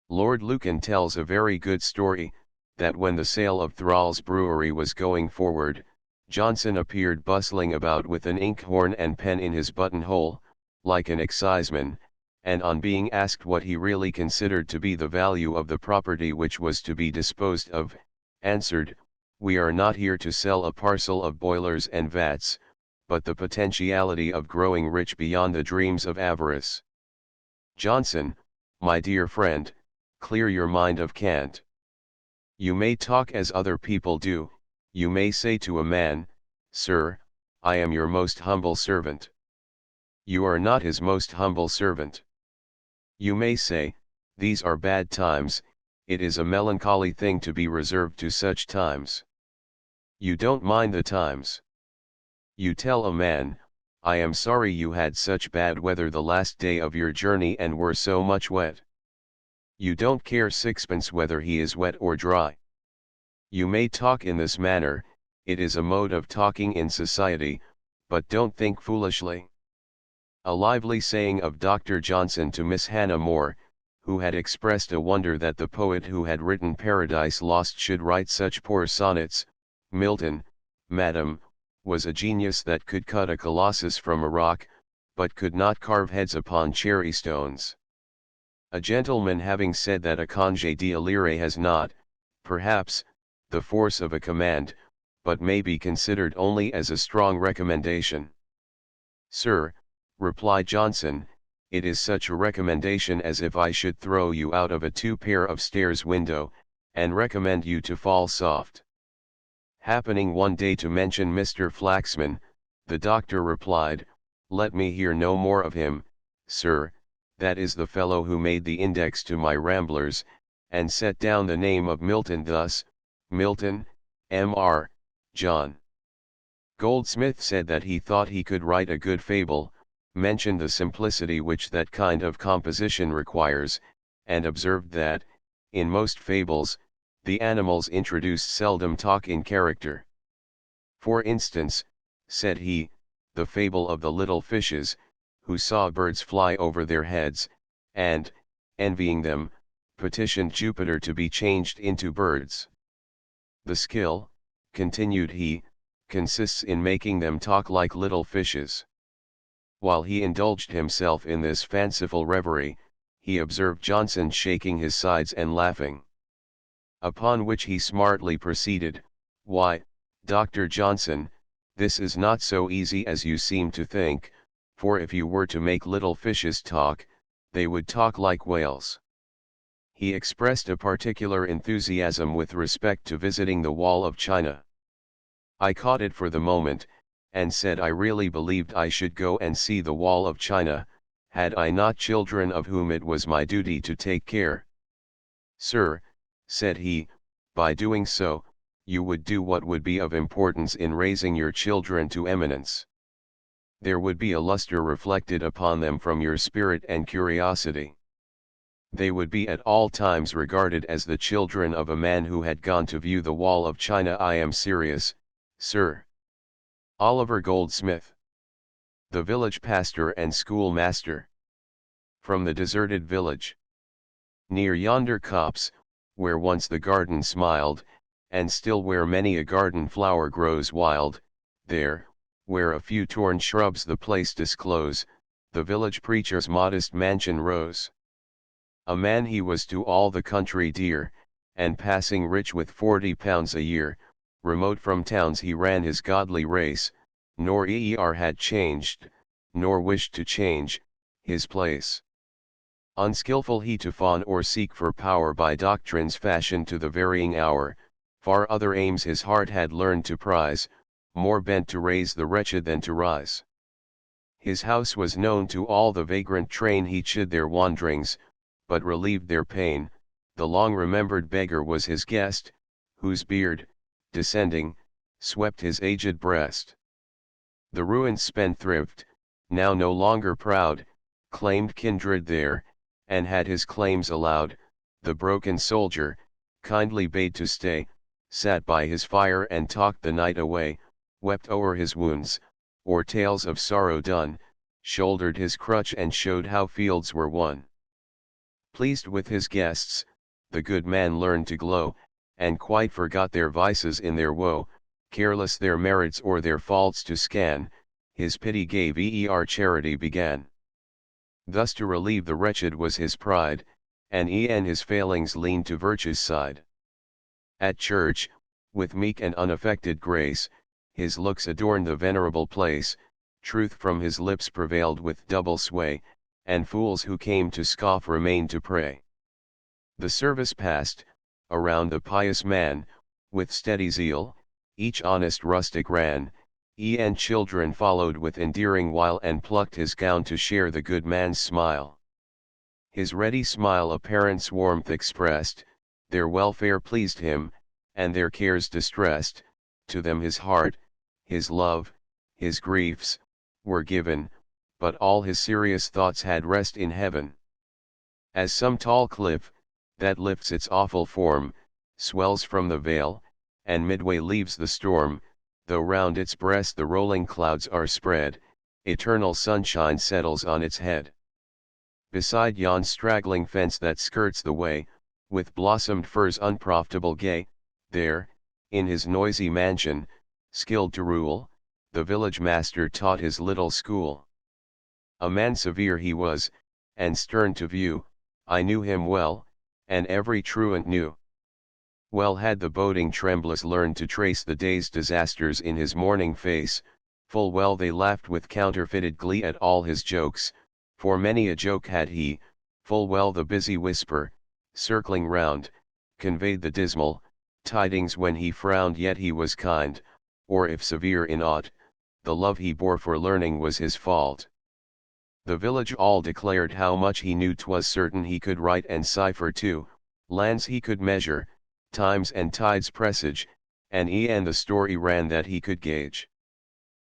Lord Lucan tells a very good story, that when the sale of Thrall's brewery was going forward, Johnson appeared bustling about with an inkhorn and pen in his buttonhole, like an exciseman, and on being asked what he really considered to be the value of the property which was to be disposed of, answered, "We are not here to sell a parcel of boilers and vats, but the potentiality of growing rich beyond the dreams of avarice." Johnson, my dear friend, clear your mind of cant. You may talk as other people do, you may say to a man, "Sir, I am your most humble servant." You are not his most humble servant. You may say, "These are bad times, it is a melancholy thing to be reserved to such times." You don't mind the times. You tell a man, "I am sorry you had such bad weather the last day of your journey and were so much wet." You don't care sixpence whether he is wet or dry. You may talk in this manner, it is a mode of talking in society, but don't think foolishly. A lively saying of Dr. Johnson to Miss Hannah More, who had expressed a wonder that the poet who had written Paradise Lost should write such poor sonnets: "Milton, madam, was a genius that could cut a colossus from a rock, but could not carve heads upon cherry stones." A gentleman having said that a congé d'élire has not, perhaps, the force of a command, but may be considered only as a strong recommendation. "Sir," replied Johnson, "it is such a recommendation as if I should throw you out of a 2 pair of stairs window, and recommend you to fall soft." Happening one day to mention Mr. Flaxman, the doctor replied, "Let me hear no more of him, sir, that is the fellow who made the index to my Ramblers, and set down the name of Milton thus, Milton, M.R., John." Goldsmith said that he thought he could write a good fable, mentioned the simplicity which that kind of composition requires, and observed that, in most fables, the animals introduced seldom talk in character. "For instance," said he, "the fable of the little fishes, who saw birds fly over their heads, and, envying them, petitioned Jupiter to be changed into birds. The skill," continued he, "consists in making them talk like little fishes." While he indulged himself in this fanciful reverie, he observed Johnson shaking his sides and laughing. Upon which he smartly proceeded, "Why, Dr. Johnson, this is not so easy as you seem to think, for if you were to make little fishes talk, they would talk like whales." He expressed a particular enthusiasm with respect to visiting the Wall of China. I caught it for the moment, and said I really believed I should go and see the Wall of China, had I not children of whom it was my duty to take care. "Sir," said he, "by doing so, you would do what would be of importance in raising your children to eminence. There would be a luster reflected upon them from your spirit and curiosity. They would be at all times regarded as the children of a man who had gone to view the Wall of China. I am serious, sir." Oliver Goldsmith. The Village Pastor and Schoolmaster. From the deserted village. Near yonder copse, where once the garden smiled, and still where many a garden flower grows wild, there, where a few torn shrubs the place disclose, the village preacher's modest mansion rose. A man he was to all the country dear, and passing rich with £40 a year, remote from towns he ran his godly race, nor had changed, nor wished to change, his place. Unskilful he to fawn or seek for power by doctrines fashioned to the varying hour, Far other aims his heart had learned to prize, more bent to raise the wretched than to rise. His house was known to all the vagrant train, he chid their wanderings, but relieved their pain. The long-remembered beggar was his guest, whose beard, descending, swept his aged breast. The ruined spendthrift, now no longer proud, claimed kindred there, and had his claims allowed. The broken soldier, kindly bade to stay, sat by his fire and talked the night away, wept o'er his wounds, or tales of sorrow done, shouldered his crutch and showed how fields were won. Pleased with his guests, the good man learned to glow, and quite forgot their vices in their woe, careless their merits or their faults to scan, his pity gave charity began. Thus to relieve the wretched was his pride, and his failings leaned to virtue's side. At church, with meek and unaffected grace, his looks adorned the venerable place, truth from his lips prevailed with double sway, and fools who came to scoff remained to pray. The service passed, around the pious man, with steady zeal, each honest rustic ran, and children followed with endearing wile and plucked his gown to share the good man's smile. His ready smile a parent's warmth expressed, their welfare pleased him, and their cares distressed, to them his heart, his love, his griefs, were given, but all his serious thoughts had rest in heaven. As some tall cliff, that lifts its awful form, swells from the vale, and midway leaves the storm, though round its breast the rolling clouds are spread, eternal sunshine settles on its head. Beside yon straggling fence that skirts the way, with blossomed firs unprofitable gay, there, in his noisy mansion, skilled to rule, the village master taught his little school. A man severe he was, and stern to view, I knew him well, and every truant knew. Well had the boding tremblers learned to trace the day's disasters in his morning face, full well they laughed with counterfeited glee at all his jokes, for many a joke had he, full well the busy whisper, circling round, conveyed the dismal tidings when he frowned, yet he was kind, or if severe in aught, the love he bore for learning was his fault. The village all declared how much he knew, 'twas certain he could write and cipher too, lands he could measure, times and tides presage, and the story ran that he could gauge.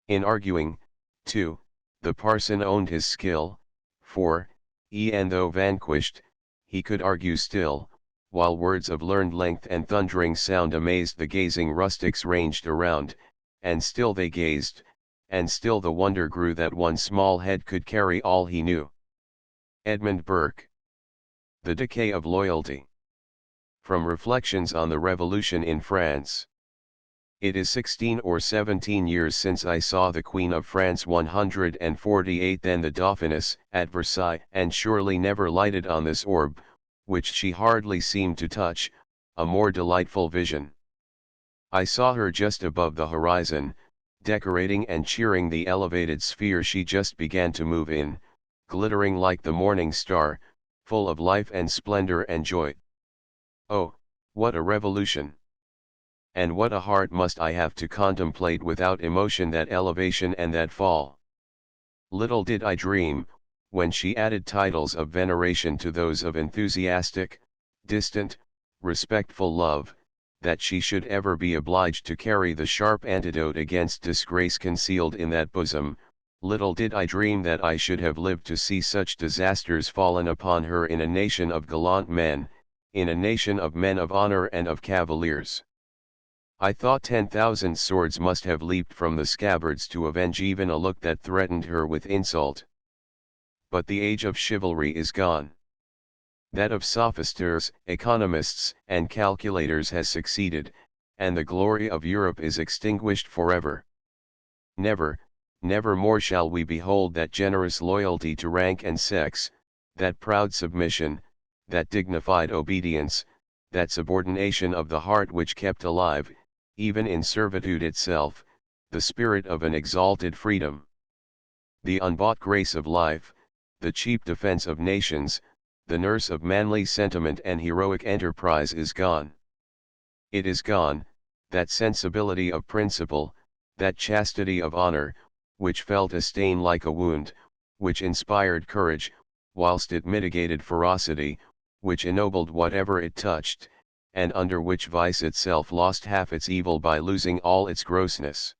In arguing, too, the parson owned his skill, for, though vanquished, he could argue still, while words of learned length and thundering sound amazed the gazing rustics ranged around, and still they gazed, and still the wonder grew that one small head could carry all he knew. Edmund Burke. The Decay of Loyalty. From Reflections on the Revolution in France. It is 16 or 17 years since I saw the Queen of France 148, then the Dauphiness, at Versailles, and surely never lighted on this orb, which she hardly seemed to touch, a more delightful vision. I saw her just above the horizon, decorating and cheering the elevated sphere she just began to move in, glittering like the morning star, full of life and splendor and joy. Oh, what a revolution! And what a heart must I have to contemplate without emotion that elevation and that fall. Little did I dream, when she added titles of veneration to those of enthusiastic, distant, respectful love, that she should ever be obliged to carry the sharp antidote against disgrace concealed in that bosom. Little did I dream that I should have lived to see such disasters fallen upon her in a nation of gallant men, in a nation of men of honor and of cavaliers. I thought 10,000 swords must have leaped from the scabbards to avenge even a look that threatened her with insult. But the age of chivalry is gone. That of sophisters, economists, and calculators has succeeded, and the glory of Europe is extinguished forever. Never, never more shall we behold that generous loyalty to rank and sex, that proud submission, that dignified obedience, that subordination of the heart which kept alive, even in servitude itself, the spirit of an exalted freedom. The unbought grace of life, the cheap defense of nations, the nurse of manly sentiment and heroic enterprise is gone. it is gone, that sensibility of principle, that chastity of honor, which felt a stain like a wound, which inspired courage, whilst it mitigated ferocity, which ennobled whatever it touched, and under which vice itself lost half its evil by losing all its grossness.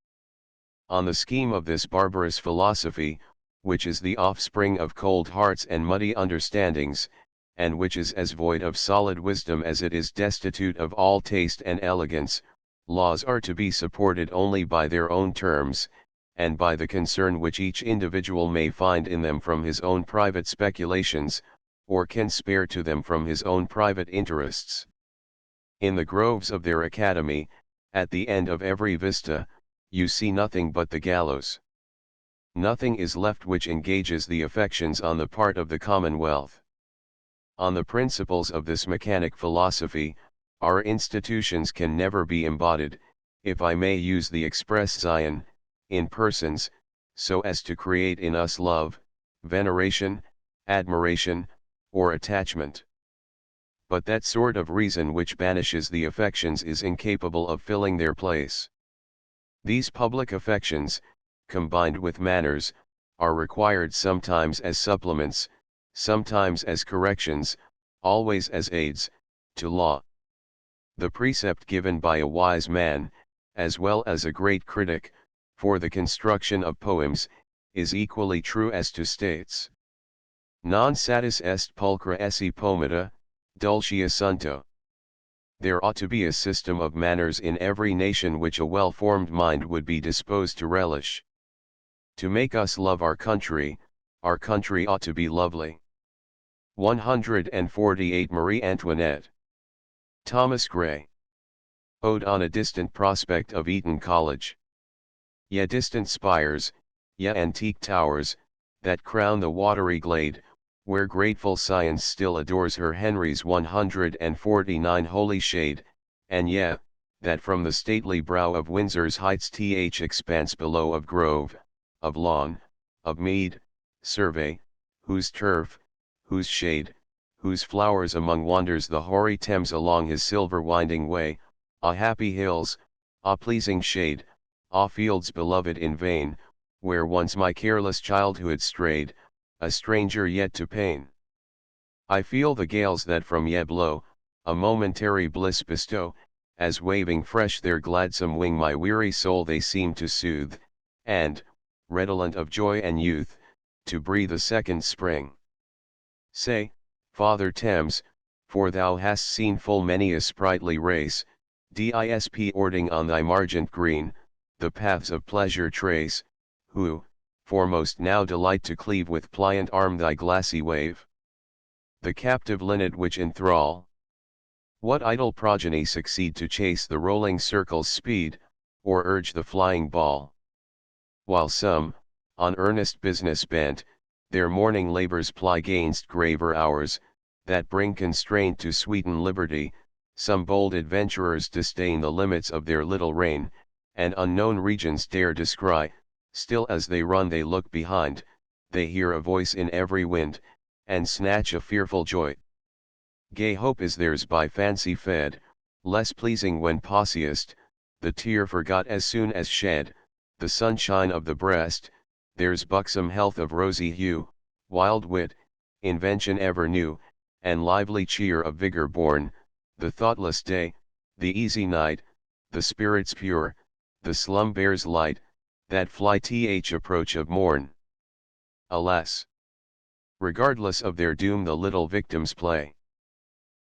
On the scheme of this barbarous philosophy, which is the offspring of cold hearts and muddy understandings, and which is as void of solid wisdom as it is destitute of all taste and elegance, laws are to be supported only by their own terms, and by the concern which each individual may find in them from his own private speculations, or can spare to them from his own private interests. In the groves of their academy, at the end of every vista, you see nothing but the gallows. Nothing is left which engages the affections on the part of the commonwealth. On the principles of this mechanic philosophy, our institutions can never be embodied, if I may use the expression, in persons, so as to create in us love, veneration, admiration, or attachment. But that sort of reason which banishes the affections is incapable of filling their place. These public affections, combined with manners, are required sometimes as supplements, sometimes as corrections, always as aids, to law. The precept given by a wise man, as well as a great critic, for the construction of poems, is equally true as to states. Non satis est pulchra esse pomita, dulcia sunto. There ought to be a system of manners in every nation which a well-formed mind would be disposed to relish. To make us love our country ought to be lovely. 148 Marie Antoinette. Thomas Gray. Ode on a distant prospect of Eton College. Ye distant spires, ye antique towers, that crown the watery glade, where grateful science still adores her Henry's 149 holy shade, and ye, that from the stately brow of Windsor's heights expanse below of grove, of lawn, of mead, survey, whose turf, whose shade, whose flowers among wanders the hoary Thames along his silver winding way, ah happy hills, ah pleasing shade, ah fields beloved in vain, where once my careless childhood strayed, a stranger yet to pain. I feel the gales that from ye blow, a momentary bliss bestow, as waving fresh their gladsome wing my weary soul they seem to soothe, and, redolent of joy and youth, to breathe a second spring. Say, Father Thames, for thou hast seen full many a sprightly race, disp ording on thy margent green, the paths of pleasure trace, who, foremost now delight to cleave with pliant arm thy glassy wave. The captive linnet which enthrall. What idle progeny succeed to chase the rolling circle's speed, or urge the flying ball? While some, on earnest business bent, their morning labors ply gainst graver hours, that bring constraint to sweeten liberty, some bold adventurers disdain the limits of their little reign, and unknown regions dare descry. Still as they run they look behind, they hear a voice in every wind, and snatch a fearful joy. Gay hope is theirs by fancy fed, less pleasing when pausiest, the tear forgot as soon as shed, the sunshine of the breast, there's buxom health of rosy hue, wild wit, invention ever new, and lively cheer of vigor born, the thoughtless day, the easy night, the spirits pure, the slumber's light, that fly approach of morn. Alas! Regardless of their doom the little victims play.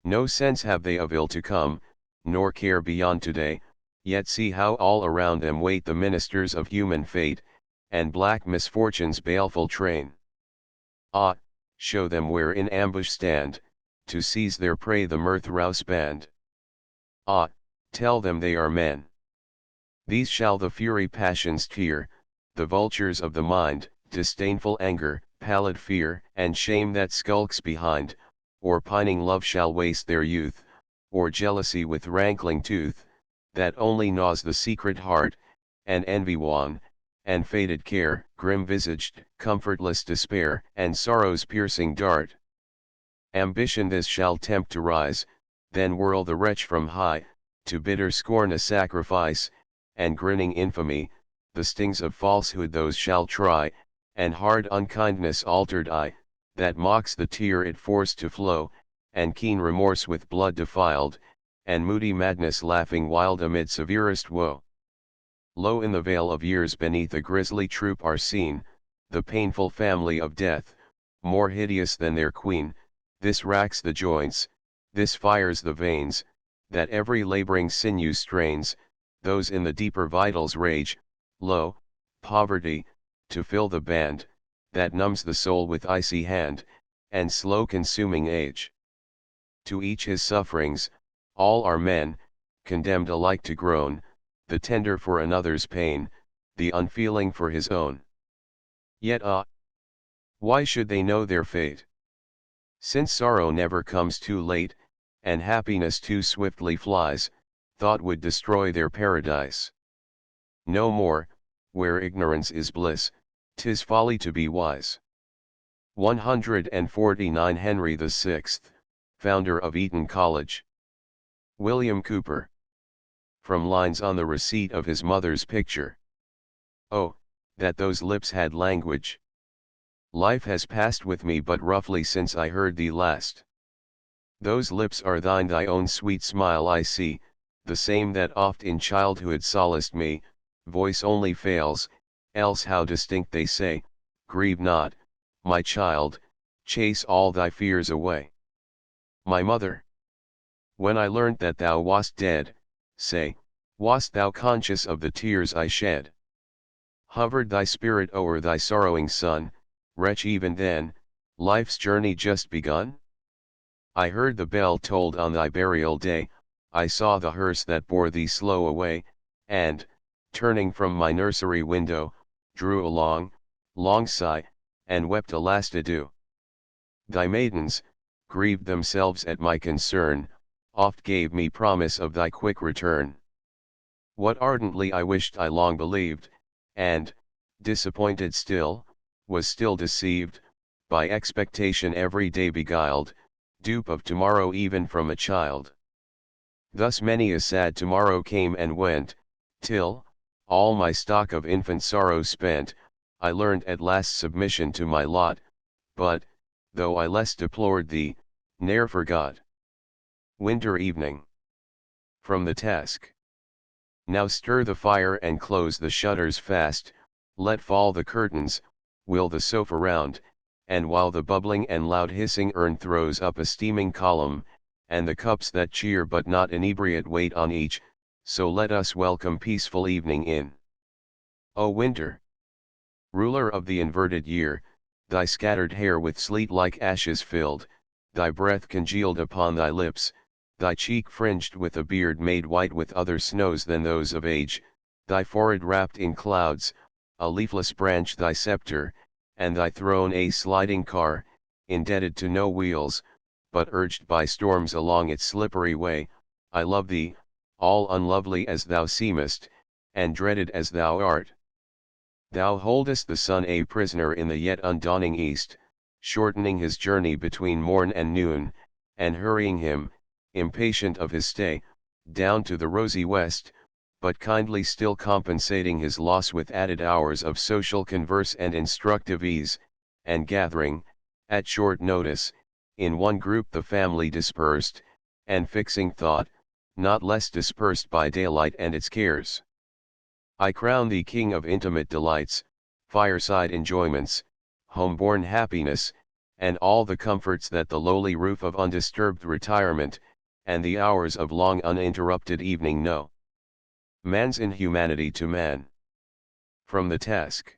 No sense have they of ill to come, nor care beyond today, yet see how all around them wait the ministers of human fate, and black misfortune's baleful train. Ah, show them where in ambush stand, to seize their prey the mirth rouse band. Ah, tell them they are men. These shall the fury passions tear, the vultures of the mind, disdainful anger, pallid fear, and shame that skulks behind, or pining love shall waste their youth, or jealousy with rankling tooth, that only gnaws the secret heart, and envy wan, and faded care, grim-visaged, comfortless despair, and sorrow's piercing dart. Ambition this shall tempt to rise, then whirl the wretch from high, to bitter scorn a sacrifice, and grinning infamy, the stings of falsehood those shall try, and hard unkindness altered eye, that mocks the tear it forced to flow, and keen remorse with blood defiled, and moody madness laughing wild amid severest woe. Low in the vale of years beneath a grisly troop are seen, the painful family of death, more hideous than their queen, this racks the joints, this fires the veins, that every laboring sinew strains, those in the deeper vitals rage, lo, poverty, to fill the band, that numbs the soul with icy hand, and slow consuming age. To each his sufferings, all are men, condemned alike to groan, the tender for another's pain, the unfeeling for his own. Yet why should they know their fate? Since sorrow never comes too late, and happiness too swiftly flies, thought would destroy their paradise. No more, where ignorance is bliss, 'tis folly to be wise. 149 Henry VI, founder of Eton College. William Cooper. From lines on the receipt of his mother's picture. Oh, that those lips had language. Life has passed with me but roughly since I heard thee last. Those lips are thine, thy own sweet smile I see, the same that oft in childhood solaced me, voice only fails, else how distinct they say, grieve not, my child, chase all thy fears away. My mother. When I learnt that thou wast dead, say, wast thou conscious of the tears I shed? Hovered thy spirit o'er thy sorrowing son, wretch even then, life's journey just begun? I heard the bell tolled on thy burial day, I saw the hearse that bore thee slow away, and, turning from my nursery window, drew a long, long sigh, and wept a last adieu. Thy maidens, grieved themselves at my concern, oft gave me promise of thy quick return. What ardently I wished I long believed, and, disappointed still, was still deceived, by expectation every day beguiled, dupe of tomorrow even from a child. Thus many a sad tomorrow came and went, till, all my stock of infant sorrow spent, I learned at last submission to my lot, but, though I less deplored thee, ne'er forgot. Winter Evening. From the Task. Now stir the fire and close the shutters fast, let fall the curtains, wheel the sofa round, and while the bubbling and loud hissing urn throws up a steaming column, and the cups that cheer but not inebriate wait on each, so let us welcome peaceful evening in. O winter! Ruler of the inverted year, thy scattered hair with sleet like ashes filled, thy breath congealed upon thy lips, thy cheek fringed with a beard made white with other snows than those of age, thy forehead wrapped in clouds, a leafless branch thy scepter, and thy throne a sliding car, indebted to no wheels, but urged by storms along its slippery way. I love thee, all unlovely as thou seemest, and dreaded as thou art. Thou holdest the sun a prisoner in the yet undawning east, shortening his journey between morn and noon, and hurrying him, impatient of his stay, down to the rosy west, but kindly still compensating his loss with added hours of social converse and instructive ease, and gathering, at short notice, in one group the family dispersed, and fixing thought, not less dispersed by daylight and its cares. I crown thee king of intimate delights, fireside enjoyments, home-born happiness, and all the comforts that the lowly roof of undisturbed retirement, and the hours of long uninterrupted evening know. Man's inhumanity to man. From the Task.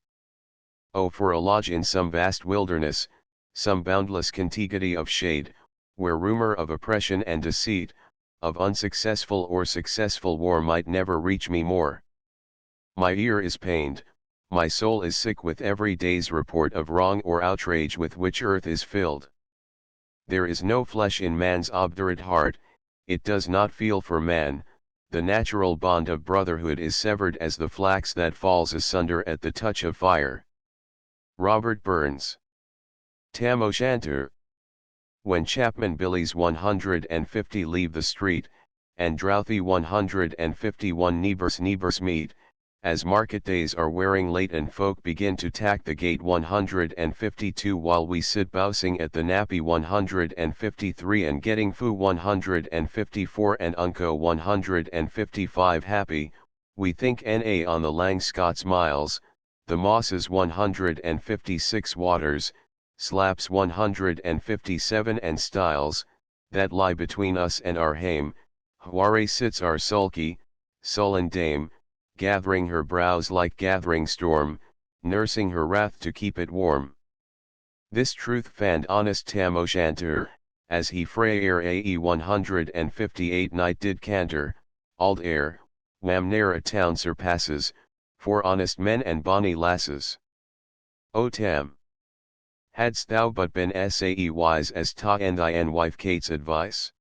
Oh, for a lodge in some vast wilderness, some boundless contiguity of shade, where rumor of oppression and deceit, of unsuccessful or successful war might never reach me more. My ear is pained, my soul is sick with every day's report of wrong or outrage with which earth is filled. There is no flesh in man's obdurate heart, it does not feel for man, the natural bond of brotherhood is severed as the flax that falls asunder at the touch of fire. Robert Burns. Tam O'Shanter. When Chapman Billy's 150 leave the street, and drouthy 151 nebers meet, as market days are wearing late and folk begin to tack the gate 152 while we sit bousing at the nappy 153 and getting foo 154 and unco 155 happy, we think na on the lang Scots miles, the mosses 156 waters, slaps 157 and stiles, that lie between us and our hame, whare sits our sulky, sullen dame, gathering her brows like gathering storm, nursing her wrath to keep it warm. This truth fand honest Tam O'Shanter, as he frae ae 158 night did canter, ald air, wham ne'er a town surpasses, for honest men and bonny lasses. O Tam! Hadst thou but been sae wise as ta and thy wife Kate's advice?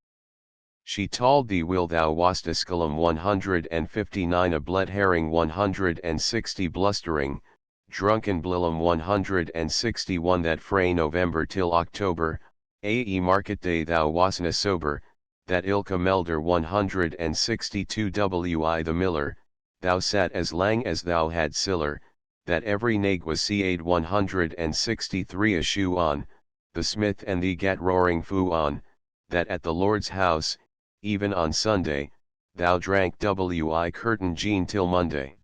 She told thee will thou wast a scullum 159 a bled herring 160 blustering, drunken blillum 161 that frae November till October, ae market day thou wasna sober, that ilka melder 162 wi the miller, thou sat as lang as thou had siller, that every nag was caed 163 a shoe on, the smith and thee gat roaring foo on, that at the Lord's house, even on Sunday, thou drank wi curtain jean till Monday.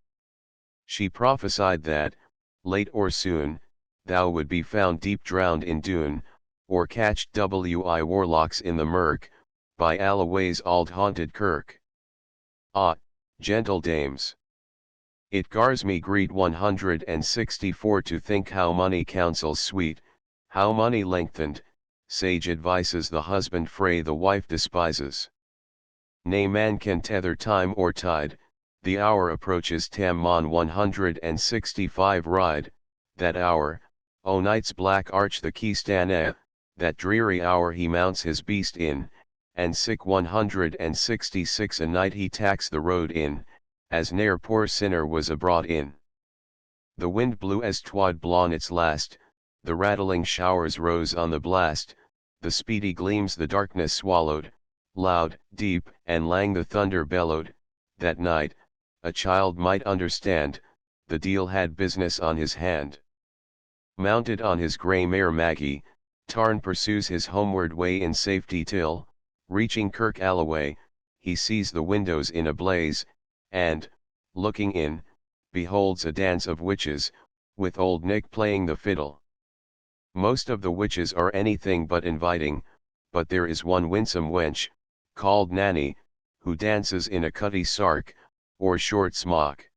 She prophesied that, late or soon, thou would be found deep drowned in Doon, or catched wi warlocks in the murk, by Alloway's auld haunted kirk. Ah, gentle dames! It gars me greet 164 to think how money counsels sweet, how money lengthened, sage advices the husband frae the wife despises. Nay man can tether time or tide, the hour approaches Tam mon 165 ride, that hour, o night's black arch the key stanna, that dreary hour he mounts his beast in, and sick 166 a night he tacks the road in, as ne'er poor sinner was abroad in. The wind blew as twad blawn its last, the rattling showers rose on the blast, the speedy gleams the darkness swallowed, loud, deep, and lang the thunder bellowed, that night, a child might understand, the deil had business on his hand. Mounted on his grey mare Maggie, Tarn pursues his homeward way in safety till, reaching Kirk Alloway, he sees the windows in a blaze, and, looking in, beholds a dance of witches, with old Nick playing the fiddle. Most of the witches are anything but inviting, but there is one winsome wench, called Nanny, who dances in a cutty sark, or short smock.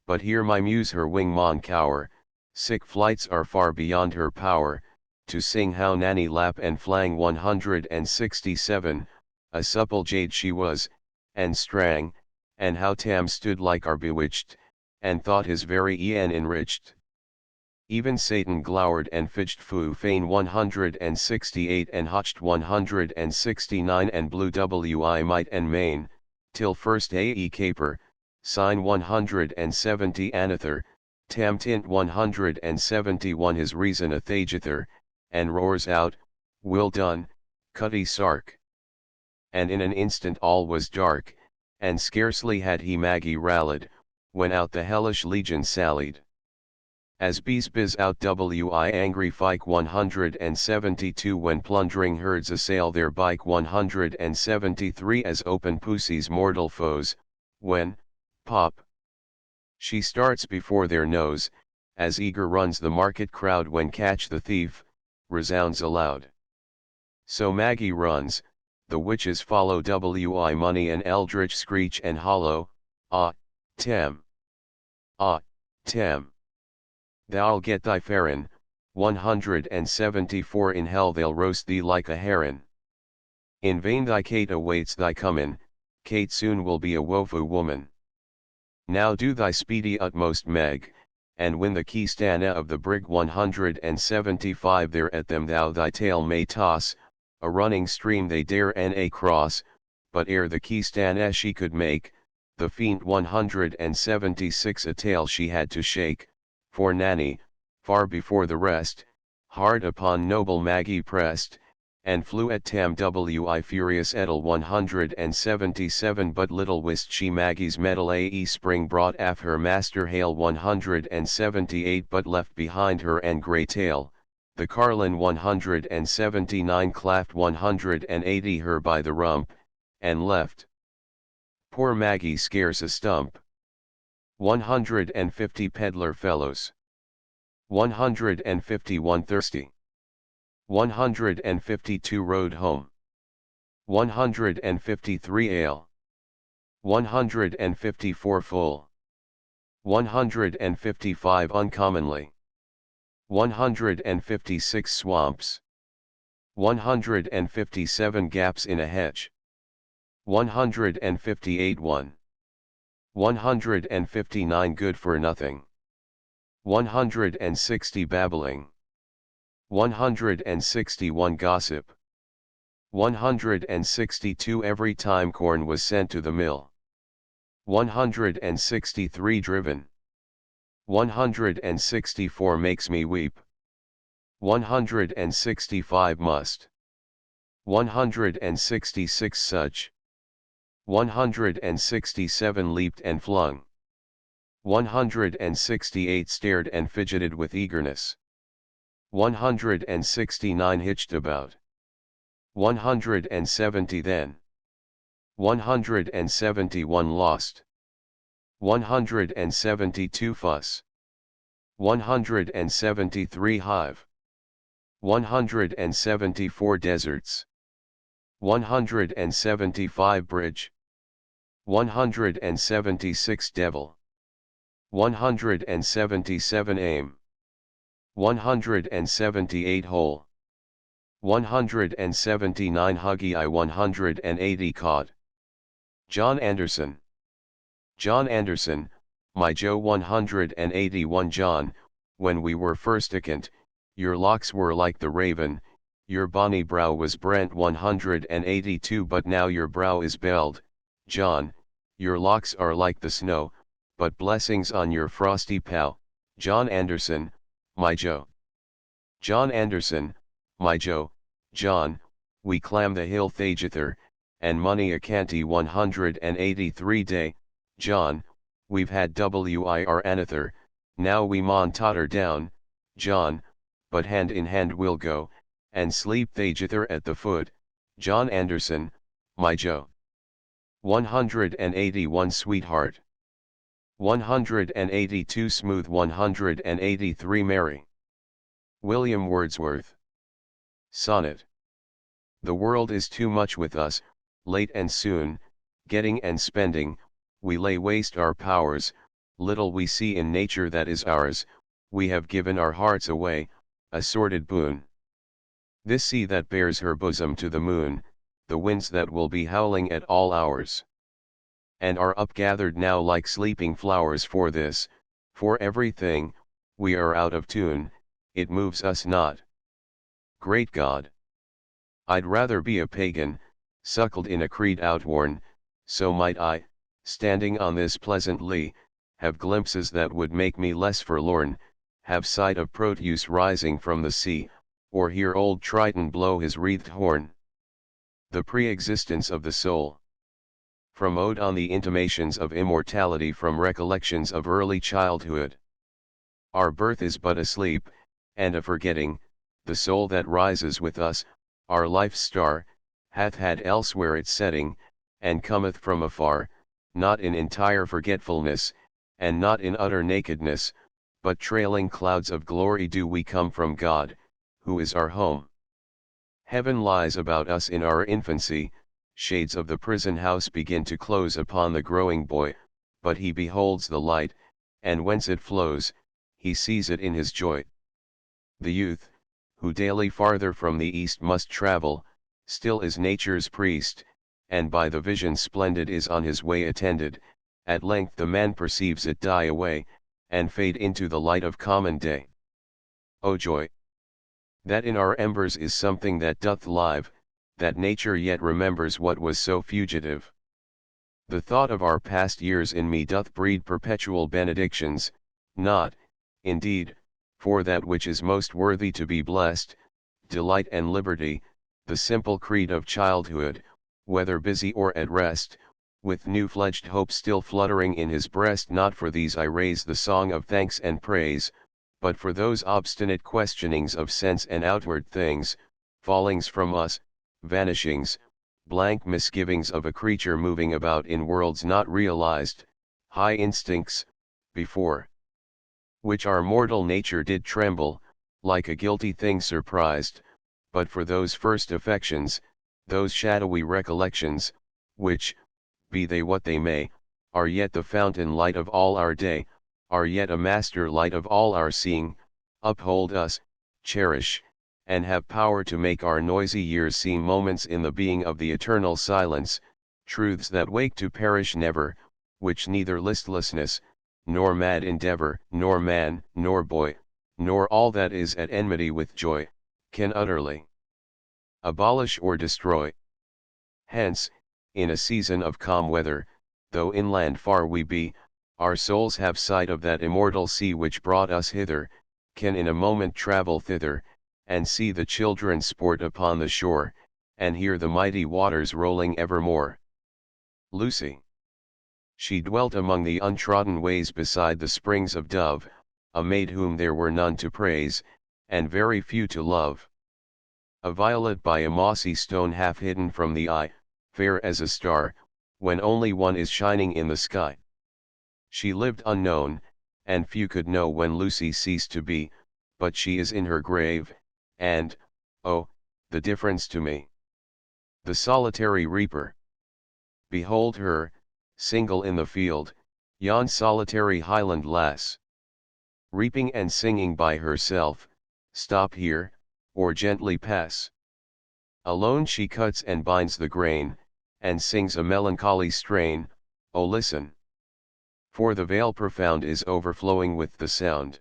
But here my muse her wing mon cower, sick flights are far beyond her power, to sing how Nanny lap and flang 167, a supple jade she was, and strang, and how Tam stood like our bewitched, and thought his very ean enriched. Even Satan glowered and fidged foo fain 168 and hotched 169 and blew wi might and main, till first ae caper, sign 170 another, Tam tint 171 his reason a thagither, and roars out, "Will done, cutty sark." And in an instant all was dark, and scarcely had he Maggie rallied, when out the hellish legion sallied. As bees biz out wi angry fike 172 when plundering herds assail their bike 173 as open pussies mortal foes, when, pop, she starts before their nose, as eager runs the market crowd when catch the thief, resounds aloud. So Maggie runs, the witches follow wi money and eldritch screech and hollow, ah, Tam! Ah, Tam! Thou'll get thy farrin, 174 in hell they'll roast thee like a heron. In vain thy Kate awaits thy comin', Kate soon will be a woeful woman. Now do thy speedy utmost Meg, and win the key stanna of the brig 175 there at them thou thy tail may toss, a running stream they dare na cross, but ere the key stanna she could make, the fiend 176 a tail she had to shake, for Nanny, far before the rest, hard upon noble Maggie pressed, and fluet tam wi furious edel 177 but little wist she Maggie's medal ae spring brought af her master hail 178 but left behind her and grey tail, the carlin 179 claft 180 her by the rump, and left. Poor Maggie scarce a stump. 150 peddler fellows. 151 thirsty. 152 rode home. 153 ale. 154 full. 155 uncommonly. 156 swamps. 157 gaps in a hedge. 158 one. 159 good for nothing. 160 babbling. 161 gossip. 162 every time corn was sent to the mill. 163 driven. 164 makes me weep. 165 must. 166 such. 167 leaped and flung. 168 stared and fidgeted with eagerness. 169 hitched about. 170 then. 171 lost. 172 fuss. 173 hive. 174 deserts. 175 bridge. 176 devil. 177 aim. 178 hole. 179 huggy I 180 cod. John Anderson. John Anderson, my Joe 181 John, when we were first acquainted, your locks were like the raven, your bonny brow was brent 182 but now your brow is belled, John, your locks are like the snow, but blessings on your frosty pow, John Anderson, my Joe. John Anderson, my Joe, John, we clamb the hill Thagether, and money a canty 183 day, John, we've had wir another, now we maun totter down, John, but hand in hand we'll go, and sleep Thagether at the foot, John Anderson, my Joe. 181 sweetheart. 182 smooth 183 merry. William Wordsworth. Sonnet. The world is too much with us, late and soon, getting and spending, we lay waste our powers, little we see in nature that is ours, we have given our hearts away, a sordid boon. This sea that bears her bosom to the moon, the winds that will be howling at all hours, and are upgathered now like sleeping flowers for this, for everything, we are out of tune, it moves us not. Great God! I'd rather be a pagan, suckled in a creed outworn, so might I, standing on this pleasant lea, have glimpses that would make me less forlorn, have sight of Proteus rising from the sea, or hear old Triton blow his wreathed horn. The pre-existence of the soul. From Ode on the Intimations of Immortality from Recollections of Early Childhood. Our birth is but a sleep, and a forgetting, the soul that rises with us, our life's star, hath had elsewhere its setting, and cometh from afar, not in entire forgetfulness, and not in utter nakedness, but trailing clouds of glory do we come from God, who is our home. Heaven lies about us in our infancy, shades of the prison house begin to close upon the growing boy, but he beholds the light, and whence it flows, he sees it in his joy. The youth, who daily farther from the east must travel, still is nature's priest, and by the vision splendid is on his way attended, at length the man perceives it die away, and fade into the light of common day. O joy! That in our embers is something that doth live, that nature yet remembers what was so fugitive. The thought of our past years in me doth breed perpetual benedictions, not, indeed, for that which is most worthy to be blessed, delight and liberty, the simple creed of childhood, whether busy or at rest, with new-fledged hope still fluttering in his breast. Not for these I raise the song of thanks and praise, but for those obstinate questionings of sense and outward things, fallings from us, vanishings, blank misgivings of a creature moving about in worlds not realized, high instincts, before which our mortal nature did tremble, like a guilty thing surprised, but for those first affections, those shadowy recollections, which, be they what they may, are yet the fountain light of all our day, are yet a master light of all our seeing, uphold us, cherish, and have power to make our noisy years seem moments in the being of the eternal silence, truths that wake to perish never, which neither listlessness, nor mad endeavor, nor man, nor boy, nor all that is at enmity with joy, can utterly abolish or destroy. Hence, in a season of calm weather, though inland far we be, our souls have sight of that immortal sea which brought us hither, can in a moment travel thither, and see the children sport upon the shore, and hear the mighty waters rolling evermore. Lucy. She dwelt among the untrodden ways beside the springs of Dove, a maid whom there were none to praise, and very few to love. A violet by a mossy stone half hidden from the eye, fair as a star, when only one is shining in the sky. She lived unknown, and few could know when Lucy ceased to be, but she is in her grave, and, oh, the difference to me. The solitary reaper. Behold her, single in the field, yon solitary Highland lass. Reaping and singing by herself, stop here, or gently pass. Alone she cuts and binds the grain, and sings a melancholy strain, oh listen! For the vale profound is overflowing with the sound.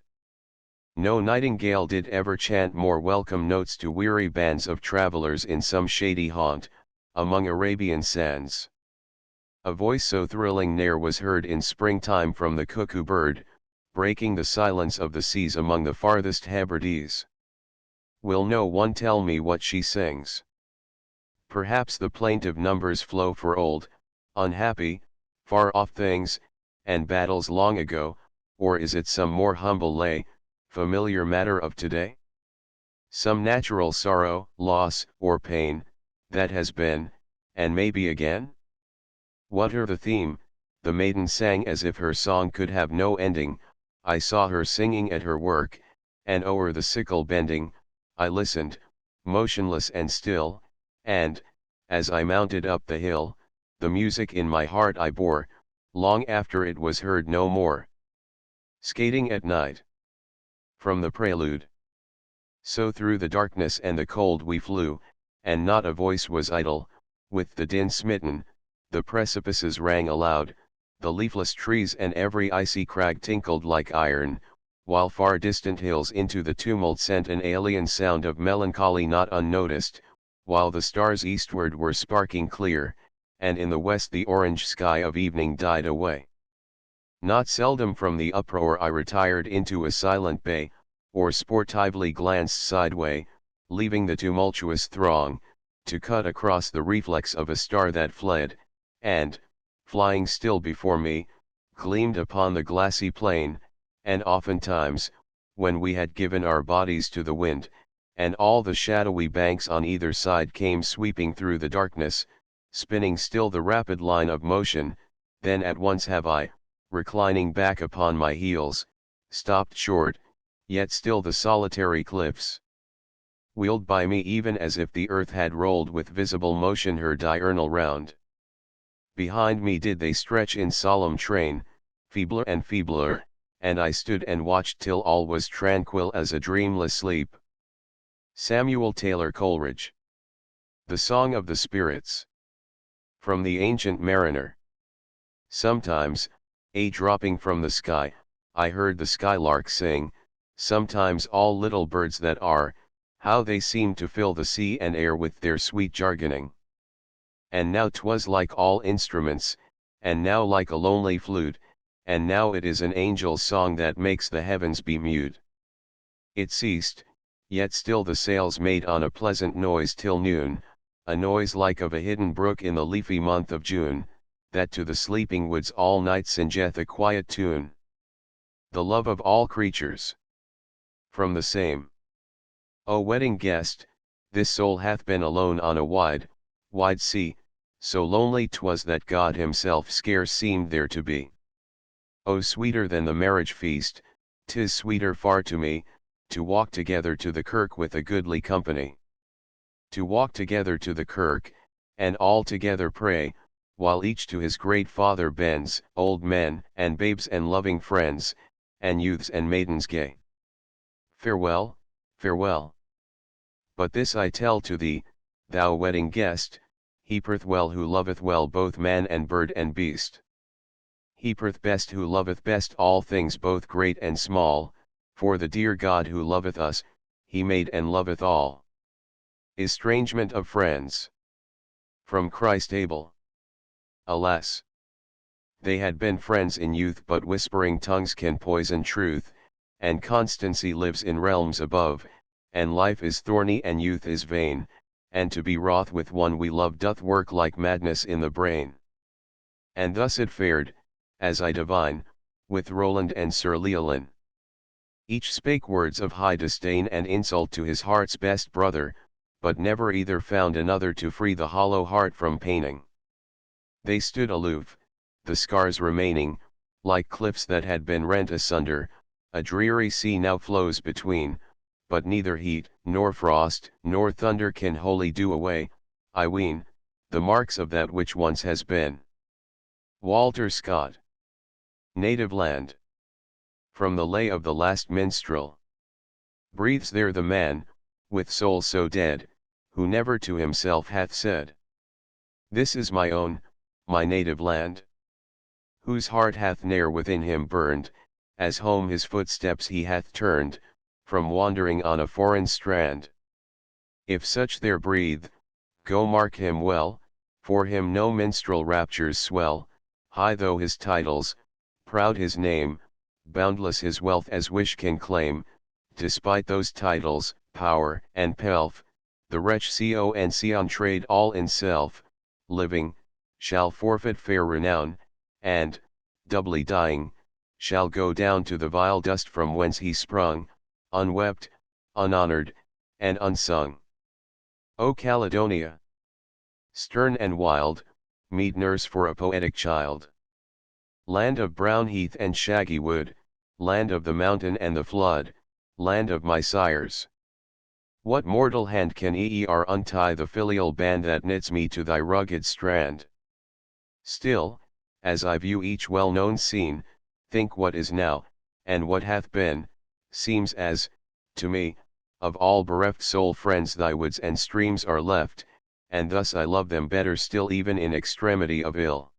No nightingale did ever chant more welcome notes to weary bands of travelers in some shady haunt, among Arabian sands. A voice so thrilling ne'er was heard in springtime from the cuckoo bird, breaking the silence of the seas among the farthest Hebrides. Will no one tell me what she sings? Perhaps the plaintive numbers flow for old, unhappy, far-off things, and battles long ago, or is it some more humble lay, familiar matter of today? Some natural sorrow, loss, or pain, that has been, and may be again? Whate'er the theme, the maiden sang as if her song could have no ending. I saw her singing at her work, and o'er the sickle bending, I listened, motionless and still, and, as I mounted up the hill, the music in my heart I bore, long after it was heard no more. Skating at night. From the prelude. So through the darkness and the cold we flew, and not a voice was idle, with the din smitten, the precipices rang aloud, the leafless trees and every icy crag tinkled like iron, while far distant hills into the tumult sent an alien sound of melancholy not unnoticed, while the stars eastward were sparking clear, and in the west the orange sky of evening died away. Not seldom from the uproar I retired into a silent bay, or sportively glanced sideway, leaving the tumultuous throng, to cut across the reflex of a star that fled, and, flying still before me, gleamed upon the glassy plain, and oftentimes, when we had given our bodies to the wind, and all the shadowy banks on either side came sweeping through the darkness, spinning still the rapid line of motion, then at once have I, reclining back upon my heels, stopped short, yet still the solitary cliffs wheeled by me even as if the earth had rolled with visible motion her diurnal round. Behind me did they stretch in solemn train, feebler and feebler, and I stood and watched till all was tranquil as a dreamless sleep. Samuel Taylor Coleridge. The Song of the Spirits. From the Ancient Mariner. Sometimes, dropping from the sky, I heard the skylark sing, sometimes all little birds that are, how they seem to fill the sea and air with their sweet jargoning. And now 'twas like all instruments, and now like a lonely flute, and now it is an angel's song that makes the heavens be mute. It ceased, yet still the sails made on a pleasant noise till noon, a noise like of a hidden brook in the leafy month of June, that to the sleeping woods all night singeth a quiet tune. The love of all creatures. From the same. O wedding guest, this soul hath been alone on a wide, wide sea, so lonely 'twas that God himself scarce seemed there to be. O sweeter than the marriage feast, 'tis sweeter far to me, to walk together to the kirk with a goodly company. To walk together to the kirk, and all together pray, while each to his great Father bends, old men, and babes and loving friends, and youths and maidens gay. Farewell, farewell. But this I tell to thee, thou wedding guest, he perth well who loveth well both man and bird and beast. He perth best who loveth best all things both great and small, for the dear God who loveth us, he made and loveth all. Estrangement of friends. From Christ Abel. Alas! They had been friends in youth, but whispering tongues can poison truth, and constancy lives in realms above, and life is thorny and youth is vain, and to be wroth with one we love doth work like madness in the brain. And thus it fared, as I divine, with Roland and Sir Leolin. Each spake words of high disdain and insult to his heart's best brother, but never either found another to free the hollow heart from paining. They stood aloof, the scars remaining, like cliffs that had been rent asunder, a dreary sea now flows between, but neither heat, nor frost, nor thunder can wholly do away, I ween, the marks of that which once has been. Walter Scott. Native Land. From the Lay of the Last Minstrel. Breathes there the man, with soul so dead, who never to himself hath said, "This is my own, my native land"? Whose heart hath ne'er within him burned, as home his footsteps he hath turned, from wandering on a foreign strand. If such there breathe, go mark him well, for him no minstrel raptures swell, high though his titles, proud his name, boundless his wealth as wish can claim, despite those titles, power, and pelf, the wretch on trade all in self, living, shall forfeit fair renown, and, doubly dying, shall go down to the vile dust from whence he sprung, unwept, unhonored, and unsung. O Caledonia! Stern and wild, meet nurse for a poetic child. Land of brown heath and shaggy wood, land of the mountain and the flood, land of my sires. What mortal hand can untie the filial band that knits me to thy rugged strand? Still, as I view each well-known scene, think what is now, and what hath been, seems as, to me, of all bereft soul friends thy woods and streams are left, and thus I love them better still even in extremity of ill.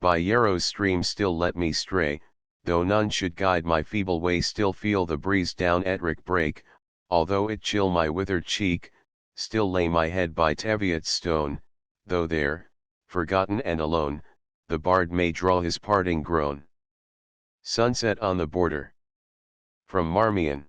By Yarrow's stream still let me stray, though none should guide my feeble way, still feel the breeze down Ettrick break, although it chill my withered cheek, still lay my head by Teviot's stone, though there, forgotten and alone, the bard may draw his parting groan. Sunset on the border. From Marmion.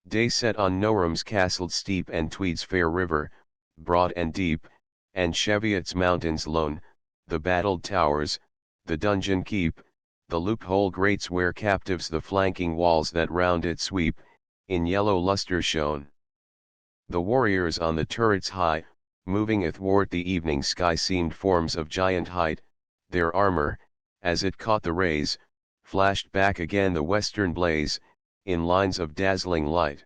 Day set on Norham's castled steep and Tweed's fair river, broad and deep, and Cheviot's mountains lone, the battled towers, the donjon keep, the loophole grates where captives the flanking walls that round it sweep, in yellow lustre shone. The warriors on the turrets high, moving athwart the evening sky, seemed forms of giant height, their armor, as it caught the rays, flashed back again the western blaze, in lines of dazzling light.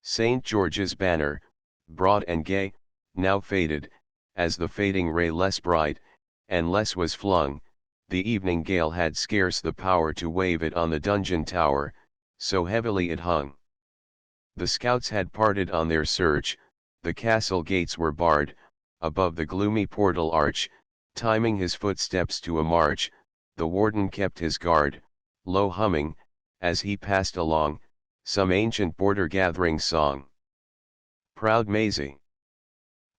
St. George's banner, broad and gay, now faded, as the fading ray less bright, and less was flung, the evening gale had scarce the power to wave it on the donjon tower, so heavily it hung. The scouts had parted on their search, the castle gates were barred, above the gloomy portal arch, timing his footsteps to a march, the warden kept his guard, low humming, as he passed along, some ancient border gathering song. Proud Maisie.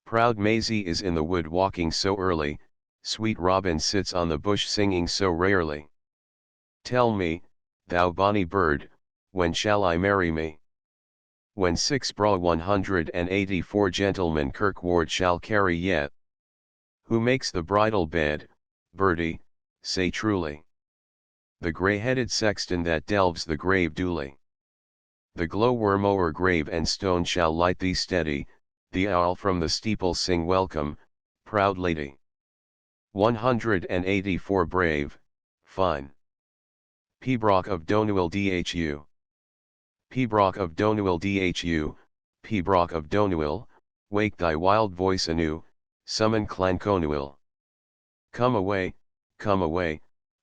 Proud Maisie is in the wood walking so early, sweet robin sits on the bush singing so rarely. Tell me, thou bonny bird, when shall I marry me? when 6 bra 184 gentlemen Kirkward shall carry yet. Who makes the bridal bed, Bertie, say truly. The grey-headed sexton that delves the grave duly. The glowworm o'er grave and stone shall light thee steady, the owl from the steeple sing welcome, proud lady. 184 brave, fine. Pibroch of Donuil Dhu. Pibroch of Donuil Dhu, Pibroch of Donuil, wake thy wild voice anew, summon Clanconuil. Come away,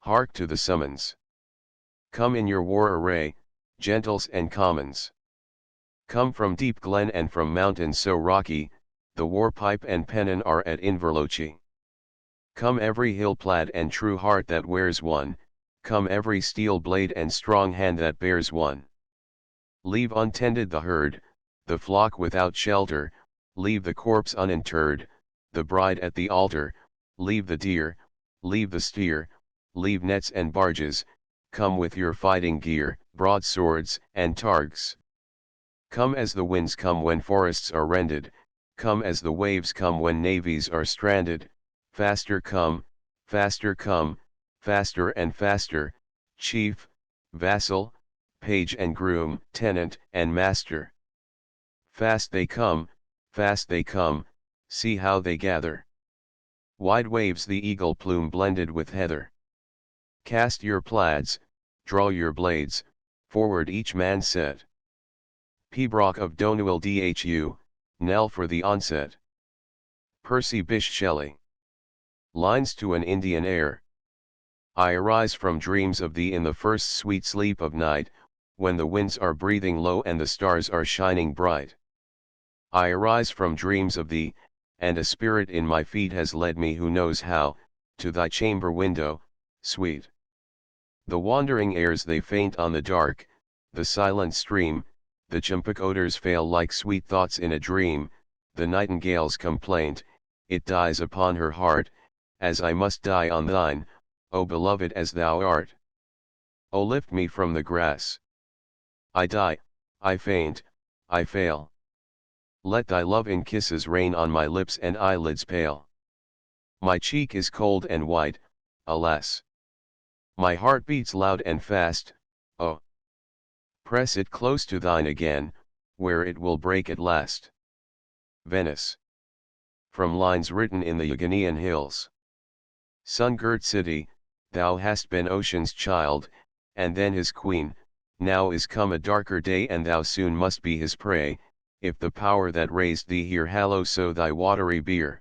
hark to the summons. Come in your war array, gentles and commons. Come from deep glen and from mountain so rocky, the war pipe and pennon are at Inverlochie. Come every hill plaid and true heart that wears one, come every steel blade and strong hand that bears one. Leave untended the herd, the flock without shelter, leave the corpse uninterred, the bride at the altar, leave the deer, leave the steer, leave nets and barges, come with your fighting gear, broadswords and targes. Come as the winds come when forests are rended, come as the waves come when navies are stranded, faster come, faster come, faster and faster, chief, vassal, page and groom, tenant and master. Fast they come, see how they gather. Wide waves the eagle plume blended with heather. Cast your plaids, draw your blades, forward each man set. Pibroch of Donuil Dhu, knell for the onset. Percy Bysshe Shelley. Lines to an Indian air. I arise from dreams of thee in the first sweet sleep of night, when the winds are breathing low and the stars are shining bright. I arise from dreams of thee, and a spirit in my feet has led me who knows how, to thy chamber window, sweet. The wandering airs they faint on the dark, the silent stream, the champak odors fail like sweet thoughts in a dream, the nightingale's complaint, it dies upon her heart, as I must die on thine, O beloved as thou art. O lift me from the grass. I die, I faint, I fail. Let thy love in kisses rain on my lips and eyelids pale. My cheek is cold and white, alas. My heart beats loud and fast, oh. Press it close to thine again, where it will break at last. Venice. From lines written in the Euganean hills. Sun-girt city, thou hast been ocean's child, and then his queen, now is come a darker day and thou soon must be his prey, if the power that raised thee here hallow so thy watery bier.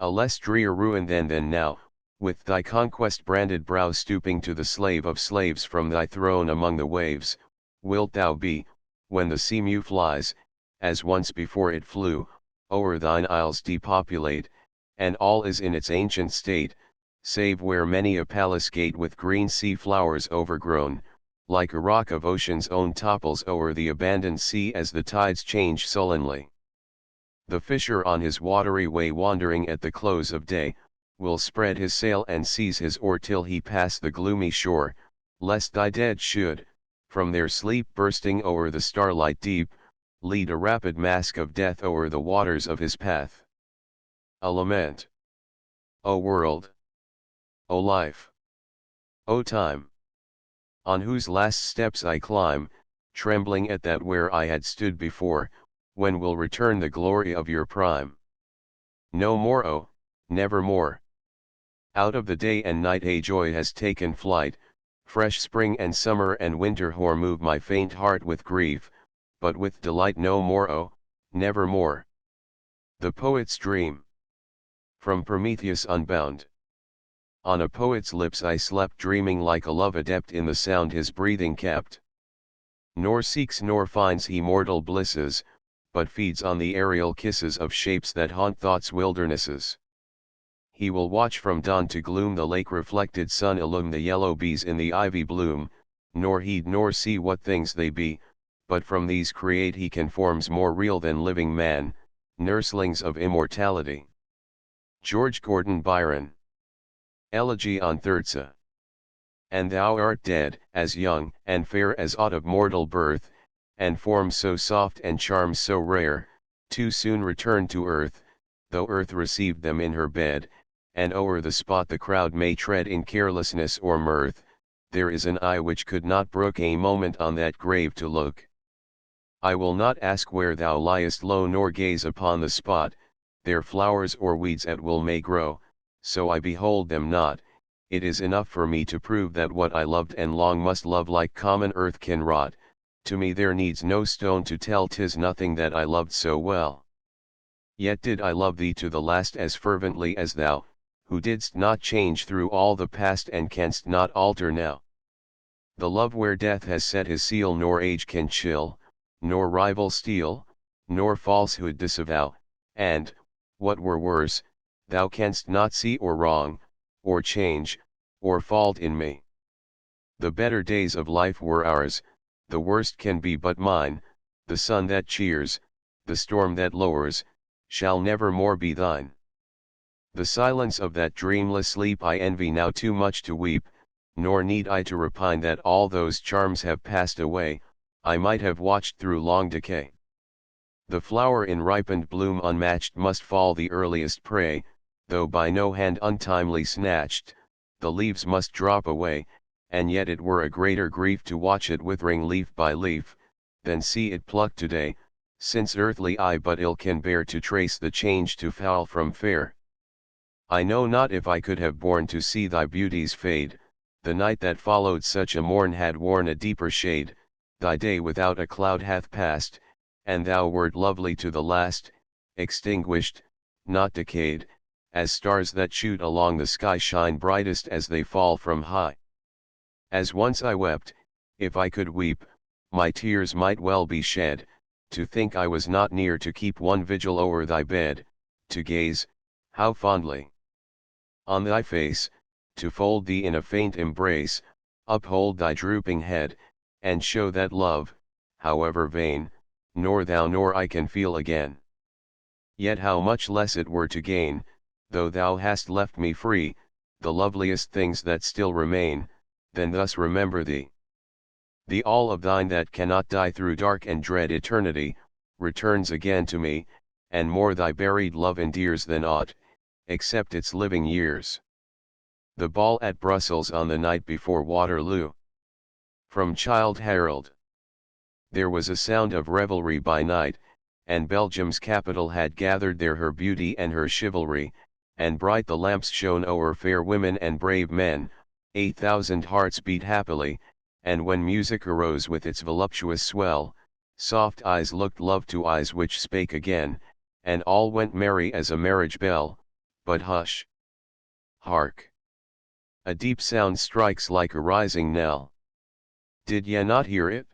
A less drear ruin than now, with thy conquest branded brow stooping to the slave of slaves from thy throne among the waves, wilt thou be, when the sea-mew flies, as once before it flew, o'er thine isles depopulate, and all is in its ancient state, save where many a palace gate with green sea flowers overgrown, like a rock of ocean's own topples o'er the abandoned sea as the tides change sullenly. The fisher on his watery way wandering at the close of day, will spread his sail and seize his oar till he pass the gloomy shore, lest thy dead should, from their sleep bursting o'er the starlight deep, lead a rapid mask of death o'er the waters of his path. A lament. O world! O life! O time! On whose last steps I climb, trembling at that where I had stood before, when will return the glory of your prime? No more, oh, never more. Out of the day and night a joy has taken flight, fresh spring and summer and winter hoar move my faint heart with grief, but with delight no more, oh, never more. The Poet's Dream. From Prometheus Unbound. On a poet's lips I slept dreaming like a love adept in the sound his breathing kept. Nor seeks nor finds he mortal blisses, but feeds on the aerial kisses of shapes that haunt thought's wildernesses. He will watch from dawn to gloom the lake-reflected sun illume the yellow bees in the ivy bloom, nor heed nor see what things they be, but from these create he conforms more real than living man, nurslings of immortality. George Gordon Byron. Elegy on Thyrza. And thou art dead, as young and fair as aught of mortal birth, and form so soft and charms so rare, too soon returned to earth, though earth received them in her bed, and o'er the spot the crowd may tread in carelessness or mirth, there is an eye which could not brook a moment on that grave to look. I will not ask where thou liest low nor gaze upon the spot, there flowers or weeds at will may grow, so I behold them not, it is enough for me to prove that what I loved and long must love like common earth can rot, to me there needs no stone to tell 'tis nothing that I loved so well. Yet did I love thee to the last as fervently as thou, who didst not change through all the past and canst not alter now. The love where death has set his seal nor age can chill, nor rival steal, nor falsehood disavow, and, what were worse, thou canst not see or wrong, or change, or fault in me. The better days of life were ours, the worst can be but mine, the sun that cheers, the storm that lowers, shall never more be thine. The silence of that dreamless sleep I envy now too much to weep, nor need I to repine that all those charms have passed away, I might have watched through long decay. The flower in ripened bloom unmatched must fall the earliest prey, though by no hand untimely snatched, the leaves must drop away, and yet it were a greater grief to watch it withering leaf by leaf, than see it plucked today, since earthly eye but ill can bear to trace the change to foul from fair. I know not if I could have borne to see thy beauties fade, the night that followed such a morn had worn a deeper shade, thy day without a cloud hath passed, and thou wert lovely to the last, extinguished, not decayed, as stars that shoot along the sky shine brightest as they fall from high. As once I wept, if I could weep, my tears might well be shed, to think I was not near to keep one vigil o'er thy bed, to gaze, how fondly, on thy face, to fold thee in a faint embrace, uphold thy drooping head, and show that love, however vain, nor thou nor I can feel again. Yet how much less it were to gain, though thou hast left me free, the loveliest things that still remain, than thus remember thee. The all of thine that cannot die through dark and dread eternity, returns again to me, and more thy buried love endears than aught, except its living years. The ball at Brussels on the night before Waterloo. From Childe Harold. There was a sound of revelry by night, and Belgium's capital had gathered there her beauty and her chivalry, and bright the lamps shone o'er fair women and brave men, 8,000 hearts beat happily, and when music arose with its voluptuous swell, soft eyes looked love to eyes which spake again, and all went merry as a marriage bell, but hush! Hark! A deep sound strikes like a rising knell. Did ye not hear it?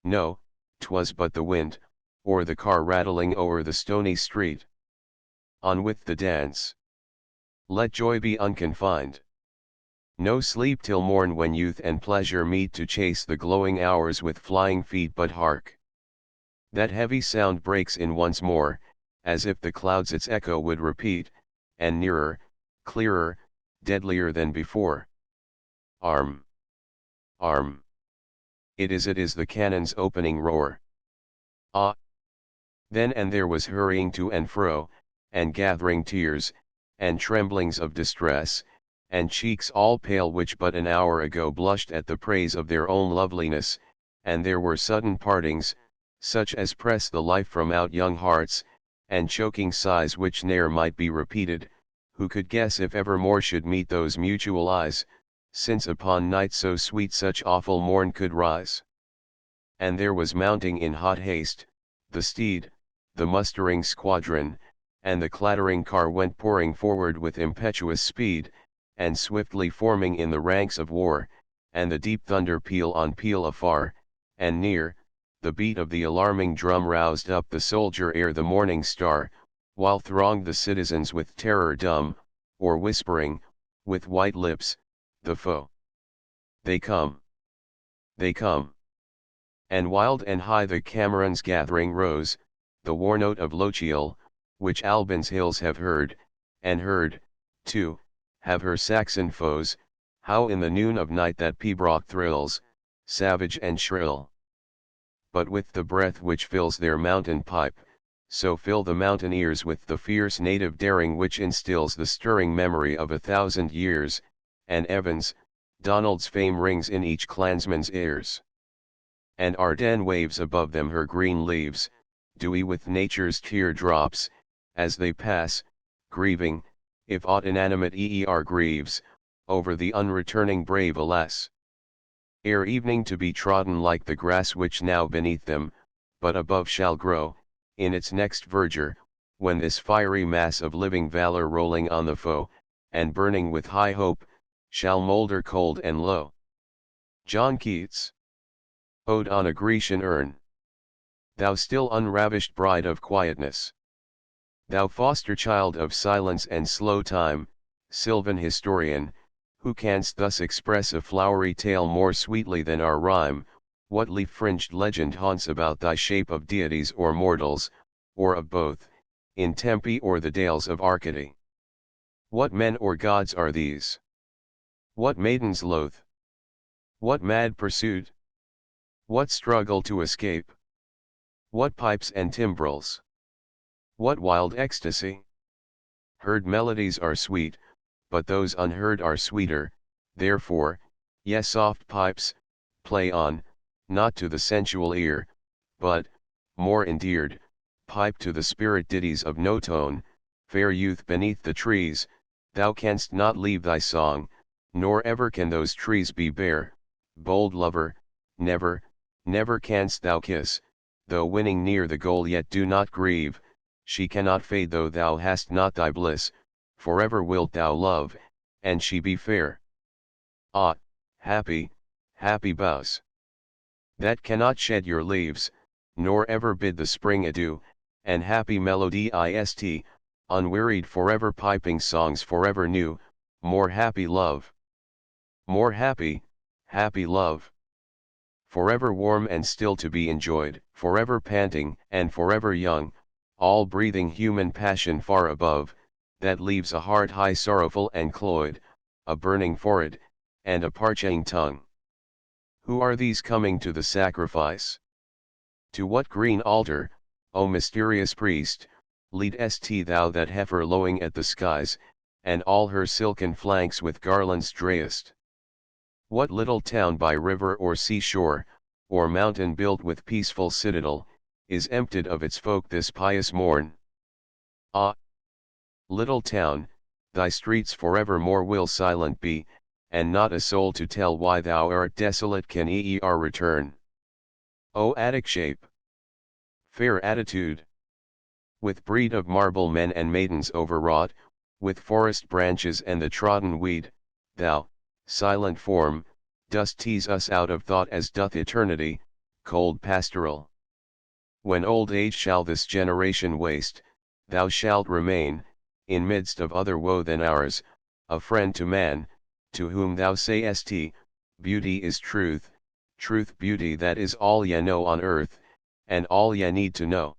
No, 'twas but the wind, or the car rattling o'er the stony street. On with the dance. Let joy be unconfined. No sleep till morn when youth and pleasure meet to chase the glowing hours with flying feet, but hark! That heavy sound breaks in once more, as if the clouds its echo would repeat, and nearer, clearer, deadlier than before. Arm! Arm! It is the cannon's opening roar. Ah! Then and there was hurrying to and fro, and gathering tears, and tremblings of distress, and cheeks all pale which but an hour ago blushed at the praise of their own loveliness, and there were sudden partings, such as press the life from out young hearts, and choking sighs which ne'er might be repeated, who could guess if ever more should meet those mutual eyes, since upon night so sweet such awful morn could rise. And there was mounting in hot haste, the steed, the mustering squadron, and the clattering car went pouring forward with impetuous speed, and swiftly forming in the ranks of war, and the deep thunder peal on peal afar, and near, the beat of the alarming drum roused up the soldier ere the morning star, while thronged the citizens with terror dumb, or whispering, with white lips, the foe. They come! They come! And wild and high the Camerons gathering rose, the war note of Lochiel, which Albion's hills have heard, and heard, too, have her Saxon foes, how in the noon of night that pibroch thrills, savage and shrill. but with the breath which fills their mountain pipe, so fill the mountaineers with the fierce native daring which instills the stirring memory of 1,000 years, and Evans, Donald's fame rings in each clansman's ears. And Ardennes waves above them her green leaves, dewy with nature's tear drops, as they pass, grieving, if aught inanimate grieves, over the unreturning brave alas. Ere evening to be trodden like the grass which now beneath them, but above shall grow, in its next verdure, when this fiery mass of living valor rolling on the foe, and burning with high hope, shall moulder cold and low. John Keats. Ode on a Grecian Urn. Thou still unravished bride of quietness. Thou foster child of silence and slow time, sylvan historian, who canst thus express a flowery tale more sweetly than our rhyme, what leaf-fringed legend haunts about thy shape of deities or mortals, or of both, in Tempe or the dales of Arcady? What men or gods are these? What maidens loath? What mad pursuit? What struggle to escape? What pipes and timbrels? What wild ecstasy? Heard melodies are sweet, but those unheard are sweeter, therefore, yes, soft pipes, play on, not to the sensual ear, but, more endeared, pipe to the spirit ditties of no tone, fair youth beneath the trees, thou canst not leave thy song, nor ever can those trees be bare, bold lover, never, never canst thou kiss, though winning near the goal yet do not grieve, she cannot fade though thou hast not thy bliss, forever wilt thou love, and she be fair. Ah, happy, happy boughs, that cannot shed your leaves, nor ever bid the spring adieu, and happy melody ist, unwearied forever piping songs forever new, more happy love. More happy, happy love. Forever warm and still to be enjoyed, forever panting and forever young, all breathing human passion far above, that leaves a heart high sorrowful and cloyed, a burning forehead, and a parching tongue. Who are these coming to the sacrifice? To what green altar, O mysterious priest, leadest thou that heifer lowing at the skies, and all her silken flanks with garlands drayest? What little town by river or seashore, or mountain built with peaceful citadel, is emptied of its folk this pious morn? Ah! Little town, thy streets forevermore will silent be, and not a soul to tell why thou art desolate can return. O Attic shape! Fair attitude! With breed of marble men and maidens overwrought, with forest branches and the trodden weed, thou, silent form, dost tease us out of thought as doth eternity, cold pastoral. When old age shall this generation waste, thou shalt remain, in midst of other woe than ours, a friend to man, to whom thou sayest, beauty is truth, truth beauty, that is all ye know on earth, and all ye need to know.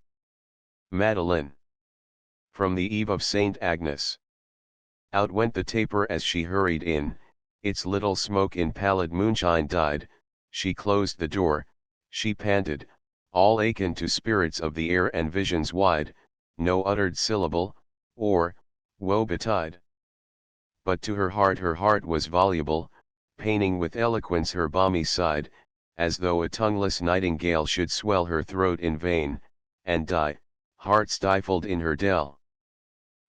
Madeline. From the Eve of Saint Agnes. Out went the taper as she hurried in, its little smoke in pallid moonshine died, she closed the door, she panted, all akin to spirits of the air and visions wide, no uttered syllable, or, woe betide. But to her heart was voluble, paining with eloquence her balmy side, as though a tongueless nightingale should swell her throat in vain, and die, heart stifled in her dell.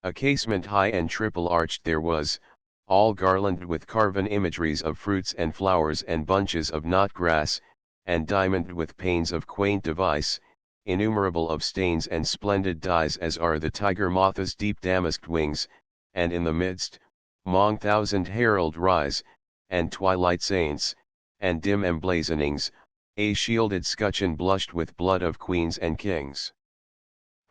A casement high and triple arched there was, all garlanded with carven imageries of fruits and flowers and bunches of knot grass, and diamonded with panes of quaint device, innumerable of stains and splendid dyes as are the tiger moth's deep damasked wings, and in the midst, 'mong thousand herald rise, and twilight saints, and dim emblazonings, a shielded scutcheon blushed with blood of queens and kings.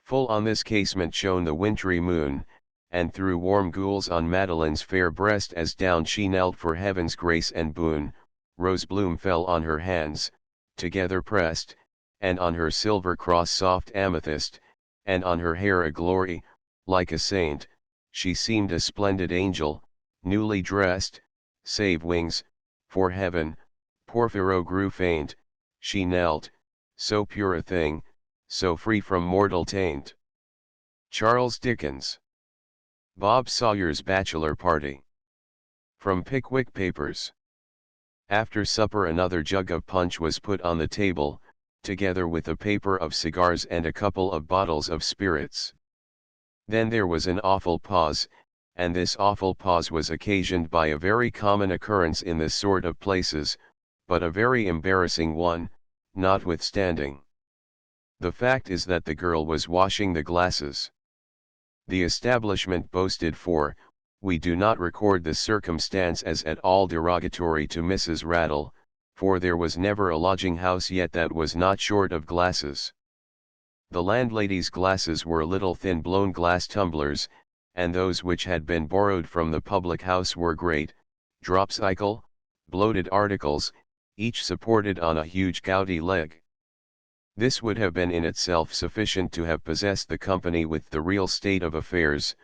Full on this casement shone the wintry moon, and threw warm gules on Madeline's fair breast as down she knelt for heaven's grace and boon, rose bloom fell on her hands, together pressed, and on her silver cross soft amethyst, and on her hair a glory, like a saint, she seemed a splendid angel, newly dressed, save wings, for heaven, Porphyro grew faint, she knelt, so pure a thing, so free from mortal taint. Charles Dickens. Bob Sawyer's Bachelor Party. From Pickwick Papers. After supper another jug of punch was put on the table, together with a paper of cigars and a couple of bottles of spirits. Then there was an awful pause, and this awful pause was occasioned by a very common occurrence in this sort of places, but a very embarrassing one, notwithstanding. The fact is that the girl was washing the glasses. The establishment boasted, for we do not record this circumstance as at all derogatory to Mrs. Rattle, for there was never a lodging house yet that was not short of glasses. The landlady's glasses were little thin blown glass tumblers, and those which had been borrowed from the public house were great, dropsical, bloated articles, each supported on a huge gouty leg. This would have been in itself sufficient to have possessed the company with the real state of affairs,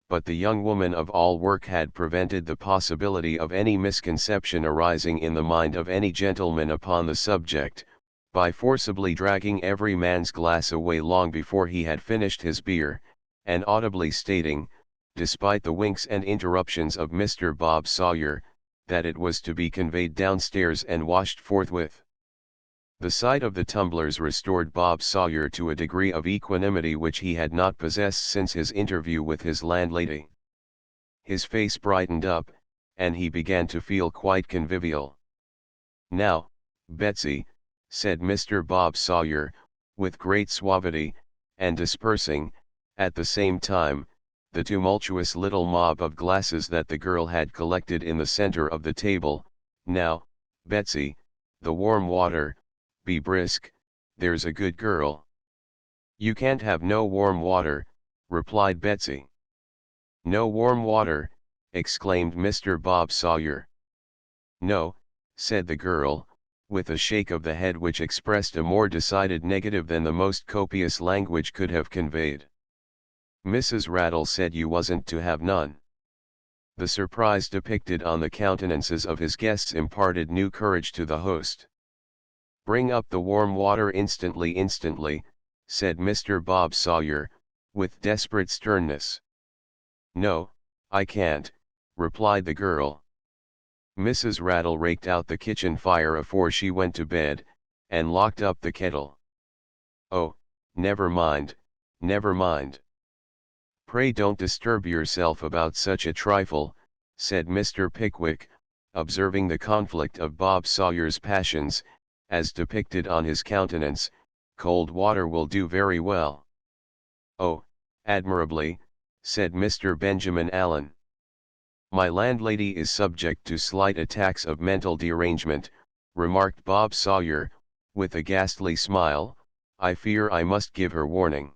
but the young woman of all work had prevented the possibility of any misconception arising in the mind of any gentleman upon the subject, by forcibly dragging every man's glass away long before he had finished his beer, and audibly stating, despite the winks and interruptions of Mr. Bob Sawyer, that it was to be conveyed downstairs and washed forthwith. The sight of the tumblers restored Bob Sawyer to a degree of equanimity which he had not possessed since his interview with his landlady. His face brightened up, and he began to feel quite convivial. "Now, Betsy," said Mr. Bob Sawyer, with great suavity, and dispersing, at the same time, the tumultuous little mob of glasses that the girl had collected in the center of the table, "now, Betsy, the warm water, be brisk, there's a good girl." "You can't have no warm water," replied Betsy. "No warm water," exclaimed Mr. Bob Sawyer. "No," said the girl, with a shake of the head which expressed a more decided negative than the most copious language could have conveyed. "Mrs. Rattle said you wasn't to have none." The surprise depicted on the countenances of his guests imparted new courage to the host. "Bring up the warm water instantly, said Mr. Bob Sawyer, with desperate sternness. "No, I can't," replied the girl. Mrs. Rattle raked out the kitchen fire afore she went to bed, and locked up the kettle. "Oh, never mind, never mind. Pray don't disturb yourself about such a trifle," said Mr. Pickwick, observing the conflict of Bob Sawyer's passions, as depicted on his countenance. "Cold water will do very well." "Oh, admirably," said Mr. Benjamin Allen. "My landlady is subject to slight attacks of mental derangement," remarked Bob Sawyer, with a ghastly smile. "I fear I must give her warning."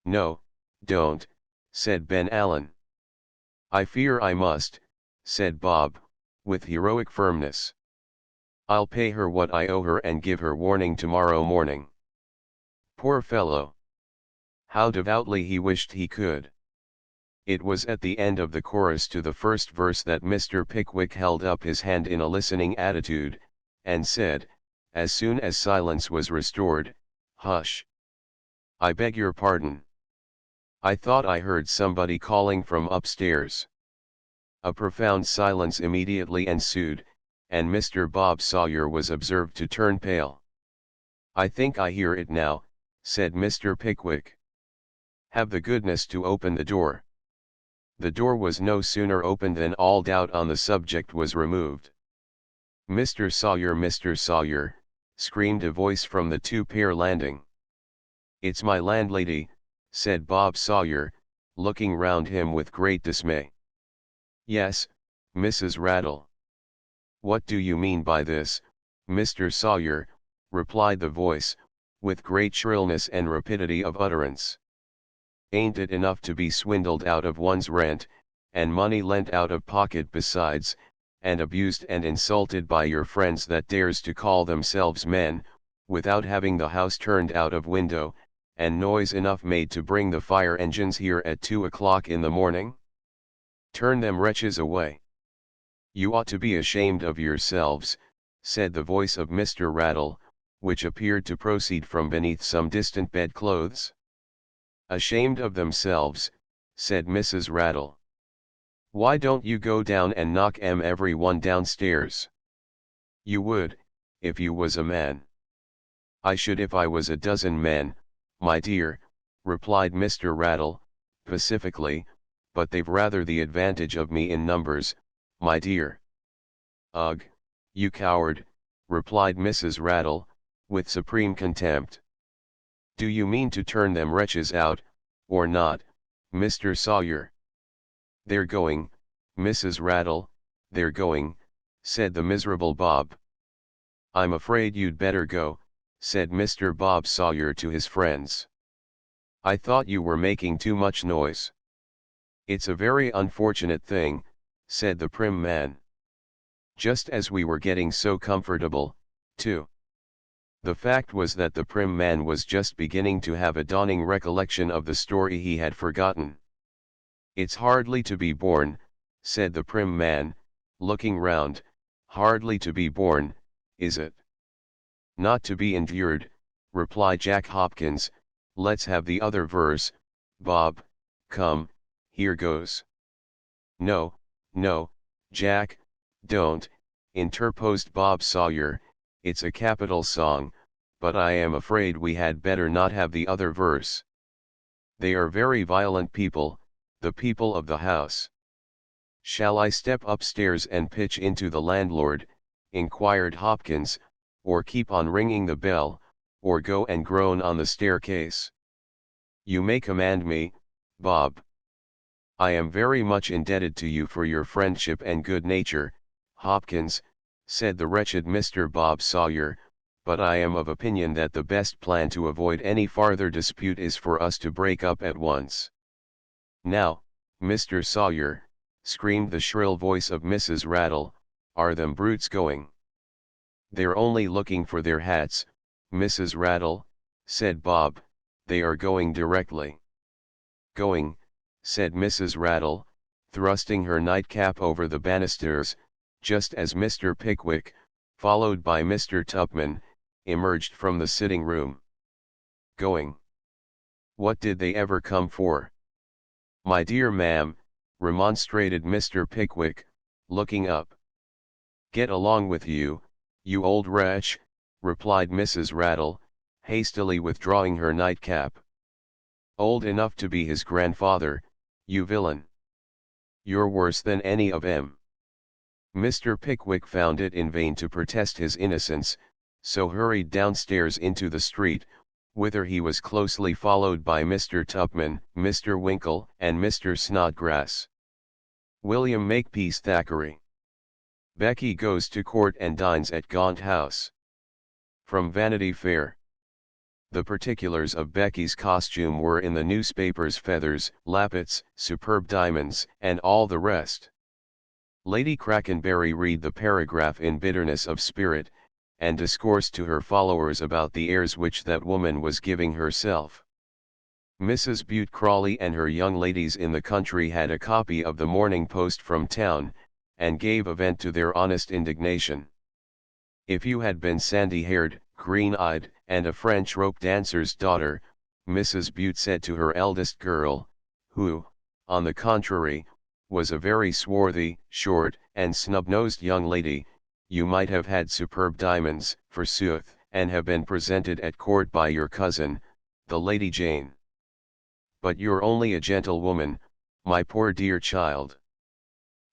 "No, don't," said Ben Allen. "I fear I must," said Bob, with heroic firmness. "I'll pay her what I owe her and give her warning tomorrow morning." Poor fellow! How devoutly he wished he could. It was at the end of the chorus to the first verse that Mr. Pickwick held up his hand in a listening attitude, and said, as soon as silence was restored, "Hush! I beg your pardon. I thought I heard somebody calling from upstairs." A profound silence immediately ensued, and Mr. Bob Sawyer was observed to turn pale. "I think I hear it now," said Mr. Pickwick. "Have the goodness to open the door." The door was no sooner opened than all doubt on the subject was removed. "Mr. Sawyer," screamed a voice from the two-pair landing. "It's my landlady," said Bob Sawyer, looking round him with great dismay. "Yes, Mrs. Rattle." "What do you mean by this, Mr. Sawyer?" replied the voice, with great shrillness and rapidity of utterance. "Ain't it enough to be swindled out of one's rent, and money lent out of pocket besides, and abused and insulted by your friends that dares to call themselves men, without having the house turned out of window, and noise enough made to bring the fire engines here at 2 o'clock in the morning? Turn them wretches away." "You ought to be ashamed of yourselves," said the voice of Mr. Rattle, which appeared to proceed from beneath some distant bedclothes. "Ashamed of themselves," said Mrs. Rattle. "Why don't you go down and knock every one downstairs? You would, if you was a man." "I should if I was a dozen men, my dear," replied Mr. Rattle, pacifically, "but they've rather the advantage of me in numbers, my dear." "Ugh, you coward," replied Mrs. Rattle, with supreme contempt. "Do you mean to turn them wretches out, or not, Mr. Sawyer?" "They're going, Mrs. Rattle, they're going," said the miserable Bob. "I'm afraid you'd better go," said Mr. Bob Sawyer to his friends. "I thought you were making too much noise." "It's a very unfortunate thing," said the prim man. "Just as we were getting so comfortable, too." The fact was that the prim man was just beginning to have a dawning recollection of the story he had forgotten. "It's hardly to be borne," said the prim man, looking round, "hardly to be borne, is it?" "Not to be endured," replied Jack Hopkins. "Let's have the other verse, Bob. Come, here goes." "No, no, Jack, don't," interposed Bob Sawyer. "It's a capital song, but I am afraid we had better not have the other verse. They are very violent people, the people of the house." "Shall I step upstairs and pitch into the landlord," inquired Hopkins, "or keep on ringing the bell, or go and groan on the staircase?" "You may command me, Bob." "I am very much indebted to you for your friendship and good nature, Hopkins," said the wretched Mr. Bob Sawyer, "but I am of opinion that the best plan to avoid any farther dispute is for us to break up at once." "Now, Mr. Sawyer," screamed the shrill voice of Mrs. Rattle, "are them brutes going?" "They're only looking for their hats, Mrs. Rattle," said Bob. "They are going directly." "Going," said Mrs. Rattle, thrusting her nightcap over the banisters, just as Mr. Pickwick, followed by Mr. Tupman, emerged from the sitting room. "Going? What did they ever come for?" "My dear ma'am," remonstrated Mr. Pickwick, looking up. "Get along with you, you old wretch," replied Mrs. Rattle, hastily withdrawing her nightcap. "Old enough to be his grandfather, you villain. You're worse than any of 'em." Mr. Pickwick found it in vain to protest his innocence, so hurried downstairs into the street, whither he was closely followed by Mr. Tupman, Mr. Winkle, and Mr. Snodgrass. William Makepeace Thackeray. Becky goes to court and dines at Gaunt House. From Vanity Fair. The particulars of Becky's costume were in the newspapers: feathers, lappets, superb diamonds, and all the rest. Lady Crackenbury read the paragraph in bitterness of spirit, and discoursed to her followers about the airs which that woman was giving herself. Mrs. Bute Crawley and her young ladies in the country had a copy of the Morning Post from town, and gave a vent to their honest indignation. "If you had been sandy-haired, green-eyed, and a French rope dancer's daughter," Mrs. Bute said to her eldest girl, who, on the contrary, was a very swarthy, short, and snub-nosed young lady, "you might have had superb diamonds, forsooth, and have been presented at court by your cousin, the Lady Jane. But you're only a gentlewoman, my poor dear child.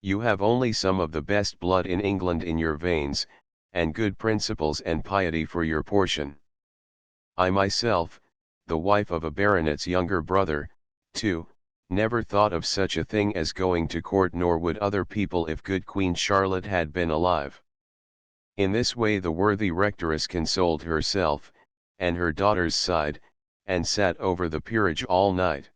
You have only some of the best blood in England in your veins, and good principles and piety for your portion. I myself, the wife of a baronet's younger brother, too, never thought of such a thing as going to court, nor would other people if good Queen Charlotte had been alive." In this way the worthy rectoress consoled herself, and her daughters sighed, and sat over the peerage all night.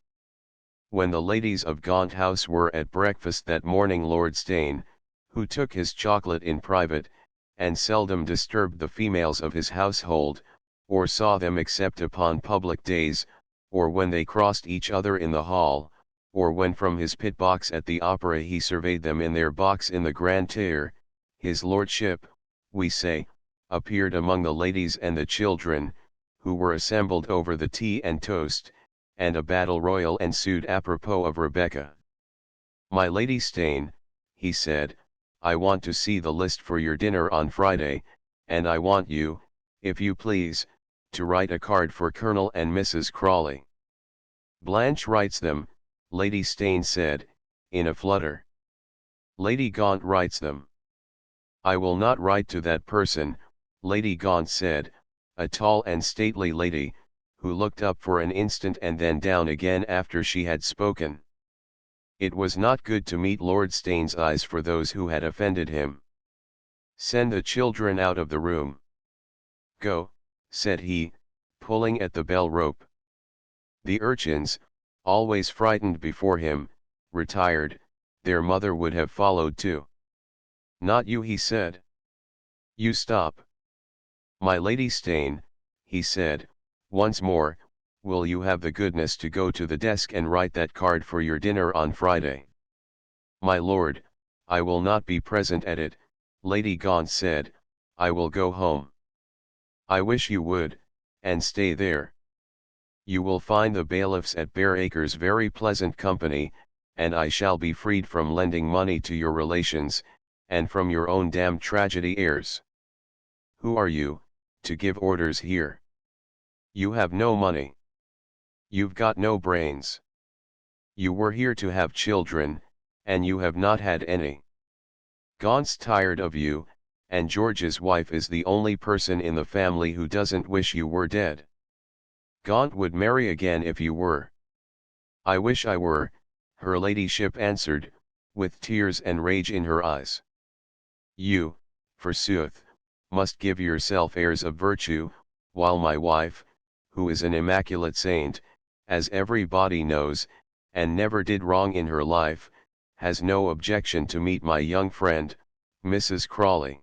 When the ladies of Gaunt House were at breakfast that morning, Lord Steyne, who took his chocolate in private, and seldom disturbed the females of his household, or saw them except upon public days, or when they crossed each other in the hall, or when from his pit box at the opera he surveyed them in their box in the Grand Tier, his lordship, we say, appeared among the ladies and the children, who were assembled over the tea and toast, and a battle royal ensued apropos of Rebecca. "My Lady Stane," he said, "I want to see the list for your dinner on Friday, and I want you, if you please, to write a card for Colonel and Mrs. Crawley." "Blanche writes them," Lady Stane said, in a flutter. "Lady Gaunt writes them." "I will not write to that person," Lady Gaunt said, a tall and stately lady, who looked up for an instant and then down again after she had spoken. It was not good to meet Lord Stane's eyes for those who had offended him. "Send the children out of the room." "Go," said he, pulling at the bell rope. The urchins, always frightened before him, retired. Their mother would have followed too. "Not you," he said. "You stop." "My Lady Stane," he said, once more, "will you have the goodness to go to the desk and write that card for your dinner on Friday?" "My lord, I will not be present at it," Lady Gaunt said, "I will go home." "I wish you would, and stay there. You will find the bailiffs at Bareacres very pleasant company, and I shall be freed from lending money to your relations, and from your own damned tragedy heirs. Who are you, to give orders here? You have no money. You've got no brains. You were here to have children, and you have not had any. Gaunt's tired of you, and George's wife is the only person in the family who doesn't wish you were dead. Gaunt would marry again if you were." "I wish I were," her ladyship answered, with tears and rage in her eyes. "You, forsooth, must give yourself airs of virtue, while my wife, who is an immaculate saint, as everybody knows, and never did wrong in her life, has no objection to meet my young friend, Mrs. Crawley.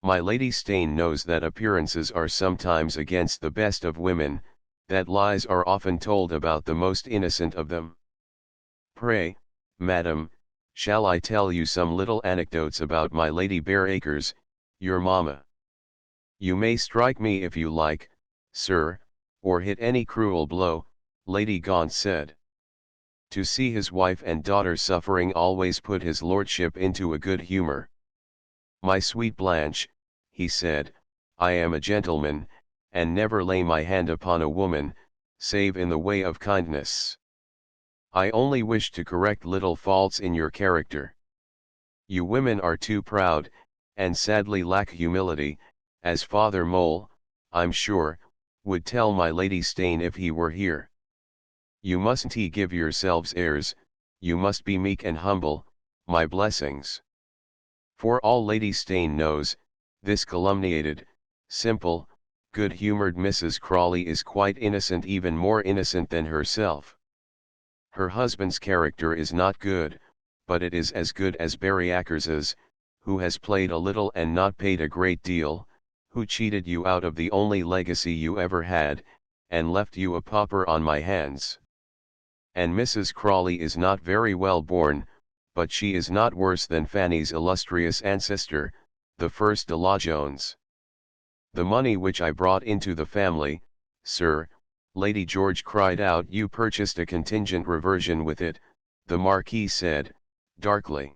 My Lady Stane knows that appearances are sometimes against the best of women, that lies are often told about the most innocent of them. Pray, madam, shall I tell you some little anecdotes about my Lady Bareacres, your mamma? You may strike me if you like, sir, or hit any cruel blow," Lady Gaunt said. To see his wife and daughter suffering always put his lordship into a good humour. "My sweet Blanche," he said, "I am a gentleman, and never lay my hand upon a woman, save in the way of kindness. I only wish to correct little faults in your character. You women are too proud, and sadly lack humility, as Father Mole, I'm sure, would tell my Lady Stane if he were here. You mustn't give yourselves airs, you must be meek and humble, my blessings." For all Lady Stane knows, this calumniated, simple, good-humoured Mrs. Crawley is quite innocent, even more innocent than herself. Her husband's character is not good, but it is as good as Bareacres's, who has played a little and not paid a great deal, who cheated you out of the only legacy you ever had, and left you a pauper on my hands. And Mrs. Crawley is not very well born, but she is not worse than Fanny's illustrious ancestor, the first de la Jones. The money which I brought into the family, sir," Lady George cried out. "You purchased a contingent reversion with it," the Marquis said, darkly.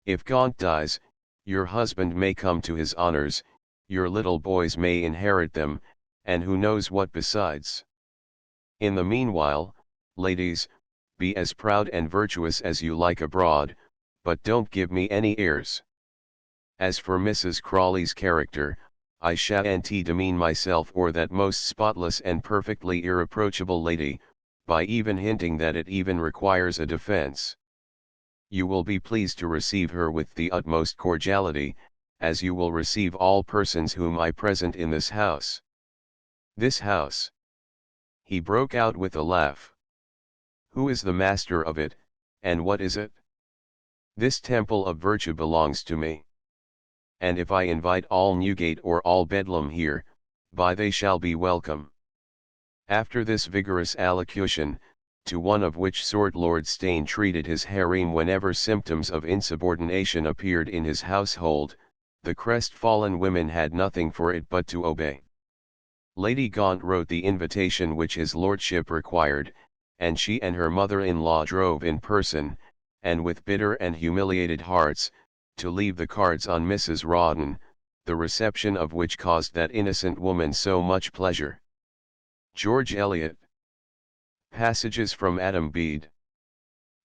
"If Gaunt dies, your husband may come to his honours, your little boys may inherit them, and who knows what besides. In the meanwhile, ladies, be as proud and virtuous as you like abroad, but don't give me any airs. As for Mrs. Crawley's character, I shan't demean myself or that most spotless and perfectly irreproachable lady, by even hinting that it even requires a defence. You will be pleased to receive her with the utmost cordiality, as you will receive all persons whom I present in this house. This house," he broke out with a laugh. "Who is the master of it, and what is it? This temple of virtue belongs to me. And if I invite all Newgate or all Bedlam here, by they shall be welcome." After this vigorous allocution, to one of which sort Lord Stane treated his harem whenever symptoms of insubordination appeared in his household, The crestfallen women had nothing for it but to obey. Lady Gaunt wrote the invitation which his lordship required, and she and her mother-in-law drove in person, and with bitter and humiliated hearts, to leave the cards on Mrs. Rawdon, the reception of which caused that innocent woman so much pleasure. George Eliot. Passages from Adam Bede.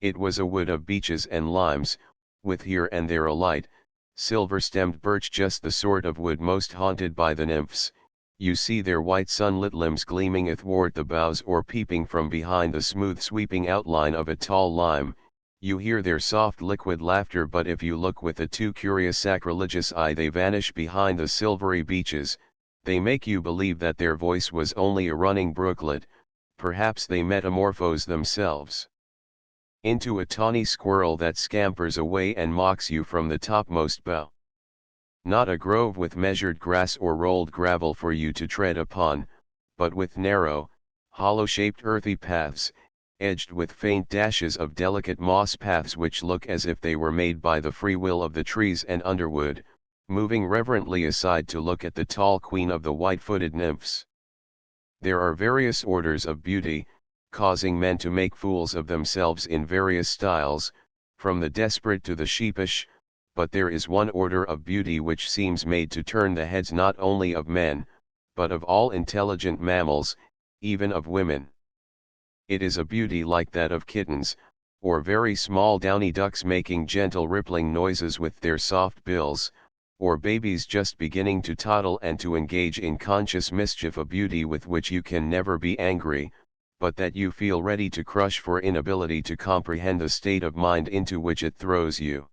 It was a wood of beeches and limes, with here and there a light, silver-stemmed birch, just the sort of wood most haunted by the nymphs. You see their white sunlit limbs gleaming athwart the boughs or peeping from behind the smooth sweeping outline of a tall lime. You hear their soft liquid laughter, but if you look with a too curious sacrilegious eye they vanish behind the silvery beeches. They make you believe that their voice was only a running brooklet. Perhaps they metamorphose themselves into a tawny squirrel that scampers away and mocks you from the topmost bough. Not a grove with measured grass or rolled gravel for you to tread upon, but with narrow, hollow-shaped earthy paths, edged with faint dashes of delicate moss, paths which look as if they were made by the free will of the trees and underwood, moving reverently aside to look at the tall queen of the white-footed nymphs. There are various orders of beauty, causing men to make fools of themselves in various styles, from the desperate to the sheepish, but there is one order of beauty which seems made to turn the heads not only of men, but of all intelligent mammals, even of women. It is a beauty like that of kittens, or very small downy ducks making gentle rippling noises with their soft bills, or babies just beginning to toddle and to engage in conscious mischief, a beauty with which you can never be angry, but that you feel ready to crush for inability to comprehend the state of mind into which it throws you.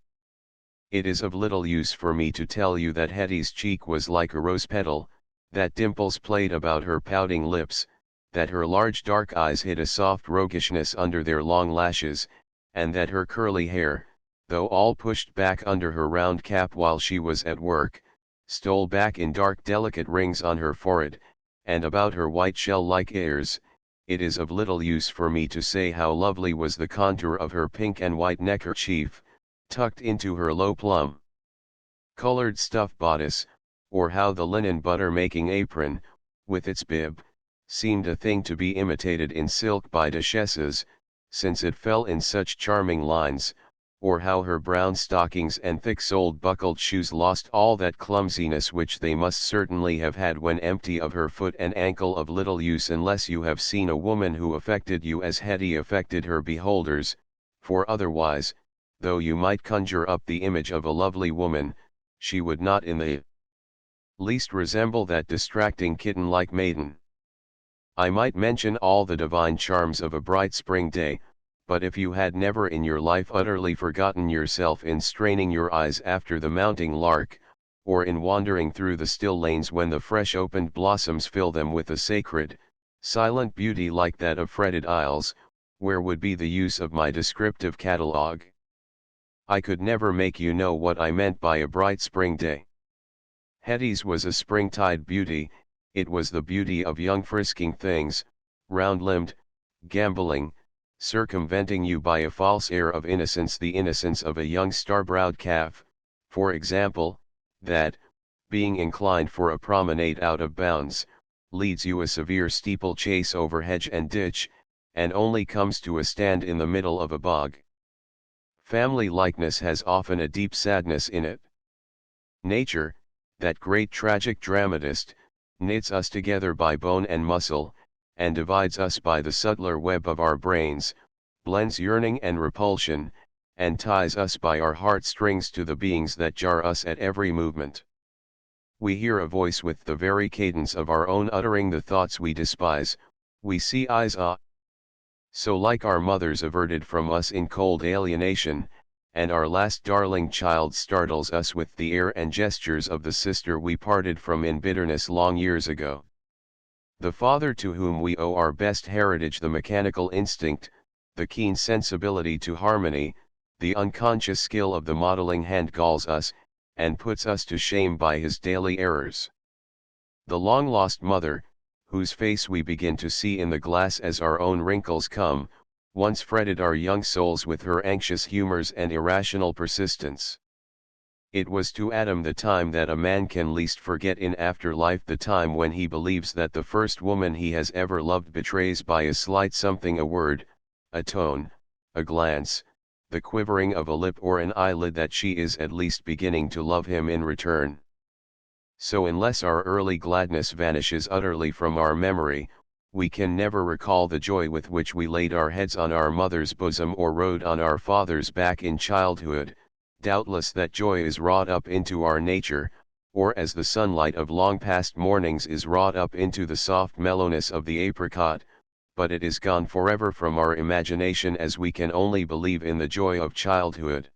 It is of little use for me to tell you that Hetty's cheek was like a rose petal, that dimples played about her pouting lips, that her large dark eyes hid a soft roguishness under their long lashes, and that her curly hair, though all pushed back under her round cap while she was at work, stole back in dark delicate rings on her forehead, and about her white shell-like ears. It is of little use for me to say how lovely was the contour of her pink and white neckerchief, tucked into her low plum-colored stuff bodice, or how the linen butter-making apron, with its bib, seemed a thing to be imitated in silk by duchesses, since it fell in such charming lines, or how her brown stockings and thick-soled buckled shoes lost all that clumsiness which they must certainly have had when empty of her foot and ankle, of little use unless you have seen a woman who affected you as Hetty affected her beholders, for otherwise, though you might conjure up the image of a lovely woman, she would not in the least resemble that distracting kitten-like maiden. I might mention all the divine charms of a bright spring day, but if you had never in your life utterly forgotten yourself in straining your eyes after the mounting lark, or in wandering through the still lanes when the fresh opened blossoms fill them with a sacred, silent beauty like that of fretted isles, where would be the use of my descriptive catalogue? I could never make you know what I meant by a bright spring day. Hetty's was a springtide beauty. It was the beauty of young frisking things, round-limbed, gambolling, circumventing you by a false air of innocence, the innocence of a young star-browed calf, for example, that, being inclined for a promenade out of bounds, leads you a severe steeple-chase over hedge and ditch, and only comes to a stand in the middle of a bog. Family likeness has often a deep sadness in it. Nature, that great tragic dramatist, knits us together by bone and muscle, and divides us by the subtler web of our brains, blends yearning and repulsion, and ties us by our heartstrings to the beings that jar us at every movement. We hear a voice with the very cadence of our own uttering the thoughts we despise, we see eyes so like our mothers averted from us in cold alienation, and our last darling child startles us with the air and gestures of the sister we parted from in bitterness long years ago. The father to whom we owe our best heritage, the mechanical instinct, the keen sensibility to harmony, the unconscious skill of the modeling hand, galls us, and puts us to shame by his daily errors. The long-lost mother, whose face we begin to see in the glass as our own wrinkles come, once fretted our young souls with her anxious humors and irrational persistence. It was to Adam the time that a man can least forget in after life, the time when he believes that the first woman he has ever loved betrays by a slight something, a word, a tone, a glance, the quivering of a lip or an eyelid, that she is at least beginning to love him in return. So unless our early gladness vanishes utterly from our memory, we can never recall the joy with which we laid our heads on our mother's bosom or rode on our father's back in childhood. Doubtless that joy is wrought up into our nature, or as the sunlight of long past mornings is wrought up into the soft mellowness of the apricot, but it is gone forever from our imagination, as we can only believe in the joy of childhood.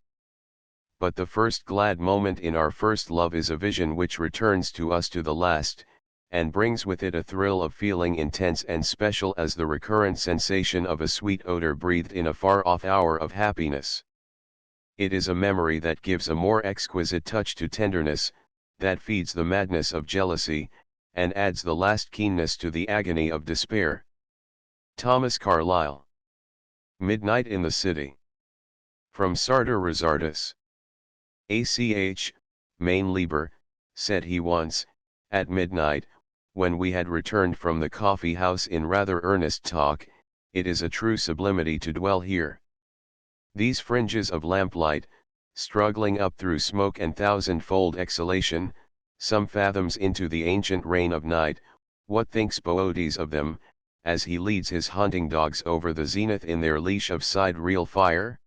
But the first glad moment in our first love is a vision which returns to us to the last, and brings with it a thrill of feeling intense and special as the recurrent sensation of a sweet odor breathed in a far-off hour of happiness. It is a memory that gives a more exquisite touch to tenderness, that feeds the madness of jealousy, and adds the last keenness to the agony of despair. Thomas Carlyle. Midnight in the City. From Sartor Resartus. ACH, mein Lieber, said he once, at midnight, when we had returned from the coffee house in rather earnest talk, it is a true sublimity to dwell here. These fringes of lamplight, struggling up through smoke and thousand-fold exhalation, some fathoms into the ancient reign of night, what thinks Boötes of them, as he leads his hunting dogs over the zenith in their leash of side-reel fire?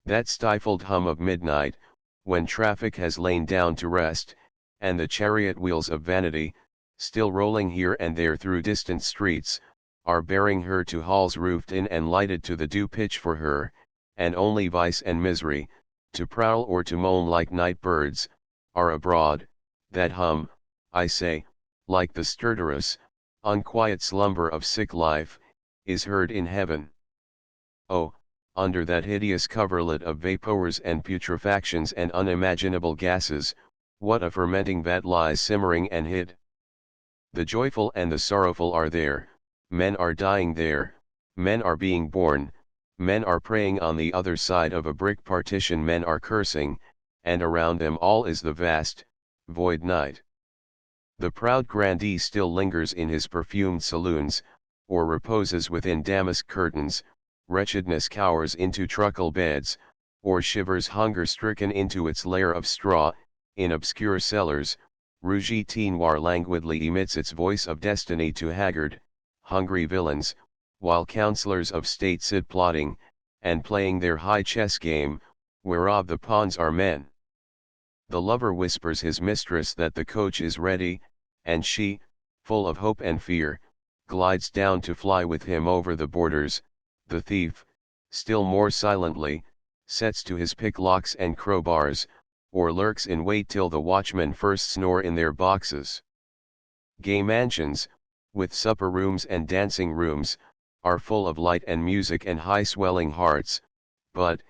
That stifled hum of midnight, when traffic has lain down to rest, and the chariot wheels of vanity, still rolling here and there through distant streets, are bearing her to halls roofed in and lighted to the due pitch for her, and only vice and misery, to prowl or to moan like night birds, are abroad. That hum, I say, like the stertorous, unquiet slumber of sick life, is heard in heaven. Oh, under that hideous coverlet of vapours and putrefactions and unimaginable gases, what a fermenting vat lies simmering and hid! The joyful and the sorrowful are there, men are dying there, men are being born, men are praying on the other side of a brick partition, men are cursing, and around them all is the vast, void night. The proud grandee still lingers in his perfumed saloons, or reposes within damask curtains. Wretchedness cowers into truckle beds, or shivers hunger-stricken into its lair of straw. In obscure cellars, Rouge et Noir languidly emits its voice of destiny to haggard, hungry villains, while councillors of state sit plotting, and playing their high chess game, whereof the pawns are men. The lover whispers his mistress that the coach is ready, and she, full of hope and fear, glides down to fly with him over the borders. The thief, still more silently, sets to his picklocks and crowbars, or lurks in wait till the watchmen first snore in their boxes. Gay mansions, with supper rooms and dancing rooms, are full of light and music and high-swelling hearts, but,